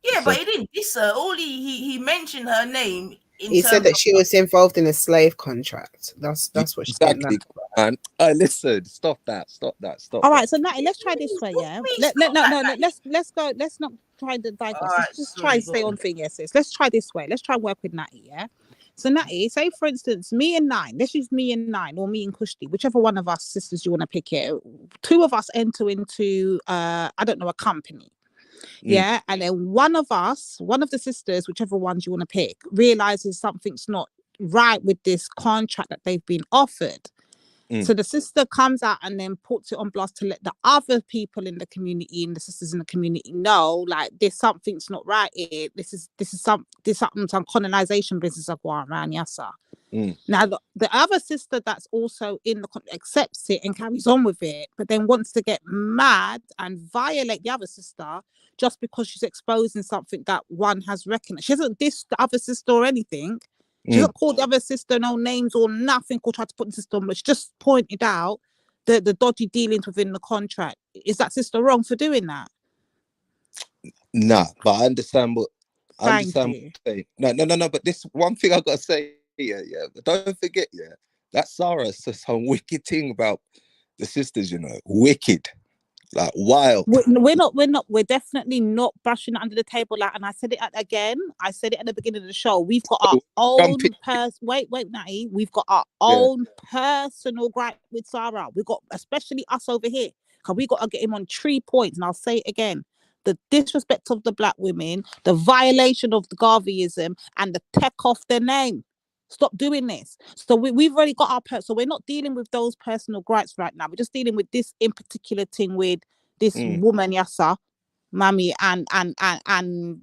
Yeah, So but he didn't diss her. All he mentioned her name in He said terms that of. she was involved in a slave contract. That's what she didn't exactly, like. man. I listen. Stop that. All right, so Natty, let's try this way, yeah. Let's go. Let's not try to digress. All right, Let's just try and stay on thing, yes. Let's try this way. Let's try and work with Natty, yeah. So Natty, say for instance, me and Nine. Let's use me and Nine, or me and Kushti, whichever one of us sisters you want to pick here. Two of us enter into I don't know, a company. Yeah, and then one of the sisters, whichever ones you want to pick, realizes something's not right with this contract that they've been offered. So the sister comes out and then puts it on blast to let the other people in the community and the sisters in the community know, like, there's something's not right here. This is some colonization business of going around, yes, sir. Now the other sister that's also in the accepts it and carries on with it, but then wants to get mad and violate the other sister just because she's exposing something that one has recognized. She hasn't dissed the other sister or anything. She hasn't called the other sister no names or nothing, or tried to put the sister on, but she just pointed out the dodgy dealings within the contract. Is that sister wrong for doing that? nah, but I understand what Thank you. No. But this one thing I gotta say, yeah. But don't forget, yeah, that Sarah says some wicked thing about the sisters, you know, wicked. Like wild. We're definitely not brushing it under the table. Like, and I said it again. I said it at the beginning of the show. We've got our own wait, Natty. We've got our own personal gripe with Sarah. We've got, especially us over here, because we got to get him on 3 points. And I'll say it again: the disrespect of the black women, the violation of the Garveyism, and the tech off their name. Stop doing this. So we've already got our so we're not dealing with those personal gripes right now. We're just dealing with this in particular thing with this woman, Yassa, Mammy, and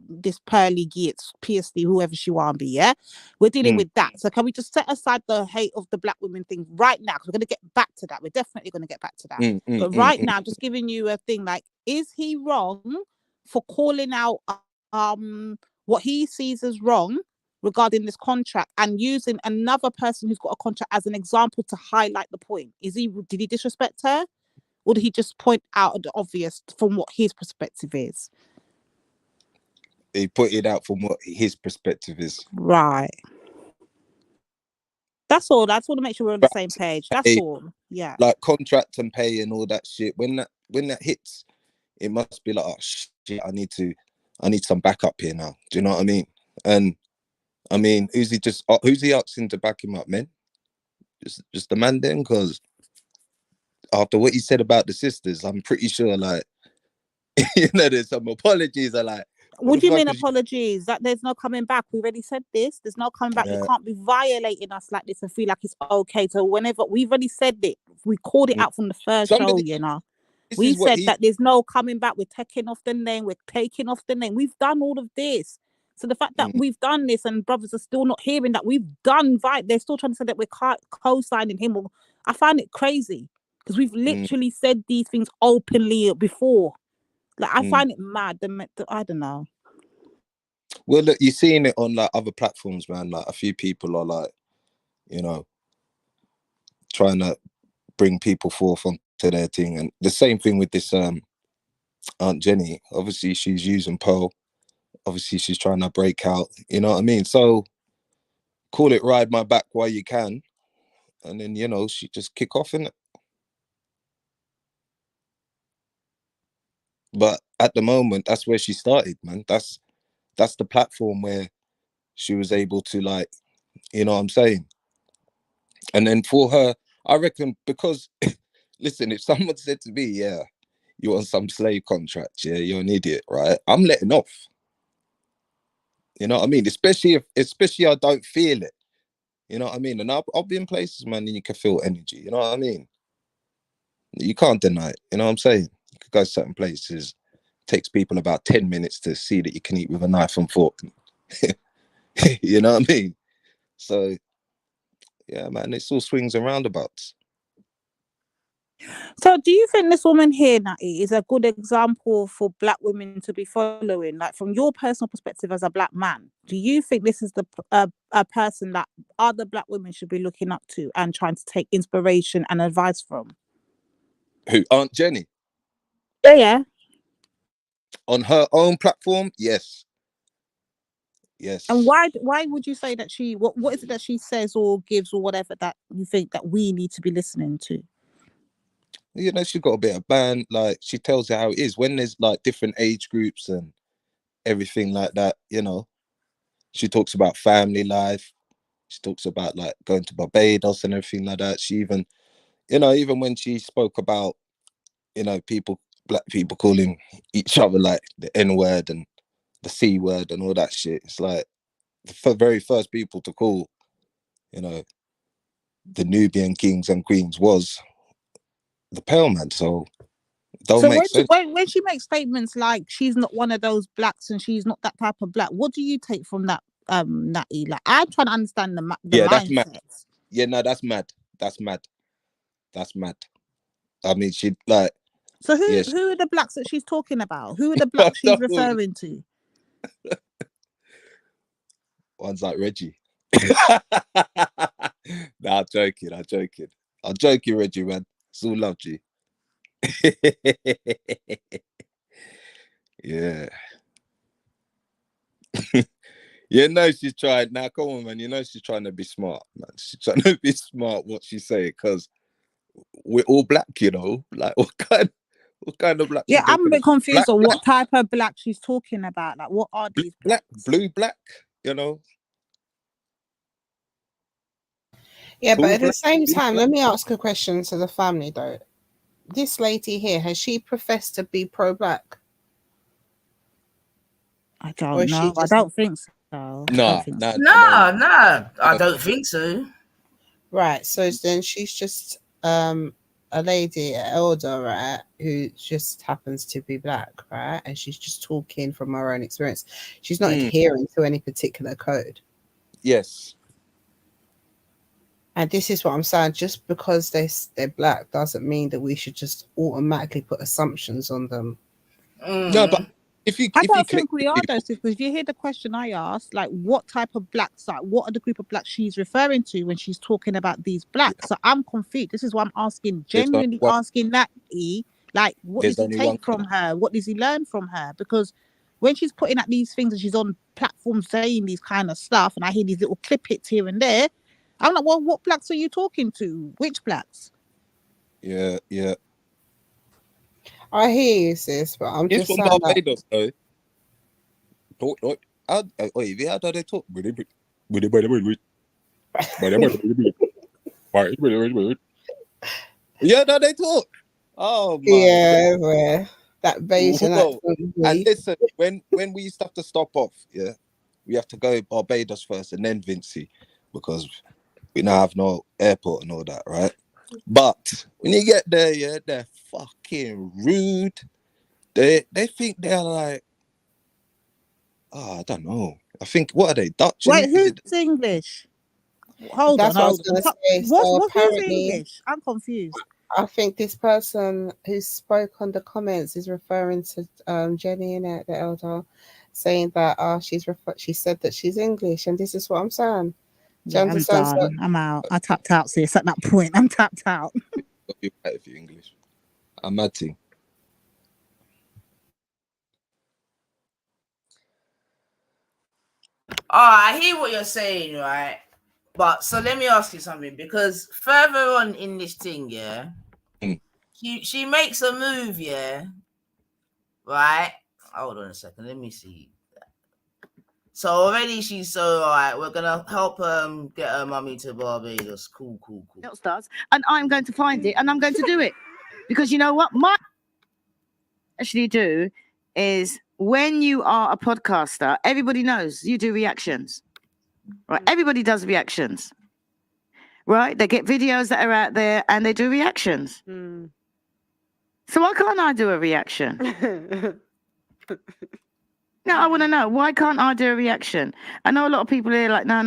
this Pearly Gates, PSD, whoever she want to be, yeah? We're dealing with that. So can we just set aside the hate of the black women thing right now? Because we're going to get back to that. We're definitely going to get back to that. But right now, I'm just giving you a thing like, is he wrong for calling out what he sees as wrong regarding this contract and using another person who's got a contract as an example to highlight the point? Did he disrespect her? Or did he just point out the obvious from what his perspective is? He put it out from what his perspective is. Right. That's all. That's all to make sure we're on the same page. That's Pay, all. Yeah. like contract and pay and all that shit. When that hits, it must be like, oh shit, I need some backup here now. Do you know what I mean? And I mean, who's he asking to back him up, man? Just the man then, because after what he said about the sisters, I'm pretty sure, like, there's some apologies. Are like, what do you mean apologies? That there's no coming back. We already said this. There's no coming back. You can't be violating us like this and feel like it's okay. So whenever we've already said it, we called it out from the first show, you know. We said that there's no coming back. We're taking off the name. We're taking off the name. We've done all of this. So the fact that we've done this and brothers are still not hearing that we've done they're still trying to say that we're co-signing him. I find it crazy because we've literally said these things openly before. Like, I find it mad. I don't know. Well, look, you're seeing it on like other platforms, man. Like a few people are like, you know, trying to bring people forth onto their thing, and the same thing with this Aunt Jenny. Obviously, she's using Pearl. Obviously, she's trying to break out. You know what I mean? So call it ride my back while you can, and then she just kick off in it. But at the moment, that's where she started, man. That's the platform where she was able to, like, you know what I'm saying? And then for her, I reckon, because listen, if someone said to me, yeah, you're on some slave contract, yeah, you're an idiot, right? I'm letting off. You know what I mean? Especially I don't feel it. You know what I mean? And I'll be in places, man, and you can feel energy. You know what I mean? You can't deny it. You know what I'm saying? You could go to certain places. It takes people about 10 minutes to see that you can eat with a knife and fork. You know what I mean? So, yeah, man, it's all swings and roundabouts. So do you think this woman here, Natty, is a good example for black women to be following? Like, from your personal perspective as a black man, do you think this is a person that other black women should be looking up to and trying to take inspiration and advice from? Who? Aunt Jenny? Yeah. On her own platform? Yes. Yes. And why would you say that what is it that she says or gives or whatever that you think that we need to be listening to? You know, she's got a bit of band. Like, she tells you how it is when there's like different age groups and everything like that. You know, she talks about family life. She talks about like going to Barbados and everything like that. She even, even when she spoke about, black people calling each other like the N-word and the C-word and all that shit. It's like the very first people to call, the Nubian kings and queens was the Pale Man. So don't make sense. When she makes statements like she's not one of those blacks and she's not that type of black, what do you take from that, Natty? Like, I'm trying to understand the mindset. That's mad. Yeah, no, that's mad. That's mad. I mean, she like. So who are the blacks that she's talking about? Who are the blacks she's referring to? One's like Reggie. Nah, I'm joking, Reggie, man. It's all love, G. Yeah. She's trying. Now, come on, man. She's trying to be smart, man. She's trying to be smart what she's saying, because we're all black, Like, what kind of black? Yeah, I'm a bit confused on what type of black she's talking about. Like, what are these black? Blue black, Yeah, but at the same time, let me ask a question to the family, though. This lady here, has she professed to be pro-black? I don't know. I don't think so. No, I don't think so. Right. So then she's just a lady, an elder, right, who just happens to be black, right? And she's just talking from her own experience. She's not adhering to any particular code. Yes. And this is what I'm saying. Just because they're black doesn't mean that we should just automatically put assumptions on them. No, but I don't think we are, though, because if you hear the question I asked, like, what type of blacks, like, what are the group of blacks she's referring to when she's talking about these blacks? So I'm confused. This is what I'm asking, genuinely asking Natty, like, what does he take from her? What does he learn from her? Because when she's putting out these things and she's on platforms saying these kind of stuff, and I hear these little clip hits here and there, I'm like, well, what blacks are you talking to? Which blacks? Yeah. I hear you, sis, but I'm He's just from saying that. Barbados, though. How do they talk? Yeah, no, they talk. Oh my Yeah, where that Bayesian Whoa. accent. And listen, when we used to have to stop off, yeah, we have to go Barbados first and then Vinci, because we now have no airport and all that, right? But when you get there, yeah, they're fucking rude. They think they're like, I don't know. I think, what are they, Dutch? Wait, Is who's it? English? Hold That's what I was on. going to say. What's So who's apparently, English? I'm confused. I think this person who spoke on the comments is referring to Jenny in it, the elder, saying that she said that she's English, and this is what I'm saying. Do you Yeah, I'm understand? So, done. I'm out. I tapped out, sis. At that point, I'm tapped out. If you're English, I'm mad thing. I hear what you're saying, right? But so let me ask you something, because further on in this thing, yeah, she makes a move, yeah, right? Hold on a second, let me see. So already she's so, all right, we're gonna help get her mummy to Barbados. Cool. Else does, and I'm going to find it, and I'm going to do it, because you know what? My actually do is, when you are a podcaster, everybody knows you do reactions, right? Everybody does reactions, right? They get videos that are out there and they do reactions. So why can't I do a reaction? No, I want to know, why can't I do a reaction? I know a lot of people here like, no,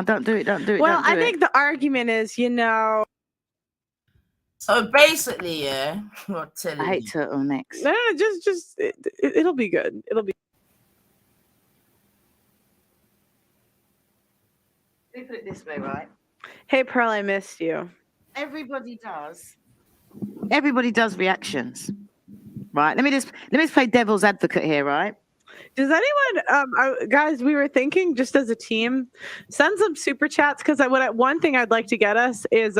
don't do it. Well, I think the argument is, you know. So basically, yeah, I'm telling I hate turtlenecks. No, just it'll be good. It'll be. Let me put it this way, right? Hey, Pearl, I missed you. Everybody does reactions, right? Let me just play devil's advocate here, right? Does anyone, guys, we were thinking just as a team, send some super chats, because one thing I'd like to get us is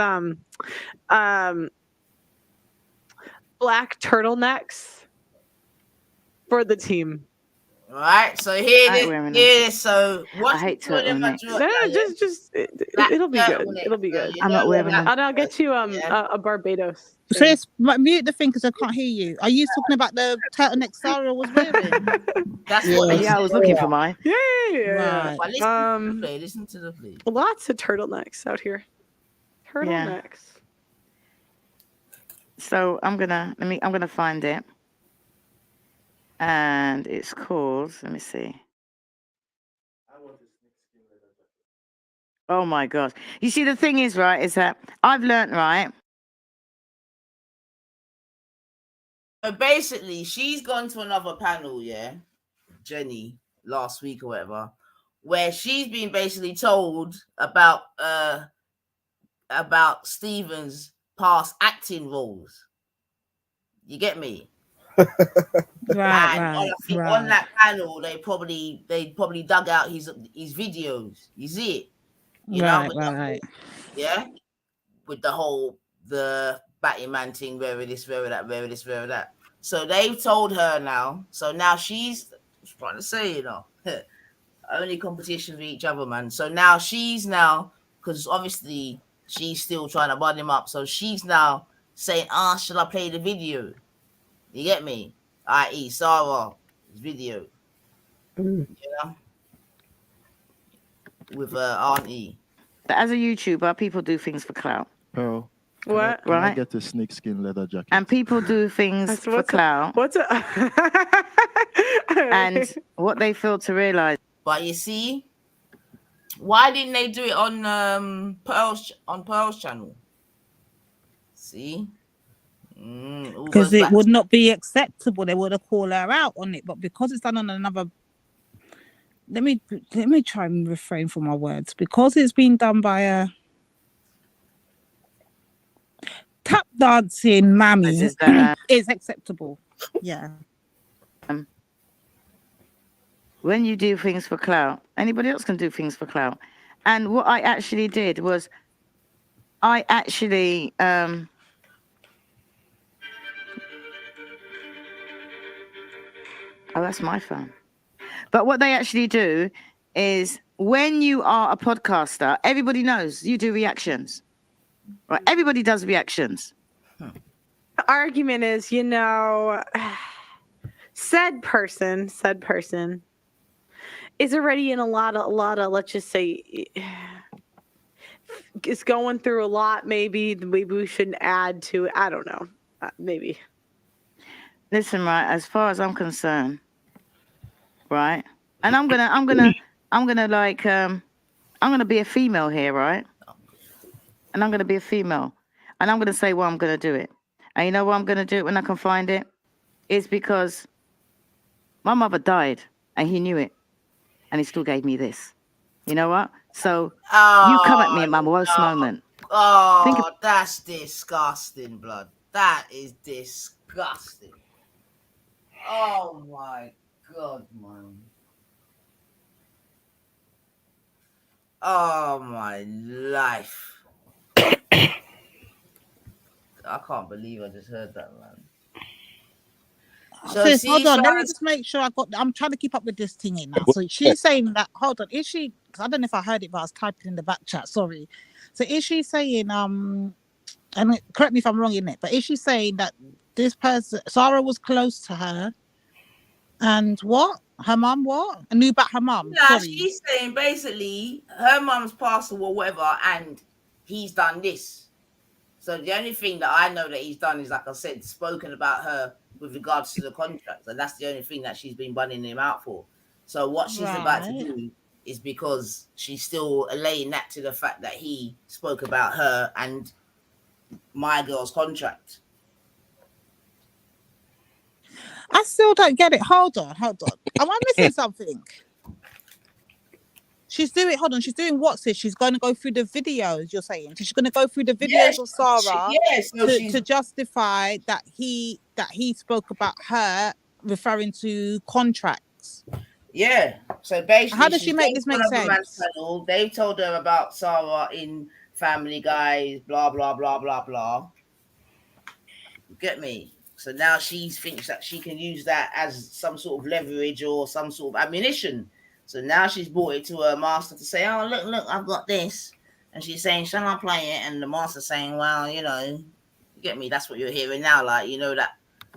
black turtlenecks for the team. All right, so here. So what? I hate turtlenecks. No, just it'll be good. It'll be good. I'm not wearing them. And I'll get you a Barbados. Sis, mute the thing because I can't hear you. Are you talking about the turtleneck Sarah was wearing? That's what. Yeah, I was looking for mine. Yeah. Right. Well, listen to the play. Lots of turtlenecks out here. Turtlenecks. So I'm gonna find it, and it's called. Let me see. Oh my gosh! You see, the thing is, right, is that I've learned, right. So basically, she's gone to another panel, yeah, Jenny, last week or whatever, where she's been basically told about Stephen's past acting roles. You get me? Right. On that panel, they probably dug out his videos. You see it? You know, right. Yeah, with the Batty Man thing, where this, where that. So they've told her now. So now she's trying to say, you know, only competition for each other, man. So now because obviously she's still trying to bud him up. So she's now saying, should I play the video? You get me? I.e. Sarah's video. You know? With Auntie. But as a YouTuber, people do things for clout. Pearl. What? Can I get a snakeskin leather jacket? And people do things for clout. And what they fail to realize. But you see, why didn't they do it on Pearl's channel? See? Because it would not be acceptable. They would have called her out on it, but because it's done on another. Let me try and refrain from my words. Because it's been done by a tap dancing mammy, is acceptable. Yeah. When you do things for clout, anybody else can do things for clout. And what I actually did was I actually oh, that's my phone. But what they actually do is when you are a podcaster, everybody knows you do reactions. Right? Everybody does reactions. The argument is, you know, said person is already in a lot of let's just say is going through a lot. Maybe we shouldn't add to it. I don't know. Maybe. Listen, right, as far as I'm concerned, right? And I'm gonna be a female here, right? And I'm gonna be a female. And I'm gonna say why I'm gonna do it. And you know what I'm gonna do it when I can find it? It's because my mother died and he knew it. And he still gave me this. You know what? So you come at me at my worst moment. Oh, that's disgusting, blood. That is disgusting. Oh my God, man. Oh my life. I can't believe I just heard that, man. So hold on, let me just make sure I'm trying to keep up with this thing in now. So she's saying that, hold on, is she, because I don't know if I heard it, but I was typing in the back chat, sorry. So is she saying, and correct me if I'm wrong in it, but is she saying that this person, Sarah was close to her, and what? Her mum what? I knew about her mum. Nah, she's saying basically her mum's passed or whatever, and he's done this. So the only thing that I know that he's done is, like I said, spoken about her with regards to the contract, and that's the only thing that she's been running him out for. So what she's about to do is because she's still allaying that to the fact that he spoke about her and my girl's contract. I still don't get it. Hold on. Am I missing something? She's doing what, sis? She's going to go through the videos, you're saying? So she's going to go through the videos of Sarah to justify that he spoke about her referring to contracts. Yeah. So basically, how does she make this make sense? They told her about Sarah in Family Guy, blah, blah, blah, blah, blah. Get me? So now she thinks that she can use that as some sort of leverage or some sort of ammunition. So now she's brought it to her master to say, oh, look, I've got this. And she's saying, shall I play it? And the master's saying, well, you know, you get me? That's what you're hearing now. Like, you know, that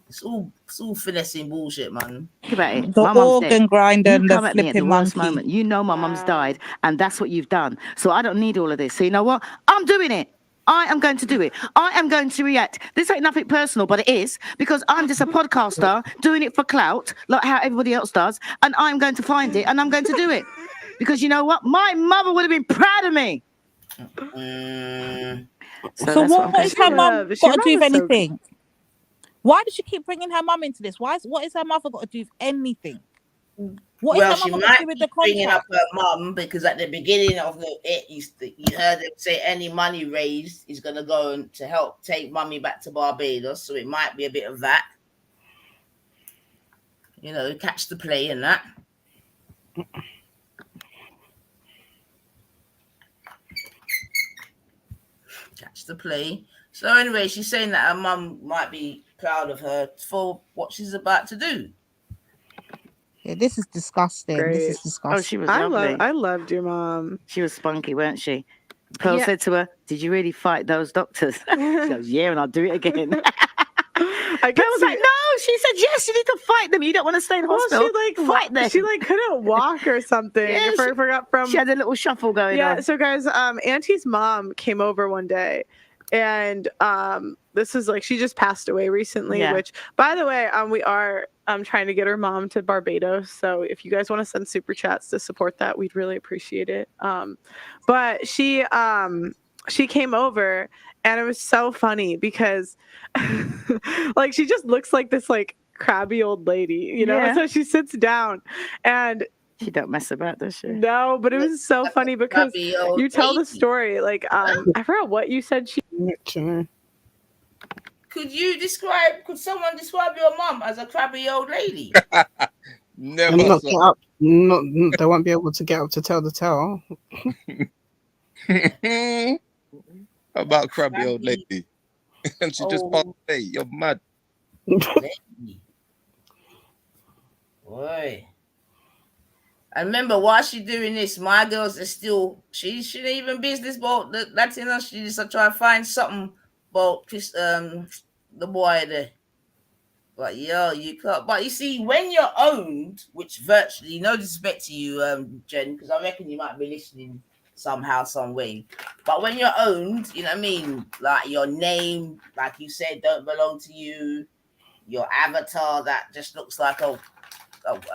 it's all finessing bullshit, man. Think about it. The my mum's organ dead. grinder and You the come at me at the flipping worst monkey. moment. You know my mum's died, and that's what you've done. So I don't need all of this. So you know what? I'm doing it. I am going to do it. I am going to react. This ain't nothing personal, but it is, because I'm just a podcaster doing it for clout, like how everybody else does, and I'm going to find it, and I'm going to do it. Because you know what? My mother would have been proud of me. So what is her mum got to do with anything? Why does she keep bringing her mum into this? What is her mother got to do with anything? What is her mother got to do with the contract? Bringing up her mum because at the beginning of you heard them say any money raised is going to go to help take mummy back to Barbados. So it might be a bit of that. You know, catch the play and that. Catch the play. So anyway, she's saying that her mum might be proud of her for what she's about to do. Yeah, this is disgusting. Great. This is disgusting. Oh, she was lovely. I loved your mom. She was spunky, weren't she? Pearl said to her, did you really fight those doctors? She goes, yeah, and I'll do it again. Pearl was like, no, she said, yes, you need to fight them. You don't want to stay in hospital. Fight them. She couldn't walk or something. Yeah, she had a little shuffle going on. Yeah, so guys, Auntie's mom came over one day, and this is she just passed away recently, which, by the way, we are trying to get her mom to Barbados. So if you guys want to send super chats to support that, we'd really appreciate it. But she came over, and it was so funny because she just looks like this crabby old lady, you know? Yeah. So she sits down, and she don't mess about, does she? No, but it was so funny because you tell the story. I forgot what you said. Could someone describe your mum as a crabby old lady? Never. They won't be able to get up to tell the tale. About crabby old lady. And she just passed away. You're mad. Boy. I remember while she doing this, my girls are still, she shouldn't even business about that's in us. She just try to find something about the boy there. But yo, you can't. But you see, when you're owned, which virtually, no disrespect to you, Jen, because I reckon you might be listening somehow, some way. But when you're owned, you know what I mean? Like your name, like you said, don't belong to you. Your avatar that just looks like a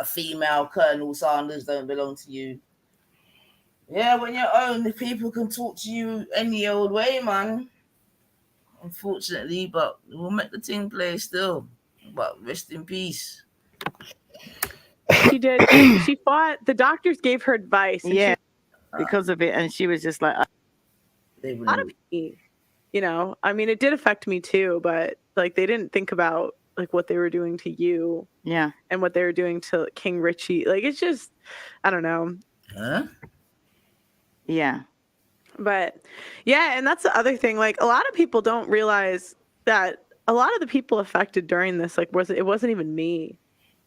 female Colonel Sanders don't belong to you. Yeah, when you're owned, the people can talk to you any old way, man. Unfortunately, but we'll make the thing play still. But rest in peace. She did. She fought. The doctors gave her advice. And Yeah, because of it, and she was just like, a lot of people, you know, I mean, it did affect me too, but like they didn't think about like what they were doing to you. Yeah. And what they were doing to King Richie. Like it's just, I don't know. Huh? Yeah. But yeah, and that's the other thing. Like a lot of people don't realize that a lot of the people affected during this, like it wasn't even me.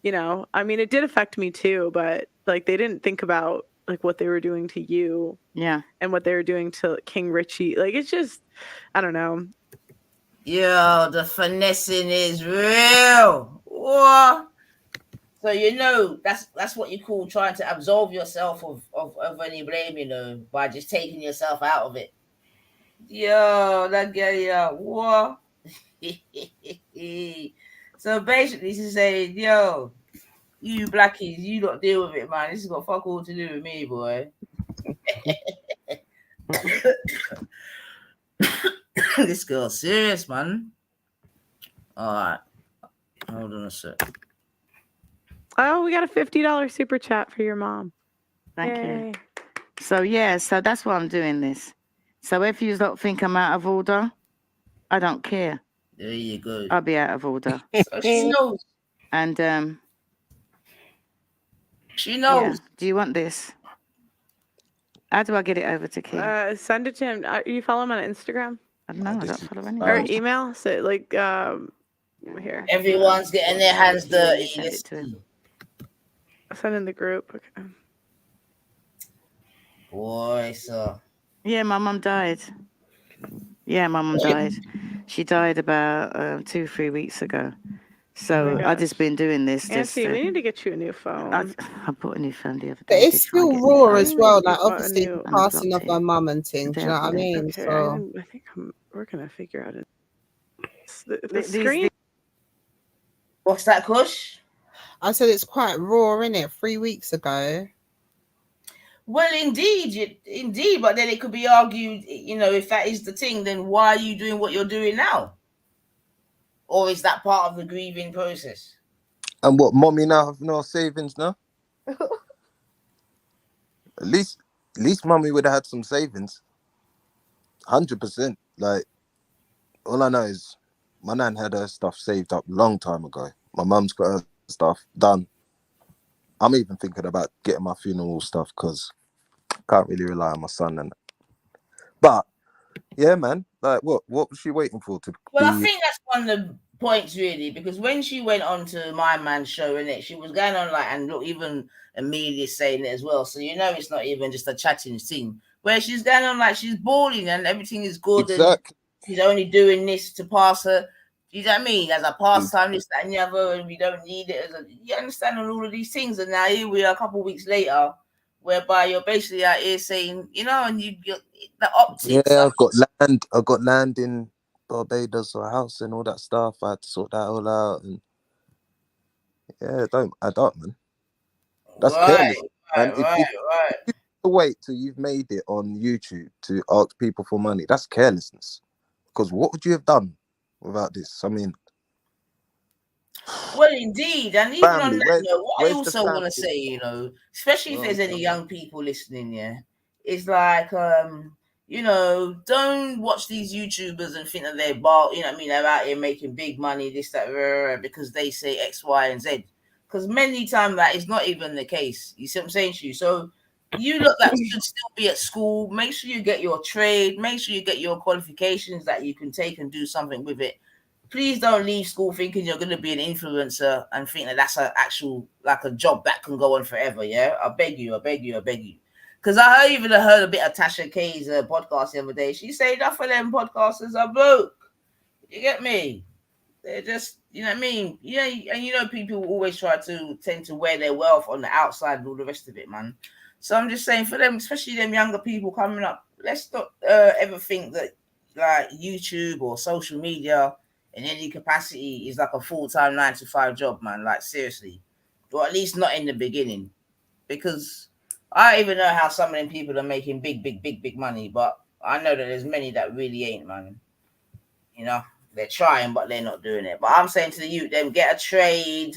You know, I mean, it did affect me too, but like they didn't think about like what they were doing to you. Yeah. And what they were doing to King Richie. Like it's just, I don't know. Yo, the finessing is real. What? So you know that's what you call trying to absolve yourself of any blame, you know, by just taking yourself out of it. Yo, that guy, what? So basically, she's saying, yo, you blackies, you don't deal with it, man. This has got fuck all to do with me, boy. This girl's serious, man. All right, hold on a sec. Oh, we got a $50 super chat for your mom. Thank you. So yeah, so that's why I'm doing this. So if you don't think I'm out of order, I don't care. There you go. I'll be out of order. So she knows. And she knows. Yeah. Do you want this? How do I get it over to King? Send it to him. You follow him on Instagram? I don't know. I don't follow anyone. Or email? So like here. Everyone's getting their hands dirty. Send it to him. Send in the group. Okay. Boy, so. Yeah, my mum died. Yeah, my mum died. She died about 2-3 weeks ago. So I've just been doing this. Nancy, we need to get you a new phone. I bought a new phone the other day. But it's still raw as well. Like obviously new- passing of my mum and things. Do you know what I mean? Okay, So I think we're gonna figure out it. The screen. What's that, Kush? I said it's quite raw, innit? 3 weeks ago. Well, indeed, but then it could be argued, you know, if that is the thing, then why are you doing what you're doing now? Or is that part of the grieving process? And what, mommy now have no savings now? At least mommy would have had some savings. 100%. Like, all I know is my nan had her stuff saved up long time ago. My mum's got her stuff done. I'm even thinking about getting my funeral stuff because I can't really rely on my son and that. But yeah, man, like what was she waiting for to Well, I think that's one of the points really, because when she went on to my man's show, innit, she was going on like, and look, even Amelia's saying it as well. So you know it's not even just a chatting scene. Where she's going on like she's balling and everything is good Exactly. and she's only doing this to pass her. You know what I mean? As a pastime, this, that, and the other, and we don't need it. You understand on all of these things, and now here we are a couple of weeks later, whereby you're basically out here saying, you know, and you're the optics. Yeah, I've got land in Barbados, or a house and all that stuff. I had to sort that all out, and yeah, don't add up, man. That's careless. And if you wait till you've made it on YouTube to ask people for money, that's carelessness. Because what would you have done without this? I mean, well, indeed, and even on family, that note, what I where's the also want family? to say, you know, especially if Oh, there's any God. young people listening, yeah, it's like, you know, don't watch these YouTubers and think that they're you know what I mean, they're out here making big money, this, that, because they say X, Y, and Z. Because many times that is not even the case. You see what I'm saying to you? So You look that should still be at school. Make sure you get your trade. Make sure you get your qualifications that you can take and do something with it. Please don't leave school thinking you're going to be an influencer and think that that's an actual like a job that can go on forever. Yeah, I beg you, I beg you, I beg you. Because I even heard a bit of Tasha K's podcast the other day. She said enough of them podcasters are broke. You get me? They're just, you know what I mean? Yeah, and you know people always try to tend to wear their wealth on the outside and all the rest of it, man. So I'm just saying for them, especially them younger people coming up, let's not ever think that like YouTube or social media in any capacity is like a full-time 9 to 5 job, man. Like seriously, or at least not in the beginning, because I even know how some of them people are making big money, but I know that there's many that really ain't, man. You know, they're trying, but they're not doing it. But I'm saying to the youth, them get a trade.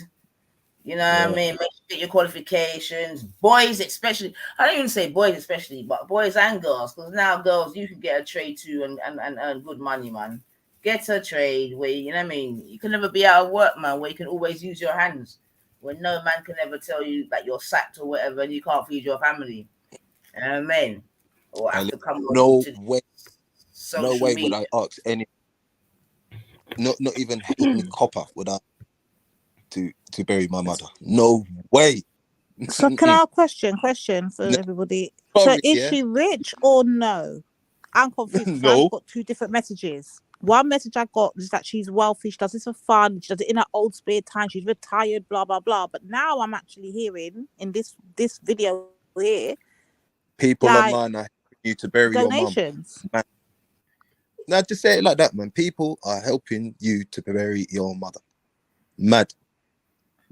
You know what I mean? Make sure you get your qualifications. Boys, especially. I don't even say boys, especially, but boys and girls. Because now girls, you can get a trade too and earn good money, man. Get a trade where, you know what I mean? You can never be out of work, man, where you can always use your hands. When no man can ever tell you that you're sacked or whatever and you can't feed your family. You know what I mean? Or have to come No to way. social No way media. would I ask any. Not even any copper would I to bury my mother. No way. So can I have a question for No, everybody? sorry, So is yeah. she rich or no? I'm confused because No. I've got 2 different messages. One message I got is that she's wealthy, she does this for fun, she does it in her old spare time, she's retired, blah blah blah. But now I'm actually hearing in this video here, People like, online are helping you to bury your mum. donations. Man. Now just say it like that, man. People are helping you to bury your mother. Mad.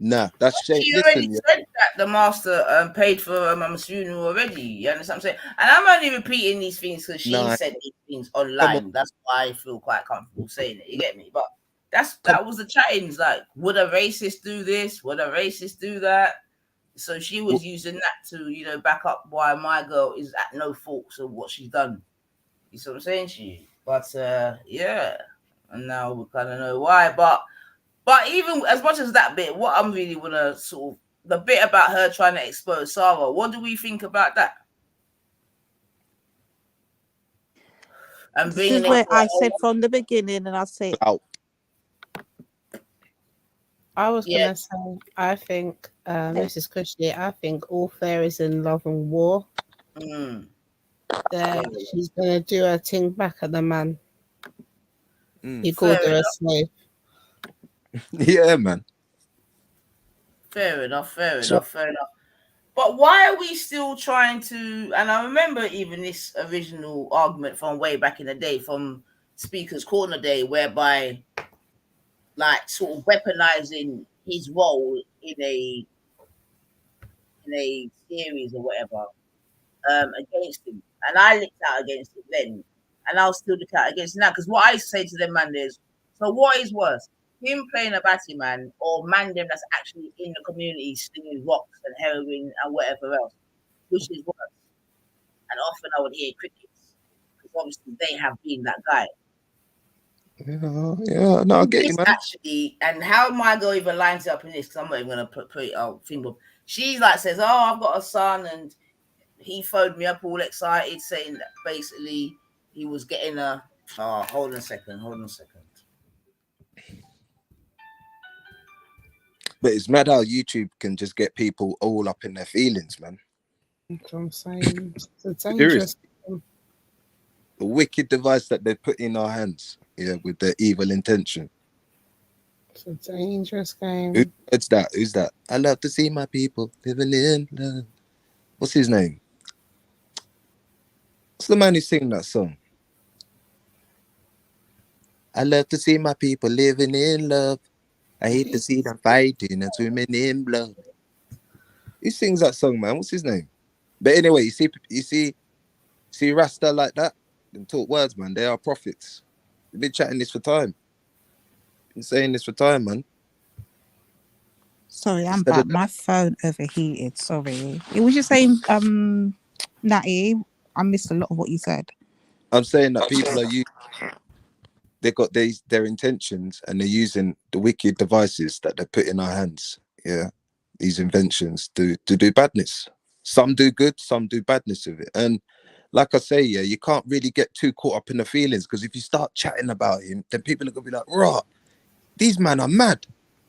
Nah, that's shame. She already Listen, yeah. said that the master paid for mama's funeral already. You understand what I'm saying? And I'm only repeating these things because she Nah, said these things come on. online. That's why I feel quite comfortable saying it. You get me? But that was the chattings. Like, would a racist do this? Would a racist do that? So she was using that to, you know, back up why my girl is at no fault of what she's done. You see what I'm saying to you? But yeah, and now we kind of know why. But even as much as that bit, what I'm really wanna sort of the bit about her trying to expose Sarah, what do we think about that? And This is where I said from the beginning, and I say out. I was gonna say, I think this is Cushy. I think all fair is in love and war. That she's gonna do her thing back at the man. He called her a slave. Yeah, man. Fair enough, fair So- enough, fair enough. But why are we still trying to? And I remember even this original argument from way back in the day, from Speaker's Corner Day, whereby like sort of weaponizing his role in a series or whatever against him. And I looked out against it then, and I'll still look out against it now. Because what I say to them, man, is so what is worse? Him playing a batty man or man them that's actually in the community slinging rocks and heroin and whatever else, which is worse. And often I would hear crickets because obviously they have been that guy. Yeah, no, I get you, man. Actually, and how my girl even lines it up in this, because I'm not even gonna put it out finger. She like says, "Oh, I've got a son," and he phoned me up all excited, saying that basically he was getting a. Oh, hold on a second. But it's mad how YouTube can just get people all up in their feelings, man. That's what I'm saying. It's There is dangerous. a wicked device that they put in our hands, yeah, with their evil intention. It's a dangerous game. Who's that? I love to see my people living in love. What's his name? What's the man who's singing that song? I love to see my people living in love. I hate to see them fighting and swimming in blood. Who sings that song, man? What's his name? But anyway, you see Rasta like that? Them talk words, man. They are prophets. We've been chatting this for time. Been saying this for time, man. Sorry, I'm back. My phone overheated. Sorry. It was just saying, Natty, I missed a lot of what you said. I'm saying that people are they got their intentions and they're using the wicked devices that they put in our hands. Yeah, these inventions to do badness. Some do good, some do badness with it. And like I say, yeah, you can't really get too caught up in the feelings, because if you start chatting about him, then people are gonna be like, "Rah, these men are mad."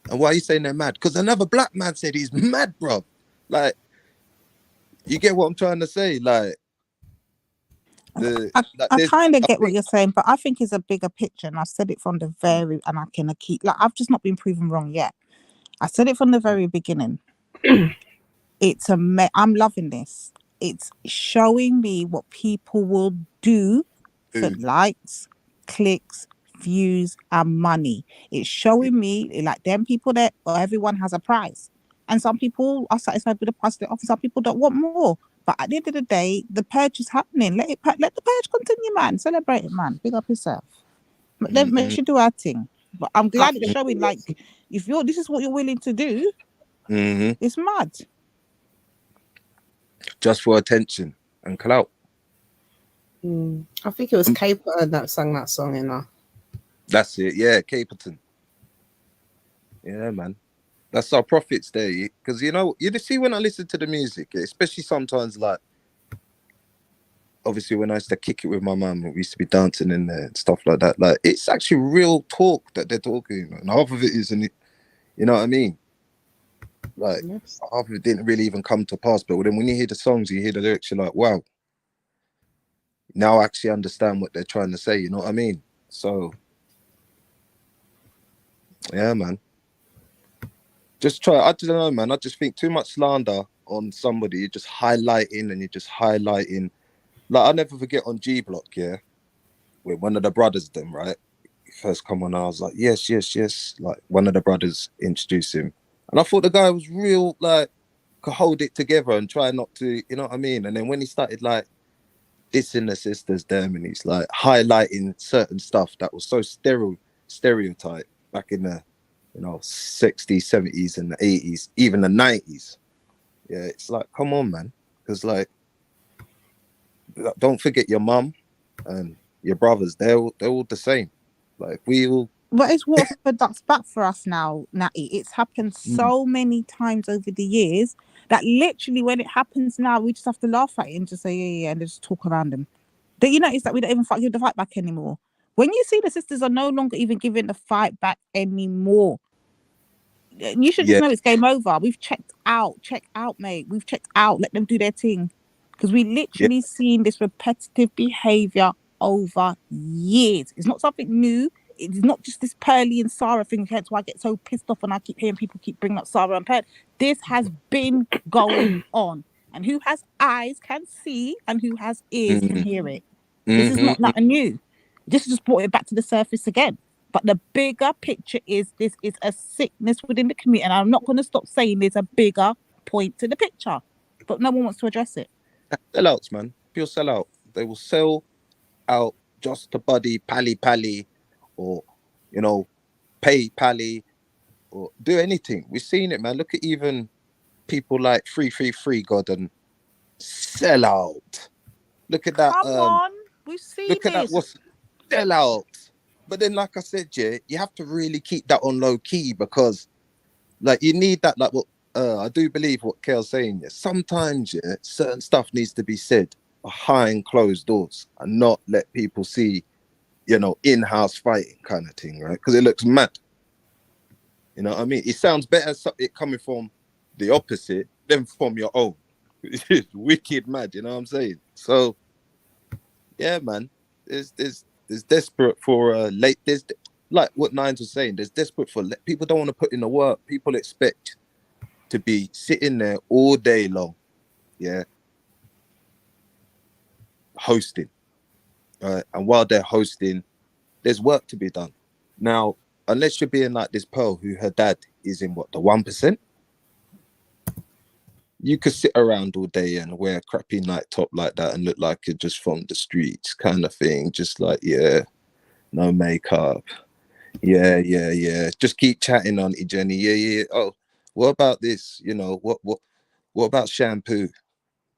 And why are you saying they're mad? Because another black man said he's mad, bro. Like, you get what I'm trying to say? Like, I kind of get what you're saying, but I think it's a bigger picture, and I said it from the very, and I can keep, like, I've just not been proven wrong yet. I said it from the very beginning. I'm loving this. It's showing me what people will do for likes, clicks, views, and money. It's showing me, like, them people that, everyone has a price, and some people are satisfied with the price they offer. Some people don't want more. But at the end of the day, the purge is happening. Let the purge continue, man. Celebrate it, man. Big up yourself. Let you do our thing. But I'm glad it's showing, like, if this is what you're willing to do, it's mad. Just for attention and clout. I think it was Caperton that sang that song, you know. That's it, yeah, Caperton. Yeah, man. That's our prophets there, because you see, when I listen to the music, especially sometimes, like, obviously when I used to kick it with my mum, we used to be dancing in there and stuff like that. Like, it's actually real talk that they're talking, and half of it isn't it. You know what I mean? Like, half of it didn't really even come to pass. But then when you hear the songs, you hear the lyrics, you're like, wow. Now I actually understand what they're trying to say. You know what I mean? So, yeah, man. Just try. I don't know, man. I just think too much slander on somebody. You're just highlighting and you're just highlighting. Like, I'll never forget on G Block, yeah, with one of the brothers, them, right? He first come on, I was like, yes. Like, one of the brothers introduced him. And I thought the guy was real, like, could hold it together and try not to, you know what I mean? And then when he started, like, dissing the sisters, them, and he's, like, highlighting certain stuff that was so stereotype back in the, 60s, 70s, and the 80s, even the 90s. Yeah, it's like, come on, man. Because, like, don't forget your mum and your brothers. They're all the same. Like, we all. But it's water for ducks back for us now, Natty. It's happened so many times over the years that literally when it happens now, we just have to laugh at it and just say, yeah, and just talk around them. Don't you notice that we don't even give the fight back anymore? When you see the sisters are no longer even giving the fight back anymore, you should just know it's game over. We've checked out, mate. We've checked out. Let them do their thing. Because we literally seen this repetitive behavior over years. It's not something new. It's not just this Pearly and Sarah thing. Hence why I get so pissed off when I keep hearing people keep bringing up Sarah and Pearl. This has been going on. And who has eyes can see, and who has ears can hear it. This is not nothing new. This just brought it back to the surface again. But the bigger picture is this is a sickness within the community. And I'm not going to stop saying there's a bigger point to the picture. But no one wants to address it. Sellouts, man. Pure sellout. They will sell out just to buddy pally, or, pay pally, or do anything. We've seen it, man. Look at even people like 333 God and sell out. Look at that. Come on, we've seen look at that. What's sell out? But then, like I said, you have to really keep that on low key, because, like, you need that. Like, what I do believe what Kel's saying. Sometimes, certain stuff needs to be said behind closed doors and not let people see, in-house fighting kind of thing, right? Because it looks mad. You know what I mean? It sounds better it coming from the opposite than from your own. It's wicked mad, you know what I'm saying? So, yeah, man. There's desperate for there's, like what Nines was saying, there's desperate for people don't want to put in the work. People expect to be sitting there all day long, hosting, right? And while they're hosting, there's work to be done. Now, unless you're being like this Pearl, who her dad is in the 1%, you could sit around all day and wear a crappy night top like that and look like you're just from the streets kind of thing. Just like, no makeup. Yeah. Just keep chatting on it, Jenny. Yeah. Oh, what about this? What about shampoo?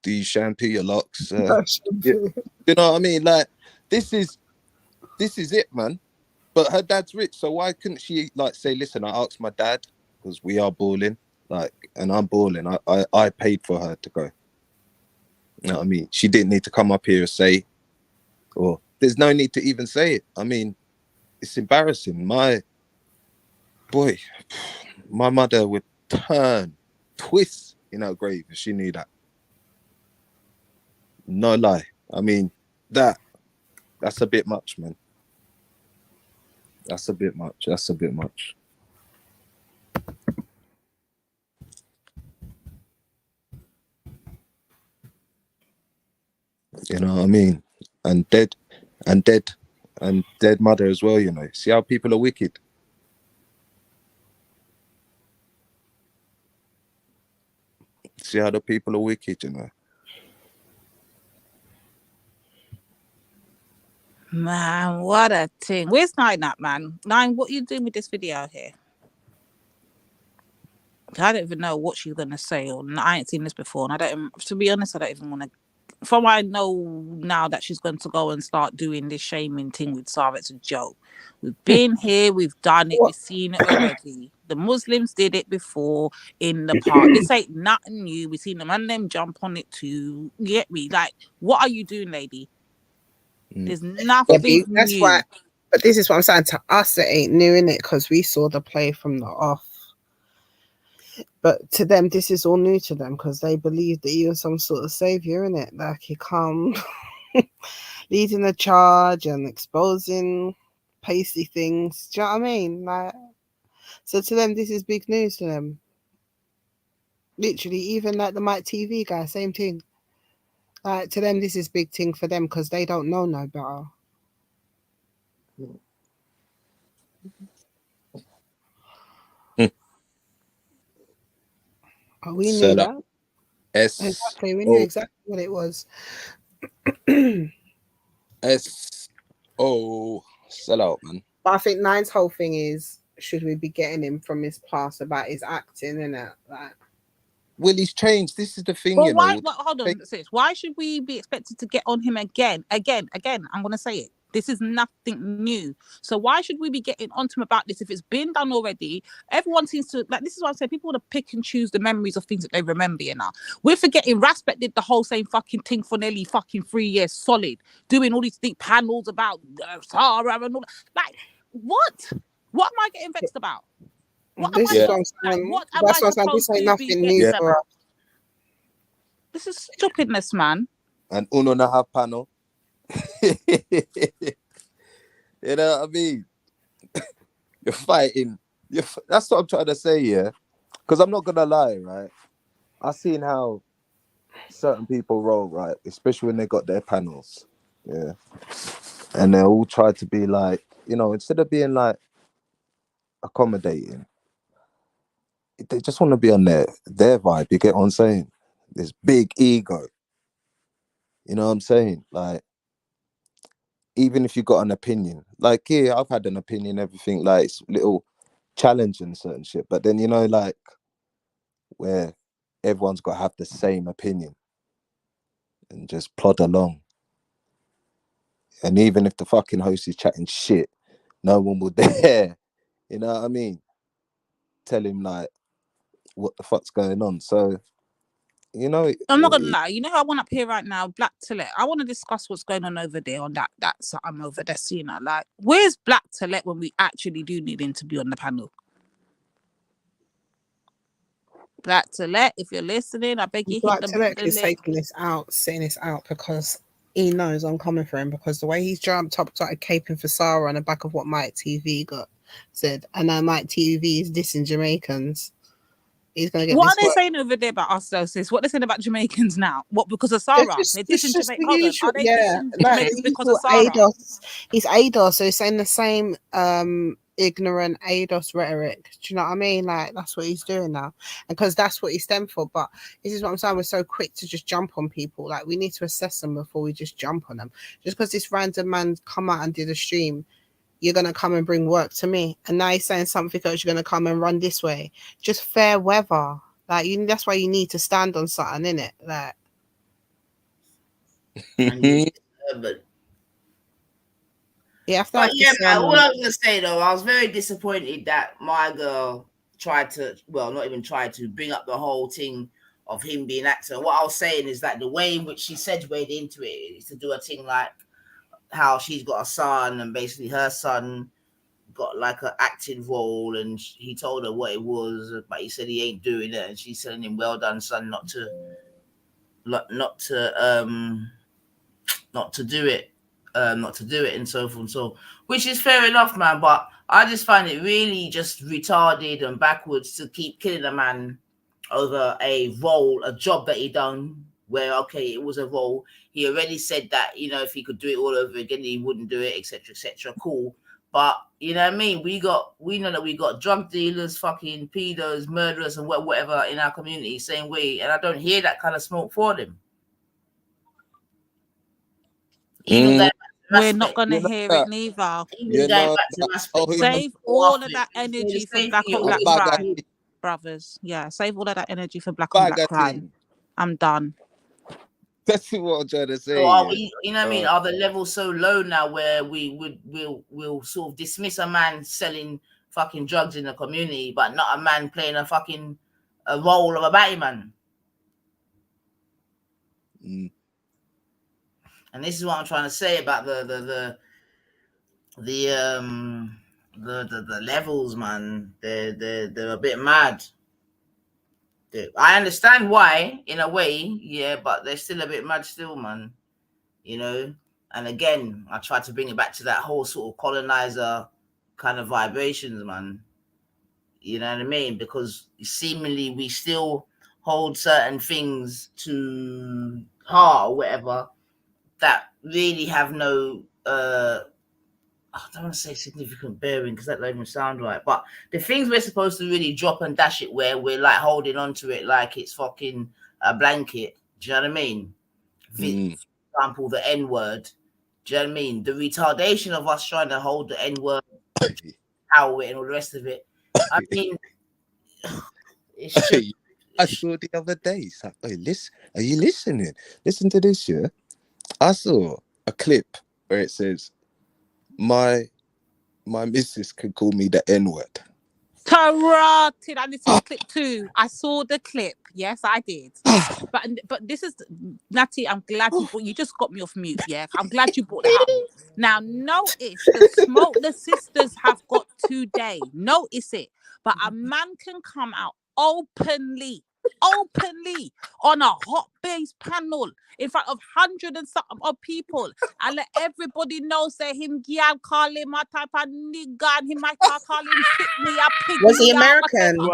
Do you shampoo your locks? You know what I mean? Like, this is it, man. But her dad's rich, so why couldn't she, like, say, listen, I asked my dad, because we are balling, like, and I'm balling. I paid for her to go. You know what I mean? She didn't need to come up here and say, or there's no need to even say it. I mean, it's embarrassing. My boy, my mother would twist in her grave if she knew that. No lie. I mean, that's a bit much, man. That's a bit much. That's a bit much. You know what I mean? And dead mother as well, you know. See how people are wicked. See how the people are wicked, you know. Man, what a thing. Where's Nine at, man? Nine, what are you doing with this video here? I don't even know what she's gonna say, or I ain't seen this before, and I don't. To be honest, I don't even want to. From what I know now that she's going to go and start doing this shaming thing with Sarah, it's a joke. We've been here, we've done it, we've seen it already. The Muslims did it before in the past. This ain't nothing new. We've seen them and them jump on it too. You get me? Like, what are you doing, lady? There's nothing That's new. why. But this is what I'm saying. To us, it ain't new, innit? Because we saw the play from the off. But to them, this is all new to them because they believe that you're some sort of savior, innit? Like you come leading the charge and exposing pasty things. Do you know what I mean? Like, so to them, this is big news to them. Literally, even like the Mike TV guy, same thing. Like to them, this is big thing for them because they don't know no better. Oh, we knew that. Exactly, we knew exactly what it was. Sell out, man. But I think Nine's whole thing is, should we be getting him from his past about his acting, innit? Like, well, he's changed. This is the thing, Well, you why? know. Well, hold on, sis. Why should we be expected to get on him again? I'm gonna say it. This is nothing new. So why should we be getting onto him about this if it's been done already? Everyone seems to like. This is what I'm saying. People want to pick and choose the memories of things that they remember. You know, we're forgetting. Raspet did the whole same fucking thing for nearly fucking 3 years solid, doing all these big panels about Sarah and all. Like, what? What am I getting vexed about? What am I supposed this ain't to nothing be new vexed for about? us. This is stupidness, man. And Uno na have panel. You know what I mean? You're fighting. That's what I'm trying to say, yeah. Because I'm not gonna lie, right? I've seen how certain people roll, right? Especially when they got their panels, yeah. And they all try to be like, you know, instead of being like accommodating, they just want to be on their vibe. You get what I'm saying? This big ego. You know what I'm saying? Like, even if you got an opinion, like, yeah, I've had an opinion, everything, like, it's little challenging certain shit. But then, you know, like, where everyone's got to have the same opinion and just plod along. And even if the fucking host is chatting shit, no one will dare, you know what I mean? Tell him, like, what the fuck's going on. So, you know, I'm not gonna lie. You know who I want up here right now? Black Tillet. I want to discuss what's going on over there on that something over there. So, you know, like, where's Black Tillet when we actually do need him to be on the panel? Black Tillet, if you're listening, I beg you hit Black the Tillet is link. taking this out, sitting this out because he knows I'm coming for him because the way he's jumped up, started caping for Sarah on the back of what Mike TV got said, and now Mike TV is dissing Jamaicans. He's gonna get What this are they work. saying over there about us, though, sis? What are they saying about Jamaicans now? What, because of Sarah? They're dissing Jamaica. Hold on. Are they dissing Jamaicans because of Sarah? ADOS. He's ADOS, so he's saying the same ignorant ADOS rhetoric. Do you know what I mean? Like, that's what he's doing now. And because that's what he stemmed for. But this is what I'm saying. We're so quick to just jump on people. Like, we need to assess them before we just jump on them. Just because this random man come out and did a stream, you're going to come and bring work to me. And now he's saying something else, you're going to come and run this way. Just fair weather. Like, that's why you need to stand on something, innit? Like, But you have to but have yeah, man, all discernment. I was gonna say though, I was very disappointed that my girl tried to, well, not even tried to bring up the whole thing of him being actor. What I was saying is that the way in which she segued into it is to do a thing like how she's got a son and basically her son got like an acting role, and he told her what it was, but he said he ain't doing it, and she's telling him, "Well done, son, not to do it, and so forth and so, which is fair enough, man. But I just find it really just retarded and backwards to keep killing a man over a role, a job that he done. Where okay, it was a role. He already said that if he could do it all over again, he wouldn't do it, etc., etc. Cool, but you know what I mean. We know that we got drug dealers, fucking pedos, murderers, and whatever in our community, same way, and I don't hear that kind of smoke for them. Even going back to We're not going to hear it neither. Even going back to aspect, save all of that energy for black on black crime, brothers. Yeah, save all of that energy for black on black crime. I'm done. That's what I'm trying to say. So are we, you know what I mean? Are the levels so low now where we'll sort of dismiss a man selling fucking drugs in the community, but not a man playing a role of a batty man? And this is what I'm trying to say about the levels, man. They're a bit mad. I understand why, in a way, yeah, but they're still a bit mad still, man. And again, I try to bring it back to that whole sort of colonizer kind of vibrations, man. You know what I mean? Because seemingly we still hold certain things to heart or whatever that really have no I don't want to say significant bearing because that don't even sound right, but the things we're supposed to really drop and dash it, where we're like holding on to it like it's fucking a blanket. Do you know what I mean? For example, the N-word. Do you know what I mean? The retardation of us trying to hold the N-word, power it, and all the rest of it. I mean, it's just, I saw the other day. It's like, hey, listen, are you listening? Listen to this, yeah. I saw a clip where it says, my missus could call me the N-word. Karate. I listened to the clip too. I saw the clip. Yes, I did. but this is Natty. I'm glad you just got me off mute. Yeah, I'm glad you brought that up. Now notice the smoke the sisters have got today. Notice it. But a man can come out openly on a hot base panel in front of 100 and something of people and let everybody know, say him girl call him a type of nigga and he might call him pick me up, pig Was he me American?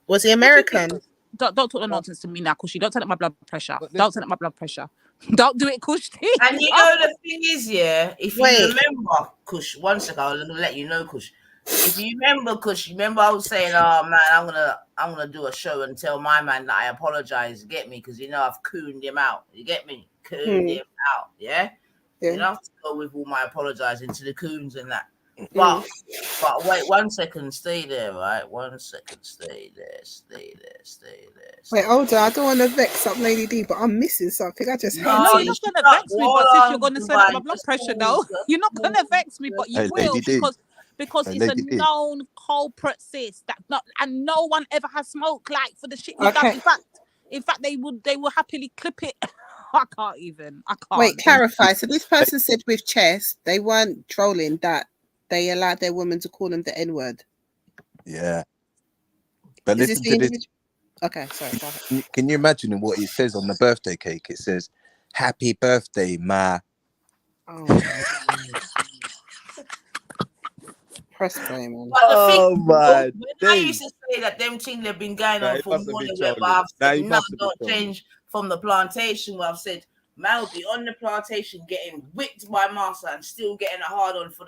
Was he American? Don't talk the nonsense to me now, Cushy. Don't turn up my blood pressure. Don't turn up my blood pressure. Don't do it, Cushy. and you know the thing is, yeah, if you remember, Kush, one second, I'm gonna let you know, Kush. If you remember, Kush, remember I was saying, oh man, I'm gonna do a show and tell my man that I apologize. Get me? Because I've cooned him out. You get me? Cooned him out. Yeah. You don't have to go with all my apologizing to the coons and that. But wait 1 second, stay there, right? 1 second, stay there. Wait, hold on. I don't want to vex up Lady D, but I'm missing something. I just you're not going to vex me, but since you're going to send up my blood pressure, though, you're not going to vex me, but you will because it's a known culprit, sis. And no one ever has smoke like for the shit you've done. In fact, they will happily clip it. I can't. Wait, clarify. So this person said with chess, they weren't trolling that they allowed their woman to call them the N-word. Yeah. But listen to this. Okay, sorry. Go ahead. Can you imagine what it says on the birthday cake? It says, "Happy birthday, ma." Oh, press play, man. My I used to say that them things have been going on for more than where I've said now don't change from the plantation where I've said man will be on the plantation getting whipped by master and still getting a hard on for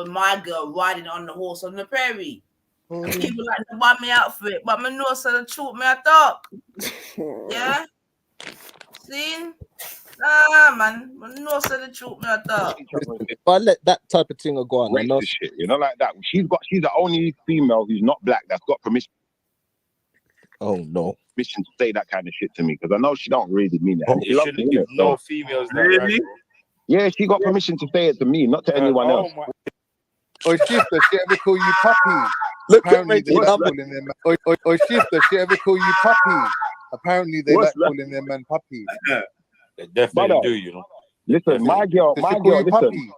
my girl riding on the horse on the prairie. People like to buy me out for it, but my nose said shoot me a dog. Yeah? See? Nah, man. My nose said shoot me a dog. If I let that type of thing go on, I know shit, like that. She's the only female who's not black that's got permission. Oh no. Permission to say that kind of shit to me because I know she don't really mean it. You shouldn't give no females that, really? Right, yeah, she got permission to say it to me, not to anyone else. Or Shifter, she ever call you puppy? Look Apparently at me. Or Shifter, she ever call you puppy? Apparently, they What's like calling their men puppies. They definitely Brother, do, you know. Does Definitely. she call you listen. puppy?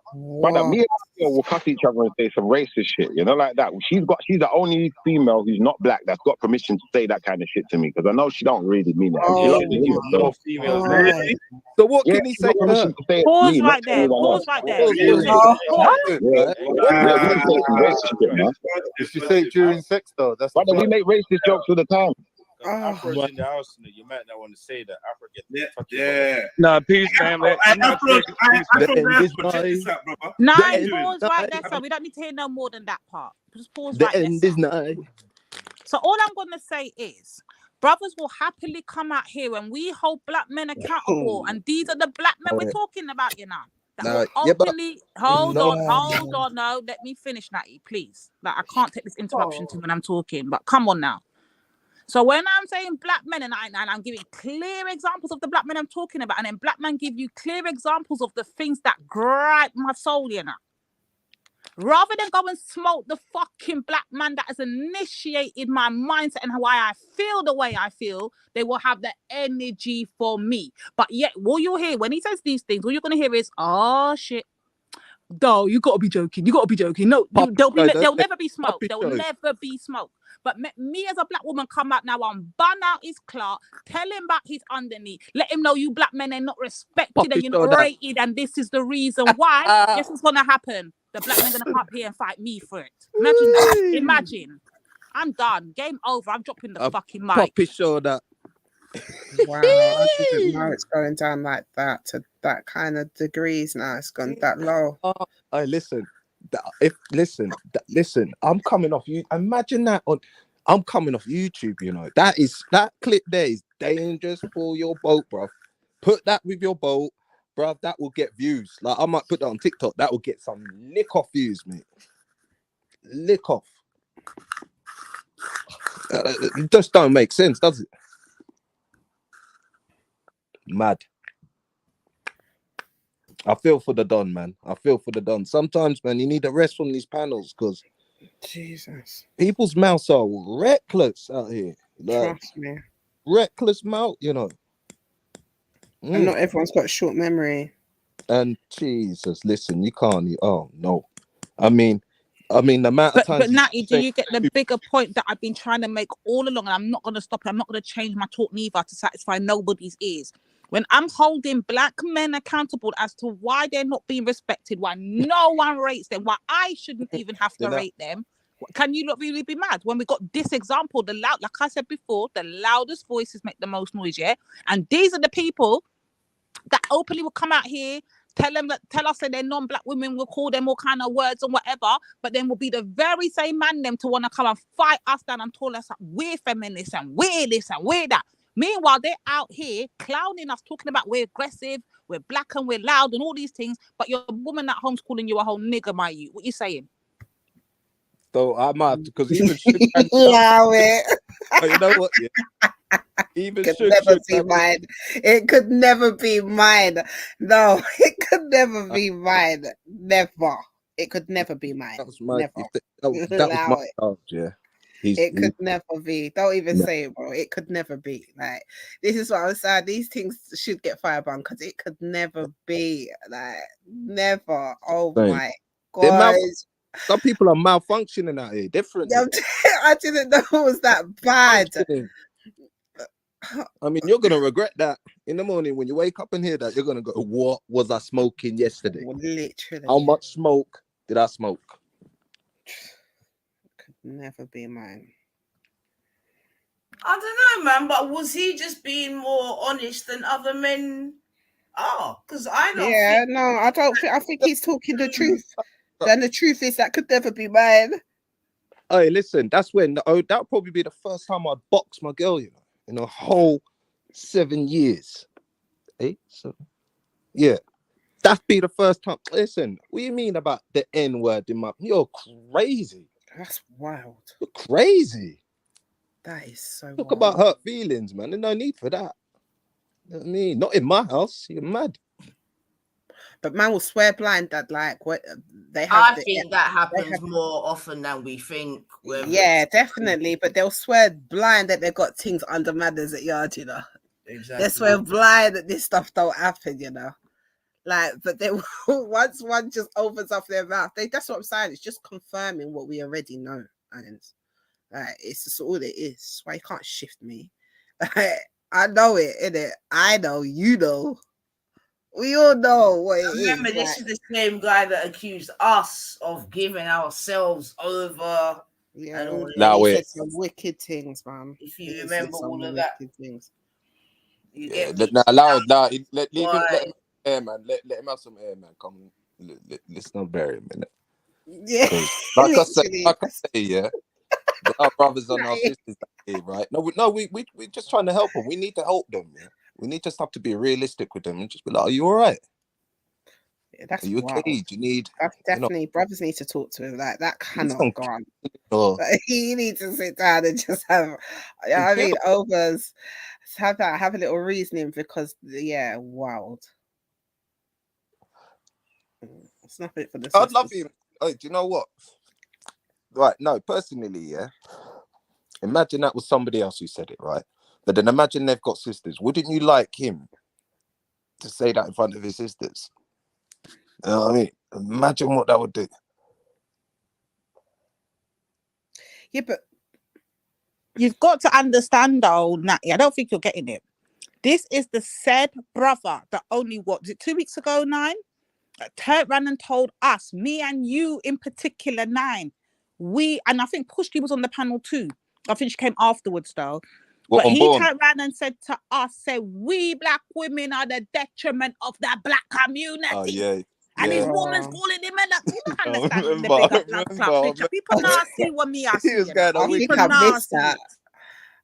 Brother, me and my girl will cuss each other and say some racist shit, you know, like that. She's the only female who's not black that's got permission to say that kind of shit to me, because I know she don't really mean it. And she loves me. No females. Really? So what can he say to her? Pause right there. Pause right there. Listen, pause. If you say it during sex, though, that's Brother, we make racist jokes all the time. Afro's in the house, and you might not want to say that. Afro get Yeah. Nah, peace, fam. Nine, pause right there, so we don't need to hear no more than that part. Just pause right there. So all I'm gonna say is, brothers will happily come out here and we hold black men accountable, and these are the black men we're talking about, you know. That will openly hold on, no, let me finish, Natty, please. Like, I can't take this interruption to when I'm talking, but come on now. So when I'm saying black men, and I'm giving clear examples of the black men I'm talking about, and then black men give you clear examples of the things that gripe my soul, you know. Rather than go and smoke the fucking black man that has initiated my mindset and why I feel the way I feel, they will have the energy for me. But yet, what you'll hear when he says these things, what you're going to hear is, oh shit. No, you gotta be joking. You gotta be joking. No, there'll never be smoke. There will never be smoke. But me as a black woman come out now and bun out his clout, tell him about his underneath, let him know you black men are not respected and you're not rated, and this is the reason why. Guess what's gonna happen? The black men gonna come up here and fight me for it. Imagine that. Imagine. I'm done. Game over. I'm dropping the fucking mic. Poppy shoulder. Wow, I didn't know it's going down like that to that kind of degrees now. It's gone that low. Listen. Listen. I'm coming off you. Imagine that I'm coming off YouTube. You know that clip there is dangerous for your boat, bro. Put that with your boat, bro. That will get views. Like I might put that on TikTok. That will get some lick off views, mate. Lick off. It just don't make sense, does it? Mad. I feel for the Don, man. I feel for the Don. Sometimes, man, you need a rest from these panels because Jesus, people's mouths are reckless out here. Like, trust me, reckless mouth, you know. And not everyone's got a short memory. And Jesus, listen, you can't. Oh no, I mean, the amount of times. But Natty, do you get the bigger point that I've been trying to make all along? And I'm not going to stop. I'm not going to change my talk neither to satisfy nobody's ears. When I'm holding black men accountable as to why they're not being respected, why no one rates them, why I shouldn't even have to rate them, can you not really be mad? When we got this example, like I said before, the loudest voices make the most noise, yeah? And these are the people that openly will come out here, tell us that they're non-black women, we'll call them all kind of words and whatever, but then we'll be the very same man them to want to come and fight us down and tell us that we're feminists and we're this and we're that. Meanwhile, they're out here clowning us, talking about we're aggressive, we're black and we're loud and all these things, but your woman at home's calling you a whole nigger, my you. What you saying? So I might, because even allow it. Oh, you know what? Yeah. Even could never be mine. It could never be mine. No, it could never be mine. Never. It could never be mine. That was my. Never. That was my child, yeah. It could never be. Don't even say it, bro. It could never be. Like, this is what I'm saying. These things should get firebomb because it could never be. Like, never. Oh my God. Some people are malfunctioning out here differently. I didn't know it was that bad. I mean, you're gonna regret that in the morning when you wake up and hear that. You're gonna go, "What was I smoking yesterday? Literally. How much smoke did I smoke?" Could never be mine. I don't know, man. But was he just being more honest than other men are? Because I don't. Yeah, no, I don't think. I think he's talking the truth. Then the truth is that could never be mine. Hey, listen, that's when that'll probably be the first time I'd box my girl, you know, in a whole 7 years. 8, 7. Yeah, that'd be the first time. Listen, what do you mean about the N word in my? You're crazy. That's wild. You're crazy. That is so. Talk about hurt feelings, man. There's no need for that. You know what I mean, not in my house. You're mad. But man will swear blind that like what they have. I think that happens more often than we think. Yeah, definitely. But they'll swear blind that they've got things under manners at yard, you know. Exactly. They swear blind that this stuff don't happen, you know. Like, but they once one just opens up their mouth, that's what I'm saying. It's just confirming what we already know, and it's just all it is. That's why you can't shift me. I know it, innit? I know, you know. We all know what it Remember, is. this is the same guy that accused us of giving ourselves over. Yeah, and all now this. he said some wicked things, man. If you remember all of that, things. You Yeah, get me? leave him, let him air, man. Let him have some air, man. Come, let's not bury him in it. Yeah, like I say, yeah, there are brothers and our sisters here, right? No, we're just trying to help them. We need to help them. Yeah, we need to stop to be realistic with them and just be like, "Are you all right? Yeah, that's Are you okay? wild. Do you need?" That's definitely brothers need to talk to him. Like that cannot go on. Oh. Like, he needs to sit down and just have. I mean, overs. Have a little reasoning because wild. It's nothing for the sisters. I'd love him. Oh, do you know what? Right, no, personally, yeah. Imagine that was somebody else who said it, right? But then imagine they've got sisters. Wouldn't you like him to say that in front of his sisters? You know what I mean? Imagine what that would do. Yeah, but you've got to understand though, Natty, I don't think you're getting it. This is the said brother that only, what, was it 2 weeks ago, 9? Turned ran and told us, me and you in particular, 9. And I think Pushki was on the panel too. I think she came afterwards though. But he turned around and said to us, we black women are the detriment of the black community. Oh, yeah. And his woman's calling him and you don't understand the big up love club picture. People now see what me I see.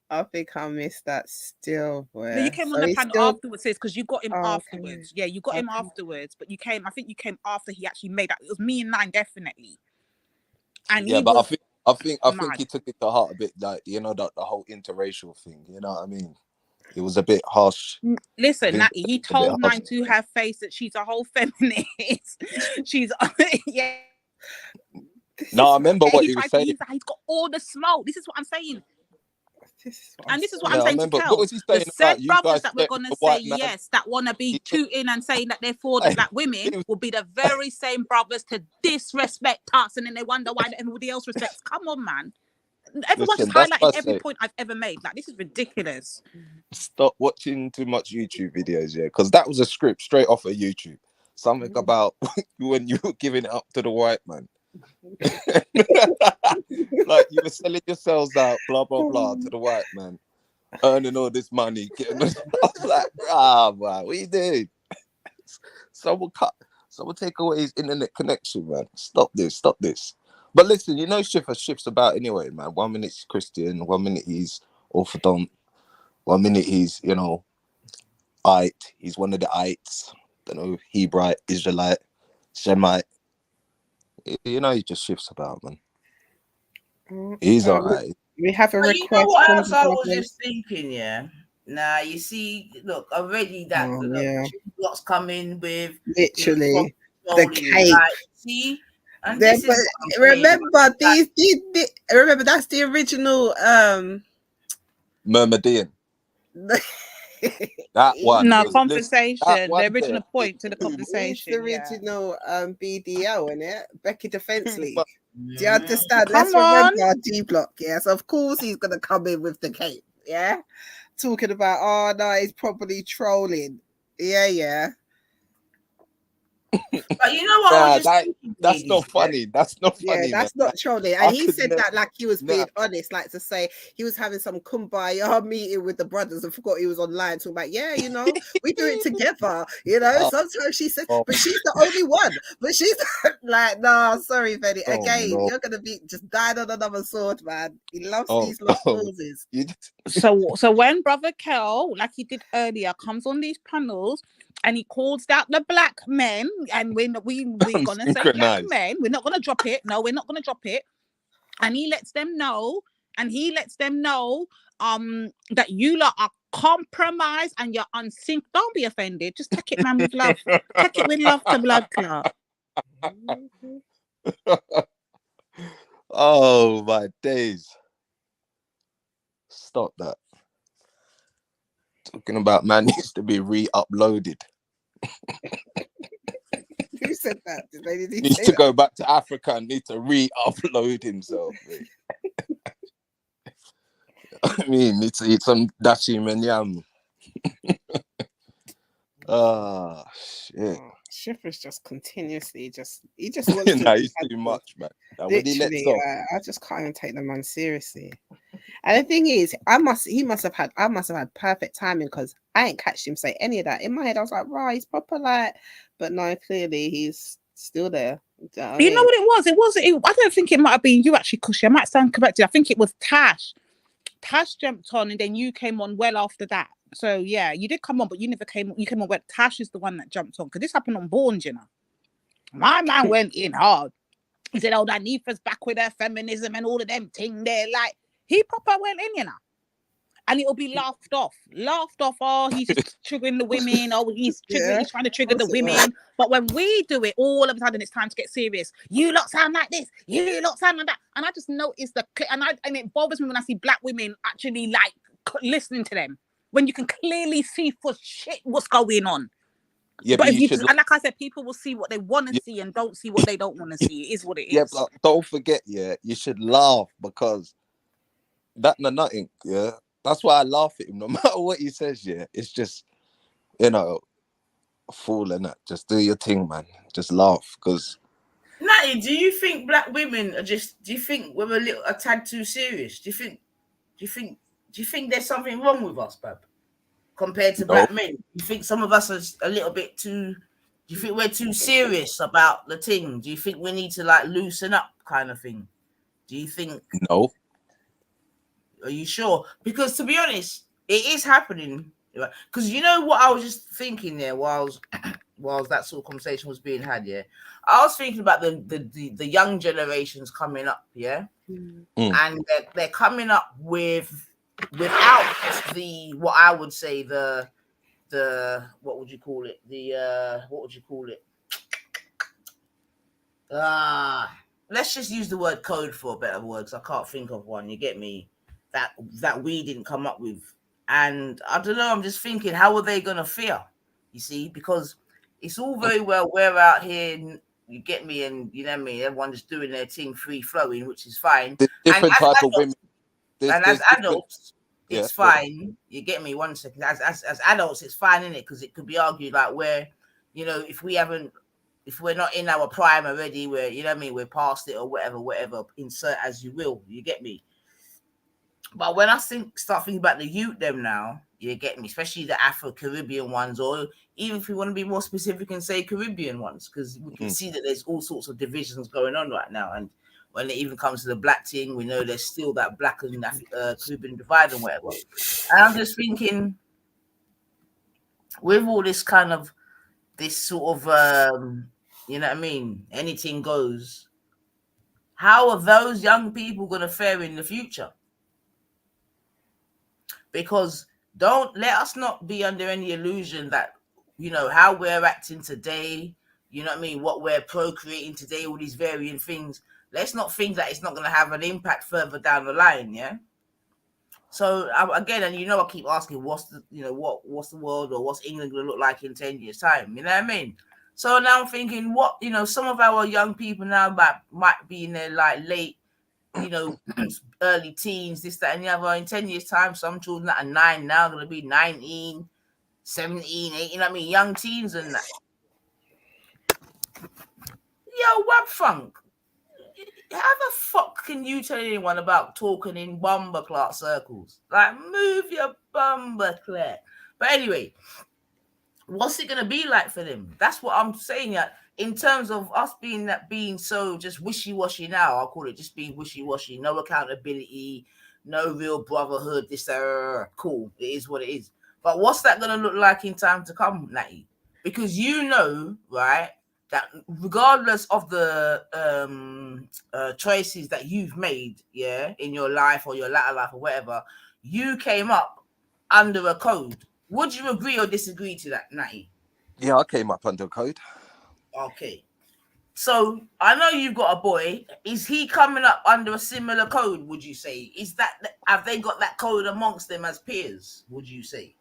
I think I missed that still, boy. No, you came on the panel afterwards, sis, because you got him afterwards. Yeah, you got him afterwards, but I think you came after he actually made that. It was me and 9, definitely. And yeah, but I think he took it to heart a bit, like, you know, the whole interracial thing. You know what I mean? It was a bit harsh. Listen, Natty, he told 9 to her face that she's a whole feminist. She's yeah. No, I remember what he was saying. He's got all the smoke. This is what I'm saying. This is what I'm I saying remember. to Kel. What was he saying The said about you brothers guys that we're going to say yes, that want to be tooting and saying that they're for the black women, will be the very same brothers to disrespect us, and then they wonder why everybody else respects. Come on, man. Everyone's just highlighting every point I've ever made. Like, this is ridiculous. Stop watching too much YouTube videos, yeah, because that was a script straight off of YouTube. Something about when you were giving it up to the white man. Like you were selling yourselves out, blah blah blah, to the white man, earning all this money. I was like, man, what are you doing? Someone take away his internet connection, man. Stop this. But listen, you know, shifts about anyway, man. 1 minute he's Christian, 1 minute he's Orthodox, 1 minute he's, you know, Ite. He's one of the ites. Don't know, Hebrite, Israelite, Shemite. You know, he just shifts about, man. He's all right. We have a request. You know what else I was just thinking, yeah? Now, you see, look, already that what's coming with literally the cake. Like, see? And this is remember, remember, that's the original Myrmidon. That one. No, conversation. The original point to the conversation. It's the original BDL, isn't it? Becky Defense League. Do you understand? Let's remember D Block, yes. Of course he's gonna come in with the cape, yeah. Talking about, oh no, he's probably trolling. Yeah. But you know what? That's not funny. That's not funny. Yeah, that's not trolling. And he said that like he was being honest, like to say he was having some kumbaya meeting with the brothers and forgot he was online talking about, you know, we do it together. You know, sometimes she said, but she's the only one. But she's like, no, sorry, Benny. Again, you're gonna be just dying on another sword, man. He loves these lost causes. So when Brother Kel, like he did earlier, comes on these panels and he calls out the black men, and we're gonna say black men. We're not gonna drop it. No, we're not gonna drop it. And he lets them know, that you lot are compromise and you're unsynced, don't be offended. Just take it, man, with love. Take it with love to blood clot. Oh my days. Stop that. Talking about man needs to be re-uploaded. Who said that? Did he Needs say to that? go back to Africa and need to re-upload himself. I mean, need to eat some dashi menyam. Ah, shit. Shiffer's just continuously he just wants to Nah, he's too much, man. Now, when he lets literally, off, I just can't even take the man seriously. And the thing is, I must have had perfect timing because I ain't catched him say any of that. In my head, I was like, right, he's proper like, but no, clearly he's still there. You know what it was? I don't think it might have been you actually, Cushy. I might stand corrected. I think it was Tash. Tash jumped on and then you came on well after that. So yeah, you did come on, but you never came. You came on when Tash is the one that jumped on because this happened on Born, you know. My man went in hard. He said, "Oh, that Nifa's back with her feminism and all of them thing there." Like he proper went in, you know. And it'll be laughed off. Oh, he's just triggering the women. Oh, he's trying to trigger the women. But when we do it, all of a sudden it's time to get serious. You lot sound like this. You lot sound like that. And I just noticed and it bothers me when I see black women actually like listening to them when you can clearly see for shit what's going on. yeah, But but if you should. and like I said, people will see what they want to see and don't see what they don't want to see. It is what it is. Yeah, but don't forget, yeah, you should laugh because nothing, yeah. That's why I laugh at him. No matter what he says, yeah, it's just, a fool and that. Just do your thing, man. Just laugh, because. Natty, do you think black women are just? Do you think we're a tad too serious? Do you think there's something wrong with us, Bab, compared to black men? You think some of us are a little bit too? Do you think we're too serious about the thing? Do you think we need to like loosen up, kind of thing? Do you think? No. Are you sure? Because to be honest, it is happening. Because you know what I was just thinking there whilst that sort of conversation was being had. Yeah, I was thinking about the young generations coming up. Yeah, and they're coming up without what I would say the what would you call it? Let's just use the word code for a better word, because I can't think of one. You get me? That we didn't come up with. And I don't know, I'm just thinking, how are they gonna feel? You see, because it's all very well we're out here, you get me, and you know what I mean, everyone's doing their thing free flowing, which is fine. There's different type of women. And as adults, it's fine. You get me? 1 second. As adults, it's fine, isn't it? Because it could be argued like where, if we're not in our prime already, where you know what I mean, we're past it or whatever, insert as you will. You get me? But when I start thinking about the youth them now, you get me, especially the Afro-Caribbean ones, or even if we want to be more specific and say Caribbean ones, because we can see that there's all sorts of divisions going on right now. And when it even comes to the black thing, we know there's still that black and Caribbean divide and whatever. And I'm just thinking, with all this kind of, this sort of, you know what I mean, anything goes, how are those young people going to fare in the future? Because don't let us not be under any illusion that, how we're acting today, you know what I mean, what we're procreating today, all these varying things. Let's not think that it's not going to have an impact further down the line, yeah? So again, and I keep asking, what's the world or what's England going to look like in 10 years' time? You know what I mean? So now I'm thinking, some of our young people now might be in their like late, early teens, this, that, and the other. In 10 years' time, some children that are 9 now are going to be 19, 17, 18, you know what I mean? Young teens and that. Yo, Wab Funk, how the fuck can you tell anyone about talking in bumbleclot circles? Like, move your bumbleclot. But anyway, what's it going to be like for them? That's what I'm saying. In terms of us being so just wishy-washy now, I'll call it just being wishy-washy, no accountability, no real brotherhood, this, cool, it is what it is. But what's that going to look like in time to come, Natty? Because right, that regardless of the choices that you've made, in your life or your latter life or whatever, you came up under a code. Would you agree or disagree to that, Natty? Yeah, I came up under code. Okay. So I know you've got a boy. Is he coming up under a similar code? Would you say? Is that have they got that code amongst them as peers? Would you say?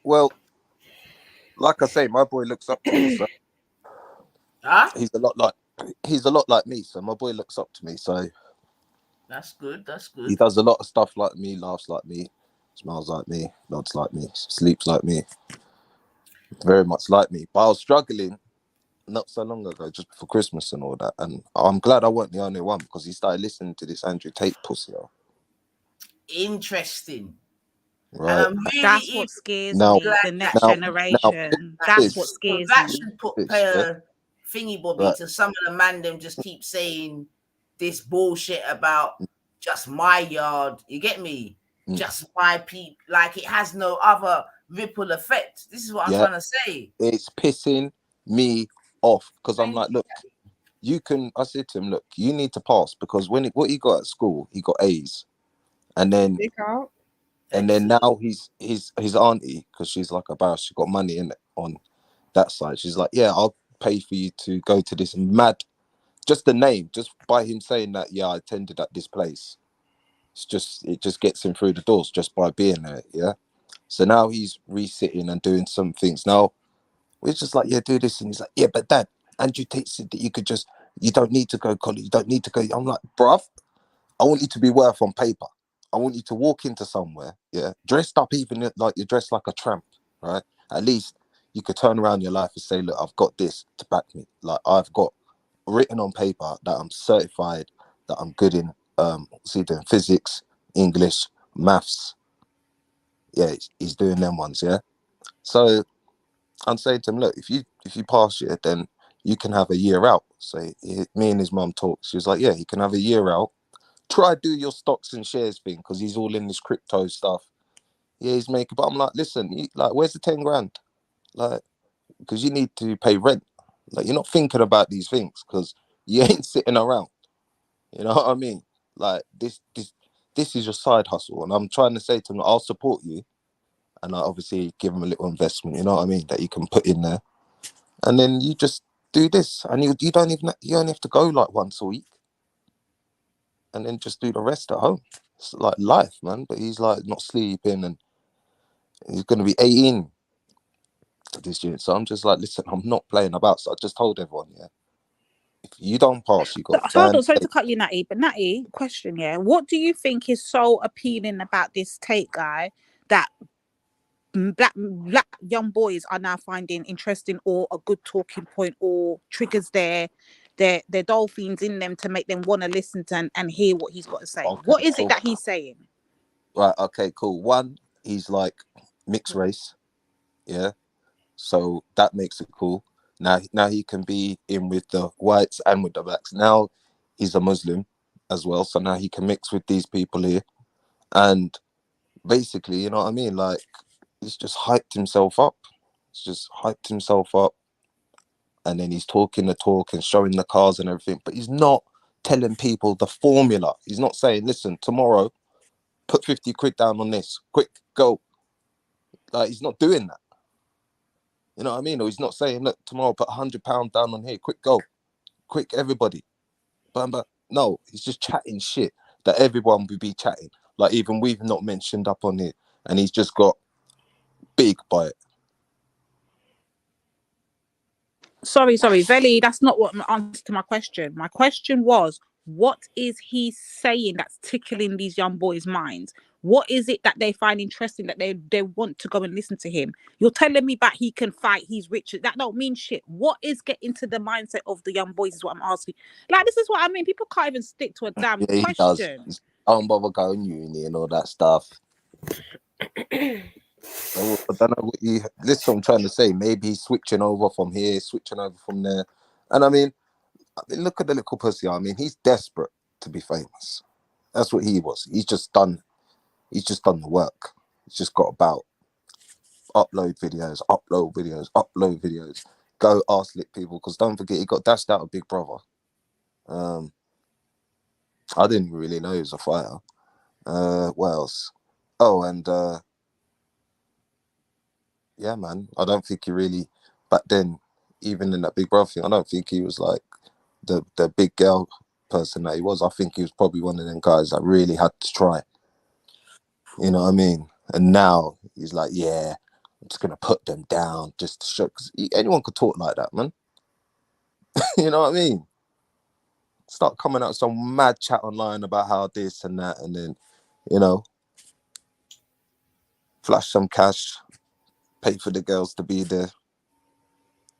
Well, like I say, my boy looks up to me, so he's a lot like me. So my boy looks up to me, so That's good. That's he good. does a lot of stuff like me, laughs like me, smiles like me, nods like me, sleeps like me, very much like me. But I was struggling not so long ago, just before Christmas and all that, and I'm glad I wasn't the only one because he started listening to this Andrew Tate pussy. Interesting. Right. And I'm really That's what scares Now, me. The next now, generation. now, That's what well, scares that me. should put this, yeah? thingy bobby Right. to some of the man them just keep saying this bullshit about just my yard. You get me? Just my peep. Like it has no other ripple effect. This is what I'm Yeah. trying to say. It's pissing me off because I'm like, look, you can. I said to him, look, you need to pass because what he got at school, he got A's, and then now his auntie, because she's like a boss, she got money in it on that side. She's like, yeah, I'll pay for you to go to this mad. Just the name, just by him saying that, yeah, I attended at this place. It just gets him through the doors just by being there, yeah. So now he's resitting and doing some things. Now we're just like, yeah, do this, and he's like, yeah, but Dad, Andrew Tate said that you don't need to go college, you don't need to go. I'm like, bruv, I want you to be worth on paper. I want you to walk into somewhere, yeah, dressed up even like you're dressed like a tramp, right? At least you could turn around your life and say, look, I've got this to back me. Like I've got written on paper that I'm certified, that I'm good in doing physics, English, maths. Yeah, he's doing them ones, yeah. So I'm saying to him, look, if you pass it, then you can have a year out. So me and his mum talked. She was like, yeah, you can have a year out. Try do your stocks and shares thing because he's all in this crypto stuff. Yeah, he's making. But I'm like, listen, where's the 10 grand? Like, because you need to pay rent. Like, you're not thinking about these things because you ain't sitting around. You know what I mean? Like this is your side hustle, and I'm trying to say to him, I'll support you, and I obviously give him a little investment. You know what I mean? That you can put in there, and then you just do this, and you only have to go like once a week, and then just do the rest at home. It's like life, man. But he's like not sleeping, and he's going to be 18 this year. So I'm just like, listen, I'm not playing about. So I just told everyone, yeah, if you don't pass, you got. Hold on, sorry to cut you, Natty. But Natty, question, yeah, what do you think is so appealing about this Tate guy that black young boys are now finding interesting or a good talking point or triggers their dolphins in them to make them want to listen to and hear what he's got to say? Okay, what is cool. it that he's saying? Right, okay, cool. One, he's like mixed race, yeah. So that makes it cool. Now he can be in with the whites and with the blacks. Now he's a Muslim as well, so now he can mix with these people here. And basically, you know what I mean? Like, he's just hyped himself up. And then he's talking the talk and showing the cars and everything, but he's not telling people the formula. He's not saying, listen, tomorrow, put 50 quid down on this. Quick, go. Like, he's not doing that. You know what I mean? Or he's not saying, look, tomorrow, put £100 down on here. Quick, go. Quick, everybody. But no, he's just chatting shit that everyone would be chatting. Like, even we've not mentioned up on here. And he's just got big by it. Sorry, Veli, that's not what my answer to my question. My question was, what is he saying that's tickling these young boys' minds? What is it that they find interesting that they want to go and listen to him? You're telling me that he can fight, he's rich. That don't mean shit. What is getting to the mindset of the young boys is what I'm asking. Like, this is what I mean. People can't even stick to a damn Yeah, he question. does. Don't bother going uni and all that stuff. So I don't know what you listen. I'm trying to say maybe he's switching over from here, switching over from there, and I mean, look at the little pussy. I mean, he's desperate to be famous. That's what he was. He's just done the work. He's just got about upload videos, go ask lit people. Because don't forget, he got dashed out of Big Brother. I didn't really know he was a fighter. What else? Oh, and yeah, man. I don't think he really back then, even in that Big Brother thing, I don't think he was like the big girl person that he was. I think he was probably one of them guys that really had to try. You know what I mean? And now he's like, yeah, I'm just gonna put them down just to show. Because anyone could talk like that, man. You know what I mean? Start coming out some mad chat online about how this and that, and then, you know, flash some cash, pay for the girls to be there.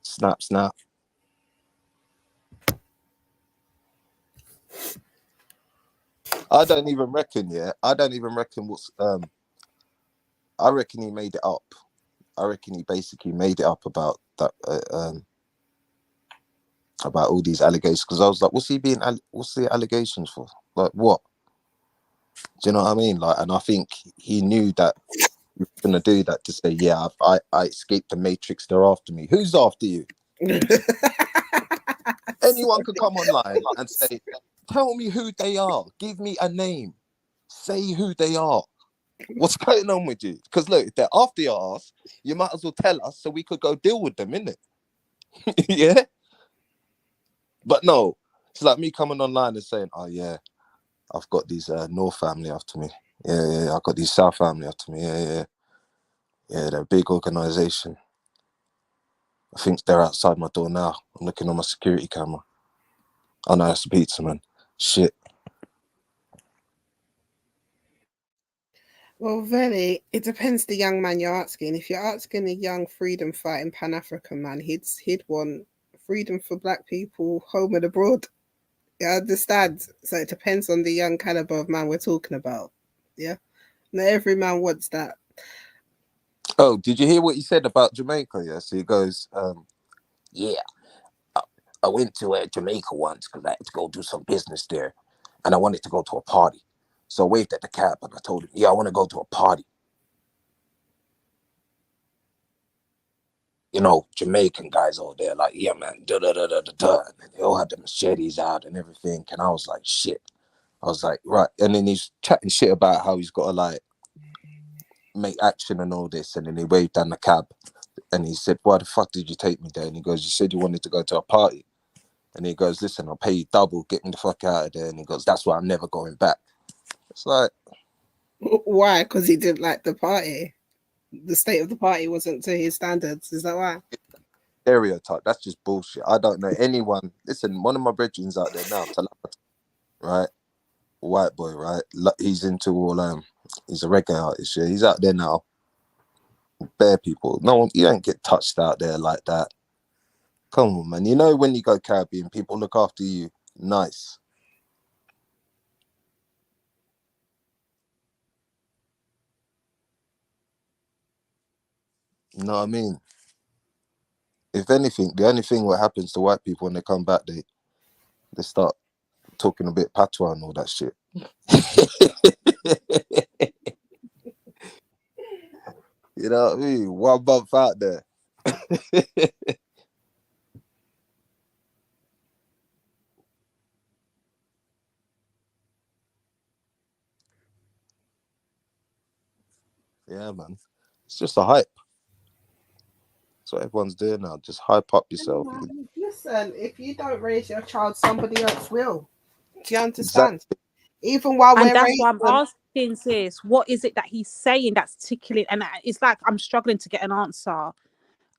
Snap, snap. I don't even reckon what's I reckon he made it up. I reckon he basically made it up about that about all these allegations, because I was like, what's the allegations for? Like what? Do you know what I mean? Like, and I think he knew that he was gonna do that to say, yeah, I escaped the Matrix, they're after me. Who's after you? Anyone could come online and say, tell me who they are. Give me a name. Say who they are. What's going on with you? Because look, if they're after your ass, you might as well tell us so we could go deal with them, innit? Yeah? But no, it's like me coming online and saying, oh yeah, I've got these North family after me. Yeah, I've got these South family after me. Yeah, they're a big organization. I think they're outside my door now. I'm looking on my security camera. Oh no, it's a pizza, man. Shit. Well, really, it depends the young man you're asking. If you're asking a young freedom fighting Pan-African man, he'd want freedom for black people home and abroad. You understand? So it depends on the young caliber of man we're talking about. Yeah. Not every man wants that. Oh, did you hear what he said about Jamaica? Yeah, so he goes, yeah, I went to Jamaica once because I had to go do some business there, and I wanted to go to a party. So I waved at the cab and I told him, yeah, I want to go to a party. You know, Jamaican guys over there, like, yeah, man, da da da da da da. And they all had the machetes out and everything. And I was like, shit. I was like, right. And then he's chatting shit about how he's got to like make action and all this. And then he waved down the cab and he said, why the fuck did you take me there? And he goes, you said you wanted to go to a party. And he goes, listen, I'll pay you double, get me the fuck out of there. And he goes, that's why I'm never going back. It's like, why? Because he didn't like the party. The state of the party wasn't to his standards. Is that why? Stereotype. That's just bullshit. I don't know anyone. Listen, one of my brethrens out there now, right? White boy, right? He's into all he's a reggae artist, yeah. He's out there now. Bare people. No one, you don't get touched out there like that. Come on, man. You know when you go Caribbean, people look after you. Nice. You know what I mean? If anything, the only thing what happens to white people when they come back, they start talking a bit patois and all that shit. You know what I mean? 1 month out there. Yeah, man. It's just a hype. That's what everyone's doing now. Just hype up yourself. Listen, if you don't raise your child, somebody else will. Do you understand? Exactly. Even while And we're that's raising why I'm them. asking, sis, what is it that he's saying that's tickling? And it's like I'm struggling to get an answer.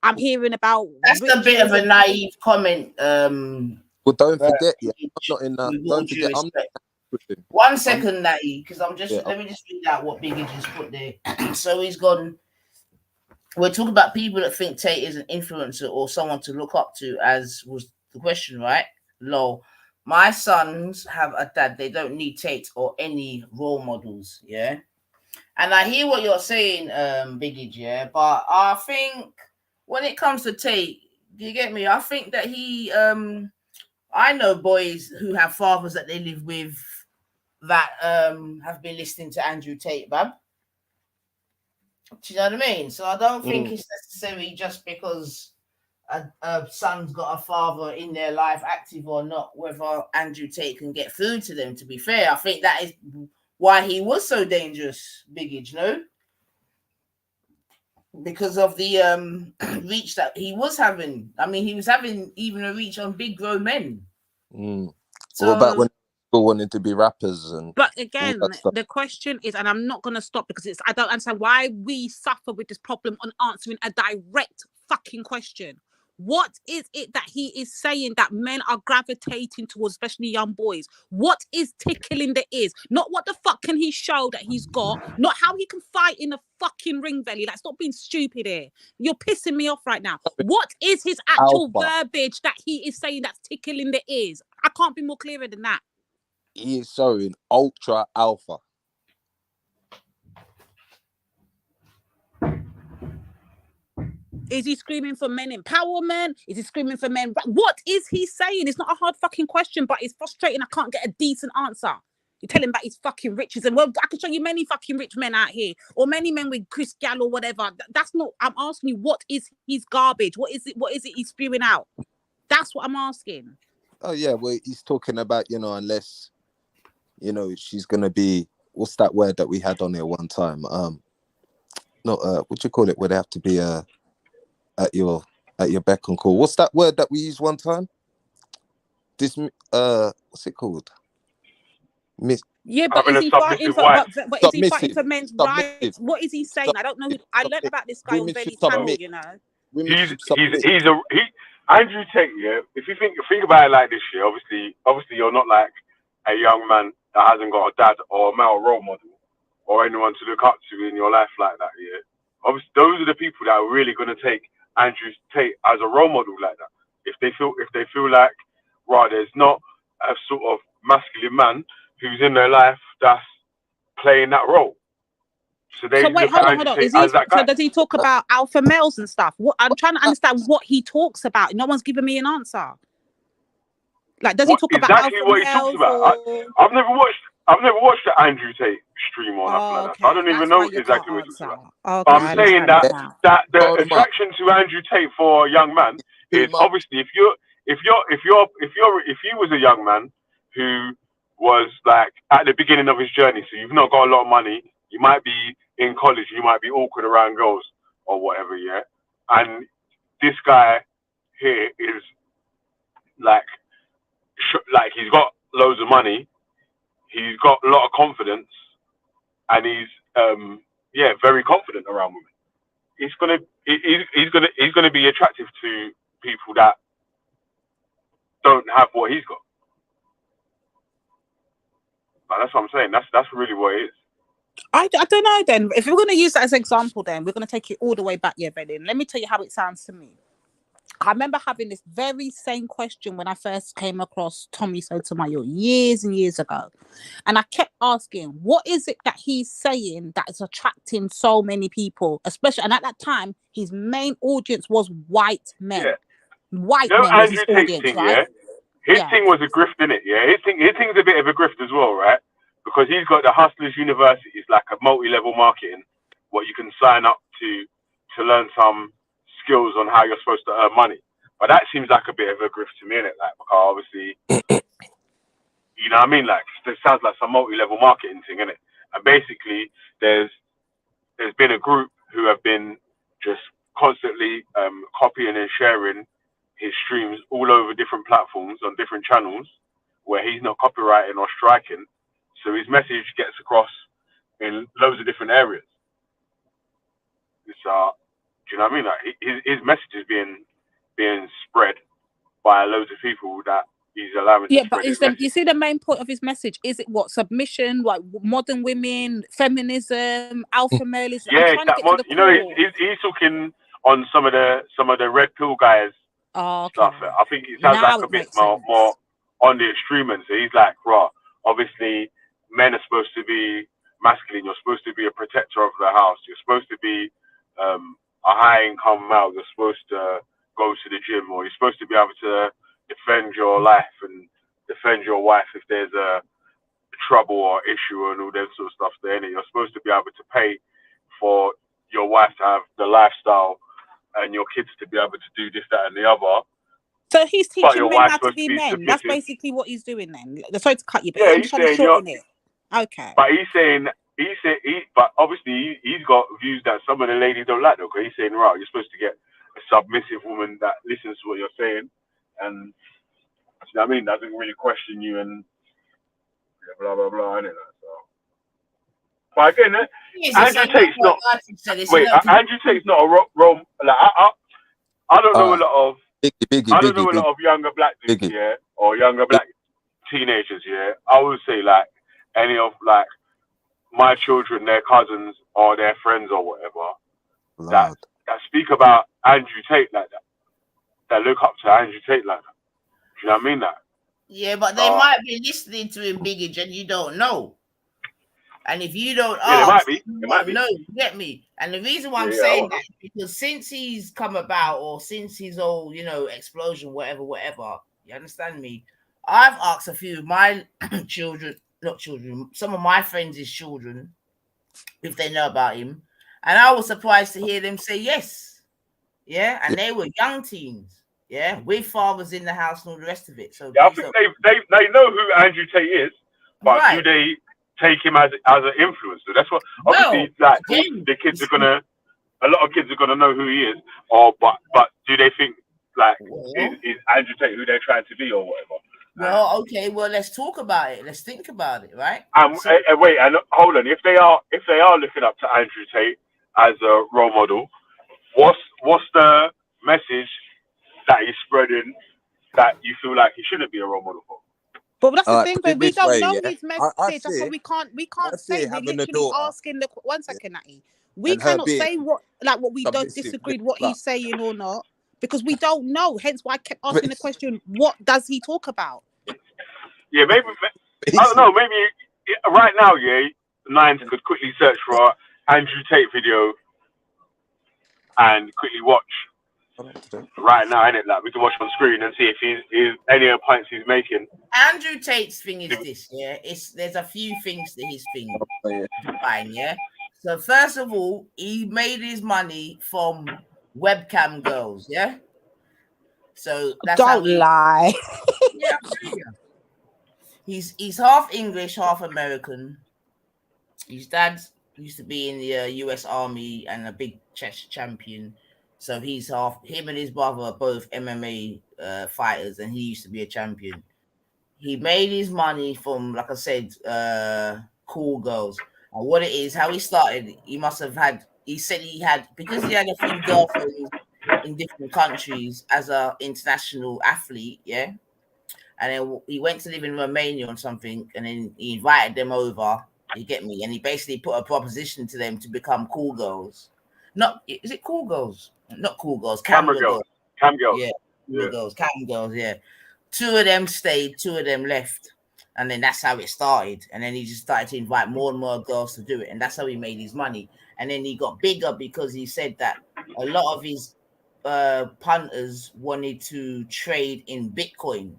I'm hearing about that's a bit of a naive comment. Well, don't forget, yeah, I'm not in that. Don't forget, I'm not. 1 second, Natty, because I'm just Yeah, let me just read out what Biggie just put there. So he's gone. We're talking about people that think Tate is an influencer or someone to look up to, as was the question, right? Lol. My sons have a dad. They don't need Tate or any role models. Yeah. And I hear what you're saying, Biggie, yeah. But I think when it comes to Tate, do you get me? I think that he I know boys who have fathers that they live with that have been listening to Andrew Tate, bab. Do you know what I mean? So I don't think it's necessary just because a son's got a father in their life, active or not, whether Andrew Tate can get through to them. To be fair, I think that is why he was so dangerous, Biggage, no? Because of the reach that he was having. I mean, he was having even a reach on big grown men. What about when people wanted to be rappers and But all again, that stuff? the question is, and I'm not going to stop because I don't understand why we suffer with this problem on answering a direct fucking question. What is it that he is saying that men are gravitating towards, especially young boys? What is tickling the ears? Not what the fuck can he show that he's got, not how he can fight in a fucking ring belly. Like, stop being stupid here. You're pissing me off right now. What is his actual verbiage that he is saying that's tickling the ears? I can't be more clearer than that. He is showing ultra alpha. Is he screaming for men empowerment? Is he screaming for men? What is he saying? It's not a hard fucking question, but it's frustrating. I can't get a decent answer. You tell him about his fucking riches, and well, I can show you many fucking rich men out here, or many men with Chris Gal or whatever. That's not. I'm asking you, what is his garbage? What is it? What is it he's spewing out? That's what I'm asking. Oh yeah, well he's talking about, you know, unless, you know, she's gonna be, what's that word that we had on here one time? What you call it? Where they have to be at your beck and call. What's that word that we used one time? What's it called? Yeah, but is he fighting for? But is he fighting for men's rights? What is he saying? I don't know. I learned about this guy on Benny's channel. You know. Andrew Tate. Yeah, if you think about it like this, yeah, obviously you're not like a young man that hasn't got a dad or a male role model or anyone to look up to in your life like that. Yeah, obviously those are the people that are really going to take Andrew Tate as a role model like that. If they feel like, right, there's not a sort of masculine man who's in their life that's playing that role. So wait, hold on. So does he talk about alpha males and stuff? What I'm trying to understand what he talks about. No one's giving me an answer. Like, does he talk about exactly alpha what he males? talks about? I've never watched the Andrew Tate stream or nothing like that. So I don't even know exactly what he talks about. Okay, I'm saying that the attraction to Andrew Tate for a young man is obviously if he was a young man who was like at the beginning of his journey, so you've not got a lot of money, you might be in college, you might be awkward around girls or whatever, yeah. And this guy here is like he's got loads of money, he's got a lot of confidence, and he's very confident around women. He's gonna be attractive to people that don't have what he's got. That's what I'm saying. That's really what it is. I don't know then. If we're going to use that as an example, then we're going to take it all the way back, yeah, Benny. Let me tell you how it sounds to me. I remember having this very same question when I first came across Tommy Sotomayor years and years ago. And I kept asking, what is it that he's saying that is attracting so many people? Especially, and at that time, his main audience was white men. Yeah. White men was his audience, thing, right? Yeah? His thing was a grift, innit? Yeah, his thing's a bit of a grift as well, right? Because he's got the Hustlers University. It's like a multi-level marketing, what you can sign up to learn some skills on how you're supposed to earn money. But that seems like a bit of a grift to me, innit? Like, because obviously, you know what I mean? Like, it sounds like some multi-level marketing thing, innit? And basically, there's been a group who have been just constantly copying and sharing his streams all over different platforms on different channels where he's not copyrighting or striking. So his message gets across in loads of different areas. It's, do you know what I mean? Like his message is being spread by loads of people that he's allowing to spread his message. You see the main point of his message? Is it what? Submission, like modern women, feminism, alpha males? Yeah, you know, he's talking on some of the red pill guys stuff. I think it sounds like a bit more on the extreme end. So he's like, right, obviously men are supposed to be masculine. You're supposed to be a protector of the house. You're supposed to be a high income male. You're supposed to go to the gym, or you're supposed to be able to defend your life and defend your wife if there's a trouble or issue and all that sort of stuff there. And you're supposed to be able to pay for your wife to have the lifestyle and your kids to be able to do this, that, and the other. So he's teaching men how to be men. That's basically what he's doing then. Sorry to cut you, but I'm trying to shorten it. Okay. But but obviously he's got views that some of the ladies don't like though, because he's saying, right, you're supposed to get a submissive woman that listens to what you're saying, and you know what I mean, doesn't really question you and blah blah blah, innit? So, but again, Andrew Tate's not. Wait, Andrew Tate's not a role. Like I don't know a lot of. I don't know a lot of younger black dudes, yeah, or younger black teenagers, yeah. I would say like any of like my children, their cousins or their friends or whatever that speak about Andrew Tate like that look up to Andrew Tate like that. Do you know what I mean? That. Yeah, but they might be listening to him, Biggage, and you don't know. And if you don't ask, you won't know. You get me? And the reason why I'm saying that is because since he's come about, or since his whole, explosion, whatever, you understand me? I've asked a few of my some of my friends' children, if they know about him, and I was surprised to hear them say yes. Yeah, and they were young teens. Yeah, with fathers in the house and all the rest of it. So yeah, I think they know who Andrew Tate is, but do they take him as an influencer? That's what obviously the kids are gonna. A lot of kids are gonna know who he is, but do they think like is Andrew Tate who they're trying to be or whatever? Well, okay. Well, let's talk about it. Let's think about it, right? Wait, and hold on. If they are looking up to Andrew Tate as a role model, what's the message that he's spreading that you feel like he shouldn't be a role model for? But that's the thing, but we don't know his message. That's why we can't say. We're literally asking. Look, 1 second, Natty. We cannot say what we don't disagree with what he's saying or not, because we don't know. Hence why I kept asking the question: what does he talk about? Yeah, maybe I don't know. Maybe right now, Nines could quickly search for Andrew Tate video and quickly watch right now, innit? Like we can watch on screen and see if he's any of the points he's making. Andrew Tate's thing is this, there's a few things to his thing. Fine, yeah. So first of all, he made his money from webcam girls, yeah. So that's don't lie. Yeah, I'm telling you. He's half English, half American. His dad used to be in the U.S. Army and a big chess champion. So he's him and his brother are both MMA fighters, and he used to be a champion. He made his money from, like I said, cool girls. And what it is, how he started, he said he had, because he had a few girlfriends in different countries as an international athlete, yeah. And then he went to live in Romania or something, and then he invited them over. You get me? And he basically put a proposition to them to become cool girls. Is it cool girls? Not cool girls. Camera girls. Cam girls. Yeah. Girls. Cam girls. Yeah. 2 of them stayed. 2 of them left. And then that's how it started. And then he just started to invite more and more girls to do it. And that's how he made his money. And then he got bigger because he said that a lot of his punters wanted to trade in Bitcoin.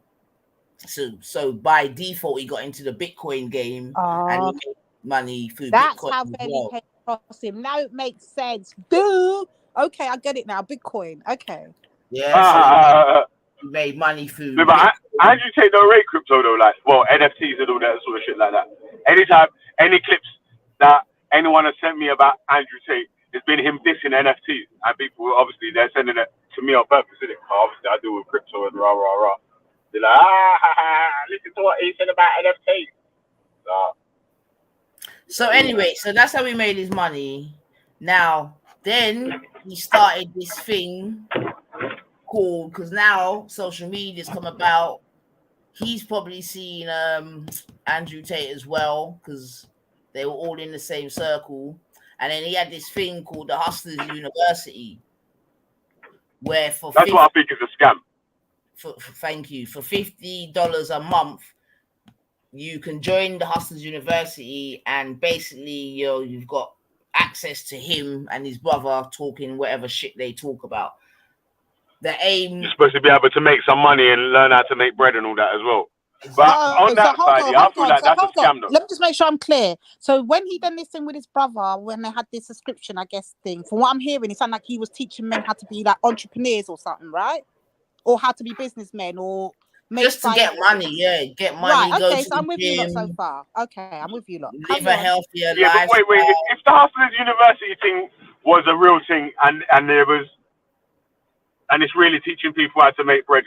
So by default, he got into the Bitcoin game and he made money through that's Bitcoin. That's how Benny came across him. Now it makes sense. Duh. Okay, I get it now. Bitcoin. Okay. Yeah. So he made money through. No, but Andrew Tate don't rate crypto though, like NFTs and all that sort of shit like that. Anytime, any clips that anyone has sent me about Andrew Tate, it's been him dissing NFTs, and people obviously they're sending it to me on purpose, isn't it? Obviously, I deal with crypto and rah rah rah. They're like, listen to what he said about NFTs. So anyway, so that's how he made his money. Now, then he started this thing called, because now social media's come about. He's probably seen Andrew Tate as well, because they were all in the same circle. And then he had this thing called the Hustlers University, where that's what I think is a scam. Thank you. For $50 a month, you can join the Hustlers University, and basically you've got access to him and his brother talking whatever shit they talk about. The aim, you're supposed to be able to make some money and learn how to make bread and all that as well. But on that side, I feel like that's a scam though. Let me just make sure I'm clear. So when he done this thing with his brother, when they had this subscription, I guess thing, from what I'm hearing, it sounded like he was teaching men how to be like entrepreneurs or something, right? Or how to be businessmen, or just to get money, get money, Right, go okay, to so I'm the with you lot so gym, far. Okay, I'm with you lot. live Carry a on. healthier Yeah, but lifestyle. wait. If the Hustlers University thing was a real thing, and there was, and it's really teaching people how to make bread,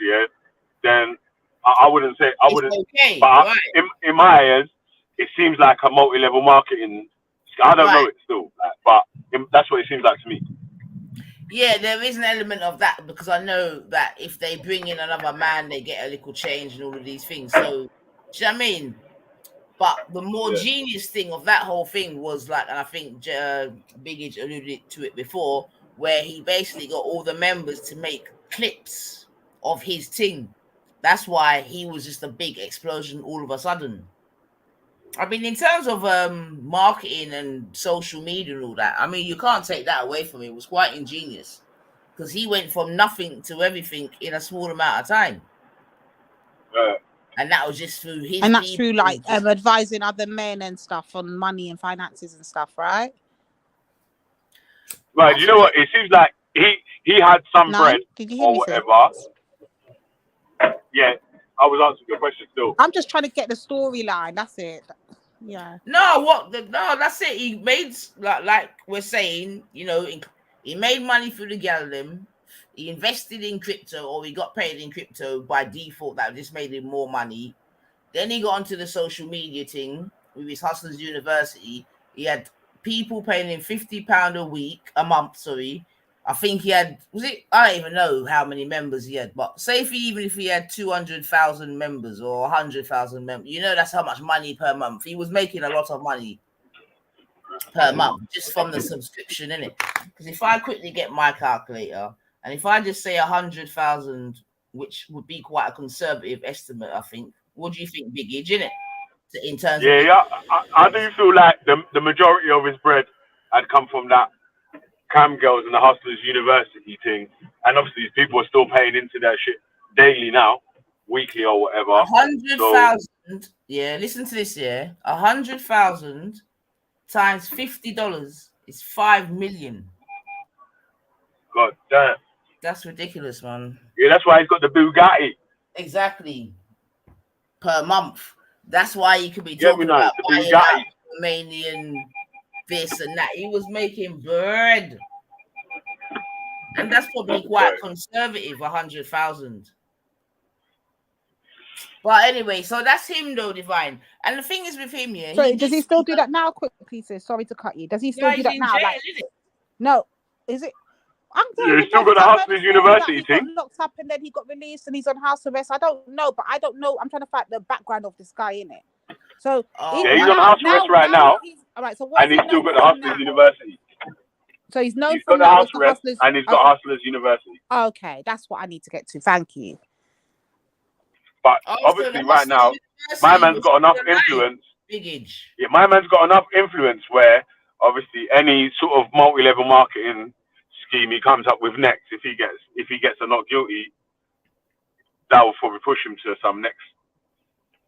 then I wouldn't say I It's wouldn't. okay, But right? in my ears, it seems like a multi-level marketing. I don't know Right. it still, but that's what it seems like to me. Yeah, there is an element of that because I know that if they bring in another man, they get a little change and all of these things. So, do you know what I mean? But the more genius thing of that whole thing was like, and I think Biggage alluded to it before, where he basically got all the members to make clips of his thing. That's why he was just a big explosion all of a sudden. I mean, in terms of marketing and social media and all that, I mean, you can't take that away from him. It was quite ingenious because he went from nothing to everything in a small amount of time. And that was just through his And that's people. through like advising other men and stuff on money and finances and stuff, right? Right, you know what? It seems like he had some bread Did you hear or me, sis? whatever. Yeah, I was answering your question still. I'm just trying to get the storyline. That's it. Yeah. No, that's it. He made like we're saying, you know, he made money through the gallon. He invested in crypto, or he got paid in crypto by default. That just made him more money. Then he got onto the social media thing with his Hustlers University. He had people paying him £50 a month. Sorry, I think he had. I don't even know how many members he had, but say even if he had 200,000 members or 100,000 members, you know that's how much money per month. He was making a lot of money per month just from the subscription, innit? Because if I quickly get my calculator and if I just say 100,000, which would be quite a conservative estimate, I think. What do you think, Big Age, innit? In terms of I do feel like the majority of his bread had come from that cam girls and the Hustlers University thing, and obviously these people are still paying into their shit daily now, weekly or whatever. 100,000. Yeah, listen to this. 100,000 times $50 is 5 million. God damn. That's ridiculous, man. Yeah, that's why he's got the Bugatti. Exactly. Per month. That's why he could be talking about buying out Romanian this and that. He was making bread. And that's probably quite conservative, 100,000. But anyway, so that's him though, Divine. And the thing is with him, So does he still do that now? Quickly, sis. Sorry to cut you. Does he still do that now? Jail, like, no, is it? I'm Yeah, he's still got the Hustlers University thing. He got locked up and then he got released and he's on house arrest. I don't know, but I don't know. I'm trying to find the background of this guy in it. So yeah, he's on house arrest right now. All right, so and he's still got the Hustlers University. So he's known He's from got the that house was the arrest Hustlers, and he's got Hustlers University. Okay, that's what I need to get to. Thank you. But obviously, right now, my man's got enough influence. Yeah, my man's got enough influence where obviously any sort of multi-level marketing scheme he comes up with next, if he gets a not guilty, that will probably push him to some next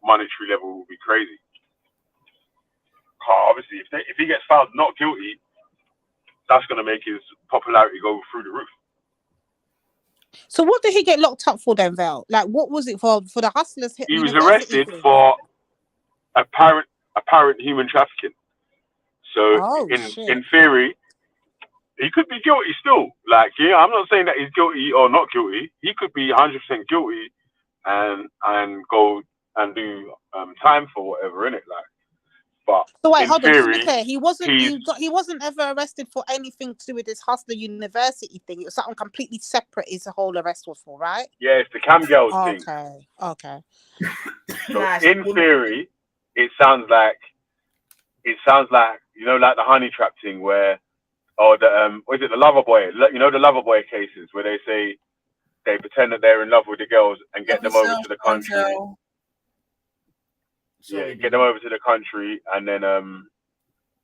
monetary level. Will be crazy. Obviously, if he gets found not guilty, that's going to make his popularity go through the roof. So what did he get locked up for then, Val? Like, what was it for the Hustlers? He was arrested for apparent human trafficking. So in theory, he could be guilty still. Like, yeah, I'm not saying that he's guilty or not guilty. He could be 100% guilty and go and do time for whatever in it. Like, but so wait, in hold theory, on. To be clear, he wasn't ever arrested for anything to do with this Hustler University thing. It was something completely separate. Is the whole arrest was for, right? Yeah, it's the cam girls thing. Okay. So in theory, it sounds like you know, like the honey trap thing where, or the what is it, the lover boy? You know, the lover boy cases where they say they pretend that they're in love with the girls and get them over to the country. Yeah, get them over to the country and then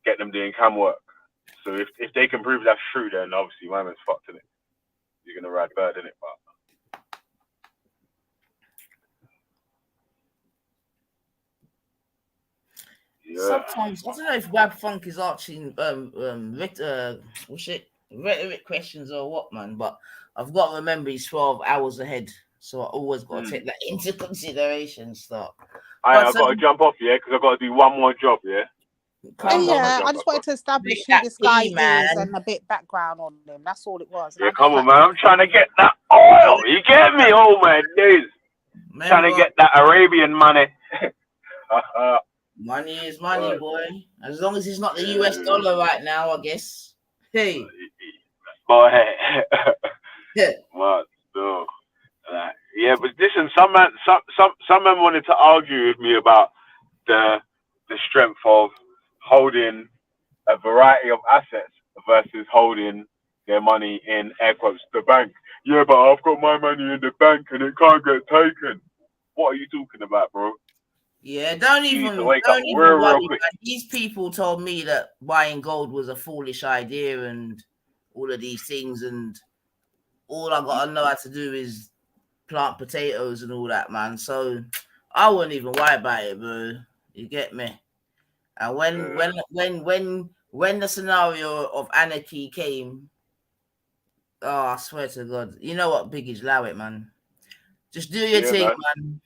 get them doing cam work. So if they can prove that's true, then obviously my man's fucked in it. You're gonna ride bird in it, but yeah. Sometimes I don't know if Wab Funk is asking rhetoric questions or what, man. But I've got to remember he's 12 hours ahead, So I always got to take that into consideration. Stop. I got to jump off, yeah, because I got to do one more job, yeah. Yeah, I just wanted to establish who this guy is and a bit background on him. That's all it was. Yeah, come on, man. I'm trying to get that oil. You get me? Oh, my days. Trying to get that Arabian money. Money is money, boy. As long as it's not the US dollar right now, I guess. Hey. Boy. What? No. Yeah, but listen, some men wanted to argue with me about the strength of holding a variety of assets versus holding their money in, air quotes, the bank. Yeah, but I've got my money in the bank and it can't get taken. What are you talking about, bro? Yeah, don't even real worry, quick. man. These people told me that buying gold was a foolish idea and all of these things, and all I gotta know how to do is plant potatoes and all that, man. So I wouldn't even worry about it, bro. You get me? And when the scenario of anarchy came, oh, I swear to God, you know what, Biggie, allow it, man. Just do your thing, man.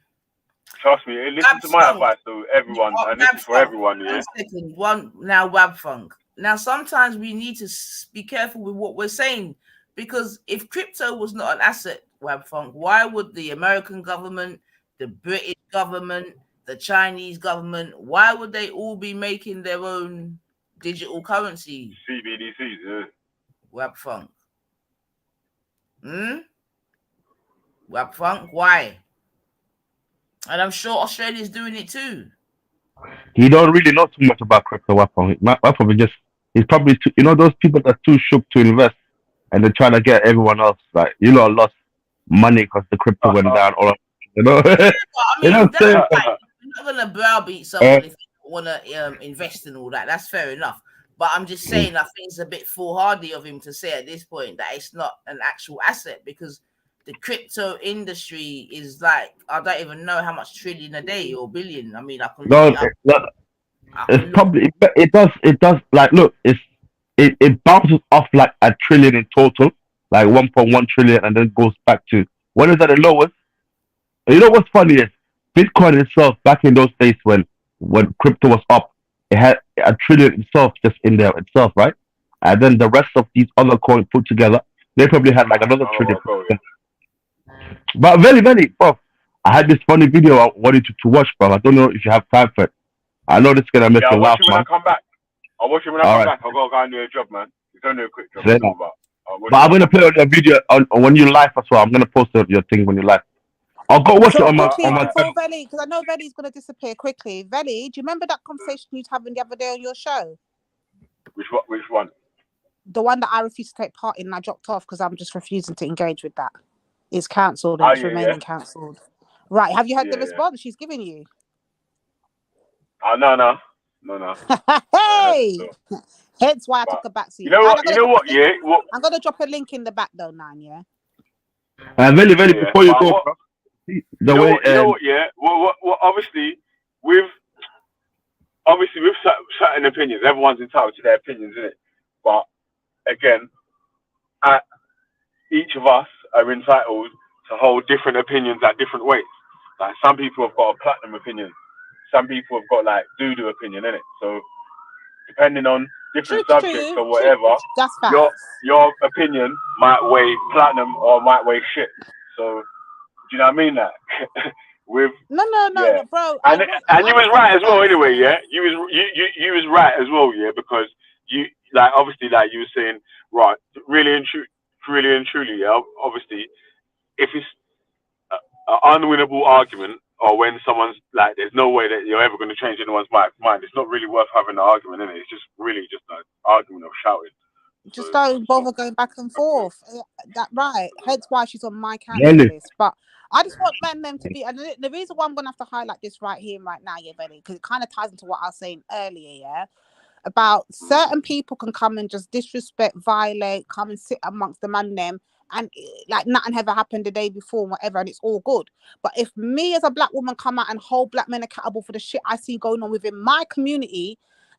Trust me, listen to my advice, though, everyone, and this is for everyone, yeah? 1 second, now, Wab Funk. Now, sometimes we need to be careful with what we're saying, because if crypto was not an asset, Wab Funk, why would the American government, the British government, the Chinese government, why would they all be making their own digital currency? CBDCs, yeah. Wab Funk. Wab Funk, why? And I'm sure Australia's doing it too. He don't really know too much about crypto weapon. Weapon he's probably too, those people that are too shook to invest, and they're trying to get everyone else like lost money because the crypto went down. Or Yeah, but I mean, that's right. You're not gonna browbeat someone if you want to invest in all that. That's fair enough. But I'm just saying, I think it's a bit foolhardy of him to say at this point that it's not an actual asset, because the crypto industry is like, I don't even know how much trillion a day or billion. I mean, I can look it up. It's probably it does like look, it bounces off like a trillion in total, like 1.1 trillion, and then goes back to what is at the lowest. You know what's funny is Bitcoin itself back in those days when crypto was up, it had a trillion itself just in there itself, right? And then the rest of these other coins put together, they probably had like another trillion. But very, bro, I had this funny video I wanted you to watch, bro. I don't know if you have time for it. I know this is gonna make you laugh, man. I'll watch it when I come back. I'll watch it when I come back. I've got to go and do a job, man. It's only a quick job. But I'm gonna play on your video on when you live as well. I'm gonna post your thing when you live. I'll go watch it on my before Veli, because I know Veli's gonna disappear quickly. Veli, do you remember that conversation you having the other day on your show? Which one? The one that I refused to take part in and I dropped off because I'm just refusing to engage with that. It's cancelled and it's remaining cancelled. Right. Have you had the response she's giving you? No. Hey! Hence why I took a back seat. You know what? Yeah. I'm gonna drop a link in the back though, Nan. Yeah. Very before you go, bro. You know what? Yeah. Well, obviously, with certain opinions, everyone's entitled to their opinions, isn't it? But again, each of us are entitled to hold different opinions at different weights. Like some people have got a platinum opinion, some people have got like doo-doo opinion, innit? So depending on different subjects or whatever, your opinion might weigh platinum or might weigh shit. So do you know what I mean? That no, bro. And you was right as well. Anyway, yeah, you was right as well, yeah, because you like obviously like you were saying, right, really and truly, yeah. Obviously, if it's an unwinnable argument, or when someone's like, there's no way that you're ever going to change anyone's mind, it's not really worth having an argument, is it? It's just really just an argument of shouting. Just don't bother going back and forth. That right. Hence why she's on my cancel list. But I just want them to be, and the reason why I'm gonna have to highlight this right here, right now, yeah, Benny, because it kind of ties into what I was saying earlier, yeah, about certain people can come and just disrespect, violate, come and sit amongst them and them, and like nothing ever happened the day before, whatever, and it's all good. But if me as a black woman come out and hold black men accountable for the shit I see going on within my community,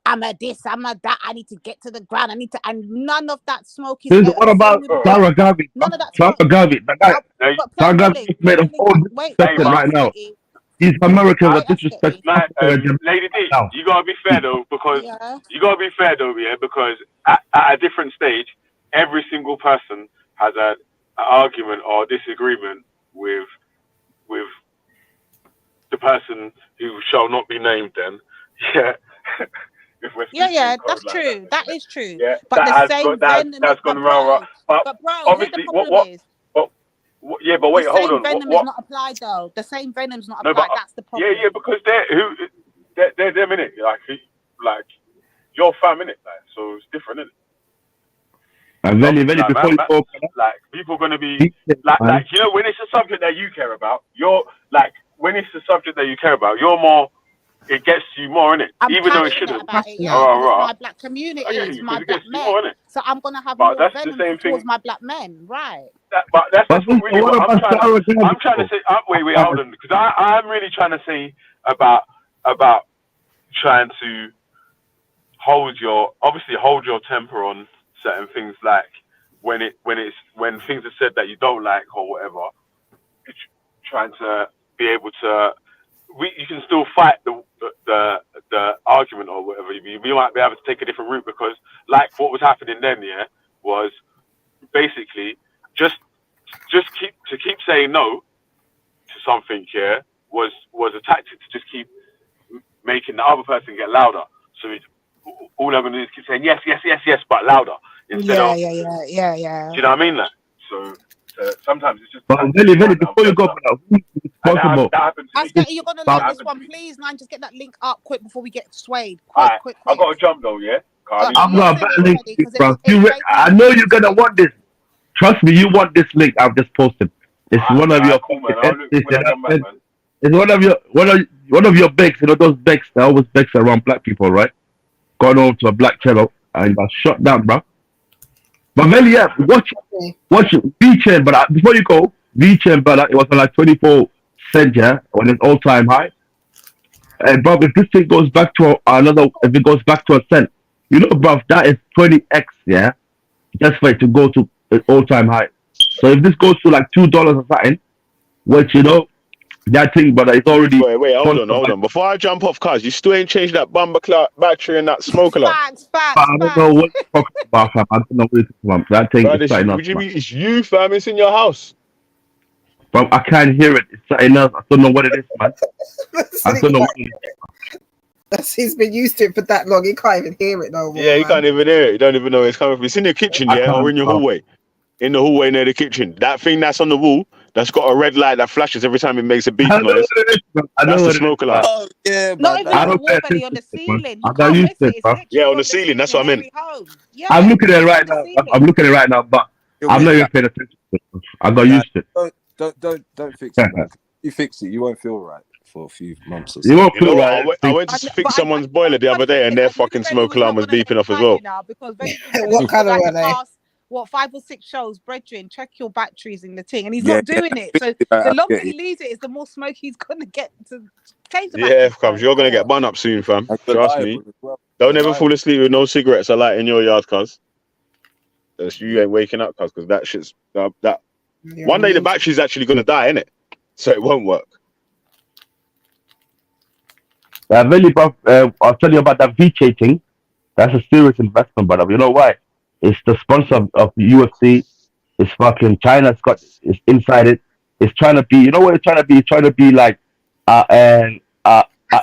I'm a this, I'm a that. I need to get to the ground. I need to, and none of that smoke is Dude, what about Sarah Gavi? none of that Sarah smoke. Gavi, the guy. But Sarah play the Gavi link. just made a whole Wait, disrespecting right now. Skitty. These Americans are That's disrespecting Skitty. Africa and Jamaica Lady D, now. you gotta be fair though, because because at a different stage, every single person has an argument or disagreement with the person who shall not be named. Then, yeah. If we're Yeah, speaking that's code like true. That is true. yeah, But the that same venom, that's gone around. But bro, here the obviously, problem is. Yeah, but The wait, hold same on. venom is not applied though. The same venom's not No, applied. but That's the problem. yeah, because they're them in it. Like your fam in it, like, so it's different, innit? And very before you go, Like people are gonna be like you know, when it's a subject that you care about, you're like when it's a subject that you care about, you're more. It gets you more in it, I'm even though it passionate shouldn't. about it, yeah, because it's my black community, I get it's you, my 'cause it black gets you more, men. innit? So I'm gonna have But more that's the venom same towards thing. my black men, right? But that's But really what what I'm about trying Sarah to. Gavi? I'm trying to say. Wait, hold on, because I'm really trying to say about trying to hold your temper on certain things, like when things are said that you don't like or whatever. It's trying to be able to. You can still fight the argument or whatever. You might be able to take a different route, because like what was happening then, yeah, was basically just keep saying no to something, yeah, was a tactic to just keep making the other person get louder. So all I'm gonna do is keep saying yes, but louder instead of. Yeah. Do you know what I mean? That so sometimes it's just. But very before you go, brother, who is responsible? That happened to me. Skitty, you're gonna like this one, please, man. Just get that link up quick before we get swayed. Quick. I got to jump though, yeah. I've got a better link for you, bro. I know you're gonna want this. Trust me, you want this link I've just posted. It's one of your. Cool, man. I'll look when I come back, man. It's one of your begs. You know those begs. They always begs around black people, right? Gone on to a black channel and got shut down, bro. But really, yeah, watch V-Chain, but before you go, V-Chain, but it was on like 24 cents, yeah, on its all-time high. And bro, if this thing goes back to if it goes back to a cent, you know, bro, that is 20x, yeah, just for it to go to an all-time high. So if this goes to like $2 or something, which you know, that thing, but it's already. Wait, hold on. Before I jump off, cuz you still ain't changed that bumper clock battery and that smoke alarm. Facts. I don't know what you're talking about, fam. I don't know what you're talking about. That thing is starting up. It's you, fam. It's in your house. But I can't hear it. It's something else. I don't know what it is, man. I don't know what it is. He's been used to it for that long. He can't even hear it no more. Yeah, you can't even hear it. You don't even know where it's coming from. It's in your kitchen, yeah, or in your hallway. In the hallway near the kitchen. That thing that's on the wall, that's got a red light that flashes every time it makes a beep noise. That's the smoke alarm. Oh, yeah, Not even on the wall, belly, on the ceiling. You can't miss it. It's literally Yeah, on the ceiling. That's what I meant. Yeah, I'm looking at it right now. I'm looking at it right now, but I'm not even paying attention to it. I got used to it. Don't fix it, man. You fix it, you won't feel right for a few months or so. You won't feel right. I went to fix someone's boiler the other day, and their fucking smoke alarm was beeping off as well. What colour were they? 5 or 6 shows, brethren, check your batteries in the thing, and he's not doing it. So the longer he leaves it, is the more smoke he's gonna get to change the batteries. Yeah, cuz you're gonna get bun up soon, fam. Trust me. Don't ever fall asleep with no cigarettes alight in your yard, cuz. You ain't waking up, cuz, because that shit's that. One day the battery's actually gonna die, innit? So it won't work. Really, bro, I'll tell you about that V-Chain thing. That's a serious investment, brother. You know why? It's the sponsor of UFC. It's fucking China. It's inside it. It's trying to be. You know what it's trying to be? It's trying to be like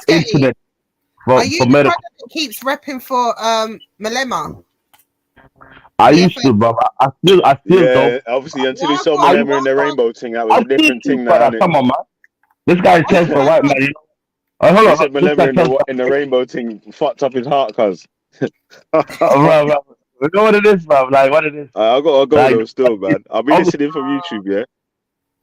internet Are you for the medical. brother that keeps repping for Malema? I used to, bro. I still Yeah, don't. obviously until he saw Malema in the rainbow thing, that was a different thing now, brother. innit? Come on, man. This guy stands for white man. You know? Hold He on. said This guy Malema in the rainbow thing fucked up his heart, cuz. bro. You know what it is, bro? Like what it is. I gotta go like, though, still, man. I'll be listening from YouTube, yeah.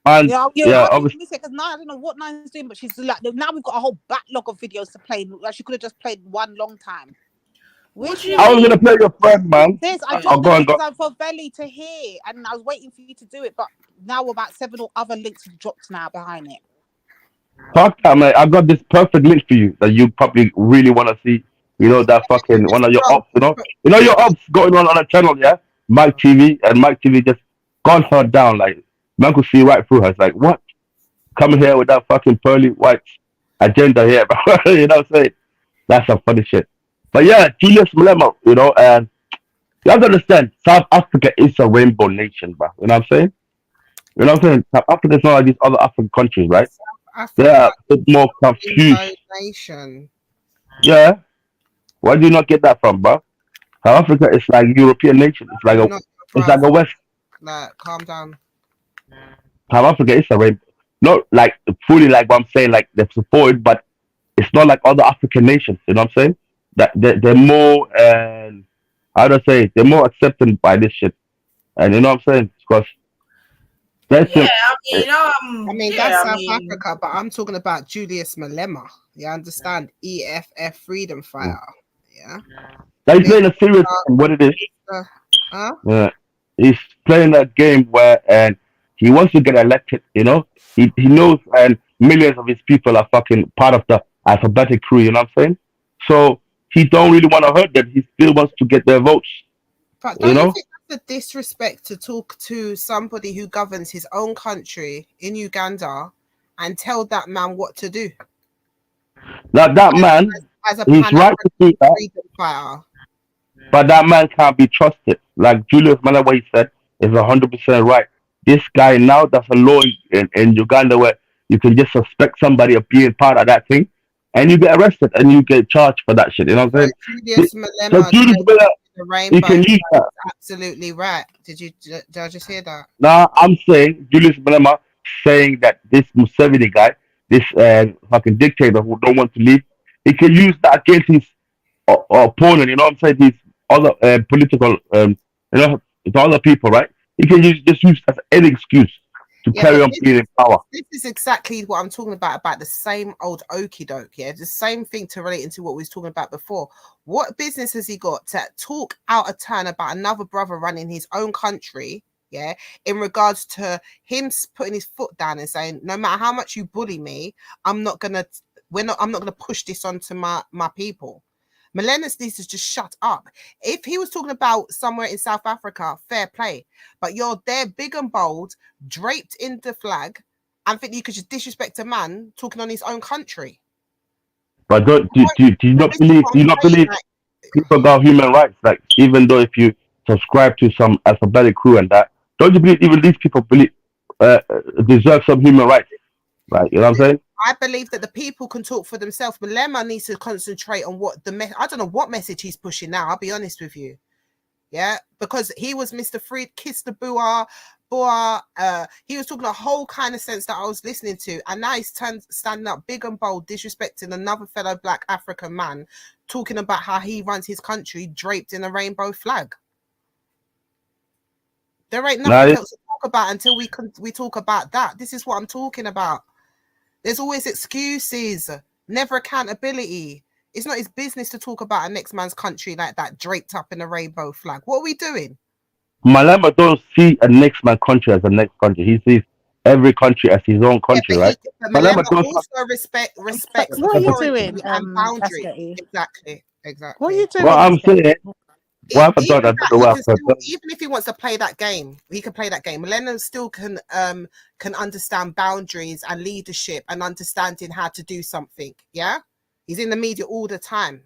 And Yeah, obviously, because now I don't know what Nine's doing, but she's like, now we've got a whole backlog of videos to play. Like she could have just played one long time. I was gonna play your friend, man. I dropped the links out for Belly to hear, and I was waiting for you to do it, but now about 7 other links have dropped now behind it. Fuck that, man. I got this perfect link for you that you probably really want to see. You know that fucking one of your Bro, ops. You know your ops going on a channel, yeah. Mike TV and Mike TV just gone her down. Like man could see right through her. It's like what? Coming here with that fucking pearly white agenda here, bro. You know what I'm saying? That's some funny shit. But yeah, Julius Malema, you know, and you have to understand, South Africa is a rainbow nation, bro. You know what I'm saying? You know what I'm saying? South Africa is not like these other African countries, right? They Africa are a bit more confused. rainbow nation. Yeah. Where do you not get that from, bro? South Africa is like European nation. It's like Not a West. like calm down. South Africa is a rainbow. Not like fully like what I'm saying, like they're supported, but it's not like other African nations. You know what I'm saying? That they're more how do I say? They're more accepted by this shit. And you know what I'm saying? Because that's Yeah, I mean that's South Africa, but I'm talking about Julius Malema. You understand? EFF freedom fighter. Yeah. now he's playing a serious game. What it is? Huh? Yeah. He's playing a game where and he wants to get elected. You know, he knows and millions of his people are fucking part of the alphabetic crew. You know what I'm saying? So he don't really want to hurt them. He still wants to get their votes. But don't you think that's a disrespect to talk to somebody who governs his own country in Uganda and tell that man what to do? Now that man, as a he's right to do that, freedom fighter. but that man can't be trusted. Like Julius Malema, what he said is 100% right. This guy now, that's a law in Uganda where you can just suspect somebody of being part of that thing, and you get arrested and you get charged for that shit. You know what I'm saying? Julius Malema, So Julius Malema, the you rainbow can use that. is absolutely right. Did I just hear that? Now I'm saying Julius Malema saying that this Museveni guy, this fucking dictator who don't want to leave, he can use that against his opponent. You know what I'm saying? His other political, you know, to other people, right? He can just use as any excuse to carry but on being in power. This is exactly what I'm talking about the same old okie doke, yeah? The same thing to relate into what we was talking about before. What business has he got to talk out of turn about another brother running his own country, yeah, in regards to him putting his foot down and saying, no matter how much you bully me, I'm not gonna push this onto my people. Melenas needs to just shut up. If he was talking about somewhere in South Africa, fair play. But you're there big and bold, draped in the flag, and think you could just disrespect a man talking on his own country. But do you not believe? Do you not believe people got human rights? Like even though if you subscribe to some alphabetic crew and that, don't you believe even these people deserve some human rights? Right? You know what I'm saying? I believe that the people can talk for themselves. Malema needs to concentrate on what I don't know what message he's pushing now. I'll be honest with you. Yeah, because he was Mr. Freed, Kiss the Boa. He was talking a whole kind of sense that I was listening to, and now he's standing up big and bold, disrespecting another fellow Black African man, talking about how he runs his country draped in a rainbow flag. There ain't nothing else to talk about until we talk about that. This is what I'm talking about. There's always excuses, never accountability. It's not his business to talk about a next man's country like that, draped up in a rainbow flag. What are we doing? Malema don't see a next man country as a next country. He sees every country as his own country, right? Malema also respects what are you doing, and boundaries. Exactly. What are you doing? Well, I'm saying, even if he wants to play that game, he can play that game. Malema still can understand boundaries and leadership and understanding how to do something. Yeah, he's in the media all the time.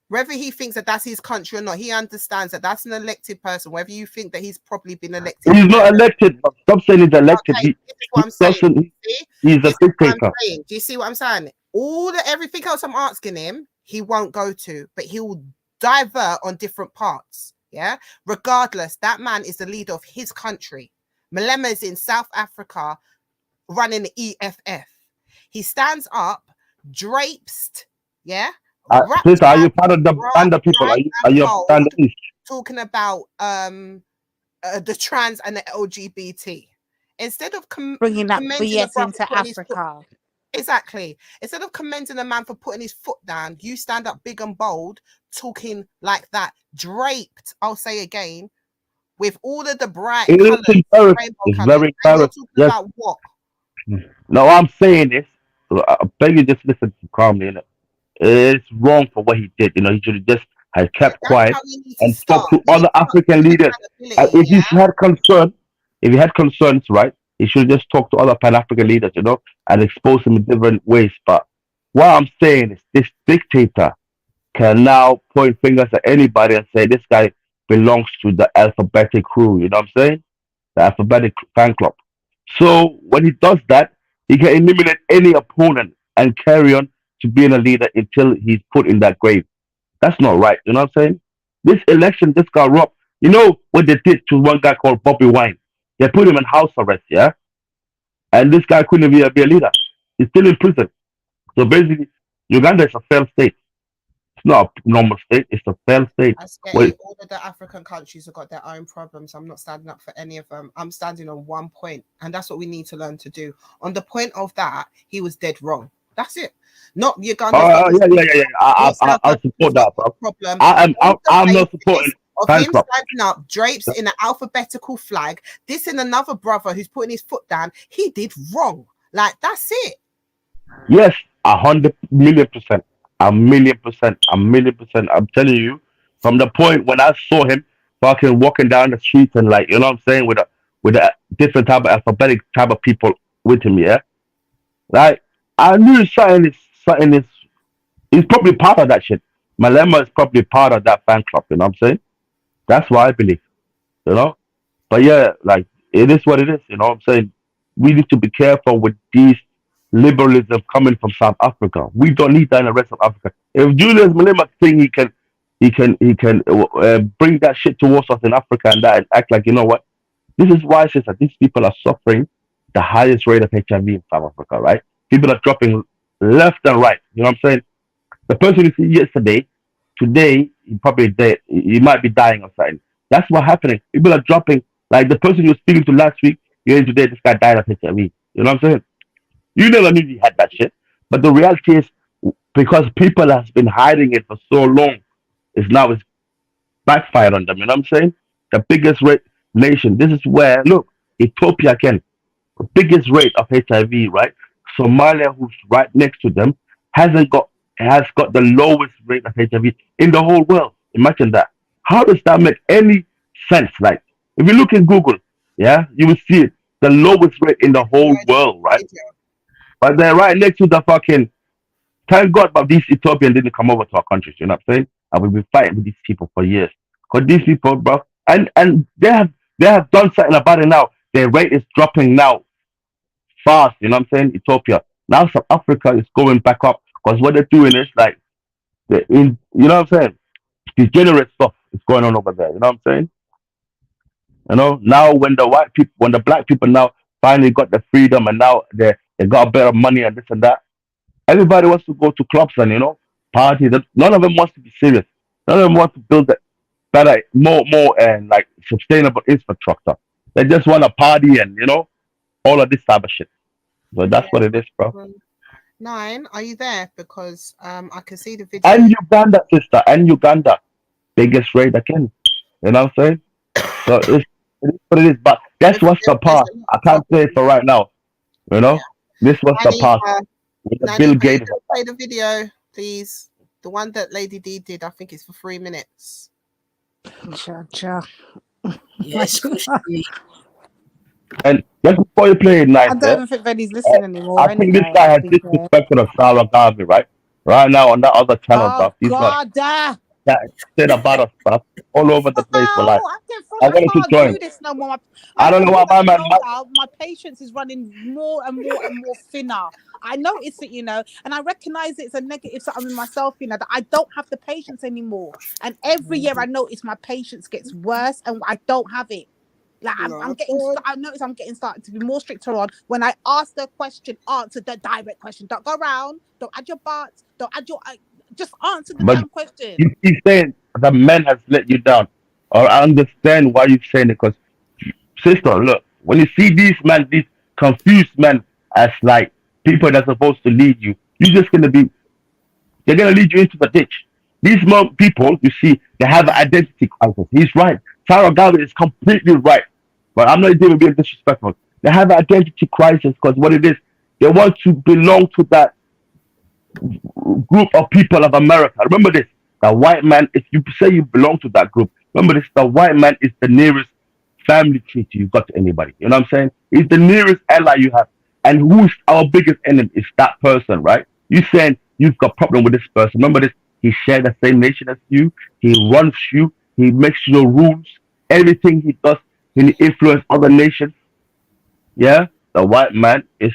Whether he thinks that that's his country or not, he understands that that's an elected person. Whether you think that he's probably been elected, he's not elected. Stop saying he's elected. Okay, this is what I'm saying. He's a dictator. Do you see what I'm saying? Everything else I'm asking him, he won't go to, but he will divert on different parts. Yeah, regardless, that man is the leader of his country. Malema is in South Africa running the EFF. He stands up, draped, yeah. Sister, are you part of the Banda people? Are you a Banda East? Talking about the trans and the LGBT. Instead of bringing that BS into Africa. Exactly. Instead of commending a man for putting his foot down, you stand up big and bold, talking like that, draped, I'll say again, with all of the bright colors. It's very embarrassing. Yes. About what? No, I'm saying this. I beg you just listen calmly, innit? it's wrong for what he did. You know, he should have just had kept That's quiet how we need to and start. talked to We need other to start African taking leaders. accountability. If he had concern, if he had concerns, right, he should just talk to other Pan African leaders, you know, and expose them in different ways. But what I'm saying is, this dictator can now point fingers at anybody and say this guy belongs to the alphabetic crew. You know what I'm saying? The alphabetic fan club. So when he does that, he can eliminate any opponent and carry on to being a leader until he's put in that grave. That's not right. You know what I'm saying? This election just got robbed. You know what they did to one guy called Bobby Wine? They put him in house arrest, yeah? And this guy couldn't be a leader. He's still in prison. So basically, Uganda is a failed state. It's not a normal state. It's a failed state. I say Wait, all of the African countries have got their own problems. I'm not standing up for any of them. I'm standing on one point, and that's what we need to learn to do. On the point of that, he was dead wrong. That's it. Not Uganda's got this yeah. I'll support that, bro. problem. I'm not supporting Of fan him club. standing up, drapes in an alphabetical flag, this and another brother who's putting his foot down, he did wrong. Like, that's it. Yes, 100,000,000%, 1,000,000%, 1,000,000%. I'm telling you, from the point when I saw him fucking walking down the street and, like, you know what I'm saying, with a different type of alphabetic type of people with him, yeah. Like, I knew something is. He's probably part of that shit. Malema is probably part of that fan club. You know what I'm saying? That's what I believe. You know. But yeah, like, it is what it is. You know what I'm saying? We need to be careful with these liberalism coming from South Africa. We don't need that in the rest of Africa. If Julius Malema think he can bring that shit towards us in Africa and that and act like, you know what? This is why, sister, these people are suffering the highest rate of HIV in South Africa, right? People are dropping left and right. You know what I'm saying? The person you see yesterday, today, he probably dead. He might be dying or something. That's what's happening. People are dropping. Like the person you were speaking to last week, you're in today, this guy died of HIV. You know what I'm saying? You never knew he had that shit. But the reality is, because people has been hiding it for so long, it's backfired on them. You know what I'm saying? The biggest nation. This is where, look, Ethiopia again, the biggest rate of HIV, right? Somalia, who's right next to them, has got the lowest rate of HIV in the whole world. Imagine that. How does that make any sense? Like, if you look in Google, yeah, you will see it, the lowest rate in the whole world, right? But they're right next to the fucking. Thank God, but these Ethiopians didn't come over to our countries. You know what I'm saying? And we've been fighting with these people for years. Because these people, bro, and they have done something about it now. Their rate is dropping now fast. You know what I'm saying? Ethiopia. Now South Africa is going back up because what they're doing is like, you know what I'm saying? Degenerate stuff is going on over there. You know what I'm saying? You know, now when the black people now finally got the freedom and now they got better money and this and that, everybody wants to go to clubs and, you know, parties. None of them wants to be serious. None of them want to build a better, more and like sustainable infrastructure. They just want to party and, you know, all of this type of shit. So that's what it is, bro. 9, are you there? Because I can see the video. And Uganda, sister, and Uganda, biggest rate again. You know what I'm saying? So it is what it is. But that's what's the past. I can't say it for right now. You know, this was the past. Bill Gates. Play the video, please. The one that Lady D did. I think it's for 3 minutes. Yes, and just before you play it, nice. I don't even think Benny's listening anymore. I think this guy has disrespected of Sarah Garvey, right? Right now on that other channel, bro. He's got that said about us, bro, all over the place for life. I wanted to join. Do this no more. I don't know why my man. My patience is running more and more thinner. I notice it, you know, and I recognize it's a negative something in myself, you know, that I don't have the patience anymore. And every year I notice my patience gets worse and I don't have it. Like I notice I'm getting started to be more stricter on when I ask the question, answer the direct question. Don't go around, don't add your buts, don't add your just answer the damn question. You keep saying the man has let you down. Or I understand why you're saying it, because sister, look, when you see these confused men as like people that's supposed to lead you, they're gonna lead you into the ditch. These people, you see, they have an identity crisis. He's right. Sarah Garvey is completely right. But I'm not even being disrespectful. They have an identity crisis because what it is, they want to belong to that group of people of America. Remember this: the white man. If you say you belong to that group, remember this: the white man is the nearest family tree you've got to anybody. You know what I'm saying? He's the nearest ally you have, and who's our biggest enemy? Is that person, right? You saying you've got problem with this person? Remember this: he shared the same nation as you. He runs you. He makes your rules. Everything he does, he influence other nations. Yeah, the white man is,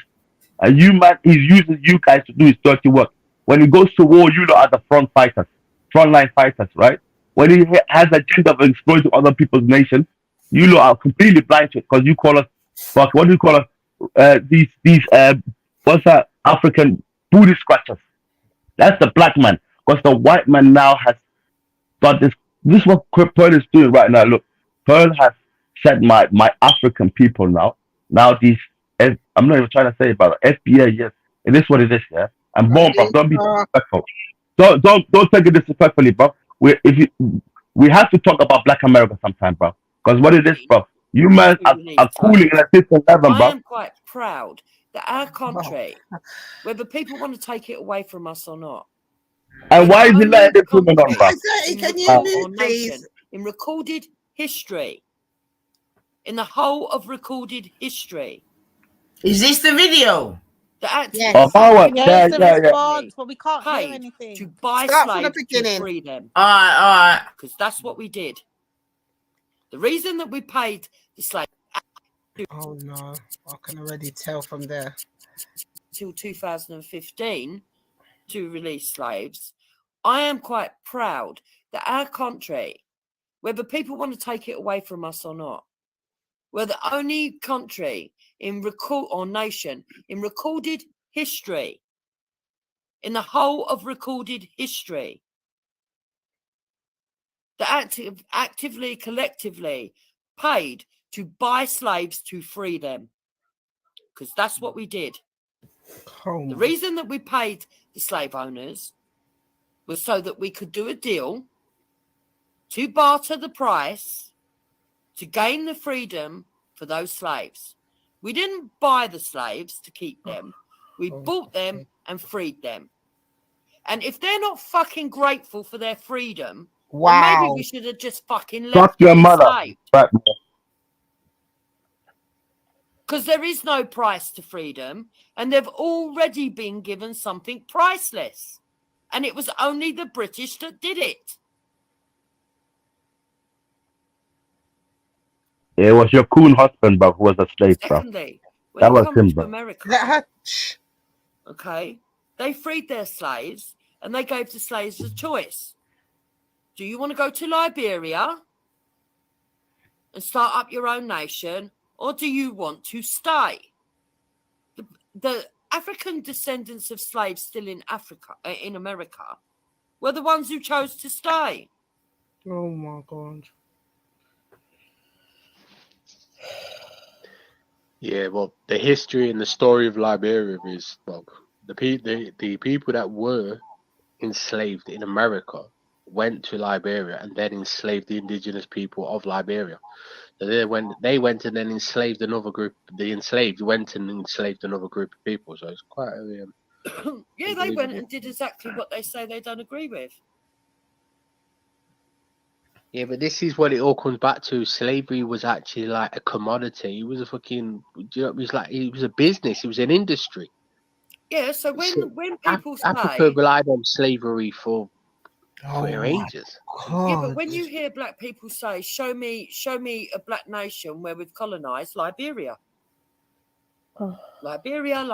and you man, he's using you guys to do his dirty work. When he goes to war, you lot are the frontline fighters, right? When he has an agenda of exploiting other people's nations, you lot are completely blind to it because you call us, fuck, what do you call us? What's that? African booty scratchers. That's the black man. Because the white man now has got this. This is what Pearl is doing right now. Look, Pearl has said my African people now. Now these, I'm not even trying to say about it. FBA, yes, it is what it is, yeah. And boom, bro, don't be disrespectful. Don't take it disrespectfully, bro. We have to talk about Black America sometime, bro. Because what it is, bro. You man are cooling at 6'11", bro. I am quite proud that our country, whether people want to take it away from us or not, and why is it letting this woman on, bro? Can you move, please? In recorded history, in the whole of recorded history. Is this the video? The active Yeah, it's the response, but we can't hear anything. To buy Start from the slaves to beginning. free them. All right. Because that's what we did. The reason that we paid the slave. Oh no, I can already tell from there. Till 2015 to release slaves. I am quite proud that our country, whether people want to take it away from us or not, we're the only country in nation in recorded history, in the whole of recorded history, that actively, collectively paid to buy slaves to free them. Because that's what we did. The reason that we paid the slave owners was so that we could do a deal to barter the price to gain the freedom for those slaves. We didn't buy the slaves to keep them. We bought them and freed them. And if they're not fucking grateful for their freedom, then maybe we should have just fucking left Fuck your them mother. enslaved. Because there is no price to freedom, and they've already been given something priceless. And it was only the British that did it. It was your CooN husband, bro, who was a slave, bro. Secondly, when That you was come him, to bro. America, okay, they freed their slaves and they gave the slaves a choice. Do you want to go to Liberia and start up your own nation, or do you want to stay? The African descendants of slaves still in Africa, in America, were the ones who chose to stay. Oh my God. Yeah, well, the history and the story of Liberia is, well, the people that were enslaved in America went to Liberia and then enslaved the indigenous people of Liberia. So they went and then enslaved another group. The enslaved went and enslaved another group of people. So it's quite a, Yeah, they went and did exactly what they say they don't agree with. yeah, but this is what it all comes back to. Slavery was actually like a commodity. It was a fucking, it was a business. It was an industry. Yeah, so when people Africa say relied on slavery for ages. Yeah, but when you hear black people say, show me a black nation where we've colonized Liberia. Liberia.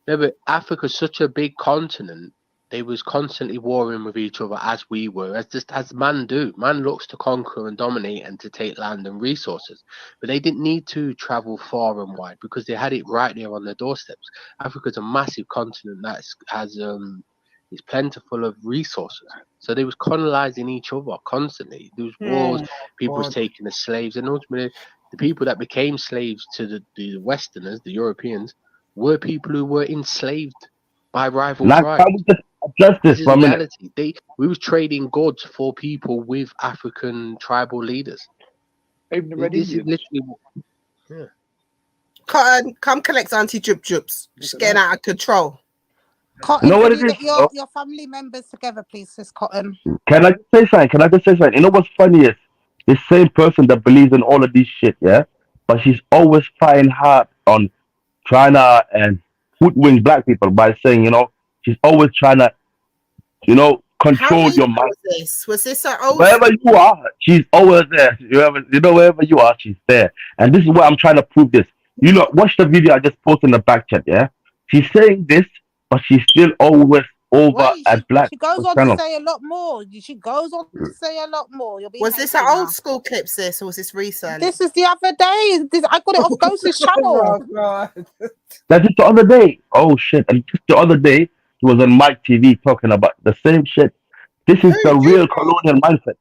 No, but Africa's such a big continent. They was constantly warring with each other as we were, as man do. Man looks to conquer and dominate and to take land and resources. But they didn't need to travel far and wide because they had it right there on their doorsteps. Africa's a massive continent that is plentiful of resources. So they was colonizing each other constantly. There was wars, people was taking the slaves, and ultimately the people that became slaves to the Westerners, the Europeans, were people who were enslaved by rival Now, tribes. can we just address this This is for a minute? reality. We was trading goods for people with African tribal leaders. Even the Red This is Indians. literally, Come collect Auntie Jup Jups. She's getting out of control. You Cotton, know can what you it is? get You know? your family members together, please, sis Cotton? Can I just say something? Can I just say something? You know what's funny is this same person that believes in all of this shit, yeah, but she's always fighting hard on trying to and hoodwink black people by saying, you know, she's always trying to, you know, How control recent your mind. was this? Was this an old Wherever school? you are, she's always there. You know, wherever you are, she's there. And this is what I'm trying to prove this. You know, watch the video I just posted in the back chat, yeah? She's saying this, but she's still always over Wait, at black she goes people's on to channel. say a lot more. She goes on to say a lot more. You're being Was this an hasty old now. school clip, sis, or was this recent? This is the other day. I got it off Ghost's channel. Oh God. That's just the other day. Oh shit! And just the other day, he was on Mike TV talking about the same shit. This is the real colonial mindset.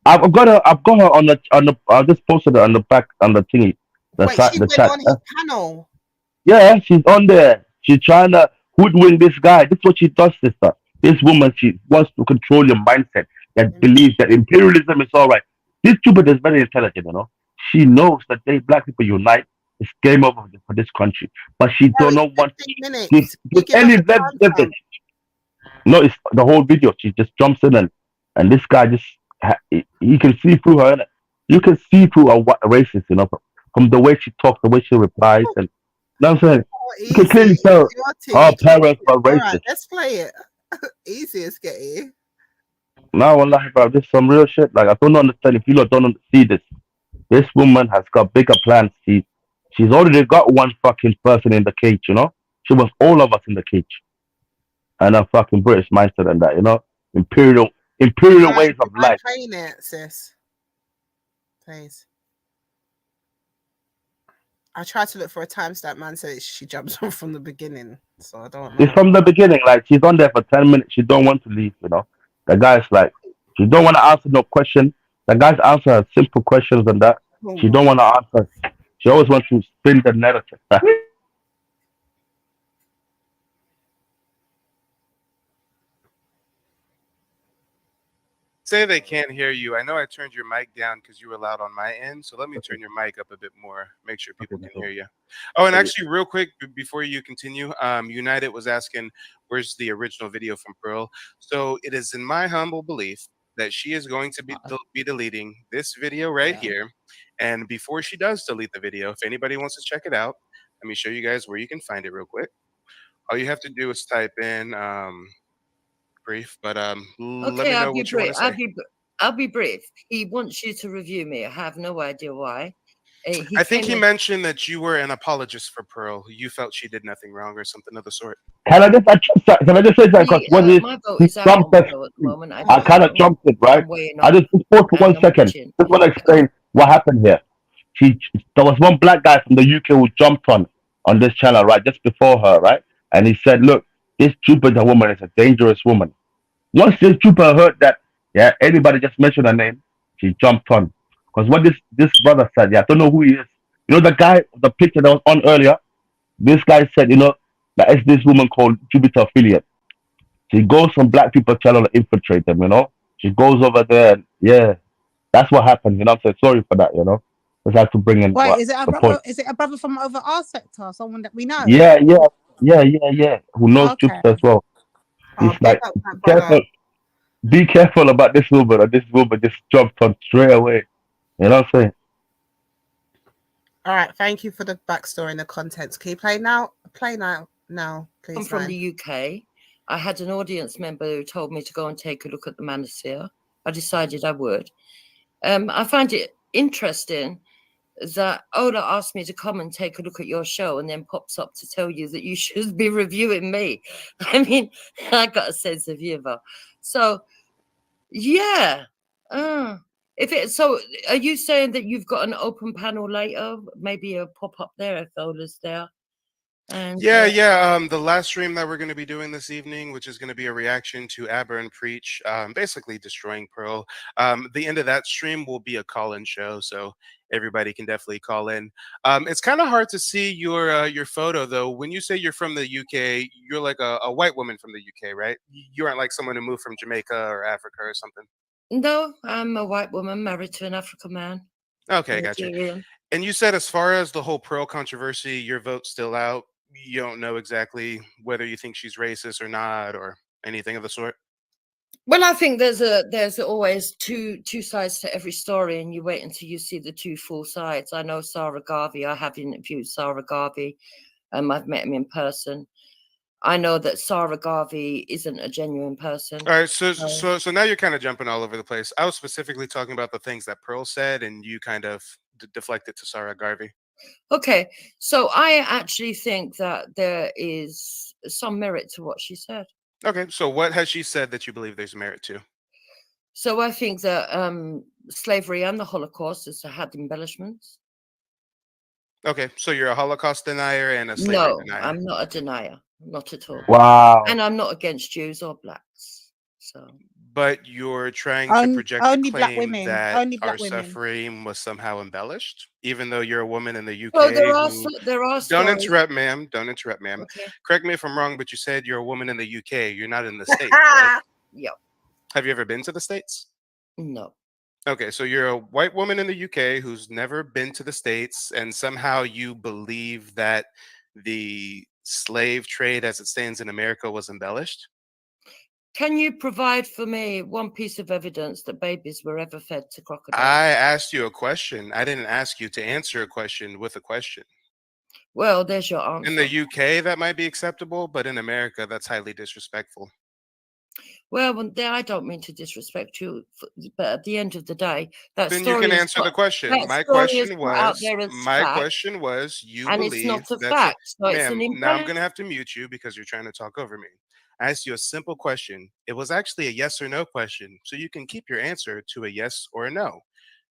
I've got her on the. I just posted it on the back on the thingy, Wait, she the went chat. on his panel. Yeah, she's on there. She's trying to hoodwink this guy. This is what she does, sister. This woman, she wants to control your mindset that believes that imperialism is all right. This Jupiter is very intelligent, you know. She knows that they black people unite, it's game over for this country. But she No, don't it's know what 15 minutes. give, You give give us any a time leverage. No, it's the whole video. She just jumps in and this guy just you can see through her. Innit? You can see through a racist, you know, from the way she talks, the way she replies, and you know what I'm saying. Oh, You can easy. clearly tell Your her tea. parents were All right, racist. let's play it. Easy as getting. Now, wallahi, bro, this is some real shit. Like, I don't understand if you lot don't see this. This woman has got bigger plans. She's already got one fucking person in the cage, you know. She wants all of us in the cage, and a fucking British mindset and that, you know, imperial Do ways you of mind life. playing it, sis? Please. I tried to look for a timestamp, man, so she jumps on from the beginning. So I don't It's know. from the beginning. Like, she's on there for 10 minutes. She don't want to leave, you know. The guy's like, she don't want to answer no question. The guy's answer her simple questions and that. Oh She my. don't want to answer. She always wants to spin the narrative. Say they can't hear you. I know I turned your mic down because you were loud on my end, so let me turn your mic up a bit more, make sure people can hear you. Oh, and actually, real quick, before you continue, United was asking, where's the original video from Pearl? So it is in my humble belief that she is going to be deleting this video right here. And before she does delete the video, if anybody wants to check it out, let me show you guys where you can find it real quick. All you have to do is type in brief, but let Okay, me know what you want to say. I'll be brief. He wants you to review me. I have no idea why. I think he mentioned that you were an apologist for Pearl. You felt she did nothing wrong or something of the sort. Can I just say that? Because what is my vote he is out on jumped at, Pearl at the moment. I I don't kind of know. jumped it, right? I'm weighing I up. just pause for Hang 1 on, second. watching. Just want to explain what happened here. There was one black guy from the UK who jumped on this channel, right, just before her, right? And he said, look, this Jupiter woman is a dangerous woman. Once this Jupiter heard that, yeah, anybody just mentioned her name, she jumped on. Because what this brother said, yeah, I don't know who he is. You know the guy, the picture that was on earlier? This guy said, you know, that is this woman called Jupiter affiliate. She goes from black people channel to infiltrate them, you know? She goes over there and, yeah, that's what happened, you know? I'm saying sorry for that, you know? Just have to bring in Wait, what is it a the brother? point. Is it a brother from over our sector? Someone that we know? Yeah. Who knows Okay. Jupiter as well. Oh, He's like, be careful about this woman, or this woman just jumped on straight away. You know what I'm saying? All right, thank you for the backstory and the contents. Can you play now? Play now, please. I'm from the UK. I had an audience member who told me to go and take a look at the Manosphere. I decided I would. I find it interesting that Ola asked me to come and take a look at your show and then pops up to tell you that you should be reviewing me. I mean, I got a sense of humor. So, yeah. So are you saying that you've got an open panel later? Maybe a pop-up there if Ola's there? And The last stream that we're going to be doing this evening, which is going to be a reaction to Aber and Preach, basically destroying Pearl. The end of that stream will be a call-in show, so everybody can definitely call in. It's kind of hard to see your photo though. When you say you're from the UK, you're like a white woman from the UK, right? You aren't like someone who moved from Jamaica or Africa or something. No, I'm a white woman married to an African man. Okay, gotcha. And you said as far as the whole Pearl controversy, your vote's still out. you don't know exactly whether you think she's racist or not, or anything of the sort? Well, I think there's always two sides to every story, and you wait until you see the two full sides. I know Sarah Garvey. I have interviewed Sarah Garvey. I've met him in person. I know that Sarah Garvey isn't a genuine person. All right, so now you're kind of jumping all over the place. I was specifically talking about the things that Pearl said, and you kind of deflected to Sarah Garvey. Okay, so I actually think that there is some merit to what she said. Okay, so what has she said that you believe there's merit to? So I think that slavery and the Holocaust has had embellishments. Okay, so you're a Holocaust denier and a slavery denier. No, I'm not a denier, not at all. Wow. And I'm not against Jews or blacks. So, but you're trying to project only the black claim women, that only our black women. suffering was somehow embellished, even though you're a woman in the UK. well, there are Don't stories. interrupt, ma'am. Don't interrupt, ma'am. Okay. Correct me if I'm wrong, but you said you're a woman in the UK. You're not in the States, right? Yeah. Have you ever been to the States? No. Okay, so you're a white woman in the UK who's never been to the States, and somehow you believe that the slave trade as it stands in America was embellished? Can you provide for me one piece of evidence that babies were ever fed to crocodiles? I asked you a question. I didn't ask you to answer a question with a question. Well, there's your answer. In the UK, that might be acceptable, but in America, that's highly disrespectful. Well, I don't mean to disrespect you, but at the end of the day, that then story you can is answer the put- question. that My story is question put out was, there as my fact, question was, you and it's believe not a that's fact. So it's an ma'am, now I'm embellish- going to have to mute you because you're trying to talk over me. I asked you a simple question. It was actually a yes or no question, so you can keep your answer to a yes or a no.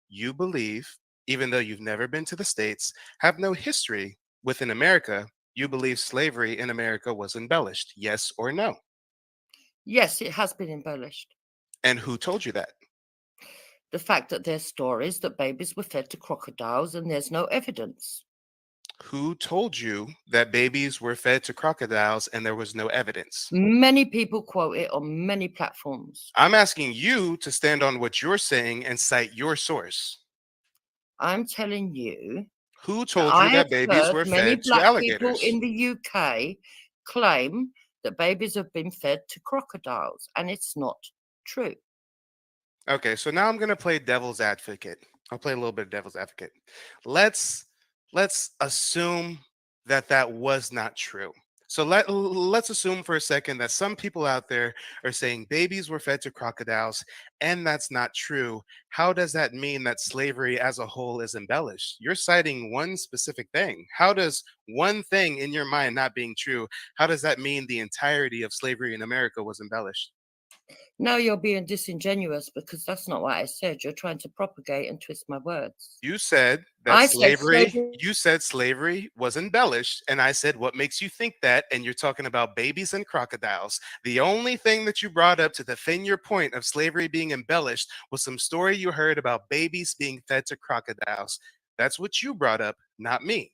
You believe, even though you've never been to the States, have no history within America, you believe slavery in America was embellished, yes or no? Yes, it has been embellished. And who told you that? The fact that there's stories that babies were fed to crocodiles and there's no evidence. Who told you that babies were fed to crocodiles and there was no evidence? Many people quote it on many platforms. I'm asking you to stand on what you're saying and cite your source. I'm telling you. Who told you that babies were many fed to black people alligators? in the UK claim that babies have been fed to crocodiles, and it's not true. Okay, so now I'm going to play devil's advocate. I'll play a little bit of devil's advocate. Let's assume that that was not true. So let's assume for a second that some people out there are saying babies were fed to crocodiles, and that's not true. How does that mean that slavery as a whole is embellished? You're citing one specific thing. How does one thing in your mind not being true, how does that mean the entirety of slavery in America was embellished? Now you're being disingenuous because that's not what I said. You're trying to propagate and twist my words. You said that you said slavery was embellished, and I said, what makes you think that? And you're talking about babies and crocodiles. The only thing that you brought up to defend your point of slavery being embellished was some story you heard about babies being fed to crocodiles. That's what you brought up, not me.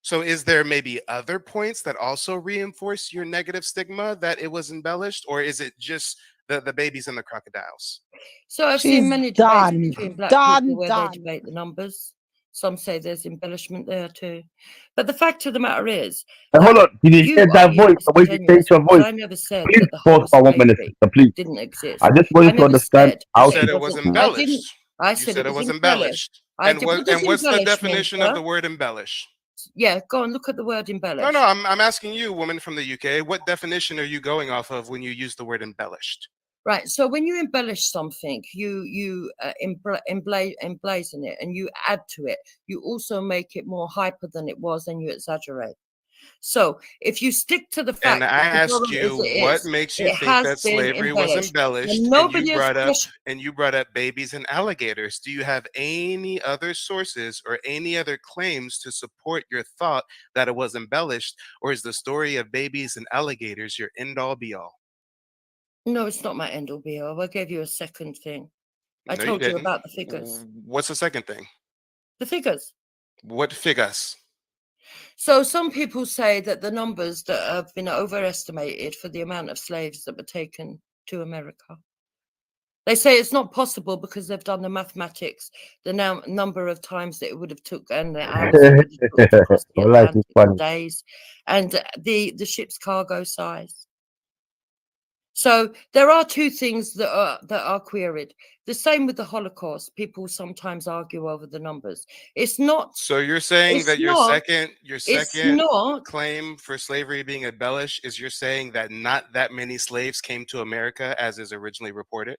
So is there maybe other points that also reinforce your negative stigma that it was embellished, or is it just the babies and the crocodiles? So I've seen many debates between black people where they debate the numbers. Some say there's embellishment there too. But the fact of the matter is, hold on, did you hear that voice? The way you change your voice? I never said Please that the pause whole for 1 minute, slavery sister, please. didn't exist. I just want you to understand how You said it was embellished. I said it was embellished. And what's the definition of the word embellish? Yeah, go and look at the word embellished. No, I'm asking you, woman from the UK, what definition are you going off of when you use the word embellished? Right. So when you embellish something, you emblazon it and you add to it. You also make it more hyper than it was, and you exaggerate. So if you stick to the fact, and I asked you what makes you think that slavery was embellished, and you brought up babies and alligators. Do you have any other sources or any other claims to support your thought that it was embellished, or is the story of babies and alligators your end all be all? No, it's not my end all be all. I gave you a second thing. I No, told you about the figures. What's the second thing? The figures. What figures? So some people say that the numbers that have been overestimated for the amount of slaves that were taken to America. They say it's not possible because they've done the mathematics, the number of times that it would have took and the hours it would have took to cross the Well, life is Atlantic, funny. days, and the ship's cargo size. So there are two things that are queried. The same with the Holocaust. People sometimes argue over the numbers. It's not. So you're saying that your second not claim for slavery being embellished is you're saying that not that many slaves came to America as is originally reported?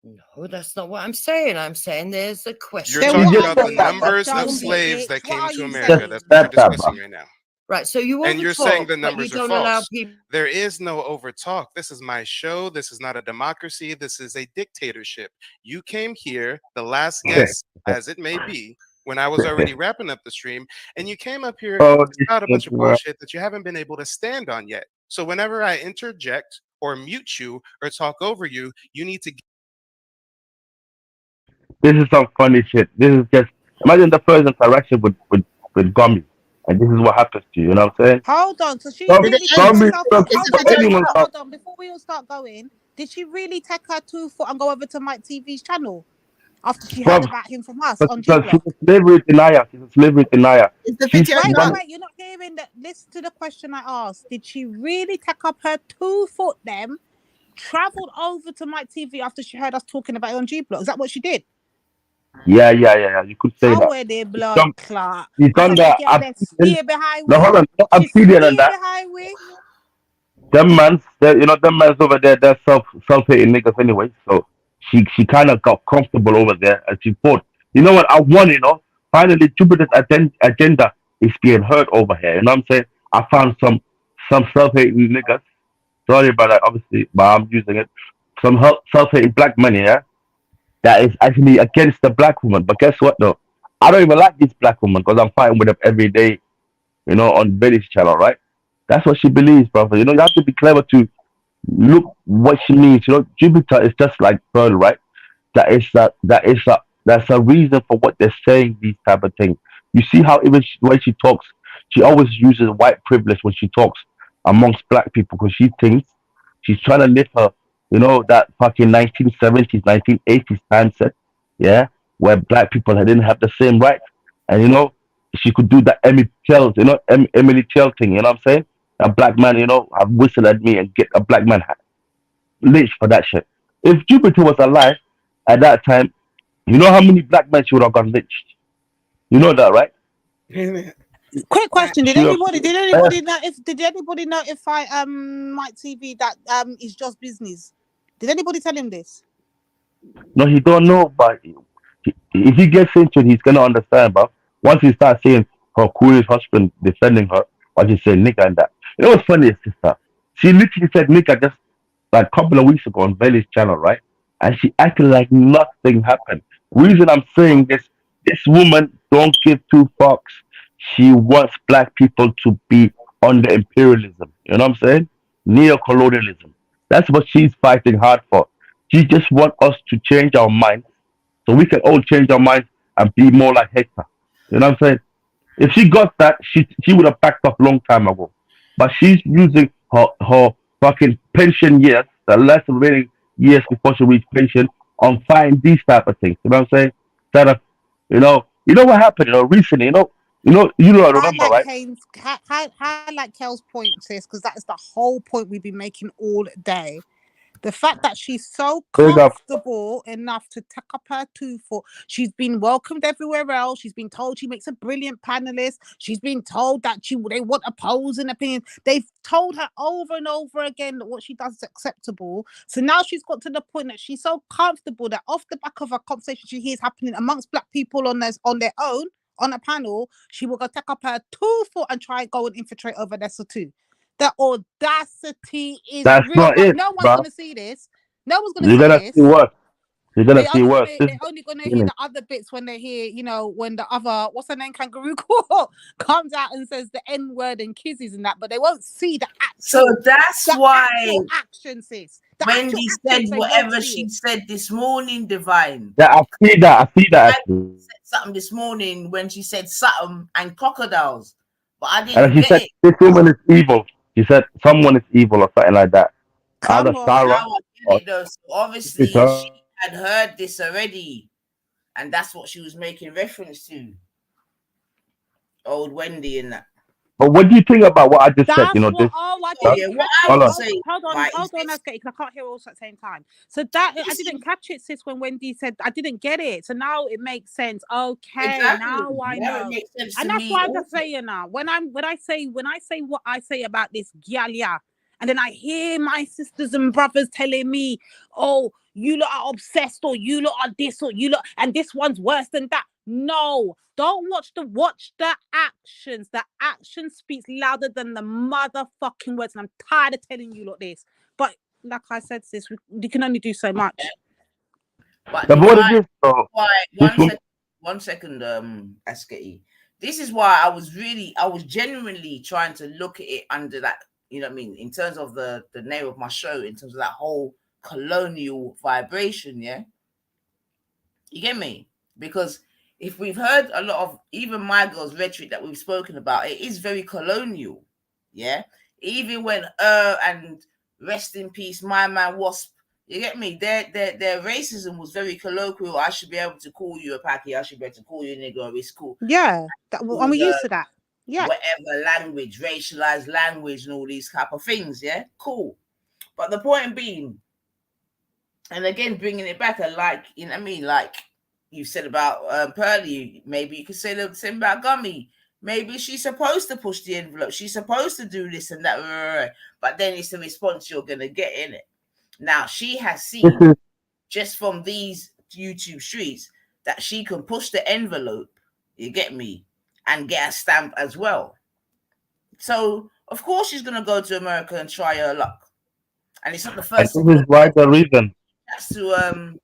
No, that's not what I'm saying. I'm saying there's a question. You're talking about the numbers of slaves that came to America. That's what we're discussing right now. Right, so you and you're saying the but you numbers are don't allow false. people. There is no overtalk. This is my show. This is not a democracy. This is a dictatorship. You came here, the last guest, as it may be, when I was already wrapping up the stream, and you came up here to spout a bunch of bullshit that you haven't been able to stand on yet. So whenever I interject or mute you or talk over you, you need to. This is some funny shit. This is just imagine the first interaction with Gummy, and this is what happens to you. You know what I'm saying? Hold on. So she Gummy, really Gummy, hold hold on. Before we all start going, did she really take her 2 foot and go over to Mike TV's channel after she heard about him from us on G because she's Block? a slavery denier. She's a slavery denier. Wait, you're not hearing that. Listen to the question I asked. Did she really take up her 2 foot them, traveled over to Mike TV after she heard us talking about it on G Block? Is that what she did? Yeah. You could say How that. were they blood clot? He's done that. No, hold on. I'm feeding on that. Them mans over there, they're self-hating niggas anyway. So she kind of got comfortable over there, and she thought, you know what, I won. Finally Jupiter's agenda is being heard over here. You know what I'm saying? I found some self-hating niggas. Sorry about that, obviously, but I'm using it. Some self-hating black men, yeah, that is actually against the black woman. But guess what, though? I don't even like this black woman because I'm fighting with them every day, on Betty's channel, right? That's what she believes, brother. You have to be clever to look what she means. Jupiter is just like Pearl, right? That's a reason for what they're saying, these type of things. You see how even when she talks, she always uses white privilege when she talks amongst black people because she thinks she's trying to live her, that fucking 1970s, 1980s mindset, yeah, where black people didn't have the same rights. And, she could do that Emily Chell thing, you know what I'm saying? A black man, have whistled at me and get a black man lynched for that shit. If Jupiter was alive at that time, you know how many black men she would have got lynched? You know that, right? Quick question: Did anybody notify Mike TV that it's just business? Did anybody tell him this? No, he don't know, but if he gets into it, he's gonna understand. But once he starts seeing her coolish husband defending her, or she said nigga and that. You know what's funny, sister? She literally said nigga just like a couple of weeks ago on Veli's channel, right? And she acted like nothing happened. Reason I'm saying this woman don't give 2 fucks. She wants black people to be under imperialism. You know what I'm saying? Neo-colonialism. That's what she's fighting hard for. She just wants us to change our minds so we can all change our minds and be more like Hector. You know what I'm saying? If she got that, she would have backed up long time ago. But she's using her fucking pension years, the last remaining years before she reaches pension, on fighting these type of things. You know what I'm saying? Instead of, you know what happened, recently, I remember, right? Highlight Kel's point, sis, because that is the whole point we've been making all day. The fact that she's so comfortable enough to take up her 2 foot. She's been welcomed everywhere else. She's been told she makes a brilliant panelist. She's been told that they want opposing opinions. They've told her over and over again that what she does is acceptable. So now she's got to the point that she's so comfortable that off the back of a conversation she hears happening amongst black people on their own, on a panel, she will go take up her 2 foot and try and go and infiltrate over there too. The audacity is That's real, not but it, no one's bro. gonna see this. No one's gonna You're see gonna this. see what? You're gonna see what? They're only gonna hear the other bits when they hear, when the other, what's her name, Kangaroo Court comes out and says the N word and kisses and that, but they won't see the actual. So that's why action, sis. Wendy said whatever she said this morning, Divine. Yeah, I see that. Actually. Said something this morning when she said something and crocodiles, but I didn't And she get said it. this woman is evil. She said someone is evil or something like that. Come Either on. Sarah. Now I it though. So obviously she had heard this already, and that's what she was making reference to. Old Wendy and that. But what do you think about what I just said? That's You know, what. this. Oh, I Oh didn't yeah, what catch I it. would Hold on. say, Hold on, right, hold on, because I can't hear all at the same time. So that I didn't catch it, sis, when Wendy said I didn't get it. So now it makes sense. Okay, exactly. now I Now it know, makes sense and to that's me. why I'm Also. just saying now. When I say what I say about this Galia, and then I hear my sisters and brothers telling me, "Oh, you lot are obsessed, or you lot are this, or you lot, and this one's worse than that." No, don't watch the actions. The action speaks louder than the motherfucking words. And I'm tired of telling you lot this. But like I said, sis, you can only do so much. But The board is why this one second, Askety. This is why I was genuinely trying to look at it under that, you know what I mean, in terms of the name of my show, in terms of that whole colonial vibration, yeah. You get me? Because if we've heard a lot of even my girls' rhetoric that we've spoken about, it is very colonial. Yeah. Even when and rest in peace, my man Wasp. You get me? Their racism was very colloquial. I should be able to call you a packy. I should be able to call you a nigger. It's cool. Yeah, and we're used to that. Yeah. Whatever language, racialized language, and all these type of things. Yeah, cool. But the point being, and again, bringing it back, like, you know what I mean, like you said about Pearly, maybe you could say the same about Gummy. Maybe she's supposed to push the envelope. She's supposed to do this and that, but then it's the response you're gonna get in it. Now she has seen just from these YouTube streets that she can push the envelope. You get me, and get a stamp as well. So of course she's gonna go to America and try her luck. And it's not the and first. this is why the reason. That's to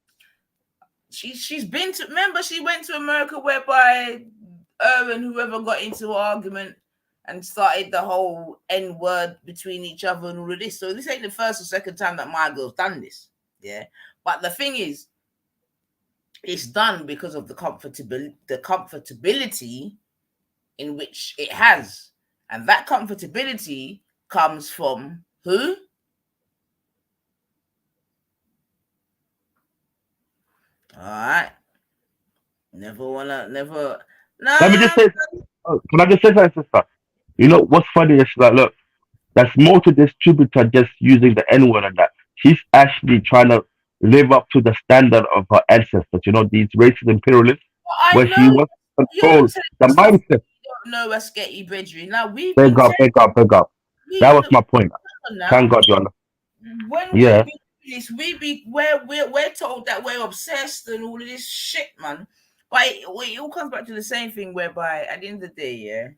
she's been to, remember she went to America whereby and whoever got into an argument and started the whole N-word between each other and all of this. So this ain't the first or second time that my girl's done this. Yeah. But the thing is, it's done because of the comfortability in which it has. And that comfortability comes from who? All right. Never. No. Let me just say, can I just say something, sister? You know what's funny is like, look, there's more to this distributor just using the N word and that. She's actually trying to live up to the standard of her ancestors. You know, these racist imperialists, where she wants to control the mindset. No, let's get you, Bridgery. Now we've Big been up. That was my point. Thank God you're. When Yeah. we're told that we're obsessed and all of this shit, man. But it all comes back to the same thing, whereby at the end of the day, yeah,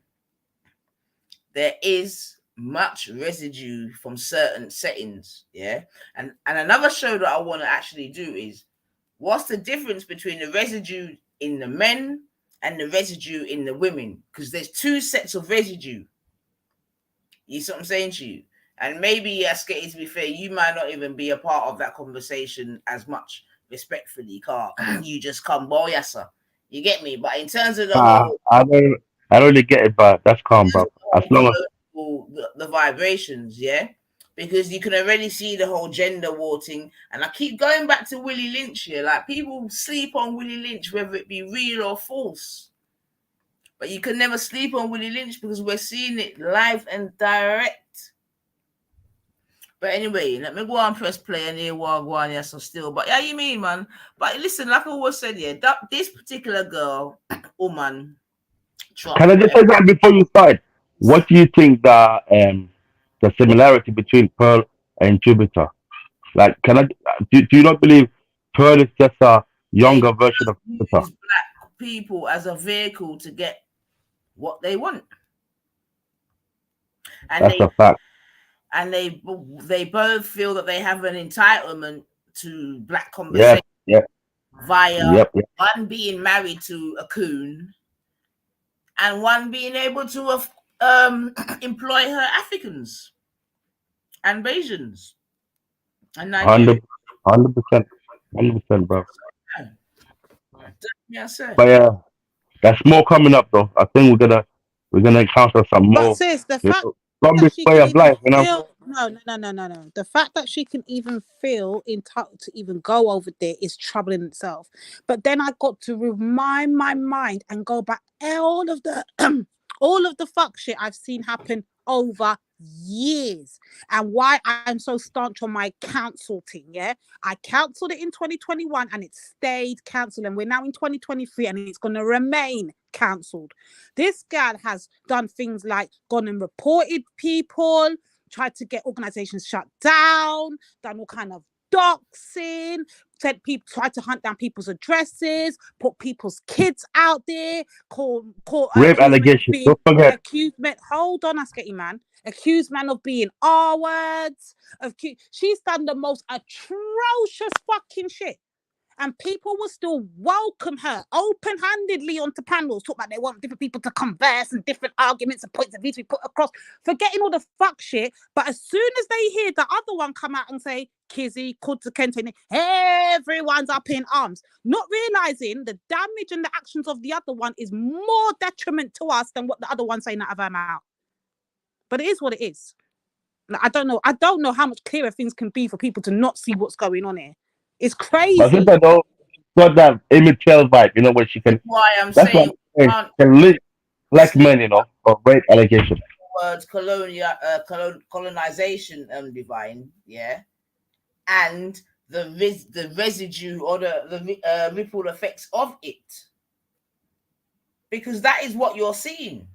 there is much residue from certain settings, yeah. And another show that I want to actually do is what's the difference between the residue in the men and the residue in the women? Because there's two sets of residue. You see what I'm saying to you? And maybe, Askety, to be fair, you might not even be a part of that conversation as much, respectfully, car. You just come, boy, yes, sir. You get me? But in terms of the whole, I don't really get it, but that's calm, bro. As long as the vibrations, yeah? Because you can already see the whole gender war thing. And I keep going back to Willie Lynch here. Like, people sleep on Willie Lynch, whether it be real or false. But you can never sleep on Willie Lynch because we're seeing it live and direct. But anyway, let me go on press play and hear what one, yes, so still. But yeah, you mean, man. But listen, like I always said, yeah, this particular girl, woman, can I just say that before you start? What do you think the similarity between Pearl and Jupiter? Like, do you not believe Pearl is just a younger version of Jupiter? use black people as a vehicle to get what they want. And That's a fact. And they both feel that they have an entitlement to black conversation via one being married to a CooN and one being able to employ her Africans and Bayesians and Nigerians. 100%, bro. Yeah, sir. But yeah, that's more coming up though. I think we're gonna encounter some more. But sis, the fact From this way of life, you know. No. The fact that she can even feel entitled to even go over there is trouble in itself. But then I got to remind my mind and go back all of the all of the fuck shit I've seen happen over years, and why I'm so staunch on my council thing. Yeah, I cancelled it in 2021 and it stayed cancelled, and we're now in 2023 and it's going to remain cancelled. This gal has done things like gone and reported people, tried to get organizations shut down, done all kind of doxing, said people, tried to hunt down people's addresses, put people's kids out there, Rape allegations. Don't forget. Hold on, Askety man. Accused man of being R words. She's done the most atrocious fucking shit. And people will still welcome her open-handedly onto panels, talk about they want different people to converse and different arguments and points of view to be put across, forgetting all the fuck shit. But as soon as they hear the other one come out and say, Kizzy, Kudza Kente, everyone's up in arms, not realising the damage and the actions of the other one is more detriment to us than what the other one's saying out of her mouth. But it is what it is. I don't know how much clearer things can be for people to not see what's going on here. It's crazy. But since I know got that immature vibe, you know, where she can. Why I'm That's saying why she can live like men, you know, for rape allegations. words colonization, divine, yeah, and the residue or the ripple effects of it, because that is what you're seeing.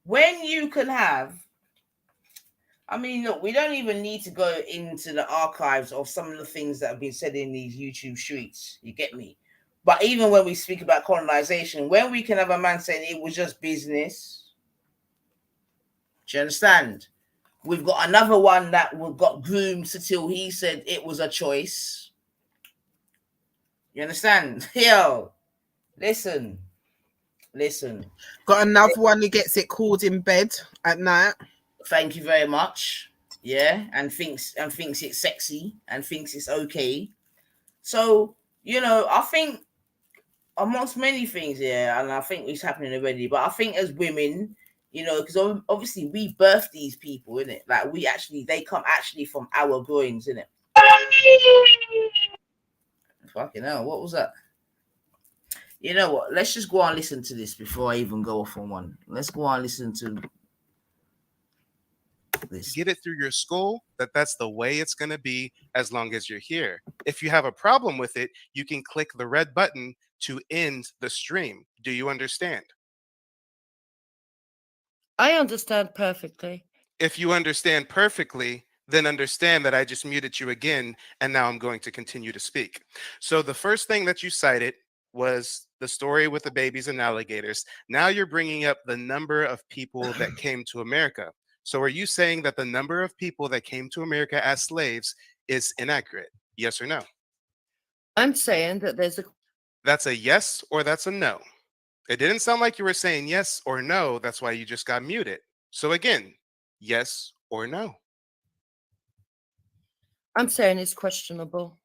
When you can have, I mean, look, we don't even need to go into the archives of some of the things that have been said in these YouTube streets. You get me? But even when we speak about colonization, when we can have a man saying it was just business, do you understand? We've got another one that got groomed till he said it was a choice. You understand? Yo, listen. Got another one who gets it called in bed at night. Thank you very much. Yeah, and thinks it's sexy and thinks it's okay. So, you know, I think amongst many things, yeah, and I think it's happening already, but I think as women, you know, because obviously we birth these people, innit? Like they come actually from our groins, innit? Fucking hell, what was that? You know what? Let's just go on and listen to this before I even go off on one. Let's go on and listen to this. Get it through your skull that's the way it's going to be as long as you're here. If you have a problem with it, you can click the red button to end the stream. Do you understand? I understand perfectly. If you understand perfectly, then understand that I just muted you again, and now I'm going to continue to speak. So the first thing that you cited was the story with the babies and alligators. Now you're bringing up the number of people that came to America. So are you saying that the number of people that came to America as slaves is inaccurate? Yes or no? I'm saying that That's a yes or that's a no. It didn't sound like you were saying yes or no. That's why you just got muted. So again, yes or no? I'm saying it's questionable.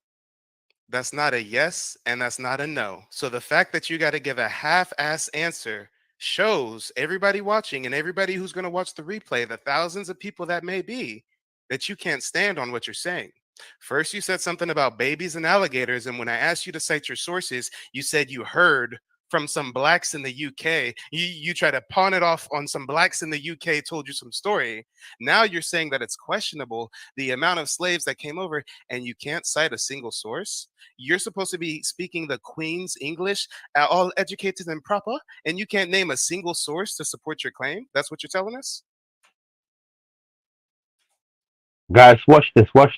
That's not a yes and that's not a no. So the fact that you got to give a half-ass answer shows everybody watching and everybody who's going to watch the replay, the thousands of people that may be, that you can't stand on what you're saying. First, you said something about babies and alligators, and when I asked you to cite your sources, you said you heard from some blacks in the UK. You try to pawn it off on some blacks in the UK told you some story. Now you're saying that it's questionable the amount of slaves that came over, and you can't cite a single source. You're supposed to be speaking the Queen's English, all educated and proper, and you can't name a single source to support your claim. That's what you're telling us? Guys, watch this. What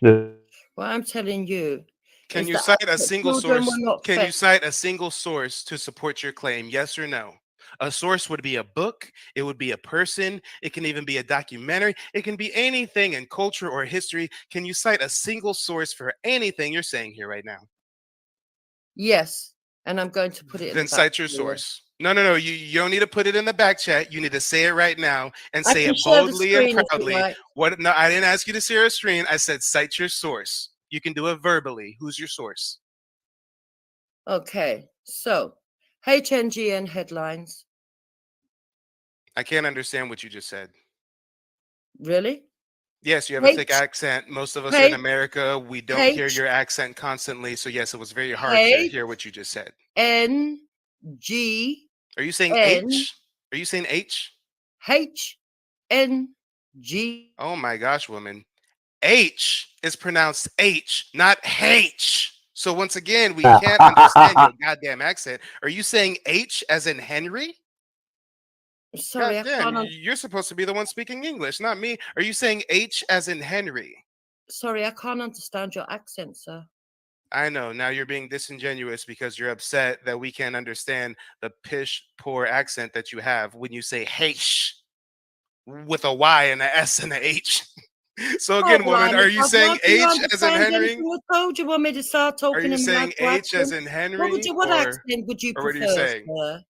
I'm telling you. Can you cite a single source? Can you cite a single source to support your claim? Yes or no? A source would be a book. It would be a person. It can even be a documentary. It can be anything in culture or history. Can you cite a single source for anything you're saying here right now? Yes, and I'm going to put it in then cite your source. No. You don't need to put it in the back chat. You need to say it right now and say it boldly and proudly. What? No, I didn't ask you to share a screen. I said cite your source. You can do it verbally. Who's your source? Okay, so HNGN headlines. I can't understand what you just said. Really? Yes, you have a thick accent. Most of us are in America. We don't hear your accent constantly. So yes, it was very hard to hear what you just said. N-G. Are you saying H? Are you saying H? H-N-G. Oh my gosh, woman. H is pronounced H, not H. So once again, we can't understand your goddamn accent. Are you saying H as in Henry? Sorry, goddamn, you're supposed to be the one speaking English, not me. Are you saying H as in Henry? Sorry, I can't understand your accent, sir. I know. Now you're being disingenuous because you're upset that we can't understand the pish poor accent that you have when you say H with a Y and an S and an H. So again, woman, are you saying H as in Henry? I told you want me to start talking. Are you saying H as in Henry? What accent would you prefer? Or what are you saying? Sir?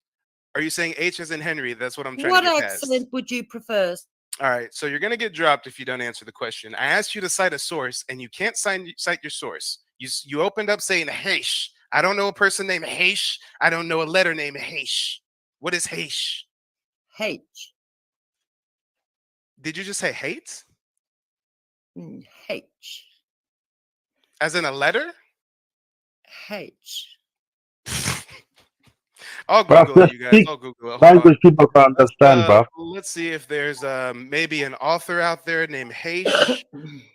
Are you saying H as in Henry? That's what I'm trying to get past. past. What accent would you prefer? All right, so you're gonna get dropped if you don't answer the question. I asked you to cite a source, and you can't cite your source. You opened up saying Heish. I don't know a person named Heish. I don't know a letter named Heish. What is Heish? H. Did you just say hate? H. As in a letter? H. I'll Google it, you guys. I'll Google it. Language people can understand, bro. Let's see if there's maybe an author out there named Heish,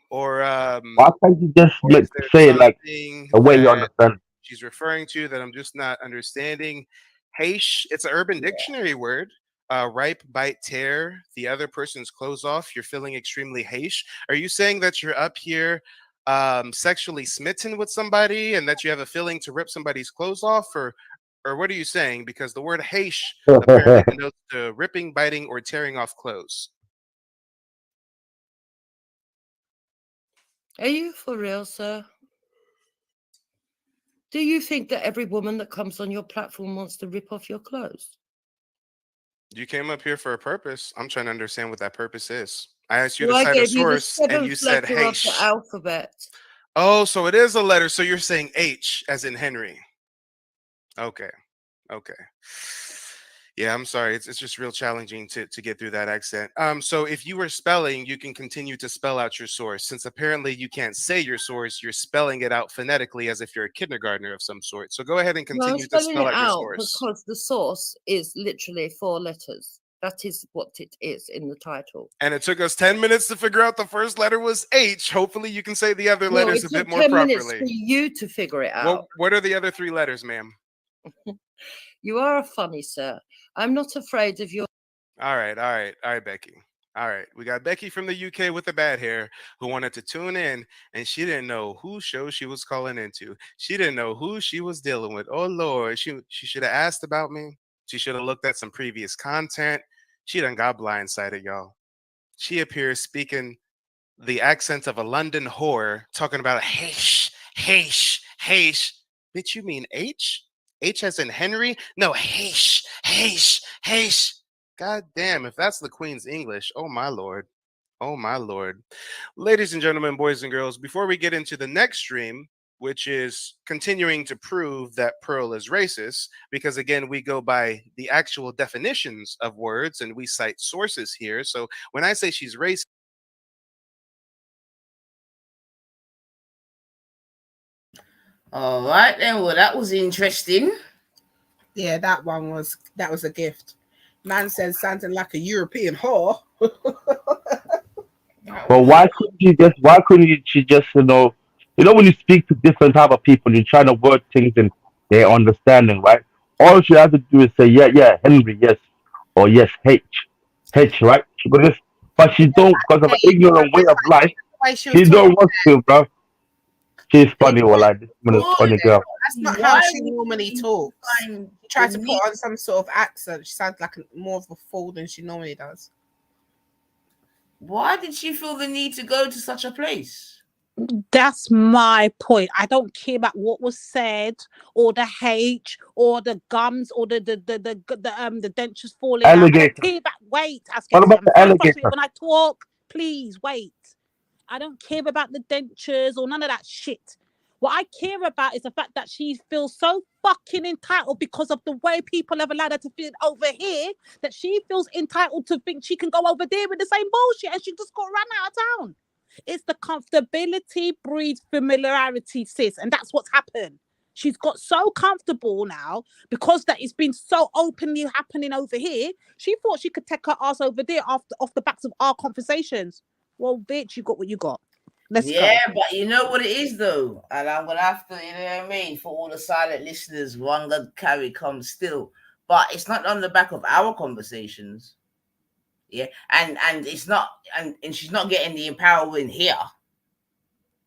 or Why can't you just is there say it like something the way you that understand? she's referring to that I'm just not understanding? Heish, it's an Urban Dictionary word. Ripe, bite, tear the other person's clothes off. You're feeling extremely heish. Are you saying that you're up here sexually smitten with somebody and that you have a feeling to rip somebody's clothes off, or what are you saying? Because the word heish apparently denotes the ripping, biting, or tearing off clothes. Are you for real, sir? Do you think that every woman that comes on your platform wants to rip off your clothes? You came up here for a purpose. I'm trying to understand what that purpose is. I asked you to cite a source, and you said Heish. The alphabet. Oh, so it is a letter. So you're saying H as in Henry. Okay. Okay. Yeah, I'm sorry. It's just real challenging to get through that accent. So if you were spelling, you can continue to spell out your source. Since apparently you can't say your source, you're spelling it out phonetically as if you're a kindergartner of some sort. So go ahead and continue to spell out your source. Because the source is literally 4 letters. That is what it is in the title. And it took us 10 minutes to figure out the first letter was H. Hopefully you can say the other letters a bit more properly. 10 minutes for you to figure it out. What are the other 3 letters, ma'am? You are a funny, sir. I'm not afraid of your... All right, Becky. All right, we got Becky from the UK with the bad hair who wanted to tune in, and she didn't know whose show she was calling into. She didn't know who she was dealing with. Oh, Lord, she should have asked about me. She should have looked at some previous content. She done got blindsided, y'all. She appears speaking the accent of a London whore, talking about Heish. Bitch, you mean H? H as in Henry? No, Heish. God damn, if that's the Queen's English, oh my Lord. Oh my Lord. Ladies and gentlemen, boys and girls, before we get into the next stream, which is continuing to prove that Pearl is racist, because again, we go by the actual definitions of words and we cite sources here. So when I say she's racist, all right then, well, that was interesting. Yeah, that was a gift. Man says sounding like a European whore. But why couldn't you just when you speak to different type of people, you're trying to word things in their understanding, right? All she has to do is say, yeah, Henry, yes, or yes, H, right? But she don't, because of an ignorant way of life, she don't want to, bro. She's funny, or like this woman is funny girl. That's not how she normally talks. She tried to put on some sort of accent. She sounds like more of a fool than she normally does. Why did she feel the need to go to such a place? That's my point. I don't care about what was said, or the H, or the gums, or the dentures falling out. I don't care about What about the alligator? When I talk, please wait. I don't care about the dentures or none of that shit. What I care about is the fact that she feels so fucking entitled because of the way people have allowed her to feel over here, that she feels entitled to think she can go over there with the same bullshit, and she just got run out of town. It's the comfortability breeds familiarity, sis, and that's what's happened. She's got so comfortable now because that it's been so openly happening over here. She thought she could take her ass over there after off the backs of our conversations. Well, bitch, you got what you got. Let's go. But you know what it is though, and I'm gonna have to, you know what I mean, for all the silent listeners, one good carry comes still, but it's not on the back of our conversations. Yeah, and it's not, and she's not getting the empowering here.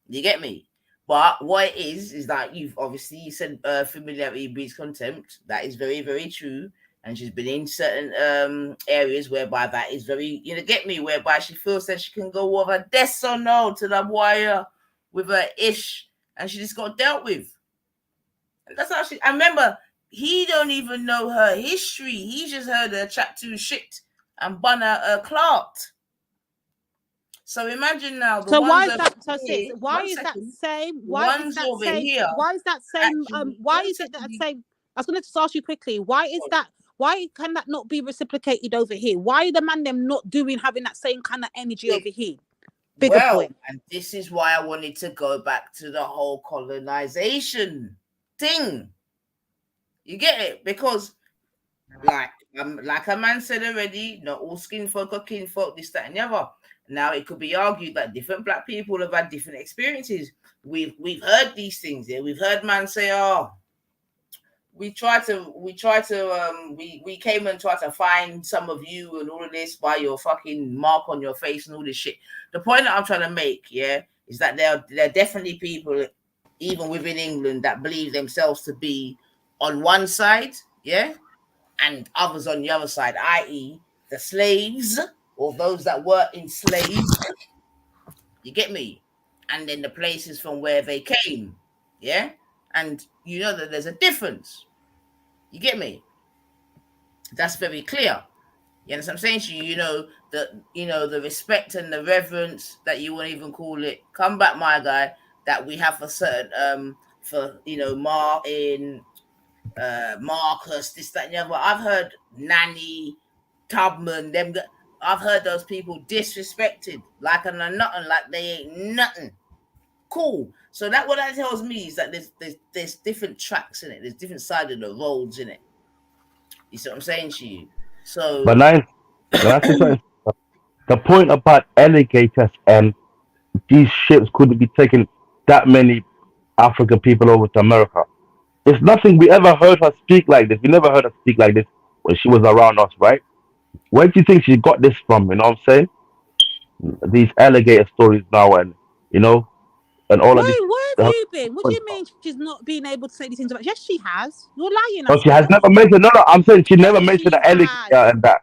You get me? But what it is that you've obviously you said familiarity breeds contempt. That is very, very true. And she's been in certain areas whereby that is very, you know, get me, whereby she feels that she can go over this or no to the wire with her ish, and she just got dealt with. And that's how she. I remember he don't even know her history. He just heard her chat to shit and bun her clout. So imagine now the So ones why is over that so here, sis? Why one is that second, same? the Why is ones that over same? here Why is that same? actually, Why one is it that second, same? I was going to just ask you quickly. Why is that? Why can that not be reciprocated over here? Why are the man them not having that same kind of energy over here? Bigger point. and this is why I wanted to go back to the whole colonization thing. You get it? Because like a man said already, not all skin folk are kin folk, this, that, and the other. Now it could be argued that different black people have had different experiences. We've heard these things. Yeah, we've heard man say, "Oh, we came and tried to find some of you and all of this by your fucking mark on your face and all this shit." The point that I'm trying to make, yeah, is that there are definitely people, even within England, that believe themselves to be on one side, yeah, and others on the other side, i.e., the slaves or those that were enslaved. You get me? And then the places from where they came, yeah, and you know that there's a difference. You get me? That's very clear. You understand what I'm saying to you? The respect and the reverence that you won't even call it. Come back, my guy. That we have for certain for Martin, Marcus, this, that, and the other. I've heard Nanny, Tubman, them. I've heard those people disrespected like a nothing, like they ain't nothing. Cool. So that what that tells me is that there's different tracks in it. There's different sides of the roads in it. You see what I'm saying to you? So, But nice. The point about alligators and these ships couldn't be taking that many African people over to America. It's nothing we ever heard her speak like this. We never heard her speak like this when she was around us, right? Where do you think she got this from? You know what I'm saying? These alligator stories now, and you know, and all of this. Where have you been? What do you mean she's not being able to say these things about? Yes, she has. You're lying. Oh, she has never mentioned. No, I'm saying she never mentioned the alligator and that.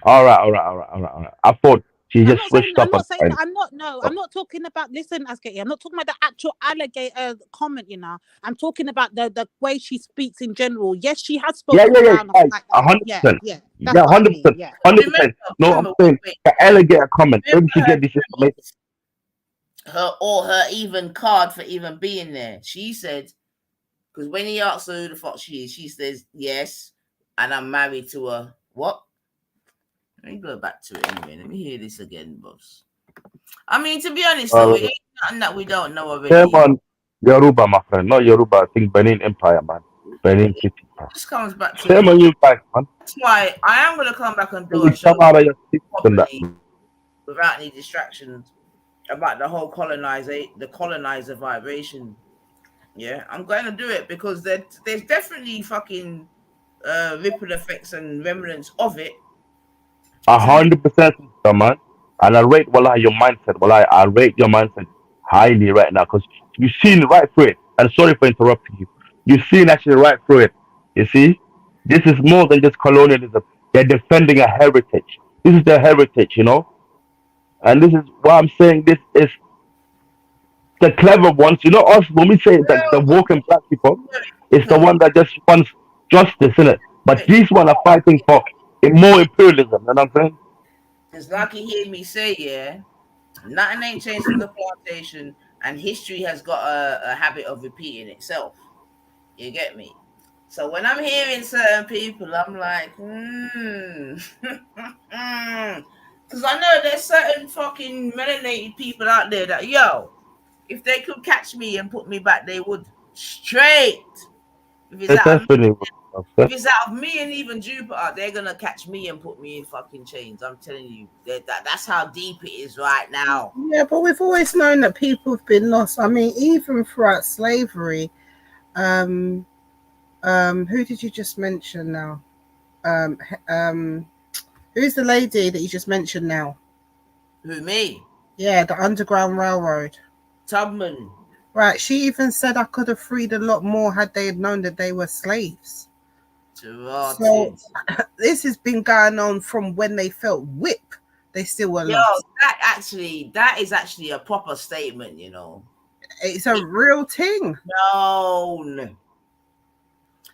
All right. I thought she just switched up. I'm not talking about, listen, Asketi, I'm not talking about the actual alligator comment, I'm talking about the way she speaks in general. Yes, she has spoken around us like that. Yeah, 100%. that's Yeah, what I mean. 100%. Yeah. 100%. No, I'm saying the alligator comment. Where did she get this information? Her even card for even being there. She said, because when he asked her who the fuck she is, she says, yes, and I'm married to a what? Let me go back to it anyway. Let me hear this again, boss. I mean, to be honest, though, it ain't nothing that we don't know already. Same on Yoruba, my friend. Not Yoruba, I think Benin Empire, man. Benin City. This comes back to Same on you guys, man. That's why I am going to come back and do You a show come out of your seat and that. properly without any distractions about the whole colonizer vibration. Yeah, I'm going to do it because there's definitely fucking ripple effects and remnants of it. 100%, man. And I rate your mindset. I rate your mindset highly right now because you've seen right through it. And sorry for interrupting you. You've seen actually right through it. You see, this is more than just colonialism. They're defending a heritage. This is their heritage, And this is why I'm saying this is the clever ones. Us when we say that the walking black people, it's the one that just wants justice, in it. But these one are fighting for more imperialism. You know what I'm saying? It's like you hear me say, yeah, nothing ain't changed from the plantation, and history has got a habit of repeating itself. You get me? So when I'm hearing certain people, I'm like, Because I know there's certain fucking melanated people out there that, yo, if they could catch me and put me back, they would straight. If it's out of me, if it's out of me and even Jupiter, they're gonna catch me and put me in fucking chains. I'm telling you, that's how deep it is right now. Yeah, but we've always known that people have been lost. I mean, even throughout slavery, who did you just mention now? Who's the lady that you just mentioned now? Who, me? Yeah, the Underground Railroad. Tubman. Right, she even said I could have freed a lot more had they had known that they were slaves. So this has been going on from when they felt whip. They still were lost. That is actually a proper statement, you know. It's a real thing. No.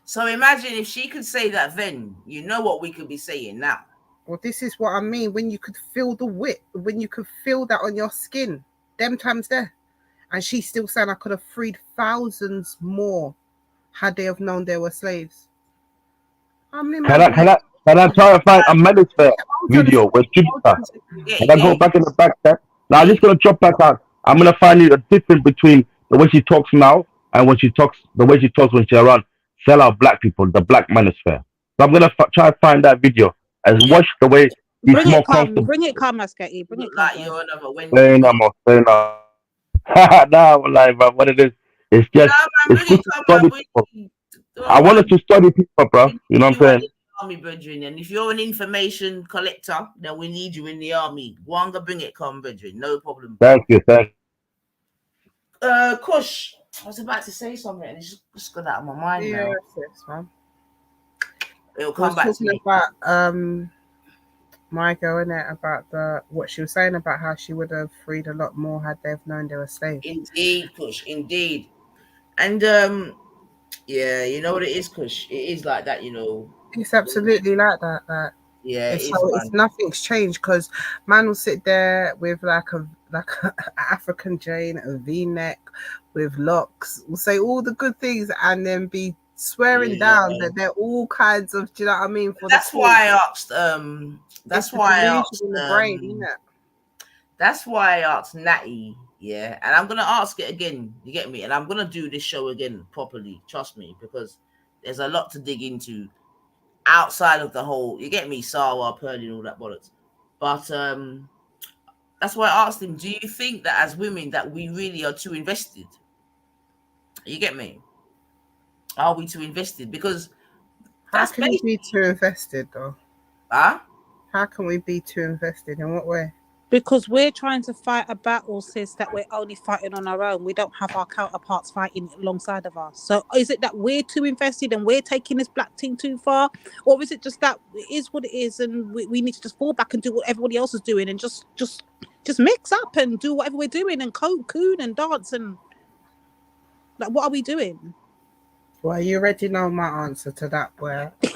So imagine if she could say that then, you know what we could be saying now. Well, this is what I mean. When you could feel the whip, when you could feel that on your skin, them times there. And she's still saying I could have freed thousands more had they have known they were slaves. Can I try to find a Manosphere video with Jupiter? Can I go back in the back there? Now I'm just gonna drop back out. I'm gonna find you a difference between the way she talks now and when she talks, the way she talks when she's around sell out black people, the black Manosphere. So I'm gonna try to find that video and watch the way he's Bring more it, come, comfortable. bring it, come, Masketti. Bring it, come. Like you're another Wendy. Say no more, say no. Nah, like, but what it is, it's just it's good to study people. I wanted to study people, bro. You know what I'm saying? Army, brethren, and if you're an information collector, then we need you in the army. Wanga, bring it, come, brethren. No problem. Thank you, thank you. Kush, I was about to say something and it's just gone out of my mind now. Yes, man. It'll come back to me. About my girl, innit, about what she was saying about how she would have freed a lot more had they've known they were slaves. Indeed, Kush, indeed. And yeah, you know what it is, Kush. It is like that, you know. It's absolutely like that. Yeah, it's nothing's changed because man will sit there with like a African Jane, a V-neck with locks, will say all the good things and then be swearing down that they're all kinds of, do you know what I mean? That's why I asked that's why I asked in the brain, isn't it? That's why I asked Natty, yeah, and I'm gonna ask it again, you get me? And I'm gonna do this show again properly, trust me, because there's a lot to dig into outside of the whole, you get me, Sawa, Pearly and all that bollocks. But that's why I asked him, do you think that as women that we really are too invested? You get me? Are we too invested? Because how can we be too invested though? Huh? How can we be too invested? In what way? Because we're trying to fight a battle, sis, that we're only fighting on our own. We don't have our counterparts fighting alongside of us. So is it that we're too invested and we're taking this black thing too far? Or is it just that it is what it is and we need to just fall back and do what everybody else is doing and just mix up and do whatever we're doing and CooN and dance and like, what are we doing? Well, you already know my answer to that, where do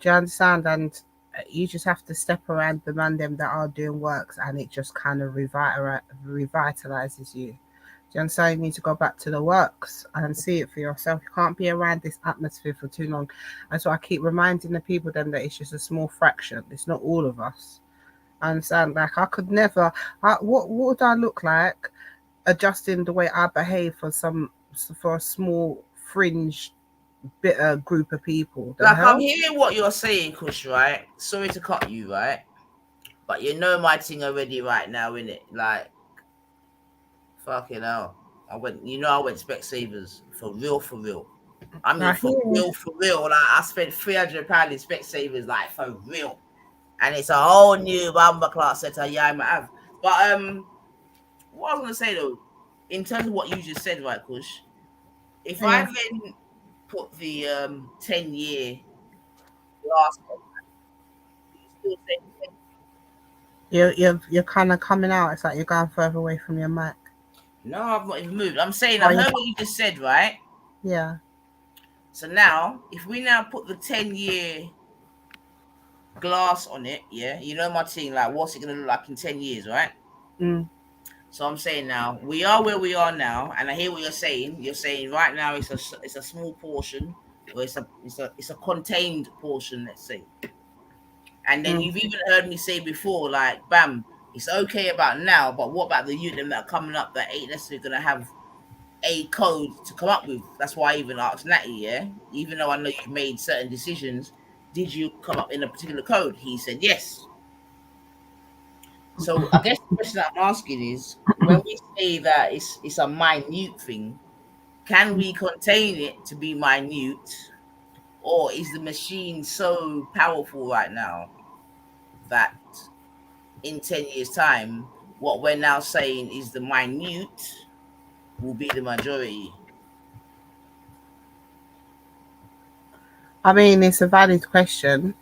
you understand? And you just have to step around the man them that are doing works and it just kind of revitalizes you. Do you understand? You need to go back to the works and see it for yourself. You can't be around this atmosphere for too long. And so I keep reminding the people then that it's just a small fraction. It's not all of us. I understand? Like I could never, what would I look like adjusting the way I behave for a small fringe bitter group of people? Like I'm hearing what you're saying, Kush, right? Sorry to cut you, right? But you know my thing already right now, innit? Like, fucking hell. I went Specsavers for real. I mean, for real. Like, I spent £300 in Specsavers, like, for real. And it's a whole new bumper class set yeah, I might have. But what I was gonna say though, in terms of what you just said, right, Kush, if I then put the 10-year last you're kind of coming out. It's like you're going further away from your mic. No, I've not even moved. I'm saying I heard what you just said, right? Yeah. So now, if we now put the 10-year glass on it, yeah, you know my thing, like what's it gonna look like in 10 years, right? So I'm saying now we are where we are now, and I hear what you're saying. You're saying right now it's a small portion, or it's a contained portion, let's say. And then you've even heard me say before, like, bam, it's okay about now, but what about the youth that are coming up that ain't necessarily gonna have a code to come up with? That's why I even asked Natty, yeah. Even though I know you've made certain decisions, did you come up in a particular code? He said yes. So I guess the question I'm asking is, when we say that it's a minute thing, can we contain it to be minute, or is the machine so powerful right now that in 10 years' time, what we're now saying is the minute will be the majority? I mean, it's a valid question.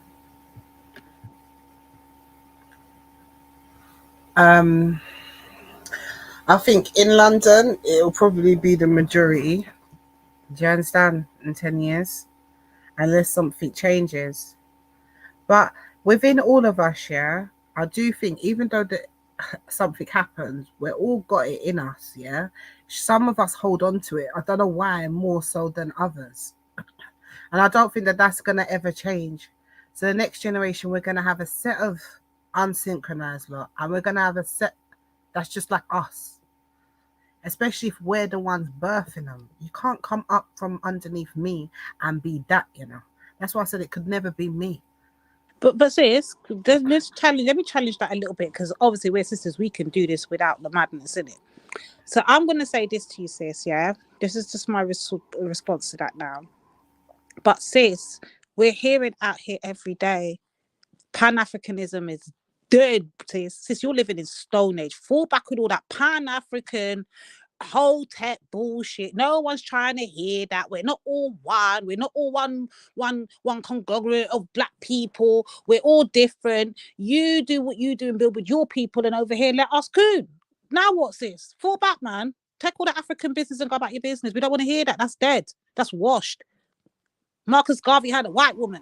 I think in London, it'll probably be the majority. Do you understand? In 10 years, unless something changes. But within all of us, yeah, I do think even though something happens, we're all got it in us, yeah. Some of us hold on to it. I don't know why more so than others. And I don't think that that's going to ever change. So the next generation, we're going to have a set of unsynchronized lot, and we're going to have a set that's just like us. Especially if we're the ones birthing them. You can't come up from underneath me and be that, you know. That's why I said it could never be me. But sis, let me challenge that a little bit, because obviously we're sisters, we can do this without the madness in it. So I'm going to say this to you, sis, yeah? This is just my response to that now. But sis, we're hearing out here every day, Pan-Africanism is dead, sis. Sis, you're living in Stone Age. Fall back with all that Pan-African whole tech bullshit. No one's trying to hear that. We're not all one. We're not all one conglomerate of black people. We're all different. You do what you do and build with your people, and over here let us COON. Now what's this? Fall back, man. Take all the African business and go about your business. We don't want to hear that. That's dead. That's washed. Marcus Garvey had a white woman.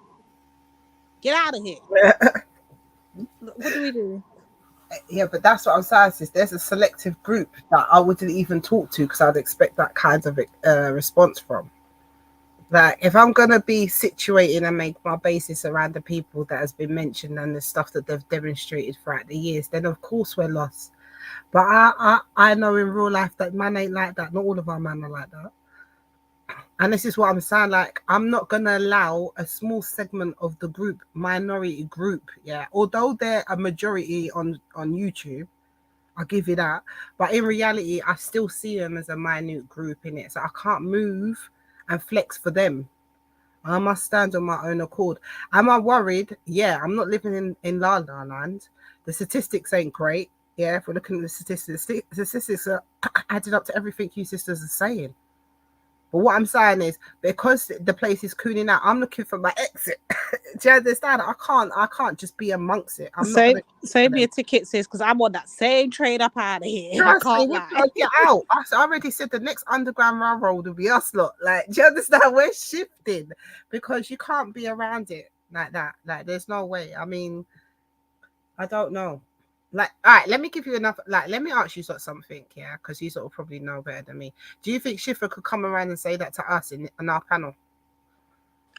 Get out of here. What do we do? Yeah, but that's what I'm saying, sis. There's a selective group that I wouldn't even talk to because I'd expect that kind of response from. Like, if I'm going to be situated and make my basis around the people that has been mentioned and the stuff that they've demonstrated throughout the years, then of course we're lost. But I know in real life that man ain't like that. Not all of our men are like that. And this is what I'm saying, like, I'm not going to allow a small segment of the group, minority group, yeah, although they're a majority on YouTube, I'll give you that. But in reality, I still see them as a minute group in it. So I can't move and flex for them. I must stand on my own accord. Am I worried? Yeah, I'm not living in La La Land. The statistics ain't great. Yeah, if we're looking at the statistics are adding up to everything you sisters are saying. But what I'm saying is, because the place is cooning out, I'm looking for my exit. Do you understand? I can't just be amongst it. I'm not going to save me a ticket, sis, because I'm on that same train up out of here. Trust I can't me, lie. we're get out. I already said the next underground railroad will be us lot. Like, do you understand? We're shifting because you can't be around it like that. Like, there's no way. I mean, I don't know. Like, all right, let me give you enough. Like, let me ask you something, yeah, because you sort of probably know better than me. Do you think Schiffer could come around and say that to us in our panel?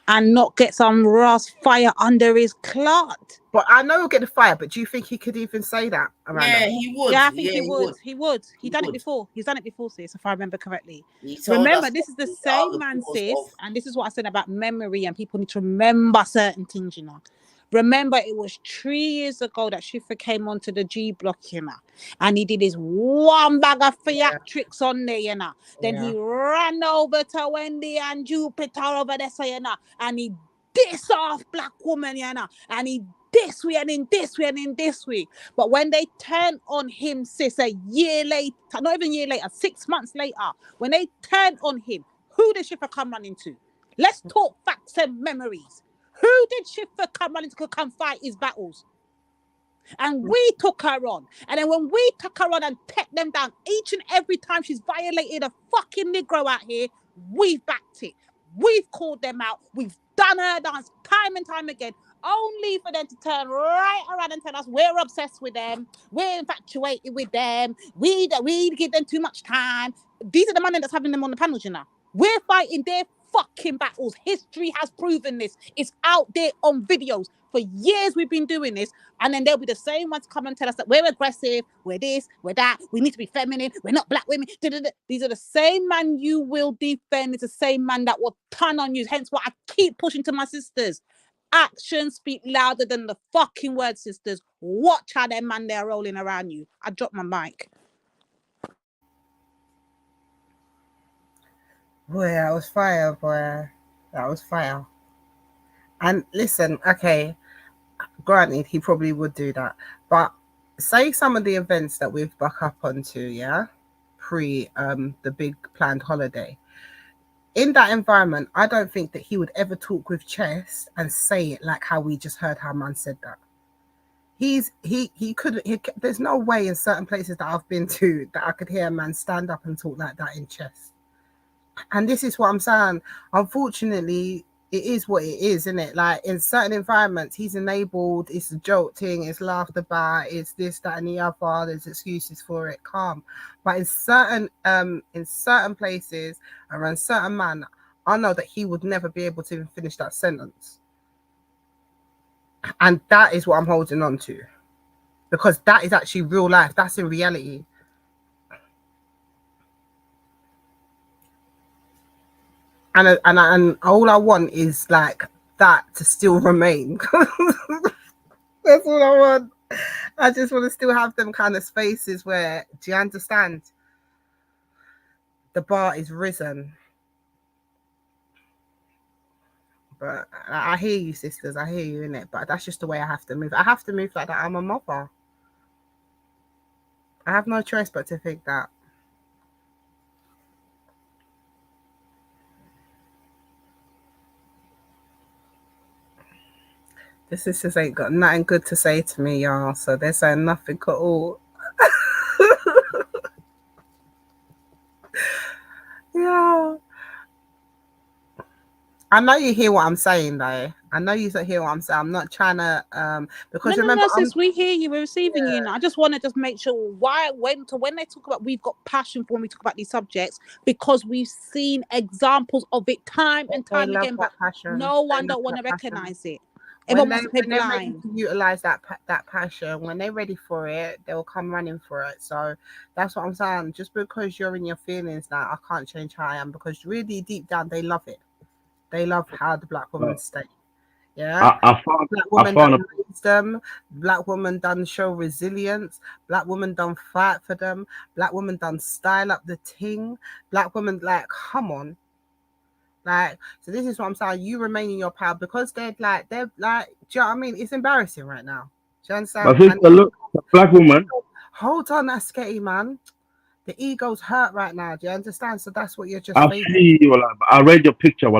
And not get some Ross fire under his clot. But I know he'll get the fire, but do you think he could even say that around us? He would. Yeah, I think he would. He would. He's done it before. He's done it before, sis, if I remember correctly. Remember, this is the same man, sis, and this is what I said about memory, and people need to remember certain things, you know. Remember, it was 3 years ago that Schiffer came onto the G block, you know, and he did his one bag of theatrics on there, you know. Then he ran over to Wendy and Jupiter over there, so, you know, and he diss off black woman, you know, and he this way and in this way and in this way. But when they turned on him, sis, a year later, not even a year later, 6 months later, when they turned on him, who did Schiffer come running to? Let's talk facts and memories. Who did Schiffer come running to come fight his battles? And we took her on. And then when we took her on and take them down each and every time she's violated a fucking Negro out here, we've backed it. We've called them out. We've done her dance time and time again, only for them to turn right around and tell us we're obsessed with them. We're infatuated with them. We give them too much time. These are the men that's having them on the panels, you know. We're fighting their fucking battles. History has proven this. It's out there on videos. For years we've been doing this, and then they'll be the same ones come and tell us that we're aggressive, we're this, we're that, we need to be feminine, we're not black women. These are the same man you will defend. It's the same man that will turn on you. Hence what I keep pushing to my sisters. Actions speak louder than the fucking words, sisters. Watch how them man they're rolling around you. I dropped my mic. Boy, that was fire, boy. That was fire. And listen, okay, granted, he probably would do that. But say some of the events that we've buck up onto, yeah, pre the big planned holiday. In that environment, I don't think that he would ever talk with chest and say it like how we just heard how man said that. He couldn't. There's no way in certain places that I've been to that I could hear a man stand up and talk like that in chest. And this is what I'm saying. Unfortunately, it is what it is, isn't it? Like in certain environments, he's enabled. It's a joke thing. It's laughed about. It's this, that, and the other. There's excuses for it. Calm. But in certain places, around certain man, I know that he would never be able to even finish that sentence. And that is what I'm holding on to, because that is actually real life. That's in reality. And all I want is like that to still remain. That's all I want. I just want to still have them kind of spaces where, do you understand? The bar is risen. But I hear you, sisters. I hear you in it. But that's just the way I have to move. I have to move like that. I'm a mother. I have no choice but to think that. The sisters ain't got nothing good to say to me, y'all. So they're saying nothing at all. Yeah. I know you hear what I'm saying, though. I know you hear what I'm saying. I'm not trying to, because remember, sis, we hear you, we're receiving you. I just want to just make sure when they talk about, we've got passion for when we talk about these subjects, because we've seen examples of it time and time again, but no one don't want to recognize it. When they're ready to utilize that passion, when they're ready for it, they'll come running for it. So that's what I'm saying. Just because you're in your feelings now, I can't change how I am, because really deep down they love it. They love how the black woman stay. Yeah, black woman done raise them. Black woman done show resilience. Black woman done fight for them. Black woman done style up the ting. Black woman, like, come on. Like, so this is what I'm saying. You remain in your power, because they're like, do you know what I mean? It's embarrassing right now. Do you understand? But look, the black woman. Hold on, that's sketchy, man. The ego's hurt right now. Do you understand? So that's what you're just. I see you. I read your picture.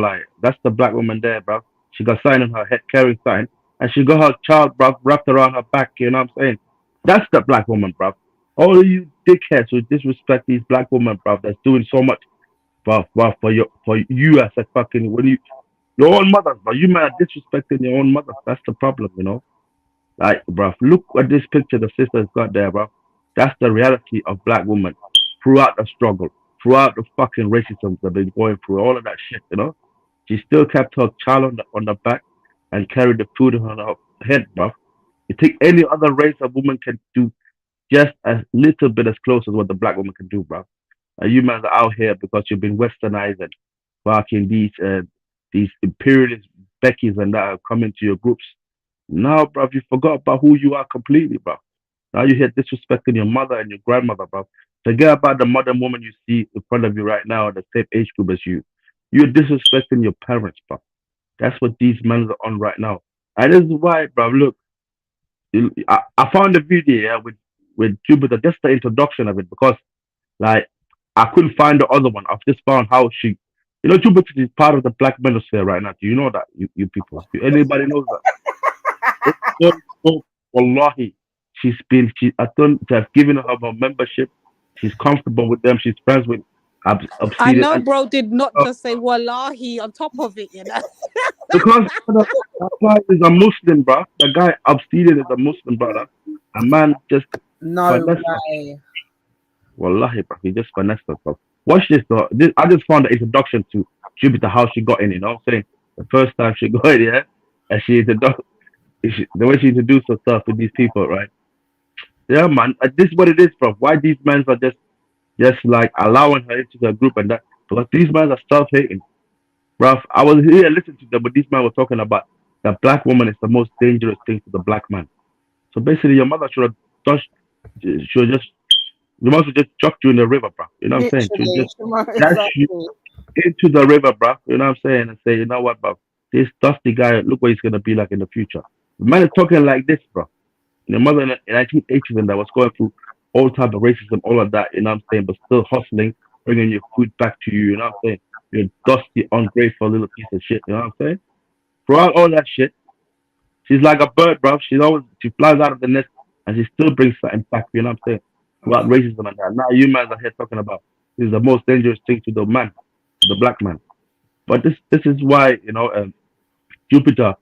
That's the black woman there, bro. She got sign on her head, carrying sign, and she got her child, bro, wrapped around her back. You know what I'm saying? That's the black woman, bro. All of you dickheads who disrespect these black women, bro, that's doing so much, bro, for you as a fucking your own mothers, bro. You man are disrespecting your own mother. That's the problem, you know. Like, bro, look at this picture the sister's got there, bro. That's the reality of black women throughout the struggle, throughout the fucking racism they've been going through, all of that shit, you know. She still kept her child on the back and carried the food on her head, bro. You think any other race of woman can do just a little bit as close as what the black woman can do, bro. And you men are out here because you've been westernized and fucking these imperialist Beckys and that have come into your groups. Now, bro, you forgot about who you are completely, bro. Now you're here disrespecting your mother and your grandmother, bro. Forget about the modern woman you see in front of you right now, the same age group as you. You're disrespecting your parents, bro. That's what these men are on right now. And this is why, bro, look, I found a video with Jupiter, just the introduction of it, because, like, I couldn't find the other one. I've just found how she, Jupiter is part of the black manosphere right now. Do you know that, you people? Anybody knows that? Wallahi, I thought they've given her a membership. She's comfortable with them. She's friends with Obsidian. I know, bro, did not just say wallahi on top of it, you know. Because that guy is a Muslim, bro. The guy Obsidian is a Muslim, brother. A man just way. Wallahi, bro. He just finessed us, bro. Watch this, though. I just found the introduction to Jupiter how she got in. You know what I'm saying? The first time she got in, yeah, and the way she introduced herself with these people, right? Yeah, man. This is what it is, bro. Why these men are just like allowing her into the group and that? Because these men are self-hating, bro. I was here listening to them, but these men were talking about the black woman is the most dangerous thing to the black man. So basically, your mother should just you must have just chucked you in the river, bro. You know what I'm saying? Should Literally, just dash you exactly. into the river, bro. You know what I'm saying? And say, you know what, bro? This dusty guy, look what he's gonna be like in the future. The man is talking like this, bro. Your mother in the 1980s and that was going through all type of racism, all of that, you know what I'm saying, but still hustling, bringing your food back to you, you know what I'm saying? You're a dusty, ungrateful little piece of shit, you know what I'm saying? Throughout all that shit, she's like a bird, bro. She flies out of the nest and she still brings something back, you know what I'm saying? About racism and that. Now you men are here talking about this is the most dangerous thing to the man, to the black man. But this is why, Jupiter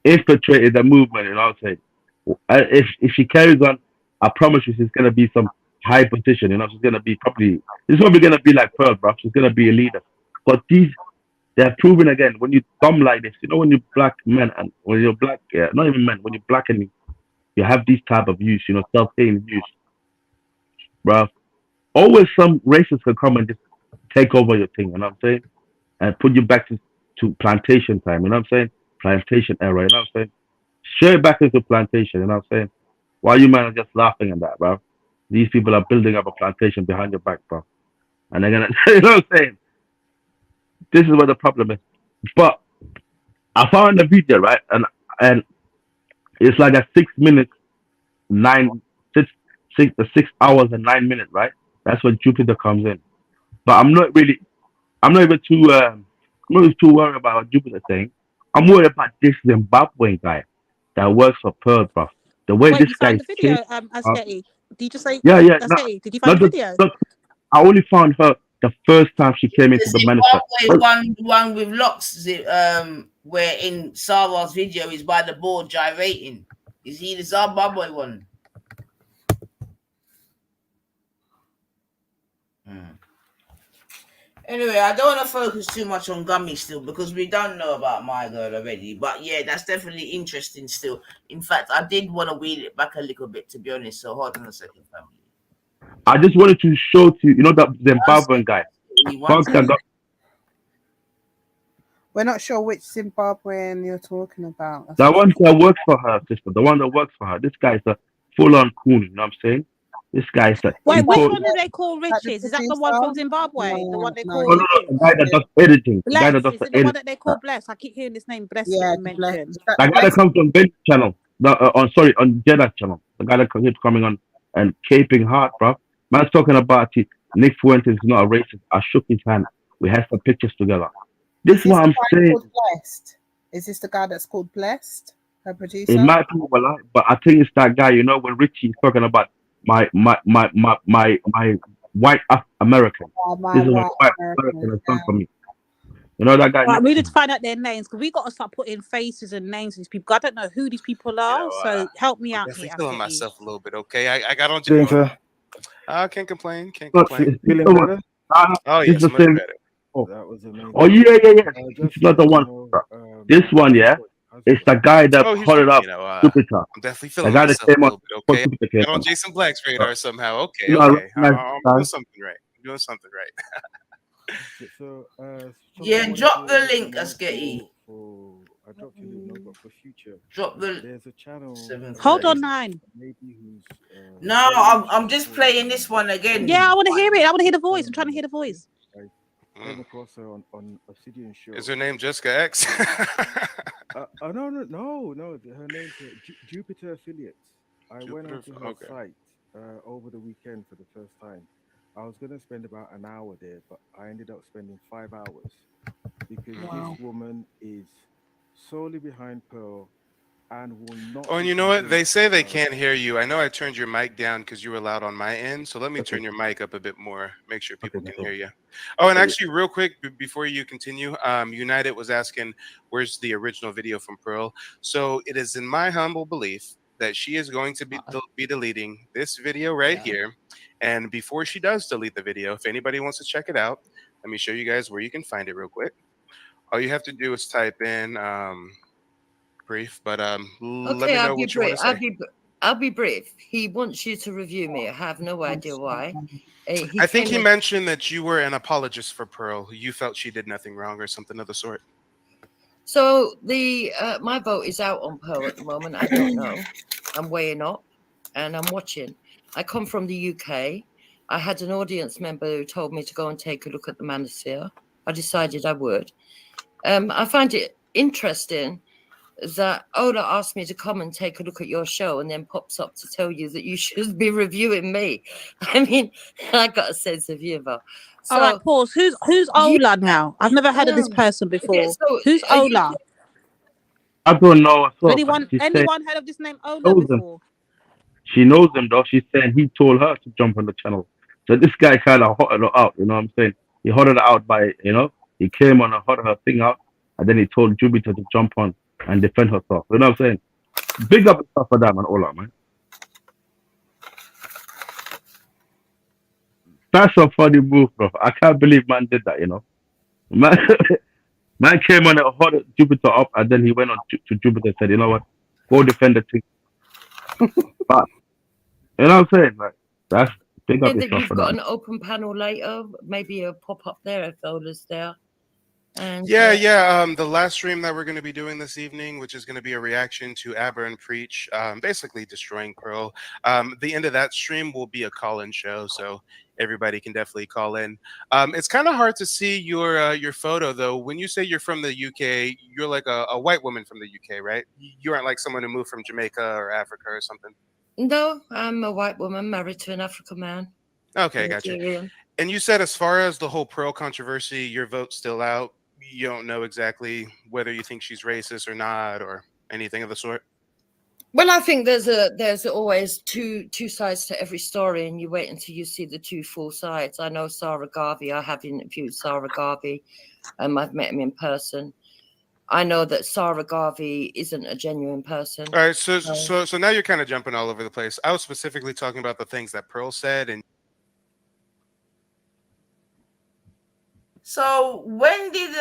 infiltrated the movement, you know what I'm saying? If she carries on, I promise you she's gonna be some high position, you know, she's gonna be probably she's probably gonna be like Pearl, bro. She's gonna be a leader. But they're proving again when you dumb like this, you know, when you black men and when you're black, yeah, not even men, when you're black and you have these type of views, you know, self-hating views, bro. Always some racists can come and just take over your thing, you know what I'm saying? And put you back to plantation time, you know what I'm saying? Plantation era, you know what I'm saying? Straight back into plantation, you know what I'm saying? Why you man are just laughing at that, bro? These people are building up a plantation behind your back, bro. And they're gonna you know what I'm saying? This is what the problem is. But I found the video, right? And it's like a 6 minutes, nine six hours and 9 minutes, right? That's when Jupiter comes in. But I'm not even too I'm not even too worried about what Jupiter saying. I'm worried about this Zimbabwean guy that works for Pearl, bro. The way Wait, this you guy found is the video, chasing up. Asketi? Did you just say Yeah, yeah. No, Asketi? Did you find not the the, video? not, I only found her the first time she came into The the minister. Zimbabwe one with locks, where in Sarwar's video is by the board gyrating. Is he the Zimbabwe one? Anyway, I don't want to focus too much on Gummy still because we don't know about my girl already. But yeah, that's definitely interesting still. In fact, I did want to wheel it back a little bit, to be honest. So hold on a second, family. I just wanted to show to you know that Zimbabwean guy. We're not sure which Zimbabwean you're talking about. The one that works for her, sister. The one that works for her. This guy is a full-on CooN. You know what I'm saying? This guy is a Wait, which import. one do they call Riches? Is that the one from Zimbabwe? The one they call No, the guy that does editing. The guy Bless? that does Is the it the one editing. that they call Bless? I keep hearing this name Bless Yeah, getting mentioned. The guy that comes on Ben's channel. On Jeddah channel. The guy that keeps coming on and caping hard, bro. Man's talking about it. Nick Fuentes is not a racist. I shook his hand. We had some pictures together. This is what I'm saying. Blessed? Is this the guy that's called Blessed? Her producer? It might be but I think it's that guy, you know, when Richie is talking about my white American. This is what white American has done for me. You know that guy? Right, we need to find out their names because we got to start putting faces and names to these people. I don't know who these people are, so help me out Definitely here. feeling myself a little bit. Okay, I got on. I can't complain. Can't Look, complain. feeling better? Oh This is yes, the much same. better. That was amazing. Oh yeah. This is not the one. This one, yeah. It's the guy that Oh, here's caught it up. Jupiter. I'm definitely The feeling guy that myself a came little up. bit. Okay, Jupiter got came on on. Jason Black's radar somehow. Okay, You know, I okay. recognize I'm this guy. doing something right. I'm doing something right. So, Yeah, drop the link, Asketi. I dropped your link, no, but for future, Drop the. there's a channel. Hold on, 9. Maybe who's. No, I'm just playing this one again. Yeah, I want to hear it. I want to hear the voice. I'm trying to hear the voice. I came across her on Obsidian Show. Is her name Jessica X? No. Her name's Jupiter Affiliates. I went onto her site over the weekend for the first time. I was going to spend about an hour there, but I ended up spending 5 hours because this woman is solely behind Pearl and will not. Oh, and you know what? They say they can't hear you. I know I turned your mic down because you were loud on my end. So let me turn your mic up a bit more. Make sure people can hear you. Oh, and actually, real quick, before you continue, United was asking, where's the original video from Pearl? So it is in my humble belief that she is going to be deleting this video right here. And before she does delete the video, if anybody wants to check it out, let me show you guys where you can find it real quick. All you have to do is type in brief, but let Okay, me know what you want to say. I'll be brief. He wants you to review me. I have no idea why. I think he mentioned that you were an apologist for Pearl. You felt she did nothing wrong or something of the sort. So the my vote is out on Pearl at the moment. I don't know. I'm weighing up and I'm watching. I come from the UK. I had an audience member who told me to go and take a look at the Manosphere. I decided I would. I find it interesting that Ola asked me to come and take a look at your show and then pops up to tell you that you should be reviewing me. I mean, I got a sense of humor. So, all right, pause. Who's Ola now? I've never heard of this person before. Who's Ola? I don't know. I saw, but Anyone she's saying anyone heard of this name Ola knows him. before? She knows him though. She's saying he told her to jump on the channel. So this guy kind of hotted her out. You know what I'm saying? He hotted her out by, he came on and hotted her thing out, and then he told Jupiter to jump on and defend herself. You know what I'm saying? Big up stuff for that, man. All up, man. That's a funny move, bro. I can't believe man did that. Man, man came on and hotted Jupiter up, and then he went on to Jupiter and said, "You know what? Go defend the thing." But you know what I'm saying? Like that's big up that yourself you've for got that. an open panel later, maybe a pop up there if Ola's there. And Yeah. The last stream that we're going to be doing this evening, which is going to be a reaction to Aber and Preach, basically destroying Pearl. The end of that stream will be a call-in show, so everybody can definitely call in. It's kind of hard to see your photo though. When you say you're from the UK, you're like a white woman from the UK, right? You aren't like someone who moved from Jamaica or Africa or something. No, I'm a white woman married to an African man. Okay, gotcha. And you said as far as the whole Pearl controversy, your vote's still out. You don't know exactly whether you think she's racist or not or anything of the sort? Well, I think there's always two sides to every story, and you wait until you see the two full sides. I know Sarah Garvey. I have interviewed Sarah Garvey, and I've met him in person. I know that Sarah Garvey isn't a genuine person. All right, so now you're kind of jumping all over the place. I was specifically talking about the things that Pearl said, and so when did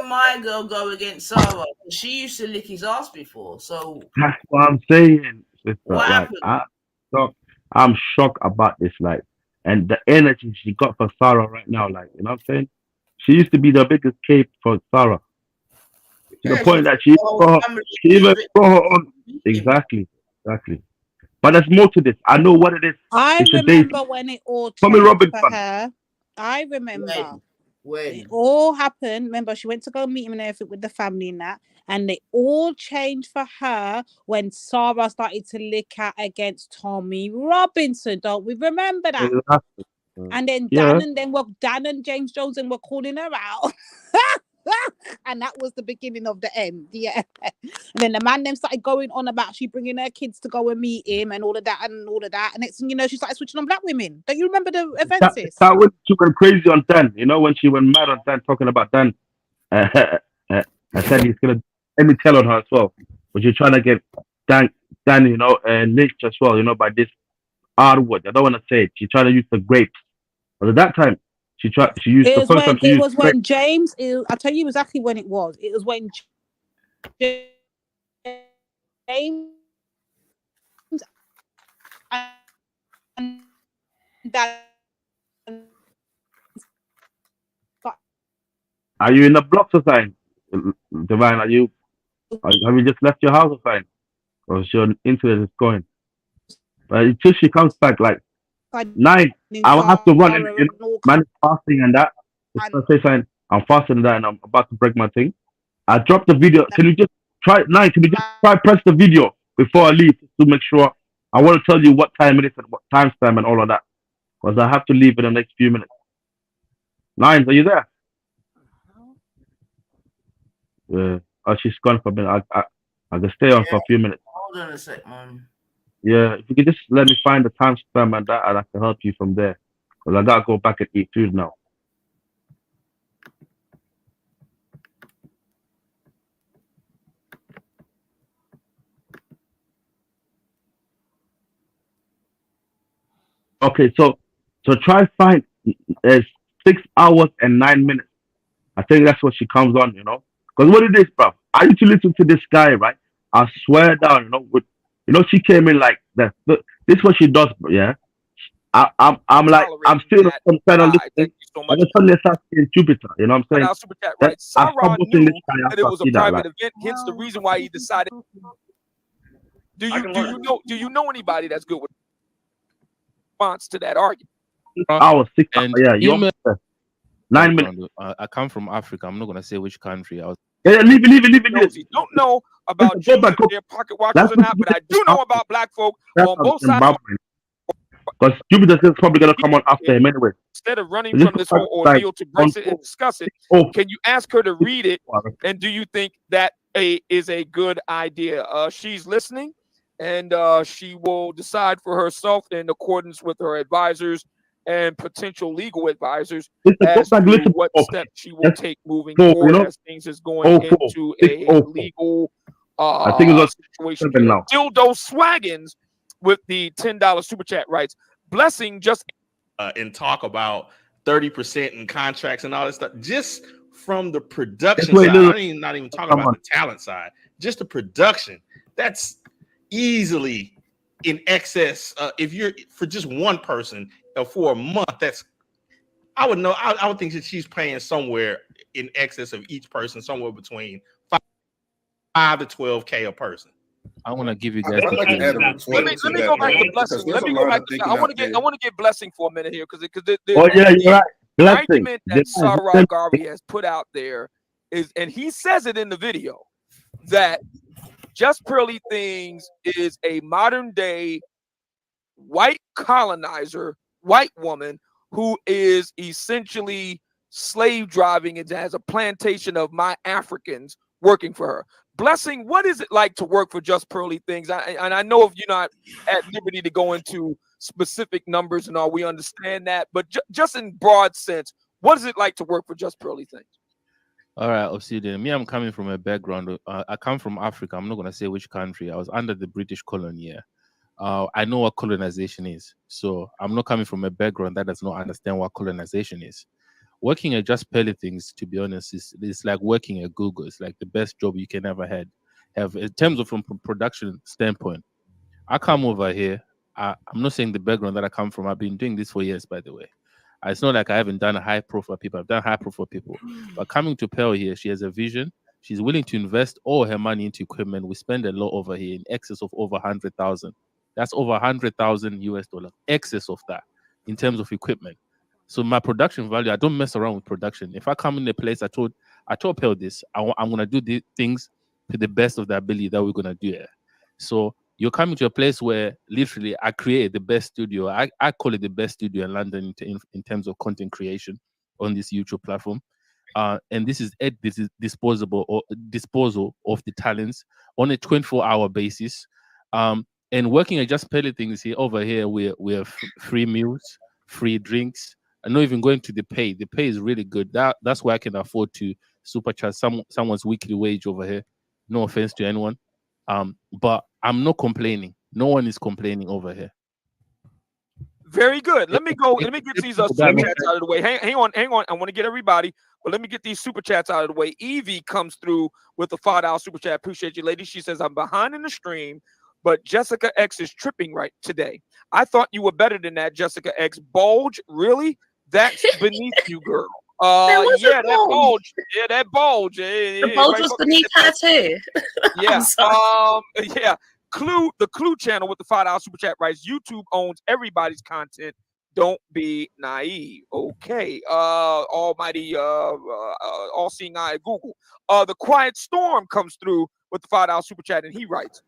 my girl go against Sarah? She used to lick his ass before. So That's what I'm saying, sister. what Like happened? I'm shocked about this, like, and the energy she got for Sarah right now, like, you know what I'm saying? She used to be the biggest cape for Sarah. To the point that she even brought her on. Exactly. But there's more to this. I know what it is. I It's a day. remember when it all Tommy changed Robinson. for her. I remember. It all happened. Remember, she went to go meet him and everything with the family and that. And it all changed for her when Sarah started to lick out against Tommy Robinson. Don't we remember that? Exactly. And then Yeah. Dan and James Jones and were calling her out. And that was the beginning of the end. Yeah. And then the man then started going on about she bringing her kids to go and meet him and all of that. And next thing you know, she started switching on black women. Don't you remember the events? That when she went crazy on Dan, when she went mad on Dan, talking about Dan. I said he's gonna let me tell on her as well. But you're trying to get Dan, lynched as well, by this R word. I don't want to say it. She's trying to use the grapes. But at that time, she used the first time she used grapes. When James. I'll tell you exactly when it was. It was when James and Dan. Are you in the blocks or something? Divine, have you just left your house or something? Or is your internet is going? But until she comes back, like 9, I'll have to run and man fasting and that. Just to say something, I'm fasting and that, and I'm about to break my thing. I dropped the video. Can you just try 9? Can you just try press the video before I leave to make sure? I want to tell you what time it is and what timestamp and all of that, because I have to leave in the next few minutes. 9, are you there? Yeah. Oh, she's gone for a minute. I can stay on for a few minutes. Hold on a sec, man. Yeah, if you could just let me find the timestamp and that, I can help you from there. Because I gotta go back and eat food now. Okay, so try find 6 hours and 9 minutes. I think that's what she comes on, Because what it is, bro, I used to listen to this guy, right? I swear down, she came in like that. This is what she does, bro, yeah. I'm like, I'm still some kind of listening. I just suddenly start seeing Jupiter. You know what I'm saying? Super chat, That right? I stopped Sarah watching this knew guy that after it I was a see that. private Like, event, hence the reason why he decided. Do you know anybody that's good with response to that argument? I was 6 And yeah, you email 9 minutes. I come from Africa. I'm not gonna say which country. I was. Yeah, leave it. Nosy. Don't know about Go Jews back, if they're pocket watchers or not, but I do know about black folk on both sides. Because Jupiter's probably gonna come on after him anyway. Instead of running So from this whole ordeal to brace it and discuss it, can you ask her to read it? And do you think that is a good idea? She's listening, and she will decide for herself in accordance with her advisors and potential legal advisors as to what steps she will take moving forward as things is going into a legal I think it's situation. now. Dildo Swaggins with the $10 super chat writes, blessing just and talk about 30% in contracts and all that stuff. Just from the production side, not even talking about the talent side, just the production. That's easily in excess. If you're for just one person for a month, that's I would think that she's paying somewhere in excess of each person, somewhere between 5 to 12K a person. I want to give you guys. Let me go back to blessing. Let me go back to. I want to get blessing for a minute here because you're right. The argument that Sarah Garvey has put out there is, and he says it in the video, that Just Pearly Things is a modern day white colonizer, white woman who is essentially slave driving and has a plantation of my Africans working for her. Blessing, what is it like to work for Just Pearly Things? And I know if you're not at liberty to go into specific numbers and all, we understand that. But just in broad sense, what is it like to work for Just Pearly Things? All right, Obsidian. Me, I'm coming from a background. I come from Africa. I'm not going to say which country. I was under the British colony. I know what colonization is. So I'm not coming from a background that does not understand what colonization is. Working at Just Pearly Things, to be honest, is like working at Google. It's like the best job you can ever have in terms of from production standpoint. I come over here. I'm not saying the background that I come from. I've been doing this for years, by the way. It's not like I haven't done a high profile people. I've done high profile people. But coming to Pearl here, she has a vision. She's willing to invest all her money into equipment. We spend a lot over here in excess of over 100,000. That's over 100,000 US dollars, excess of that in terms of equipment. So my production value, I don't mess around with production. If I come in a place, I told Pearl this, I'm going to do the things to the best of the ability that we're going to do it. So you're coming to a place where literally I created the best studio. I call it the best studio in London in terms of content creation on this YouTube platform. And this is disposal of the talents on a 24-hour basis. And working at Just Pearly Things here, over here, we have free meals, free drinks. I'm not even going to the pay. The pay is really good. That's why I can afford to supercharge someone's weekly wage over here. No offense to anyone. But I'm not complaining. No one is complaining over here. Very good. Let me get these super chats out of the way. Hang on. I want to get everybody, but let me get these super chats out of the way. Evie comes through with a $5 super chat. Appreciate you, lady. She says, I'm behind in the stream, but Jessica X is tripping right today. I thought you were better than that, Jessica X. Bulge? Really? That's beneath you, girl. That bulge. Yeah, that bulge. The bulge was beneath her too. Yeah. Yeah. The Clue channel with the $5 super chat writes, YouTube owns everybody's content. Don't be naive. Okay. Almighty all-seeing eye at Google. The Quiet Storm comes through with the $5 super chat, and he writes,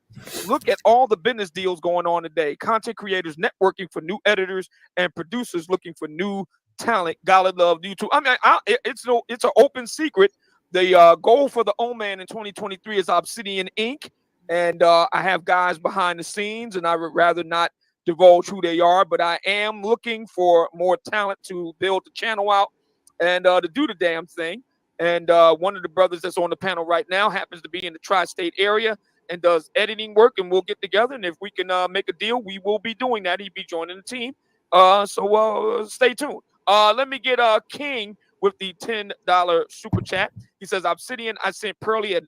look at all the business deals going on today. Content creators networking for new editors and producers looking for new talent. Gotta love YouTube. I mean, it's an open secret. The goal for the O-Man in 2023 is Obsidian Inc. And I have guys behind the scenes, and I would rather not divulge who they are, but I am looking for more talent to build the channel out and to do the damn thing. And one of the brothers that's on the panel right now happens to be in the tri-state area and does editing work, and we'll get together. And if we can make a deal, we will be doing that. He'd be joining the team. So stay tuned. Let me get King with the $10 super chat. He says, Obsidian, I sent Pearly a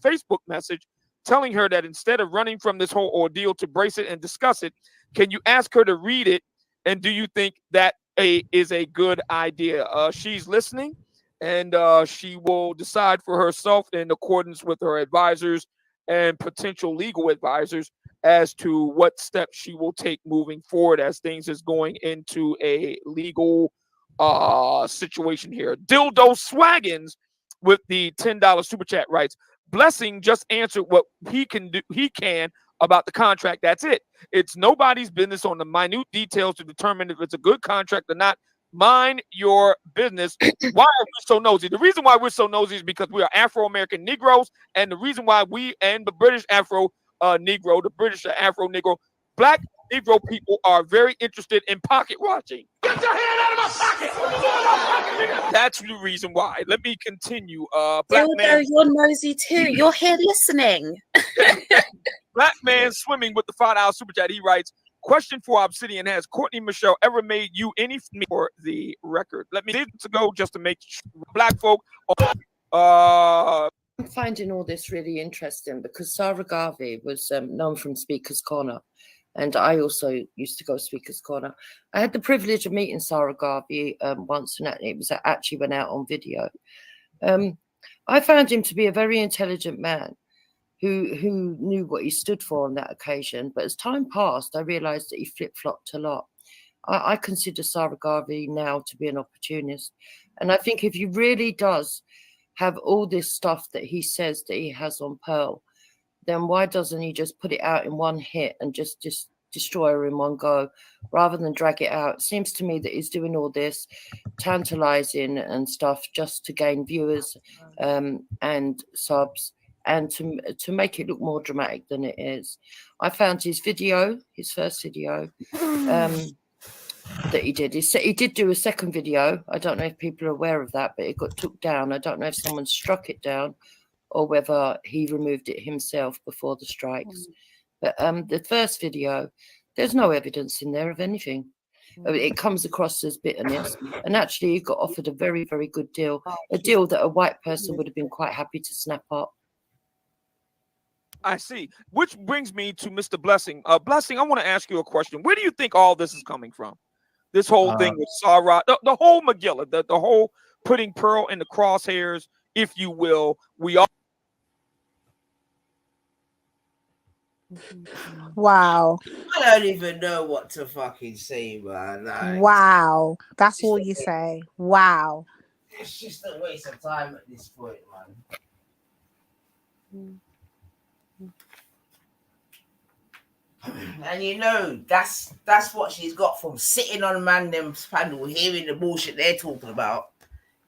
Facebook message telling her that instead of running from this whole ordeal to brace it and discuss it, can you ask her to read it? And do you think that is a good idea? She's listening, and she will decide for herself in accordance with her advisors and potential legal advisors as to what steps she will take moving forward as things is going into a legal situation here. Dildo Swaggins with the $10 super chat writes, Blessing just answered what he can about the contract. That's it. It's nobody's business on the minute details to determine if it's a good contract or not. Mind your business. Why are we so nosy? The reason why we're so nosy is because we are Afro-American Negroes, and the reason why we and the British Afro-Negro, the British Afro-Negro, Black Negro people are very interested in pocket watching. Get your hand out of my pocket! That's the reason why. Let me continue. Black man, you're nosy too. You're here listening. Black man swimming with the $5 super chat. He writes, question for Obsidian: has Courtney Michelle ever made you any for the record? Let me to go just to make sure. Black folk. I'm finding all this really interesting because Sarah Garvey was known from Speaker's Corner, and I also used to go Speaker's Corner. I had the privilege of meeting Sarah Garvey once, and it was actually went out on video. I found him to be a very intelligent man who knew what he stood for on that occasion. But as time passed, I realised that he flip-flopped a lot. I consider Sarah Garvey now to be an opportunist. And I think if he really does have all this stuff that he says that he has on Pearl, then why doesn't he just put it out in one hit and just destroy her in one go rather than drag it out? It seems to me that he's doing all this tantalizing and stuff just to gain viewers and subs, and to make it look more dramatic than it is. I found his first video that he did. He did do a second video. I don't know if people are aware of that, but it got took down. I don't know if someone struck it down or whether he removed it himself before the strikes. But the first video, there's no evidence in there of anything. It comes across as bitterness. And actually, he got offered a very, very good deal, a deal that a white person would have been quite happy to snap up. I see. Which brings me to Mr. Blessing. Blessing, I want to ask you a question. Where do you think all this is coming from? This whole thing with Sarah, the whole Megillah, the whole putting Pearl in the crosshairs, if you will. We all. Wow. I don't even know what to fucking say, man. Like, Wow. That's all you say. Wow. it's just a waste of time at this point, man. And you know, that's what she's got from sitting on Mandem's panel, hearing the bullshit they're talking about.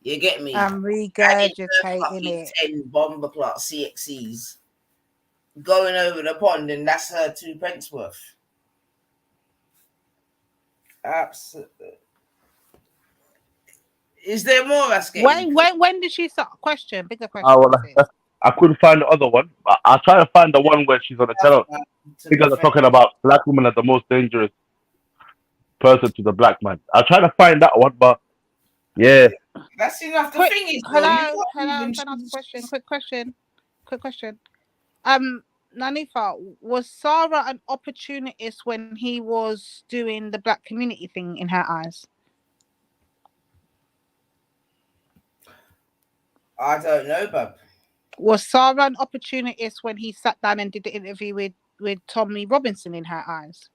You get me? I'm regurgitating it. 10 bomber clock CXCs going over the pond, and that's her 2 pence worth. Absolutely. Is there more? When did she start? Bigger question. Well, I couldn't find the other one. I'll try to find the one where she's on the channel. Because they're talking about black women as the most dangerous person to the black man. I'll try to find that one, but yeah. That's enough. The thing is, hello. Quick question. Nanifa, was Sarah an opportunist when he was doing the black community thing in her eyes? I don't know, bub. Was Sarah an opportunist when he sat down and did the interview with Tommy Robinson in her eyes?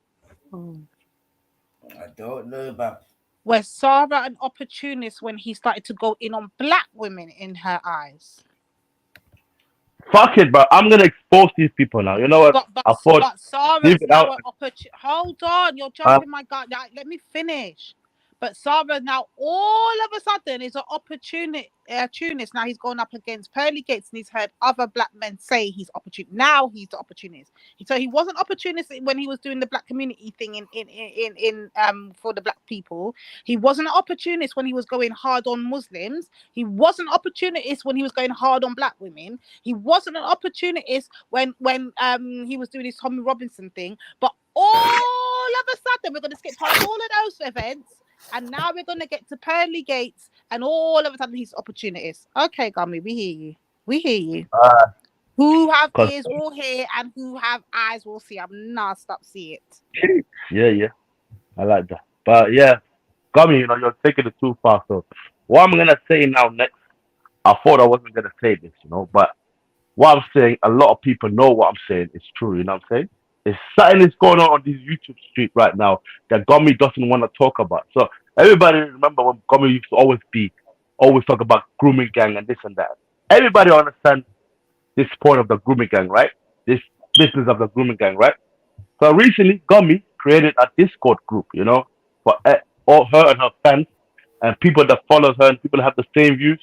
I don't know, bub. Was Sarah an opportunist when he started to go in on black women in her eyes? Fuck it, but I'm gonna expose these people now. You know what? But Sarah's now an opportunity. Hold on, you're jumping my gut. Let me finish. But Sarah now all of a sudden is an opportunist. Now he's going up against Pearly Gates, and he's heard other black men say he's opportunist. Now he's the opportunist. So he wasn't opportunist when he was doing the black community thing in for the black people. He wasn't an opportunist when he was going hard on Muslims. He wasn't an opportunist when he was going hard on black women. He wasn't an opportunist when he was doing his Tommy Robinson thing. But all of a sudden, we're going to skip past all of those events. And now we're gonna get to pearly gates, and all of a sudden he's opportunist. Okay, Gummy, we hear you. We hear you. Who have Cause ears will hear, and who have eyes will see. I'm not stop see it. yeah, I like that. But yeah, Gummy, you're taking it too far. So what I'm gonna say now next, I thought I wasn't gonna say this, but what I'm saying, a lot of people know what I'm saying. It's true, you know what I'm saying? There's something that's going on this YouTube street right now that Gummy doesn't want to talk about. So everybody remember when Gummy used to always talk about grooming gang and this and that. Everybody understand this point of the grooming gang, right? This business of the grooming gang, right? So recently, Gummy created a Discord group, for all her and her fans and people that follow her and people that have the same views.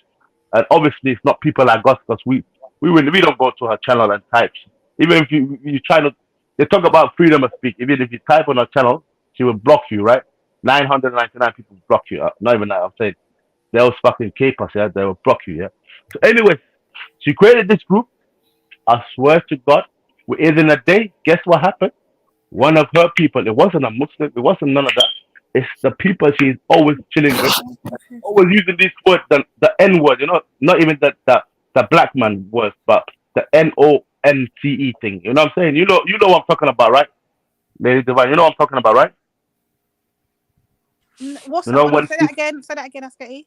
And obviously, it's not people like us because we don't go to her channel and type. Even if you try to, they talk about freedom of speech. Even if you type on her channel, she will block you, right? 999 people block you. Not even that. I'm saying those fucking capers, yeah, they will block you, yeah. So, anyway, she created this group. I swear to God, within a day, guess what happened? One of her people, it wasn't a Muslim, it wasn't none of that. It's the people she's always chilling with, always using this word, the N word, not even the black man word, but the NONCE thing. You know what I'm saying? You know what I'm talking about, right? Lady Divine, you know what I'm talking about, right? What's You that? know Hold on, when say that again. Say that again, Askety.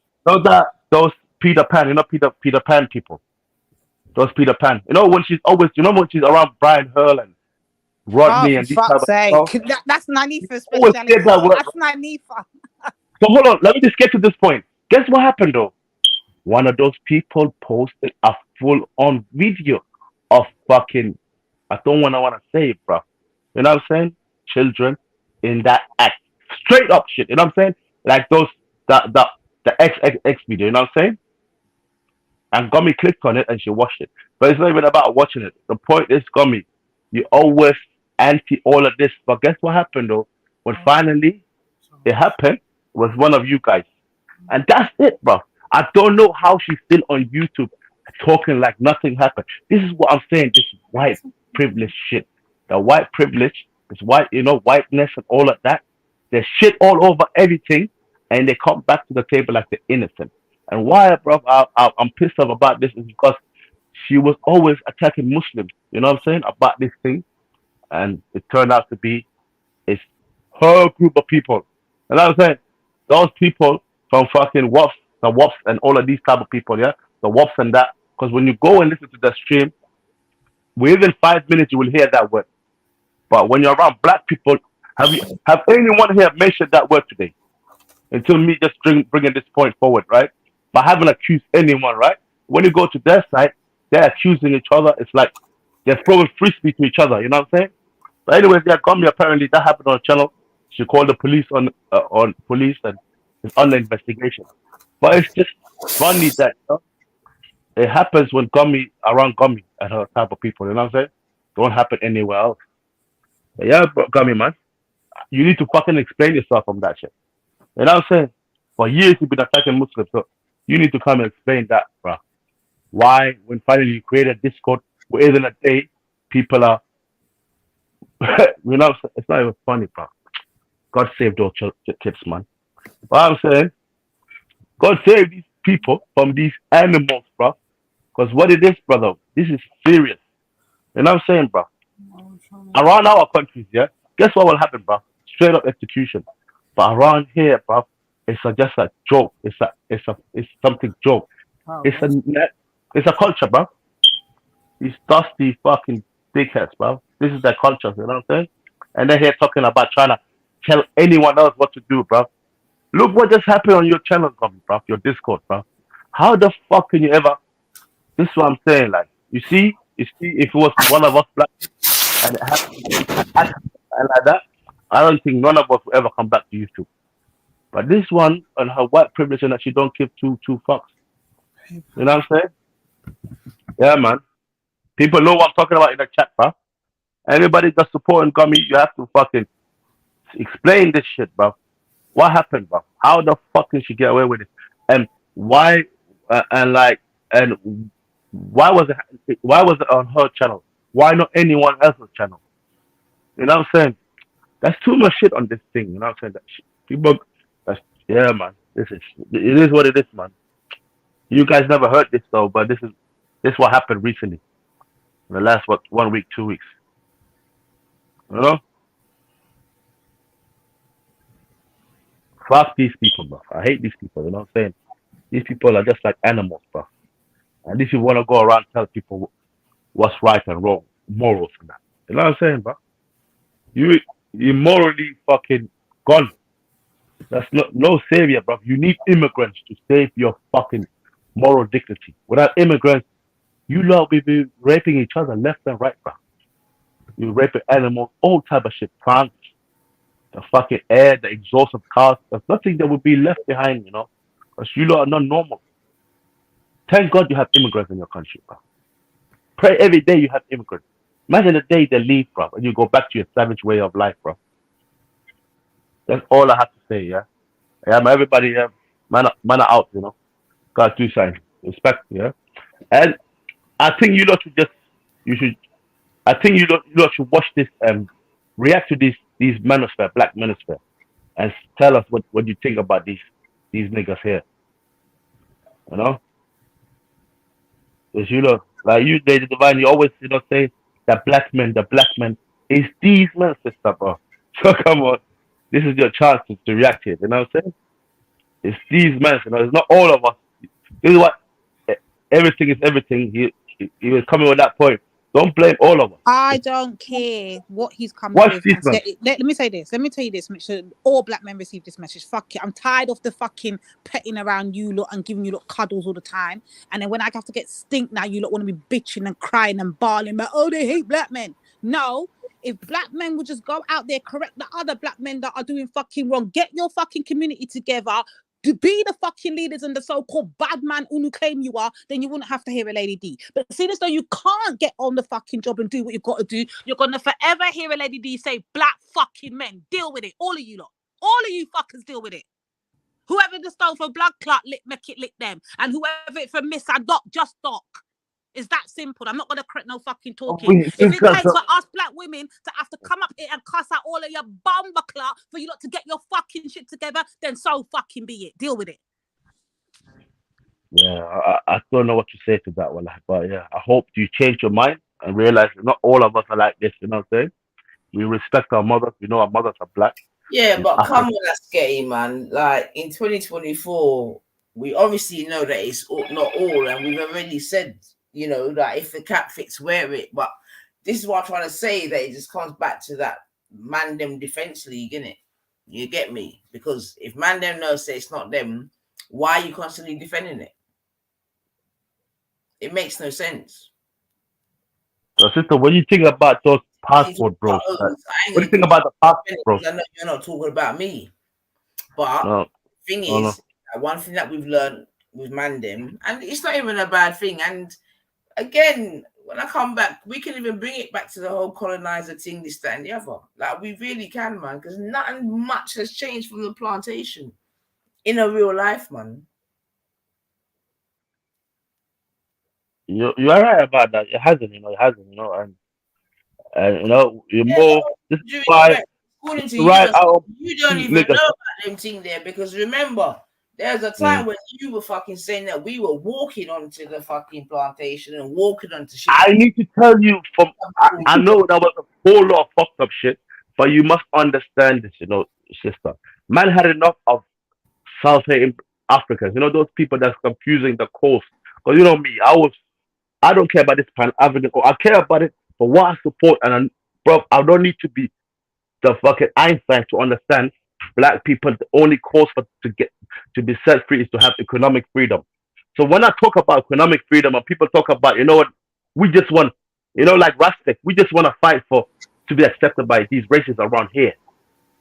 those Peter Pan, Peter Pan people. Those Peter Pan. When she's around Brian Hurl and Oh, Rodney for and these type fuck's of sake. stuff. That's Nanifa's Always speciality. get that word. That's Nanifa. So hold on, let me just get to this point. Guess what happened though? One of those people posted a full-on video of fucking, I don't wanna say it, bro. You know what I'm saying? Children in that act. Straight up shit. You know what I'm saying? Like those the XXX video, you know what I'm saying? And Gummy clicked on it and she watched it. But it's not even about watching it. The point is, Gummy, you always anti all of this. But guess what happened though? When finally it happened, was one of you guys. And that's it, bro. I don't know how she's still on YouTube talking like nothing happened. This is what I'm saying. This white privilege shit. The white privilege, this white, whiteness and all of that. There's shit all over everything, and they come back to the table like they're innocent. And why, bro, I'm pissed off about this is because she was always attacking Muslims. You know what I'm saying about this thing, and it turned out to be it's her group of people. You know what I'm saying? Those people from fucking WAPs, the WAPs and all of these type of people, yeah? The WAPs and that. Because when you go and listen to the stream, within 5 minutes you will hear that word. But when you're around black people, have anyone here mentioned that word today? Until me just bringing this point forward, right? But I haven't accused anyone, right? When you go to their side, they're accusing each other. It's like they're throwing frisbee to each other. You know what I'm saying? But anyways, yeah, Gummy, apparently that happened on a channel. She called the police on police and it's under investigation. But it's just funny that it happens when around Gummy and her type of people. You know what I'm saying? Don't happen anywhere else. But yeah, Gummy, man, you need to fucking explain yourself from that shit. You know what I'm saying? For years you've been attacking Muslims, so you need to come and explain that, bro. Why, when finally you created Discord, within a day, people are, it's not even funny, bro. God save those kids, man. What I'm saying, God save these people from these animals, bro. Because what it is, brother, this is serious. You know what I'm saying, bro? Around our countries, yeah, guess what will happen, bro? Straight up execution. But around here, bro, it's just a joke. It's something joke. It's a culture, bro. These dusty fucking dickheads, bro. This is their culture, you know what I'm saying? And they're here talking about trying to tell anyone else what to do, bro. Look what just happened on your channel, bro, your Discord, bro. How the fuck can you ever? This is what I'm saying. Like, you see, if it was one of us black and it happened and like that, I don't think none of us will ever come back to YouTube. But this one and her white privilege and that she don't give two fucks. You know what I'm saying? Yeah, man. People know what I'm talking about in the chat, bro. Anybody that's supporting Gummy, you have to fucking explain this shit, bro. What happened, bro? How the fuck can she get away with it? And why? And why was it? Why was it on her channel? Why not anyone else's channel? You know what I'm saying? That's too much shit on this thing. You know what I'm saying? That shit. People, Yeah, man. It is what it is, man. You guys never heard this though, but this what happened recently. In the last 1 week, 2 weeks. You know? Fuck these people, bro. I hate these people, you know what I'm saying? These people are just like animals, bro. And if you wanna go around tell people what's right and wrong, morals and that. You know what I'm saying, bro? You morally fucking gone. That's no savior, bro. You need immigrants to save your fucking moral dignity. Without immigrants, you lot will be raping each other left and right, bro. You raping animals, all type of shit, plants, the fucking air, the exhaust of cars. There's nothing that will be left behind, you know, because you lot are not normal. Thank God you have immigrants in your country, bro. Pray every day you have immigrants. Imagine the day they leave, bro, and you go back to your savage way of life, bro. That's all I have to say, yeah. Yeah, man, everybody, man are out, you know. Gotta do something. Respect, yeah. And I think you should, I think you lot should watch this, react to these manosphere, black manosphere, and tell us what you think about these niggas here, you know. Because you know, like you, Lady Divine, you always, you know, say that the black men, is these men, sister, bro. So come on, this is your chance to react here. You know what I'm saying? It's these men, you know. It's not all of us. This is what everything is everything. He was coming with that point. Don't blame all of us. I don't care what he's coming Watch with. this, And man. let me say this. Let me tell you this. Make sure all black men receive this message. Fuck it. I'm tired of the fucking petting around you lot and giving you lot cuddles all the time. And then when I have to get stink now, you lot want to be bitching and crying and bawling about, oh, they hate black men. No. If black men would just go out there, correct the other black men that are doing fucking wrong, get your fucking community together, to be the fucking leaders and the so-called bad man who claim you are, then you wouldn't have to hear a Lady D. But seeing as though you can't get on the fucking job and do what you've got to do, you're going to forever hear a Lady D say, black fucking men, deal with it. All of you lot. All of you fuckers deal with it. Whoever the stole for blood clot, make it lick them. And whoever it for miss, I dock, just dock. It's that simple. I'm not going to correct no fucking talking. If it takes for us black women to have to come up here and cuss out all of your bumper clot for you lot to get your fucking shit together, then so fucking be it. Deal with it. Yeah, I don't know what to say to that one, but yeah, I hope you change your mind and realize not all of us are like this. You know what I'm saying? We respect our mothers. We know our mothers are black. Yeah, but come on, that's getting, man. Like in 2024, we obviously know that it's not all, and we've already said, you know, that if the cap fits, wear it. But this is what I'm trying to say, that it just comes back to that man them defense league, innit? You get me? Because if man them knows say it's not them, why are you constantly defending it? It makes no sense. So, sister, what do you think about those passport bros? What do you think about the passport bros? I know you're not talking about me, but No. thing No, is, one thing that we've learned with Mandem, and it's not even a bad thing. And again, when I come back, we can even bring it back to the whole colonizer thing, this, that, and the other. Like we really can, man, because nothing much has changed from the plantation in a real life, man. You're right about that. It hasn't, you know, and you know, you're more. This is why. According to Right out, you don't even niggas. know about them thing there, because remember, there's a time when you were fucking saying that we were walking onto the fucking plantation and walking onto shit. I need to tell you I know that was a whole lot of fucked up shit, but you must understand this, you know, sister. Man had enough of Southern Africans, you know, those people that's confusing the coast. Because you know me, I don't care about this Pan African, I care about it for what I support, and bro, I don't need to be the fucking Einstein to understand black people. The only cause to be set free is to have economic freedom. So when I talk about economic freedom and people talk about, you know what, we just want, you know, like Rastek, we just want to fight to be accepted by these races around here.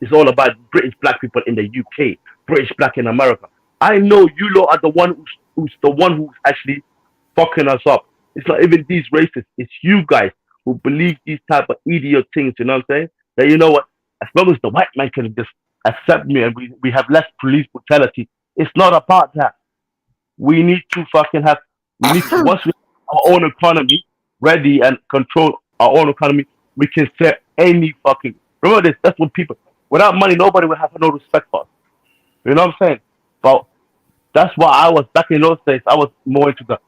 It's all about British black people in the UK, British black in America. I know you lot are the one who's actually fucking us up. It's not even these races. It's you guys who believe these type of idiot things. You know what I'm saying? That you know what? As long as the white man can just accept me and we have less police brutality, it's not about that. We need to fucking have. We need to, once we have our own economy ready and control our own economy, we can set any fucking. Remember this. That's what people. Without money, nobody will have no respect for us. You know what I'm saying? But that's why I was back in those days. I was more into the,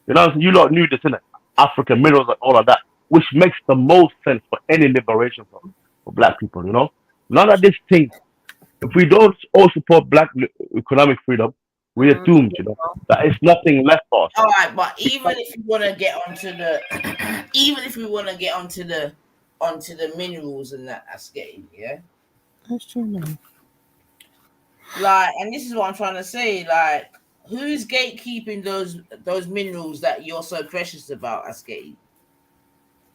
you know what I'm saying? You lot knew this, innit? African minerals and all of that, which makes the most sense for any liberation for black people, you know? None of these things. If we don't all support black economic freedom, we are doomed, you know? There is nothing left for us. All right, but even if you want to get onto the, even if we want to get onto the minerals and that's getting, yeah. That's true, man. Like, and this is what I'm trying to say. Like, who's gatekeeping those minerals that you're so precious about, Askate?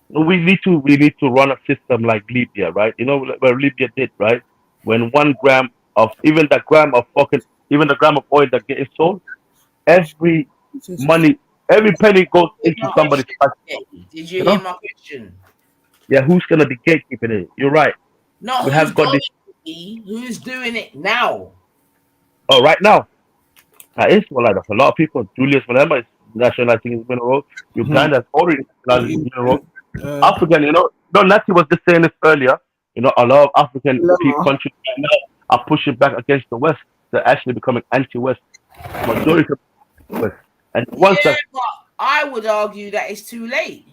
We need to run a system like Libya, right? You know what Libya did, right? When 1 gram of even the gram of oil that gets sold, every money, every penny goes into somebody's pocket. Did you You hear know? my question? Yeah, who's gonna be gatekeeping it? You're right. Not We who's have got going this. to be, who's doing it now. Oh, right now, that is well, like a lot of people. Julius Malema is nationalizing his mineral. Uganda's already nationalizing his mineral. African, Natty was just saying this earlier. A lot of African countries right now are pushing back against the West. They're actually becoming anti-West. Majority of West. And the ones Yeah, that but I would argue that it's too late.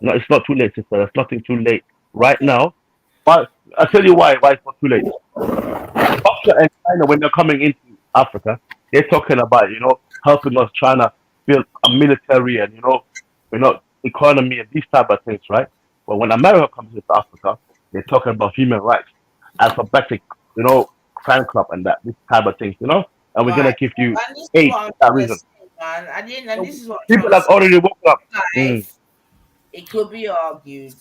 no, it's not too late, sister. There's nothing too late right now. But I'll tell you why it's not too late. Russia and China, when they're coming into Africa, they're talking about, helping us trying to build a military and, economy and these type of things, right? But when America comes into Africa, they're talking about human rights, alphabetic, fan club and this type of things, and we're going to Right. give you And this is aid what I'm for that trying to reason. say, man. And this is what I'm People trying to have say. already woken up. Life, it could be argued,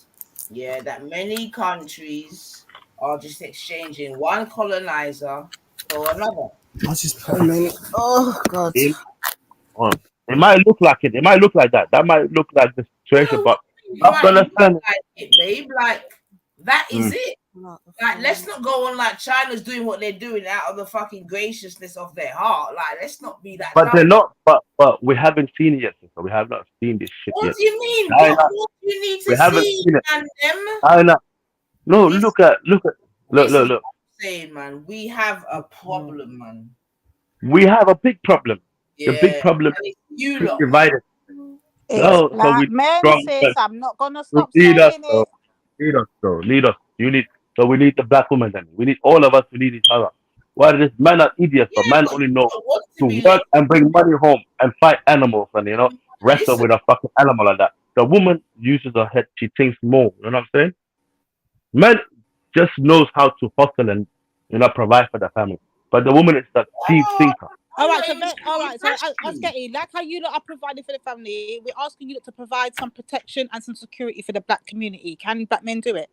yeah, that many countries are just exchanging one colonizer for another. I'll just put a minute. Oh God. It might look like it. It might look like that. That might look like the situation, but It might look Afghanistan. like it, babe. Like that is it. Like, let's not go on like China's doing what they're doing out of the fucking graciousness of their heart. Like, let's not be that But they're dumb. not. But we haven't seen it yet, sister. We have not seen this shit What yet. do you mean? China, What do you need we to haven't see, seen it. man? Them. China. No, This look. is what Look. I'm saying, man. We have a problem, man. We have a big problem. The big Yeah, problem and it's is you too lot, man. divided. It's No, so black we men, strong. sis. I'm not gonna You stop lead us, saying though. it. Lead us, though. Lead us. So we need the black woman then. We need all of us to lead each other. Why this man are idiots, but Yeah, man but only you know don't want to to be work led. and bring money home and fight animals and wrestle Listen, with a fucking animal like that. The woman uses her head, she thinks more. You know what I'm saying? Man just knows how to hustle and provide for the family. But the woman is the deep thinker. All right, so us getting like how you lot are providing for the family. We're asking you lot to provide some protection and some security for the black community. Can black men do it?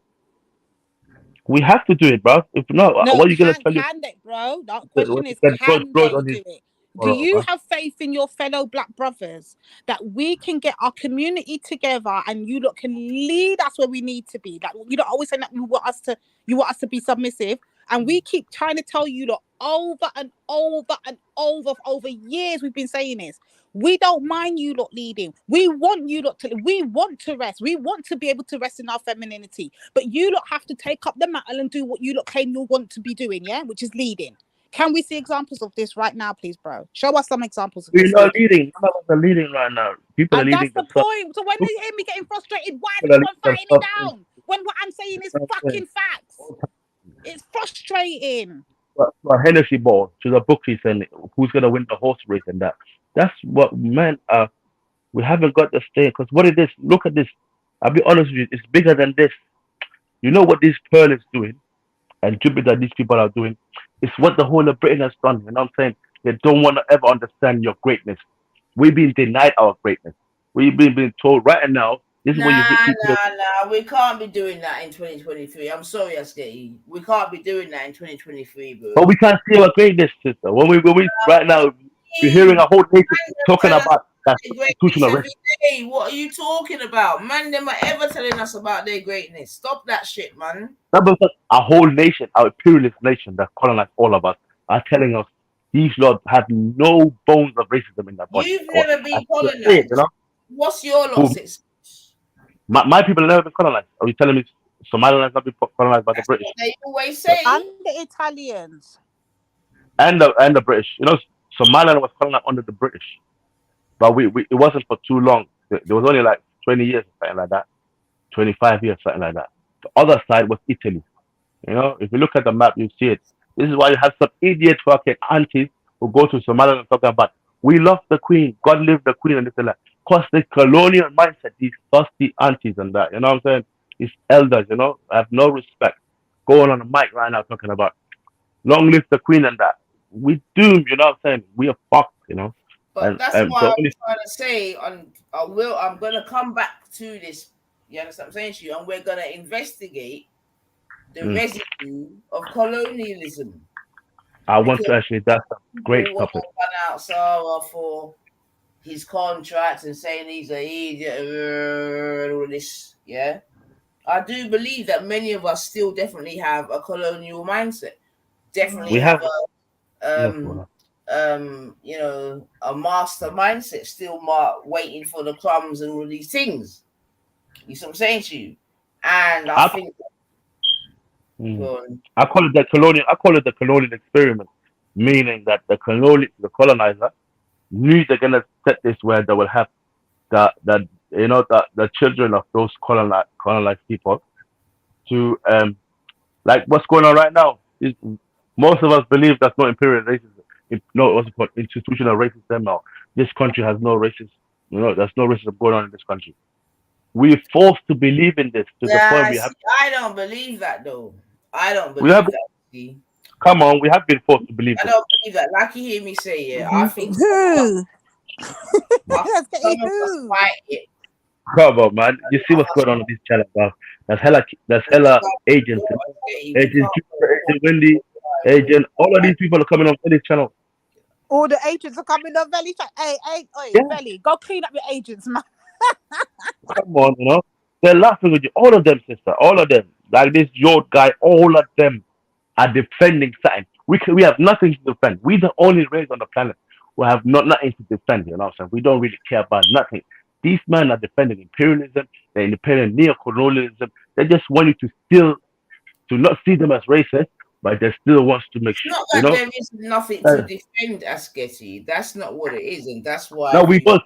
We have to do it, bro. If not, No, what are you gonna tell you? can they, bro? The When question he is, said can George they on do his it? Do bro, you bro. have faith in your fellow black brothers that we can get our community together and you lot can lead us where we need to be? Like you don't always say that you want us to be submissive, and we keep trying to tell you lot over and over and over years. We've been saying this. We don't mind you lot leading. We want you lot to. We want to rest. We want to be able to rest in our femininity. But you lot have to take up the mantle and do what you lot claim you want to be doing. Yeah, which is leading. Can we see examples of this right now, please, bro? Show us some examples of We're this not leading. leading. None of us are leading right now. People are And that's leading the themselves. point. So when you hear me getting frustrated, why do People are you leading want fighting it themselves. down? When what I'm saying is You know what I'm saying? fucking facts. It's frustrating. But Hennessy ball to the bookies and who's gonna win the horse race and that. That's what man. We haven't got the stay because what it is. Look at this. I'll be honest with you. It's bigger than this. You know what this Pearl is doing and Jupiter. These people are doing. It's what the whole of Britain has done. You know what I'm saying? They don't want to ever understand your greatness. We've been denied our greatness. We've been told right now. This is what you see people. Nah. We can't be doing that in 2023. I'm sorry, Askei. We can't be doing that in 2023, bro. But we can't see our greatness, sister. When we right now, we're hearing a whole nation talking about that constitutional Every racism. day. What are you talking about? Man, them are ever telling us about their greatness. Stop that shit, man. A whole nation, our imperialist nation that colonized all of us, are telling us these lords have no bones of racism in their body. You've never been colonized. You know? What's your Who- lot's excuse? my people have never been colonized. Are you telling me Somaliland has not been colonized by the British? They always say. And the Italians. and the British. You know, Somaliland was colonized under the British, but we it wasn't for too long. There was only like 20 years, something like that, 25 years, something like that. The other side was Italy. You know, if you look at the map, you see it. This is why you have some idiot fucking aunties who go to Somaliland and talk about we love the Queen, God live the Queen, and this and that. Cause the colonial mindset, these thirsty aunties and that. You know what I'm saying? These elders, you know, have no respect. Going on the mic right now talking about long live the Queen and that. We doomed, you know what I'm saying? We are fucked, you know. But And that's why the I'm only trying to say. I'm gonna come back to this. You understand what I'm saying to you? And we're gonna investigate the residue of colonialism. I want Because to actually that's a great people want to topic. run out Sarah for his contracts and saying he's an idiot and all this. Yeah, I do believe that many of us still definitely have a colonial mindset. Definitely We have have a yes, brother. you know, a master mindset, still waiting for the crumbs and all these things. You see what I'm saying to you? And I I, think go on. I call it the colonial experiment, meaning that the colonizer knew they're gonna set this where they will have the you know the children of those colonized people to like what's going on right now is most of us believe that's not imperial racism. No, what's it called? Institutional racism. No, this country has no racism. You know, there's no racism going on in this country. We're forced to believe in this to the point Yeah, we have. see, I don't believe that though. I don't We have. believe that. See, Come on, we have been forced to believe I this. don't believe that. Like you hear me say, yeah, I think Who? some of us Who? fight it. Come on, man. You see what's going on with this channel, bro. That's hella agents. You know? Agent Jupiter, Agent Wendy, Agent. All of these people are coming on this channel. All the agents are coming on Velly. Hey, Yeah. Velly, go clean up your agents, man. Come on, you know. They're laughing with you. All of them, sister. All of them. Like this Yod guy, all of them are defending something. We have nothing to defend. We're the only race on the planet who have nothing to defend, you know what I'm saying? We don't really care about nothing. These men are defending imperialism, they're defending neo-colonialism. They just want you to not see them as racist, but they still wants to make It's sure, not you that know? there is nothing to Uh, defend, Asketti. That's not what it is, and that's why No, if you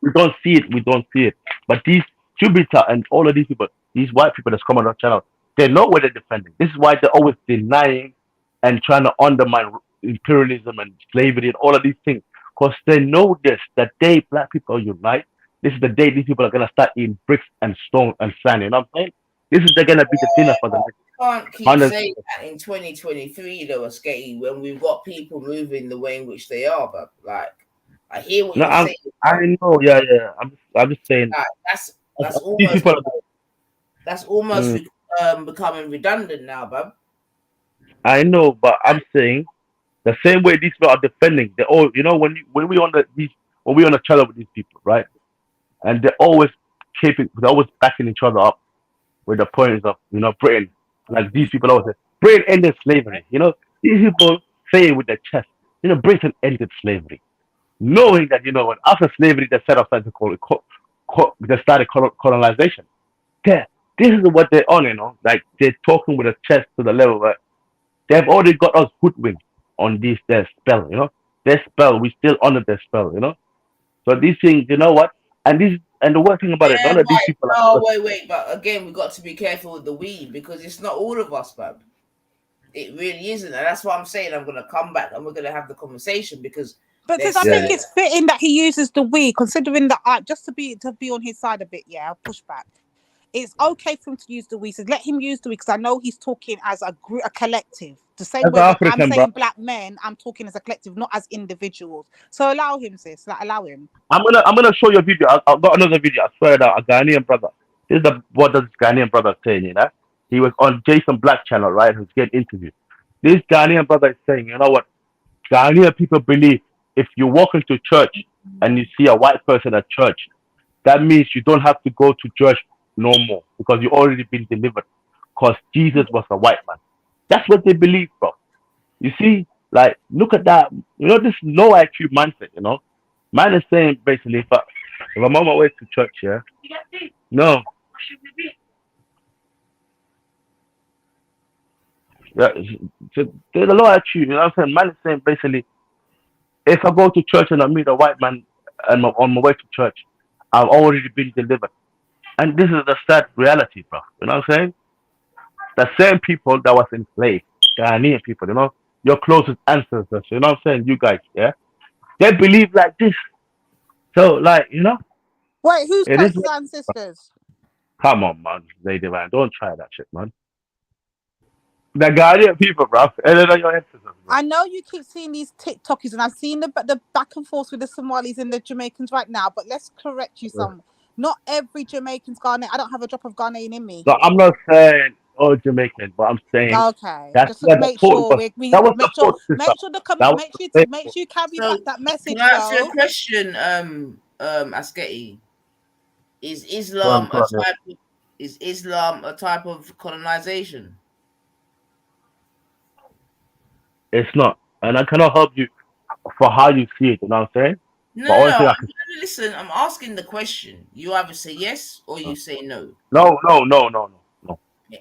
we don't see it. We don't see it. But these Jupiter and all of these people, these white people that's come on our channel, they know what they're defending. This is why they're always denying and trying to undermine imperialism and slavery and all of these things. Because they know this, the day black people unite, this is the day these people are gonna start eating bricks and stone and sand. You know what I'm saying? This is gonna be the dinner for the next can't keep 100 saying that in 2023 though, Sketty, when we've got people moving the way in which they are, but like I hear what No, you're saying. I know, yeah, yeah. I'm just saying. Like, that's These almost people becoming redundant now, bub. I know, but I'm saying the same way these people are defending. They all, you know, when we on when we on a channel with these people, right? And they're always backing each other up with the points of Britain. Like these people always say, Britain ended slavery. You know, these people say it with their chest. You know, Britain ended slavery, knowing that when after slavery they set up something to call it, they started colonization. Yeah, this is what they're on. You know, like they're talking with a chest to the level where they've already got us hoodwinked on their spell, Their spell, we still under their spell, So these things, you know what? And the worst thing about it, Yeah, none of these people no, are wait. But again, we've got to be careful with the weed because it's not all of us, bub. It really isn't, and that's why I'm saying I'm gonna come back and we're gonna have the conversation because. But I think it's fitting that he uses the we, considering that just to be on his side a bit. Yeah, I'll push back. It's okay for him to use the we. So let him use the we because I know he's talking as a group, a collective. The same as way when I'm African, saying bro. black men, I'm talking as a collective, not as individuals. So allow him, sis. Like allow him. I'm gonna show you a video. I've got another video. I swear that a Ghanaian brother. This is what this Ghanaian brother is saying. He was on Jason Black channel, right? Who's getting interviewed. This Ghanaian brother is saying, you know what? Ghanaian people believe if you walk into church and you see a white person at church, that means you don't have to go to church no more because you already been delivered. Because Jesus was a white man. That's what they believe, bro. You see, like, look at that. This low IQ mindset, Man is saying basically, if I'm on my way to church, yeah. No. Yeah, there's a lot of you. You know what I'm saying? Man is saying basically, if I go to church and I meet a white man and on my way to church, I've already been delivered. And this is the sad reality, bro. You know what I'm saying? The same people that was enslaved, Ghanaian people, you know, your closest ancestors, you know what I'm saying? You guys, yeah? They believe like this. So, like, you know, Wait, who's it is. closest ancestors? Come on, man, lady man. Don't try that shit, man. The Ghanaian people, bro. And then your ancestors, bro. I know you keep seeing these TikTokers, and I've seen the back and forth with the Somalis and the Jamaicans right now. But let's correct you some. Not every Jamaican's Ghanaian. I don't have a drop of Ghanaian in me. No, I'm not saying all Jamaican, but I'm saying Okay, that's just to where the make thought sure was. we That was the make sure thought system. make sure the That was the thing. make sure you carry So, back that message can I ask you a though. question, Asketi? Is Go on, Islam go a on, yeah. type of, is Islam a type of colonization? It's not. And I cannot help you for how you see it, you know what I'm saying? No, But no, only no. thing I can Listen, I'm asking the question. You either say yes or you say no. no, no, no, no, no, no.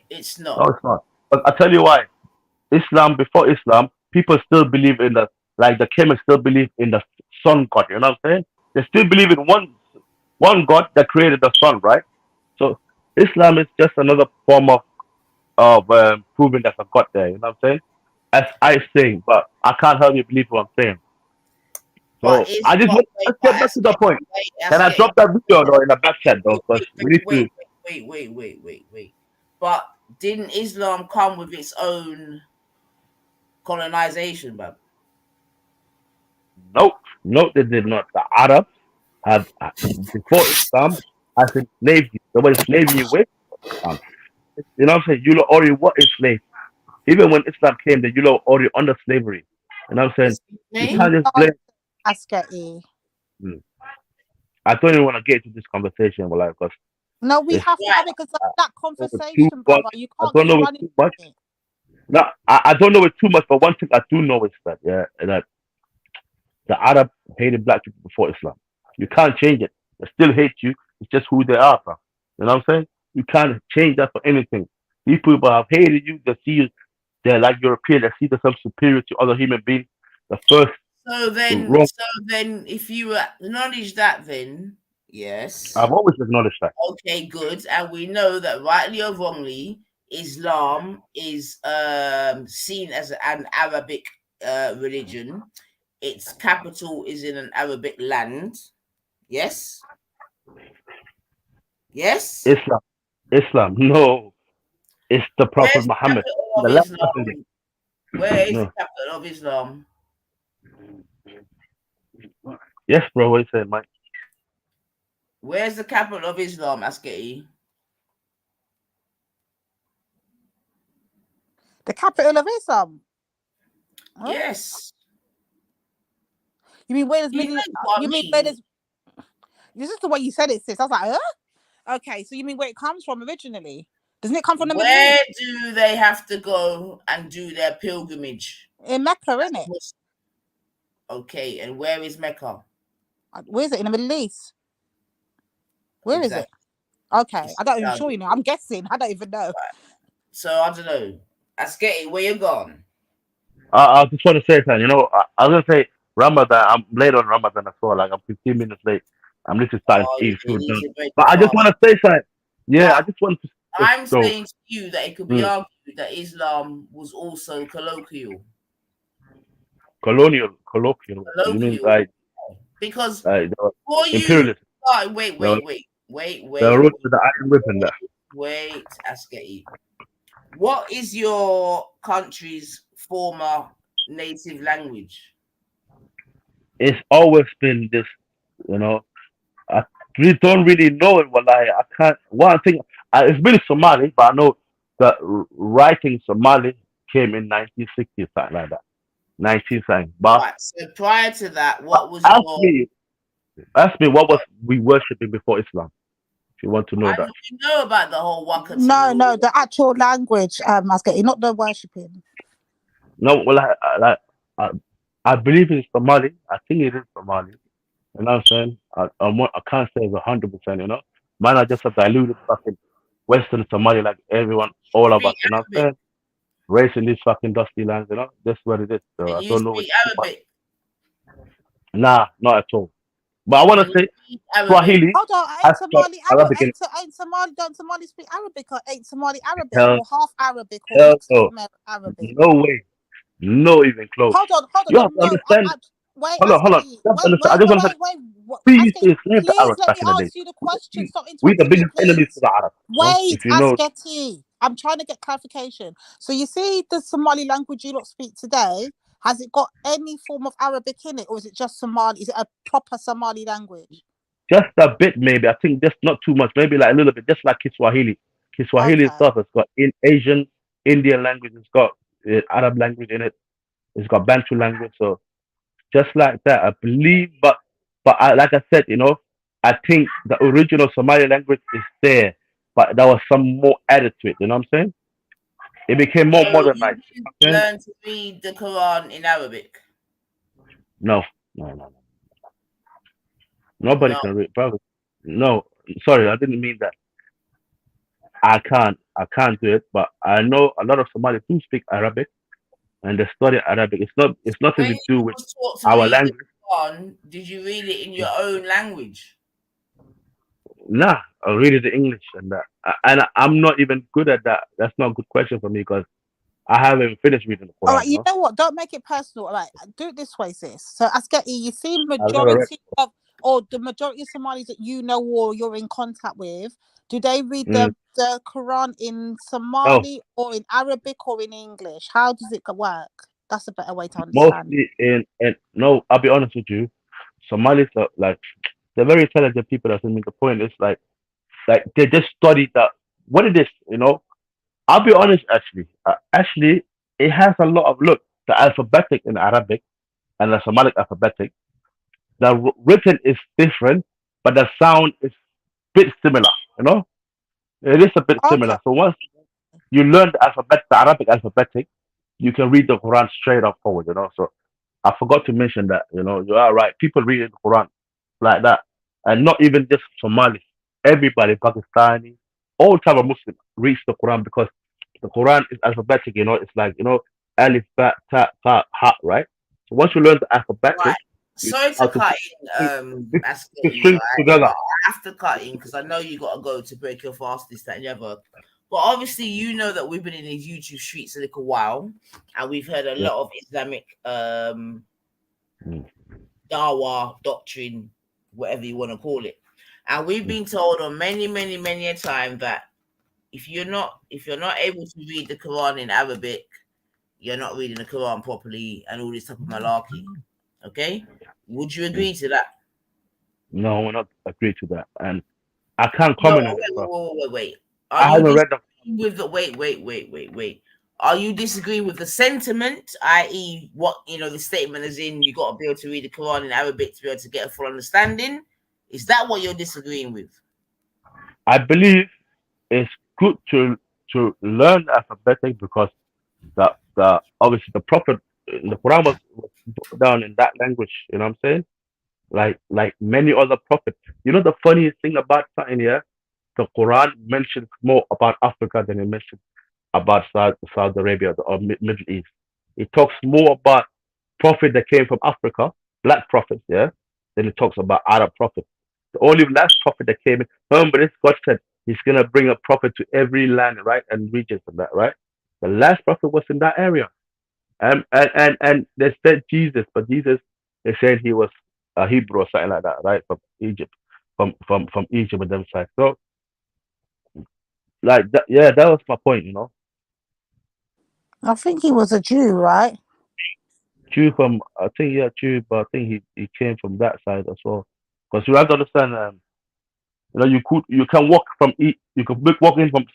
It's No, not. it's not. But I tell you why. Islam, before Islam, people still believe in the, like the chemists still believe in the sun god, you know what I'm saying? They still believe in one God that created the sun, right? So Islam is just another form of proving there's a God there, you know what I'm saying? As I say, but I can't help you believe what I'm saying. But So I just want wait, let's get back to the point. Can I drop that video though in the back chat though? Because we need to. wait. But didn't Islam come with its own colonization, bub? Nope, nope, they did not. The Arabs have before Islam has enslaved you. They were enslaving you with Islam. You know what I'm saying? You lot already were enslaved. Even when Islam came, you lot were already under slavery. You know what I'm saying? You can't just blame. Asketi. Hmm. I don't even want to get into this conversation, but like, because No, we it's have to have it because that too conversation, much. brother. You I can't don't keep know it running too much. it. No, I don't know it too much, but one thing I do know is that that the Arab hated black people before Islam. You can't change it. They still hate you. It's just who they are, bro. You know what I'm saying? You can't change that for anything. These people have hated you. They see you. They're like European. They see themselves superior to other human beings. The first wrong. So then, if you acknowledge that, then yes, I've always acknowledged that. okay, good, and we know that rightly or wrongly, Islam is seen as an Arabic religion. Its capital is in an Arabic land. Yes. Yes. Islam. No, it's the Prophet Where's the Muhammad. capital The of last messenger. Islam? Where is No. the capital of Islam? Yes, bro. What you saying, Mike? Where's the capital of Islam, Asketi? The capital of Islam. Huh? Yes. You mean where there's You Middle? know what I You mean mean? where there's? This is the way you said it, sis. I was like, huh? Okay, so you mean where it comes from originally? Doesn't it come from the Middle Where East? do they have to go and do their pilgrimage? In Mecca, innit? Okay, and where is Mecca? Where is it? In the Middle East? Where is it? Exactly. Okay, I don't even sure. You know, I'm guessing. I don't even know. So I don't know. Asketi, where you gone? I just want to say something. You know, I was gonna say Ramadan. I'm late on Ramadan as well. Like I'm 15 minutes late. I'm literally starting to eat food now. But I just want to say something. Yeah, I just want to. I'm So, saying to you that it could be argued that Islam was also colloquial. colloquial. You mean like Because the for you, imperialist? wait, The root to the iron whipping there. wait, Asketi. What is your country's former native language? It's always been this. You know, I really don't really know it. Well, I can't. One thing, it's been Somali, but I know that writing Somali came in 1960, something like that. 19 something. But Right. So prior to that, what was ask your? me what was we worshipping before Islam? If you want to know that. You know about the whole Waka. No, the actual language. Asketi, not the worshipping. No, well, I believe it's Somali. I think it is Somali. You know what I'm saying? I can't say it's 100%. You know, man, I just a diluted fucking Western Somali like everyone, all of us. You know what I'm saying? race in these fucking dusty lands, you know. That's what it is. So Can I you don't know. speak Arabic? Nah, not at all. But I want Can to you say speak Arabic? Swahili Hold on, has ain't got Somali Arabic in it. ain't Somali, don't Somali speak Arabic, or ain't Somali Arabic, Hell, or half Arabic, or hell mixed with no. Arabic? No way. No even close. Hold You on, have to no, understand. wait, Hold on, hold on. Askety, You have to understand. I just want to we used to slave the please Arabs let back me in the day. ask you the question. Stop We the interrupting me, biggest enemies to please. the Arabs. You know? Wait, If you know, Askety, I'm trying to get clarification. So you see the Somali language you lot speak today, has it got any form of Arabic in it, or is it just Somali? Is it a proper Somali language? just a bit maybe. I think just not too much. Maybe like a little bit, just like Kiswahili. Kiswahili Okay. stuff has got in Asian, Indian language. It's got Arab language in it. It's got Bantu language. So just like that, I believe. But like I said, you know, I think the original Somali language is there, but there was some more added to it. You know what I'm saying? It became more So you modernized. You know didn't what I'm saying? learn to read the Quran in Arabic? No, no, no, no. Nobody No. can read, brother. No, sorry, I didn't mean that. I can't do it, but I know a lot of Somalis do speak Arabic and they study Arabic. It's nothing When to do you with was taught to our read the language. Quran, did you read it in your own language? Nah, I read it in English and that. And I'm not even good at that. That's not a good question for me because I haven't finished reading the All Quran, right, you you know? know what? Don't make it personal. All right, do it this way, sis. So, Askety, you see, I've never read. or the majority of Somalis that you know or you're in contact with, do they read Mm, the Quran in no, Somali or in Arabic or in English? How does it work? That's a better way to understand. mostly in no, I'll be honest with you. Somalis are like, they're very intelligent people. That's I mean, the point is like they just study that what it is, you know. I'll be honest, actually, it has a lot of look. The alphabetic in Arabic and the Somali alphabetic, the written is different, but the sound is bit similar. You know, it is a bit Okay. similar. So once you learn the Arabic alphabetic, you can read the Quran straight up forward. You know, so I forgot to mention that. You know, you are right. People read the Quran like that, and not even just Somalis. Everybody, Pakistani, all type of Muslim reads the Quran because the Quran is alphabetic. You know, it's like alif, ba, ta, ta, ha, right? So once you learn the alphabetic, Right. you Sorry know how to to cut put in, the Askety, strings right? together. But I have to cut in because I know you got to go to break your fast, this, that, and the other. But obviously, you know that we've been in these YouTube streets a little while, and we've heard a Yeah. lot of Islamic Mm. Dawa doctrine, whatever you want to call it. And we've been told on many a time that if you're not able to read the Quran in Arabic, you're not reading the Quran properly and all this type of malarkey. Okay? Would you agree to that? No, we're not agree to that, and I can't No, comment on it, bro. wait. Are I you haven't read the. disagreeing with the wait. Are you disagreeing with the sentiment, i.e., what the statement is in you got to be able to read the Quran in Arabic to be able to get a full understanding? Is that what you're disagreeing with? I believe it's good to learn alphabetic because the obviously the prophet the Quran was put down in that language. You know what I'm saying? Like many other prophets. You know the funniest thing about something here, the Quran mentions more about Africa than it mentions about Saudi Arabia or Middle East. It talks more about prophet that came from Africa, black prophets, yeah, than it talks about Arab prophets. The only last prophet that came in, remember this, God said he's gonna bring a prophet to every land, right, and regions and that, right? The last prophet was in that area. And they said Jesus, but Jesus they said he was a Hebrew or something like that, right? From Egypt. From Egypt and them side. So like that, yeah, that was my point, you know. I think he was a Jew, right? Jew from I think yeah, Jew, but I think he came from that side as well. Because you have to understand, you can walk from you can walk in from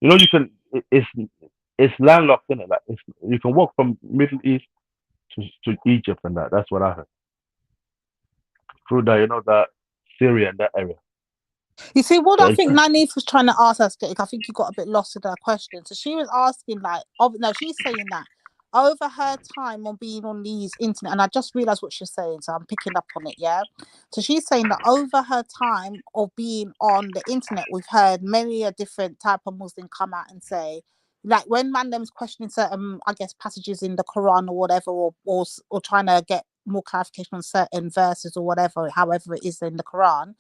you can it's landlocked in it. Like you can walk from Middle East to Egypt and that. That's what I heard through that that Syria and that area. You see, what So I think Nanif was trying to ask us, I think you got a bit lost with her question. So she was asking, she's saying that over her time on being on these internet, and I just realized what she's saying, so I'm picking up on it, yeah? So she's saying that over her time of being on the internet, we've heard many a different type of Muslim come out and say, like when man them's questioning certain, I guess, passages in the Quran or whatever, or trying to get more clarification on certain verses or whatever, however it is in the Quran,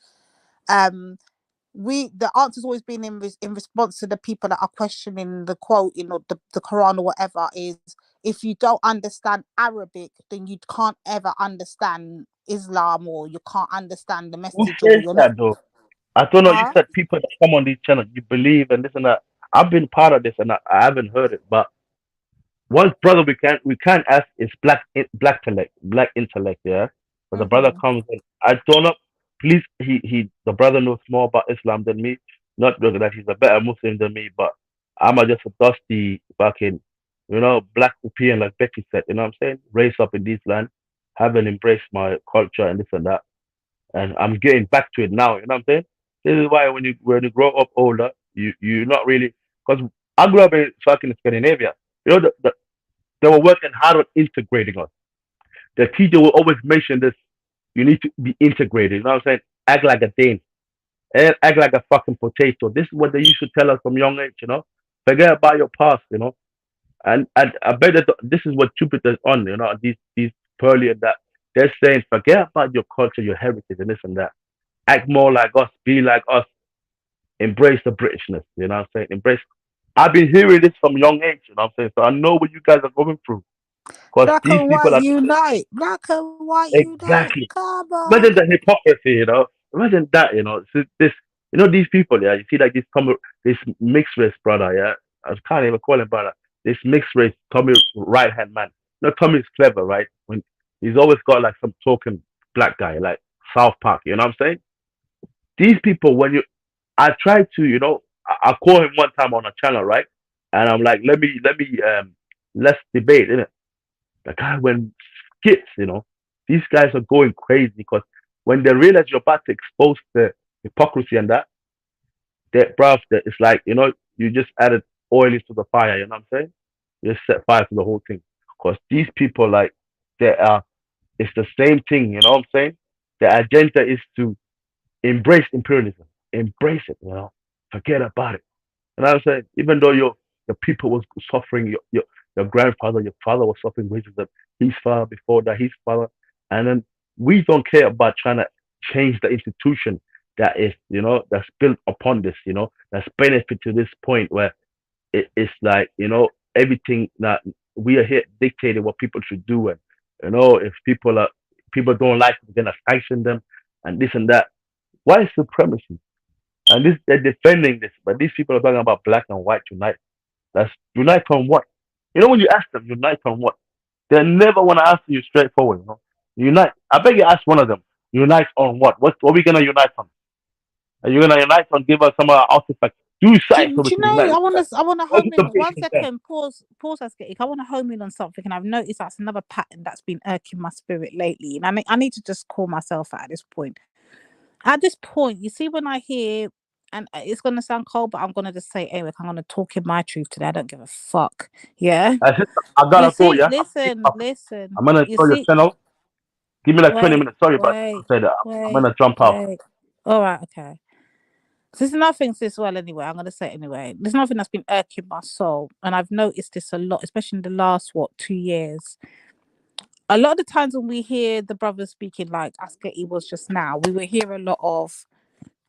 the answer's always been in response to the people that are questioning the quote, the Quran or whatever, is if you don't understand Arabic, then you can't ever understand Islam, or you can't understand the Who message, or says you're not. that though? I don't know. You said people that come on these channels, you believe and this and that. I've been part of this and I haven't heard it, but one brother we can't ask is black intellect, yeah. But the brother comes in. I don't know. Please, the brother knows more about Islam than me. Not that he's a better Muslim than me, but I'm just a dusty fucking, black European, like Becky said. You know what I'm saying? Raised up in this land, haven't embraced my culture and this and that, and I'm getting back to it now. You know what I'm saying? This is why when you grow up older, you're not really, because I grew up in fucking Scandinavia. They were working hard on integrating us. The teacher will always mention this. You need to be integrated. You know what I'm saying? Act like a Dane. Act like a fucking potato. This is what they used to tell us from young age. Forget about your past. And I bet that this is what Jupiter's on, these pearly and that. They're saying, forget about your culture, your heritage, and this and that. Act more like us, be like us, embrace the Britishness, you know what I'm saying? Embrace. I've been hearing this from young age, you know what I'm saying? So I know what you guys are going through. Because Black these and people white are unite. Black and white unite. exactly. Come on. Imagine the hypocrisy. Imagine that. These people, yeah, you see like this mixed race brother, yeah. I can't even call him brother. This mixed race Tommy right hand man. Tommy's clever, right? When he's always got like some token black guy, like South Park, you know what I'm saying? These people, I tried to, I call him one time on a channel, right? And I'm like, let's debate, innit? The guy went skits. These guys are going crazy because when they realize you're about to expose the hypocrisy and it's like, you just added oil into the fire, you know what I'm saying? You just set fire to the whole thing. Because these people, like, it's the same thing, you know what I'm saying? The agenda is to embrace imperialism, embrace it. Forget about it. And I said, even though your people was suffering, your grandfather, your father was suffering racism, his father before that, his father, and then we don't care about trying to change the institution that's built upon this, that's benefit to this point where it's like, everything that we are here dictating what people should do, and if people don't like it, we're gonna sanction them and this and that. Why is supremacy? And they're defending this, but these people are talking about black and white unite. That's unite on what? When you ask them, unite on what? They never want to answer you straightforward. Unite. I beg you, ask one of them. Unite on what? What are we gonna unite on? Are you gonna unite on? Give us some artifacts. Do something so Do we you can know? unite. I want to Go home to the in. One patient then. second. Pause. Asketic. I want to home in on something, and I've noticed that's another pattern that's been irking my spirit lately. And I need to just call myself out at this point. At this point, you see, when I hear, and it's gonna sound cold, but I'm gonna just say, anyway, I'm gonna talk in my truth today. I don't give a fuck. Yeah. I got You a call, see, yeah. listen. I'm gonna You show your see, channel. Give me like 20 wait, minutes. Sorry, but I wait, said I'm wait, gonna jump out. wait. All right, okay. There's nothing this well anyway. I'm gonna say it anyway. There's nothing that's been irking my soul, and I've noticed this a lot, especially in the last 2 years. A lot of the times when we hear the brothers speaking, like Asketi was just now, we will hear a lot of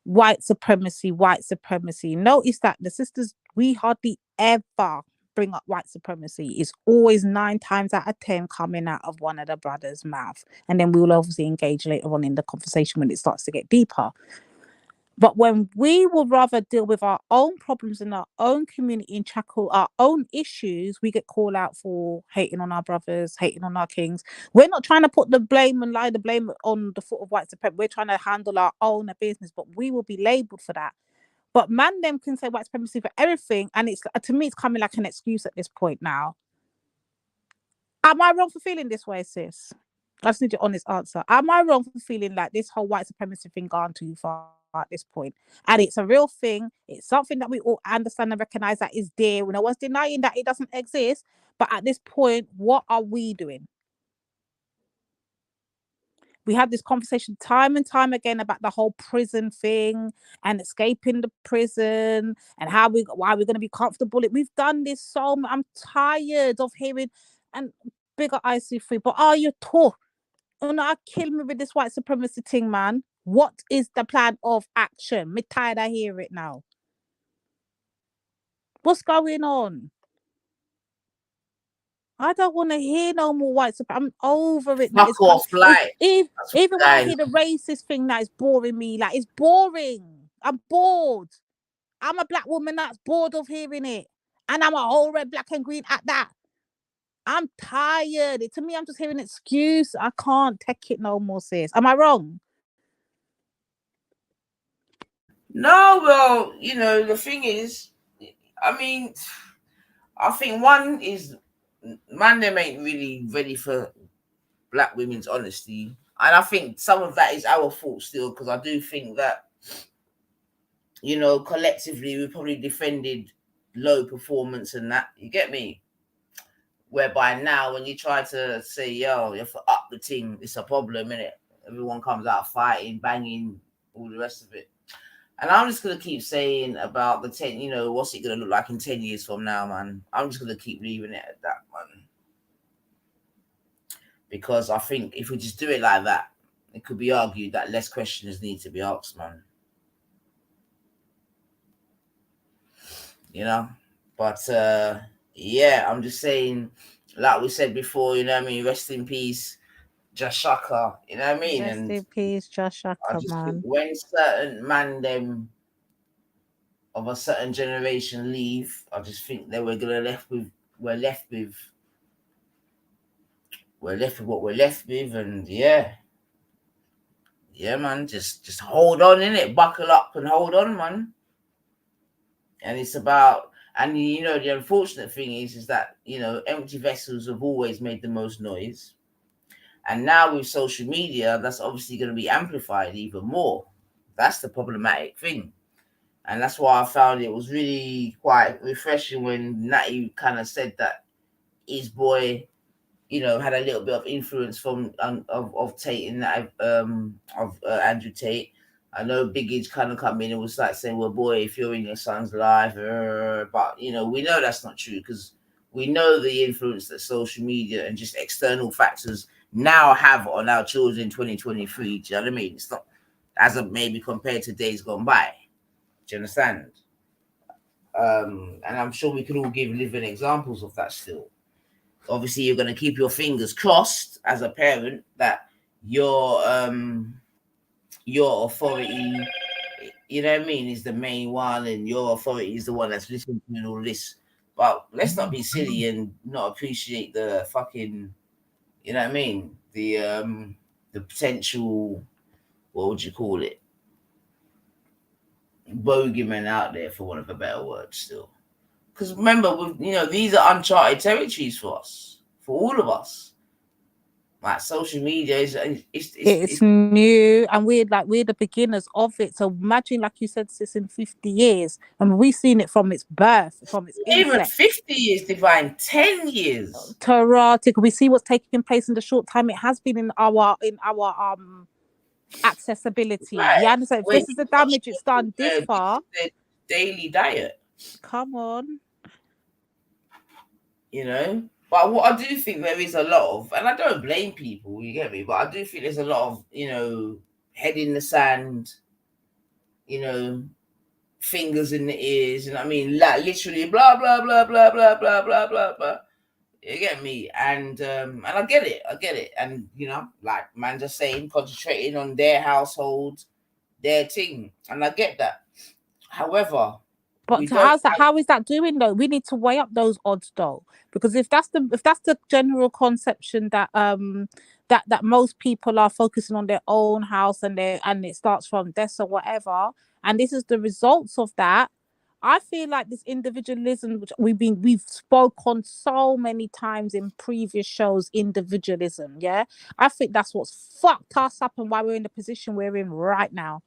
white supremacy, white supremacy. Notice that the sisters, we hardly ever bring up white supremacy. It's always 9 times out of 10 coming out of one of the brothers' mouth, and then we will obviously engage later on in the conversation when it starts to get deeper. But when we would rather deal with our own problems in our own community and tackle our own issues, we get called out for hating on our brothers, hating on our kings. We're not trying to put the blame on the foot of white supremacy. We're trying to handle our own business, but we will be labelled for that. But man, them can say white supremacy for everything, and it's, to me, it's coming like an excuse at this point now. Am I wrong for feeling this way, sis? I just need your honest answer. Am I wrong for feeling like this whole white supremacy thing gone too far at this point? And it's a real thing. It's something that we all understand and recognize that is there. No one's denying that it doesn't exist. But at this point, what are we doing? We had this conversation time and time again about the whole prison thing and escaping the prison and why we're going to be comfortable. We've done this so much. I'm tired of hearing and bigger IC3. But are you taught? Oh no, kill me with this white supremacy thing, man. What is the plan of action? Me tired of hear it now. What's going on? I don't want to hear no more white supremacy. I'm over it now. Fuck off, like Even when I hear the racist thing, that is boring me. Like, it's boring. I'm bored. I'm a black woman that's bored of hearing it. And I'm a whole red, black and green at that. I'm tired. To me, I'm just hearing an excuse. I can't take it no more, sis. Am I wrong? No, well, you know, the thing is, I mean, I think one is, man, them ain't really ready for black women's honesty. And I think some of that is our fault still, because I do think that, you know, collectively, we probably defended low performance and that. You get me? Whereby now, when you try to say, yo, you have to up the team, it's a problem, innit? Everyone comes out fighting, banging, all the rest of it. And I'm just going to keep saying about the 10, you know, what's it going to look like in 10 years from now, man? I'm just going to keep leaving it at that, man. Because I think if we just do it like that, it could be argued that less questions need to be asked, man. You know? But, yeah, I'm just saying, like we said before, you know what I mean? Rest in peace, Jashaka, you know what I mean? Rest in peace, Jashaka, I just man. think when certain man them of a certain generation leave, I just think that we're left with what we're left with, and yeah, man, just hold on, innit? Buckle up and hold on, man. And it's about, and you know, the unfortunate thing is that, you know, empty vessels have always made the most noise. And now with social media, that's obviously going to be amplified even more. That's the problematic thing. And that's why I found it was really quite refreshing when Natty kind of said that his boy, you know, had a little bit of influence from of Tate and that of Andrew Tate. I know Biggie's kind of come in and was like saying, "Well, boy, if you're in your son's life," but you know, we know that's not true because we know the influence that social media and just external factors now have on our children in 2023. Do you know what I mean? It's not as of maybe compared to days gone by. Do you understand? And I'm sure we could all give living examples of that still. Obviously, you're going to keep your fingers crossed as a parent that your authority, you know what I mean, is the main one, and your authority is the one that's listening to all this. But let's not be silly and not appreciate the fucking, you know what I mean, the potential, what would you call it, bogeyman out there, for want of a better word, still. Because remember, you know, these are uncharted territories for us, for all of us. Like social media It's new, and we're the beginners of it. So imagine, like you said, sis, in 50 years, and we've seen it from its birth, from its even incept. 50 years, Divine, 10 years. Taratic, we see what's taking place in the short time it has been in our accessibility. Right. You understand? If this is the damage it's done this far, their daily diet. Come on. You know, but what I do think there is a lot of, and I don't blame people, you get me, but I do think there's a lot of, you know, head in the sand, you know, fingers in the ears, and I mean, like literally, blah blah blah blah blah blah blah blah blah. You get me, and I get it, and you know, like man, just saying, concentrating on their household, their team, and I get that. However, but how is that doing though? We need to weigh up those odds though, because if that's the general conception that that most people are focusing on their own house and it starts from death or whatever, and this is the results of that. I feel like this individualism, which we've spoke on so many times in previous shows, individualism, yeah. I think that's what's fucked us up and why we're in the position we're in right now.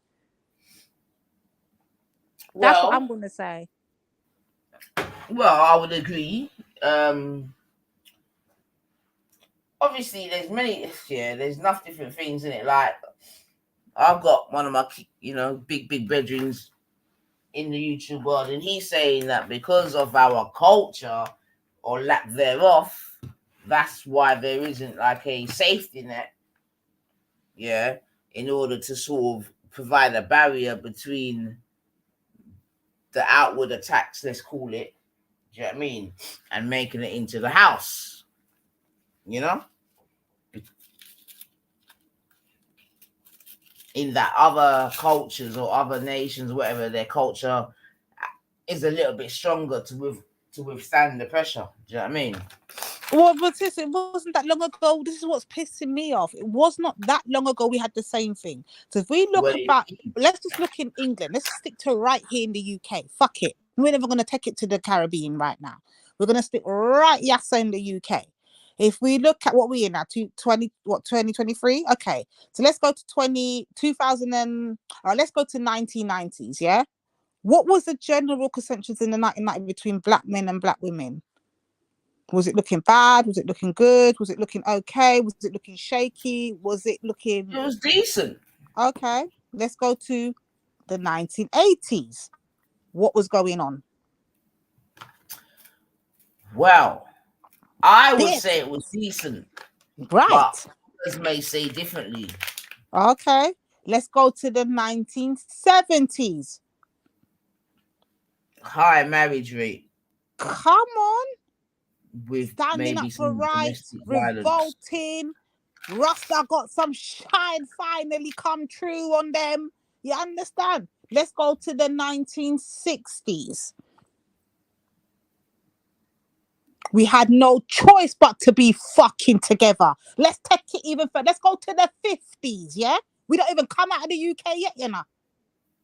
That's what I'm gonna say. Well, I would agree. obviously there's many, there's enough different things in it. Like I've got one of my, big bedrooms in the YouTube world, and he's saying that because of our culture or lack thereof, that's why there isn't like a safety net, in order to sort of provide a barrier between the outward attacks, let's call it, do you know what I mean, and making it into the house, in that other cultures or other nations, whatever, their culture is a little bit stronger to withstand the pressure. Do you know what I mean? Well, but sis, it wasn't that long ago. This is what's pissing me off. It was not that long ago we had the same thing. So if we look let's just look in England. Let's stick to right here in the UK. Fuck it. We're never going to take it to the Caribbean right now. We're going to stick right yassa in the UK. If we look at what we're in now, 2023? Okay. So let's go to 2000 and let's go to 1990s, yeah? What was the general consensus in the 1990s between black men and black women? Was it looking bad? Was it looking good? Was it looking okay? Was it looking shaky? Was it looking... It was decent. Okay. Let's go to the 1980s. What was going on? Well, I would say it was decent. Right. But others may say differently. Okay. Let's go to the 1970s. High marriage rate. Come on. With standing maybe up for rights, violence. Revolting. Rasta got some shine finally come true on them. You understand? Let's go to the 1960s. We had no choice but to be fucking together. Let's take it even further. Let's go to the 50s, yeah? We don't even come out of the UK yet, you know.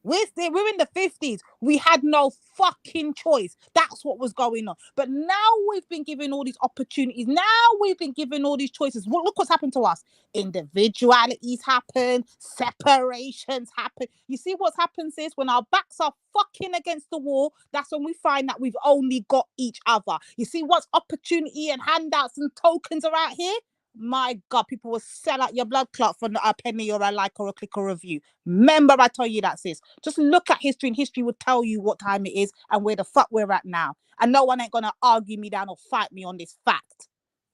We're in the 50s. We had no fucking choice. That's what was going on. But now we've been given all these opportunities. Now we've been given all these choices. Look what's happened to us. Individualities happen. Separations happen. You see what's happened, sis? When our backs are fucking against the wall, that's when we find that we've only got each other. You see what's opportunity and handouts and tokens are out here? My God, people will sell out your blood clot for a penny or a like or a click or review. Remember, I tell you that, sis. Just look at history, and history will tell you what time it is and where the fuck we're at now. And no one ain't gonna argue me down or fight me on this fact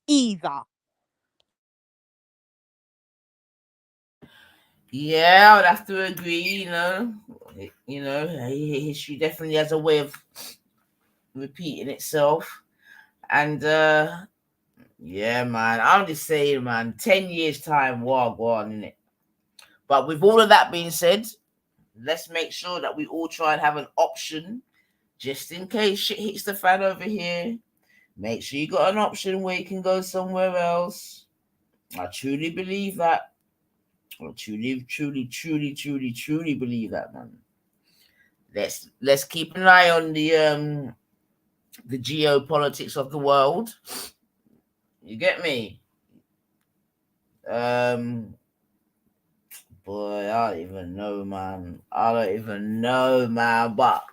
either. Yeah, I would have to agree. History definitely has a way of repeating itself, and yeah, man. I'm just saying, man. 10 years time, wagwan, innit? But with all of that being said, let's make sure that we all try and have an option, just in case shit hits the fan over here. Make sure you got an option where you can go somewhere else. I truly believe that. I truly believe that, man. Let's keep an eye on the geopolitics of the world. You get me? Boy, I don't even know, man. But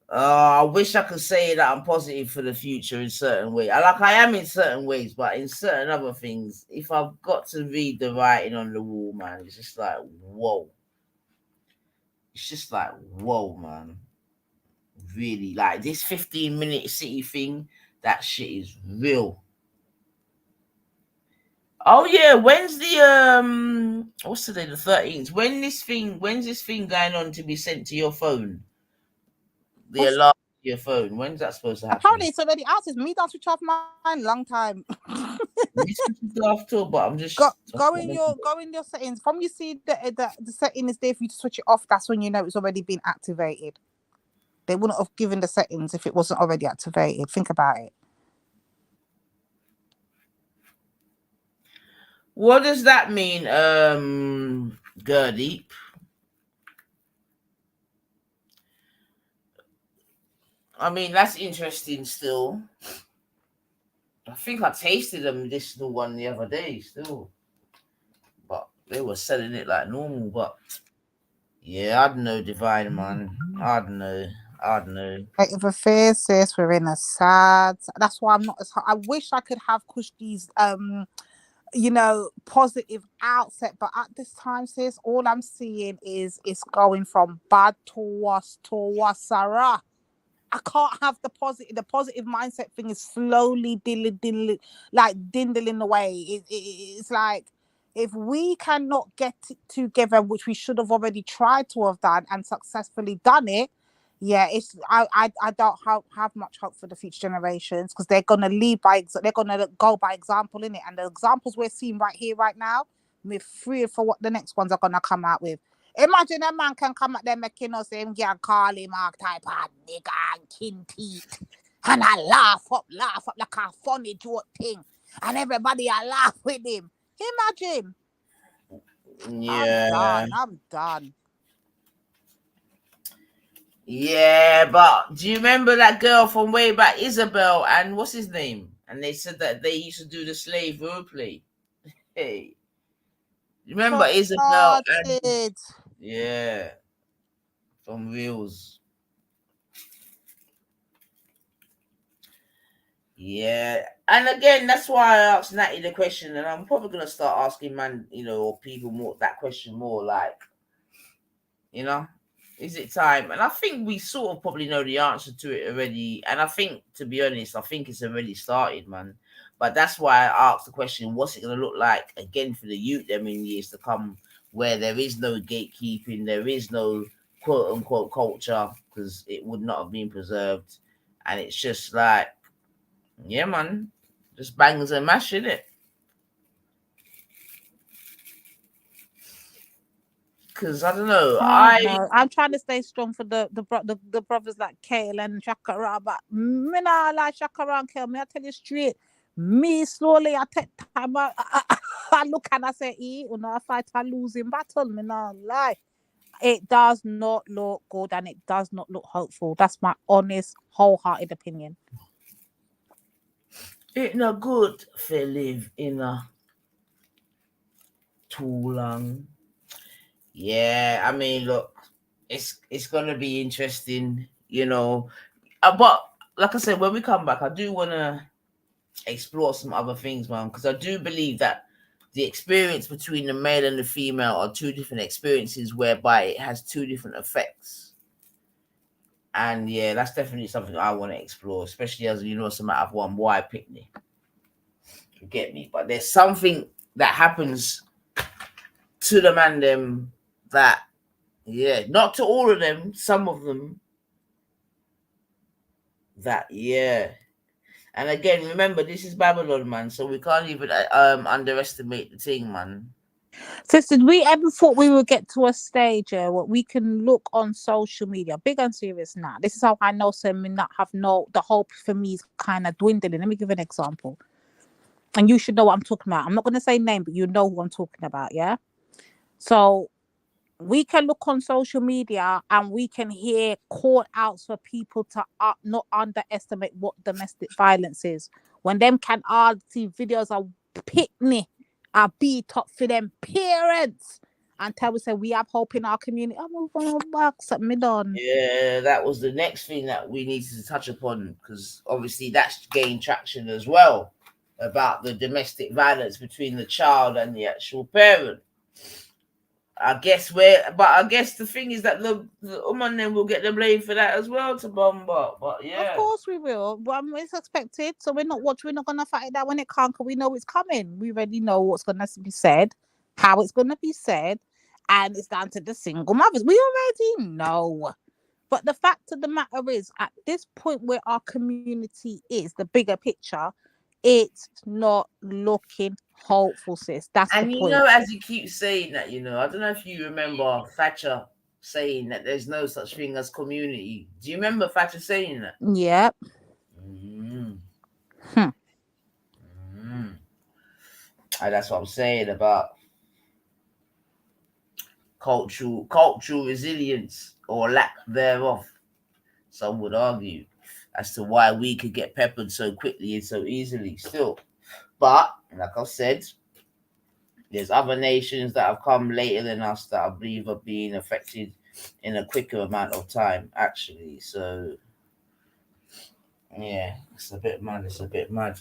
I wish I could say that I'm positive for the future in certain ways. I am in certain ways, but in certain other things, if I've got to read the writing on the wall, man, it's just like, whoa. It's just like, whoa, man. Really, like this 15-minute city thing, that shit is real. Oh yeah, when's the what's today, the 13th? When's this thing going on to be sent to your phone? The alarm to your phone. When's that supposed to happen? Apparently it's already out. It's me don't switch off mine long time. But I'm just go in your settings. From you see the setting is there for you to switch it off, that's when you know it's already been activated. They wouldn't have given the settings if it wasn't already activated. Think about it. What does that mean, Gurdeep? I mean, that's interesting still. I think I tasted a medicinal one the other day still. But they were selling it like normal. But yeah, I don't know, Divine, man. I don't know. I don't know. State of affairs, sis, we're in a sad. That's why I'm not as. I wish I could have Kushki's positive outset, but at this time, sis, all I'm seeing is it's going from bad to worse to worse. I can't have the positive. The positive mindset thing is slowly dindling away. It's like if we cannot get it together, which we should have already tried to have done and successfully done it. Yeah, it's I don't have much hope for the future generations because they're gonna they're gonna go by example in it, and the examples we're seeing right here, right now, we're free for what the next ones are gonna come out with. Imagine a man can come at them making us him can call him all type of nigga and kin teeth. And I laugh up like a funny joke thing. And everybody I laugh with him. Imagine. Yeah. I'm done. Yeah, but do you remember that girl from way back, Isabel, and what's his name? And they said that they used to do the slave roleplay. Hey. Remember Isabel and yeah, from Reels. Yeah, and again, that's why I asked Natty the question, and I'm probably gonna start asking or people more that question more, like, is it time? And I think we sort of probably know the answer to it already. And I think, to be honest, I think it's already started, man. But that's why I asked the question: what's it gonna look like again for the youth them in years to come, where there is no gatekeeping, there is no quote unquote culture, because it would not have been preserved, and it's just like. Yeah, man. Just bangers and mash, innit? Because I don't know. I'm trying to stay strong for the brothers like Kale and Shakara, but me not like Shakara and Kale. Me I tell you straight. Me slowly I take time. I look and I say, I fight a losing battle. Me not lie. It does not look good and it does not look hopeful. That's my honest, wholehearted opinion. It's not good for live in a too long. Yeah, I mean, look, it's gonna be interesting, But like I said, when we come back, I do want to explore some other things, man, because I do believe that the experience between the male and the female are two different experiences, whereby it has two different effects. And yeah, that's definitely something I want to explore, especially as some out of one boy picnic. You get me? But there's something that happens to the man them that, yeah, not to all of them, some of them that, yeah. And again, remember, this is Babylon, man, so we can't even underestimate the thing, man. Sister, did we ever thought we would get to a stage where we can look on social media, big and serious now? This is how I know some not have the hope for me is kind of dwindling. Let me give an example. And you should know what I'm talking about. I'm not going to say name, but you know who I'm talking about, yeah? So we can look on social media and we can hear call outs for people to not underestimate what domestic violence is. When them can see videos of picnic beat up for them parents and tell us that we have hope in our community. I'm going to back something done. Yeah, that was the next thing that we needed to touch upon, because obviously that's gained traction as well, about the domestic violence between the child and the actual parent. I guess the thing is that the woman then will get the blame for that as well to bombard. But yeah, of course we will. But it's expected, so we're not gonna fight that when it can't. Cause we know it's coming. We already know what's gonna be said, how it's gonna be said, and it's down to the single mothers. We already know. But the fact of the matter is, at this point where our community is, the bigger picture, it's not looking hopeful, sis. That's and the point. as you keep saying that, I don't know if you remember Thatcher saying that there's no such thing as community. Do you remember Thatcher saying that? Yep. That's what I'm saying about cultural resilience or lack thereof. Some would argue as to why we could get peppered so quickly and so easily still. But like I said, there's other nations that have come later than us that I believe are being affected in a quicker amount of time, actually. So yeah, it's a bit mad. It's a bit mad.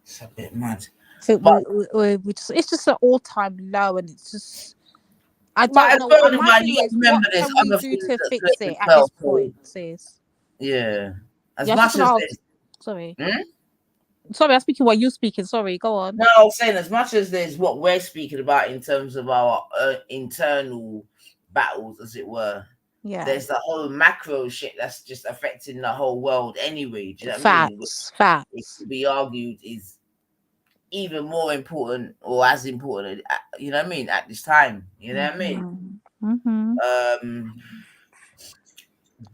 It's a bit mad. I think But we just, it's just an all-time low, and it's just, I but don't know. bearing in My mind, thing you got to is, what remember there's can we other do things to that fix play it as at well. this So point, sis? yeah, as Yeah, I was just much as gonna there's ask. Sorry, Hmm? sorry, I'm speaking while you speaking. Sorry, go on. No, I was saying as much as there's what we're speaking about in terms of our internal battles, as it were. Yeah, There's the whole macro shit that's just affecting the whole world anyway. Do you know what I mean? Which it facts. could be argued is even more important or as important, you know what I mean, at this time. You know what I mean? Mm-hmm.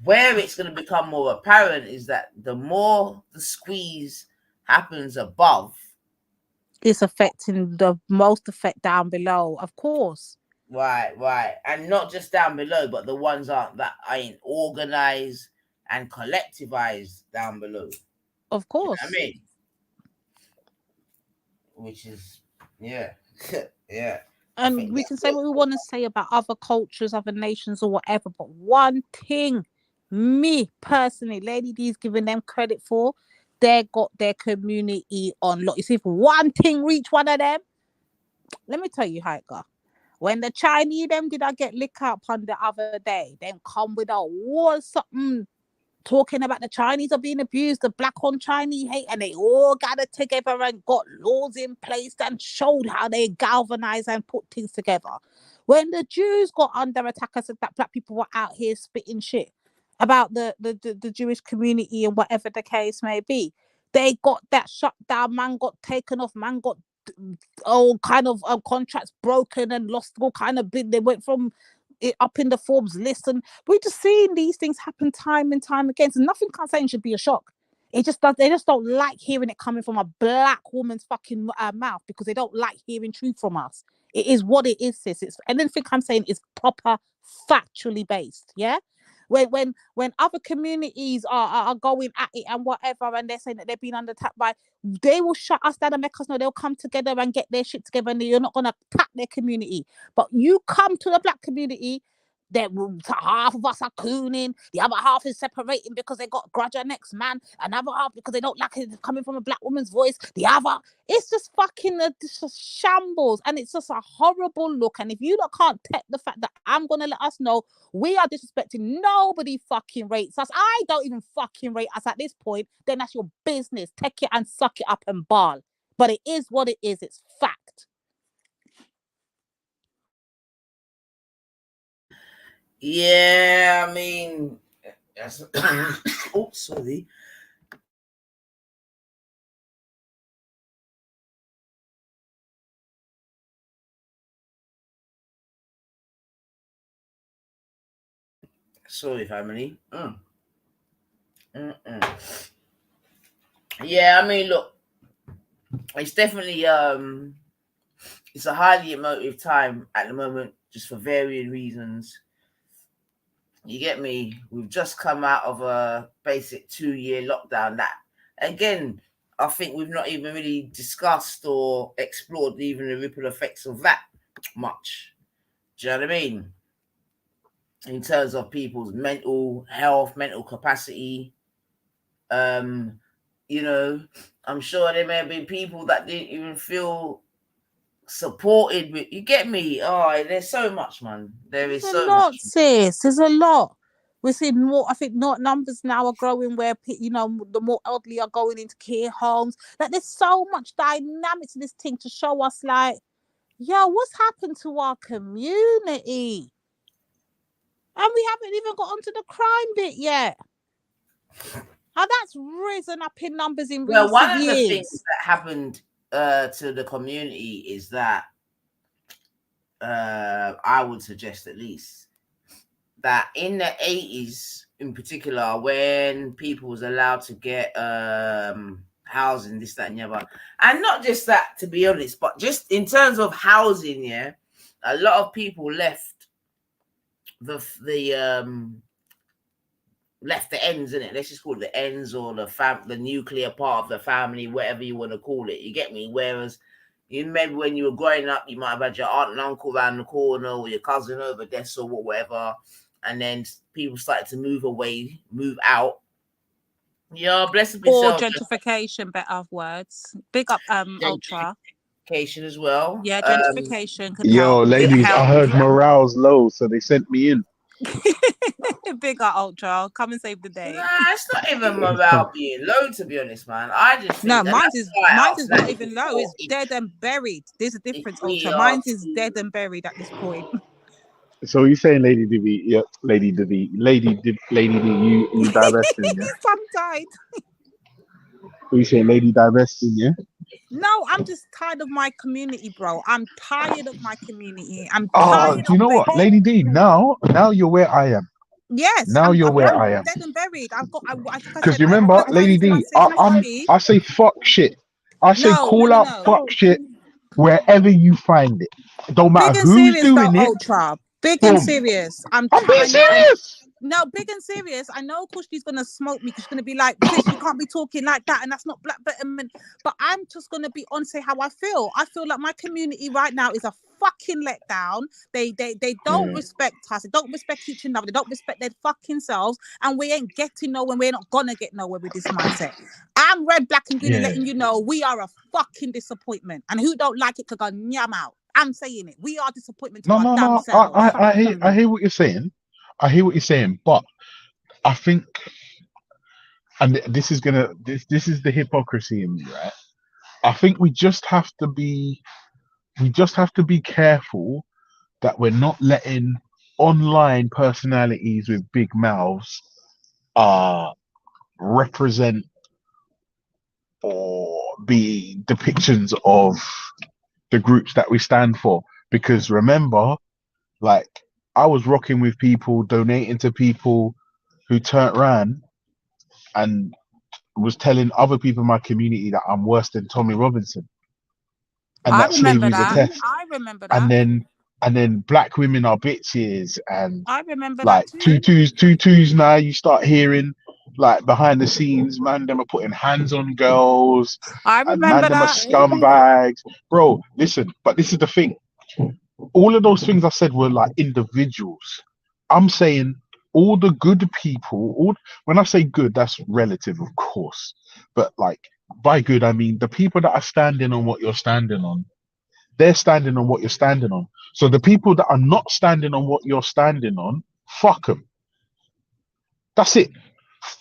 Where it's going to become more apparent is that the more the squeeze happens above, It's affecting the most effect down below, of course. right, and not just down below, but the ones that ain't organized and collectivized down below. Of You know what I course. mean? Which is, yeah, yeah. And we can say what we want to say about other cultures, other nations, or whatever. But one thing, me personally, Lady D's giving them credit for, they got their community on lock. You see, if one thing reach one of them, let me tell you how it go. When the Chinese them did I get lick up on the other day, them come with a war something talking about the Chinese are being abused, the black on Chinese hate, and they all gathered together and got laws in place and showed how they galvanize and put things together. When the Jews got under attack, I said that black people were out here spitting shit about the Jewish community and whatever the case may be. They got that shut down, man got taken off, man got all kind of contracts broken and lost all kind of bid. They went from it up in the Forbes list, and we're just seeing these things happen time and time again. So nothing I'm saying should be a shock. It just does. They just don't like hearing it coming from a black woman's fucking mouth because they don't like hearing truth from us. It is what it is, sis. It's anything I'm saying is proper, factually based. Yeah. When other communities are going at it and whatever, and they're saying that they're being under attack by, they will shut us down and make us know they'll come together and get their shit together, and you're not gonna attack their community. But you come to the black community, that half of us are cooning, the other half is separating because they got grudge at next man, another half because they don't like it coming from a black woman's voice. The other, it's just fucking it's just shambles, and it's just a horrible look. And if you can't take the fact that I'm gonna let us know we are disrespecting, nobody fucking rates us. I don't even fucking rate us at this point. Then that's your business. Take it and suck it up and ball. But it is what it is. It's fact. Yeah, I mean, that's oh, sorry. Sorry, family. Yeah, I mean, look, it's definitely it's a highly emotive time at the moment, just for varying reasons. You get me? We've just come out of a basic 2-year lockdown that, again, I think we've not even really discussed or explored even the ripple effects of that much. Do you know what I mean? In terms of people's mental health, mental capacity. You know, I'm sure there may have been people that didn't even feel supported with, you get me? Oh, there's so much, man. There is There's so a lot, much. sis. There's a lot. We're seeing more. I think not numbers now are growing where the more elderly are going into care homes. Like there's so much dynamics in this thing to show us, like, yo, what's happened to our community? And we haven't even got onto the crime bit yet. How that's risen up in numbers in Well, recent one of the things years. that happened to the community is that I would suggest, at least, that in the 80s in particular, when people was allowed to get housing, this, that, and the other, and not just that, to be honest, but just in terms of housing, yeah, a lot of people left left the ends in it. Let's just call it the ends, or the nuclear part of the family, whatever you want to call it. You get me? Whereas maybe when you were growing up, you might have had your aunt and uncle around the corner or your cousin over there or whatever. And then people started to move away, move out. Yeah, bless up Or yourself. gentrification, better words. Big up Ultra. Gentrification as well. Yeah, gentrification could Yo, help. ladies, I heard morale's low, so they sent me in. Big up Ultra. Come and save the day. Nah, it's not even morale being low, to be honest, man. I just think No, that mine's is not even low. It's dead and buried. There's a difference, Ultra. Mine's is dead and buried at this point. So you saying, Lady Divi? Yep, Lady Divi, Lady D, you divesting? Yeah. Some died. You saying, Lady divesting? Yeah. No, I'm just tired of my community, bro. I'm tired of my community. I'm Oh, tired do you know what, Lady D? Now you're where I am. Yes, Now you're where I am. dead and buried. I've got. Because you remember, Lady D, I say fuck shit. I say call out fuck shit wherever you find it. It don't matter Big and who's serious, though, doing it. Ultra. Big Boom. and serious. I'm being serious. No, big and serious. I know Kushti's gonna smoke me because she's gonna be like, Chris, you can't be talking like that, and that's not black betterment. But I'm just gonna be on say how I feel. I feel like my community right now is a fucking letdown. They don't respect us. They don't respect each other. They don't respect their fucking selves, and we ain't getting nowhere. We're not gonna get nowhere with this mindset. I'm red, black, and green, and letting you know we are a fucking disappointment. And who don't like it could go nyam out. I'm saying it. We are disappointment to our damn selves. I hear what you're saying. I hear what you're saying, but I think, and this is the hypocrisy in me, right? I think we just have to be careful that we're not letting online personalities with big mouths represent or be depictions of the groups that we stand for. Because remember, like, I was rocking with people, donating to people who turned around and was telling other people in my community that I'm worse than Tommy Robinson, and that slavery's a test. I remember that. And then black women are bitches, and I remember like that too. tutus. Now you start hearing like behind the scenes, man, them are putting hands on girls. I And remember man, them are that. scumbags, bro. Listen, but this is the thing. All of those things I said were like individuals. I'm saying all the good people, when I say good, that's relative, of course. But like by good, I mean the people that are standing on what you're standing on, they're standing on what you're standing on. So the people that are not standing on what you're standing on, fuck them. That's it.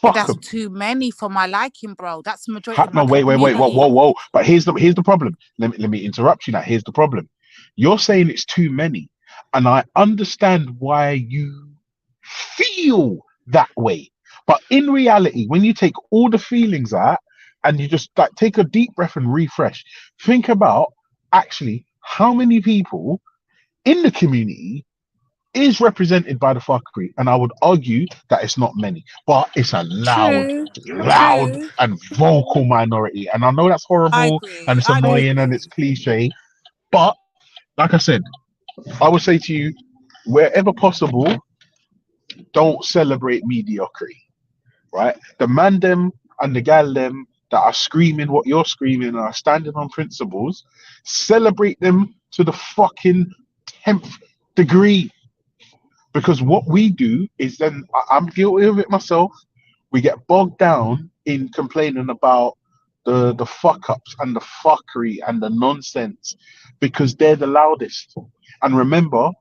Fuck That's them. too many for my liking, bro. That's the majority of my No, wait, community. whoa. But here's the problem. Let me interrupt you now. Here's the problem. You're saying it's too many, and I understand why you feel that way. But in reality, when you take all the feelings out and you just like take a deep breath and refresh, think about actually how many people in the community is represented by the fuckery, and I would argue that it's not many, but it's a loud and vocal minority. And I know that's horrible and it's annoying and it's cliche, but like I said, I would say to you, wherever possible, don't celebrate mediocrity, right? The man them and the gal them that are screaming what you're screaming and are standing on principles, celebrate them to the fucking 10th degree. Because what we do is then, I'm guilty of it myself, we get bogged down in complaining about the fuck ups and the fuckery and the nonsense because they're the loudest. And remember,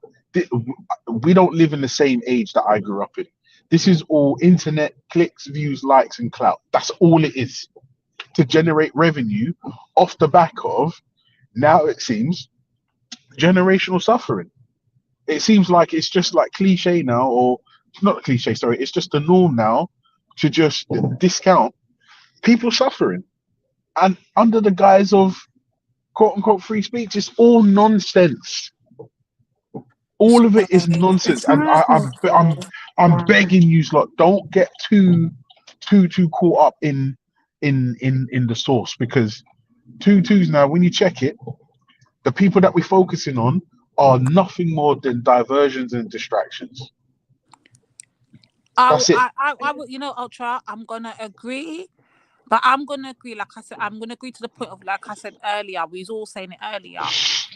we don't live in the same age that I grew up in. This is all internet clicks, views, likes, and clout. That's all it is to generate revenue off the back of, now it seems, generational suffering. It seems like it's just like cliche now, or not cliche, sorry, it's just the norm now to just discount people suffering. And under the guise of quote unquote free speech, it's all nonsense. All of it is nonsense. And I'm begging you, lot, don't get too caught up in the source, because twos now, when you check it, the people that we're focusing on are nothing more than diversions and distractions. That's it. I would, Ultra, I'm gonna agree, But I'm gonna agree, like I said, I'm gonna agree to the point of, like I said earlier, we was all saying it earlier.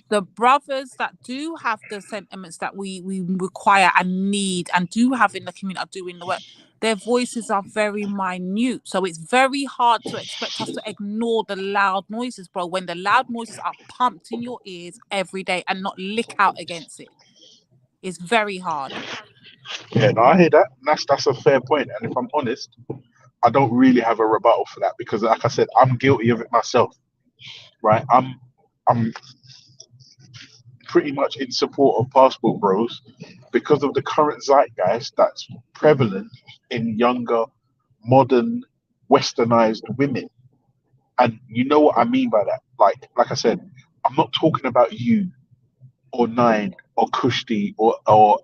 The brothers that do have the sentiments that we require and need and do have in the community are doing the work, their voices are very minute. So it's very hard to expect us to ignore the loud noises, bro, when the loud noises are pumped in your ears every day and not lick out against it. It's very hard. Yeah, no, I hear that. That's a fair point. And if I'm honest, I don't really have a rebuttal for that because, like I said, I'm guilty of it myself. Right? I'm pretty much in support of passport bros because of the current zeitgeist that's prevalent in younger, modern, westernized women. And you know what I mean by that. Like I said, I'm not talking about you or Nine or Kushti or not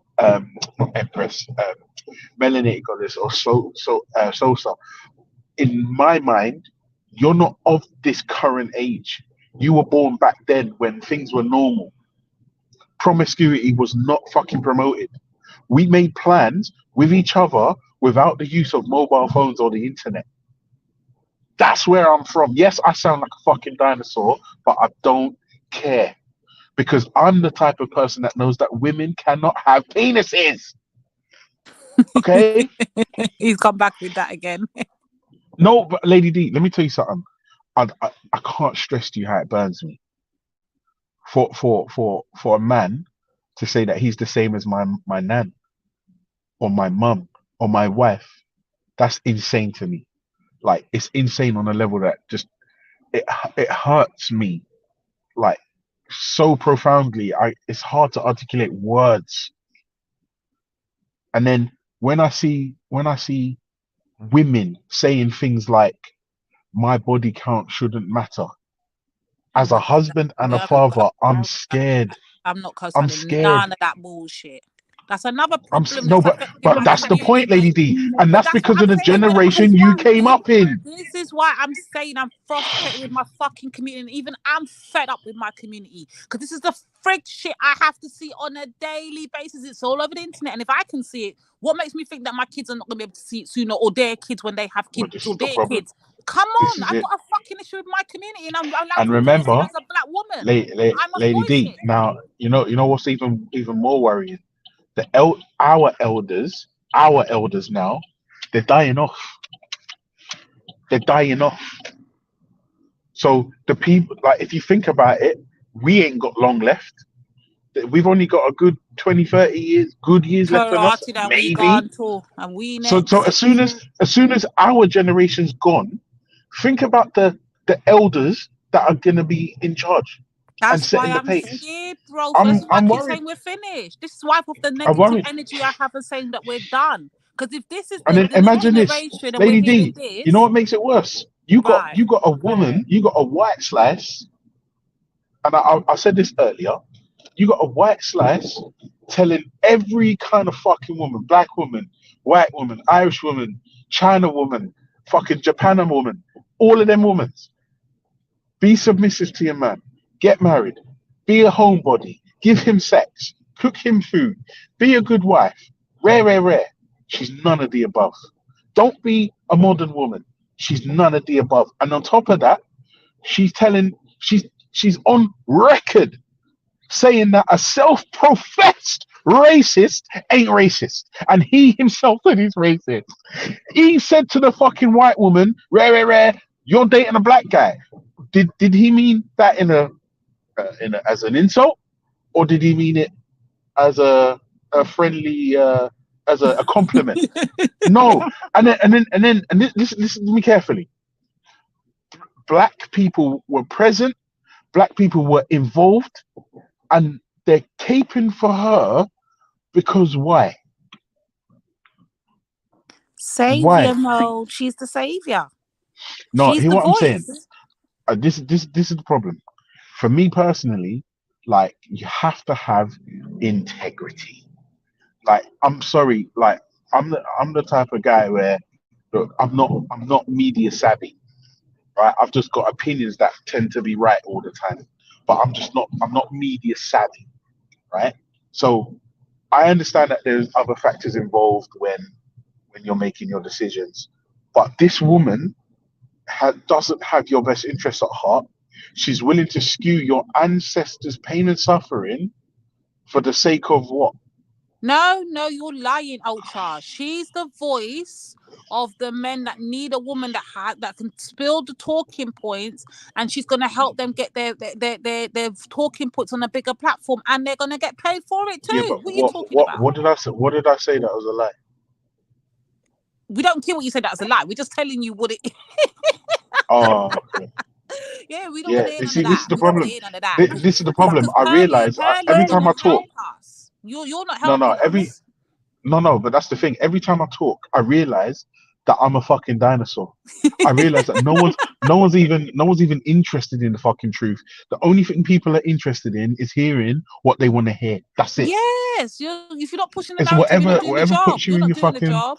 Empress, Melanated Goddess or Sosa. In my mind, you're not of this current age. You were born back then when things were normal. Promiscuity was not fucking promoted. We made plans with each other without the use of mobile phones or the internet. That's where I'm from. Yes, I sound like a fucking dinosaur, but I don't care because I'm the type of person that knows that women cannot have penises. Okay? He's come back with that again. No, but Lady D, let me tell you something. I can't stress to you how it burns me. For a man to say that he's the same as my nan or my mum or my wife, that's insane to me. Like it's insane on a level that just it hurts me like so profoundly. It's hard to articulate words. And then when I see women saying things like my body count shouldn't matter, as a husband and a father, I'm scared. I'm not I'm co-signing scared. none of that bullshit. That's another I'm problem no, that's affecting but my that's the community, point, Lady mate. D, and But that's that's what because I'm of the saying. But this generation is you why came up in. this is why I'm saying I'm frustrated with my fucking community. And even I'm fed up with my community because this is the frig shit I have to see on a daily basis. It's all over the internet, and if I can see it, what makes me think that my kids are not gonna be able to see it sooner, or their kids when they have Well, kids, this or is the their problem. kids? Come This on, is I've it. got a fucking issue with my community, and I'm allowed And to voice it remember, as a black woman. I must Lady voice D. it. Now you know what's even more worrying. Our elders now, they're dying off. They're dying off. So the people, like, if you think about it, we ain't got long left. We've only got a good 20, 30 years, good years left on us, Karate that we maybe. gone to, and we So next. as soon as our generation's gone, think about the elders that are gonna be in charge and That's why setting the I'm pace. scared, bro. So this is why I I'm keep worried. saying we're finished. This is why of the I'm negative worried. energy I have and saying that we're done. Because if this is And then the next imagine this, generation and we're Lady hearing D. You know this, what makes it worse? You got right? a woman. You got a white slice, and I said this earlier. You got a white slice telling every kind of fucking woman, black woman, white woman, Irish woman, China woman, fucking Japan woman, all of them women, be submissive to your man, get married, be a homebody, give him sex, cook him food, be a good wife. Rare, rare, rare. She's none of the above. Don't be a modern woman. She's none of the above. And on top of that, she's on record saying that a self-professed racist ain't racist. And he himself said he's racist. He said to the fucking white woman, rare, rare, rare, you're dating a black guy. Did he mean that in a as an insult, or did he mean it as a friendly as a compliment? No. And then listen to me carefully. Black people were present. Black people were involved, and they're caping for her because why? Savior Why? mode. She's the savior. No, She's hear the what I'm saying. voice. This is the problem. For me personally, like you have to have integrity. Like I'm sorry, like I'm the type of guy where look, I'm not media savvy, right? I've just got opinions that tend to be right all the time, but I'm not media savvy, right? So I understand that there's other factors involved when you're making your decisions, but this woman doesn't have your best interest at heart. She's willing to skew your ancestors' pain and suffering for the sake of what? No, you're lying, Ultra. She's the voice of the men that need a woman that can spill the talking points, and she's gonna help them get their talking points on a bigger platform, and they're gonna get paid for it too. Yeah, but what are you talking about? what did I say? What did I say that was a lie? We don't care what you said that was a lie. We're just telling you what it is. Oh, okay. Yeah, we don't want to hear You none see, of this that. is the We don't want problem. to hear none of that. This is the problem. Because I realize every Pearlie's time I gonna talk. help us. You're not No, helping us. No, but that's the thing. Every time I talk, I realize that I'm a fucking dinosaur. I realize that no one's even interested in the fucking truth. The only thing people are interested in is hearing what they want to hear. That's it. Yes, if you're not pushing the It's narrative, you're not doing the whatever job. puts you You're in not your doing the fucking. job.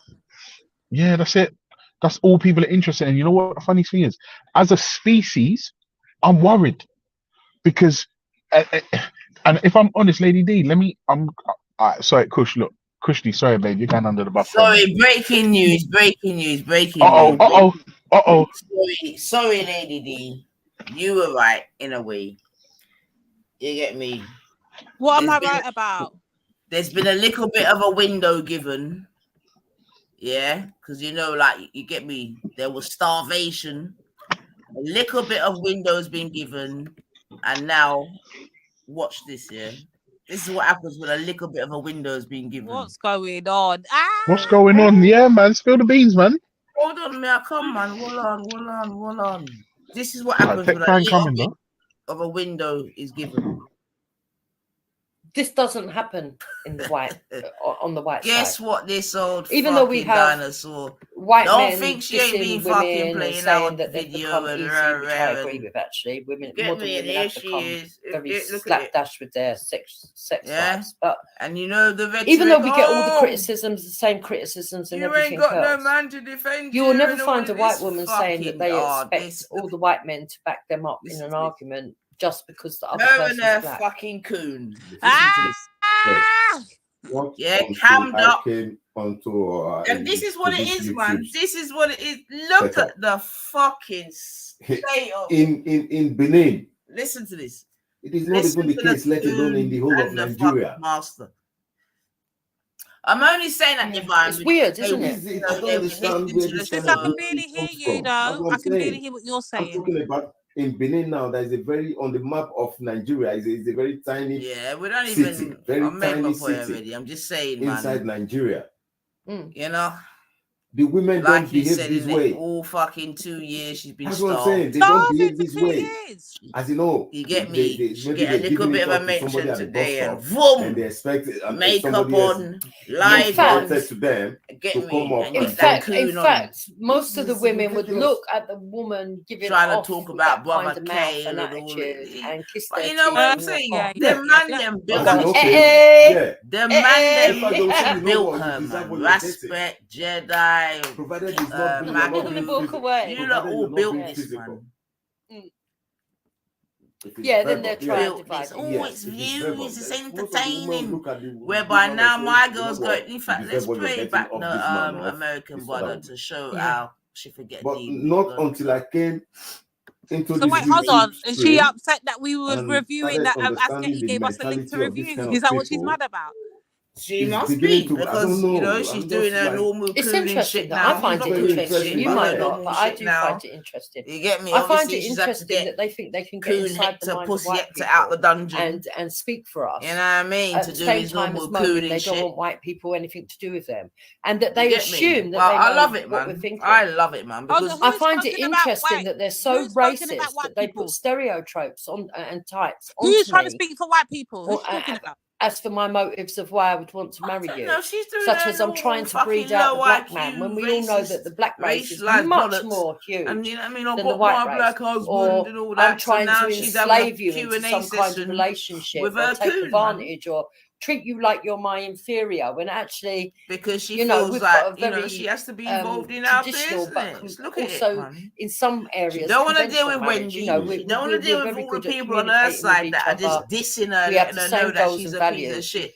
Yeah, that's it. That's all people are interested in. You know what the funny thing is? As a species, I'm worried because, and if I'm honest, Lady D, sorry, Kush. Look, Kushni, sorry, babe, you're going under the bus. Sorry, breaking news. Sorry, Lady D. You were right in a way. You get me? What am I right about? There's been a little bit of a window given. Yeah, because like you get me. There was starvation. A little bit of window's been given, and now watch this. Yeah, this is what happens when a little bit of a window's been given. What's going on? What's going on? Yeah, man, spill the beans, man. Hold on, man. Come on, hold on. This is what happens when a Time little coming, bit though. of a window is given. This doesn't happen in the white on the white Guess side. what? This old even though we have dinosaur white don't men think she ain't been dissing fucking women and playing saying our that they've video become and easy, which I agree with. Actually, women, Get modern me, and women here have she become is. very Look at it. slapdash with their sex lives. But and the rhetoric, even though we get all the criticisms, the same criticisms, and you everything ain't got else, no man to defend you will never and all find a of white this woman saying that they expect all the white men to back them up in an argument just because the other her person's and her black. fucking CooN. Yeah, Cammed I up. came onto And this is what it is, man. This is what it is. Look setup. at the fucking state of in Benin. Listen to this. It is not even the case, let alone in the whole of Nigeria. Master. I'm only saying that, Divine. It's weird, isn't it? I don't understand where this kind I of can barely hear you, That's though. what I I'm can barely saying. hear what you're I'm saying. talking about in Benin now. There is a very on the map of Nigeria. Is a very tiny. Yeah, we don't city, even. very I made tiny my point city already. I'm just saying, inside man. Nigeria. You know. The women like don't behave said, this way. All fucking 2 years she's been That's starved. what I'm saying. They don't behave this way. As you know, you get me. Maybe get a they're little giving bit it of a up to somebody mention at the bus today, and stop, boom, and they expect makeup somebody on, live connected to them get to come me. up. And In get that fact, on. most of the women would look at the woman giving Trying off to talk with about that brother kind of mouth K and and all attitude and kiss But their you know teeth what I'm and saying? walk Yeah, off. the man them built Go, her. The man In fact, them they'll say, you know built what, you her, deserve man. what you're getting. Respect, Jedi, Provided it's not being, you're not being Maku. physical. You lot all built this, physical. man. Yeah, then they're trying to Built divide this. it. Oh, it's views, it's Most of the women entertaining. look at the Whereby woman now and say, my you know girl's what, going. In you fact, deserve let's what you're play getting back off the this man, off American this brother other to show Yeah. how she forget But D. not until I came into So this wait, hold YouTube on. Is she stream upset that we was and reviewing started that? understanding Asketi the gave us a link to mentality of this review. kind Is of that what she's people. mad about? She It's must beginning be to, I because don't know. she's I'm doing just her like, normal It's cooning interesting. shit Though. now. I find Not it cooning interesting. shit, You but might her not, normal but I shit do now. find it interesting. You get me? I find Obviously, it she's had to interesting get that they think they can get CooN inside the Hector minds of Pussy white Hector people out the dungeon. and speak for us. You know what I mean? At To the do same his time normal as moaning cooning they shit. don't want white people anything to do with them, and that You they get assume me? that Well, they I know love it, what we're man. thinking. I love it, man. Hold Because on, I who's find it spoken about interesting white? that they're so Who's spoken about racist white that they people? put stereotypes on and types Who's onto trying to me. speak for white people? Who's Well, she talking about? as for my motives of why I would want to marry you, no, she's doing such her as I'm trying normal to breed fucking out the low black IQ, man, when we all know that the black race is racialized much bollocks. more And huge you know what I mean? I've than the got white my race. black husband Or and all I'm that. So trying now to she's having a enslave you into Q&A some kind of session relationship with or her take CooN, man. advantage or treat you like you're my inferior, when actually, Because she you know, feels we've like, got a you know, very she has to be involved in our traditional, but business. Look at it, also man. in some areas, She don't want to deal conventional with marriage. You Wendy. know, She don't want to deal we're with very all the good at people on her communicating with side each that are just other. dissing her, We have letting the her know same that goals she's and a piece of values. shit.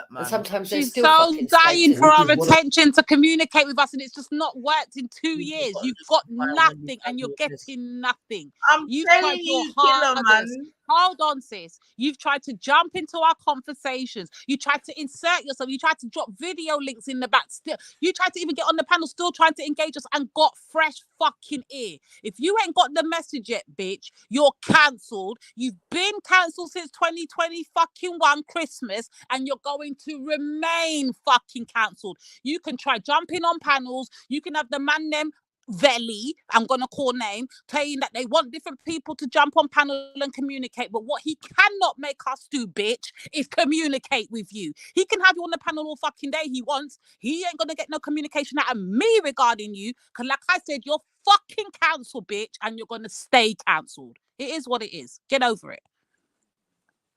work, man. And sometimes they're She's still so fucking dying skating. for our attention to communicate with us, and it's just not worked in 2 years. You've got nothing, and you're getting nothing. I'm You've telling tried your you, Killer, hardest. man. Hold on, sis. You've tried to jump into our conversations. You tried to insert yourself. You tried to drop video links in the back. Still, you tried to even get on the panel, still trying to engage us, and got fresh fucking ear. If you ain't got the message yet, bitch, you're cancelled. You've been cancelled since 2020 fucking 1 Christmas, and you're going to remain fucking cancelled. You can try jumping on panels. You can have the man them Veli, I'm gonna call name, saying that they want different people to jump on panel and communicate. But what he cannot make us do, bitch, is communicate with you. He can have you on the panel all fucking day he wants. He ain't gonna get no communication out of me regarding you. Cause like I said, you're fucking cancelled, bitch, and you're gonna stay cancelled. It is what it is. Get over it.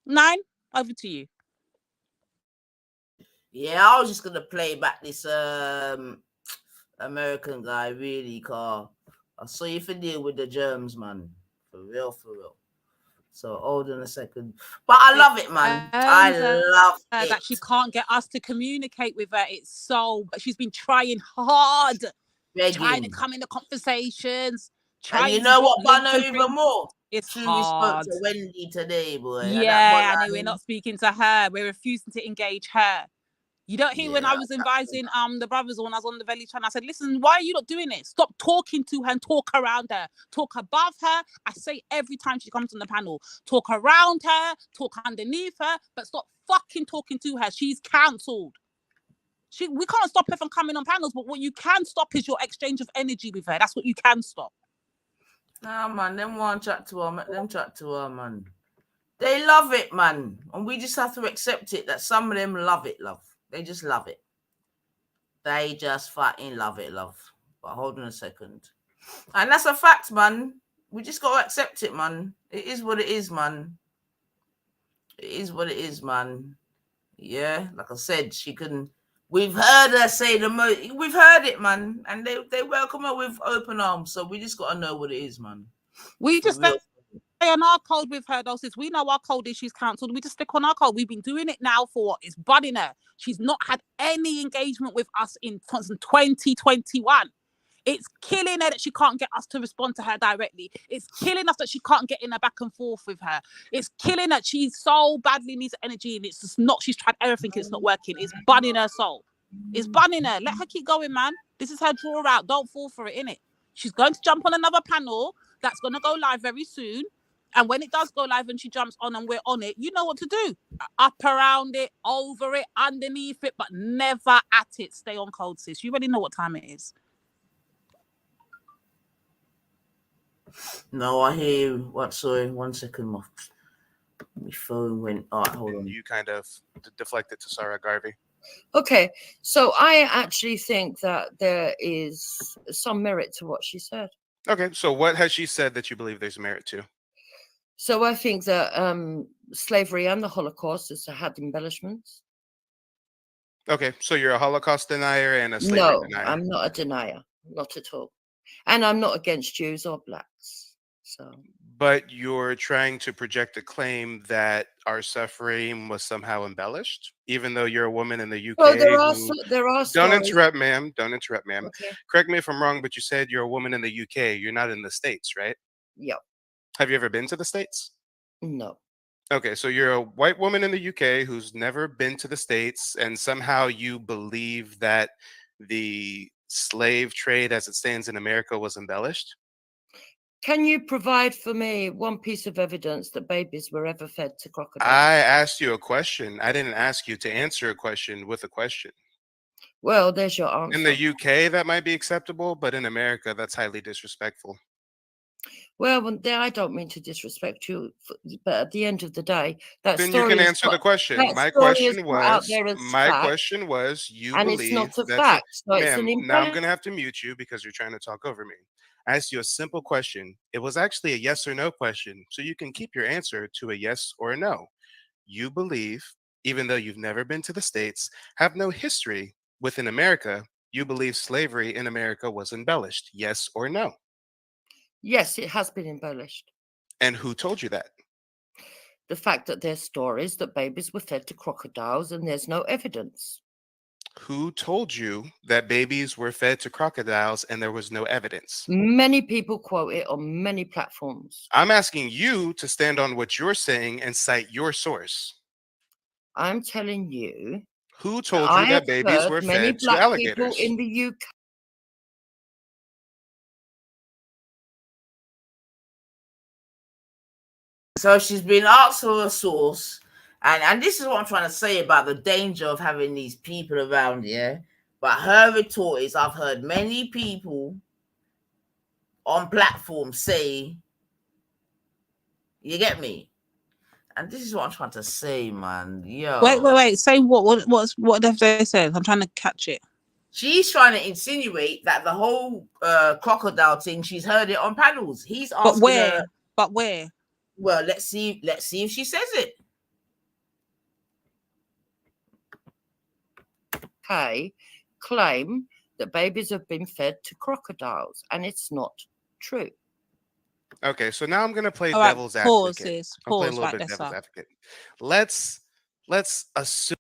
9, over to you. Yeah, I was just gonna play back this American guy, really, car. I saw you for deal with the germs, man. For real, for real. So hold on a second. But I love it, man. I love it. That she can't get us to communicate with her. It's so, but she's been trying hard, trying to come in the conversations. And you know what, Bono, even more? It's True, hard. we spoke to Wendy today, boy. Yeah, and we're not speaking to her. We're refusing to engage her. You don't hear when I was advising the brothers when I was on the Valley channel, I said, listen, why are you not doing it? Stop talking to her and talk around her. Talk above her. I say every time she comes on the panel, talk around her, talk underneath her, but stop fucking talking to her. She's cancelled. We can't stop her from coming on panels, but what you can stop is your exchange of energy with her. That's what you can stop. Nah, man, them want chat to her, let them chat to her, man. They love it, man. And we just have to accept it that some of them love it, love. They just love it. They just fucking love it, love. But hold on a second. And that's a fact, man. We just got to accept it, man. It is what it is, man. It is what it is, man. Yeah, like I said, she couldn't. We've heard her say the most. We've heard it, man. And they welcome her with open arms. So we just got to know what it is, man. We just stay on our code with her, though, since we know our code is she's cancelled. We just stick on our code. We've been doing it now for what? It's budding her. She's not had any engagement with us in 2021. It's killing her that she can't get us to respond to her directly. It's killing us that she can't get in a back and forth with her. It's killing her. She so badly needs energy, and it's just not. She's tried everything. It's not working. It's bunning her soul. It's bunning her. Let her keep going, man. This is her draw out. Don't fall for it, innit? She's going to jump on another panel that's going to go live very soon. And when it does go live and she jumps on and we're on it, you know what to do. Up around it, over it, underneath it, but never at it. Stay on code, sis. You already know what time it is. No, I hear you. What? Sorry, 1 second. My phone went. All right, hold on. You kind of deflected to Sarah Garvey. Okay, so I actually think that there is some merit to what she said. Okay, so what has she said that you believe there's merit to? So I think that slavery and the Holocaust has had embellishments. Okay, so you're a Holocaust denier and a slavery denier. No, I'm not a denier, not at all. And I'm not against Jews or blacks. So. But you're trying to project a claim that our suffering was somehow embellished, even though you're a woman in the UK. Well, there are Don't stories. interrupt, ma'am. Don't interrupt, ma'am. Okay. Correct me if I'm wrong, but you said you're a woman in the UK. You're not in the States, right? Yep. Have you ever been to the States? No. Okay, so you're a white woman in the UK who's never been to the States, and somehow you believe that the slave trade as it stands in America was embellished? Can you provide for me one piece of evidence that babies were ever fed to crocodiles? I asked you a question. I didn't ask you to answer a question with a question. Well, there's your answer. In the UK, that might be acceptable, but in America, that's highly disrespectful. Well, I don't mean to disrespect you, but at the end of the day, that then story you can is answer put, the question. that My story question is put out was, there as my fact, question was, you and believe it's not a that fact. So it's ma'am, an now I'm going to have to mute you because you're trying to talk over me. I asked you a simple question. It was actually a yes or no question, so you can keep your answer to a yes or a no. You believe, even though you've never been to the States, have no history within America, you believe slavery in America was embellished, yes or no? Yes, it has been embellished. And who told you that? The fact that there's stories that babies were fed to crocodiles and there's no evidence. Who told you that babies were fed to crocodiles and there was no evidence? Many people quote it on many platforms. I'm asking you to stand on what you're saying and cite your source. I'm telling you. Who told you that babies were many fed to black alligators? people in the UK. So she's been asked for a source, and this is what I'm trying to say about the danger of having these people around here. But her retort is, I've heard many people on platforms say, you get me? And this is what I'm trying to say, man. Yo. Wait. Say what have they said? I'm trying to catch it. She's trying to insinuate that the whole crocodile thing, she's heard it on panels. He's asking But where? her. But where? Well, let's see if she says it. Claim that babies have been fed to crocodiles, and it's not true. Okay, so now I'm going to play All right, devil's pause advocate. this. I'll play a Pause little right bit there, devil's sir. advocate. Let's assume.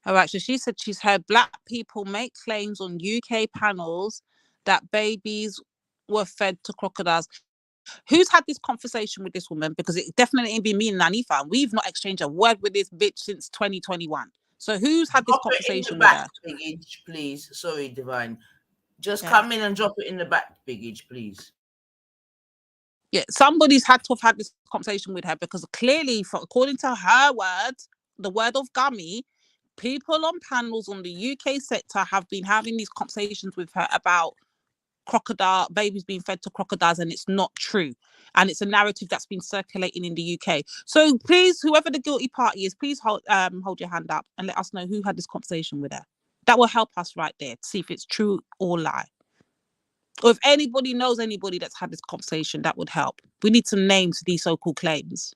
All right, so she said she's heard black people make claims on UK panels that babies were fed to crocodiles. Who's had this conversation with this woman? Because it definitely ain't been me and Nanifa. We've not exchanged a word with this bitch since 2021. So who's had this conversation with her? Biggage, please. Sorry, Divine. Just come in and drop it in the back, Biggage, please. Yeah, somebody's had to have had this conversation with her, because clearly, according to her words, the word of Gummy, people on panels on the UK sector have been having these conversations with her about crocodile babies being fed to crocodiles, and it's not true, and it's a narrative that's been circulating in the UK. So please, whoever the guilty party is, please hold your hand up and let us know who had this conversation with her. That will help us right there to see if it's true or lie. Or if anybody knows anybody that's had this conversation, that would help. We need some names to these so-called claims.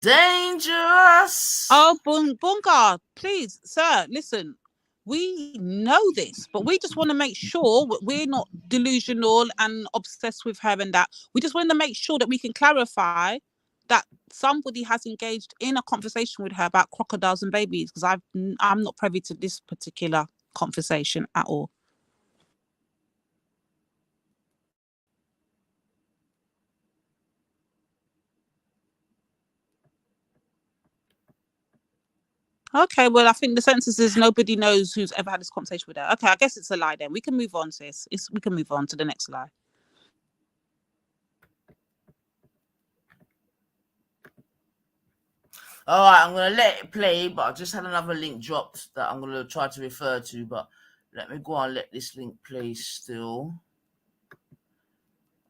Dangerous. Oh, Bunga, please, sir, listen. We know this, but we just want to make sure we're not delusional and obsessed with her and that. We just want to make sure that we can clarify that somebody has engaged in a conversation with her about crocodiles and babies, because I'm not privy to this particular conversation at all. Okay, well, I think the census is nobody knows who's ever had this conversation with her. Okay, I guess it's a lie then. We can move on, sis. We can move on to the next lie. All right, I'm going to let it play, but I just had another link dropped that I'm going to try to refer to, but let me go and let this link play still.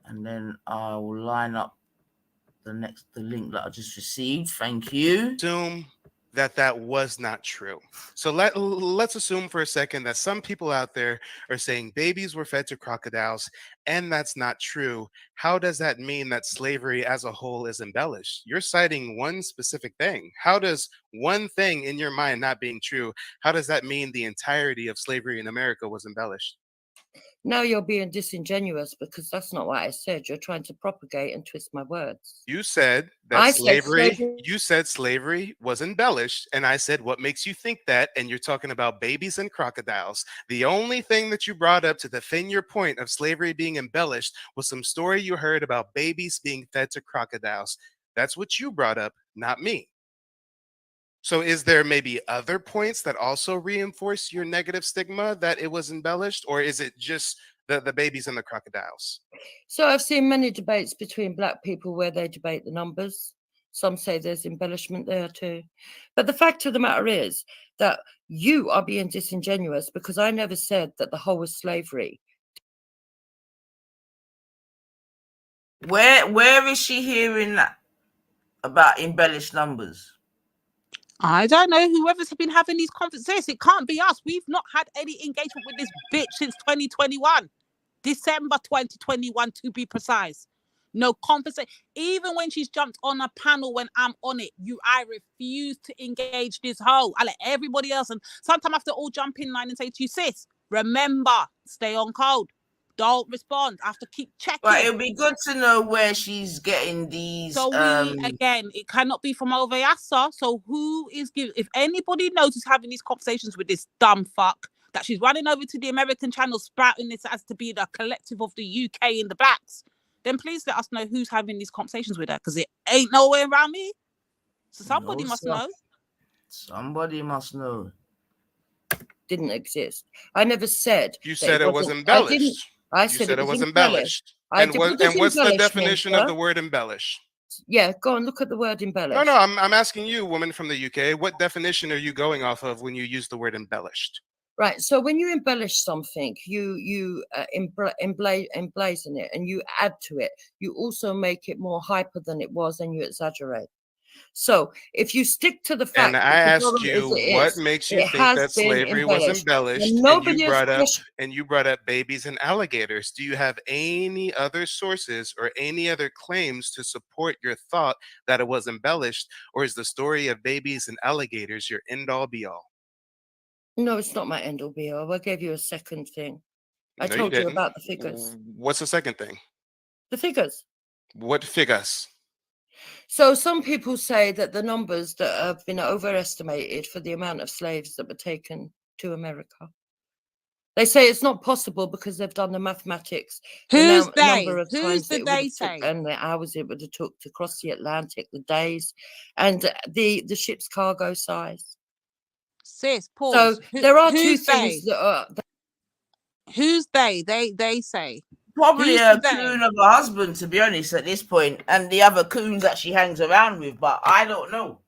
And then I will line up the link that I just received. Thank you. Assume that was not true. So let's assume for a second that some people out there are saying babies were fed to crocodiles, and that's not true. How does that mean that slavery as a whole is embellished? You're citing one specific thing. How does one thing in your mind not being true, how does that mean the entirety of slavery in America was embellished? Now you're being disingenuous, because that's not what I said. You're trying to propagate and twist my words. You said that you said slavery was embellished, and I said, what makes you think that? And you're talking about babies and crocodiles. The only thing that you brought up to defend your point of slavery being embellished was some story you heard about babies being fed to crocodiles. That's what you brought up, not me. So is there maybe other points that also reinforce your negative stigma that it was embellished, or is it just the babies and the crocodiles? So I've seen many debates between black people where they debate the numbers. Some say there's embellishment there too. But the fact of the matter is that you are being disingenuous, because I never said that the whole was slavery. Where is she hearing that about embellished numbers? I don't know. Whoever's been having these conversations, it can't be us. We've not had any engagement with this bitch since 2021. December 2021, to be precise. No conversation. Even when she's jumped on a panel when I'm on it, I refuse to engage this hoe. I let everybody else, and sometimes I have to all jump in line and say to you, sis, Remember, stay on code. Don't respond. I have to keep checking. But it'll be good to know where she's getting these. So again, it cannot be from over Yassa. So who is giving? If anybody knows who's having these conversations with this dumb fuck that she's running over to the American channel, sprouting this as to be the collective of the UK and the blacks, then please let us know who's having these conversations with her, because it ain't nowhere around me. So somebody must know. Somebody must know. Didn't exist. I never said. You said it was embellished. I said it was embellished. And what's the definition of the word embellish? Yeah, go and look at the word embellish. No, I'm asking you, woman from the UK, what definition are you going off of when you use the word embellished? Right. So when you embellish something, you emblazon it and you add to it. You also make it more hyper than it was, and you exaggerate. So if you stick to the fact, and I asked you, what makes you think that slavery was embellished? And you brought up babies and alligators. Do you have any other sources or any other claims to support your thought that it was embellished, or is the story of babies and alligators your end all be all? No, it's not my end all be all. I gave you a second thing. I No, told you you didn't. about the figures. What's the second thing? The figures. What figures? So some people say that the numbers that have been overestimated for the amount of slaves that were taken to America. They say it's not possible because they've done the mathematics. Who's the number of Who's times the they say? And the hours it would have took to cross the Atlantic, the days, and the ship's cargo size. Sis, pause. So there are two things that are. Who's they? They say. Probably Who's a they? coon of a husband, to be honest, at this point, and the other coons that she hangs around with, but I don't know.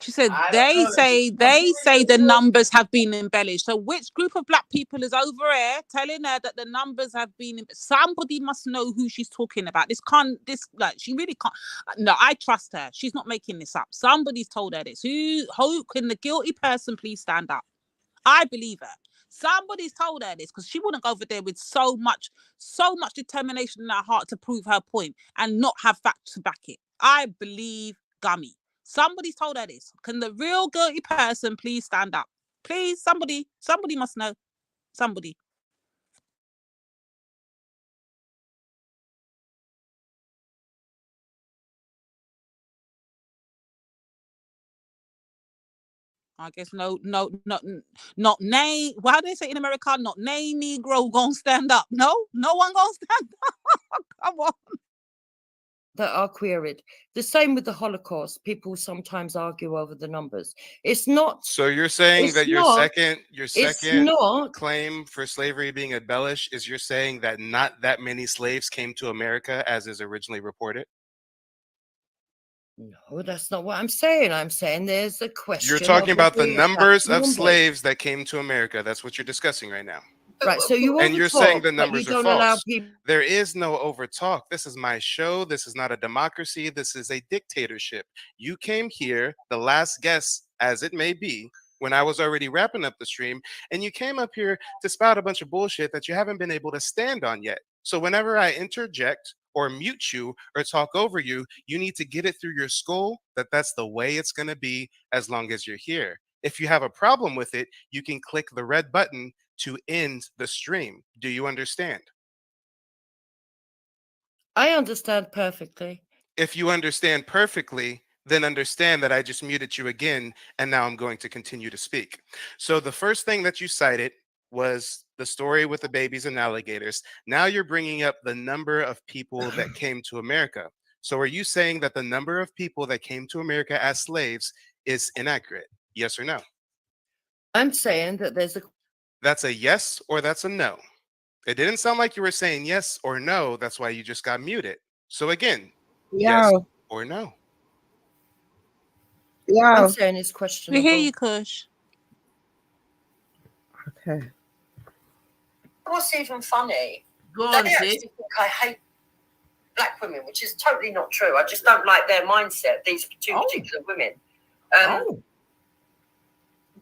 She said they say the numbers have been embellished. So which group of black people is over here telling her that the numbers have been? Somebody must know who she's talking about. She really can't. No, I trust her. She's not making this up. Somebody's told her this. Who can the guilty person please stand up? I believe her. Somebody's told her this, because she wouldn't go over there with so much determination in her heart to prove her point and not have facts to back it. I believe Gummy. Somebody's told her this. Can the real guilty person please stand up? Please, somebody must know. Somebody. I guess not nay. How do they say in America? Not nay Negro gonna stand up. No one gonna stand up. Come on. That are queried. The same with the Holocaust. People sometimes argue over the numbers. It's not. So you're saying that your second claim for slavery being embellished is you're saying that not that many slaves came to America as is originally reported? No, that's not what I'm saying. I'm saying there's a question. You're talking about the numbers of slaves that came to America. That's what you're discussing right now. Right, so you're saying the numbers are false. There is no over talk. This is my show. This is not a democracy. This is a dictatorship. You came here, the last guest, as it may be, when I was already wrapping up the stream, and you came up here to spout a bunch of bullshit that you haven't been able to stand on yet. So whenever I interject or mute you or talk over you, you need to get it through your skull that that's the way it's going to be as long as you're here. If you have a problem with it, you can click the red button to end the stream. Do you understand? I understand perfectly. If you understand perfectly, then understand that I just muted you again, and now I'm going to continue to speak. So the first thing that you cited was the story with the babies and alligators. Now you're bringing up the number of people that came to America. So are you saying that the number of people that came to America as slaves is inaccurate? Yes or no? I'm saying that there's a... That's a yes or that's a no. It didn't sound like you were saying yes or no. That's why you just got muted. So again, yes or no. Yeah. I'm saying it's questionable. We hear you, Kush. Okay. What's even funny? Go on, they actually think I hate black women, which is totally not true. I just don't like their mindset. These two particular women.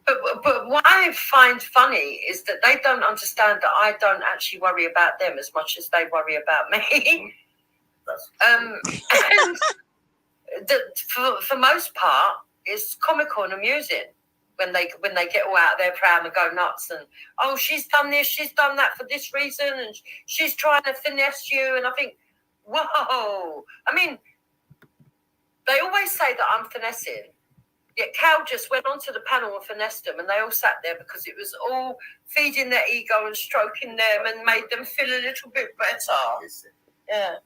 But what I find funny is that they don't understand that I don't actually worry about them as much as they worry about me. And for most part, it's comical and amusing. when they get all out of their pram and go nuts and, oh, she's done this, she's done that for this reason, and she's trying to finesse you. And I think, whoa. I mean, they always say that I'm finessing. Yet Cal just went onto the panel and finessed them, and they all sat there because it was all feeding their ego and stroking them and made them feel a little bit better. Yeah.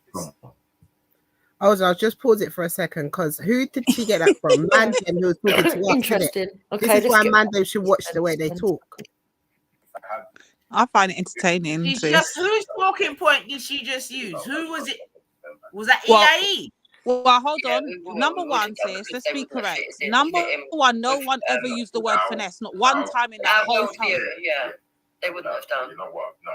I'll just pause it for a second, because who did she get that from? Mandem, who was talking to us. Interesting. Okay, Okay, this is why Mandem should watch the way they talk. I find it entertaining. She's sis. just whose talking point did she just use? Who was it? Was that Well, EIE? Well, hold on. Number one, sis, let's be correct. Number one, no one ever used the word finesse, not one time in that whole time. Yeah, they wouldn't have done. You know what? No,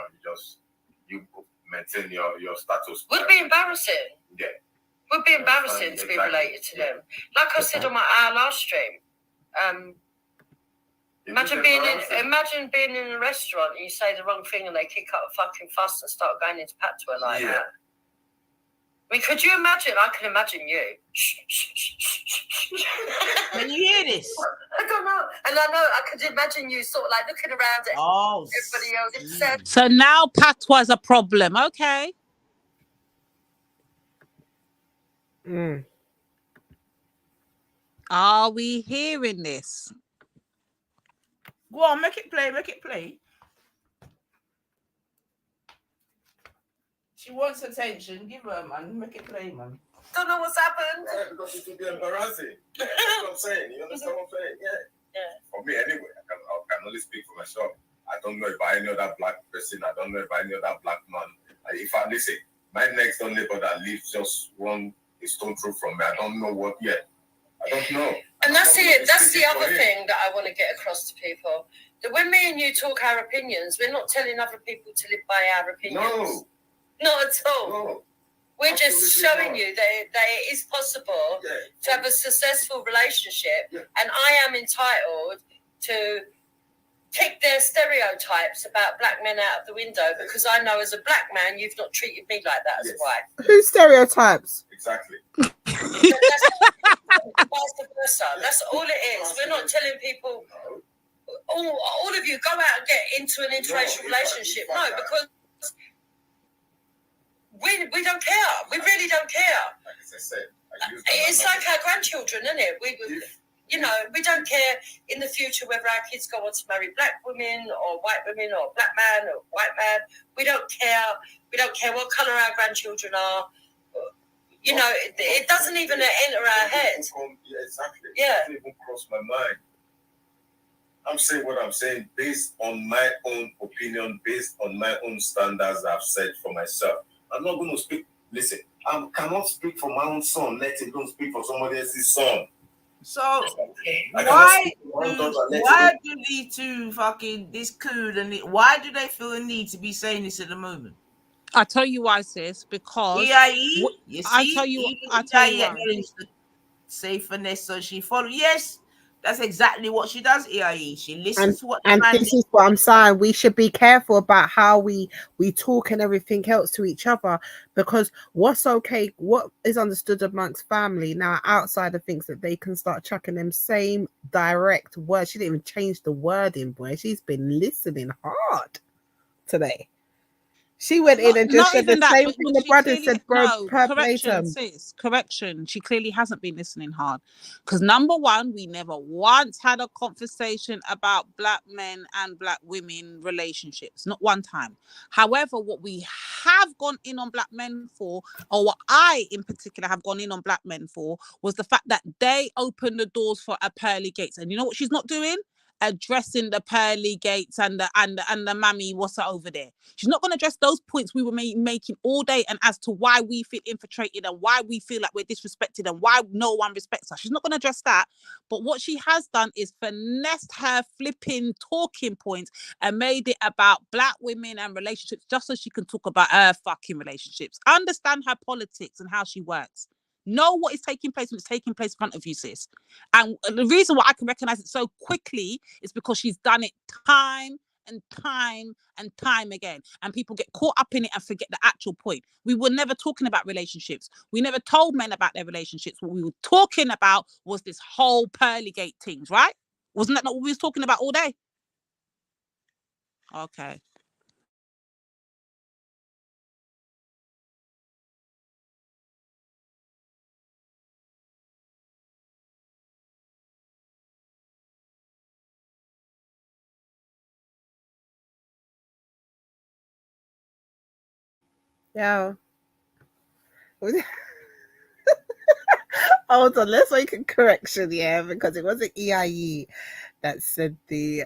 you maintain your status. Would be embarrassing. Yeah. Would be embarrassing to be related to them. Like I said on our last stream, imagine being in a restaurant and you say the wrong thing and they kick up a fucking fuss and start going into patois like that. I mean, could you imagine? I can imagine you. Can you hear this? I don't know. And I know I could imagine you sort of like looking around at everybody else. It said, So now patois is a problem. Okay. Are we hearing this? Go on, make it play. She wants attention. Give her, man. Make it play, man. Don't know what's happened. Because it will be embarrassing. That's what I'm saying. You understand what I'm saying? Yeah. For me, anyway, I can only speak for myself. I don't know if I any other black person. I don't know if I any other black man. If I listen, my next door neighbor that lives just one stone throw from me. I don't know what yet. I don't know. And that's it. That's the other thing that I want to get across to people. That when me and you talk our opinions, we're not telling other people to live by our opinions. No. Not at all. No. We're just showing you that it is possible to have a successful relationship, and I am entitled to kick their stereotypes about black men out of the window because I know as a black man you've not treated me like that as a white. Whose stereotypes? Exactly. Vice versa. That's all it is. We're not telling people, all of you go out and get into an interracial relationship. No, because we don't care. We really don't care. Like I said, it's like our grandchildren, isn't it? We don't care in the future whether our kids go on to marry black women or white women or black man or white man. We don't care. We don't care what colour our grandchildren are. It doesn't even enter our heads. Exactly. Yeah. It doesn't even cross my mind. I'm saying what I'm saying based on my own opinion, based on my own standards I've set for myself. I'm not going to speak. Listen, I cannot speak for my own son. Let alone speak for somebody else's son. So why do these two fucking this CooN and why do they feel a need to be saying this at the moment? I tell you why, sis. Because EIE, I tell you why. Say finesse, so she follow. Yes, that's exactly what she does. EIE, she listens to what. And this is what I'm saying. We should be careful about how we talk and everything else to each other, because what's okay, what is understood amongst family now outside of things that they can start chucking them same direct words. She didn't even change the wording, boy. She's been listening hard today. She went in and just said the same thing the brother said, bro. Correction, sis. Correction. She clearly hasn't been listening hard. Because number one, we never once had a conversation about black men and black women relationships. Not one time. However, what we have gone in on black men for, or what I in particular have gone in on black men for, was the fact that they opened the doors for a pearly gates. And you know what she's not doing? Addressing the pearly gates and the mammy what's over there. She's not going to address those points we were making all day, and as to why we feel infiltrated and why we feel like we're disrespected and why no one respects us. She's not going to address that. But what she has done is finessed her flipping talking points and made it about black women and relationships just so she can talk about her fucking relationships. Understand her politics and how she works. Know what is taking place when it's taking place in front of you, sis. And the reason why I can recognize it so quickly is because she's done it time and time and time again. And people get caught up in it and forget the actual point. We were never talking about relationships. We never told men about their relationships. What we were talking about was this whole pearly gate things, right? Wasn't that not what we was talking about all day? Okay. Yeah. Hold on, let's make a correction, yeah, because it wasn't EIE that said the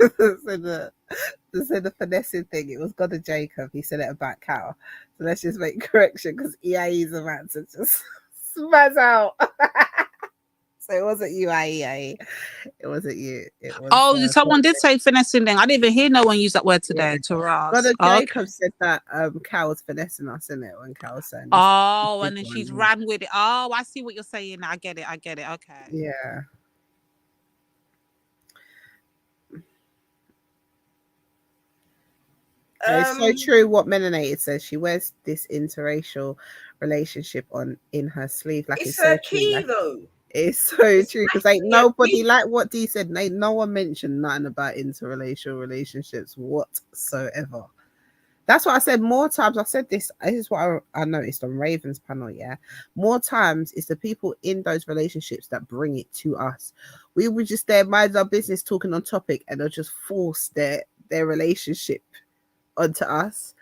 said the finessing thing. It was God of Jacob. He said it about Cal. So let's just make correction because EIE is about to just spaz out. So it wasn't you, IE. It wasn't you. It was. Someone did say finessing then. I didn't even hear no one use that word today. God of Jacob said that Cal was finessing us, isn't it? When Cal was saying this. Oh, and then she's ran with it. Oh, I see what you're saying. I get it. Okay. Yeah. It's so true what Melanated says. She wears this interracial relationship in her sleeve. Like it's so her true. key Like, though. it's so true because ain't nobody, like what Dee said, no one mentioned nothing about interracial relationships whatsoever. That's what I said more times. I said this is what I noticed on Raven's panel. Yeah, more times it's the people in those relationships that bring it to us. We were just there, mind our business, talking on topic, and they'll just force their relationship onto us.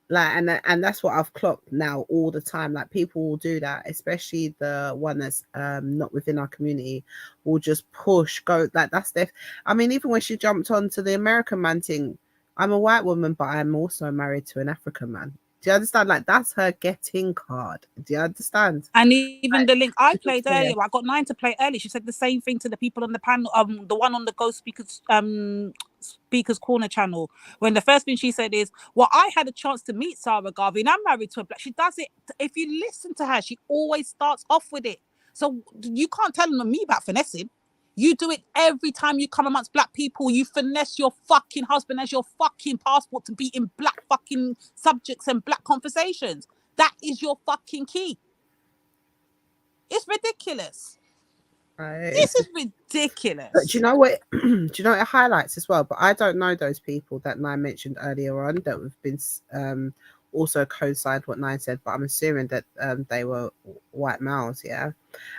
Like, and that's what I've clocked now all the time. Like, people will do that, especially the one that's not within our community, will just go like that's their. I mean, even when she jumped onto the American man thing, I'm a white woman, but I'm also married to an African man. Do you understand? Like, that's her getting card. Do you understand? And even the link I played earlier, I got 9 to play early. She said the same thing to the people on the panel, the one on the Ghost Speakers Corner channel. When the first thing she said is, "Well, I had a chance to meet Sarah Garvey, and I'm married to a black." She does it. If you listen to her, she always starts off with it. So you can't tell me about finessing. You do it every time you come amongst black people. You finesse your fucking husband as your fucking passport to be in black fucking subjects and black conversations. That is your fucking key. It's ridiculous. This is ridiculous. But do you know what? Do you know what it highlights as well? But I don't know those people that Nine mentioned earlier on that have been also co-signed what Nine said. But I'm assuming that they were white males, yeah.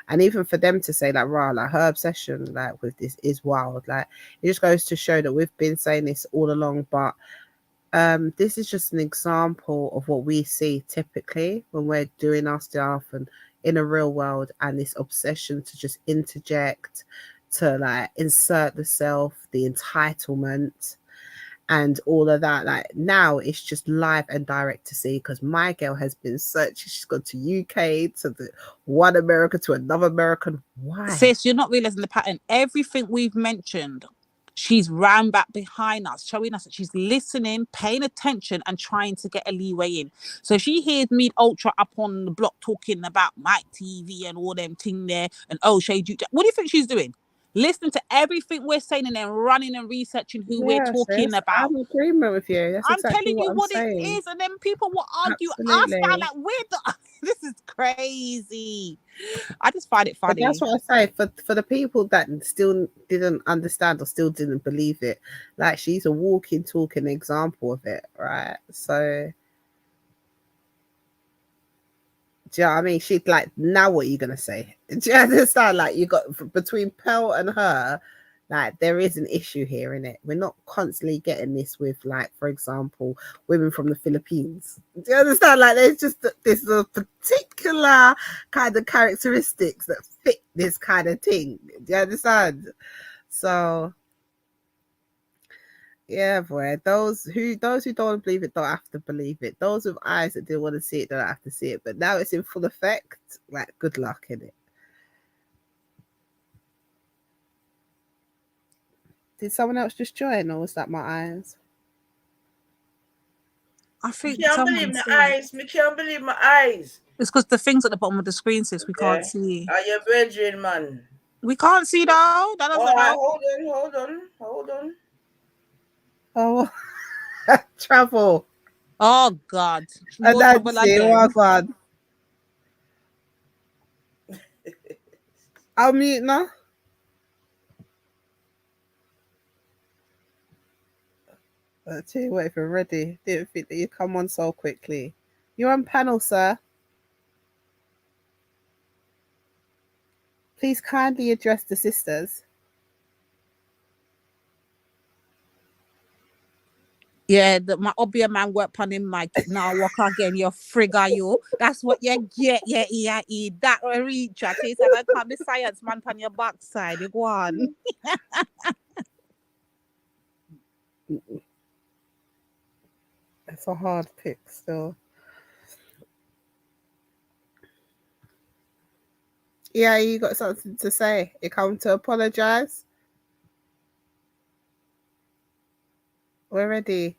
And even for them to say like, "Rah, like her obsession like with this is wild." Like, it just goes to show that we've been saying this all along, but this is just an example of what we see typically when we're doing our stuff and in a real world, and this obsession to just interject, to like insert the self, the entitlement and all of that. Like, now it's just live and direct to see, because my girl has been searching. She's gone to UK, to the one America, to another American. Why? Sis, you're not realizing the pattern. Everything we've mentioned, she's ran back behind us, showing us that she's listening, paying attention, and trying to get a leeway in. So she hears me Ultra up on the block talking about Mike TV and all them thing there, and Shade. What do you think she's doing? Listening to everything we're saying and then running and researching who we're talking about. I'm in agreement with you. That's exactly telling you what saying. it is, and then people will argue us down like this is crazy. I just find it funny. But that's what I say, for the people that still didn't understand or still didn't believe it, like, she's a walking, talking example of it, right? So do you know what I mean? She'd like, now what are you gonna say? Do you understand? Like, you got between Pearl and her, like, there is an issue here in it. We're not constantly getting this with, like, for example, women from the Philippines. Do you understand? Like, there's just this particular kind of characteristics that fit this kind of thing. Do you understand? So yeah, boy. Those who don't want to believe it don't have to believe it. Those with eyes that didn't want to see it don't have to see it. But now it's in full effect. Like, good luck in it. Did someone else just join, or was that my eyes? I think I can't believe my eyes. I can't believe my eyes. It's because the things at the bottom of the screen, sis, we can't see. Are you brethren, man? We can't see though. That doesn't help. Hold on. Oh, travel. Oh God. And that's it. Oh God. I'll mute now. I tell you what, if you're ready, didn't think that you come on so quickly. You're on panel, sir. Please kindly address the sisters. Yeah, my obvious man work on him mic. Now walk again, you frigga you. That's what you get, yeah, that reach. I tell you, I can't be science man on your backside. You go on. It's a hard pick still. Yeah, you got something to say. You come to apologize. We're ready.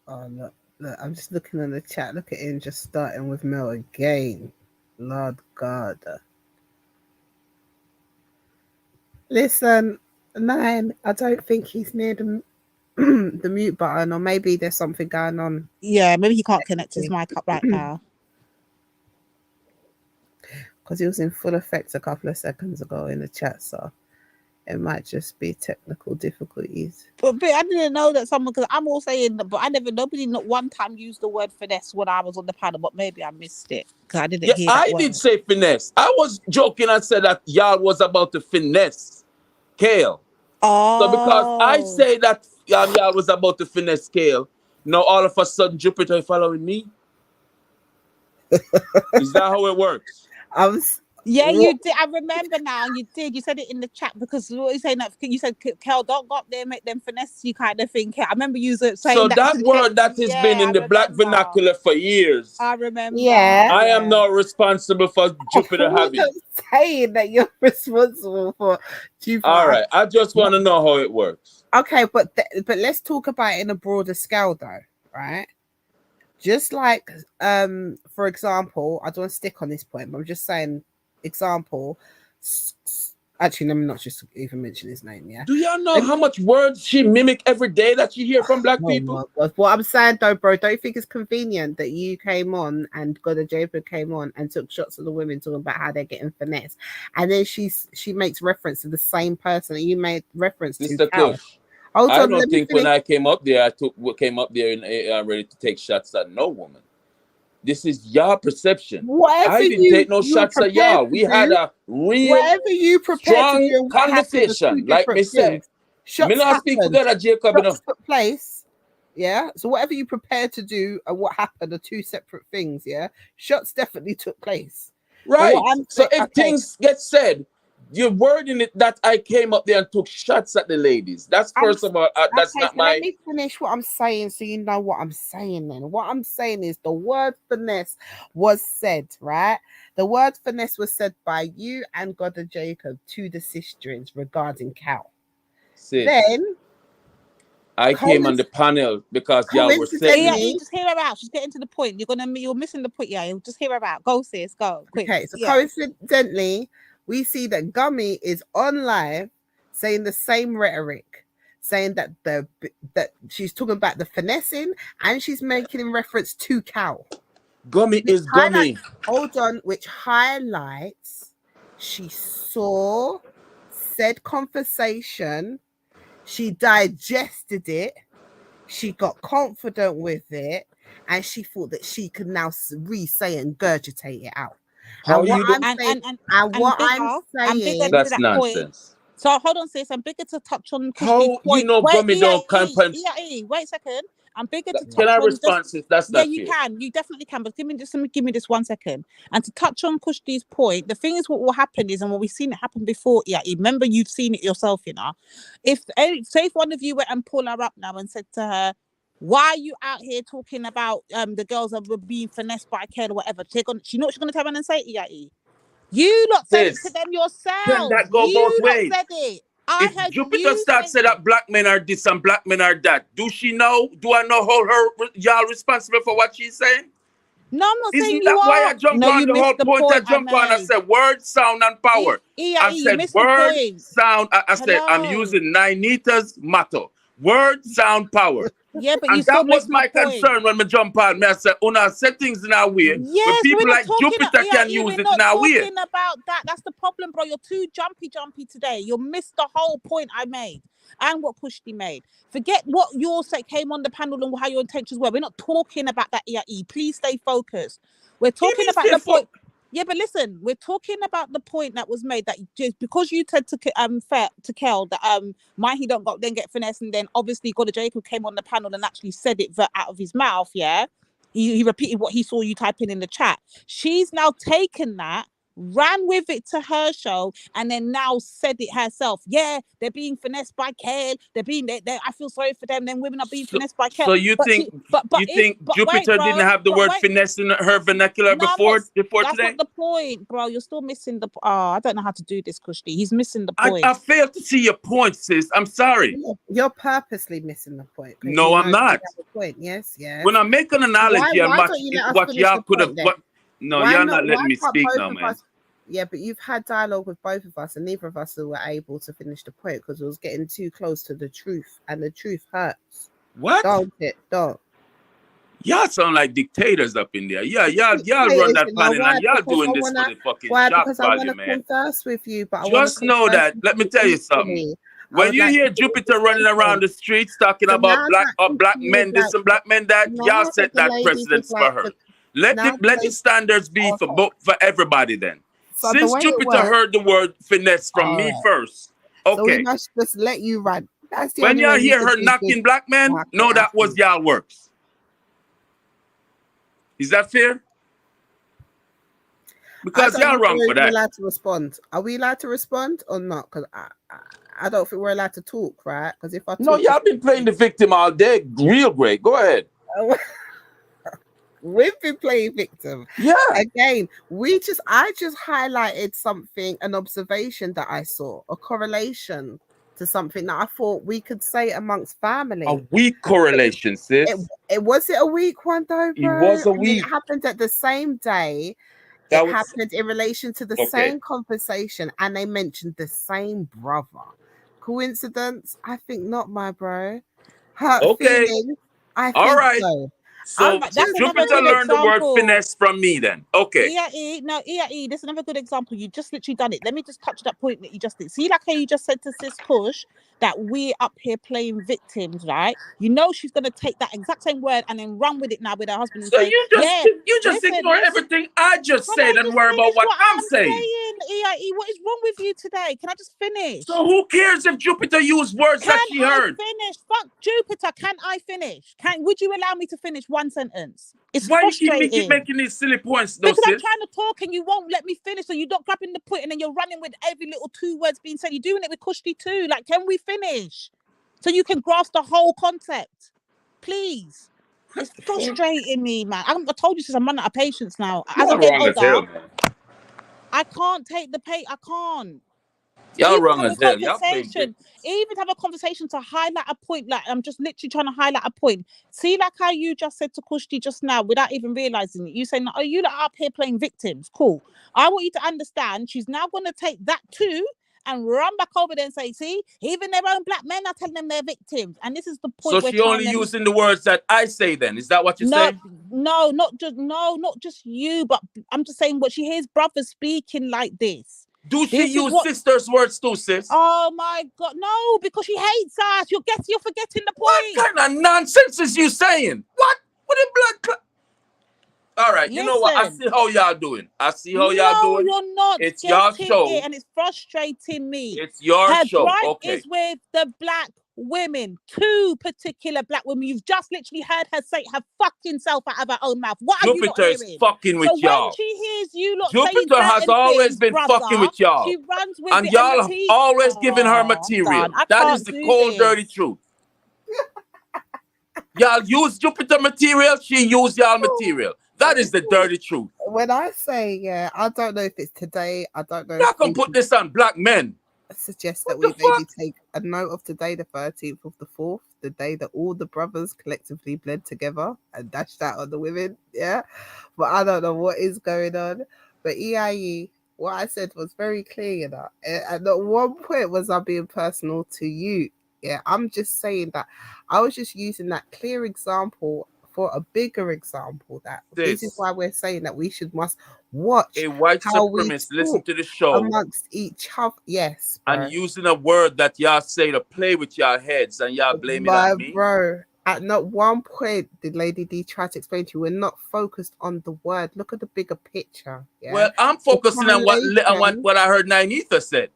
Oh, look, I'm just looking in the chat. Look at him just starting with Mel again. Lord God. Listen, 9, I don't think he's near the, the mute button, or maybe there's something going on. Yeah, maybe he can't connect his mic up right now. Because he was in full effect a couple of seconds ago in the chat, so it might just be technical difficulties. But I didn't know that someone, because I'm all saying that, but nobody not one time used the word finesse when I was on the panel, but maybe I missed it because I didn't hear that I word. did say finesse. I was joking and said that y'all was about to finesse Kale. Oh. So because I say that y'all was about to finesse Kale, now all of a sudden Jupiter following me? Is that how it works? Yeah, you did. I remember now. You did. You said it in the chat because what you saying that you said, "Kel, don't go up there, make them finesse you," kind of thing. I remember you saying So that to word that has been in the black vernacular for years. I remember. Yeah. I am not responsible for Jupiter having. I'm saying that you're responsible for Jupiter. All right, I just want to know how it works. Okay, but let's talk about it in a broader scale, though, right? Just like, for example, I don't want to stick on this point, but I'm just saying, example. Actually, let me not just even mention his name. Yeah. Do y'all know how much words she mimic every day that you hear from black people? What I'm saying, though, bro, don't you think it's convenient that you came on and God of Jacob came on and took shots of the women talking about how they're getting finesse, and then she makes reference to the same person that you made reference to. Mr. Kush, I don't think when I came up there, came up there and ready to take shots at no woman. This is your perception. Whatever I didn't take no shots at y'all. We had a real whatever you prepared to do, conversation. Like me said, me not speak together, Jacob. Shots took place. Yeah. So whatever you prepared to do and what happened are two separate things. Yeah. Shots definitely took place. Right. So if things get said, you're wording it that I came up there and took shots at the ladies. That's first of all, that's not my. Let me finish what I'm saying so you know what I'm saying then. What I'm saying is the word finesse was said, right? The word finesse was said by you and God of Jacob to the sisters regarding Cal. Sis, then I came on the panel because y'all were saying. Yeah, you just hear her out. She's getting to the point. You're missing the point. Yeah, you just hear her out. Go, sis, go quick. Okay, so coincidentally, we see that Gummy is on live saying the same rhetoric, saying that that she's talking about the finessing and she's making in reference to Cal. Gummy is Gummy. Hold on, which highlights she saw said conversation, she digested it, she got confident with it, and she thought that she could now re-say and gurgitate it out. How and you what I'm saying, I'm bigger that's to that nonsense. point. So hold on, sis. I'm bigger to touch on How you know Gummy don't campaign? Wait a second. I'm bigger to touch Can I on. respond, sis? That's not you fair. can. You definitely can. But give me this 1 second. And to touch on Kushti's point, the thing is, what will happen is, and what we've seen it happen before. Yeah, remember you've seen it yourself. You know, if one of you went and pull her up now and said to her, "Why are you out here talking about the girls that were being finessed by Kel or whatever?" She know what she's gonna turn around and say, You lot said it to them yourselves. Can that go both ways? Said it. If Jupiter starts saying that black men are this and black men are that, do she know? Do I know y'all responsible for what she's saying? No, I'm not saying Isn't you that why are. I jump on the whole point? I jump on. I said word, sound, and power. I said word, sound. I said I'm using 9 meters motto. Words sound power. Yeah, but you And still that was missed my my point. concern when I jump on. I said, Una set things in our way. When Yes, people we're not like talking. Jupiter can use we're it not in our way. talking about that. That's the problem, bro. You're too jumpy today. You missed the whole point I made and what Kushti made. Forget what you said came on the panel and how your intentions were. We're not talking about that EIE. Please stay focused. We're talking about the point. Yeah, but listen, we're talking about the point that was made that just because you said to Kel that he don't go then get finesse, and then obviously God Jacob came on the panel and actually said it out of his mouth. Yeah, he repeated what he saw you typing in the chat. She's now taken that, ran with it to her show, and then now said it herself. Yeah, they're being finessed by Kel. I feel sorry for them. Then women are being finessed by Kel. So you think Jupiter didn't have the word finesse in her vernacular before That's today? not the point, bro. You're still missing the. I don't know how to do this, Kushti. He's missing the point. I failed to see your point, sis. I'm sorry. You're purposely missing the point. No, I'm not. Point. Yes. When I make an analogy on what y'all could have. No, why y'all not letting me can't speak both now, of man. us- Yeah, but you've had dialogue with both of us, and neither of us were able to finish the point because it was getting too close to the truth, and the truth hurts. What? Don't it? Don't. Y'all sound like dictators up in there. Yeah, y'all run that panel and y'all doing this for the fucking shock Because I want value, to man. converse with you, but Just know that. Let me tell you something. When you hear Jupiter running around the streets talking about black men this and black men that, y'all set that precedence for her. Let the standards be for everybody then. So the Since way it Jupiter works- heard the word finesse from me first, So we okay. must just let you run. That's the When only y'all way we hear can her do knocking good. black men, Okay, know that was y'all works. Is that fair? Because y'all wrong for We're that. allowed to respond. Are we allowed to respond or not? Because I don't think we're allowed to talk, right? Because if I talk, No, y'all been playing the victim all day. Real great. Go ahead. We've been playing victim. Yeah. Again, I just highlighted something, an observation that I saw, a correlation to something that I thought we could say amongst family. A weak correlation, sis. Was it a weak one though, It bro? was a I mean, weak. it happened at the same day. That It was- happened in relation to the same conversation, and they mentioned the same brother. Coincidence? I think not, my bro. Hurt feelings? I All think right. so. So That's another Jupiter good learned the word example. finesse from me then. Okay. EIE, this is another good example. You just literally done it. Let me just touch that point that you just did. See, like how you just said to Sis Kush that we're up here playing victims, right? You know she's gonna take that exact same word and then run with it now with her husband and So say, you just ignore everything I just said and worry about what I'm saying. EIE, what is wrong with you today? Can I just finish? So who cares if Jupiter used words that she heard? Finish? Fuck Jupiter. Can I finish? Would you allow me to finish one sentence? It's Why frustrating. you keep making these silly points, though, Because I'm sis? trying to talk and you won't let me finish, so you're not grabbing the point and then you're running with every little two words being said. You're doing it with Kushti too. Like, can we finish? So you can grasp the whole concept. Please. It's frustrating me, man. I told you since I'm running out of patience now. As I'm getting older, I can't take the pain. I can't. Y'all wrong as hell. Y'all playing Even to have a conversation to highlight a point, like I'm just literally trying to highlight a point. See, like how you just said to Kushti just now, without even realizing it, you saying, "Oh, you lot up here playing victims." Cool. I want you to understand. She's now going to take that too and run back over there and say, "See, even their own black men are telling them they're victims." And this is the point. So she only using the words that I say. Then is that what you say? No, not just you, but I'm just saying what she hears brothers speaking like this. Do she use sisters' words too, sis? Oh my God, no, because she hates us. You're forgetting the point. What kind of nonsense is you saying? What in blood? All right, you know what? I see how y'all doing. No, you're not. It's your show. And it's frustrating me. It's your Her show. gripe Okay. is with the black women, two particular black women. You've just literally heard her say her fucking self out of her own mouth. What are you not Jupiter is hearing? fucking with so y'all. when she hears you lot saying Jupiter has certain always things, been brother, fucking with y'all. she runs with And it y'all and have always given her material. done. I That can't is the do cold, this. dirty truth. Y'all use Jupiter material, she use y'all material. That is the dirty truth. When I say, I don't know if it's today. I don't know. Y'all can put this on black men. I suggest that we maybe take a note of today, the 13th of the 4th, the day that all the brothers collectively bled together and dashed out on the women. Yeah. But I don't know what is going on. But EIE, what I said was very clear, you know. And at one point was I being personal to you. Yeah, I'm just saying that I was just using that clear example for a bigger example. That this is why we're saying that we must watch a white how we supremacist listen talk to the show amongst each other. Yes, bro. and using a word that y'all say to play with y'all heads and y'all blame it My on me. bro, at not one point did Lady D try to explain to you we're not focused on the word. Look at the bigger picture. Yeah. Well, I'm focusing on what I heard Nainitha said.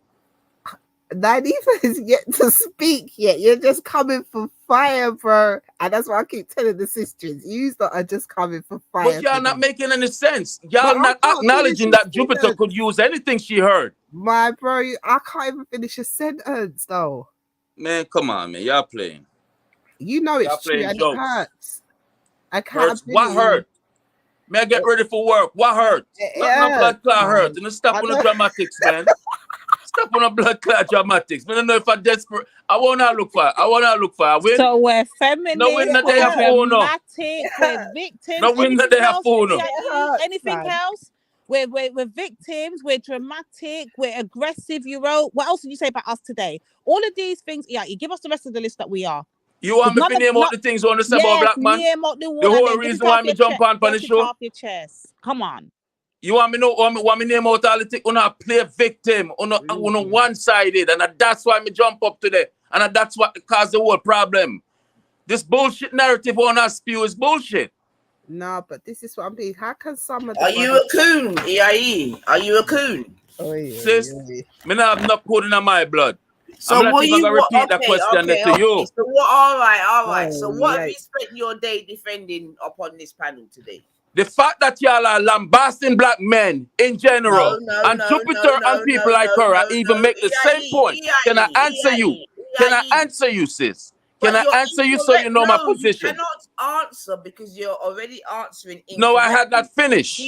Nainitha is yet to speak yet. You're just coming for fire, bro. And that's why I keep telling the sisters, you are just coming for fire. But y'all not making any sense. Y'all not acknowledging that Jupiter could use anything she heard. My bro, I can't even finish a sentence though. Man, come on, man. Y'all playing. You know it's true and jokes. it hurts. Hurts. What hurt? May I get ready for work? What hurt? Not no blood clot hurt. And stop on the dramatics, man. Stop on the blood clot dramatics. I don't know if I'm desperate. I wanna look for. I win. So we're feminist, no win that they have dramatic, we're victims. No win that they have Anything else? We're victims, we're dramatic, we're aggressive, you wrote. What else did you say about us today? All of these things, yeah, you give us the rest of the list that we are. You want me to name out the things on the side about black man? The whole reason why me jump on the show? Off your chest. Come on. You want me know? Want me name out all the things? Wanna play victim? Wanna one-sided, and that's why me jump up today, and that's what caused the whole problem. This bullshit narrative on us spew is bullshit. No, but this is what I'm being. How can some of Are you a CooN, EIE? Are you a CooN? Sis, me not have no code in my blood. So I'm what gonna repeat that question to you. So what? All right. So what have you spent your day defending upon this panel today? The fact that y'all are lambasting black men in general, and Jupiter and people like her even make the same point. Can I answer you? Can I answer you, sis? Can I answer you so you know my position? You cannot answer because you're already answering. No, I had not finished.